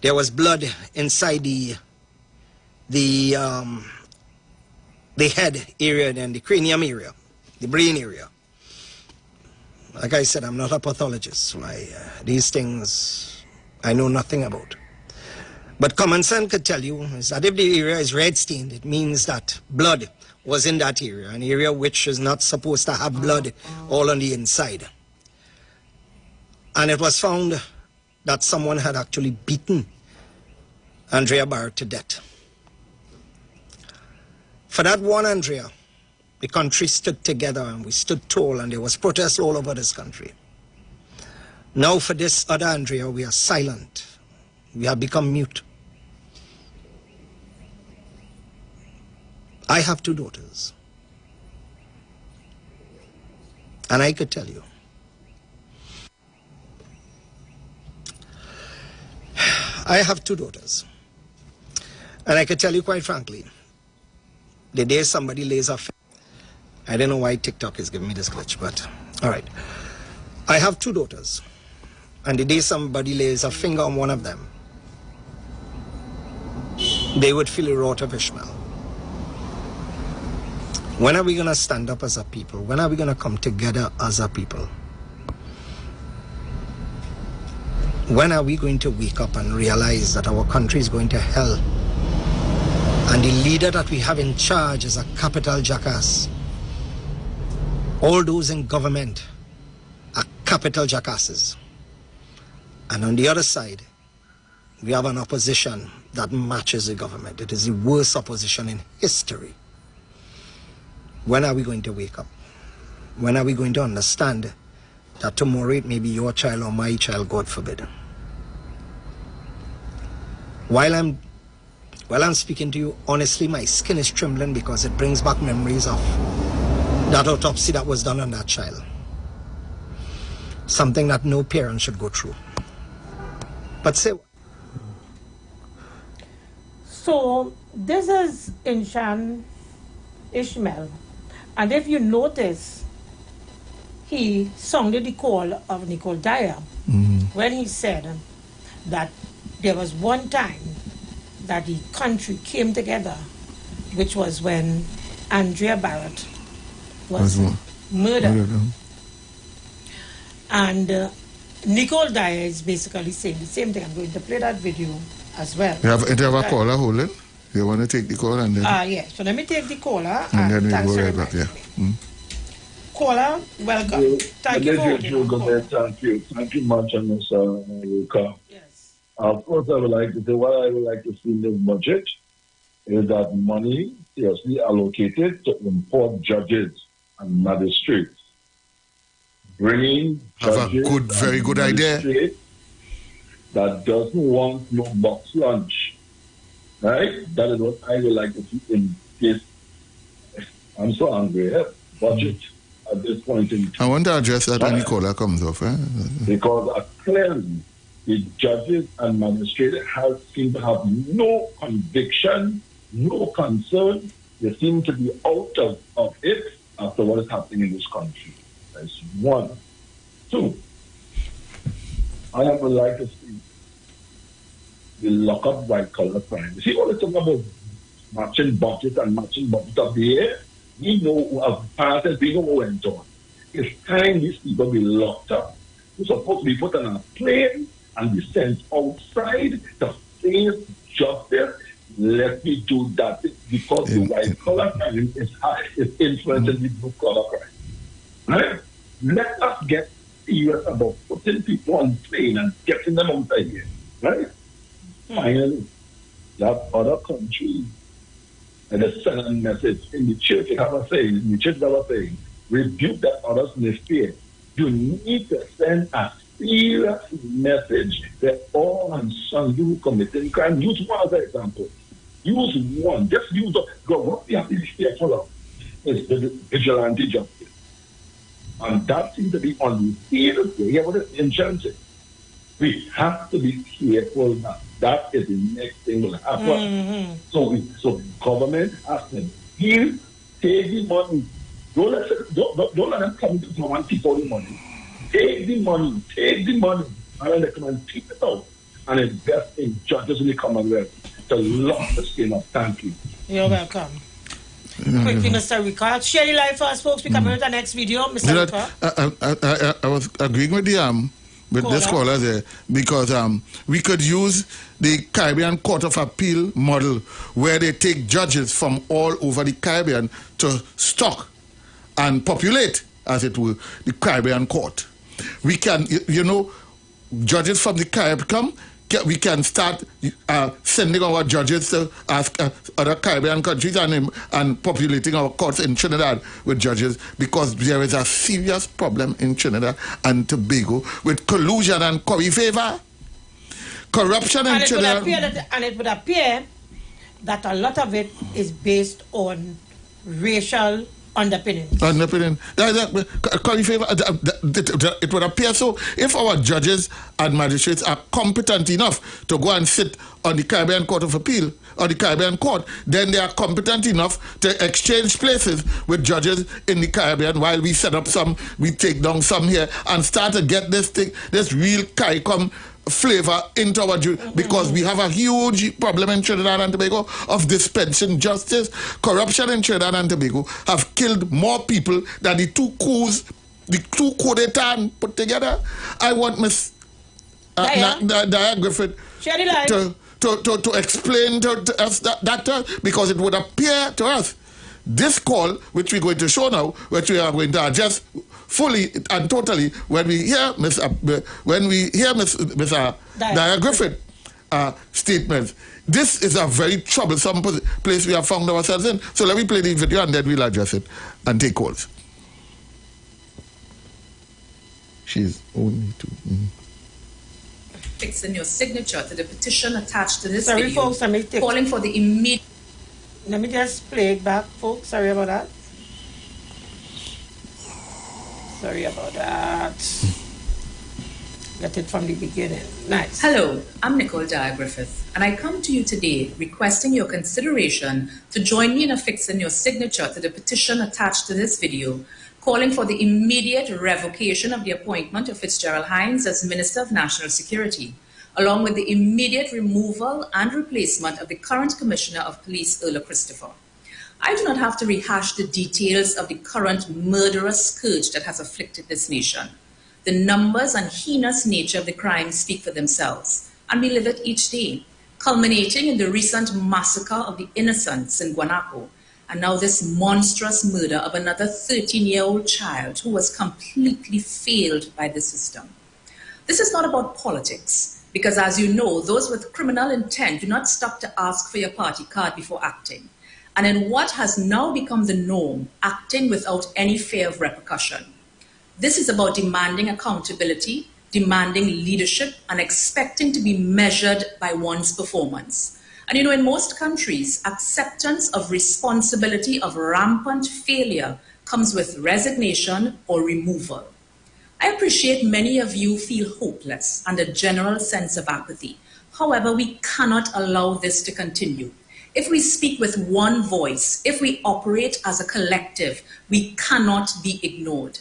there was blood inside the head area and the cranium area, the brain area. Like I said, I'm not a pathologist, so these things I know nothing about. But common sense could tell you is that if the area is red stained, it means that blood was in that area, an area which is not supposed to have blood all on the inside. And it was found that someone had actually beaten Andrea Barrett to death. For that one Andrea, the country stood together and we stood tall and there was protests all over this country. Now for this other Andrea, we are silent. We have become mute. I have 2 daughters. And I could tell you, I have 2 daughters. And I could tell you quite frankly, the day somebody lays a finger, I don't know why TikTok is giving me this glitch, but all right. I have 2 daughters. And the day somebody lays a finger on one of them, they would feel the wrath of Ishmael. When are we going to stand up as a people? When are we going to come together as a people? When are we going to wake up and realize that our country is going to hell? And the leader that we have in charge is a capital jackass. All those in government are capital jackasses. And on the other side, we have an opposition that matches the government. It is the worst opposition in history. When are we going to wake up? When are we going to understand that tomorrow it may be your child or my child, God forbid? While I'm speaking to you, honestly, my skin is trembling because it brings back memories of that autopsy that was done on that child. Something that no parent should go through. But say... So, this is Inshan Ishmael. And if you notice, he sounded the call of Nicole Dyer when he said that there was one time that the country came together, which was when Andrea Barrett was murdered. And Nicole Dyer is basically saying the same thing. I'm going to play that video as well. You have a caller holding? You want to take the call and then... yeah. So let me take the caller. And then we go right back, yeah. Caller, welcome. Thank you for Thank you. Thank you much, Mr. Ruka. Yes. Of course, I would like to say what I would like to see in this budget is that money seriously allocated to import judges and magistrates. Bringing judges have a very good idea. That doesn't want no box lunch. Right? That is what I would like to see in this. I'm so angry. Budget at this point in time. I want to address that when the caller comes off. Because clearly the judges and magistrates seem to have no conviction, no concern. They seem to be out of it after what is happening in this country. That's one. 2, I would like to see the lock-up white-collar crime. You see, all the talking about matching budget and matching budget up there, we know, as parents, we know what went on. It's time these people be locked up. who's supposed to be put on a plane and be sent outside to face justice. Let me do that because the white collar crime is influencing the blue collar crime. Right? Let us get serious about putting people on plane and getting them out of here. Right? Finally, that other countries and they send a message in the church. They have a saying, rebuke that others may fear. You need to send a serious message that all and some who committing crime. Use one as an example. Use one. Just use the. What we have to be careful of is the vigilante justice. And that seems to be on the field. You hear what the insurance is. We have to be careful now. That is the next thing will happen. So government has to take the money. Don't let them come to someone and take all the money. Take the money, and then they come and take it out and invest in judges in the Commonwealth to lock the skin up. Thank you. You're welcome. Quickly, Mr. Ricard. Share the live first, folks. We come into the next video, Mr. Ricard. I was agreeing with this caller there because we could use the Caribbean Court of Appeal model where they take judges from all over the Caribbean to stock and populate, as it were, the Caribbean Court. We can, judges from the Caribbean, we can start sending our judges to ask other Caribbean countries and populating our courts in Trinidad with judges because there is a serious problem in Trinidad and Tobago with collusion and curry favor. Corruption in Trinidad. And it would appear that a lot of it is based on racial underpinning. Curry favor. It would appear so if our judges and magistrates are competent enough to go and sit on the Caribbean Court of Appeal or the Caribbean Court, then they are competent enough to exchange places with judges in the Caribbean while we set up some, we take down some here and start to get this real CARICOM flavor into our because we have a huge problem in Trinidad and Tobago of dispensing justice. Corruption in Trinidad and Tobago have killed more people than the two coups put together. I want Miss Diane Griffith to explain to us that when it would appear to us this call, which we're going to show now, which we are going to address fully and totally when we hear Miss Diane Griffith statements. This is a very troublesome place we have found ourselves in. So let me play the video and then we'll address it and take calls. She's only two. Fixing your signature to the petition attached to this video, folks, calling for the immediate. Let me just play it back, folks. Sorry about that. Get it from the beginning. Nice. Hello, I'm Nicole Dyer Griffith, and I come to you today requesting your consideration to join me in affixing your signature to the petition attached to this video, calling for the immediate revocation of the appointment of Fitzgerald Hines as Minister of National Security, along with the immediate removal and replacement of the current Commissioner of Police, Erla Christopher. I do not have to rehash the details of the current murderous scourge that has afflicted this nation. The numbers and heinous nature of the crime speak for themselves, and we live it each day, culminating in the recent massacre of the innocents in Guanaco, and now this monstrous murder of another 13-year-old child who was completely failed by the system. This is not about politics, because as you know, those with criminal intent do not stop to ask for your party card before acting. And in what has now become the norm, acting without any fear of repercussion. This is about demanding accountability, demanding leadership, and expecting to be measured by one's performance. And in most countries, acceptance of responsibility of rampant failure comes with resignation or removal. I appreciate many of you feel hopeless and a general sense of apathy. However, we cannot allow this to continue. If we speak with one voice, if we operate as a collective, we cannot be ignored.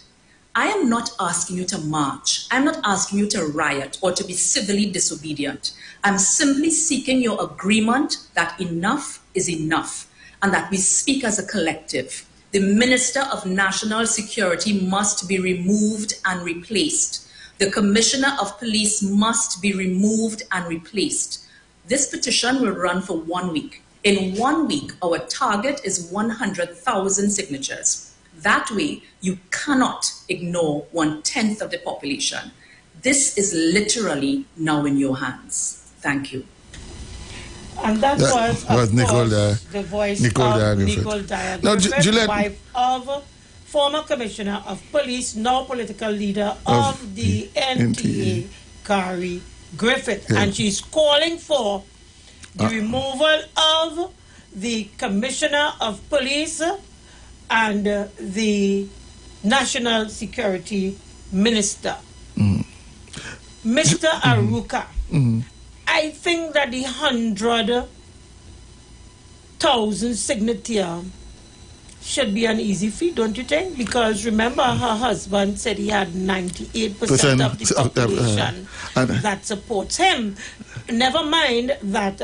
I am not asking you to march. I'm not asking you to riot or to be civilly disobedient. I'm simply seeking your agreement that enough is enough and that we speak as a collective. The Minister of National Security must be removed and replaced. The Commissioner of Police must be removed and replaced. This petition will run for 1 week. In 1 week, our target is 100,000 signatures. That way, you cannot ignore 1/10 of the population. This is literally now in your hands. Thank you. And that was Nicole the voice Nicole of Dyer Nicole Dyer Now, Griffith, Gillette, wife of former Commissioner of Police, now political leader of the NTA, Gary Griffith. Yeah. And she's calling for the removal of the Commissioner of Police and the National Security Minister. Mr. Aruka, I think that the 100,000 signature should be an easy feat, don't you think? Because remember, her husband said he had 98% of the population that supports him. Never mind that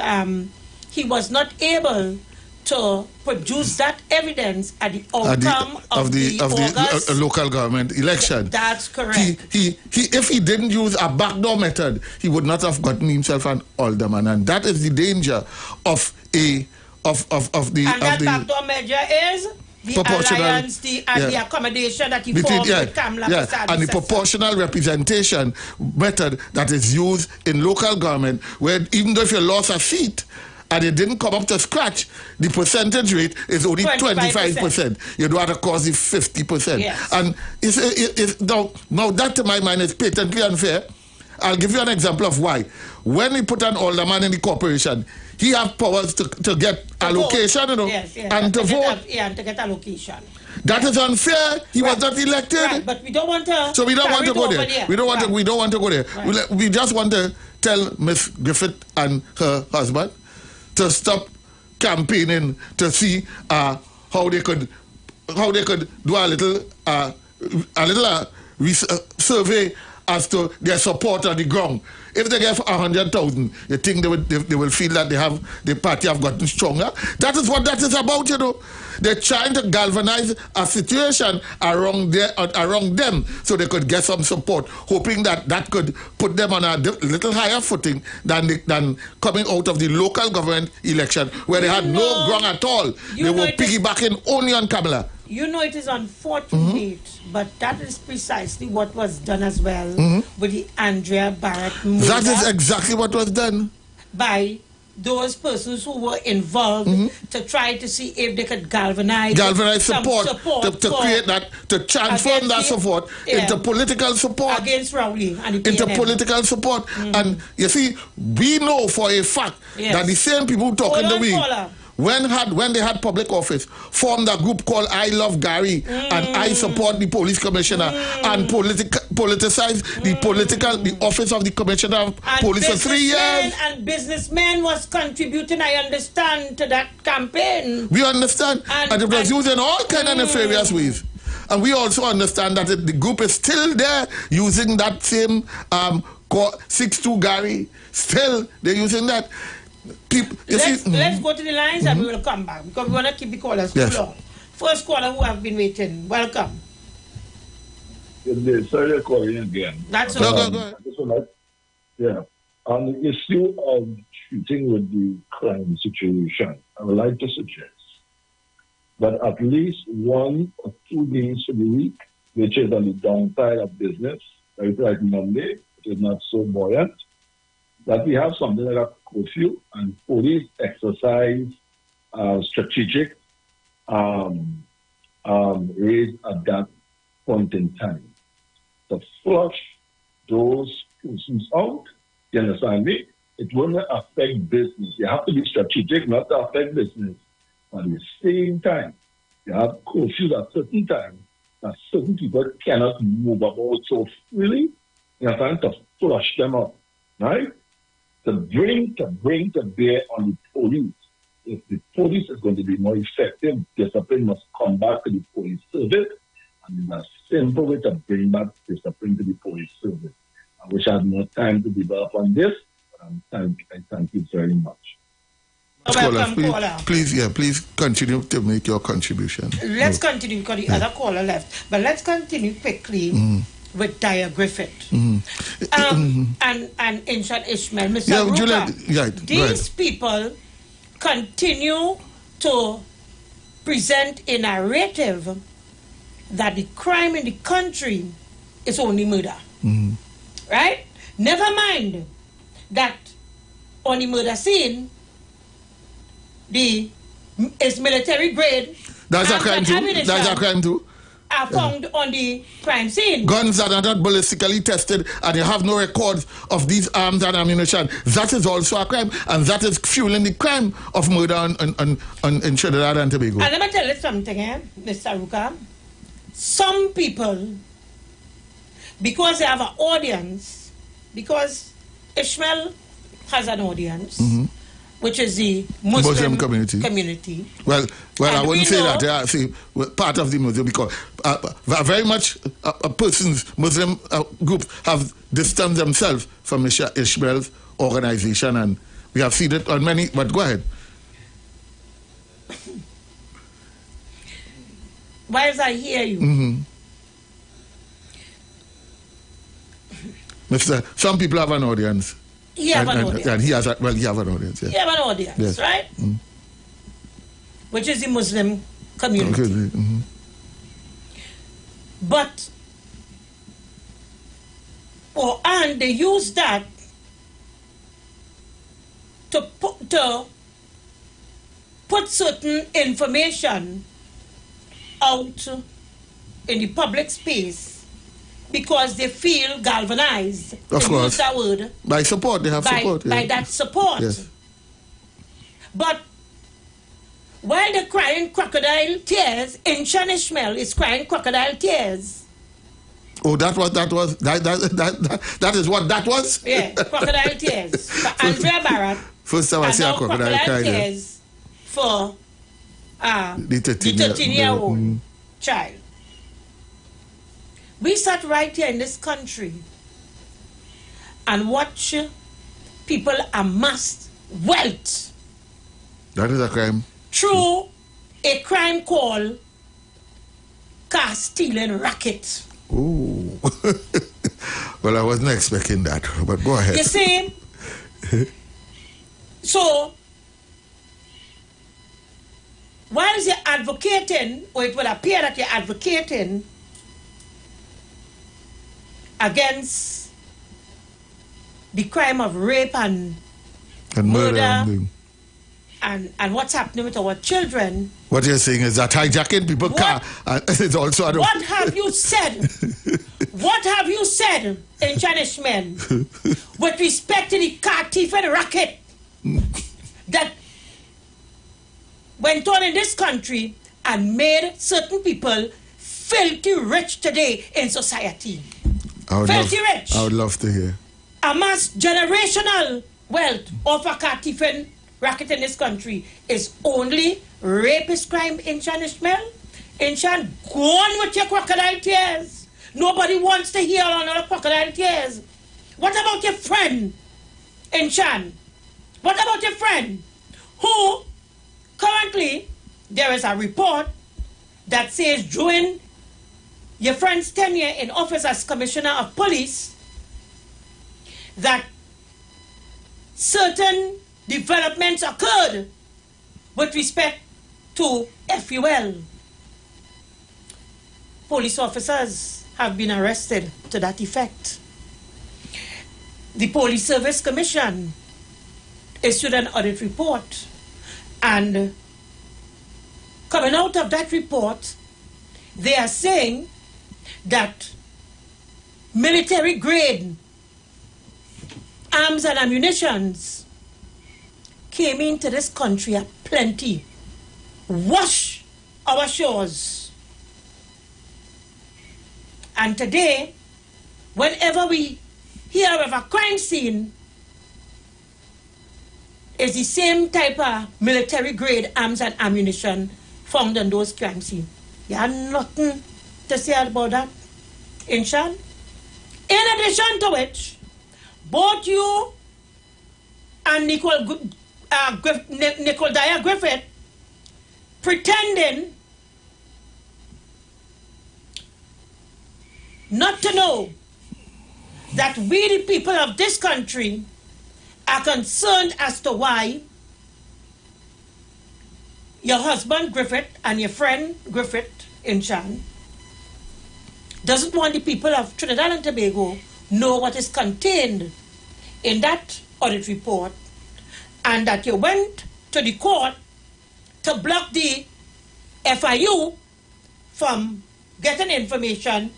he was not able to produce that evidence at the outcome of the August local government election. That's correct. He if he didn't use a backdoor method, he would not have gotten himself an alderman, and that is the danger of the backdoor measure is the alliance, the accommodation that he formed with Kamala Prasad. And the proportional representation method that is used in local government, where even though if you lost a seat and it didn't come up to scratch, the percentage rate is only 25%. You don't have to cause it 50%. Yes. And now that to my mind is patently unfair. I'll give you an example of why. When he put an alderman in the corporation, he have powers to get allocation, vote. And to vote. And to get allocation. That is unfair. He was not elected. Right, but we don't want to. So we don't want to go there. We don't want to. We don't want to go there. Right. We just want to tell Miss Griffith and her husband to stop campaigning to see how they could do a little survey as to their support on the ground. If they get 100,000, you think they will feel that the party have gotten stronger? That is what that is about, They're trying to galvanize a situation around them so they could get some support, hoping that could put them on a little higher footing than coming out of the local government election, where they had no ground at all. They were piggybacking only on Kamala. It is unfortunate, but that is precisely what was done as well with the Andrea Barrett murder. That is exactly what was done. By those persons who were involved to try to see if they could galvanize support to create that, to transform that support into political support. Against Rowley and into political support. And you see, we know for a fact that the same people talking the week, when they had public office, formed a group called I Love Gary and I Support the Police Commissioner and politicized the office of the Commissioner of Police for 3 years. And businessmen was contributing, I understand, to that campaign. We understand. And it was used in all kind of nefarious ways. And we also understand that the group is still there using that same 6-2 Gary. Still, they're using that. Let's go to the lines and we will come back because we want to keep the callers too long. First caller who have been waiting, welcome. Sorry to call you again. That's okay. On the issue of treating with the crime situation, I would like to suggest that at least 1 or 2 days of the week, which is on the downside of business, like Monday, which is not so buoyant, that we have something like a curfew and police exercise strategic raids at that point in time to flush those persons out. You understand me? It won't affect business. You have to be strategic not to affect business. But at the same time, you have curfews at certain times that certain people cannot move about so freely. You understand? To flush them out, right? To bring to bear on the police. If the police is going to be more effective, discipline must come back to the police service. And it's a simple way to bring back discipline to the police service. I wish I had more time to develop on this, but I thank you very much. Please continue to make your contribution. Let's continue because the other caller left. But let's continue quickly with Dyer Griffith. And Inshan Ishmael, Mr. Yeah, Ruka, Juliet, these people continue to present a narrative that the crime in the country is only murder. Right? Never mind that on the murder scene, is military grade. That's a crime too. That's a crime too. Are found on the crime scene. Guns that are not ballistically tested and you have no records of these arms and ammunition. That is also a crime, and that is fueling the crime of murder in Trinidad and Tobago. And let me tell you something, Mr. Ruka. Some people, because they have an audience, because Ishmael has an audience, which is the Muslim community. Well, I wouldn't say that. Yeah, see, part of the Muslim, because very much persons, Muslim groups have distanced themselves from Ishmael's organization, and we have seen it on many. But go ahead. Whilst I hear you, Mr. Some people have an audience. He have an audience. And he has an audience. Yes. He have an audience, yes. Right? Which is the Muslim community. Okay. But, and they use that to put certain information out in the public space because they feel galvanized. Of course. Use that word. By support, they have support. By that support. Yes. But while they're crying crocodile tears, Inshan Ishmael is crying crocodile tears. Oh, that is what that was? Yeah, crocodile tears. For Andrea Barrett. First time I see a crocodile tears for the 13-year-old child. We sat right here in this country and watch people amass wealth. That is a crime. Through a crime called car stealing racket. Ooh. Well, I wasn't expecting that, but go ahead. You see? So, while you're advocating, or it will appear that you're advocating against the crime of rape and murder and what's happening with our children. What you're saying is that hijacking people's car is also... What have you said? What have you said in Janishman with respect to the car thief and racket that went on in this country and made certain people filthy rich today in society? Filthy rich. I would love to hear. Amass generational wealth of a car thief and racket in this country is only rapist crime in Shan Ishmael. In Shan, go on with your crocodile tears. Nobody wants to hear another crocodile tears. What about your friend in Shan? What about your friend who currently there is a report that says during your friend's tenure in office as Commissioner of Police that certain developments occurred with respect to FUL. Police officers have been arrested to that effect. The Police Service Commission issued an audit report, and coming out of that report, they are saying that military grade arms and ammunitions came into this country at plenty, wash our shores. And today, whenever we hear of a crime scene, it's the same type of military grade arms and ammunition found on those crime scenes. You have nothing to say about that, Inshan. In addition to which, both you and Nicole Dyer Griffith not to know that we, the people of this country, are concerned as to why your husband Griffith and your friend Griffith in Chan doesn't want the people of Trinidad and Tobago know what is contained in that audit report, and that you went to the court to block the FIU from getting information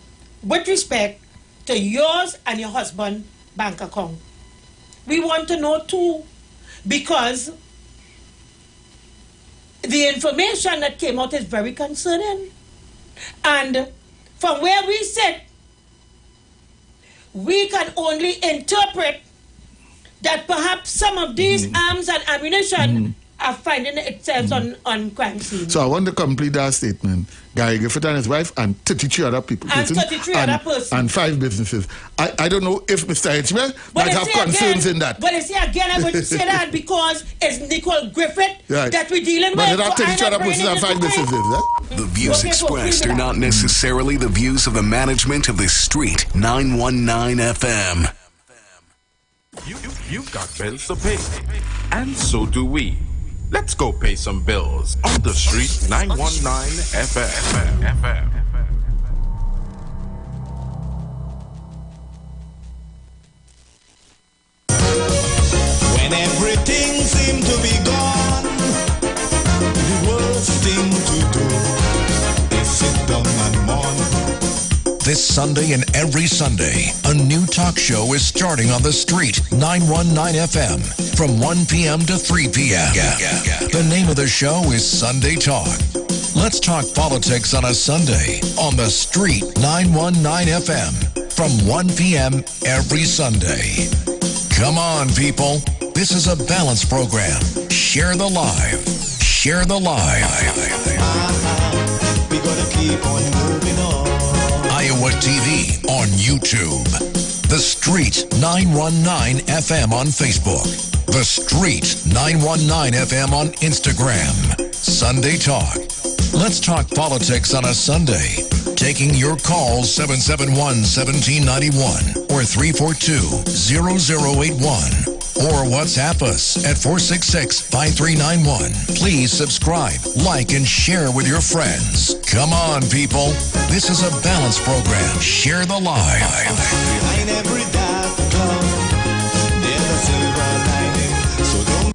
with respect to yours and your husband's bank account. We want to know too, because the information that came out is very concerning. And from where we sit, we can only interpret that perhaps some of these arms and ammunition are finding itself on crime scene. So I want to complete that statement. Gary Griffith and his wife and 33 other people. And 33 other persons. And 5 businesses. I don't know if Mr. Iwer might have concerns in that. But you see, again, I'm going to say that because it's Nicole Griffith that we're dealing but with. But there are 33 other persons and 5 businesses, The views expressed are not necessarily the views of the management of the Street 919 FM. You've got bills to pay, and so do we. Let's go pay some bills on the Street 919 FM. When everything seemed to be gone, the worst thing to do is sit down and mourn. This Sunday and every Sunday, a new talk show is starting on the Street 919 FM from 1 p.m. to 3 p.m. The name of the show is Sunday Talk. Let's talk politics on a Sunday on the Street 919 FM from 1 p.m. every Sunday. Come on, people. This is a balanced program. Share the live. Share the live. We gotta keep on moving on. Iowa TV on YouTube. The Street 919 FM on Facebook. The Street 919 FM on Instagram. Sunday Talk. Let's talk politics on a Sunday. Taking your calls 771-1791 or 342-0081. Or WhatsApp us at 466-5391. Please subscribe, like, and share with your friends. Come on, people. This is a balanced program. Share the live. Behind every dark cloud, there's a silver lining. So don't.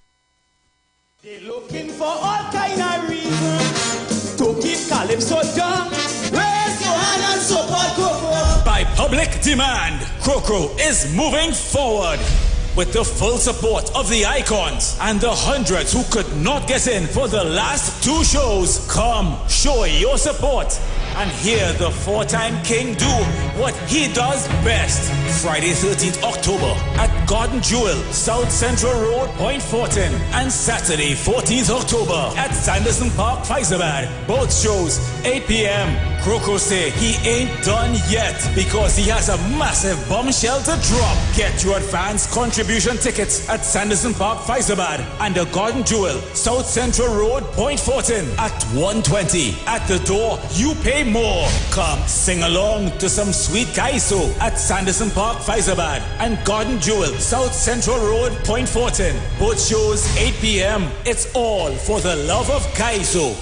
They're looking for all kind of reasons to keep Calypso down. Raise your hand and support Coco. By public demand, Crocro is moving forward. With the full support of the icons and the hundreds who could not get in for the last 2 shows, come show your support and hear the 4-time king do what he does best. Friday 13th October at Garden Jewel, South Central Road, Point Fortin, and Saturday 14th October at Sanderson Park, Faizabad. Both shows 8 p.m. Crocro say he ain't done yet because he has a massive bombshell to drop. Get your advance contribution tickets at Sanderson Park, Faizabad, and the Garden Jewel, South Central Road, Point Fortin at 1:20. At the door, you pay more. Come sing along to some sweet kaiso at Sanderson Park, Faizabad, and Garden Jewel, South Central Road, Point Fortin. Both shows 8 p.m. It's all for the love of kaiso.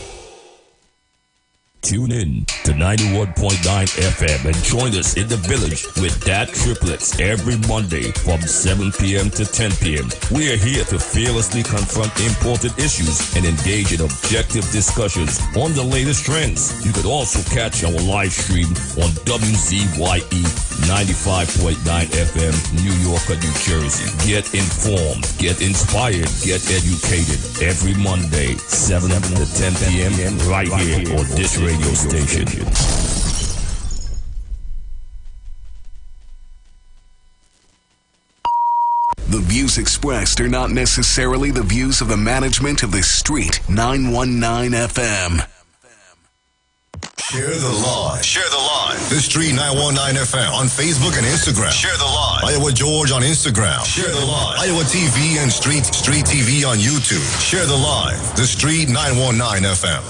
Tune in to 91.9 FM and join us in the village with Dat Triplets every Monday from 7 p.m. to 10 p.m. We are here to fearlessly confront important issues and engage in objective discussions on the latest trends. You could also catch our live stream on WZYE 95.9 FM, New York, New Jersey. Get informed, get inspired, get educated every Monday, 7 to 10 p.m. right here on this radio station. The views expressed are not necessarily the views of the management of the Street 919 FM. Share the live. Share the live. The Street 919 FM on Facebook and Instagram. Share the live. Iowa George on Instagram. Share the live. Iowa TV and Street TV on YouTube. Share the live. The Street 919 FM.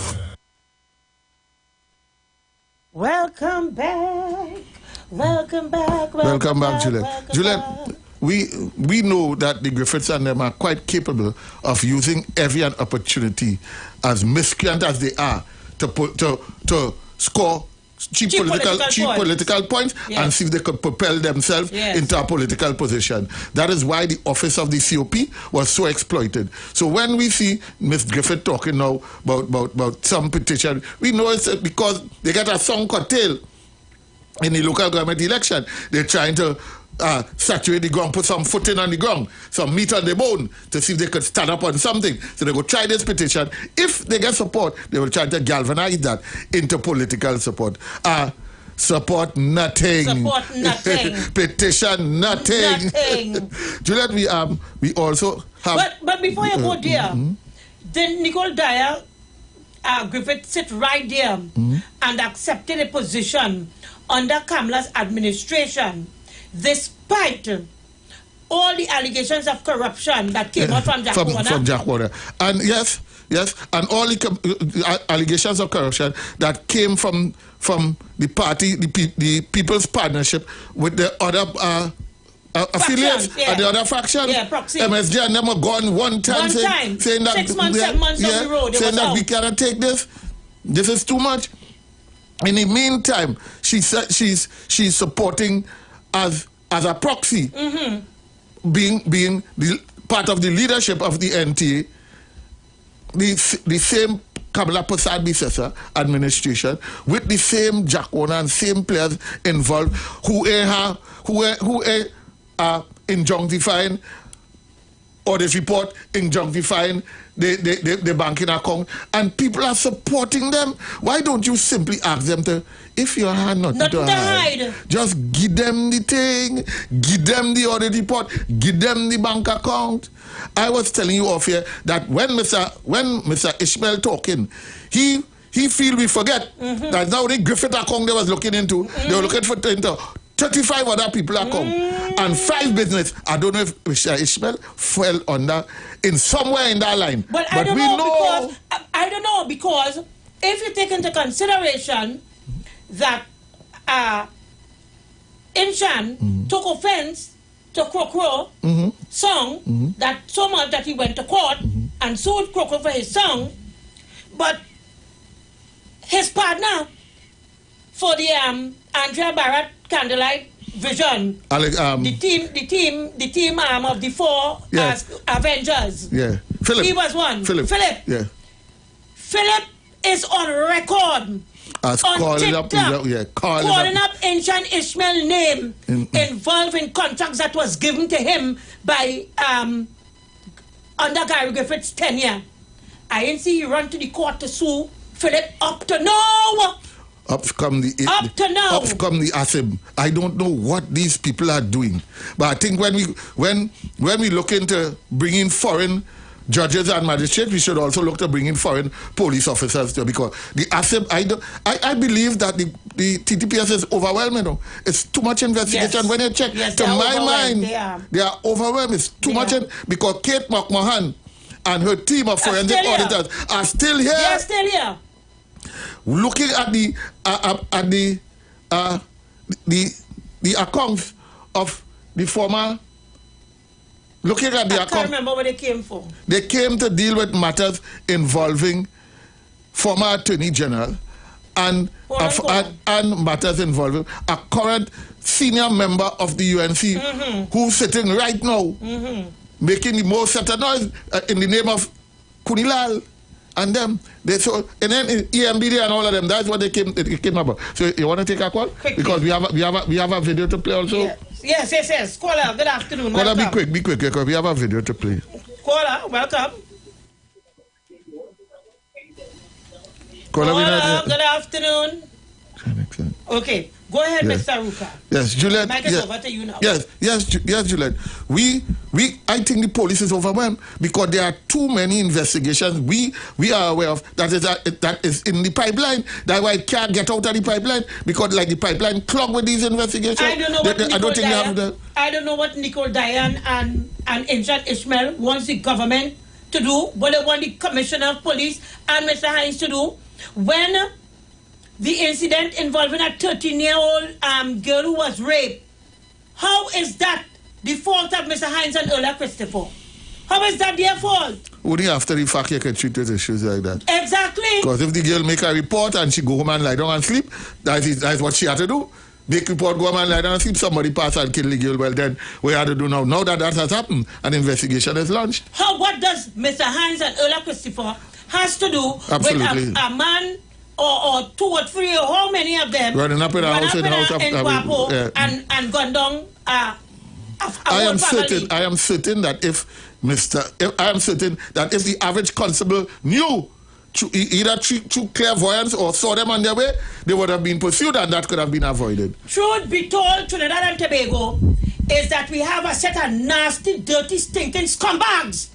Welcome back. Welcome back. Welcome back, Juliet. Juliet, we know that the Griffiths and them are quite capable of using every opportunity, as miscreant as they are, to score cheap political points Yes. and see if they could propel themselves Yes. into a political position. That is why the office of the COP was so exploited. So when we see Miss Griffith talking now about some petition, we know it's because they get a song curtail in the local government election. They're trying to saturate the ground, put some footing on the ground, some meat on the bone to see if they could stand up on something. So they go try this petition. If they get support, they will try to galvanize that into political support. Support nothing. Support nothing. Petition nothing. Nothing. Juliet, we also have. But before you go there, then Nicole Dyer Griffith sit right there and accepted a position under Kamala's administration, despite all the allegations of corruption that came out from Jack Warner. From Jack Warner. And yes, and all the allegations of corruption that came from the party, the People's Partnership with the other affiliates and the other factions. Yeah, proxy. MSG and them are gone one time saying that 6 months, 7 months down the road, saying that we cannot take this. This is too much. In the meantime, she said she's supporting as a proxy, being the part of the leadership of the NTA, the same Kamala Prasad Bisesa administration with the same Jack Warner and same players involved who are injunctifying or this report injunctifying the banking account, and people are supporting them. Why don't you simply ask them to, if you had nothing to hide, just give them the thing, give them the audit report, give them the bank account. I was telling you off here that when Mr. Ishmael talking, he feel we forget that now the Griffith account they was looking into, they were looking for into 35 other people account and 5 business. I don't know if Mr. Ishmael fell under in somewhere in that line. But I don't know because if you take into consideration that Inshan took offense to Krokro song that so much that he went to court and sued Krokro for his song, but his partner for the Andrea Barrett Candlelight Vision, the team of the 4 Avengers. Yeah, Philip. He was one. Philip. Yeah. Philip is on record as on calling TikTok, calling up Inshan Ishmael name involved in contracts that was given to him by under Gary Griffith's tenure. I didn't see you run to the court to sue Philip up to now. Up come the ASIM. I don't know what these people are doing, but I think when we look into bringing foreign judges and magistrates, we should also look to bring in foreign police officers too, because the ASIM, I believe that the TTPS is overwhelming. It's too much investigation. Yes. When you check, to my mind, they are overwhelmed. It's too much because Kate McMahon and her team of forensic auditors are still here. They are still here. Looking at the accounts of the former. Looking at the I can't remember what they came for. They came to deal with matters involving former Attorney General and matters involving a current senior member of the UNC who's sitting right now making the most set of noise in the name of Kunilal and them. And then EMBD and all of them, that's what they came about. So you want to take a call? Quickly. Because we have a video to play also. Yes. Caller, good afternoon. Caller, Welcome. be quick, because we have a video to play. Caller, welcome. Caller, good afternoon. Okay, go ahead, Mr. Ruka. Yes, Juliet. Mike is over to you now. Yes, Juliet. I think the police is overwhelmed because there are too many investigations we are aware of that is in the pipeline. That's why it can't get out of the pipeline because like the pipeline clogged with these investigations. I don't know what Nicole Dayan and Inshan Ishmael wants the government to do, what they want the Commissioner of Police and Mr. Hines to do when the incident involving a 13-year-old girl who was raped. How is that the fault of Mr. Hines and Earl Christopher? How is that their fault? Only after the fact you can treat those issues like that. Exactly. Because if the girl make a report and she go home and lie down and sleep, that's what she had to do. Make report, go home and lie down and sleep, somebody pass and kill the girl. Well then, what you have to do now? Now that has happened, an investigation is launched. What does Mr. Hines and Earl Christopher has to do Absolutely. with a man or 2 or 3 or how many of them running up in the house in Guapo and gone down I am certain that if the average constable knew either through clairvoyance or saw them on their way, they would have been pursued and that could have been avoided. Truth be told, Trinidad and Tobago is that we have a set of nasty, dirty, stinking scumbags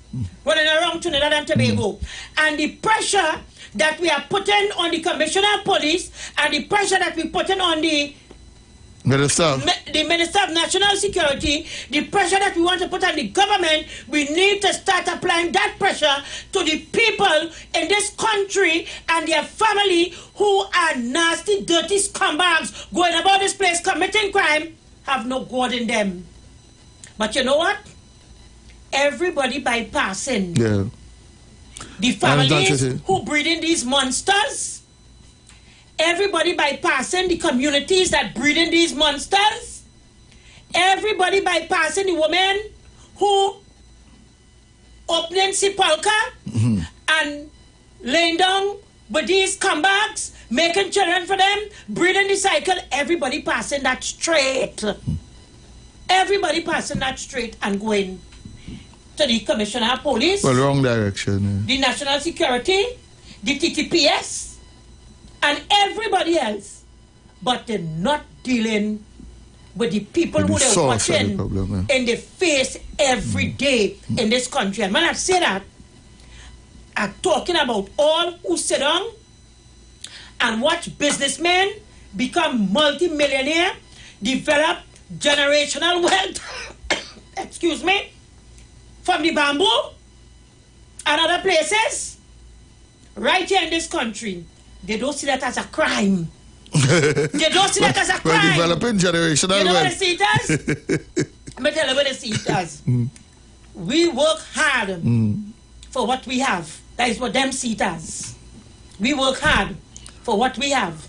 running around Trinidad and Tobago. And the pressure that we are putting on the Commissioner of Police and the pressure that we putting on the Minister of National Security, the pressure that we want to put on the government, we need to start applying that pressure to the people in this country and their family who are nasty, dirty scumbags going about this place committing crime, have no God in them. But you know what? Everybody bypassing the families who breeding these monsters. Everybody bypassing the communities that breeding these monsters. Everybody bypassing the women who opening sepulchre and laying down with these scumbags, making children for them, breeding the cycle. Everybody passing that straight. Everybody passing that straight and going to the Commissioner of Police. Well, wrong direction. The National Security, the TTPS, and everybody else. But they're not dealing with the people who they're watching in the face every day in this country. And when I say that, I'm talking about all who sit down and watch businessmen become multi-millionaire, develop generational wealth, excuse me, from the bamboo and other places, right here in this country. They don't see that as a crime. They don't see that as a crime. We're developing generational You know wealth. what they see it as? Let me tell you what they see it as. We work hard for what we have. That is what them see it as. We work hard for what we have.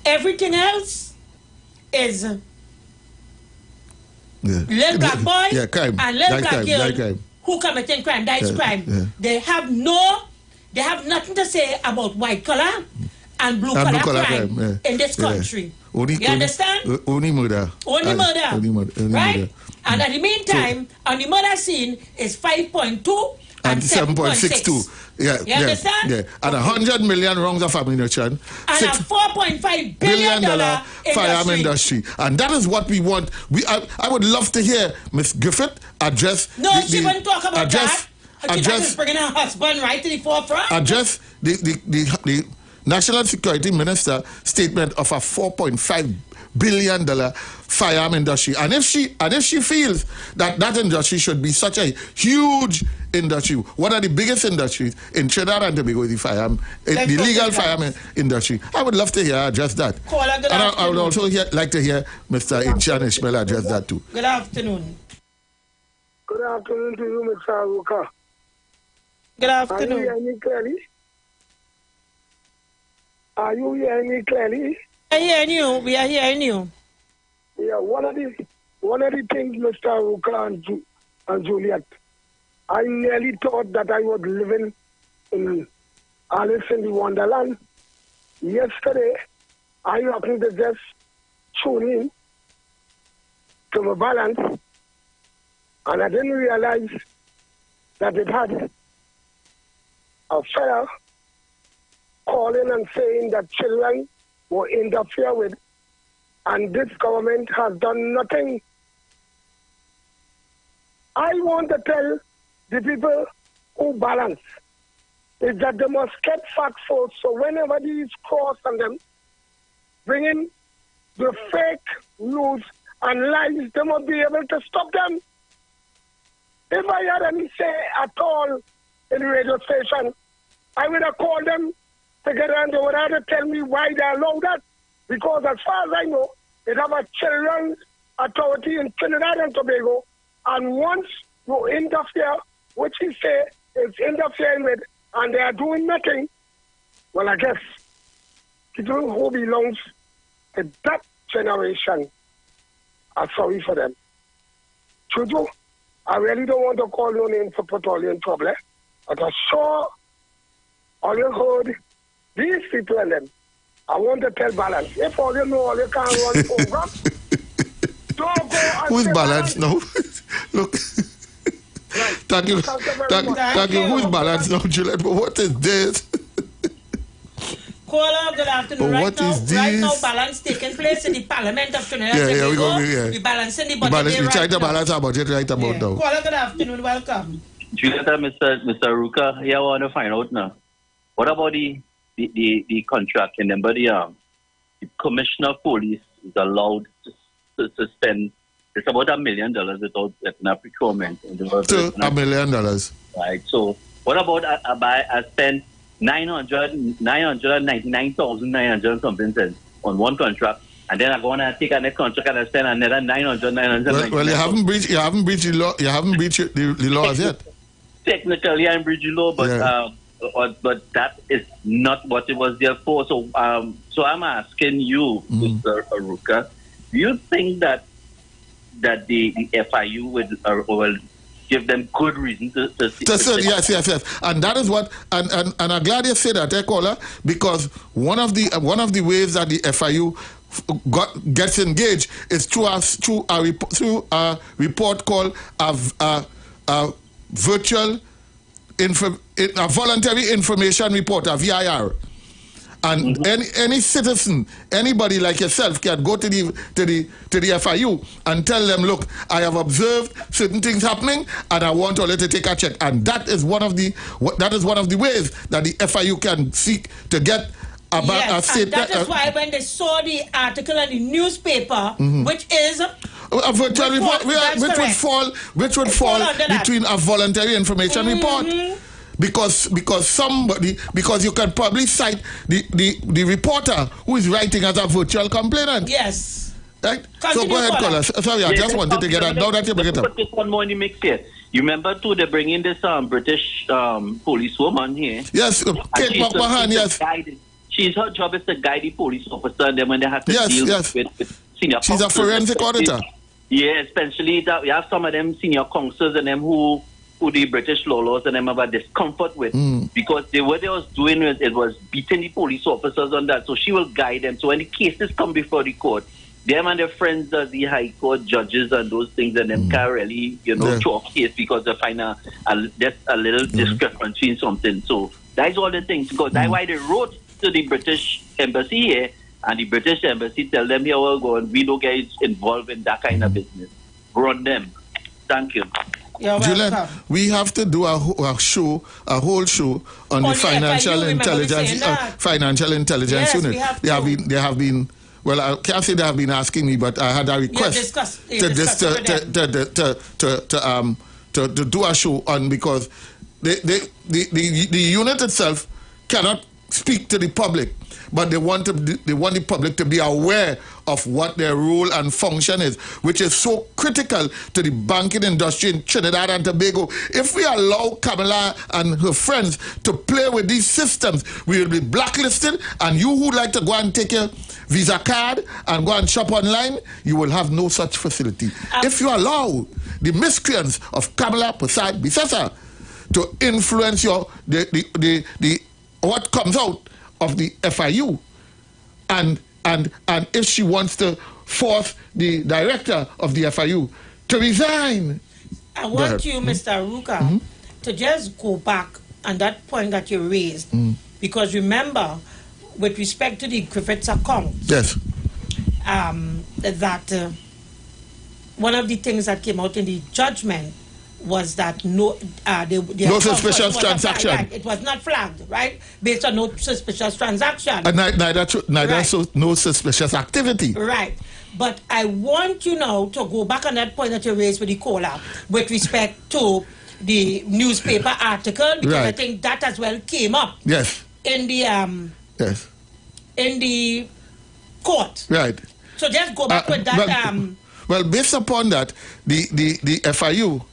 Everything else is little black boy crime. and little That black crime. girl who committing crime. That is crime. They have nothing to say about white collar and blue collar crime in this country. You understand? Only murder. Only murder. Right? And at the meantime, on the murder scene is 5.2 and 7.62. You understand? Yeah. And 100 million rounds of ammunition. And a $4.5 billion firearm industry. And that is what we want. I would love to hear Ms. Griffith address... No, she wouldn't talk about that. She's bringing her husband right to the forefront. Address the National Security Minister statement of a $4.5 billion firearm industry. And if she feels that industry should be such a huge industry, one of the biggest industries in Trinidad and Tobago is the legal firearm industry. I would love to hear her address that. And I would also like to hear Mr. Inchan Ishmael address that too. Good afternoon. Good afternoon to you, Mr. Aruka. Good afternoon. Are you hearing me clearly? Are you hearing me clearly? We are hearing you. We are hearing you. Yeah, one of the things, Mr. Aruka and Juliet, I nearly thought that I was living in Alice in the Wonderland. Yesterday, I happened to just tune in to my balance, and I didn't realize that it had a fellow calling and saying that children were interfered with, and this government has done nothing. I want to tell the people who balance is that they must get facts first, so whenever these cross on them, bringing the fake news and lies, they must be able to stop them. If I had any say at all in the radio station, I would have called them together, and they would have to tell me why they allow that. Because as far as I know, they have a children's authority in Trinidad and Tobago, and once you interfere, which he say is interfering with, and they are doing nothing, well, I guess people who belongs to that generation are sorry for them. Chuju, I really don't want to call your name to put all you in trouble, but I sure all you heard these people and them. I want to tell Balance. If all you know, all you can't run program, don't go and Who's say Balance now? Look. Thank you. Thank you. Who's Balance now, Juliet? But what is this? Caller, good afternoon. But what is this? Right now, balance taking place in the Parliament of Trinidad and Tobago. We're balancing the budget. We try to balance our budget right about now. Caller, good afternoon. Welcome. Juliet, Mr. Ruka, here I want to find out now. What about the contract? Remember the commissioner of police is allowed to spend it's about $1 million without getting a procurement. $1 million. Right. So what about I spend $999,900 something cents on one contract, and then I go on and take another contract and I spend another $900. Well, you haven't breached the law. You haven't breached the laws yet. Technically, I'm breaching law, but but that is not what it was there for. So so I'm asking you, Mr. Aruka, do you think that the FIU will give them good reason to yes, and that is what and I'm glad you said that, caller, because one of the ways that the FIU gets engaged is through a report called a voluntary information report, a VIR. And any citizen, anybody like yourself, can go to the FIU and tell them, look, I have observed certain things happening, and I want to let it take a check. And that is one of the ways that the FIU can seek to get and that is why when they saw the article in the newspaper, which is a virtual report, which would fall between a voluntary information report. Because you can probably cite the reporter who is writing as a virtual complainant. Yes. Right? So go ahead, caller. Sorry, I just wanted to get that. Now that you bring it up. Put this one more in the mix here. You remember too, they bring in this British policewoman here. Yes, Kate McMahon, yes. Her job is to guide the police officer, and then when they have to deal with senior She's a forensic auditor. Yeah, especially that we have some of them senior counselors and them who the British laws and them have a discomfort with, because what they was doing was beating the police officers on that. So she will guide them. So when the cases come before the court, them and their friends as the high court judges and those things, and them can't really, chalk case because they find a little discrepancy in something. So that's all the things, because that's why they wrote to the British embassy here, and the British embassy tell them, here we're going, we don't get involved in that kind of business. Run them. Thank you. Julian, we have to do a whole show on the financial intelligence unit. They have been. Well, I can't say they have been asking me, but I had a request to do a show on, because the unit itself cannot speak to the public, but they want the public to be aware of what their role and function is, which is so critical to the banking industry in Trinidad and Tobago. If we allow Kamala and her friends to play with these systems, we will be blacklisted, and you who like to go and take your Visa card and go and shop online, you will have no such facility. If you allow the miscreants of Kamala Prasad Bisasa to influence what comes out of the FIU, and if she wants to force the director of the FIU to resign. I want you, Mr. Ruka, to just go back on that point that you raised, because remember, with respect to the Griffiths account, yes, that one of the things that came out in the judgment was that no suspicious transaction. Right. It was not flagged, right? Based on no suspicious transaction. No suspicious activity. Right. But I want you now to go back on that point that you raised with the caller with respect to the newspaper article, because I think that as well came up. Yes. in the yes, in the court. Right. So just go back with that. Well, based upon that, the FIU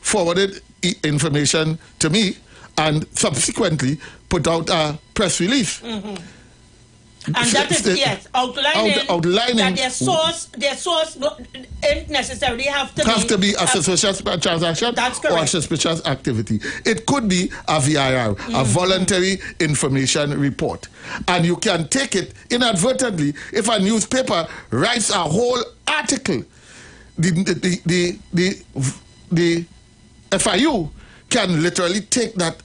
forwarded information to me and subsequently put out a press release. Mm-hmm. And that is, yes, outlining that their source don't necessarily have to be a suspicious transaction or a suspicious activity. It could be a VIR, a voluntary information report. And you can take it inadvertently if a newspaper writes a whole article. The FIU can literally take that,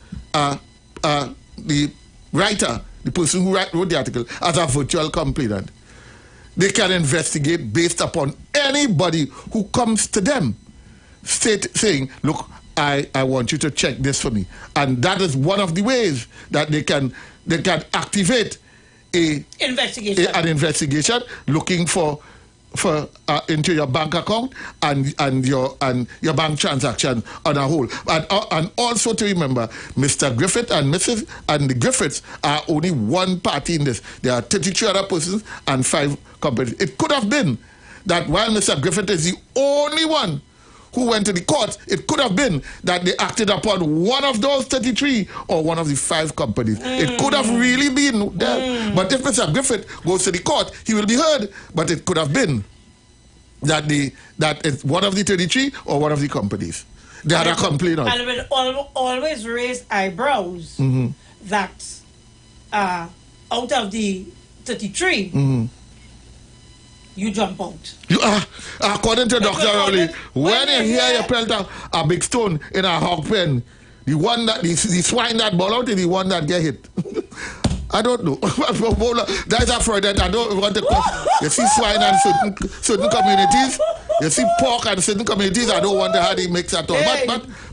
the writer, the person who wrote the article, as a virtual complainant. They can investigate based upon anybody who comes to them saying, look, I want you to check this for me. And that is one of the ways that they can activate an investigation looking for into your bank account and your bank transaction on a whole, and also to remember, Mr. Griffith and Mrs. and the Griffiths are only one party in this. There are 33 other persons and 5 companies. It could have been that while Mr. Griffith is the only one who went to the court, it could have been that they acted upon one of those 33 or one of the 5 companies. It could have really been there. But if Mr. Griffith goes to the court, he will be heard. But it could have been that it's one of the 33 or one of the companies. They had a complaint on. And it will always raise eyebrows that out of the 33, you jump out. According to Dr. Rowley, when you hear you pelt a big stone in a hog pen, the one that the swine that ball out is the one that get hit. I don't know. That's a fraud that I don't want to. You see swine and certain communities. You see pork and certain communities. I don't want to have the mix at all.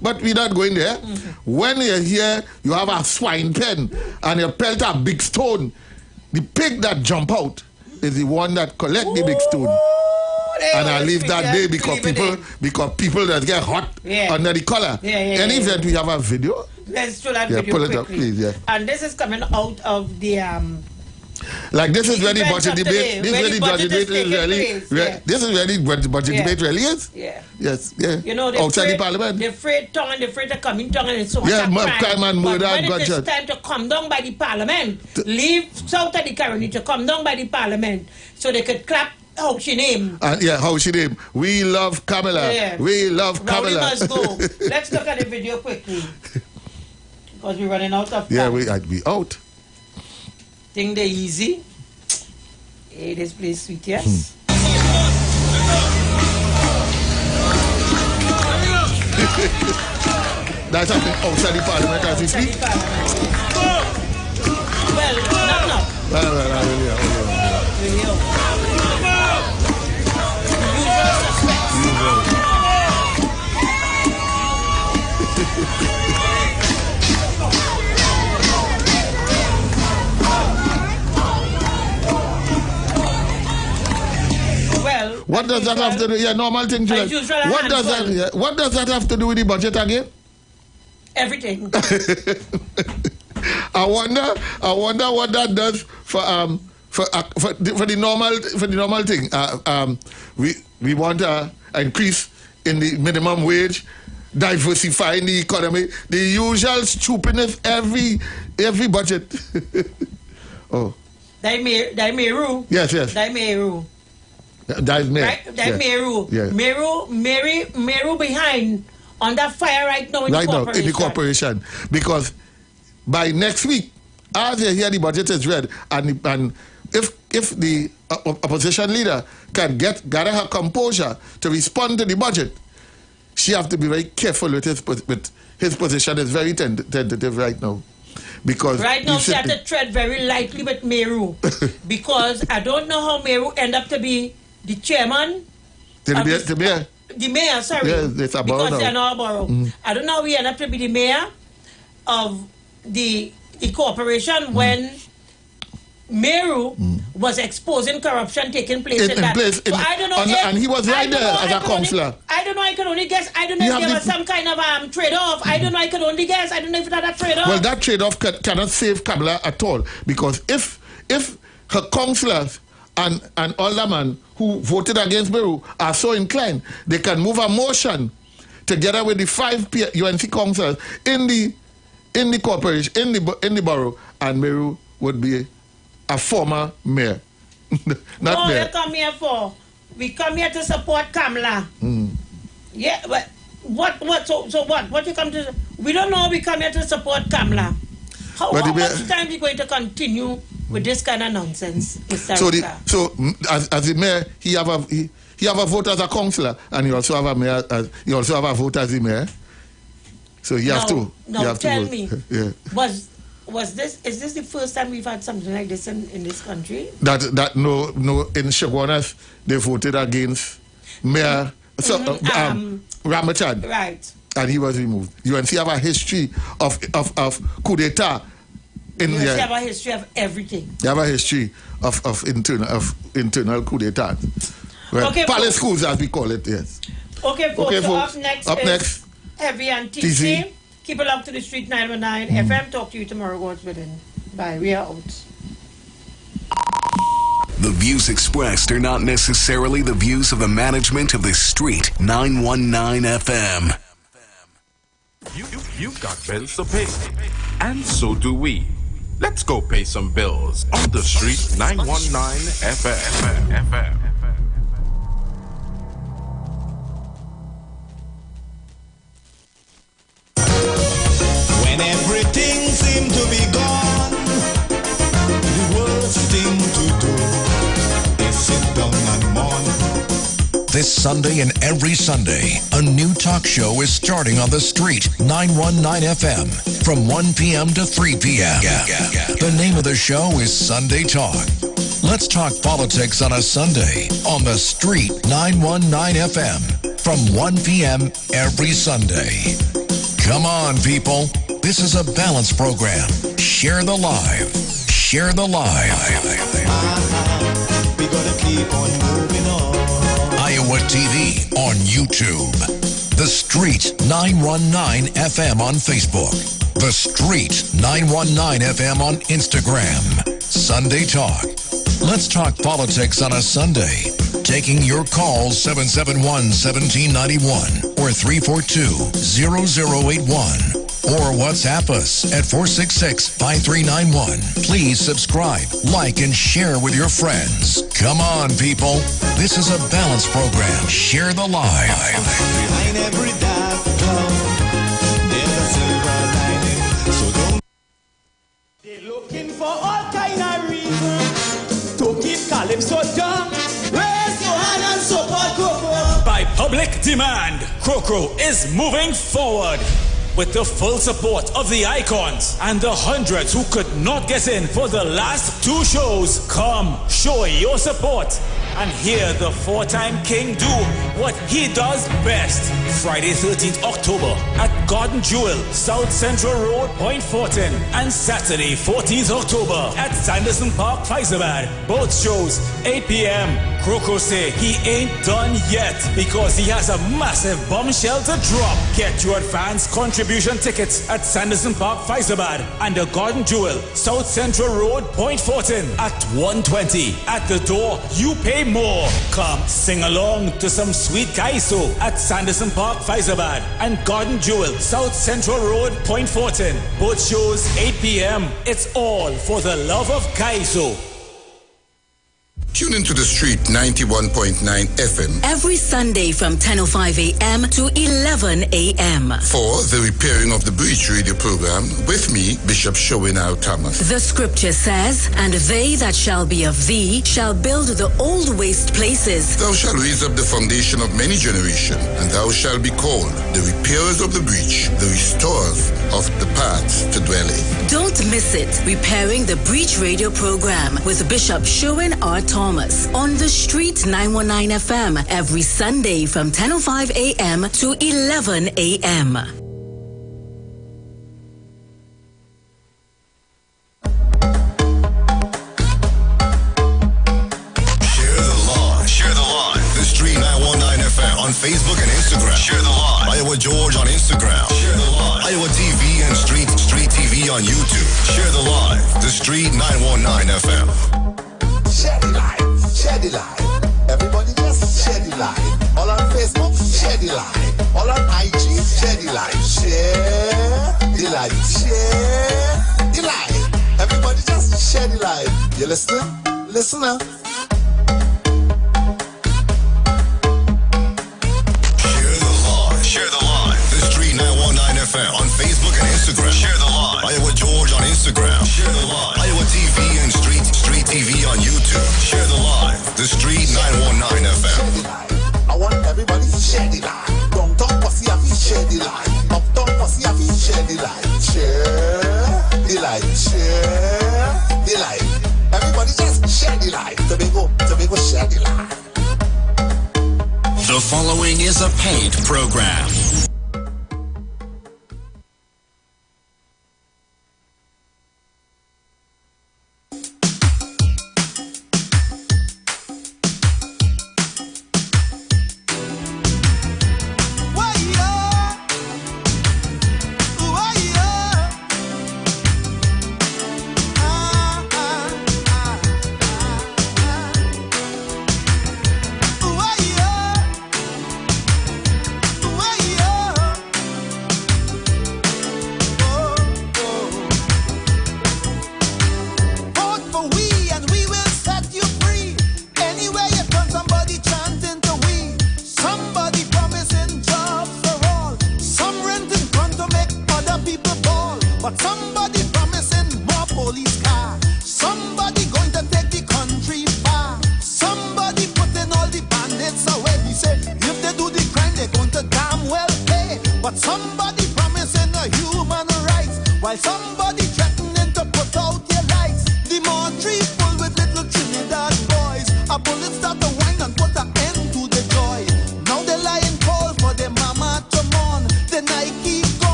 But we're not going there. When you hear you have a swine pen and you pelt a big stone, the pig that jump out is the one that collect the big stone. And I leave that day because people that get hot under the collar. Any event we have a video. Let's show that video pull it quickly. up, please. Yeah. And this is coming out of the like this is really budget debate. This really budget debate is really. This is really budget debate really is. Yeah. Yes. Yeah. You know, outside the parliament. They're afraid tongue and they're afraid to come in tongue and it's so much crime and murder and when it is gunshot. time to come down by the parliament, leave South of the Carolina to come down by the parliament so they could clap. How she name? How she name? We love Kamala. Yeah. We love Kamala. Must go. Let's look at the video quickly because we're running out of time. Yeah, we out. Think they easy. Hey, this place sweet, yes. That's happening outside the parliament as we speak. Well, not. Well, what does that have to do? Yeah, normal thing. What does that have to do with the budget again? Everything. I wonder what that does for the normal thing. We want an increase in the minimum wage, diversifying the economy, the usual stupidness every budget. Oh. Meru. Yes. Meru. Meru. Yes. Meru behind on that fire right now in the corporation. Because by next week, as you hear the budget is read, and if the opposition leader can gather her composure to respond to the budget, she have to be very careful with his position is very tentative right now. Because right now she had to tread very lightly with Meru. Because I don't know how Meru end up to be the chairman. The mayor. The mayor, sorry. Yeah, it's a borough because they're not a borough. I don't know how we end up to be the mayor of the corporation when Meru was exposing corruption taking place in that. So I don't know and he was right there as a councillor. I don't know, I can only guess. I don't know if there was some kind of trade-off. I don't know, I can only guess. I don't know if that a trade-off. Well, that trade-off cannot save Kamala at all, because if her councillors and aldermen who voted against Meru are so inclined, they can move a motion together with the 5 UNC councillors in the corporation, in the borough, and Meru would be a former mayor. Not mayor. We come here for? We come here to support Kamala. Yeah, but what you come to? We don't know. We come here to support Kamala. How much time are you going to continue with this kind of nonsense, Mr. As the mayor, he have a vote as a councillor, and he also have a mayor. He also have a vote as the mayor. So he has to. Now tell me, yeah. Is this the first time we've had something like this in this country? That no in Chaguanas they voted against Mayor Ramachand. Right. And he was removed. UNC have a history of coup d'etat. You have a history of everything. They have a history of internal coup d'etat. Well, okay, palace schools, as we call it, yes. Okay, folks. So folks. Up next, Heavy and TC. Keep it up to the Street 919 FM. Talk to you tomorrow, God's willing. Bye. We are out. The views expressed are not necessarily the views of the management of the Street 919 FM. You've got bills to pay, and so do we. Let's go pay some bills on the Street 919 FM. When everything seemed to be gone, the worst thing to do is sit down and mourn. This Sunday and every Sunday, a new talk show is starting on the Street 919 FM from 1 p.m. to 3 p.m. The name of the show is Sunday Talk. Let's talk politics on a Sunday on the Street 919 FM from 1 p.m. every Sunday. Come on, people. This is a balanced program. Share the live. Share the live. We gotta keep on moving on. Iowa TV on YouTube. The Street 919 FM on Facebook. The Street 919 FM on Instagram. Sunday Talk. Let's talk politics on a Sunday. Taking your calls 771-1791 or 342-0081. Or WhatsApp us at 466-5391. Please subscribe, like, and share with your friends. Come on, people. This is a balanced program. Share the live. Behind every dark cloud, there's a silver lining. So don't. They're looking for all kind of reasons to keep Calypso down. Raise your hand and support Crocro. By public demand, Crocro is moving forward. With the full support of the icons and the hundreds who could not get in for the last 2 shows, come show your support and hear the 4-time king do what he does best. Friday 13th October at Garden Jewel, South Central Road, Point Fortin, and Saturday 14th October at Sanderson Park, Faizabad. Both shows 8 p.m. Crocro say he ain't done yet because he has a massive bombshell to drop. Get your advance contribution tickets at Sanderson Park, Faizabad, and the Garden Jewel, South Central Road, Point Fortin at 1:20. At the door, you pay more. Come sing along to some sweet kaiso at Sanderson Park, Faizabad, and Garden Jewel, South Central Road, Point Fortin. Both shows 8 p.m. It's all for the love of kaiso. Tune into the Street 91.9 FM every Sunday from 10:05 a.m. to 11 a.m. for the Repairing of the Breach radio program with me, Bishop Showinal Thomas. The scripture says, "And they that shall be of thee shall build the old waste places. Thou shalt raise up the foundation of many generations, and thou shalt be called the repairers of the breach, the restorers of the paths to dwell in." Don't miss it. Repairing the Breach radio program with Bishop Showin R. Thomas on the Street 919 FM every Sunday from 10:05 a.m. to 11 a.m. on YouTube. Share the live. The Street 919 FM. Share the live. Share the live. Everybody just share the live. All on Facebook, share the live. All on IG, share the live. Share the live. Share the live. Everybody just share the live. You listening? Listen now. Share the live. The Street 919 FM on Facebook and Instagram. Share the live. Iowa George on Instagram. Share the live. Iowa TV and Street TV on YouTube. Share the live. The Street 919 FM. I want everybody to share the live. Downtown Pussy have to share the live. Uptown Pussy have to share the live. Share the live. Share the live. Everybody just share the live. Tobago, share the live. The following is a paid program.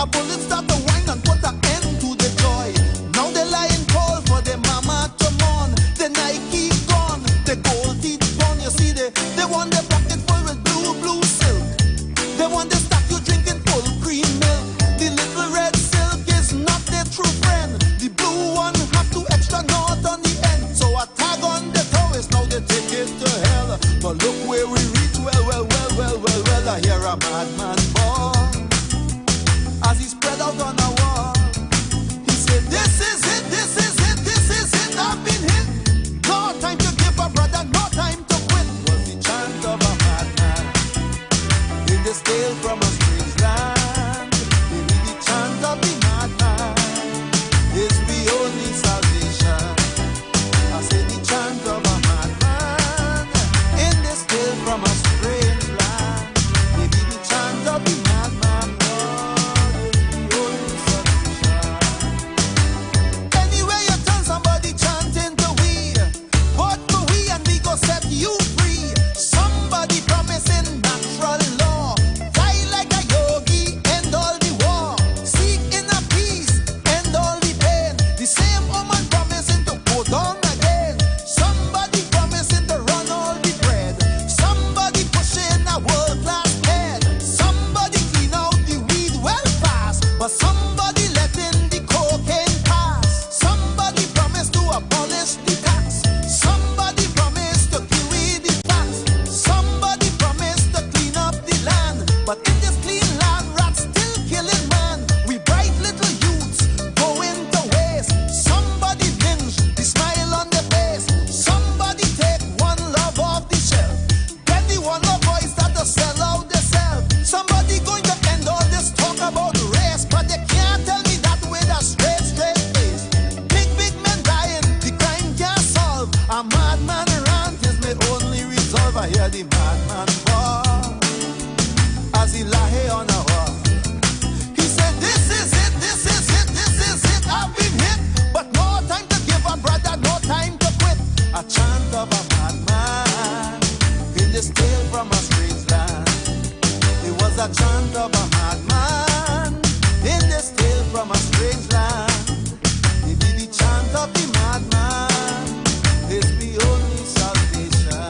A bullet start to whine and put an end to the joy. Now they lying cold for the mama to mourn. The Nike gone, the gold teeth gone. You see they want the pocket full with blue silk. They want the statue drinking full cream milk. The little red silk is not their true friend. The blue one have two extra knots on the end. So a tag on the toe is now they take it to hell. But look where we reach, well, I hear a madman ball. As he spread out on a wall, he said, this is it, this is it, this is it, I've been hit. No time to give up, brother, no time to quit. Was the chant of a madman in this tale from a strange land. Maybe the chant of the madman is the only salvation. I say the chant of a madman in this tale from a strange land. Maybe the chant of the madman, Lord, is the only solution. Anyway, you turn somebody chanting to we, but for we and we go set you free. Somebody promising natural law, fly like a yogi, end all the war. Seek inner peace, end all the pain. The same woman promising to go down again. Somebody promising to run all the bread. Somebody pushing a world-class head. Somebody clean out the weed well fast. But somebody letting the cocaine pass. Somebody promised to abolish the tax. Somebody promised to kill with the facts. Somebody promised to clean up the land. But in this clean land, rats still killing man. We bright little youths going to waste. Somebody binge the smile on their face. Somebody take one love off the shelf. Then the one love boys start to sell out themselves. Somebody going to end all this talk about race, but they can't tell me that with a straight face. Big men dying, the crime can't solve. A madman rant is my only resolve. I hear the madman fall as he lie on a wall. He said, this is it, this is it, this is it, I've been hit. But no time to give up, brother, no time to quit. A chant of a madman in this tale from a strange land. It was a chant of a madman in this tale from a strange land. Maybe the chant of the madman is the only salvation.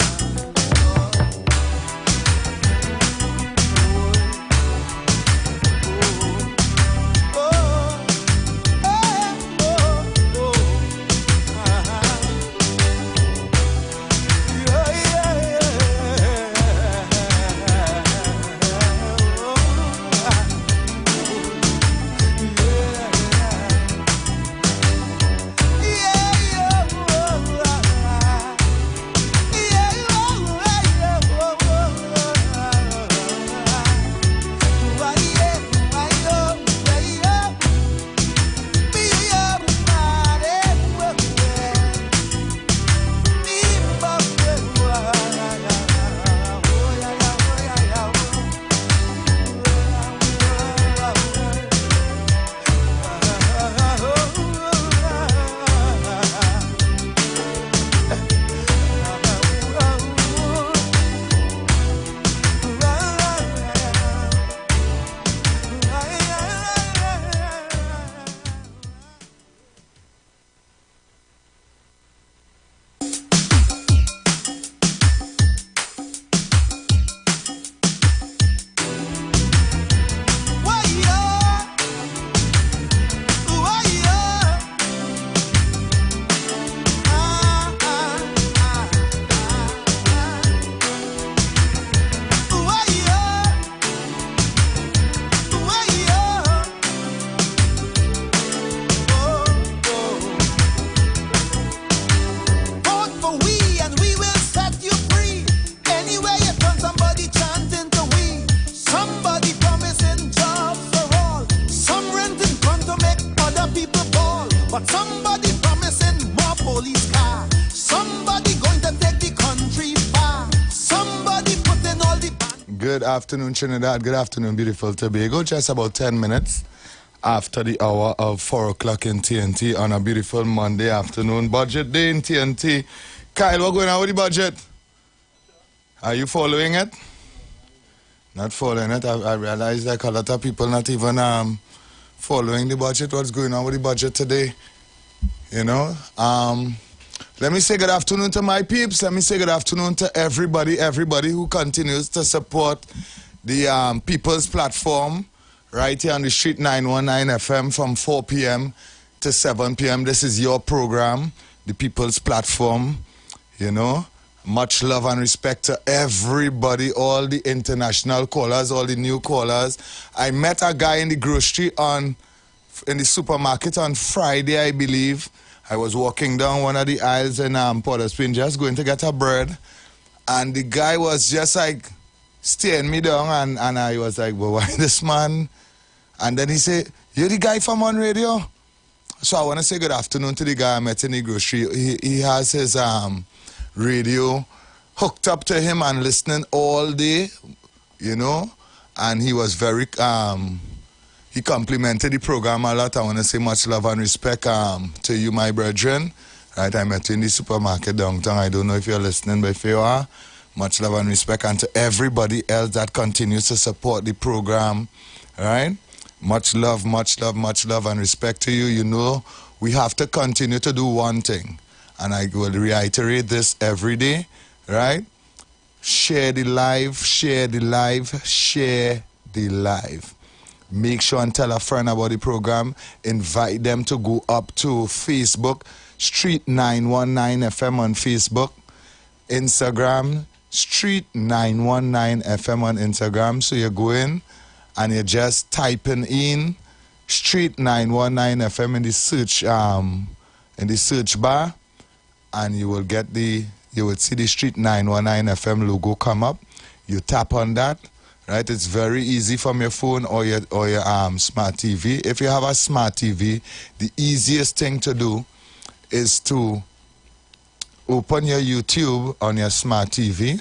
But somebody promising more police car. Somebody going to take the country far. Somebody putting all the... Good afternoon, Trinidad. Good afternoon, beautiful Tobago. Just about 10 minutes after the hour of 4 o'clock in TNT on a beautiful Monday afternoon. Budget day in TNT. Kyle, what's going on with the budget? Are you following it? Not following it. I realize like a lot of people not even following the budget, what's going on with the budget today. You know, let me say good afternoon to my peeps. Let me say good afternoon to everybody who continues to support the People's Platform right here on the Street 919 FM from 4 p.m. to 7 p.m. This is your program, the People's Platform. You know, much love and respect to everybody, all the international callers, all the new callers. I met a guy in the grocery in the supermarket on Friday, I believe. I was walking down one of the aisles in Port of Spain, just going to get a bread, and the guy was just like staring me down, and I was like, well, why this man? And then he said, you're the guy from on radio? So I want to say good afternoon to the guy I met in the grocery. He has his radio hooked up to him and listening all day, you know, and he was very he complimented the program a lot. I want to say much love and respect to you, my brethren. Right, I met you in the supermarket downtown. I don't know if you're listening, but if you are, much love and respect. And to everybody else that continues to support the program, right? Much love, much love, much love and respect to you. You know, we have to continue to do one thing, and I will reiterate this every day, right? Share the live, share the live, share the live. Make sure and tell a friend about the program. Invite them to go up to Facebook, Street 919 FM on Facebook, Instagram, Street 919 FM on Instagram. So you go in and you just typing in Street 919 FM in the search bar, and you will see the Street 919 FM logo come up. You tap on that. Right, it's very easy from your phone or your smart TV. If you have a smart TV, the easiest thing to do is to open your YouTube on your smart TV,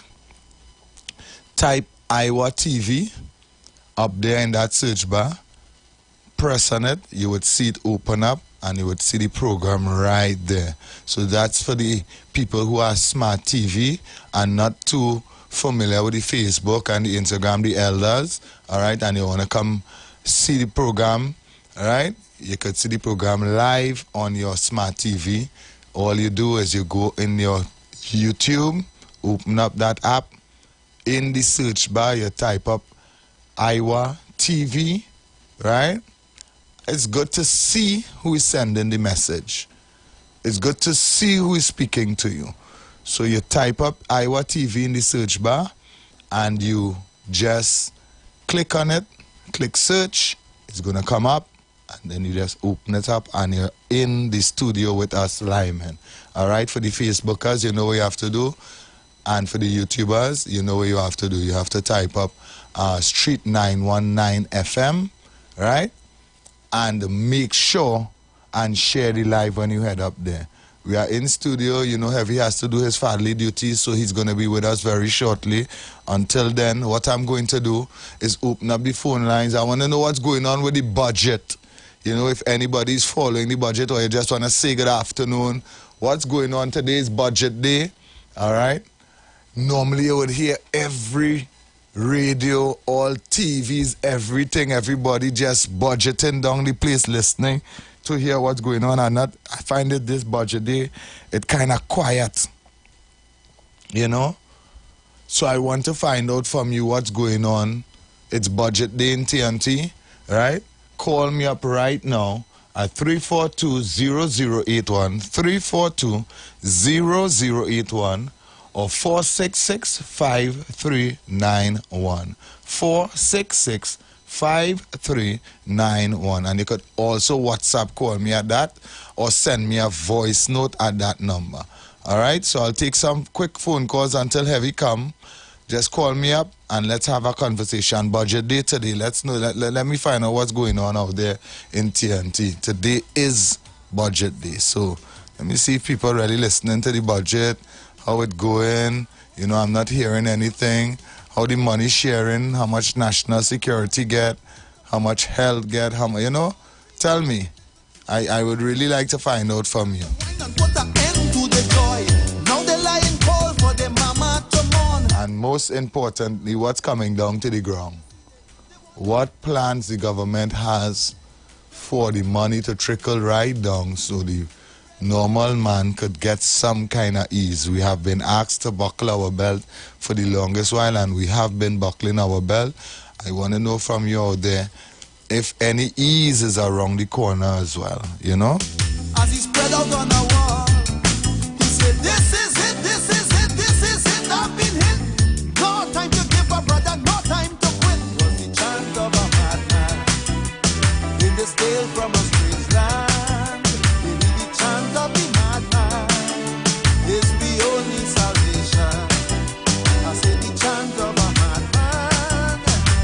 type Iwer TV up there in that search bar, press on it, you would see it open up, and you would see the program right there. So that's for the people who are smart TV and not too familiar with the Facebook and the Instagram, the elders, all right, and you want to come see the program, all right, you could see the program live on your smart TV. All you do is you go in your YouTube, open up that app, in the search bar, you type up Iwer TV, right? It's good to see who is sending the message. It's good to see who is speaking to you. So you type up Iwer TV in the search bar, and you just click on it, click search, it's going to come up, and then you just open it up, and you're in the studio with us live. All right, for the Facebookers, you know what you have to do, and for the YouTubers, you know what you have to do. You have to type up Street 919 FM, right, and make sure and share the live when you head up there. We are in studio. You know, Heavy has to do his family duties, so he's going to be with us very shortly. Until then, what I'm going to do is open up the phone lines. I want to know what's going on with the budget. You know, if anybody's following the budget, or you just want to say good afternoon, what's going on? Today's budget day, all right? Normally, you would hear every radio, all TVs, everything, everybody just budgeting down the place, listening to hear what's going on. And not, I find it this budget day, it kind of quiet, you know. So I want to find out from you what's going on. It's budget day in TNT, right? Call me up right now at 342-0081, 342-0081, or 466-5391, 466-5391. And you could also WhatsApp call me at that, or send me a voice note at that number. All right, so I'll take some quick phone calls until Heavy come. Just call me up and let's have a conversation. Budget day today. Let's know. Let me find out what's going on out there in TNT. Today is budget day, so let me see if people are really listening to the budget. How it going? You know, I'm not hearing anything. How the money sharing? How much national security get? How much health get? How much? You know, tell me. I would really like to find out from you. And most importantly, what's coming down to the ground? What plans the government has for the money to trickle right down so the normal man could get some kind of ease. We have been asked to buckle our belt for the longest while, and we have been buckling our belt. I want to know from you out there if any ease is around the corner as well, you know? As he spread out on the wall, he said, this is it, this is it, this is it, I've been hit. No time to give up, brother, no time to quit. Was the chant of a madman in this tale from a strange land. Maybe the chant of the madman is the only salvation. I said the chant of a madman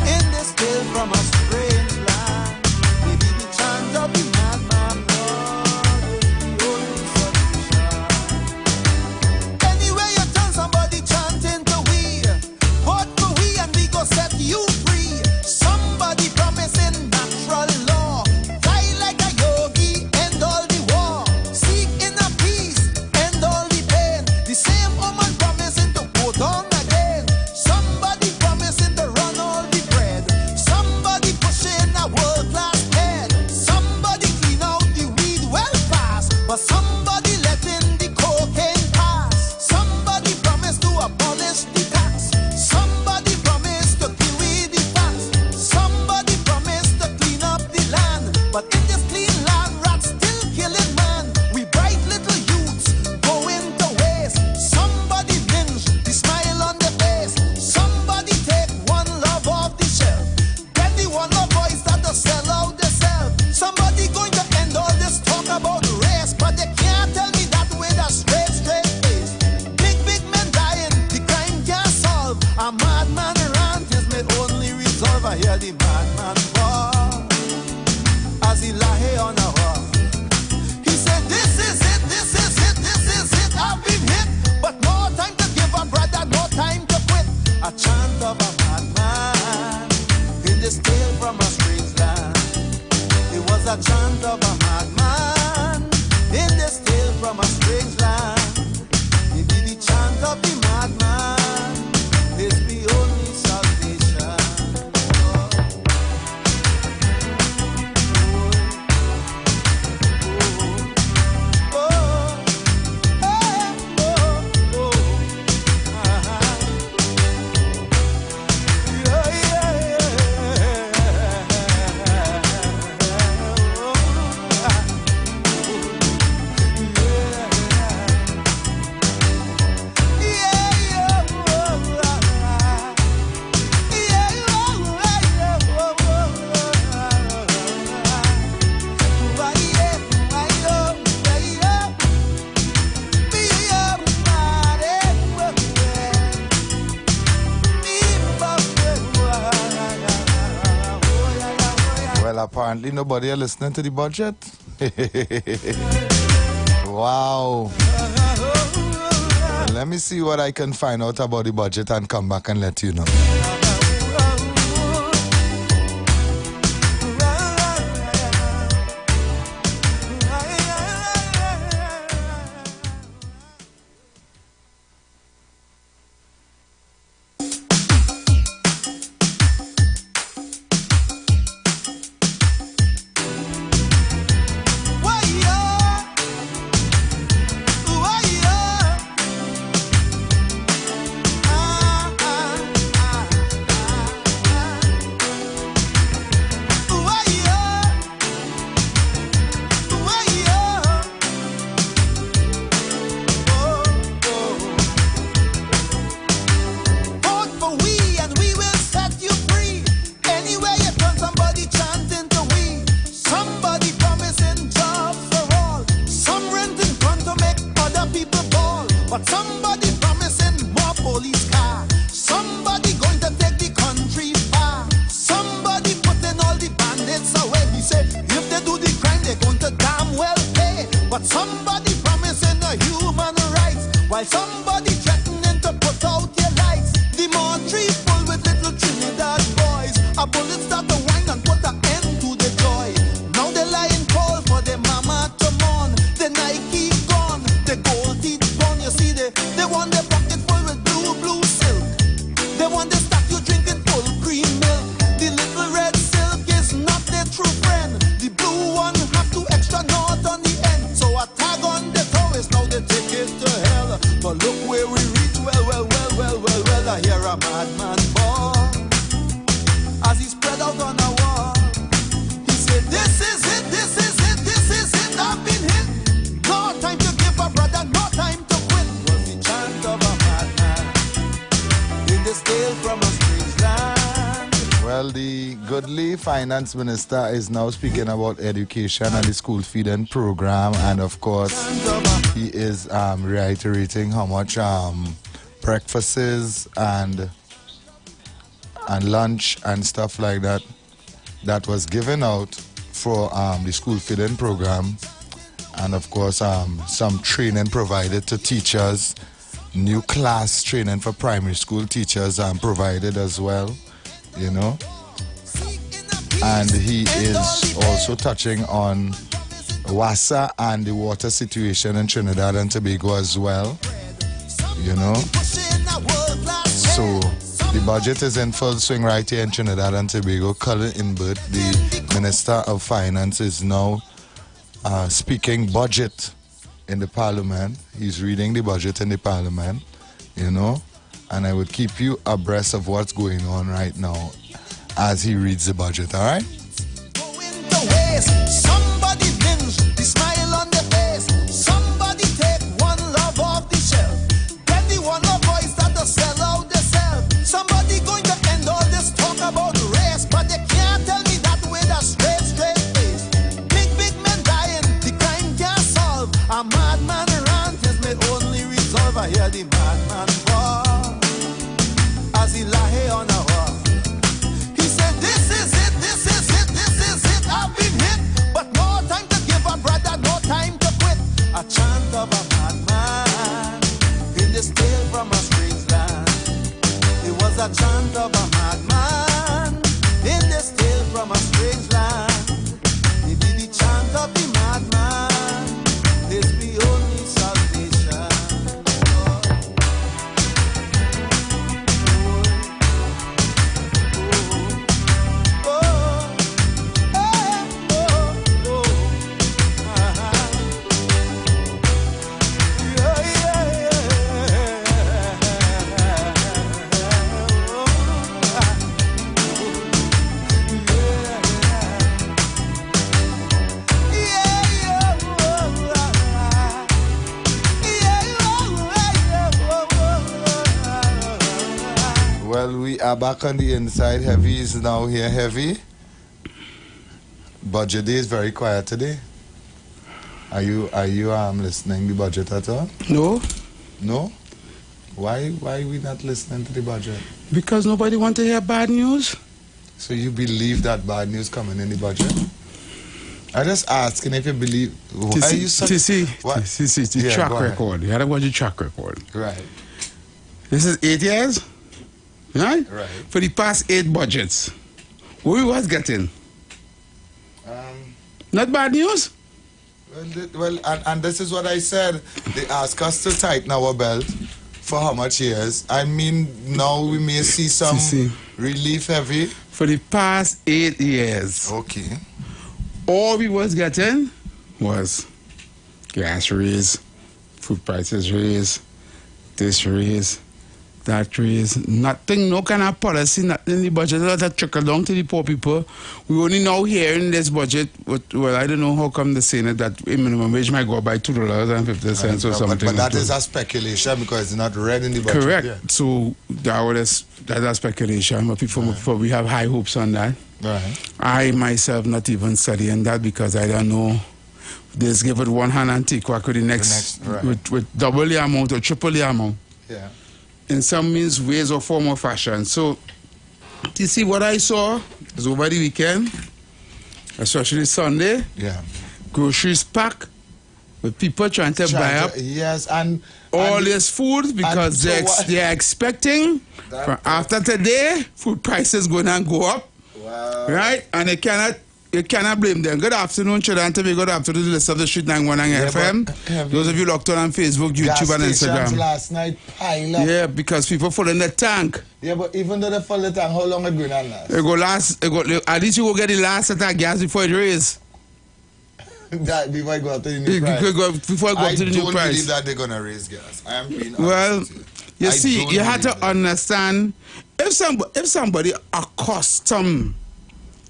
in this tale from a strange land. Maybe the chant of the madman, Lord, is the only solution. Anyway you turn, somebody chanting to we, vote for we and we go set you free. Somebody promising natural law, fly like a yogi, end all the war, seek inner peace, end all the pain. The same woman promising to go down again. Somebody promising to run all the bread. Somebody pushing a world-class bed. Somebody clean out the weed well fast, but somebody letting the cocaine pass. Somebody promised to abolish the tax. Somebody promised to kill with the facts. Somebody promised to clean up the land, but in this clean land, rats still killing man. We bright little youths going to waste. Somebody lynch the smile on the face. Somebody take one love off the shelf. Then the one love boys that to sell out themselves. Somebody going to end all this talk about race, but they can't tell me that with a straight face. Big men dying, the crime can't solve. A madman rant is my only resolve. I hear the madman fall as he lie on a wall. He said, this is it, this is it, this is it, I've been hit. But no time to give up, brother, no time to quit. A chant of a madman in this tale from a strange land. It was a chant of a madman in this tale from a strange land. Maybe the chant of the madman is the only salvation. Well, apparently nobody are listening to the budget. Wow. Let me see what I can find out about the budget and come back and let you know. But somebody promising more police car. Somebody going to take the country far. Somebody putting all the bandits away. He said if they do the crime they're going to damn well pay. But somebody promising a human rights, while somebody threatening to put out your lights. The Montreal full with little Trinidad boys. A bullet start to whine and put an end to the joy. Now they're lying cold for their mama to mourn. The Nike gone, the gold teeth gone. You see they want their pocket full with blue silk. They want the statue drinking full cream milk. The little red silk is not their true friend. The blue one have two extra north on the end. So I tag on the tourist, now they take it to hell. But look where we reach, well, I hear a madman ball. As he spread out on a wall, he said, this is it, this is it, this is it, I've been hit. No time to give up, brother, no time to quit. Was the chant of a madman in this tale from a strange land. Well, the goodly finance minister is now speaking about education and the school feeding program, and of course, he is reiterating how much breakfasts and lunch and stuff like that was given out for the school feeding program, and of course some training provided to teachers, new class training for primary school teachers provided as well, you know. And he is also touching on WASA and the water situation in Trinidad and Tobago as well, you know. So the budget is in full swing right here in Trinidad and Tobago. Colin Inbert, the Minister of Finance, is now speaking budget in the Parliament. He's reading the budget in the Parliament, you know, and I would keep you abreast of what's going on right now as he reads the budget, all right? Somebody binge, the smile on the face. Somebody take one love off the shelf. Get the one love boys that the sell out the sell. Somebody going to end all this talk about race, but they can't tell me that with a straight face. Big men dying, the crime can't solve. A madman rant is my only resolve. I hear the madman call as he lie on a wall. He said, this is it, this is it, this is it. I've been hit, but no time to give up, brother, no time to quit. A chant of a madman in this tale from a strange land. It was a chant of a madman in this tale from a strange land. Maybe the chant of the madman is the only salvation. Well, we are back on the inside. Heavy is now here. Heavy. Budget day is very quiet today. Are you listening to the budget at all? No. No? Why we not listening to the budget? Because nobody want to hear bad news. So you believe that bad news coming in the budget? I just asking if you believe. Why are you such? The track record. You had to watch the track record. Right. This is 8 years, right? Right. For the past 8 budgets, what we was getting? Not bad news. Well, and this is what I said. They ask us to tighten our belt for how much years? I mean, now we may see some relief. Heavy. For the past 8 years. Okay. All we was getting was gas raise, food prices raise, this raise, that raise. Nothing, no kind of policy, nothing in the budget that trickle down to the poor people. We only now hear in this budget, well, I don't know how come they're saying it, that minimum wage might go up by $2.50 or something. But that is a speculation because it's not read in the budget. Correct. Yet. So that's a speculation, but people, we have high hopes on that. Right. I myself not even studying that because I don't know. Just give it one hand and take what with the next right. with double the amount or triple the amount. Yeah. In some means, ways or form or fashion. So, you see what I saw is over the weekend, especially Sunday. Yeah. Groceries packed with people trying to buy up. Yes, and all this food because they're expecting from after today food prices going to go up. Wow. Right? And they cannot You cannot blame them. Good afternoon, Trinidad and Tobago. Good afternoon to the list of the Street 919 FM. Those of you locked on Facebook, YouTube, and Instagram. Last night pile up. Yeah, because people full in the tank. Yeah, but even though they full the tank, how long it going on last? At least you go get the last set of gas before it raise. That before I go up to the new price. Before I go up to the new price. I don't believe that they're going to raise gas. I am being honest with you see, you have to understand, if somebody accustomed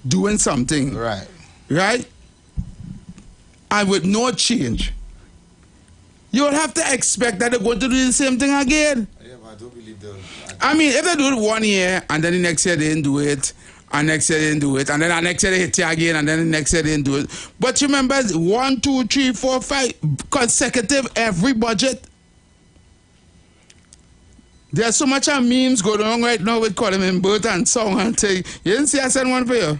doing something, right, and with no change, you will have to expect that they're going to do the same thing again. Yeah, but I don't believe they'll. I mean, if they do it 1 year and then the next year they didn't do it, and next year they didn't do it, and then the next year they hit you again, and then the next year they didn't do it. But remember, 1, 2, 3, 4, 5 consecutive every budget. There's so much of memes going on right now with calling him both and song and thing. You didn't see I sent one for you?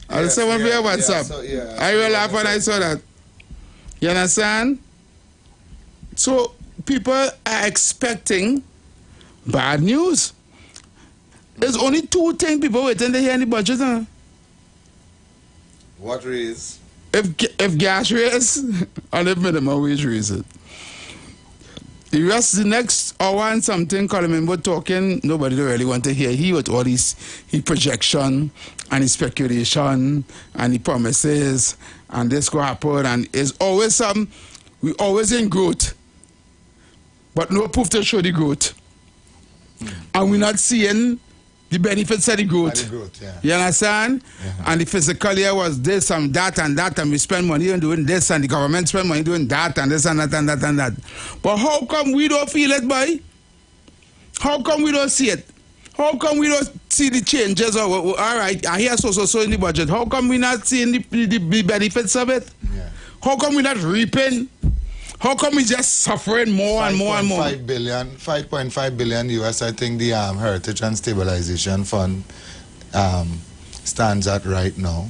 I sent one for your WhatsApp. I will laugh when I saw that. You understand? So people are expecting bad news. There's only 2 things people waiting to hear in the budget. Huh? What raise? If gas raise, and if minimum wage raise it. The rest, the next hour and something, Colin talking, nobody don't really want to hear. He with all his projection and his speculation and the promises and this go happen, and it's always we always in growth, but no proof to show the growth. And we're not seeing the benefits of the growth. You understand? And the physical year was this and that, and we spend money on doing this, and the government spend money doing that, and this and that, and that, and that. But how come we don't feel it, boy? How come we don't see it? How come we don't see the changes? All right, I hear so in the budget. How come we not seeing the benefits of it? How come we not reaping? How come we just suffering more and more and more? 5.5 billion US, I think the Heritage and Stabilization Fund stands at right now.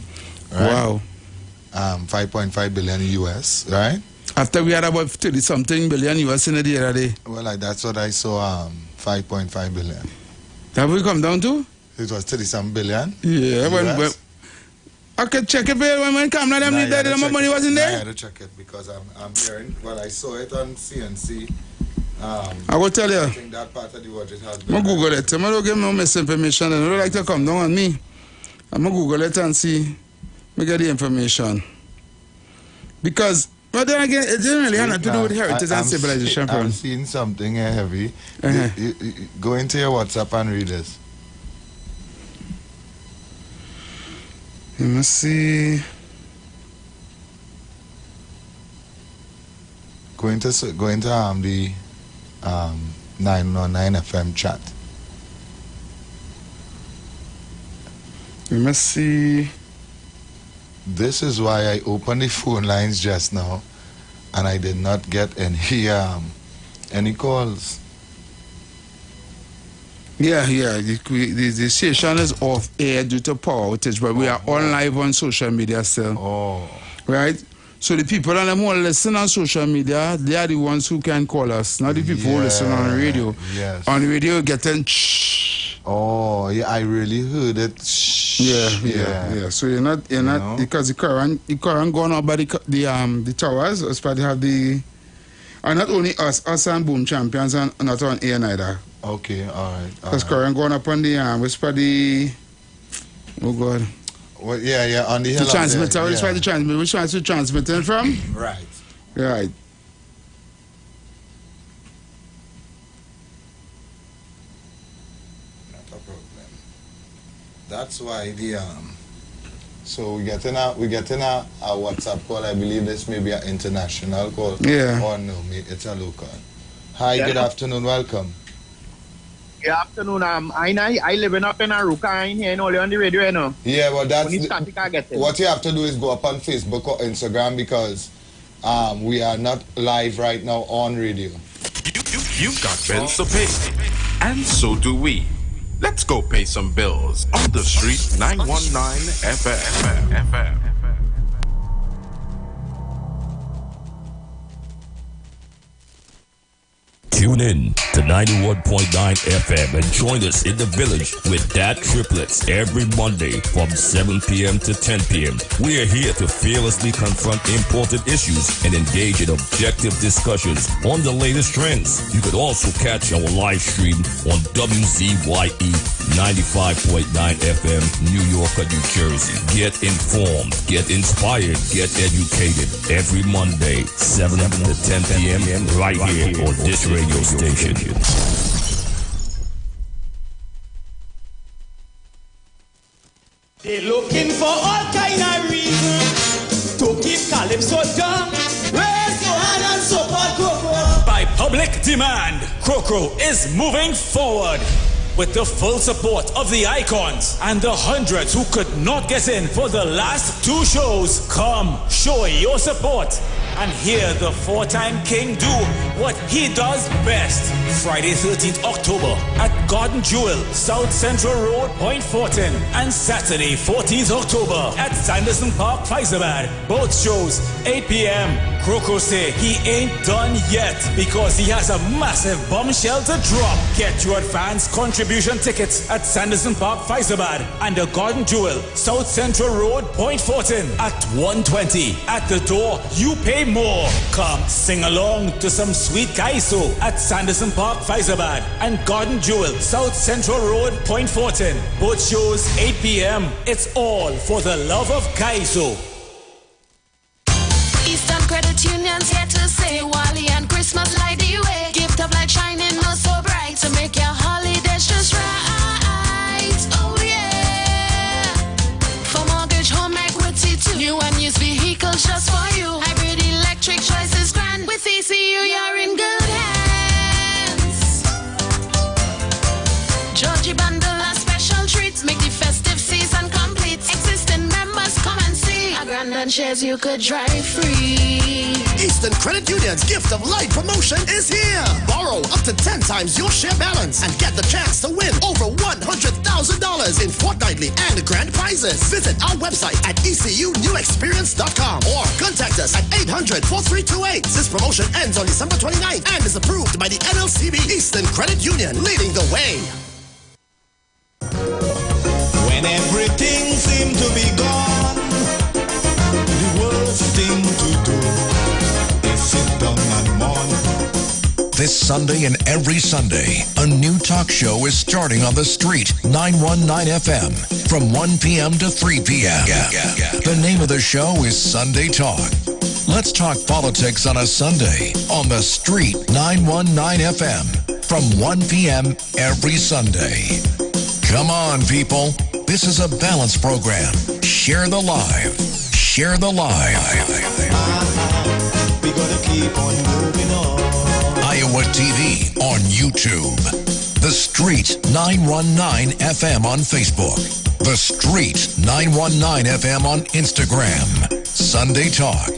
Right? Wow. 5.5 billion US, right? After we had about 30-something billion US in the other day. Well, that's what I saw, 5.5 billion. That will come down to? It was 30-some billion. Yeah, when I could check it when camera them need that the money was in there. I had to check it because I'm hearing. Well, I saw it on CNC. I will tell you. I think that part of the budget has been. I'm gonna Google it. I'm gonna give no misinformation. I don't like to come down on me. I'm gonna Google it and see. Me get the information. Because, but then again, it didn't really have nothing to do with Heritage and Civilization. I'm seeing something here heavy. You go into your WhatsApp and read this. Let me see. Go into the 909 FM chat. Let me see. This is why I opened the phone lines just now, and I did not get any calls. Yeah. The station is off air due to power outage, but we are on live on social media still. Oh. Right? So the people that who listen on social media, they are the ones who can call us, not the people who listen on the radio. Yes. On the radio, getting shh. Oh, yeah, I really heard it. Shh. Yeah. So you're not because the current going up by the towers, as part they have the, and not only us and Boom Champions, and not on air neither. Okay, all right. Because current going up on the which part the, oh God. Well, yeah, on the hill. The transmitter, which one to transmitting from? Right. Right. Not a problem. That's why the so we're getting a WhatsApp call. I believe this may be an international call. Yeah. Or no, it's a local. Hi, good afternoon, welcome. Good afternoon. I living up in Aruka in here and only on the radio, you know. Yeah, well, what you have to do is go up on Facebook or Instagram because we are not live right now on radio. You've got bills to pay, and so do we. Let's go pay some bills on the street 919 FM. Tune in to 91.9 FM and join us in the village with Dat Triplets every Monday from 7 p.m. to 10 p.m. We are here to fearlessly confront important issues and engage in objective discussions on the latest trends. You could also catch our live stream on WZYE 95.9 FM, New York, New Jersey. Get informed, get inspired, get educated every Monday, 7 to 10 p.m. right here on this radio station. They're looking for all kind of reasons to keep Calypso down. Raise your hand and support Crocro. By public demand, Crocro is moving forward. With the full support of the icons and the hundreds who could not get in for the last two shows, come show your support and hear the four-time king do what he does best. Friday 13th October at Garden Jewel, South Central Road, Point Fortin, and Saturday 14th October at Sanderson Park, Faizabad. Both shows 8 p.m. Crocro say he ain't done yet because he has a massive bombshell to drop. Get your advance contribution tickets at Sanderson Park, Faizabad, and the Garden Jewel, South Central Road, Point Fortin at 1:20. At the door, you pay more. Come sing along to some sweet kaiso at Sanderson Park, Faizabad, and Garden Jewel, South Central Road, Point Fortin. Both shows 8 p.m. It's all for the love of kaiso. Eastern Credit Union's here to say Wally and Christmas light the way. Gift of light shining oh so bright to make your holidays just right. Oh yeah. For mortgage, home equity too. New and used vehicles just for you. Hybrid electric choices grand. With ECU you're in good hands. Georgie bundle and special treats make the festive season complete. Existing members come and see. A grand and shares you could drive free. Eastern Credit Union's Gift of Light promotion is here. Borrow up to 10 times your share balance and get the chance to win over $100,000 in fortnightly and grand prizes. Visit our website at ecunewexperience.com or contact us at 800-4328. This promotion ends on December 29th and is approved by the NLCB. Eastern Credit Union, leading the way. When everything seemed to be gone, the worst thing to do is sit down and mourn. This Sunday and every Sunday, a new talk show is starting on the street, 919 FM, from 1 p.m. to 3 p.m. The name of the show is Sunday Talk. Let's talk politics on a Sunday on the street, 919 FM, from 1 p.m. every Sunday. Come on, people. This is a balanced program. Share the live. Share the live. We gotta keep on moving on. Iowa TV on YouTube. The Street 919 FM on Facebook. The Street 919 FM on Instagram. Sunday Talk.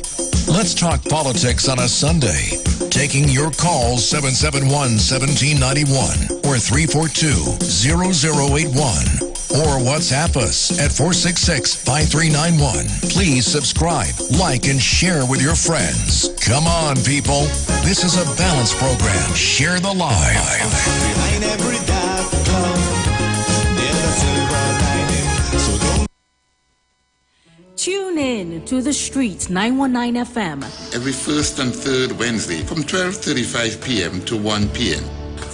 Let's talk politics on a Sunday. Taking your calls 771-1791 or 342-0081. Or WhatsApp us at 466-5391. Please subscribe, like, and share with your friends. Come on, people. This is a balanced program. Share the live. Behind every dark cloud, there's a silver lining. So don't Tune in to the Street 919 FM every first and third Wednesday from 12:35 p.m. to 1 p.m.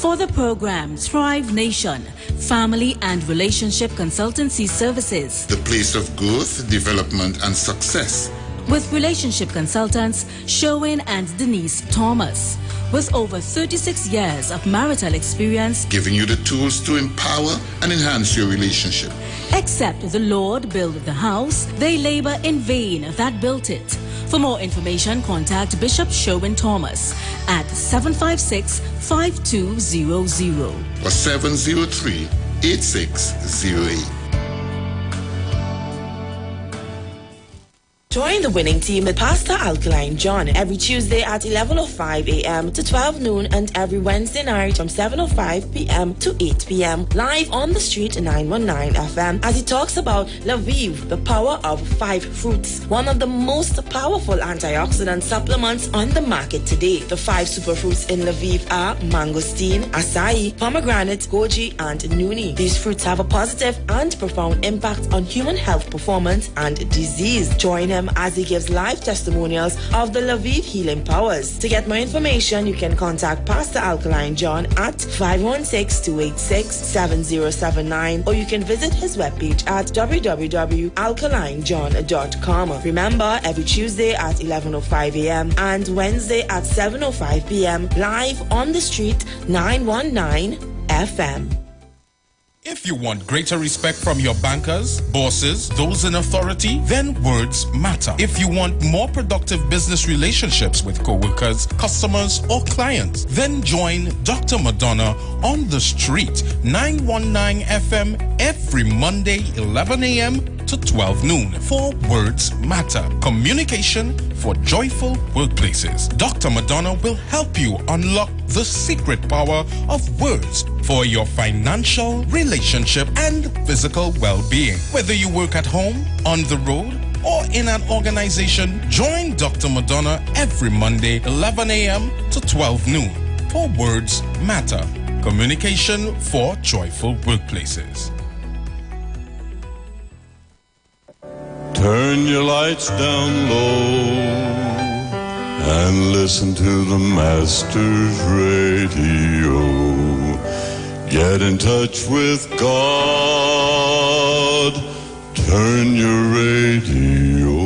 for the program Thrive Nation, Family and Relationship Consultancy Services, The place of growth, development, and success. with relationship consultants Sherwin and Denise Thomas, with over 36 years of marital experience, Giving you the tools to empower and enhance your relationship. except the Lord built the house, they labor in vain that built it. For more information, contact Bishop Sherwin Thomas at 756-5200. Or 703-8608. Join the winning team with Pastor Alkaline John every Tuesday at 11:05 a.m. to 12 noon and every Wednesday night from 7:05 p.m. to 8 p.m. live on the street 919 FM as he talks about Lviv, the power of 5 fruits, one of the most powerful antioxidant supplements on the market today. The 5 superfruits in Lviv are mangosteen, acai, pomegranate, goji, and nuni. These fruits have a positive and profound impact on human health performance and disease. Join him as he gives live testimonials of the Lviv healing powers. To get more information, you can contact Pastor Alkaline John at 516-286-7079 or you can visit his webpage at www.alkalinejohn.com. Remember, every Tuesday at 11:05 a.m. and Wednesday at 7:05 p.m. live on the street 919 FM. If you want greater respect from your bankers, bosses, those in authority, then words matter. If you want more productive business relationships with co-workers, customers, or clients, then join Dr. Madonna on the street, 919 FM, every Monday, 11 a.m. to 12 noon for Words Matter. Communication for joyful workplaces. Dr. Madonna will help you unlock the secret power of words for your financial, relationship, and physical well-being. Whether you work at home, on the road, or in an organization, join Dr. Madonna every Monday, 11 a.m. to 12 noon for Words Matter. Communication for joyful workplaces. Turn your lights down low and listen to the Master's radio. Get in touch with God. Turn your radio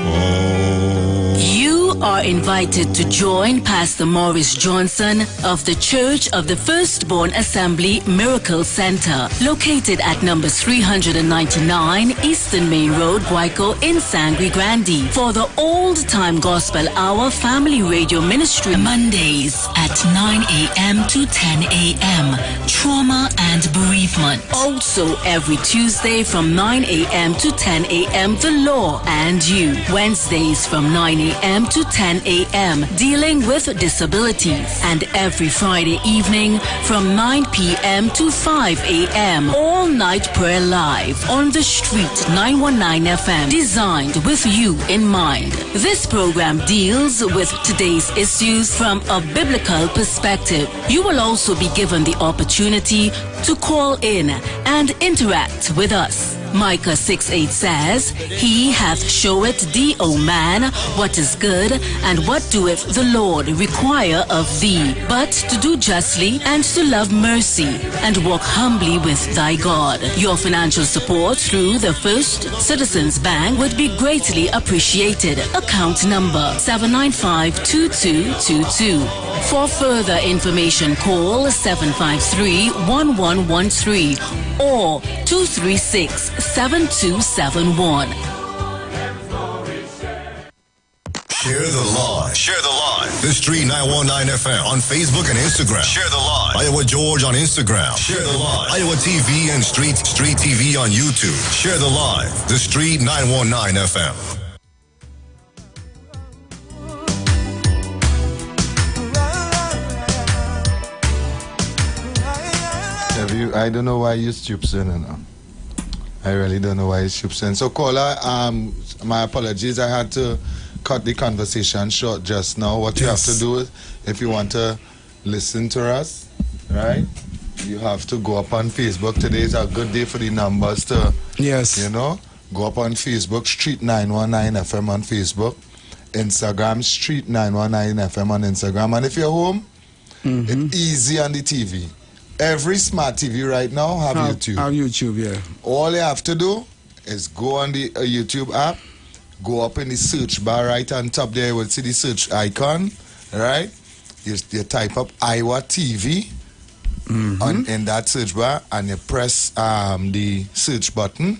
on. You are invited to join Pastor Morris Johnson of the Church of the Firstborn Assembly Miracle Center, located at number 399 Eastern Main Road, Guayco in Sangre Grande, for the Old Time Gospel Hour Family Radio Ministry, Mondays at 9 a.m. to 10 a.m. Trauma and Bereavement. Also every Tuesday from 9 a.m. to 10 a.m. The Law and You. Wednesdays from 9 a.m. to 10 a.m. Dealing with Disabilities. And every Friday evening from 9 p.m. to 5 a.m. All Night Prayer Live on the street 919 FM. Designed with you in mind. This program deals with today's issues from a biblical perspective. You will also be given the opportunity to call in and interact with us. Micah 6:8 says, He hath showeth thee, O man, what is good, and what doeth the Lord require of thee, but to do justly and to love mercy, and walk humbly with thy God. Your financial support through the First Citizens Bank would be greatly appreciated. Account number 795-2222. For further information, call 753-1113 or 236-7271. Share the live. Share the live. The Street 919 FM on Facebook and Instagram. Share the live. Iowa George on Instagram. Share the live. Iowa TV and Street TV on YouTube. Share the live. The Street 919 FM. I don't know why you stoop in, you know. I really don't know why you stoop in. So, caller, my apologies. I had to cut the conversation short just now. What you have to do is, if you want to listen to us, right, you have to go up on Facebook. Today is a good day for the numbers to, you know, go up on Facebook, Street 919 FM on Facebook, Instagram, Street 919 FM on Instagram. And if you're home, it's easy on the TV. Every smart TV right now have YouTube. Have YouTube, yeah. All you have to do is go on the YouTube app, go up in the search bar right on top there, you will see the search icon, right? You type up Iwer TV in that search bar, and you press the search button.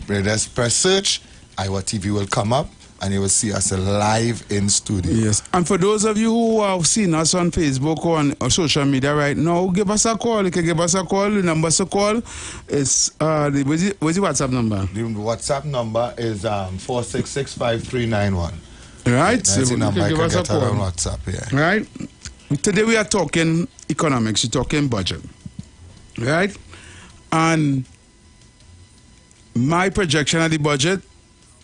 You just press search, Iwer TV will come up, and you will see us live in studio. Yes. And for those of you who have seen us on Facebook or on social media right now, give us a call. You can give us a call. The number to call is what's the WhatsApp number? The WhatsApp number is 4665391. Right. That's the number you can get on WhatsApp. Yeah. Right. Today we are talking economics. We're talking budget. Right. And my projection of the budget,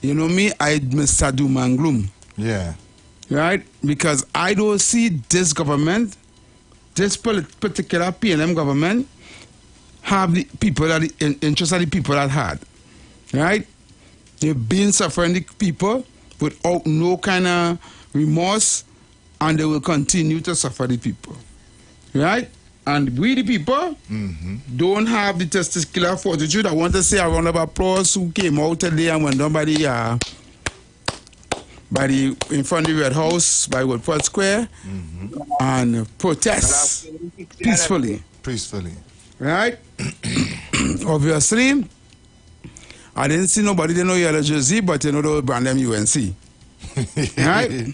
you know me, I Mr. Doom and Gloom. Yeah. Right? Because I don't see this government, this particular PNM government, have the people that the interest of the people at heart. Right? They've been suffering the people without no kind of remorse, and they will continue to suffer the people. Right? And we the people don't have the testicular fortitude. I want to say a round of applause who came out today and went down by the in front of the Red House by Woodford Square and protest peacefully. Peacefully. Right? Obviously, I didn't see nobody they know yellow jersey, but you know they brand them UNC. Right?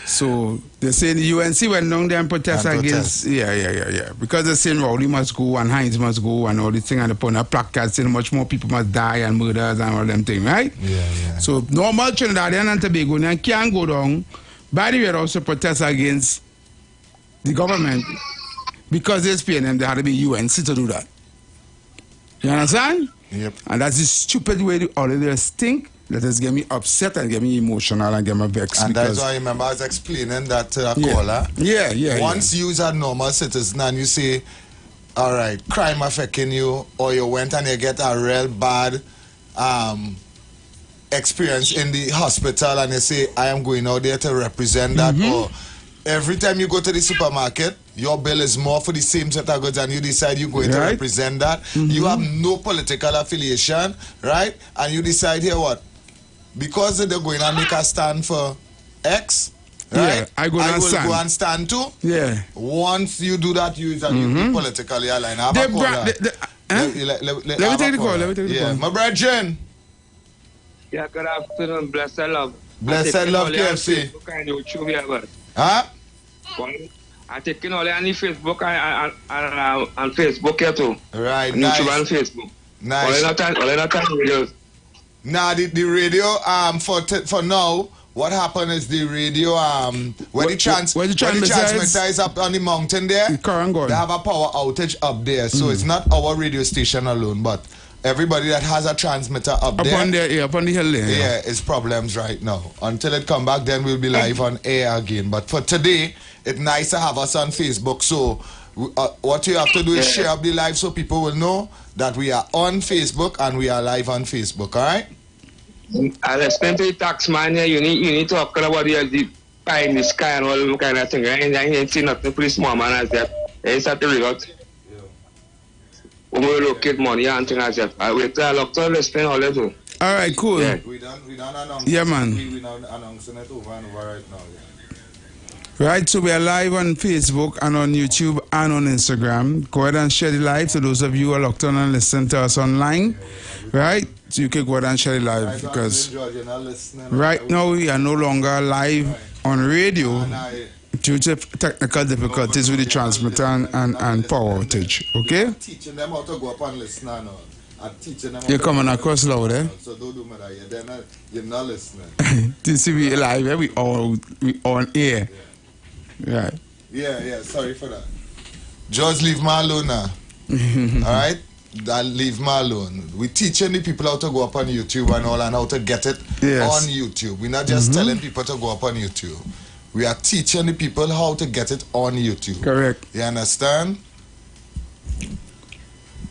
So they say the UNC went down there and protest against yeah. Because they're saying Rowley must go and Hines must go and all these things, and they put a placard saying much more people must die and murders and all them things, right? Yeah. So normal Trinidadian and Tobago can't go down by the way also protest against the government because they're paying them, they had to be UNC to do that. You understand? Yep. And that's the stupid way all of this think. That has get me upset and get me emotional and get me vexed. And that's why I remember I was explaining that to a caller. Yeah. Once you are a normal citizen and you say, all right, crime affecting you, or you went and you get a real bad experience in the hospital and you say, I am going out there to represent that, or every time you go to the supermarket, your bill is more for the same set of goods and you decide you're going to represent that. You have no political affiliation, right? And you decide here what? Because they're going to make a stand for X, right? Yeah, I will go and stand too. Yeah. Once you do that, you be politically aligned. Have a call. Let me take the call. Yeah, my brother. Yeah, good afternoon. Blessed love. Blessed love, KFC. Huh? I'm taking all on the Facebook and Facebook here too. Right, and nice. YouTube and Facebook. Nice. All the videos. Nah, the radio for now, what happened is the radio where the transmitter is up on the mountain there, they have a power outage up there, so it's not our radio station alone, but everybody that has a transmitter up there, up on the hill there. Yeah, it's problems right now. Until it come back, then we'll be live on air again. But for today, it's nice to have us on Facebook. So what you have to do is share up the live so people will know that we are on Facebook and we are live on Facebook, all right? I'll explain to the tax man here, you need to talk about the pie in the sky and all that kind of thing, right? And I ain't seen nothing pretty small man as that. It's at the result. We will locate money and things as that. I wait till I look to explain all that too. All right, cool. Yeah. We don't announce yeah, man. We don't announcing it over and over right now. Right, so we are live on Facebook and on YouTube and on Instagram. Go ahead and share the live to those of you who are locked on and listen to us online. Right? So you can go ahead and share the live because right now we are no longer live on radio due to technical difficulties with the transmitter and power outage. Okay? Teaching them how to go up and listen now. You're coming across loud, eh? So don't do that. You're not listening. This is we live, eh? We on air. Right. Yeah, sorry for that. Just leave me alone now. Alright? Leave me alone. We teaching the people how to go up on YouTube and all and how to get it on YouTube. We're not just telling people to go up on YouTube. We are teaching the people how to get it on YouTube. Correct. You understand?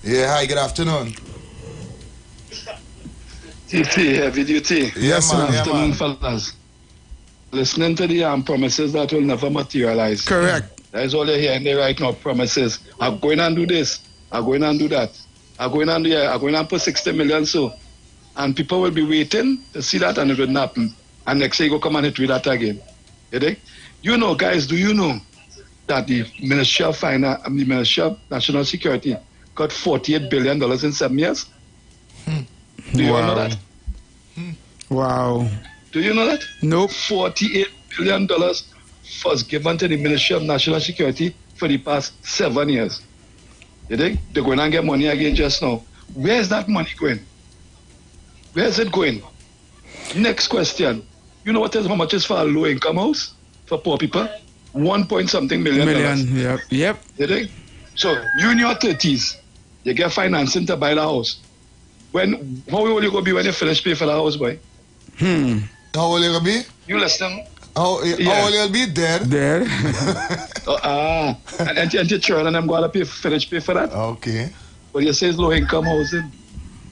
Yeah, hi, good afternoon. TT, heavy duty. Yes, man. Afternoon, fellas. Listening to the promises that will never materialize. Correct. That is all you're hearing there right now. Promises. I'm going and do this. I'm going and do that. I'm going and put 60 million so. And people will be waiting to see that and it will happen. And next year you go come and hit with that again. You think? You know, guys, do you know that the Ministry of Finance and the Ministry of National Security got $48 billion in 7 years? Do you all know that? Wow. Do you know that? Nope. $48 billion was given to the Ministry of National Security for the past 7 years. You think? They're going to get money again just now. Where is that money going? Where is it going? Next question. You know how much is for a low income house? For poor people? 1 point something million. Yep. You think? So you in your 30s, you get financing to buy the house. How old you going to be when you finish paying for the house, boy? How old you going to be? You listen. How old you'll be? Dead. And your children, I'm going to finish pay for that. Okay. But you say it's low income housing.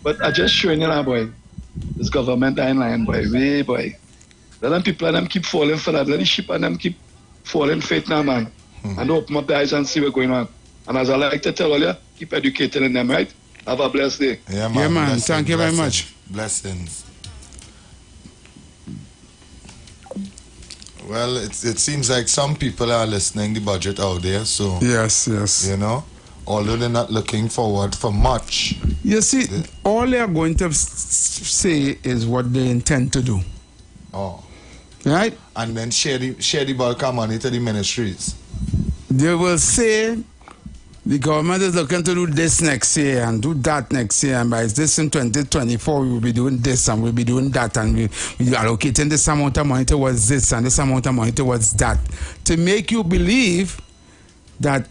But I just showing you now, boy. This government ain't lying, boy. Way, boy. Let them people and them keep falling for that. Let the sheep and them keep falling faith now, man. And open up the eyes and see what's going on. And as I like to tell all you, keep educating them, right? Have a blessed day. Yeah, man. Yeah, man. Blessings, Thank you very much. Blessings. Well, it seems like some people are listening the budget out there, so... Yes. You know, although they're not looking forward for much. You see, all they are going to say is what they intend to do. Oh. Right? And then share the bulk of money to the ministries. They will say the government is looking to do this next year and do that next year, and by this in 2024 we will be doing this and we'll be doing that, and we'll be allocating this amount of money towards this and this amount of money towards that, to make you believe that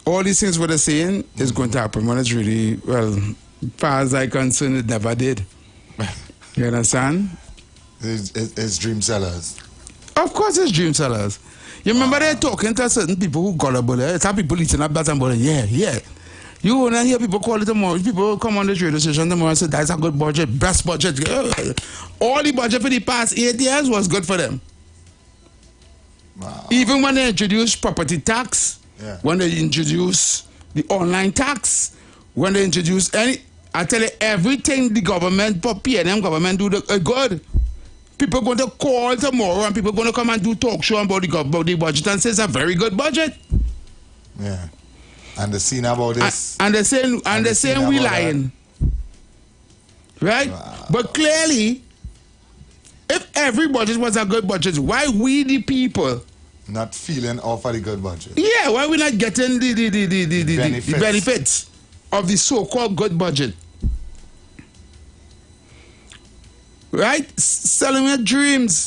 all these things what they're saying is going to happen when it's really, well, as far as I'm concerned, it never did. You understand? It's dream sellers. Of course it's dream sellers. You remember they're talking to certain people who gullible. It's how people eating up that and going, yeah. You want to hear people call it tomorrow. People come on the radio station tomorrow and say, that's a good budget, best budget. All the budget for the past 8 years was good for them. Wow. Even when they introduced property tax, when they introduced the online tax, when they introduced I tell you, everything the government, PNM government do good. People going to call tomorrow and people going to come and do talk show about the budget and say it's a very good budget. Yeah. And the scene about this. And they're saying we lying. Right? Wow. But clearly, if every budget was a good budget, why we the people not feeling off of the good budget? Yeah, why we not getting the benefits of the so-called good budget? Right? Selling your dreams.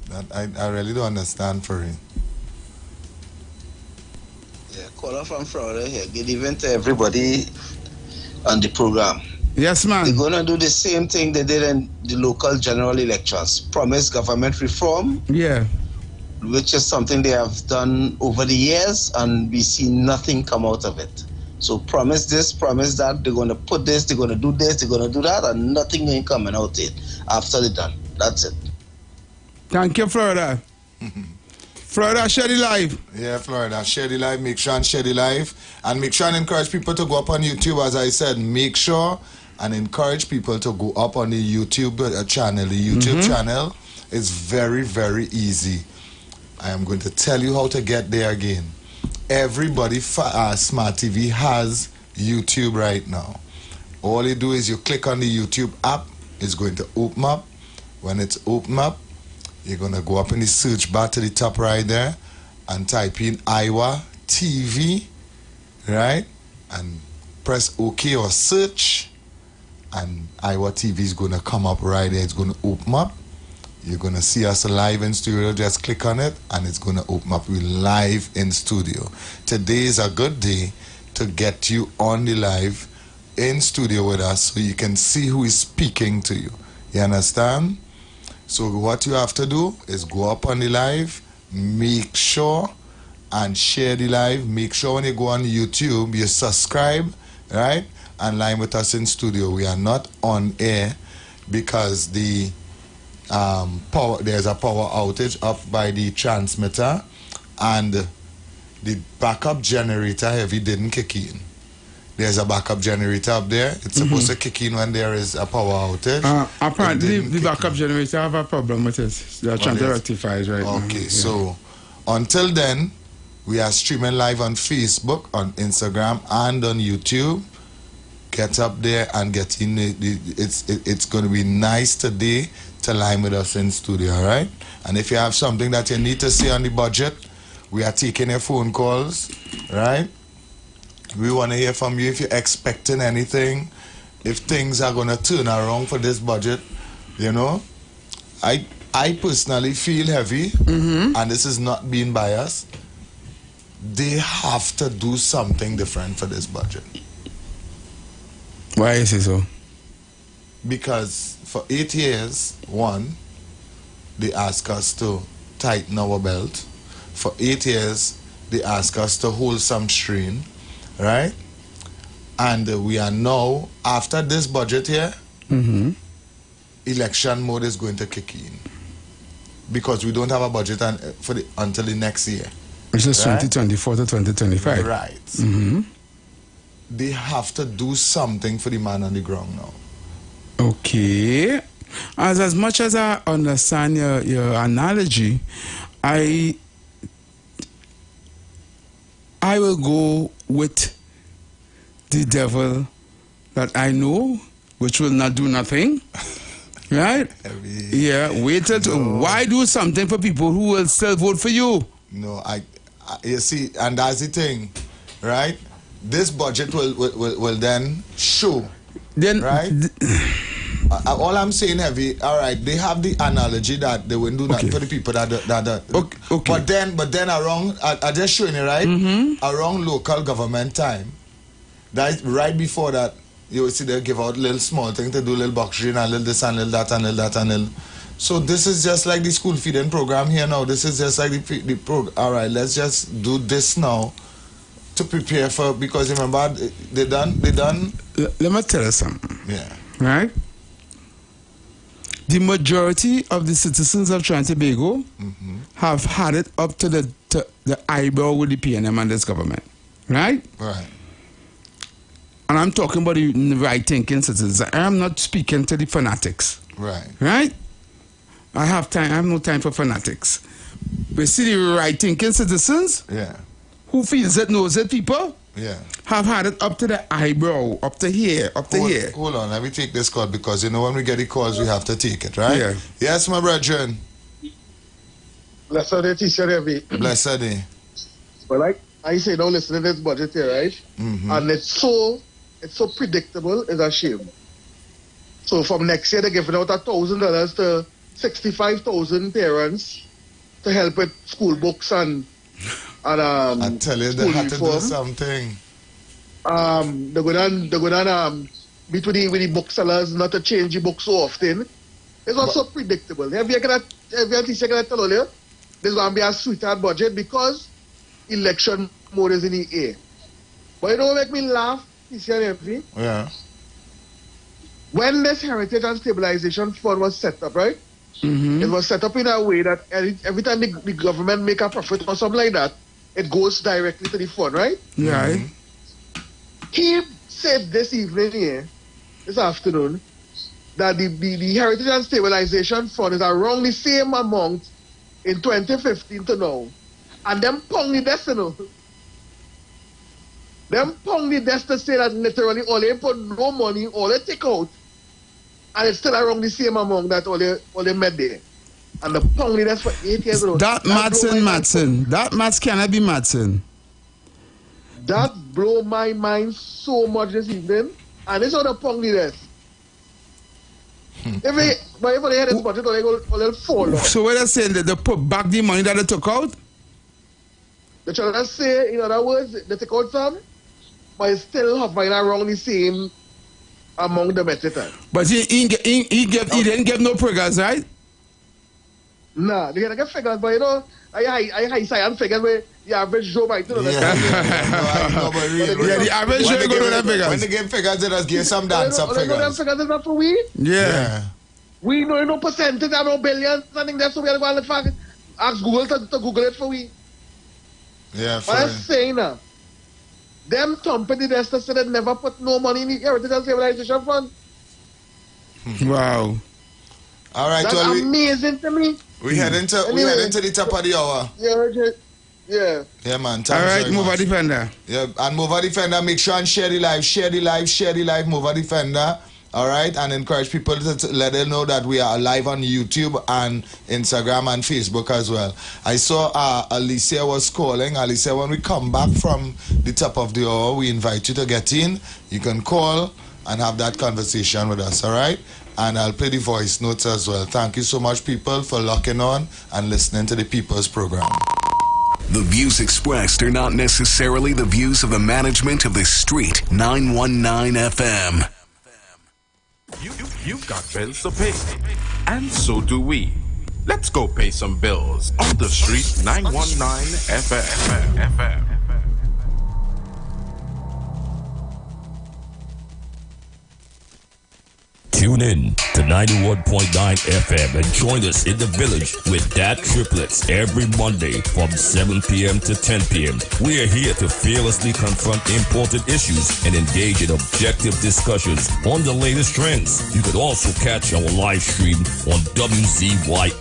That I really don't understand for it. Yeah, caller from Florida here. Good evening to everybody on the program. Yes, man. They're going to do the same thing they did in the local general elections. Promise government reform. Yeah. Which is something they have done over the years, and we see nothing come out of it. So promise this, promise that, they're going to put this, they're going to do this, they're going to do that, and nothing ain't coming out it after they're done. That's it. Thank you, Florida. Florida, share the live. Yeah, Florida, share the live. Make sure and share the live. And make sure and encourage people to go up on YouTube. As I said, make sure and encourage people to go up on the YouTube channel. The YouTube channel is very, very easy. I am going to tell you how to get there again. Everybody smart TV has YouTube right now. All you do is you click on the YouTube app. It's going to open up. When it's open up, you're going to go up in the search bar to the top right there and type in Iwer TV, right? And press OK or search, and Iwer TV is going to come up right there. It's going to open up. You're going to see us live in studio. Just click on it and it's going to open up. We're live in studio. Today is a good day to get you on the live in studio with us so you can see who is speaking to you. You understand? So what you have to do is go up on the live, make sure and share the live. Make sure when you go on YouTube, you subscribe, right? And line with us in studio. We are not on air because the there's a power outage up by the transmitter, and the backup generator didn't kick in. There's a backup generator up there. It's supposed to kick in when there is a power outage. Apparently the backup generator have a problem with it. They're trying to rectify it right now. Okay, so until then, we are streaming live on Facebook, on Instagram, and on YouTube. get up there and get in. It's going to be nice today to line with us in studio, all right? And if you have something that you need to say on the budget, we are taking your phone calls, right? We want to hear from you if you're expecting anything, if things are going to turn around for this budget, you know. I personally feel heavy, and this is not being biased. They have to do something different for this budget. Why is it so? Because for 8 years, they ask us to tighten our belt. For 8 years, they ask us to hold some strain, right? And we are now, after this budget here, election mode is going to kick in. Because we don't have a budget until the next year. Which is right? 2024 to 2025. Right. They have to do something for the man on the ground now. Okay. As much as I understand your analogy, I will go with the devil that I know, which will not do nothing. Right? Yeah, wait till why do something for people who will still vote for you? No, you see, and that's the thing, right? This budget will then show, right? All I'm saying, Heavy, all right, they have the analogy that they wouldn't do nothing for the people that okay. But then around, I just showing you, right? Around local government time, that right before that, you will see they give out little small thing to do, little box and little this and little that and little that and little. So this is just like the school feeding program here now. This is just like the program. All right, let's just do this now to prepare for, because remember, they done. Let me tell you something. Yeah. Right? The majority of the citizens of Trinidad and Tobago have had it up to the eyebrow with the PNM and this government. Right? Right. And I'm talking about the right thinking citizens. I am not speaking to the fanatics. Right. Right? I have no time for fanatics. We see the right thinking citizens, who feels it, knows it, people, have had it up to the eyebrow, up to here, here. Hold on, let me take this call, because you know when we get the calls, we have to take it, right? Yeah. Yes, my brethren. Blessed day, teacher, Heavy. Blessed day. Well, I say, don't listen to this budget here, right? And it's so predictable, it's a shame. So from next year, they're giving out $1,000 to 65,000 parents to help with school books and I tell you, they have to do something. They're going to meet with the booksellers not to change the books so often. It's also predictable. Have you teacher tell you there's going to be a sweetheart budget because election mode is in the air. But you know what make me laugh? Yeah. When this Heritage and Stabilization Fund was set up, right? It was set up in a way that every time the government make a profit or something like that, it goes directly to the fund, right? Right. He said this evening here, this afternoon, that the Heritage and Stabilization Fund is around the same amount in 2015 to now. And them pong the desk, you know. Them pong the desk to say that literally all they put no money, all they take out, and it's still around the same amount that all they made there. And the pong the desk for 8 years old. That Matson. That maths cannot be Matson. That blow my mind so much this evening. And this other pong the desk. If they had this budget, they'll fall off. So what they're saying, that they put back the money that they took out? They're trying to say, in other words, they take out some, but it's still hovering around the same among the better time. But he didn't give no figures, right? Nah, they didn't get figures, but you know, I say figures where the average Joe might know. The average Joe go to them figures. When they give figures, they just give some dance up figures. Them figures is not for we. Yeah. We know no percentage and no billions. I think that's what we are going to ask Google to Google it for we. Yeah, but I'm saying now, them company that said they never put no money in the Heritage and Civilization Fund. Wow. All right, that's well, amazing to me. We head into the top of the hour. Yeah. Yeah, man. All Thanks right, very Mova much. Defender. Yeah, and Mova Defender, make sure and share the live, Mova Defender. All right, and encourage people to let them know that we are live on YouTube and Instagram and Facebook as well. I saw Alicia was calling. Alicia, when we come back from the top of the hour, we invite you to get in. You can call and have that conversation with us, all right? And I'll play the voice notes as well. Thank you so much, people, for locking on and listening to the People's Program. The views expressed are not necessarily the views of the management of the Street 919 FM. You've got bills to pay, and so do we. Let's go pay some bills on the Street 919 FM. Tune in to 91.9 FM and join us in the village with Dat Triplets every Monday from 7 p.m. to 10 p.m. We are here to fearlessly confront important issues and engage in objective discussions on the latest trends. You could also catch our live stream on WZYE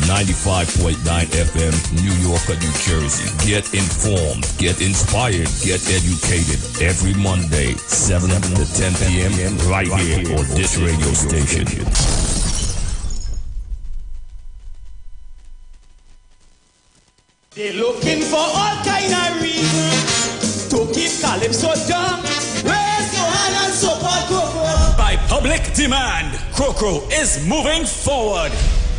95.9 FM, New York, New Jersey. Get informed, get inspired, get educated every Monday, 7 to 10 p.m. right here on this radio station. They're looking for all kind of reasons to keep Calypso down. Raise your hand and support Coco. By public demand, Crocro is moving forward.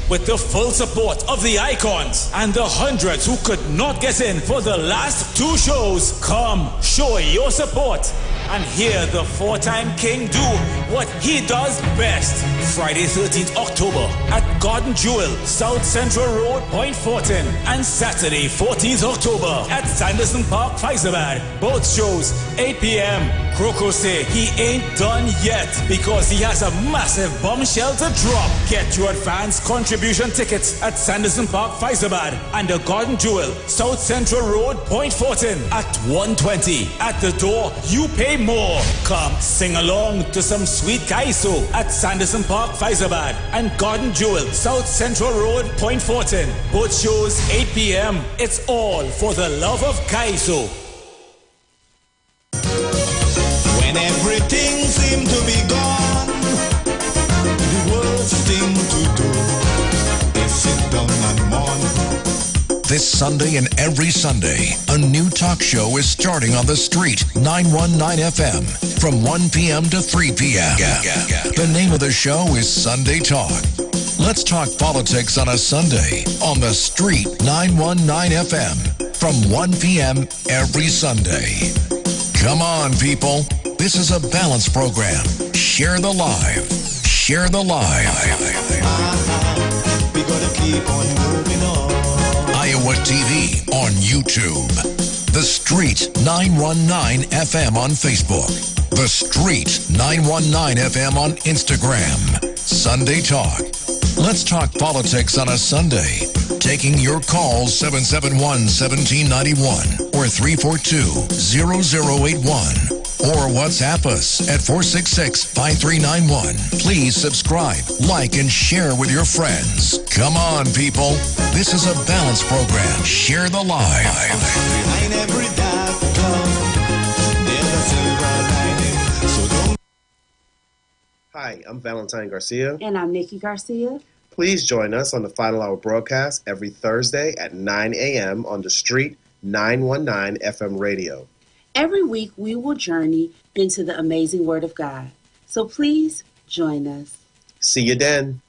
With the full support of the icons and the hundreds who could not get in for the last two shows, come show your support and hear the four-time king do what he does best. Friday 13th October at Garden Jewel, South Central Road, Point Fortin, and Saturday 14th October at Sanderson Park, Faizabad. Both shows 8 p.m. Crocro say he ain't done yet because he has a massive bombshell to drop. Get your advance contribution tickets at Sanderson Park, Faizabad, and the Garden Jewel, South Central Road, Point Fortin at 1:20. At the door, you pay more. Come sing along to some sweet kaiso at Sanderson Park, Faizabad, and Garden Jewel, South Central Road, Point Fortin. Both shows 8 p.m. It's all for the love of kaiso. When everything seemed to be gone, the worst thing to do is sit down and mourn. This Sunday and every Sunday, a new talk show is starting on the Street 919 FM from 1 p.m. to 3 p.m. The name of the show is Sunday Talk. Let's talk politics on a Sunday on the Street 919 FM from 1 p.m. every Sunday. Come on, people. This is a balanced program. Share the live. Share the live. We gotta keep on moving on. Iowa TV on YouTube. The Street 919 FM on Facebook. The Street 919 FM on Instagram. Sunday Talk. Let's talk politics on a Sunday. Taking your calls 771-1791 or 342-0081. Or WhatsApp us at 466-5391. Please subscribe, like, and share with your friends. Come on, people. This is a balanced program. Share the live. Behind every dark cloud, there's a silver lining. So don't. Hi, I'm Valentine Garcia. And I'm Nikki Garcia. Please join us on the Final Hour broadcast every Thursday at 9 a.m. on the Street 919 FM radio. Every week we will journey into the amazing Word of God. So please join us. See you then.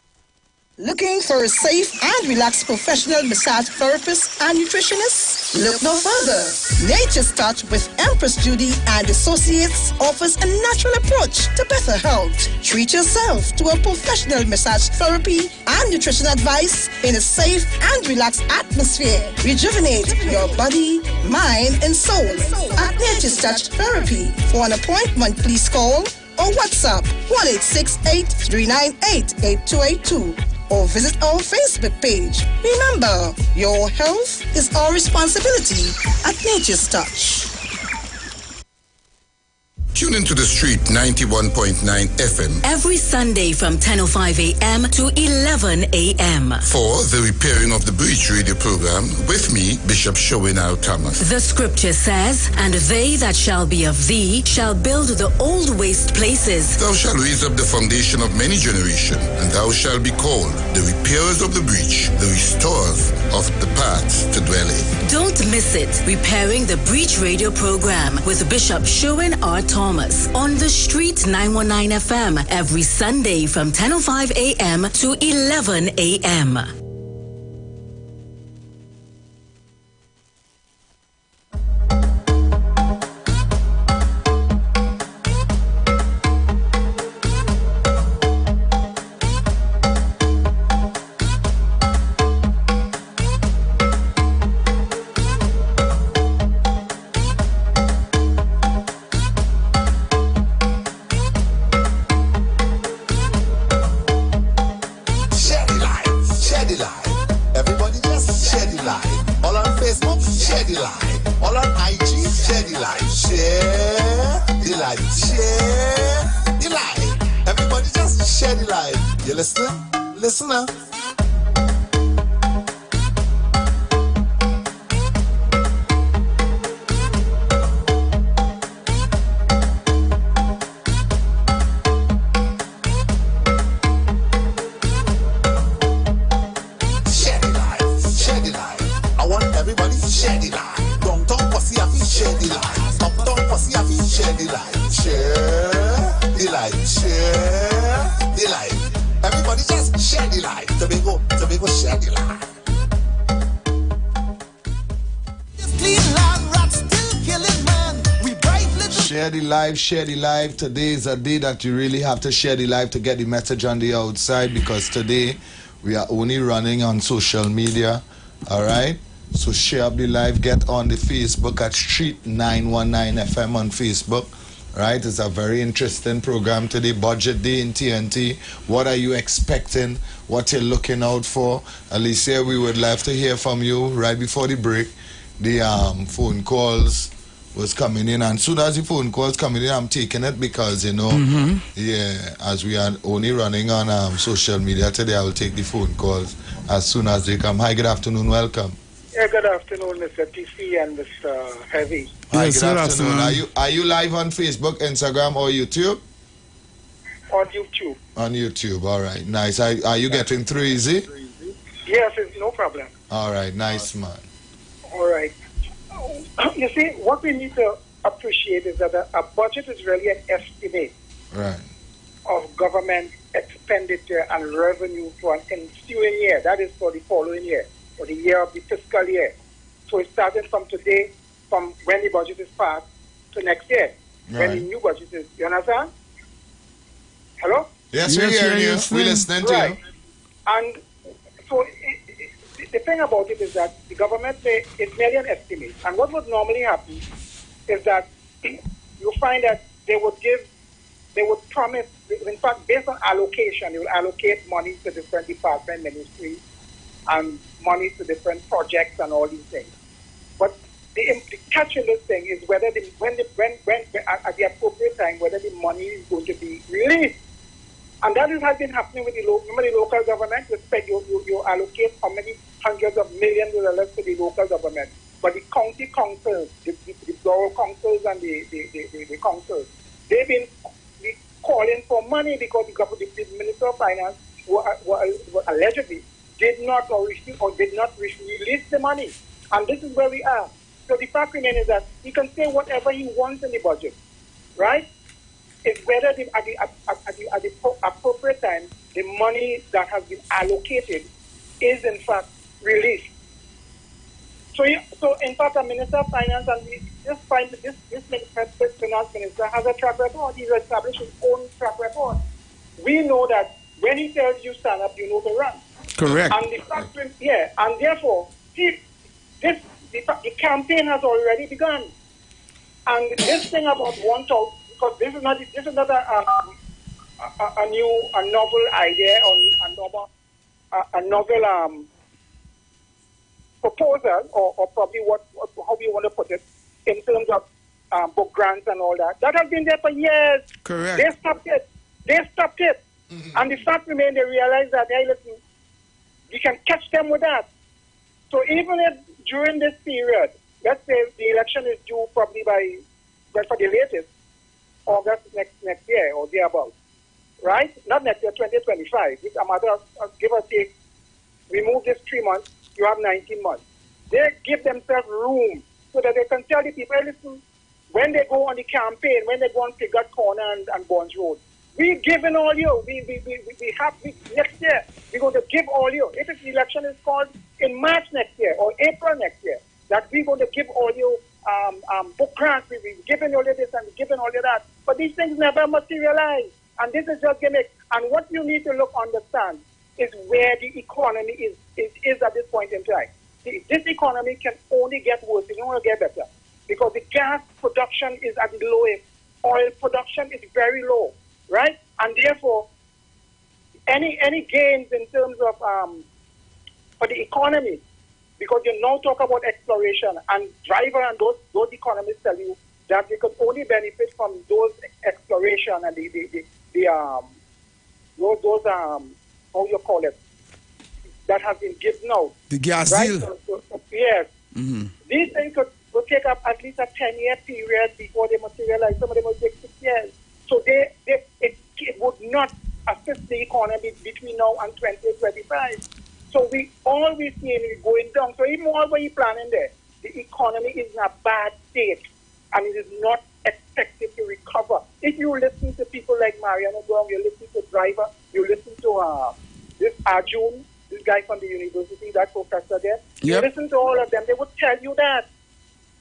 Looking for a safe and relaxed professional massage therapist and nutritionist? Look no further. Nature's Touch with Empress Judy and Associates offers a natural approach to better health. Treat yourself to a professional massage therapy and nutrition advice in a safe and relaxed atmosphere. Rejuvenate your body, mind, and soul at Nature's Touch Therapy. For an appointment, please call or WhatsApp 1-868-398-8282. Or visit our Facebook page. Remember, your health is our responsibility at Nature's Touch. Tune into the street 91.9 FM every Sunday from 10:05 a.m. to 11 a.m. for the Repairing of the Breach radio program with me, Bishop Showin Al Thomas. The scripture says, "And they that shall be of thee shall build the old waste places. Thou shalt raise up the foundation of many generations, and thou shalt be called the repairers of the breach, the restorers of the paths to dwell in." Don't miss it. Repairing the Breach radio program with Bishop Sherwin R. Thomas on the Street 919 FM every Sunday from 10:05 a.m. to 11 a.m. Listen now. Share the live. Today is a day that you really have to share the live to get the message on the outside, because today we are only running on social media. All right, so share up the live. Get on the Facebook at Street 919 FM on Facebook. Right, it's a very interesting program today. Budget day in TNT. What are you expecting? What you're looking out for? Alicia, we would love to hear from you. Right before the break, the phone calls was coming in, and soon as the phone calls coming in, I'm taking it, because yeah, as we are only running on social media today, I will take the phone calls as soon as they come. Hi, good afternoon, welcome. Yeah, good afternoon, Mr. TC and Mr. Heavy. Hi, good afternoon. Are you live on Facebook, Instagram, or YouTube? On YouTube. On YouTube, all right, nice. Are you getting through easy? Yes, it's no problem. All right, nice, man. All right. You see, what we need to appreciate is that a budget is really an estimate of government expenditure and revenue for an ensuing year. That is for the following year, for the year of the fiscal year. So it's starting from today, from when the budget is passed, to next year, when the new budget is. You understand? Hello? Yes, we're hearing you. We're listening to you. And so the thing about it is that the government is merely an estimate. And what would normally happen is that you find that they would promise, in fact, based on allocation, they will allocate money to different department, ministries, and money to different projects and all these things. But the catch in this thing is whether at the appropriate time, whether the money is going to be released. And that has been happening with the local government. You allocate how many hundreds of millions of dollars to the local government. But the county councils, the borough councils and the councils, they've been calling for money because the Minister of Finance were allegedly did not release the money. And this is where we are. So the fact remains is that he can say whatever he wants in the budget, right? It's whether at the appropriate time, the money that has been allocated is in fact released. So in fact, the Minister of Finance and this finance minister has a track record. He's established his own track record. We know that when he tells you stand up, you know to run. Correct. And the fact, and therefore, the campaign has already begun. And this thing about 1,000. Because this is not a novel idea or a novel proposal or probably how we want to put it in terms of book grants and all that. That has been there for years. Correct. They stopped it. And the fact remains, they realize that, hey, listen, we can catch them with that. So even if during this period, let's say the election is due probably by, well, for the latest, August next year or thereabouts, right? Not next year, 2025. It's a matter of give or take, remove this 3 months, you have 19 months. They give themselves room so that they can tell the people, hey, listen, when they go on the campaign, when they go on Figure Corner and Bonds Road, we're giving all you. Next year, we're going to give all you. If the election is called in March next year or April next year, that we're going to give all you book grants, we're giving all you this and we're giving all you that. But these things never materialize. And this is just gimmick. And what you need to understand is where the economy is at this point in time. This economy can only get worse. It won't get better. Because the gas production is at the lowest. Oil production is very low. Right? And therefore, any gains in terms of for the economy, because you now talk about exploration, and Driver and those economists tell you that they could only benefit from those exploration and those how you call it, that have been given out. The gas right? deal. So, yes. Mm-hmm. These things could take up at least a 10-year period before they materialize. Some of them will take 6 years. So it would not assist the economy between now and 2025. So all we're seeing is going down. So even all what you're planning there, the economy is in a bad state and it is not expected to recover. If you listen to people like Mariano Brown, you listen to Driver, you listen to this Arjun, this guy from the university, that professor there, you listen to all of them, they would tell you that,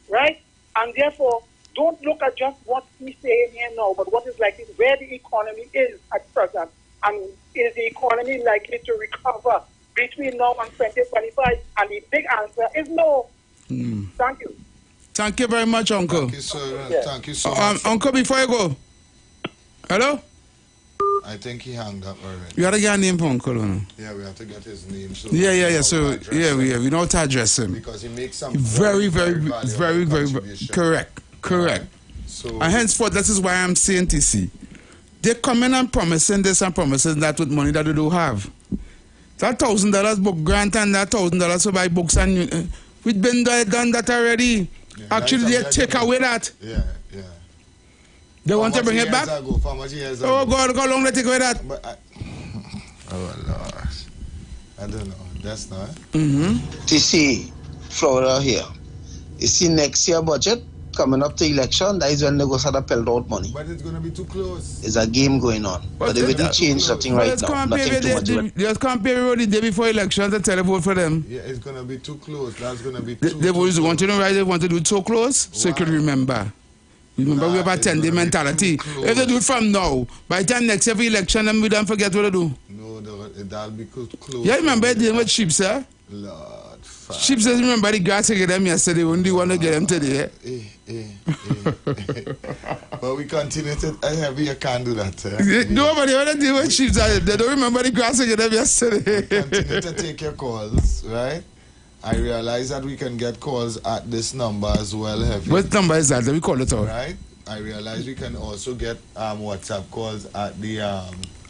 right? And therefore, don't look at just what he's saying here now, but what is likely, where the economy is at present, and is the economy likely to recover between now and 2025? And the big answer is no. Thank you. Thank you very much, Uncle. Thank you, sir. Thank you so much. Uncle, before you go, hello? I think he hung up already. You got to get a name for Uncle, no? Yeah, we have to get his name. So yeah. So, we know how to address him. Because he makes some very correct. Right. So, and henceforth, this is why I'm saying, TC, they come in and promising this and promising that with money that they don't have. That $1,000 book grant and that $1,000 to buy books, and we've been done that already. Yeah, actually, they take away that. Yeah. They want to bring it back? Oh, God, how long they take away that? But oh, Lord. I don't know. That's not. TC, Florida here. You see, next year budget, coming up to election, that is when they go start to pelt out money. But it's going to be too close. There's a game going on. But they will change something right now. Nothing too much. Just compare the day before election to tell a vote for them. Yeah, it's going to be too close. That's going to be too They always want to know why they want to do it so close, so you can remember. Remember, we have a 10-day mentality. If they do it from now, by the time next year for election, then we don't forget what to do. No, that'll be close. Yeah, remember dealing with sheep, sir? Lord, sheep says, remember the grass to get them yesterday, only want to get them today. But we continue to, you can't do that, sir. Nobody want to deal with sheep, they don't remember the grass to get them yesterday. We continue to take your calls, right? I realize that we can get calls at this number as well. What number is that? Let me call it out. Right. I realize we can also get WhatsApp calls at the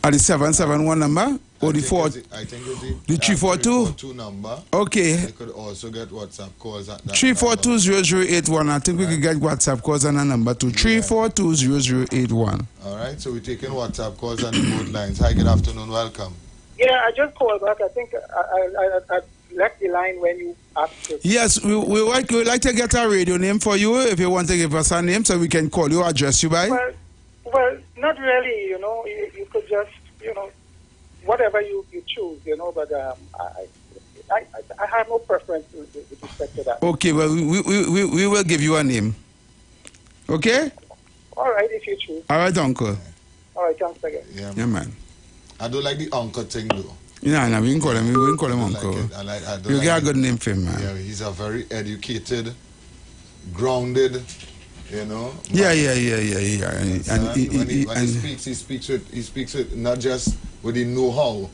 771 number or the 342 number. Okay. We could also get WhatsApp calls at that 342-0081. I think we could get WhatsApp calls on that number too. 342-0081. All right. So we're taking WhatsApp calls on both lines. Hi. Good afternoon. Welcome. Yeah, I just called back. I think I left the line when you asked it. Yes, we like to get a radio name for you if you want to give us a name so we can call you or address you by. Well, not really, you could just, whatever you choose, but I have no preference with respect to that. Okay, well, we will give you a name. Okay? All right, if you choose. All right, Uncle. All right, thanks again. Yeah, man. I don't like the uncle thing, though. No, we can call him Uncle. You get a good name for him, man. Yeah, he's a very educated, grounded, man. Yeah. And when he speaks with not just with the know-how,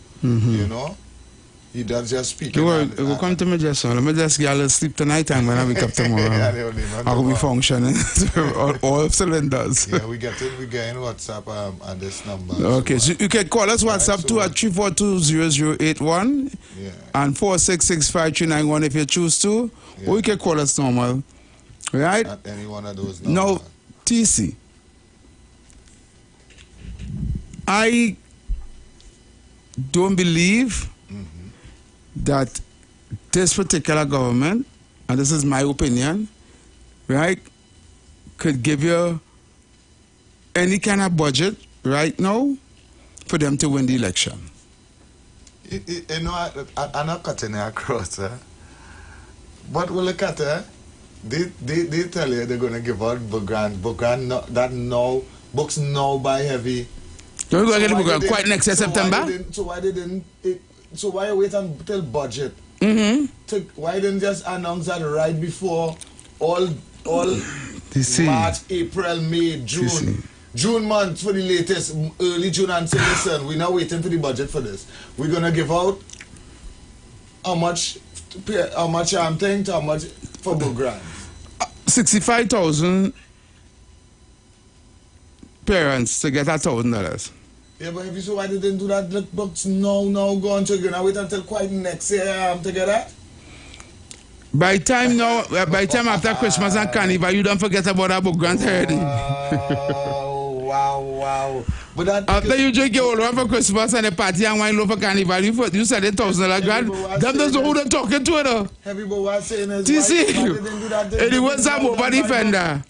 He does just speak. We'll come to me just now. Let me just get a little sleep tonight, and when I wake up tomorrow, I will be functioning all cylinders. Yeah, we getting WhatsApp at this number. Okay, so you can call us WhatsApp too at 342-0081 and 466-5391 if you choose to, or you can call us normal. Right? At any one of those numbers. Now, TC, I don't believe that this particular government, and this is my opinion, right, could give you any kind of budget right now for them to win the election. You know, I'm not cutting it across, but we'll look at it. They tell you they're going to give out book grant books now by heavy. So we're going to get the book grant quite next year, September? So why wait until budget? Why didn't just announce that right before all March, April, May, June? June month for the latest, early June, and say, listen, we're not waiting for the budget for this. We're going to give out how much for book grant? 65,000 parents to get $1,000. Yeah, but if you so why they didn't do that, the books now go on, so you're gonna wait until quite next year to get that? By time after Christmas and Carnival, you don't forget about that book grant already. Wow. But that after you drink your old for Christmas and a party and wine for Carnival, you said $1,000 grant. Them doesn't know who they're talking to, though. Everybody was saying is why they didn't do that. It was a mobile defender.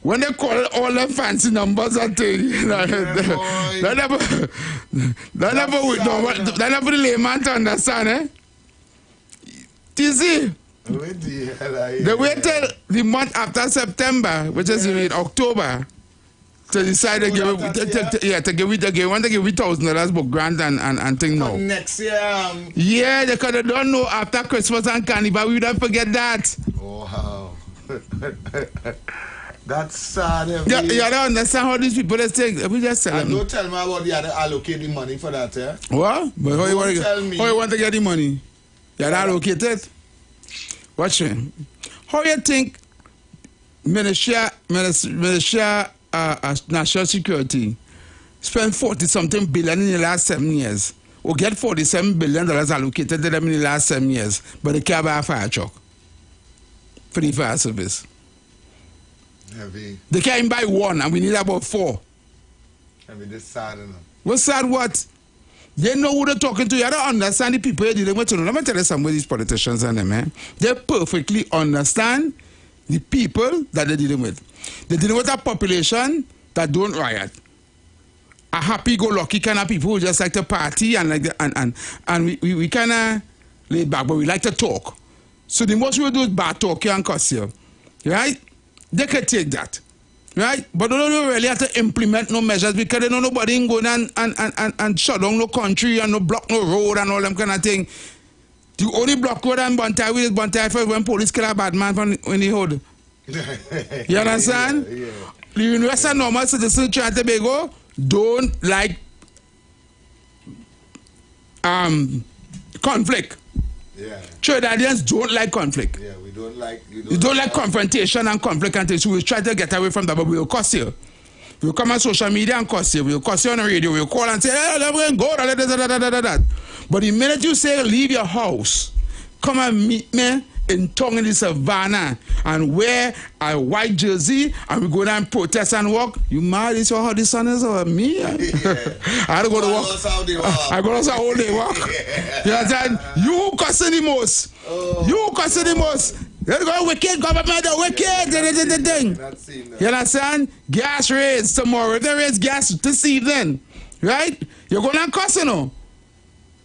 When they call all the fancy numbers and things, that never the layman to understand, eh? You see? They wait till the month after September, which is in October, to decide to give it $1,000 book grant and thing now. Next year. Yeah, they could have done no after Christmas and Carnival. We don't forget that. Wow. That's sad. You don't understand how these people think. We just tell them. Don't tell me about the other allocate the money for that, eh? What? But how you want to get the money? You allocate it? Watch it. How you think Ministry National Security spent 40-something billion in the last 7 years, or get $47 billion allocated to them in the last 7 years, but they can't buy a fire truck for the fire service? Heavy. They can't buy one, and we need about 4. Heavy, this sad enough. What's sad? What? They know who they're talking to. You don't understand the people you're dealing with. Let me tell you some of these politicians and them, man. They perfectly understand the people that they're dealing with. They're dealing with a population that don't riot. A happy-go-lucky kind of people who just like to party and like we kind of lay back, but we like to talk. So the most we do is bad talking and cuss you, right? They can take that, right? But they don't really have to implement no measures because they know nobody going and shut down no country and no block no road and all them kind of thing. The only block road and Bantai with is Bantai for when police kill a bad man from when he hold. You understand? Yeah. The universal normal citizen Trinidad and Tobago don't like conflict. Yeah. Trinidadians don't like conflict. Yeah, we don't like. You don't like confrontation and conflict and things. So we'll try to get away from that, but we'll cuss you. We'll come on social media and cuss you. We'll cuss you on the radio. We'll call and say, hey, let me go. But the minute you say leave your house, come and meet me in Tongue in the Savannah and wear a white jersey and we go down and protest and walk, you mad? Is how the sun is over me? I had to go to work. I go to all day walk. You understand? You cussing the most. You cussing the most. Let's go wicked government, wicked. You understand? Gas raise tomorrow. If they raise gas this evening, right? You're going to cuss, you know.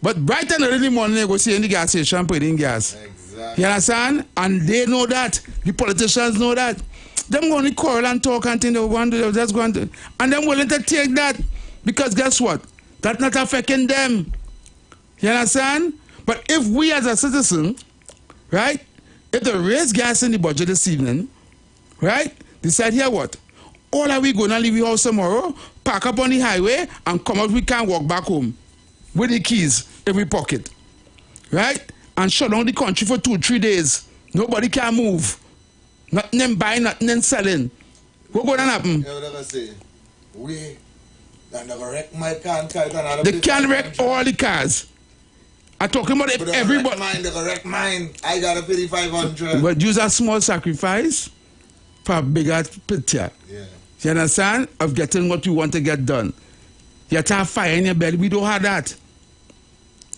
But bright and early morning, they go see in the gas station putting gas. Exactly. You understand? And they know that. The politicians know that. Them going to quarrel and talk and think they're just going to. And them willing to take that. Because guess what? That's not affecting them. You understand? But if we as a citizen, right, if they raise gas in the budget this evening, right, decide here what? All are we going to leave the house tomorrow, park up on the highway, and come out, we can't walk back home with the keys in we pocket. right? And shut down the country for 2-3 days. Nobody can move. Nothing them buying, nothing them selling. What going to happen? They can't wreck all the cars. I'm talking about if everybody. They gonna wreck mine. I gotta pay 500. But use a small sacrifice for a bigger picture. Yeah. You understand? Of getting what you want to get done. You have to have fire in your belly. We don't have that.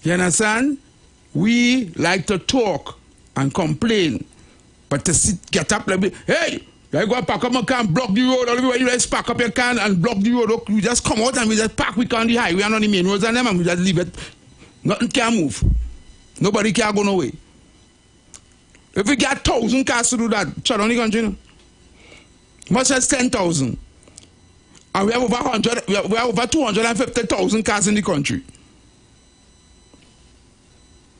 You understand? We like to talk and complain. But to sit, get up like, hey, you go pack up my car and block the road. Everywhere you just pack up your car and block the road. You just come out and we just park. We can on the highway and on the main roads and them and we just leave it. Nothing can move. Nobody can go nowhere. If we get 1,000 cars to do that, shut down the country. No? Much as 10,000. And we have over 100, we have over 250,000 cars in the country.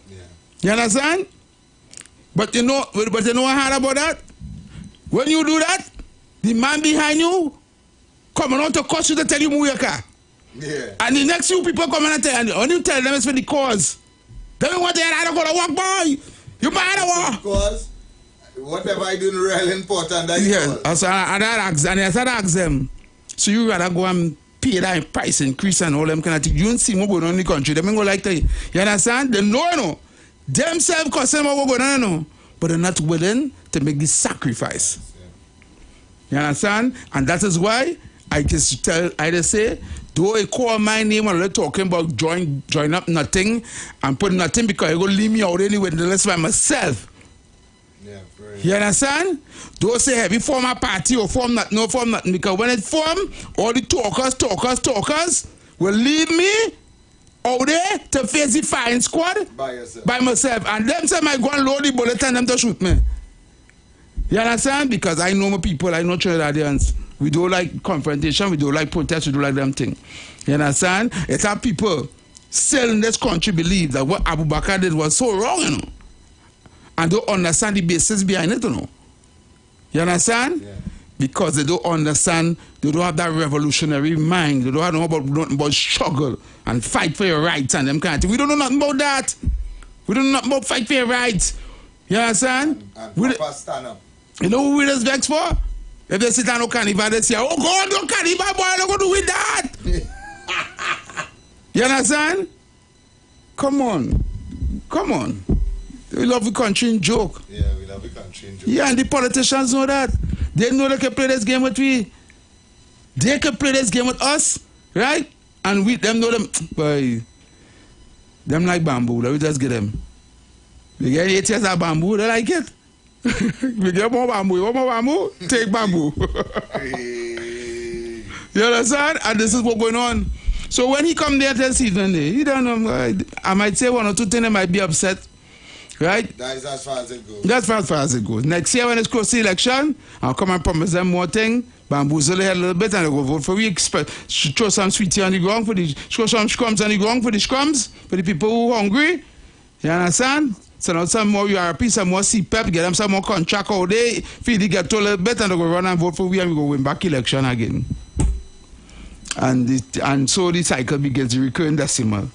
Yeah. You understand? But you know what hard about that? When you do that, the man behind you coming out to cost you to tell you move your car. Yeah. And the next few people come and tell you, and you tell them it's for the cause. They don't want to hear I don't go to work, boy. You might have because whatever I do is real important. Yeah. So I ask them, so you rather go and pay that price increase and all them kind of things. You don't see what going on in the country. They don't go like that. You understand? They know. Themselves custom what going on, no. But they're not willing to make this sacrifice. You understand? And that is why I just say, do I call my name when they're talking about join up nothing and put nothing because you're going to leave me out anyway the rest by myself. Yeah, you understand? Don't say heavy form a party or form nothing, no form nothing, because when it form, all the talkers will leave me out there to face the firing squad by myself. And them say I go and load the bullet and them to shoot me. You understand? Because I know my people, I know Trinidadians. We don't like confrontation, we don't like protest, we don't like them thing. You understand? It's how people still in this country believe that what Abu Bakr did was so wrong, you know. And don't understand the basis behind it, you know. You understand? Yeah. Because they don't understand, they don't have that revolutionary mind, they don't know about struggle and fight for your rights and them kind of thing. We don't know nothing about that. We don't know nothing about fight for your rights. You understand? And proper stand up. You know who we just vex for? If they sit down no carnival, they say, oh God, no carnival, boy, I don't go do with that. You understand? Come on. We love the country in joke. Yeah, we love the country in joke. Yeah, and the politicians know that. They know they can play this game with we. They can play this game with us, right? And we them know them. Boy, them like bamboo. Let me just get them. We get 8 years of bamboo, they like it. We get more bamboo. You want more bamboo? Take bamboo. You understand? And this is what's going on. So when he come there this evening, he don't know. I might say 1 or 2 things, they might be upset. Right? That is as far as it goes. That's as far as it goes. Next year when it's close to the election, I'll come and promise them more thing, bamboozle their head a little bit, and they'll go vote for we. Throw some sweetie on the ground throw some scrums on the ground for the scrums, for the people who are hungry. You understand? Send out some more URP, some more CPEP, get them some more contract out there, feed the ghetto a little bit, and they'll go run and vote for we, and we go win back election again. And so the cycle begins, the recurring decimal.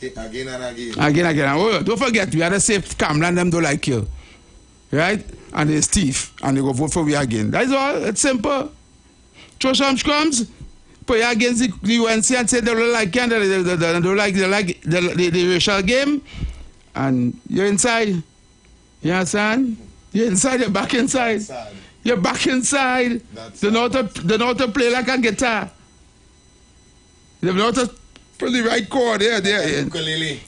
Again and again. Again. Oh, don't forget, we had to say Camland, them don't like you. Right? And they're thief. And they go vote for we again. That's all. It's simple. Throw some scrums, put you against the UNC and say they don't like you and they don't like the racial game. And you're inside. You understand? You're inside, you're back inside. You're back inside. They know how to play like a guitar. They know how to put the right chord there.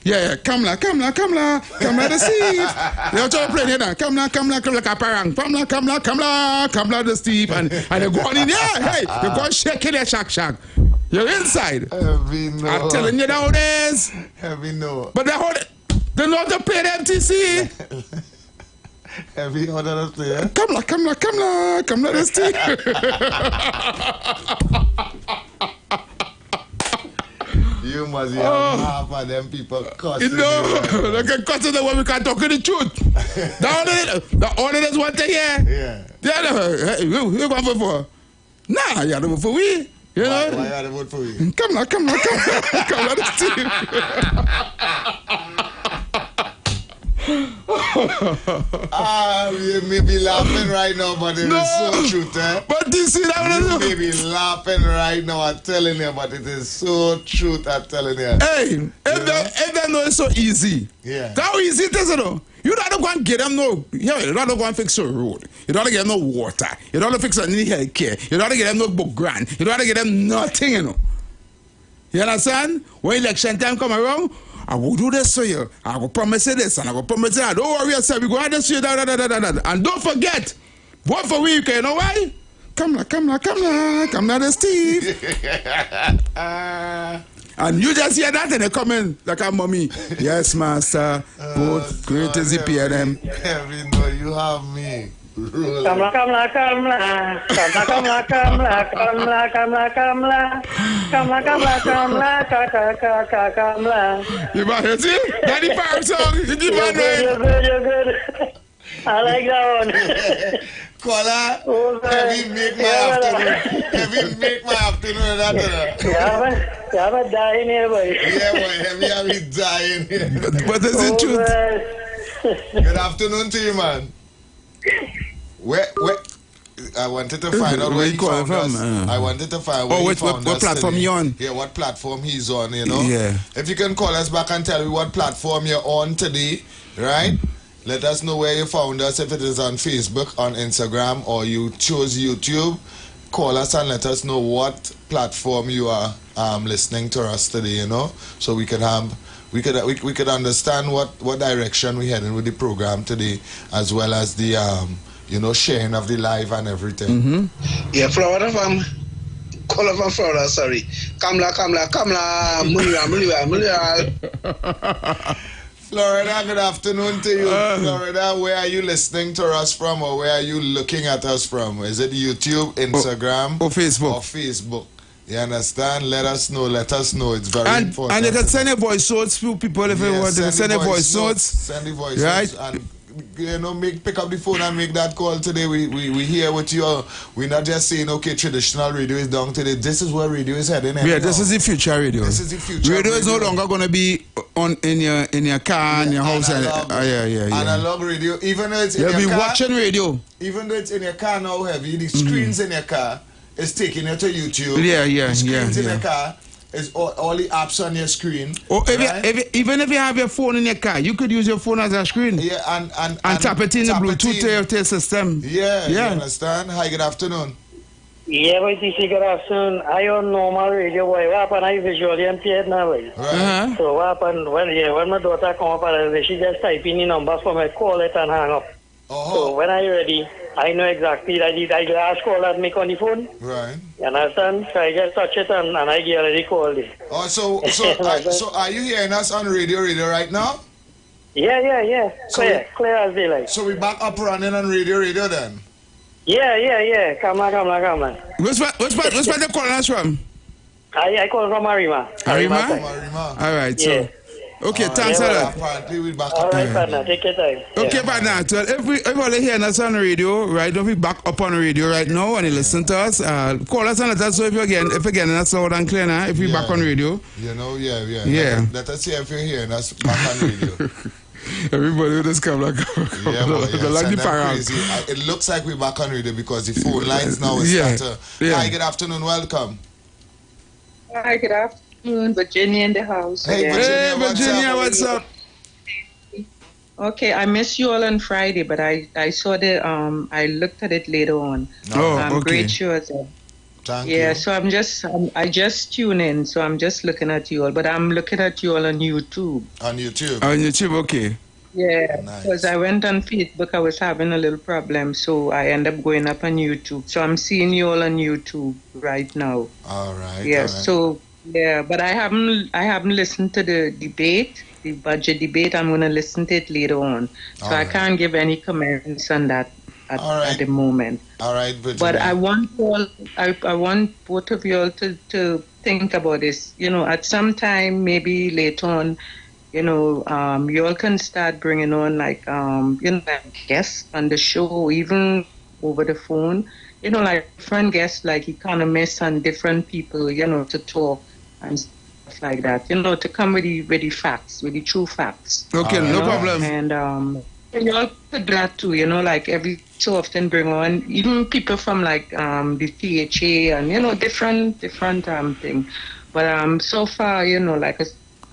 Yeah. Come la the Steve. They are trying to play there now. Come la caparang. Come la the Steve. And they go on in there. Hey, they go shaking their shack. You're inside. I'm telling you nowadays. But they know how to play the MTC. Every other player. Come la the Steve. You must have half of them people cussing. You know, they can cuss them when we can't talk the truth. The only is what they hear. Yeah. You going for? Nah, you have to vote for we. You know? Why you have to vote for we? Come on, the Steve. You may be laughing right now, but it is so true, eh? But you see that? You may be laughing right now, I'm telling you, but it is so true, I'm telling you. Hey, if they know it's so easy. Yeah. How easy it is, you know? You don't go and get them no, you don't go and fix a road. You don't get them no water. You don't fix any health care. You don't get them no book grant. You don't get them nothing, you know. You understand? When election time come around, I will do this for you. I will promise you this and I will promise you that. Don't worry yourself. We go out this year, and don't forget, vote for we, you know why? Come now, Steve. And you just hear that and they come in like a mommy. Yes, master. Both great as the PNM. Kevin, no, you have me. Kamla. You might hear it? Daddy Power song. You give one way. You're good. I like that one. Caller, Kevin make my afternoon. Kevin make my afternoon. You have a dying here, boy. Yeah, boy. Have me dying here. But is it truth? Good afternoon to you, man. Where? I wanted to find out where he found us. I wanted to find where he found us. What platform today. you on? Yeah, what platform he's on, you know? Yeah. If you can call us back and tell me what platform you're on today, right? Let us know where you found us, if it is on Facebook, on Instagram, or you chose YouTube. Call us and let us know what platform you are listening to us today, you know? So we could understand what direction we're heading with the program today, as well as the sharing of the live and everything. Yeah, Florida from Florida, sorry. Kamla, Munira. Florida, good afternoon to you. Florida, where are you listening to us from, or where are you looking at us from? Is it YouTube, Instagram, or Facebook? Or Facebook. You understand? Let us know. It's very important. And you can send a voice notes to people if you want to send a voice notes. Send the voice notes. And pick up the phone and make that call today. We here with you. We're not just saying, okay, traditional radio is down today. This is where radio is heading. Yeah, this is the future radio. This is the future radio. Radio is no longer going to be in your car, in your house. Analog radio. Even though it's in your car. You'll be watching radio. Even though it's in your car now heavy, the screens in your car is taking you to YouTube. The screens in your car is all the apps on your screen. Or even if you have your phone in your car, you could use your phone as a screen. Yeah, and tap it in the Bluetooth to your system. Yeah, you understand? Hi, good afternoon. Yeah, but TC, good afternoon. I on normal radio, boy. What happened? I visually impaired now, boy. Right. So what happened? When my daughter come up and she just type in the number for me, call it and hang up. So when I ready, I know exactly that the last call that make on the phone. Right. You understand? So I just touch it and I get already called it. Oh, so are you hearing us on radio right now? Yeah. Clear as daylight. So we back up running on radio then? Yeah. Come on. Which part you calling us from? I call from Arima. Arima? All right, so. Okay, thanks a lot. Apparently we back up. All right, partner, take your time. Okay, partner. So if everybody hearing us on the radio, right, don't be back up on the radio right now and you listen to us. Call us and let us know if you're getting us loud and clear now, if we're back on radio. You know, yeah. Let us see if you're hearing us back on radio. Everybody will just come like the crazy. It looks like we're back on radio because the phone lines now is started. Hi, good afternoon, welcome. Hi, good afternoon. Virginia in the house. Hey, Virginia, what's up? Okay, I missed you all on Friday, but I saw I looked at it later on. Okay. Great shows. Thank you. So I just tune in, so I'm just looking at you all, but I'm looking at you all on YouTube. On YouTube, okay. Yeah, because I went on Facebook, I was having a little problem, so I end up going up on YouTube. So I'm seeing you all on YouTube right now. All right. Yeah, all right. So yeah, but I haven't listened to the debate, the budget debate. I'm going to listen to it later on. So I can't give any comments on that at the moment. All right, Virginia. But I want both of you all to think about this. You know, at some time, maybe later on, you all can start bringing on like guests on the show, even over the phone. Like different guests, like economists and different people, to talk and stuff like that. To come with the facts, with the true facts. Okay, no problem. And You all could do that too, like every so often bring on even people from like the CHA and different thing. But so far, like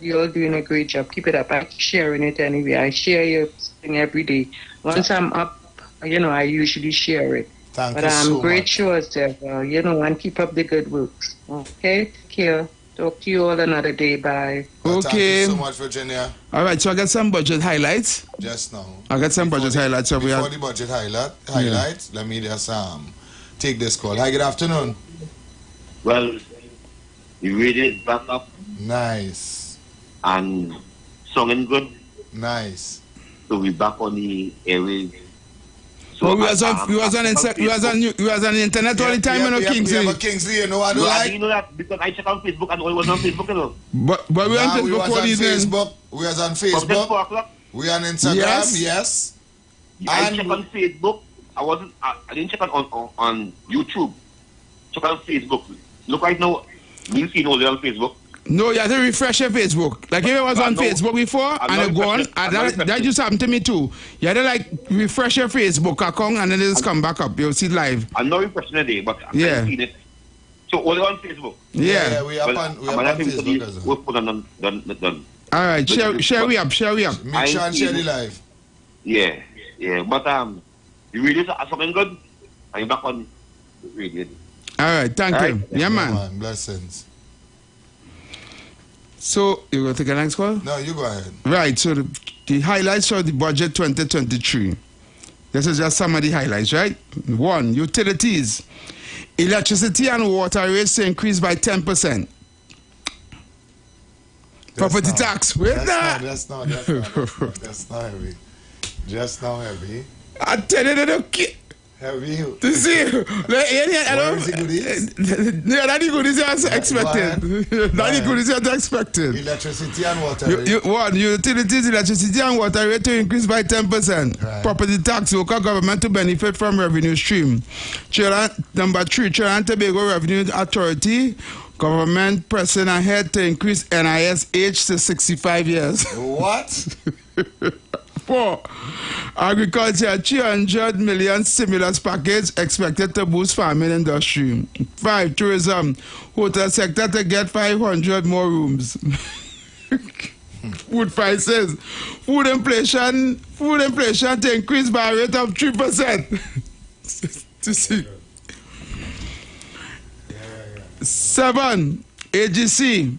you all doing a great job. Keep it up. I'm sharing it anyway. I share your thing every day. Once I'm up, I usually share it. Thank but you so great much. shows there, and keep up the good works. Okay, take care. Talk to you all another day. Bye. Thank Okay. you so much, Virginia. All right, so I got some budget highlights. Just now. I got some budget highlights. So before the budget highlights, let me just take this call. Hi, good afternoon. Well, you read it back up. Nice. And songing good. Nice. So we back on the airways. So we was on the internet all the time, Kingsley. Yeah, but Kingsley, you know what I do like? You know that because I check on Facebook and I was on Facebook, But we on Facebook we was on evening. Facebook. We was on Facebook. We on Instagram. Yes. I check on Facebook. I didn't check on YouTube. Check on Facebook. Look right now. You see no on Facebook. No, you have to refresh your Facebook. Like if it was on Facebook before and it gone, that just happened to me too. You have to like refresh your Facebook account and then it just come back up. You'll see live. I'm not refreshing it, but I've seen it. So only on Facebook. Yeah. We are on Facebook. Done. All right, share we up. Make sure and share the live. Yeah. But you really something good, and you're back on radio. All right, thank you. Yeah, man. Blessings. So, you going to take a next call? No, you go ahead. Right, so the highlights of the budget 2023. This is just some of the highlights, right? 1, utilities. Electricity and water rates to increase by 10%. Property tax. That's not heavy. Just now heavy. I tell you, heavy. To see, that goodies as expected. That goodies as expected. Electricity and water rate. One, utilities, electricity and water rate to increase by 10%. Right. Property tax, local government to benefit from revenue stream. Number 3, Trinidad and Tobago Revenue Authority, government pressing ahead to increase NIS age to 65 years. What? 4, agriculture, 300 million stimulus package expected to boost farming industry. 5, tourism, hotel sector to get 500 more rooms. Food prices, food inflation to increase by a rate of 3%. To see. 7, AGC,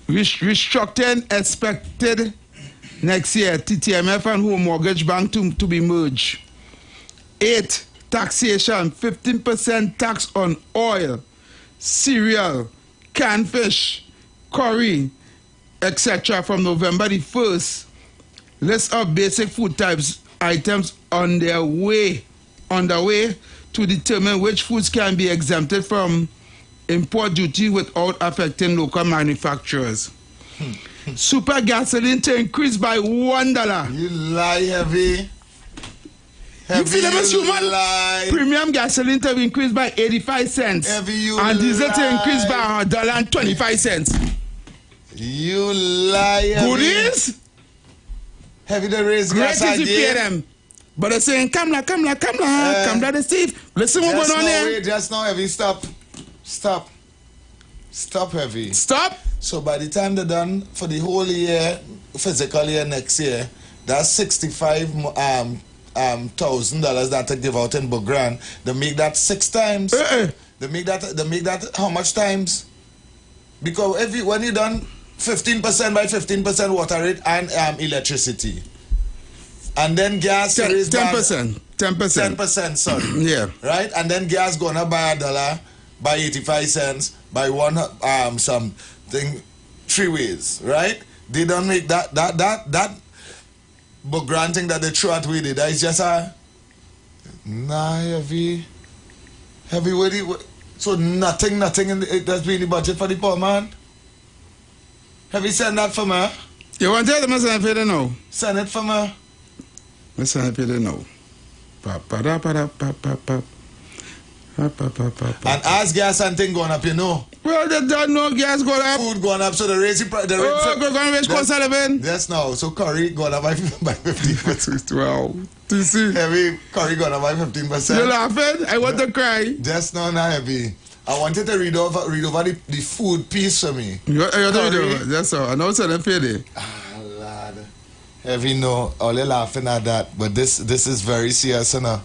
restructuring expected next year, TTMF and Home Mortgage Bank to be merged. 8, taxation, 15% tax on oil, cereal, canned fish, curry, etc. from November the 1st. List of basic food types items on their way to determine which foods can be exempted from import duty without affecting local manufacturers. Super gasoline to increase by $1. You lie, heavy. You feel lie. Premium gasoline to increase by 85 cents. Heavy, and diesel to increase by $1.25. You lie, heavy. Goodies? Heavy the raise gas idea. Them. But they're saying, come la, the Steve. Listen what's going on here. Just now, heavy, stop, heavy. Stop. So by the time they're done for the whole year, physical year next year, that's $65,000 that they give out in Bugran. They make that 6 times. They make that how much times? Because when you done 15% by 15% water rate and electricity, and then gas is 10%, sorry. Yeah. Right, and then gas gonna buy $1 by 85 cents by one something 3 ways, right? They don't make that but granting that they throw it with it, that is just a heavy so nothing in that's been the budget for the poor man. Have you sent that for me? You want to tell them I send it for now? Send it for me. I send it for now. And as gas and thing going up, you know. Well, they don't know gas going up. Food going up, so the raising price. We're going to raise cost element. Yes, now. So curry going up by 15%. Wow. Do you see? Heavy curry going up by 15%. You're laughing? I want to cry. Just now, heavy. I wanted to read over the food piece for me. You want to read over? That's all. I know it's on the payday. Ah, lad. Heavy, no. All you're laughing at that. But this is very serious, now.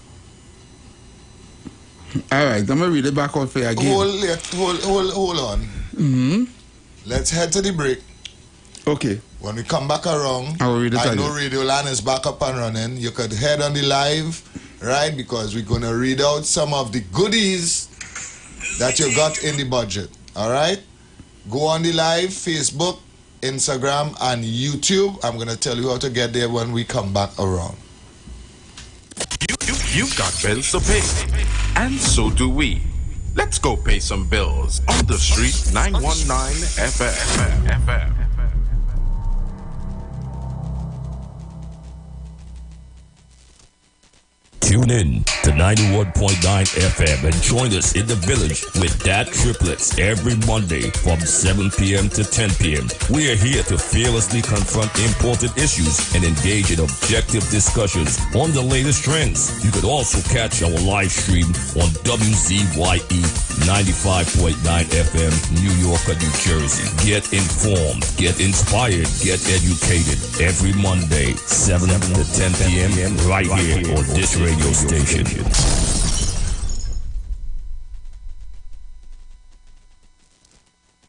All right, I'm going to read it back out for you again. Hold on. Mm-hmm. Let's head to the break. Okay. When we come back around, I will read it I know again. Radio Land is back up and running. You could head on the live, right? Because we're going to read out some of the goodies that you got in the budget. All right? Go on the live, Facebook, Instagram, and YouTube. I'm going to tell you how to get there when we come back around. You've got bills to pay, and so do we. Let's go pay some bills on the street 919 FM. Tune in to 91.9 FM and join us in the village with Dat Triplets every Monday from 7 p.m. to 10 p.m. We are here to fearlessly confront important issues and engage in objective discussions on the latest trends. You could also catch our live stream on WZYE 95.9 FM, New York, New Jersey. Get informed, get inspired, get educated every Monday, 7 to 10 p.m. right here on this radio station.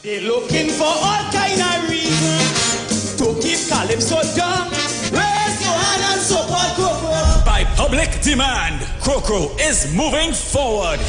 They're looking for all kind of reasons to keep Calypso down. Raise your hand and support Crocro. By public demand, Crocro is moving forward.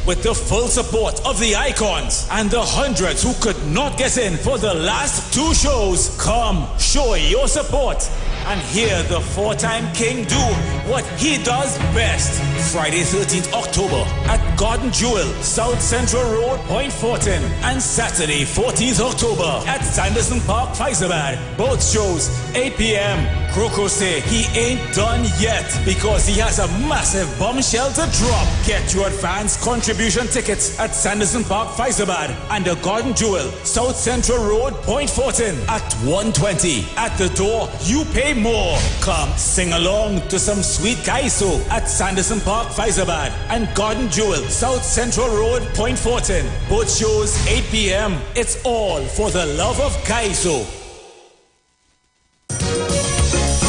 With the full support of the icons and the hundreds who could not get in for the last two shows, come show your support and hear the four-time king do what he does best. Friday 13th October at Garden Jewel, South Central Road, Point Fortin, and Saturday 14th October at Sanderson Park, Faizabad. Both shows 8 p.m. Crocro say he ain't done yet because he has a massive bombshell to drop. Get your advance contribution tickets at Sanderson Park, Faizabad, and the Garden Jewel, South Central Road, Point Fortin at 1:20. At the door, you pay more. Come sing along to some sweet kaiso at Sanderson Park, Faizabad, and Garden Jewel, South Central Road, Point Fortin. Both shows 8 p.m. It's all for the love of kaiso.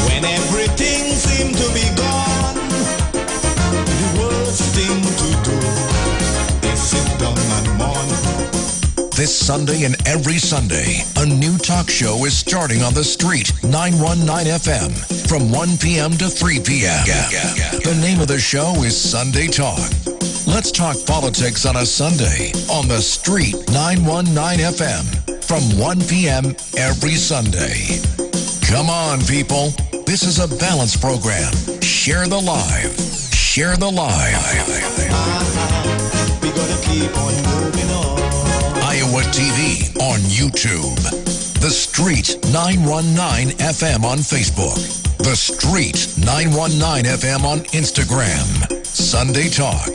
When everything seemed to be gone, the worst thing to do is sit down and mourn. This Sunday and every Sunday, a new talk show is starting on the street, 919 FM, from 1 p.m. to 3 p.m. The name of the show is Sunday Talk. Let's talk politics on a Sunday on the street, 919 FM, from 1 p.m. every Sunday. Come on, people. This is a balanced program. Share the live. Share the live. We're gonna keep on moving on. Iowa TV on YouTube. The Street 919 FM on Facebook. The Street 919 FM on Instagram. Sunday Talk.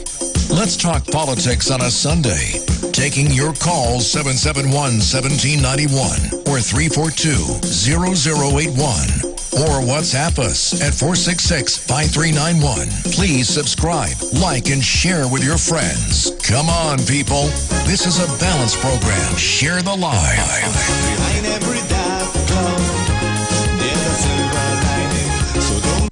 Let's talk politics on a Sunday. Taking your calls 771-1791 or 342-0081. Or WhatsApp us at 466-5391. Please subscribe, like, and share with your friends. Come on, people. This is a balanced program. Share the live. Behind every dark cloud, there's a silver lining. So don't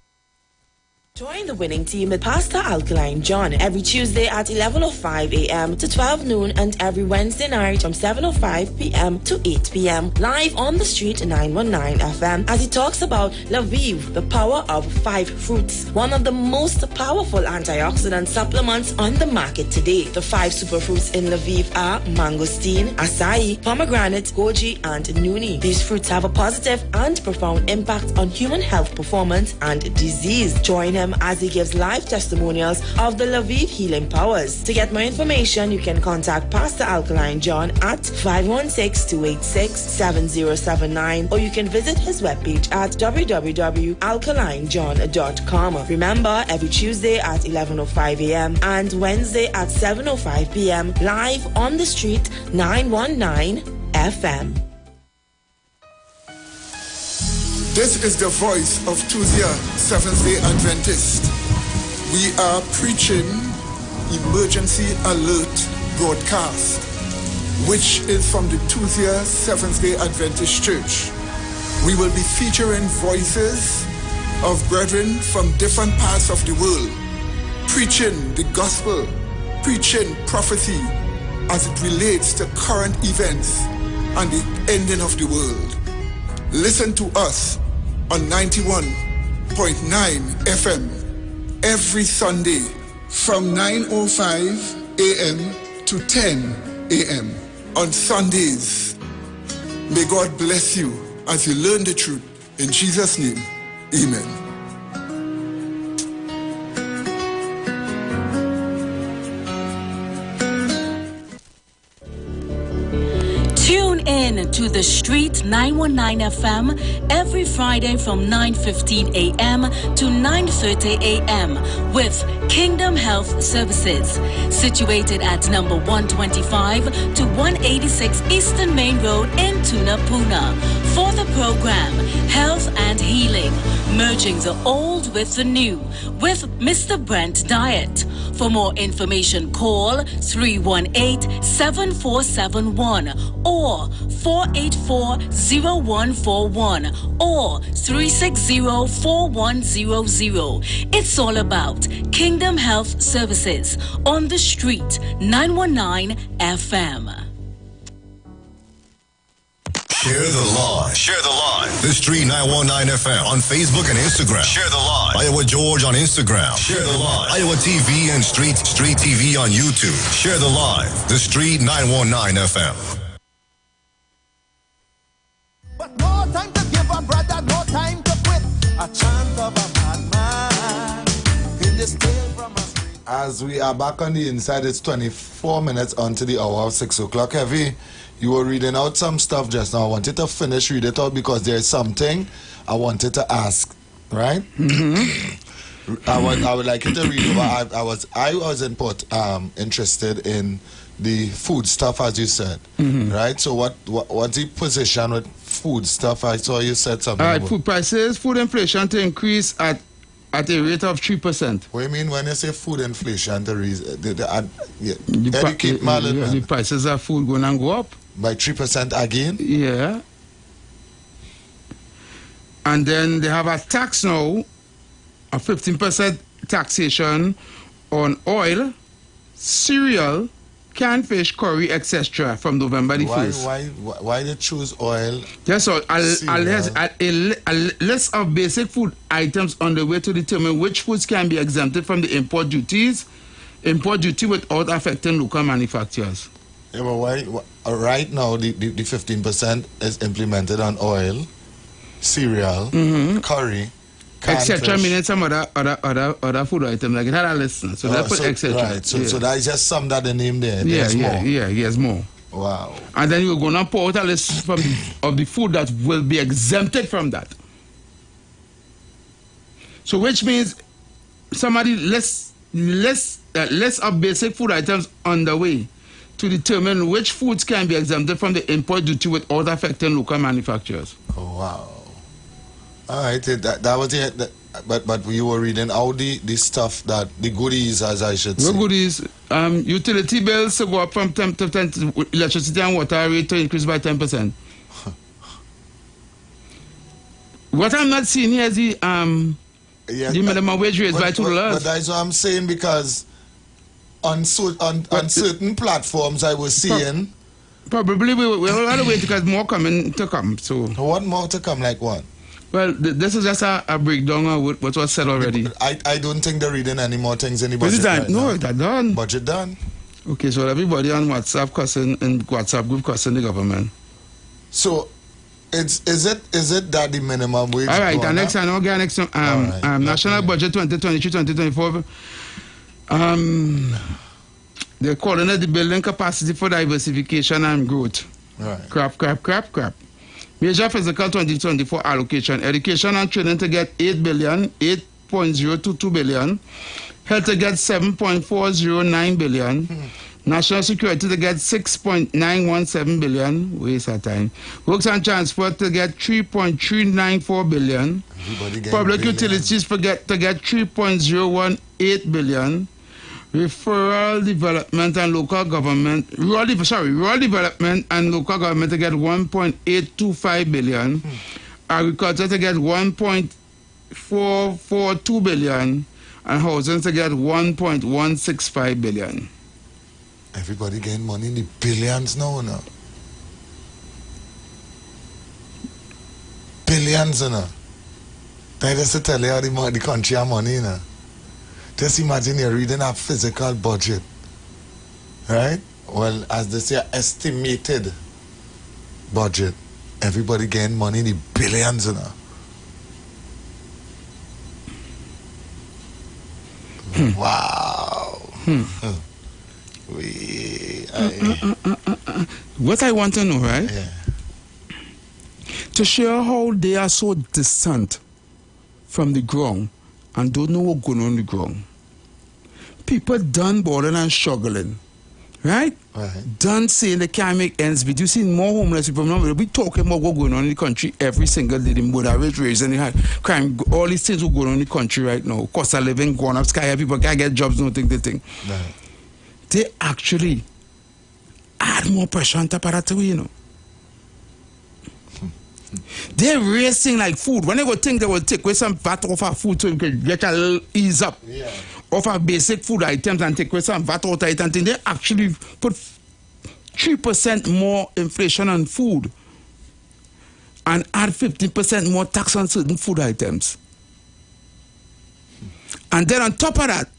Join the winning team with Pastor Alkaline John every Tuesday at 11:05 a.m. to 12 noon and every Wednesday night from 7:05 p.m. to 8 p.m. live on the street 919 FM as he talks about Lviv, the power of 5 fruits, one of the most powerful antioxidant supplements on the market today. The 5 superfruits in Lviv are mangosteen, acai, pomegranate, goji, and nuni. These fruits have a positive and profound impact on human health performance and disease. Join him as he he gives live testimonials of the Lviv healing powers. To get more information, you can contact Pastor Alkaline John at 516-286-7079, or you can visit his webpage at www.alkalinejohn.com. Remember, every Tuesday at 11:05 a.m. and Wednesday at 7:05 p.m. live on the street 919 FM. This is the voice of Tuesday Seventh-day Adventist. We are preaching Emergency Alert broadcast, which is from the Tuesday Seventh-day Adventist Church. We will be featuring voices of brethren from different parts of the world, preaching the gospel, preaching prophecy as it relates to current events and the ending of the world. Listen to us on 91.9 FM every Sunday from 9:05 a.m. to 10 a.m. on Sundays. May God bless you as you learn the truth. In Jesus' name, amen. Tune in to the Street 919 FM every Friday from 9:15 a.m. to 9:30 a.m. with Kingdom Health Services, situated at number 125 to 186 Eastern Main Road in Tunapuna. For the program, Health and Healing, merging the old with the new, with Mr. Brent Diet. For more information, call 318-7471 or 484-0141 or 360-4100. It's all about Kingdom Health Services on the Street 919 FM. Share the live. Share the live. The Street 919 FM on Facebook and Instagram. Share the live. Iowa George on Instagram. Share the live. Iowa TV and Street TV on YouTube. Share the live. The Street 919 FM. But no time to give up, brother, no time to quit. A chant of a madman in this tale from a street. As we are back on the inside, it's 24 minutes onto the hour of 6 o'clock. Heavy, you were reading out some stuff just now. I wanted to finish read it out because there's something I wanted to ask, right? I would like you to read over. I was interested in the food stuff, as you said, right? So what's the position with food stuff? I saw you said something. All right, food prices, food inflation to increase at a rate of 3%. What do you mean when you say food inflation? Educate Marlon. The prices of food going to go up. By 3% again? Yeah. And then they have a tax now, a 15% taxation on oil, cereal, canned fish, curry, etc. from November the 1st. Why they choose oil? Yes, so a list of basic food items on the way to determine which foods can be exempted from the import duty without affecting local manufacturers. Yeah, but why right now the 15% is implemented on oil, cereal, curry, etc. Meaning some other food items like it had a list, so they put etc. Right, so that is just some that the name there. There's more. Wow. And then you're gonna put out a list of the food that will be exempted from that. So which means somebody list of basic food items on the way to determine which foods can be exempted from the import duty without affecting local manufacturers. Oh, wow. All right, that was it. But you were reading all the stuff that the goodies, as I should say. The goodies, utility bills to go up from 10 to 10, electricity and water rate to increase by 10%. What I'm not seeing here is the minimum wage raised by $2. But that's what I'm saying, because on certain platforms I was seeing. Probably we'll have to wait because more to come. So what more to come, like what? Well, this is just a breakdown of what was said already. I don't think they're reading any more things in the budget. No, that's done. Budget done. Okay, so everybody on WhatsApp cussing and WhatsApp group cussing the government. So Is it that the minimum wage? All right, the next one, okay, next one, national budget 2023-2024. They're calling it the building capacity for diversification and growth. Right. Crap. Major physical 2024 allocation. Education and training to get 8 billion, 8.022 billion. Health to get 7.409 billion. National security to get 6.917 billion. Waste of time. Works and transport to get 3.394 billion. Public utilities to get 3.018 billion. Referral development and local government, rural development and local government to get 1.825 billion. Agriculture to get 1.442 billion. And housing to get 1.165 billion. Everybody getting money in the billions now. Billions now. They just tell you how the country have money now. Just imagine you're reading a physical budget, right? Well, as they say, estimated budget. Everybody getting money in the billions now. Wow. What I want to know, right? Yeah. To show how they are so distant from the ground and don't know what's going on the ground. People done boarding and struggling, right? Done saying they can't make ends meet. You see more homeless people now. We talking about what's going on in the country every single day. The moderate raise and the crime, all these things are going on in the country right now. Cost of living going up sky. People can't get jobs. No think they think. Right. They actually add more pressure on top of that, you know. They're racing like food. When they go think they will take away some VAT off our food so you can get a little ease up. Yeah. Of our basic food items and take away some VAT out of it and they actually put 3% more inflation on food and add 15% more tax on certain food items. And then on top of that,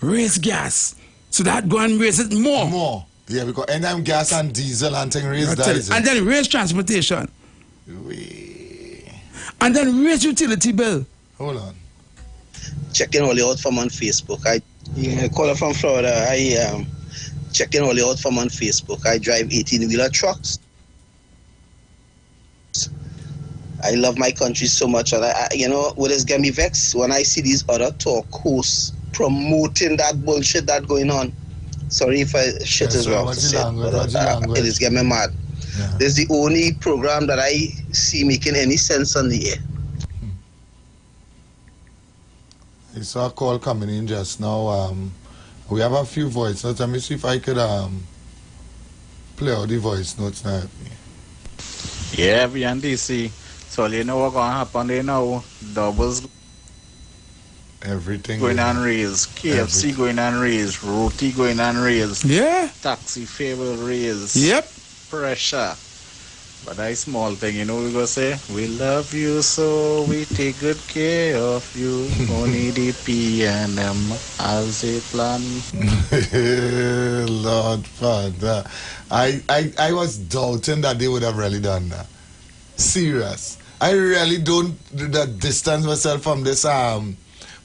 raise gas. So that go and raise it more. More. Yeah, because and them gas and diesel and thing raise that. And then raise transportation. And then raise utility bill. Hold on. Checking all out from on Facebook. I call from Florida. I checking all out from on Facebook. I drive 18-wheeler trucks. I love my country so much, and what is getting me vexed when I see these other talk hosts promoting that bullshit that going on. Sorry if I shit is wrong to say, but it is getting me mad. Yeah. This is the only program that I see making any sense on the air. I saw a call coming in just now. We have a few voice notes. Let me see if I could play out the voice notes now. Yeah, we and DC. So you know what's going to happen there now? Doubles everything going on raise. KFC going on raise. Roti going on raise. Yeah. Taxi fare will raise. Yep. Pressure. But that small thing, you know we gonna say? We love you so we take good care of you. Only the P&M as a plan. Lord Father. I was doubting that they would have really done that. Serious. I really don't distance myself from this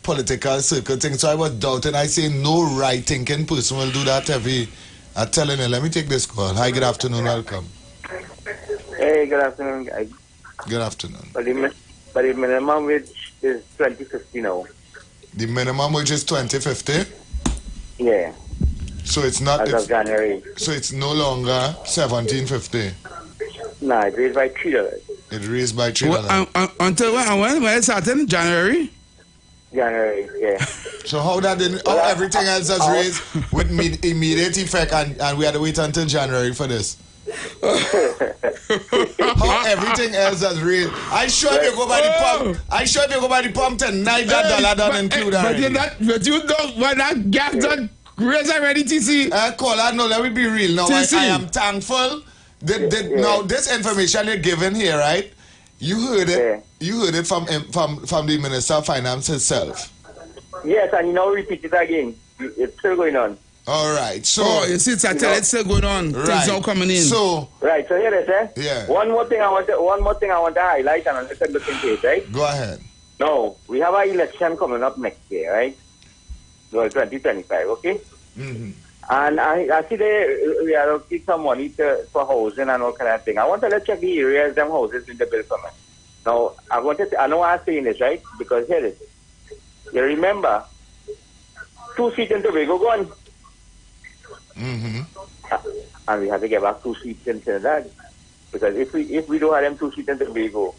political circle thing. So I was doubting. I say no right thinking person will do that every. I'm telling you, let me take this call. Hi, good afternoon, welcome. Hey, good afternoon, guys. Good afternoon. But the minimum wage is 2050 now. The minimum wage is 2050? Yeah. So it's not... As of January. So it's no longer 1750? No, it raised by $3. It raised by $3. Until when it started in January? January, yeah. So how everything else has raised with immediate effect and we had to wait until January for this? How everything else has raised? I sure if you go by the pump tonight that dollar don't include already. But you don't when that gas done raise already, TC. Caller, no, let me be real. Now I am thankful. Now this information you're giving here, right? You heard it. Yeah. You heard it from the Minister of Finance himself. Yes, and you now repeat it again. It's still going on. All right. So you see, it's still going on. Right. Things are coming in. So right. So here it is. Yeah. One more thing I want to highlight and let's look into it. Right. Go ahead. No, we have an election coming up next year, right? Well, 2025. Okay. Mm-hmm. And I see we are looking some money for housing and all kind of thing. I want to let's check the areas them houses in the bill for me. Now I know I'm saying this right because here it is. You remember 2 seats in Tobago gone. Mm-hmm. And we have to get back 2 seats in Trinidad. Because if we don't have them 2 seats in Tobago,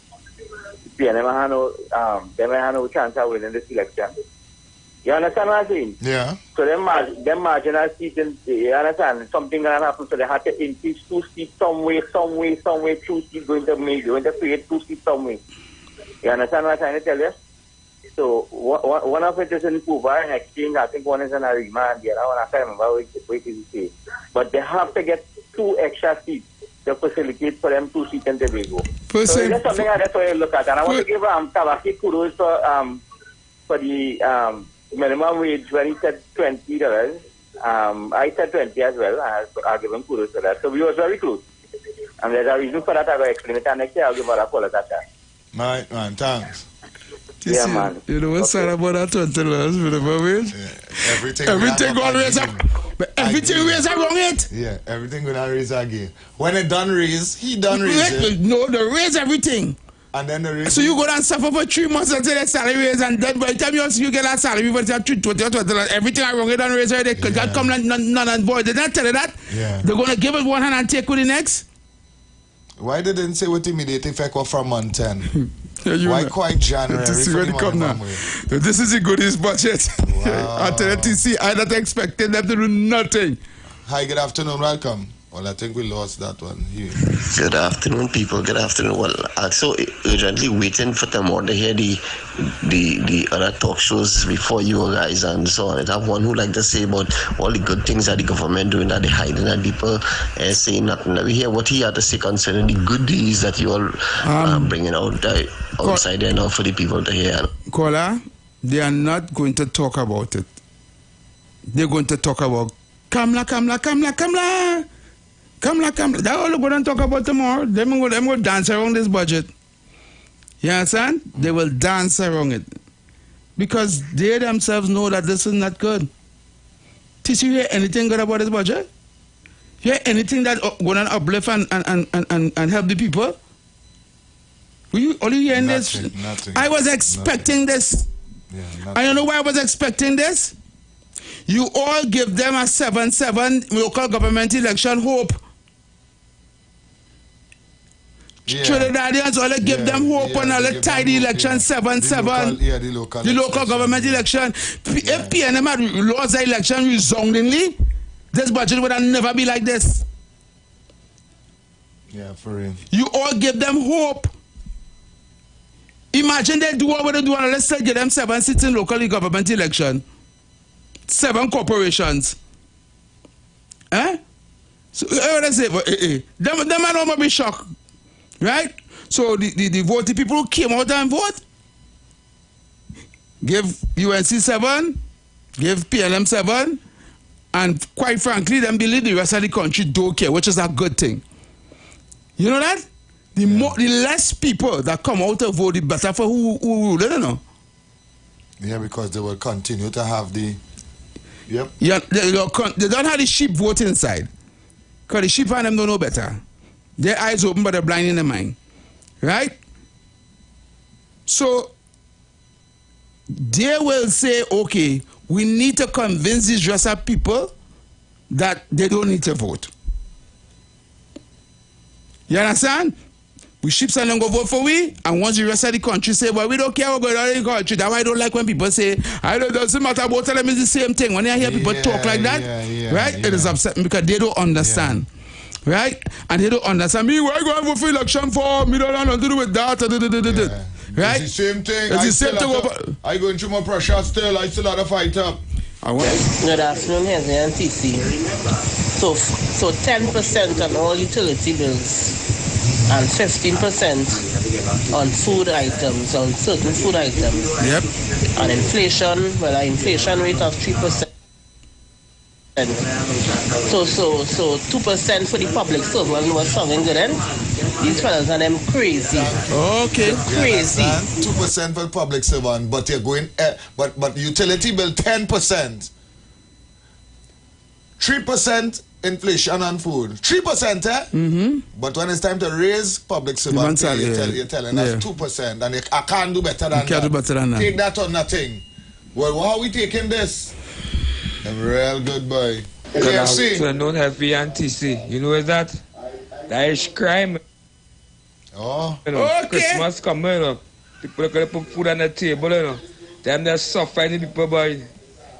them have no chance of winning this election. You understand what I'm saying? Yeah. So them marginal seats, you understand, something going to happen, so they have to increase 2 seats some way, 2 seats going to create 2 seats some way. You understand what I'm trying to tell you? So one of it is in Cuba and Exchange, I think one is in Arima, and the other one I can't remember which is it. But they have to get 2 extra seats to facilitate for them 2 seats in Tobago. So that's something that's what you look at. And I want to give Tabaki kudos for the minimum wage when he said $20. I said 20 as well. I'll give him kudos for that. So we were very close. And there's a reason for that. I will explain it. And next year I'll give her a call at that time. Right, man. Thanks. Yeah, man. You know what's sad about that $20 minimum wage? Everything always up. But everything raise up wrong it. Yeah, everything gonna raise again. When it done raise, he done raise. No, they raise everything. And then the raise. So you go down suffer for 3 months until the salary raise, and then by the time you get that salary, for $20, everything I wrong it done raise already. Because that come none and boy. Did not tell you that? Yeah. They're gonna give it one hand and take with the next. Why they didn't say what immediate effect was from month 10? Why know. Quite January? This is come now. This is the goodies budget. Wow. I tell you, I'm not expecting them to do nothing. Hi, good afternoon, welcome. Well, I think we lost that one here. Good afternoon, people. Good afternoon. Well, also urgently waiting for tomorrow to hear the other talk shows before you guys and so on. I have one who like to say about all the good things that the government doing, that they hiding, and people saying nothing. Let me hear what he had to say concerning the good deeds that you all bringing out outside there now for the people to hear. Kola, they are not going to talk about it. They're going to talk about Kamla. That's all they're going to talk about tomorrow. They're going to dance around this budget. You understand? They will dance around it. Because they themselves know that this is not good. Did you hear anything good about this budget? You hear anything that going to uplift and help the people? Were you only hearing this? Nothing. I was expecting this. Yeah, I don't know why I was expecting this. You all give them a 7-7 local government election hope. Trinidadians all give them hope on a tidy election 7-7. The local government election. If PNM had lost the election resoundingly, this budget would have never be like this. Yeah, for real. You all give them hope. Imagine they do what they do and let's say give them 7 seats in local government election. 7 corporations. So let's say them might not be shocked. Right? So the voting people who came out and vote, give UNC 7, give PLM 7, and quite frankly, them believe the rest of the country don't care, which is a good thing. You know that? The less people that come out to vote, the better for who rule, I don't know. Yeah, because they will continue to have the... Yep. Yeah, they don't have the sheep vote inside. Because the sheep and them don't know better. Their eyes open, but they're blind in their mind. Right? So, they will say, okay, we need to convince these rest of people that they don't need to vote. You understand? We ships and go vote for we, and once the rest of the country say, well, we don't care what's going on in the country. That's why I don't like when people say, it doesn't matter, both of them is the same thing. When I hear people talk like that, right? It is upsetting because they don't understand. Right? And they don't understand me. Why go and vote for election for? Me don't have nothing to do with that. Right? It's the same thing. It's the same thing. I going through my pressure still. I still have to fight up. Good afternoon, Henry and TC. So 10% on all utility bills and 15% on food items, on certain food items. Yep. And inflation, well, an inflation rate of 3%. So 2% for the public servant was sounding good, and these fellas are them crazy. Okay. Crazy. 2% for public servant, but you're going, but utility bill 10%. 3% inflation on food. 3%, eh? Mm-hmm. But when it's time to raise public servant pay, you're telling us 2%, and I can't do better than that. Take that or nothing. Well, how are we taking this? I'm real good boy. Good afternoon, Heavy and TC. You know what that? That is crime. Oh, you know, okay. Christmas coming, you know. People are going to put food on the table, you know. Them they're suffering people, boy.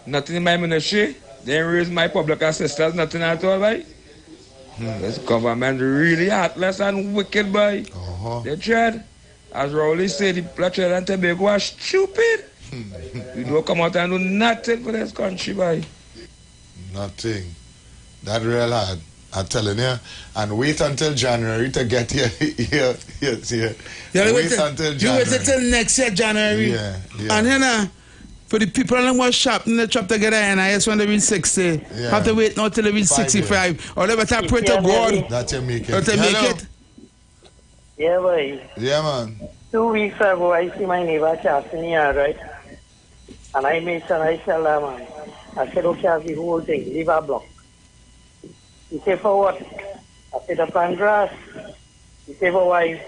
Nothing in my ministry. They raise my public assistance, nothing at all, boy. This government really heartless and wicked, boy. They tried. As Rowley said, the Trinidad and Tobago are stupid. You don't come out and do nothing for this country, boy. Nothing. That real hard. I'm telling you. And wait until January to get here. Wait until January. You wait until next year, January. Yeah. And then, for the people that want shop, they chop together NIS when they reach 60. Have to wait now till they reach 65. Or they better pray to God. That you make it. That they make it. Yeah, boy. Yeah, man. 2 weeks ago, I see my neighbor casting here, right? And I made sure I tell that man. I said, okay, I'll the whole thing, leave a block. He said, for what? I said, to plant grass. He said, for why?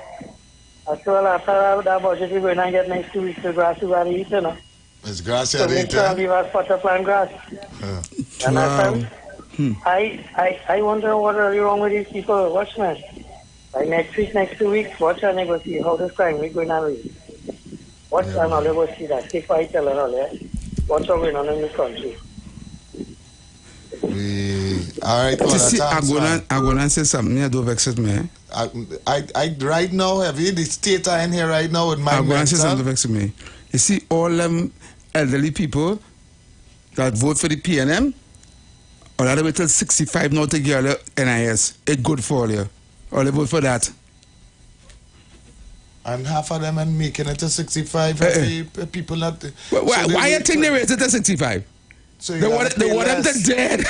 I said, well, after that budget, we're going to get next 2 weeks of grass to eat, you know. It's grass you so eat, so leave a spot to plant grass. And I wonder what are wrong with these people. Watch, man. Like next week, next 2 weeks, watch and I go see how this crime is going on. Watch and I'll go see that. Keep I tell her all that. What's going on in this country? All right, I'm gonna say something. I don't vex with me. I right now, have you the state I in here right now with my I'm gonna say something to vex with me. You see, all them elderly people that vote for the PNM, or that wait till 65 now to get NIS, it's good for you. Or they vote for that. And half of them are making it to 65. People not. Why you think they raise it to 65? So they want them to dead.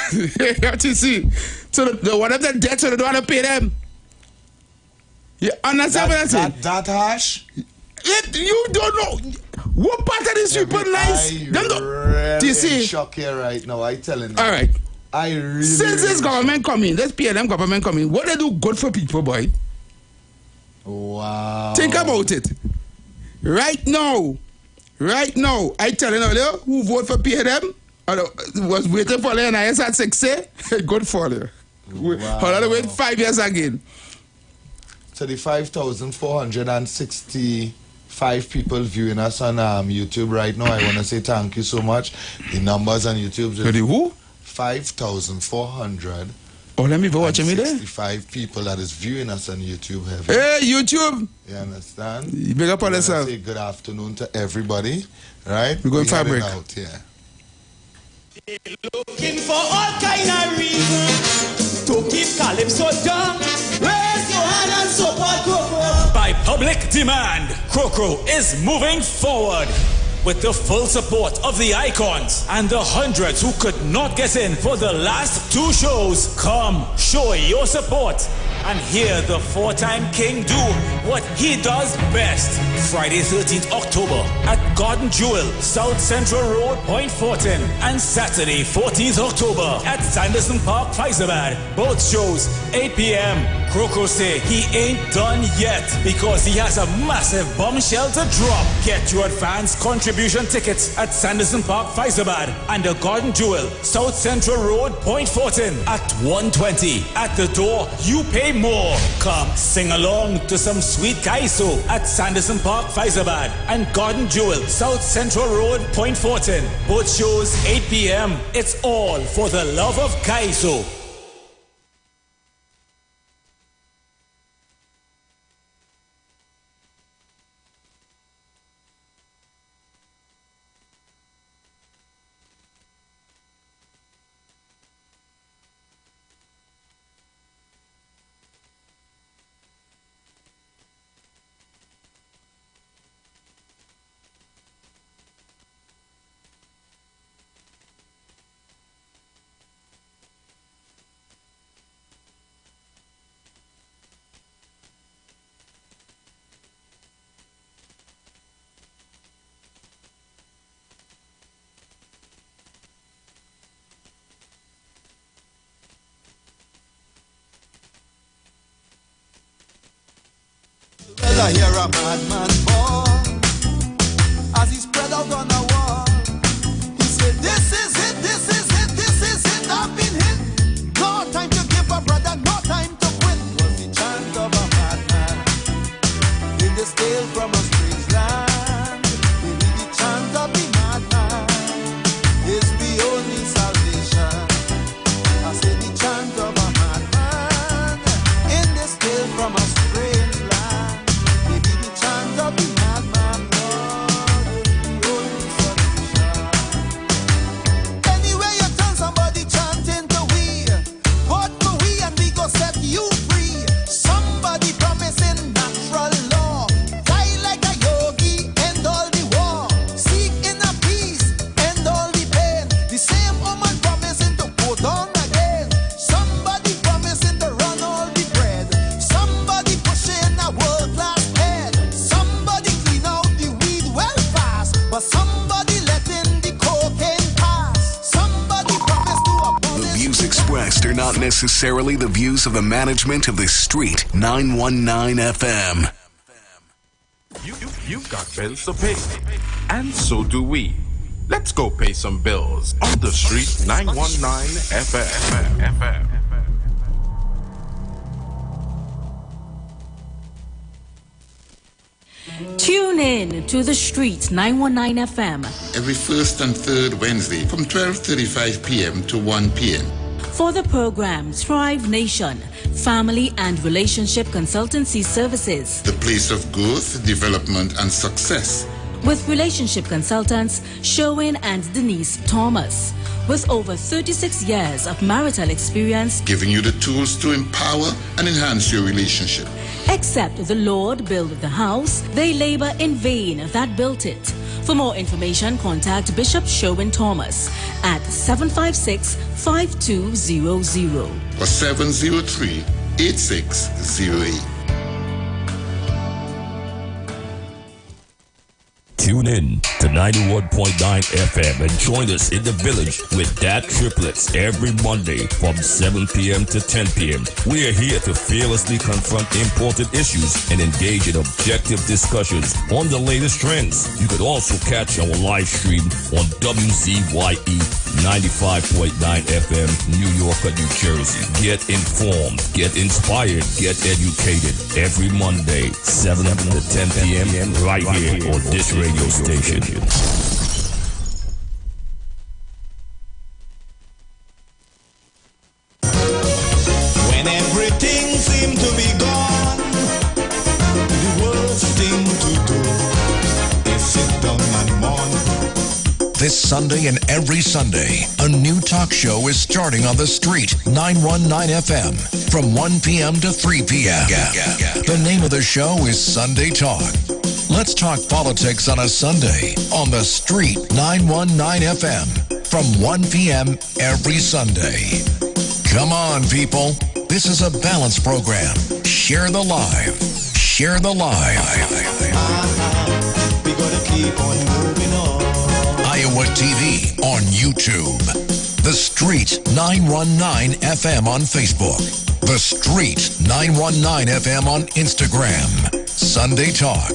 You see? So they want them to dead, so they don't want to pay them. You understand what I'm saying? That harsh? You don't know. What part of this people nice? I'm really in shock here right now. I telling you. All right. I really. Since this government coming, this PNM government coming, what they do good for people, boy? Wow. Think about it. Right now, I telling you, who vote for PNM was waiting for the NIS at 60, good for you. Wow. Hold on, wait 5 years again. 35,465 people viewing us on YouTube right now. I want to say thank you so much. The numbers on YouTube. For the who? 5,400. Oh, let me go watch me there. 65 people that is viewing us on YouTube. Hey, YouTube! You understand? You big up on yourself. Say good afternoon to everybody. Right? We're going fabric. Out here. Looking for all kind of reasons to keep Calypso down. Raise your hand and support Croco. By public demand, Croco is moving forward. With the full support of the icons and the hundreds who could not get in for the last 2 shows, come show your support and hear the 4-time king do what he does best. Friday 13th October at Garden Jewel, South Central Road, Point Fortin, and Saturday 14th October at Sanderson Park, Faizabad. Both shows 8 p.m. Croco say he ain't done yet because he has a massive bombshell to drop. Get your advance contribution tickets at Sanderson Park, Faizabad, and the Garden Jewel, South Central Road, Point Fortin at 1:20. At the door, you pay more. Come sing along to some sweet kaiso at Sanderson Park, Faizabad, and Garden Jewel, South Central Road, Point Fortin. Both shows 8 p.m. It's all for the love of kaiso. Till I hear a madman bawl as he spread out on the wall. He said, this is it, this is it, this is it, I've been hit. No time to give up, brother, no time to quit. Was the chant of a madman in this tale from a strange land. Maybe the chant of the madman is the only salvation. I say the chant of a madman in this tale from a strange land. Maybe the chant of the madman, Lord, is the only solution. Anyway you turn, somebody chanting to we, God for we, and we go set you free. Somebody promising natural law, die like a yogi, end all the war, seek inner peace, end all the pain. The same woman promising to go down again. Somebody promising to run all the bread. Somebody pushing a world-class head. Somebody clean out the weed well fast, but somebody letting the cocaine pass. Somebody promised to abolish. The views expressed are not necessarily the views of the management of the Street 919 FM. You've got bills to pay, and so do we. Let's go pay some bills on the Street 919 FM. Tune in to the Street 919 FM Every first and third Wednesday from 12:35 p.m. to 1 p.m. for the program Thrive Nation, Family and Relationship Consultancy Services, The place of growth, development, and success. with relationship consultants Sherwin and Denise Thomas, with over 36 years of marital experience. Giving you the tools to empower and enhance your relationship. Except the Lord built the house, they labor in vain that built it. For more information, contact Bishop Sherwin Thomas at 756-5200 or 703-8608. Tune in to 91.9 FM and join us in the village with Dat Triplets every Monday from 7 p.m. to 10 p.m. We are here to fearlessly confront important issues and engage in objective discussions on the latest trends. You could also catch our live stream on WZYE 95.9 FM, New York, New Jersey. Get informed, get inspired, get educated every Monday, 7 to 10 p.m. right here on this radio station. When everything seemed to be gone, the worst thing to do is sit down and mourn. This Sunday and every Sunday, a new talk show is starting on the Street 919 FM from 1 p.m. to 3 p.m. The name of the show is Sunday Talk. Let's talk politics on a Sunday on the Street 919 FM from 1 p.m. every Sunday. Come on, people. This is a balanced program. Share the live. Share the live. We gotta keep on moving on. Iowa TV on YouTube. The Street 919 FM on Facebook. The Street 919 FM on Instagram. Sunday Talk.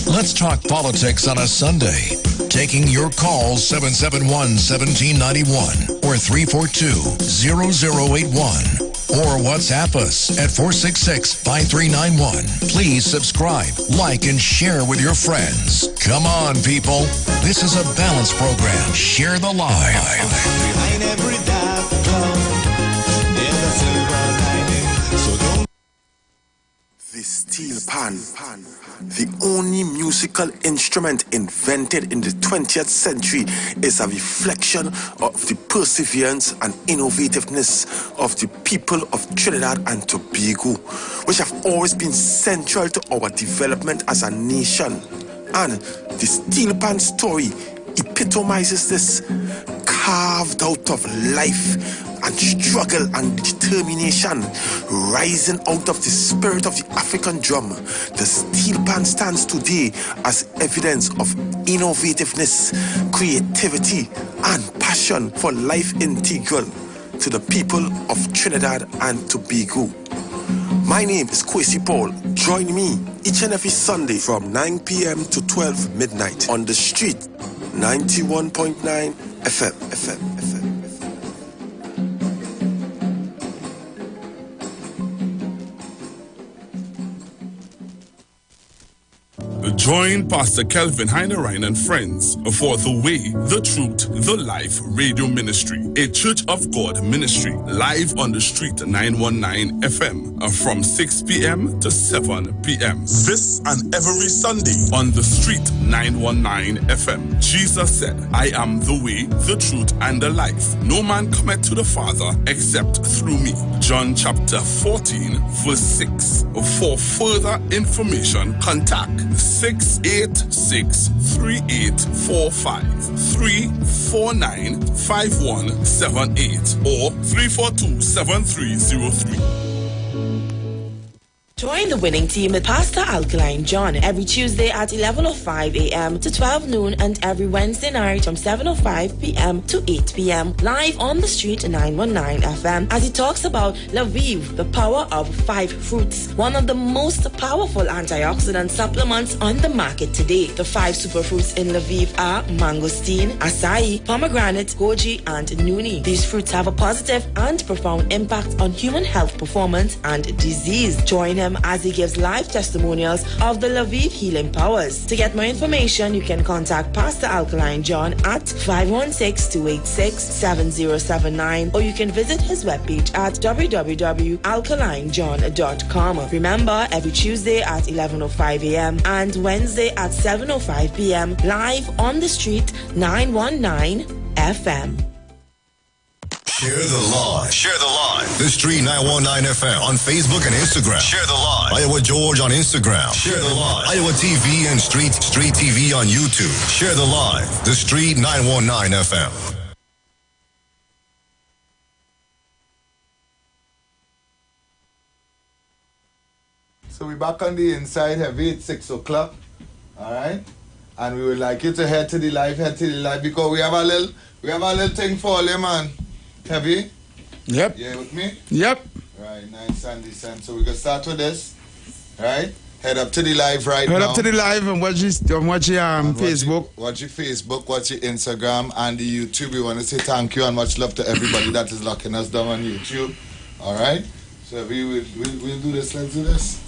Let's talk politics on a Sunday. Taking your calls 771-1791 or 342-0081. Or WhatsApp us at 466-5391. Please subscribe, like, and share with your friends. Come on, people. This is a balanced program. Share the live. Behind every dark cloud, there's a silver lining. So don't. The steel pan, the only musical instrument invented in the 20th century, is a reflection of the perseverance and innovativeness of the people of Trinidad and Tobago, which have always been central to our development as a nation. And the steel pan story epitomizes this, carved out of life and struggle and determination, rising out of the spirit of the African drum. The steel pan stands today as evidence of innovativeness, creativity, and passion for life integral to the people of Trinidad and Tobago. My name is Kwesi Paul. Join me each and every Sunday from 9 p.m. to 12 midnight on the street, 91.9 FM. Join Pastor Kelvin Heinerine and friends for The Way, The Truth, The Life Radio Ministry, a Church of God ministry, live on the street 919 FM from 6 p.m. to 7 p.m. This and every Sunday on the street 919 FM. Jesus said, I am the way, the truth, and the life. No man cometh to the Father except through me. John chapter 14, verse 6. For further information, contact 686-3845, 349-5178, or 342-7303. Join the winning team with Pastor Alkaline John every Tuesday at 11:05 a.m. to 12 noon and every Wednesday night from 7:05 p.m. to 8 p.m. live on the street 919 FM as he talks about Lviv, the power of 5 fruits, one of the most powerful antioxidant supplements on the market today. The 5 superfruits in Lviv are mangosteen, acai, pomegranate, goji, and nuni. These fruits have a positive and profound impact on human health performance and disease. Join him as he gives live testimonials of the Lviv healing powers. To get more information, you can contact Pastor Alkaline John at 516-286-7079, or you can visit his webpage at www.alkalinejohn.com. Remember, every Tuesday at 11:05 a.m. and Wednesday at 7:05 p.m. live on the street 919 FM. Share the live. Share the live. The Street 919 FM on Facebook and Instagram. Share the live. Iowa George on Instagram. Share the live. Iowa TV and Street TV on YouTube. Share the live. The Street 919 FM. So we're back on the inside heavy at 6 o'clock. Alright? And we would like you to head to the live, because we have a little thing for you, man. Heavy? Yep. Yeah, with me? Yep. Right, nice and decent. So we're going to start with this. Right? Head up to the live now. Head up to the live and watch your Facebook. Watch your Facebook, watch your Instagram and the YouTube. We want to say thank you and much love to everybody that is locking us down on YouTube. Alright? So we'll do this. Let's do this.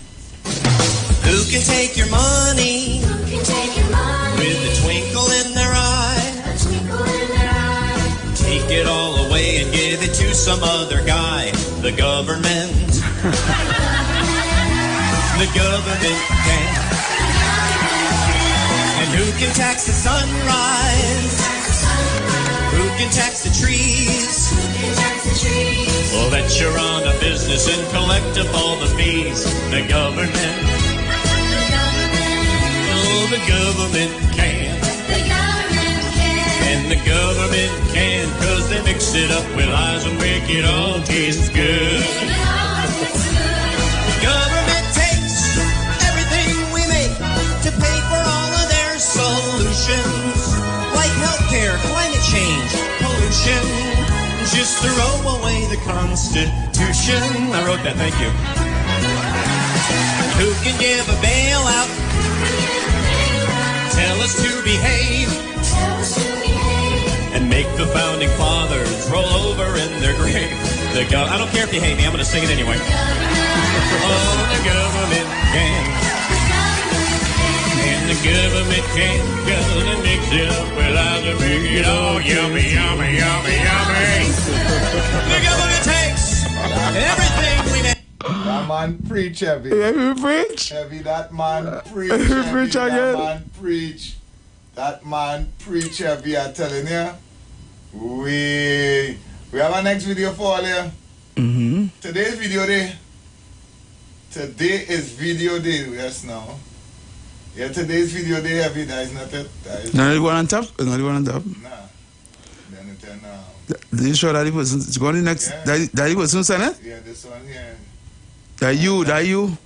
Who can take your money? Who can take your money? With a twinkle in their eye. A twinkle in their eye. Take it all away and give it to some other guy. The government. The government can. And who can tax the sunrise? Who can tax the trees? Well, that you're on a business and collect up all the fees. The government. Oh, the government can. The government can. And the government can, cause they mix it up with lies and make it all taste good. The government takes everything we make to pay for all of their solutions. Like healthcare, climate change, pollution. Just throw away the Constitution. I wrote that, thank you. Who can give a bailout? Tell us to behave. And make the founding fathers roll over in their grave. I don't care if you hate me, I'm going to sing it anyway. Oh, the government can. And the government can go and mix it up without the make it all yummy, yummy, yummy, yummy. The government takes everything we make. That man preach heavy. Heavy preach? Heavy, that man preach. Heavy preach again. That man preach. That man preach heavy, I'm telling you. We have our next video for all you. Mm-hmm. Today's video day. Today is video day. Yes, now. Yeah, today's video day heavy. That is not it. Not the one on top? Not the one on top? Nah. Then it now. Are you sure that it was going to the next? Yeah. That it was soon, son, eh? Yeah, this one here. That you?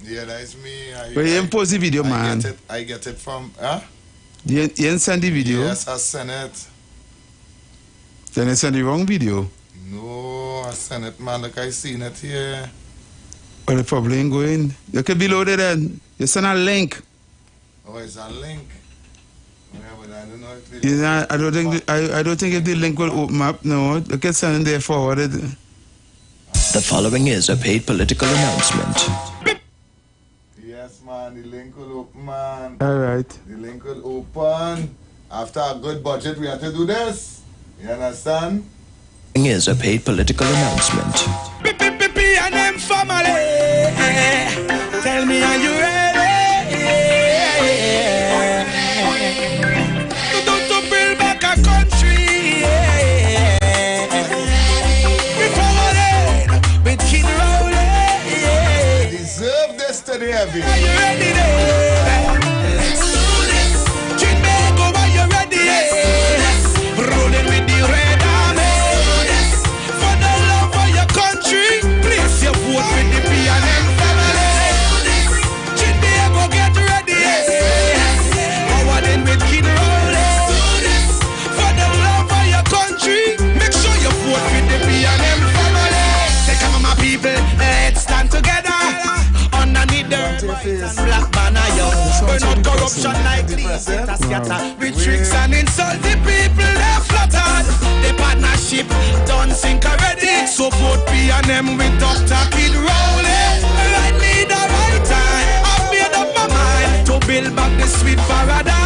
Yeah, that's me. But you didn't post the video, man. I get it from, huh? You didn't send the video? Yes, I sent it. Then I sent the wrong video. No, I sent it, man. Look, I seen it here. But the probably ain't going. You can be loaded then. You send a link. Oh, it's a link. Yeah, but I don't know if You know, I don't think if the link will open up. No, you can send it there forwarded. The following is a paid political announcement. Yes, man, the link will open, man. All right. The link will open. After a good budget, we have to do this. You understand? Is a paid political announcement. P&M family, tell me, are you ready? To build back a country. We forward with Kid Rowley. Deserve this to the heavy. Are you ready there? Let's do this. Chicago, are you ready? Rolling with the red army. For the love of your country, place your vote with the P&M family. Chicago, get ready. Forward in with Kid Rowley. For the love of your country, make sure you vote with the P&M family. Say, come on, my people, let's stand together. Underneath the black banner, yo. Burn out corruption like leaves. It a scatter with tricks and insult. The people, they're flattered. The partnership done sink already. So vote P&M with Dr. Kid Rowley. Right leader, right time. I've made up my mind to build back the sweet paradise.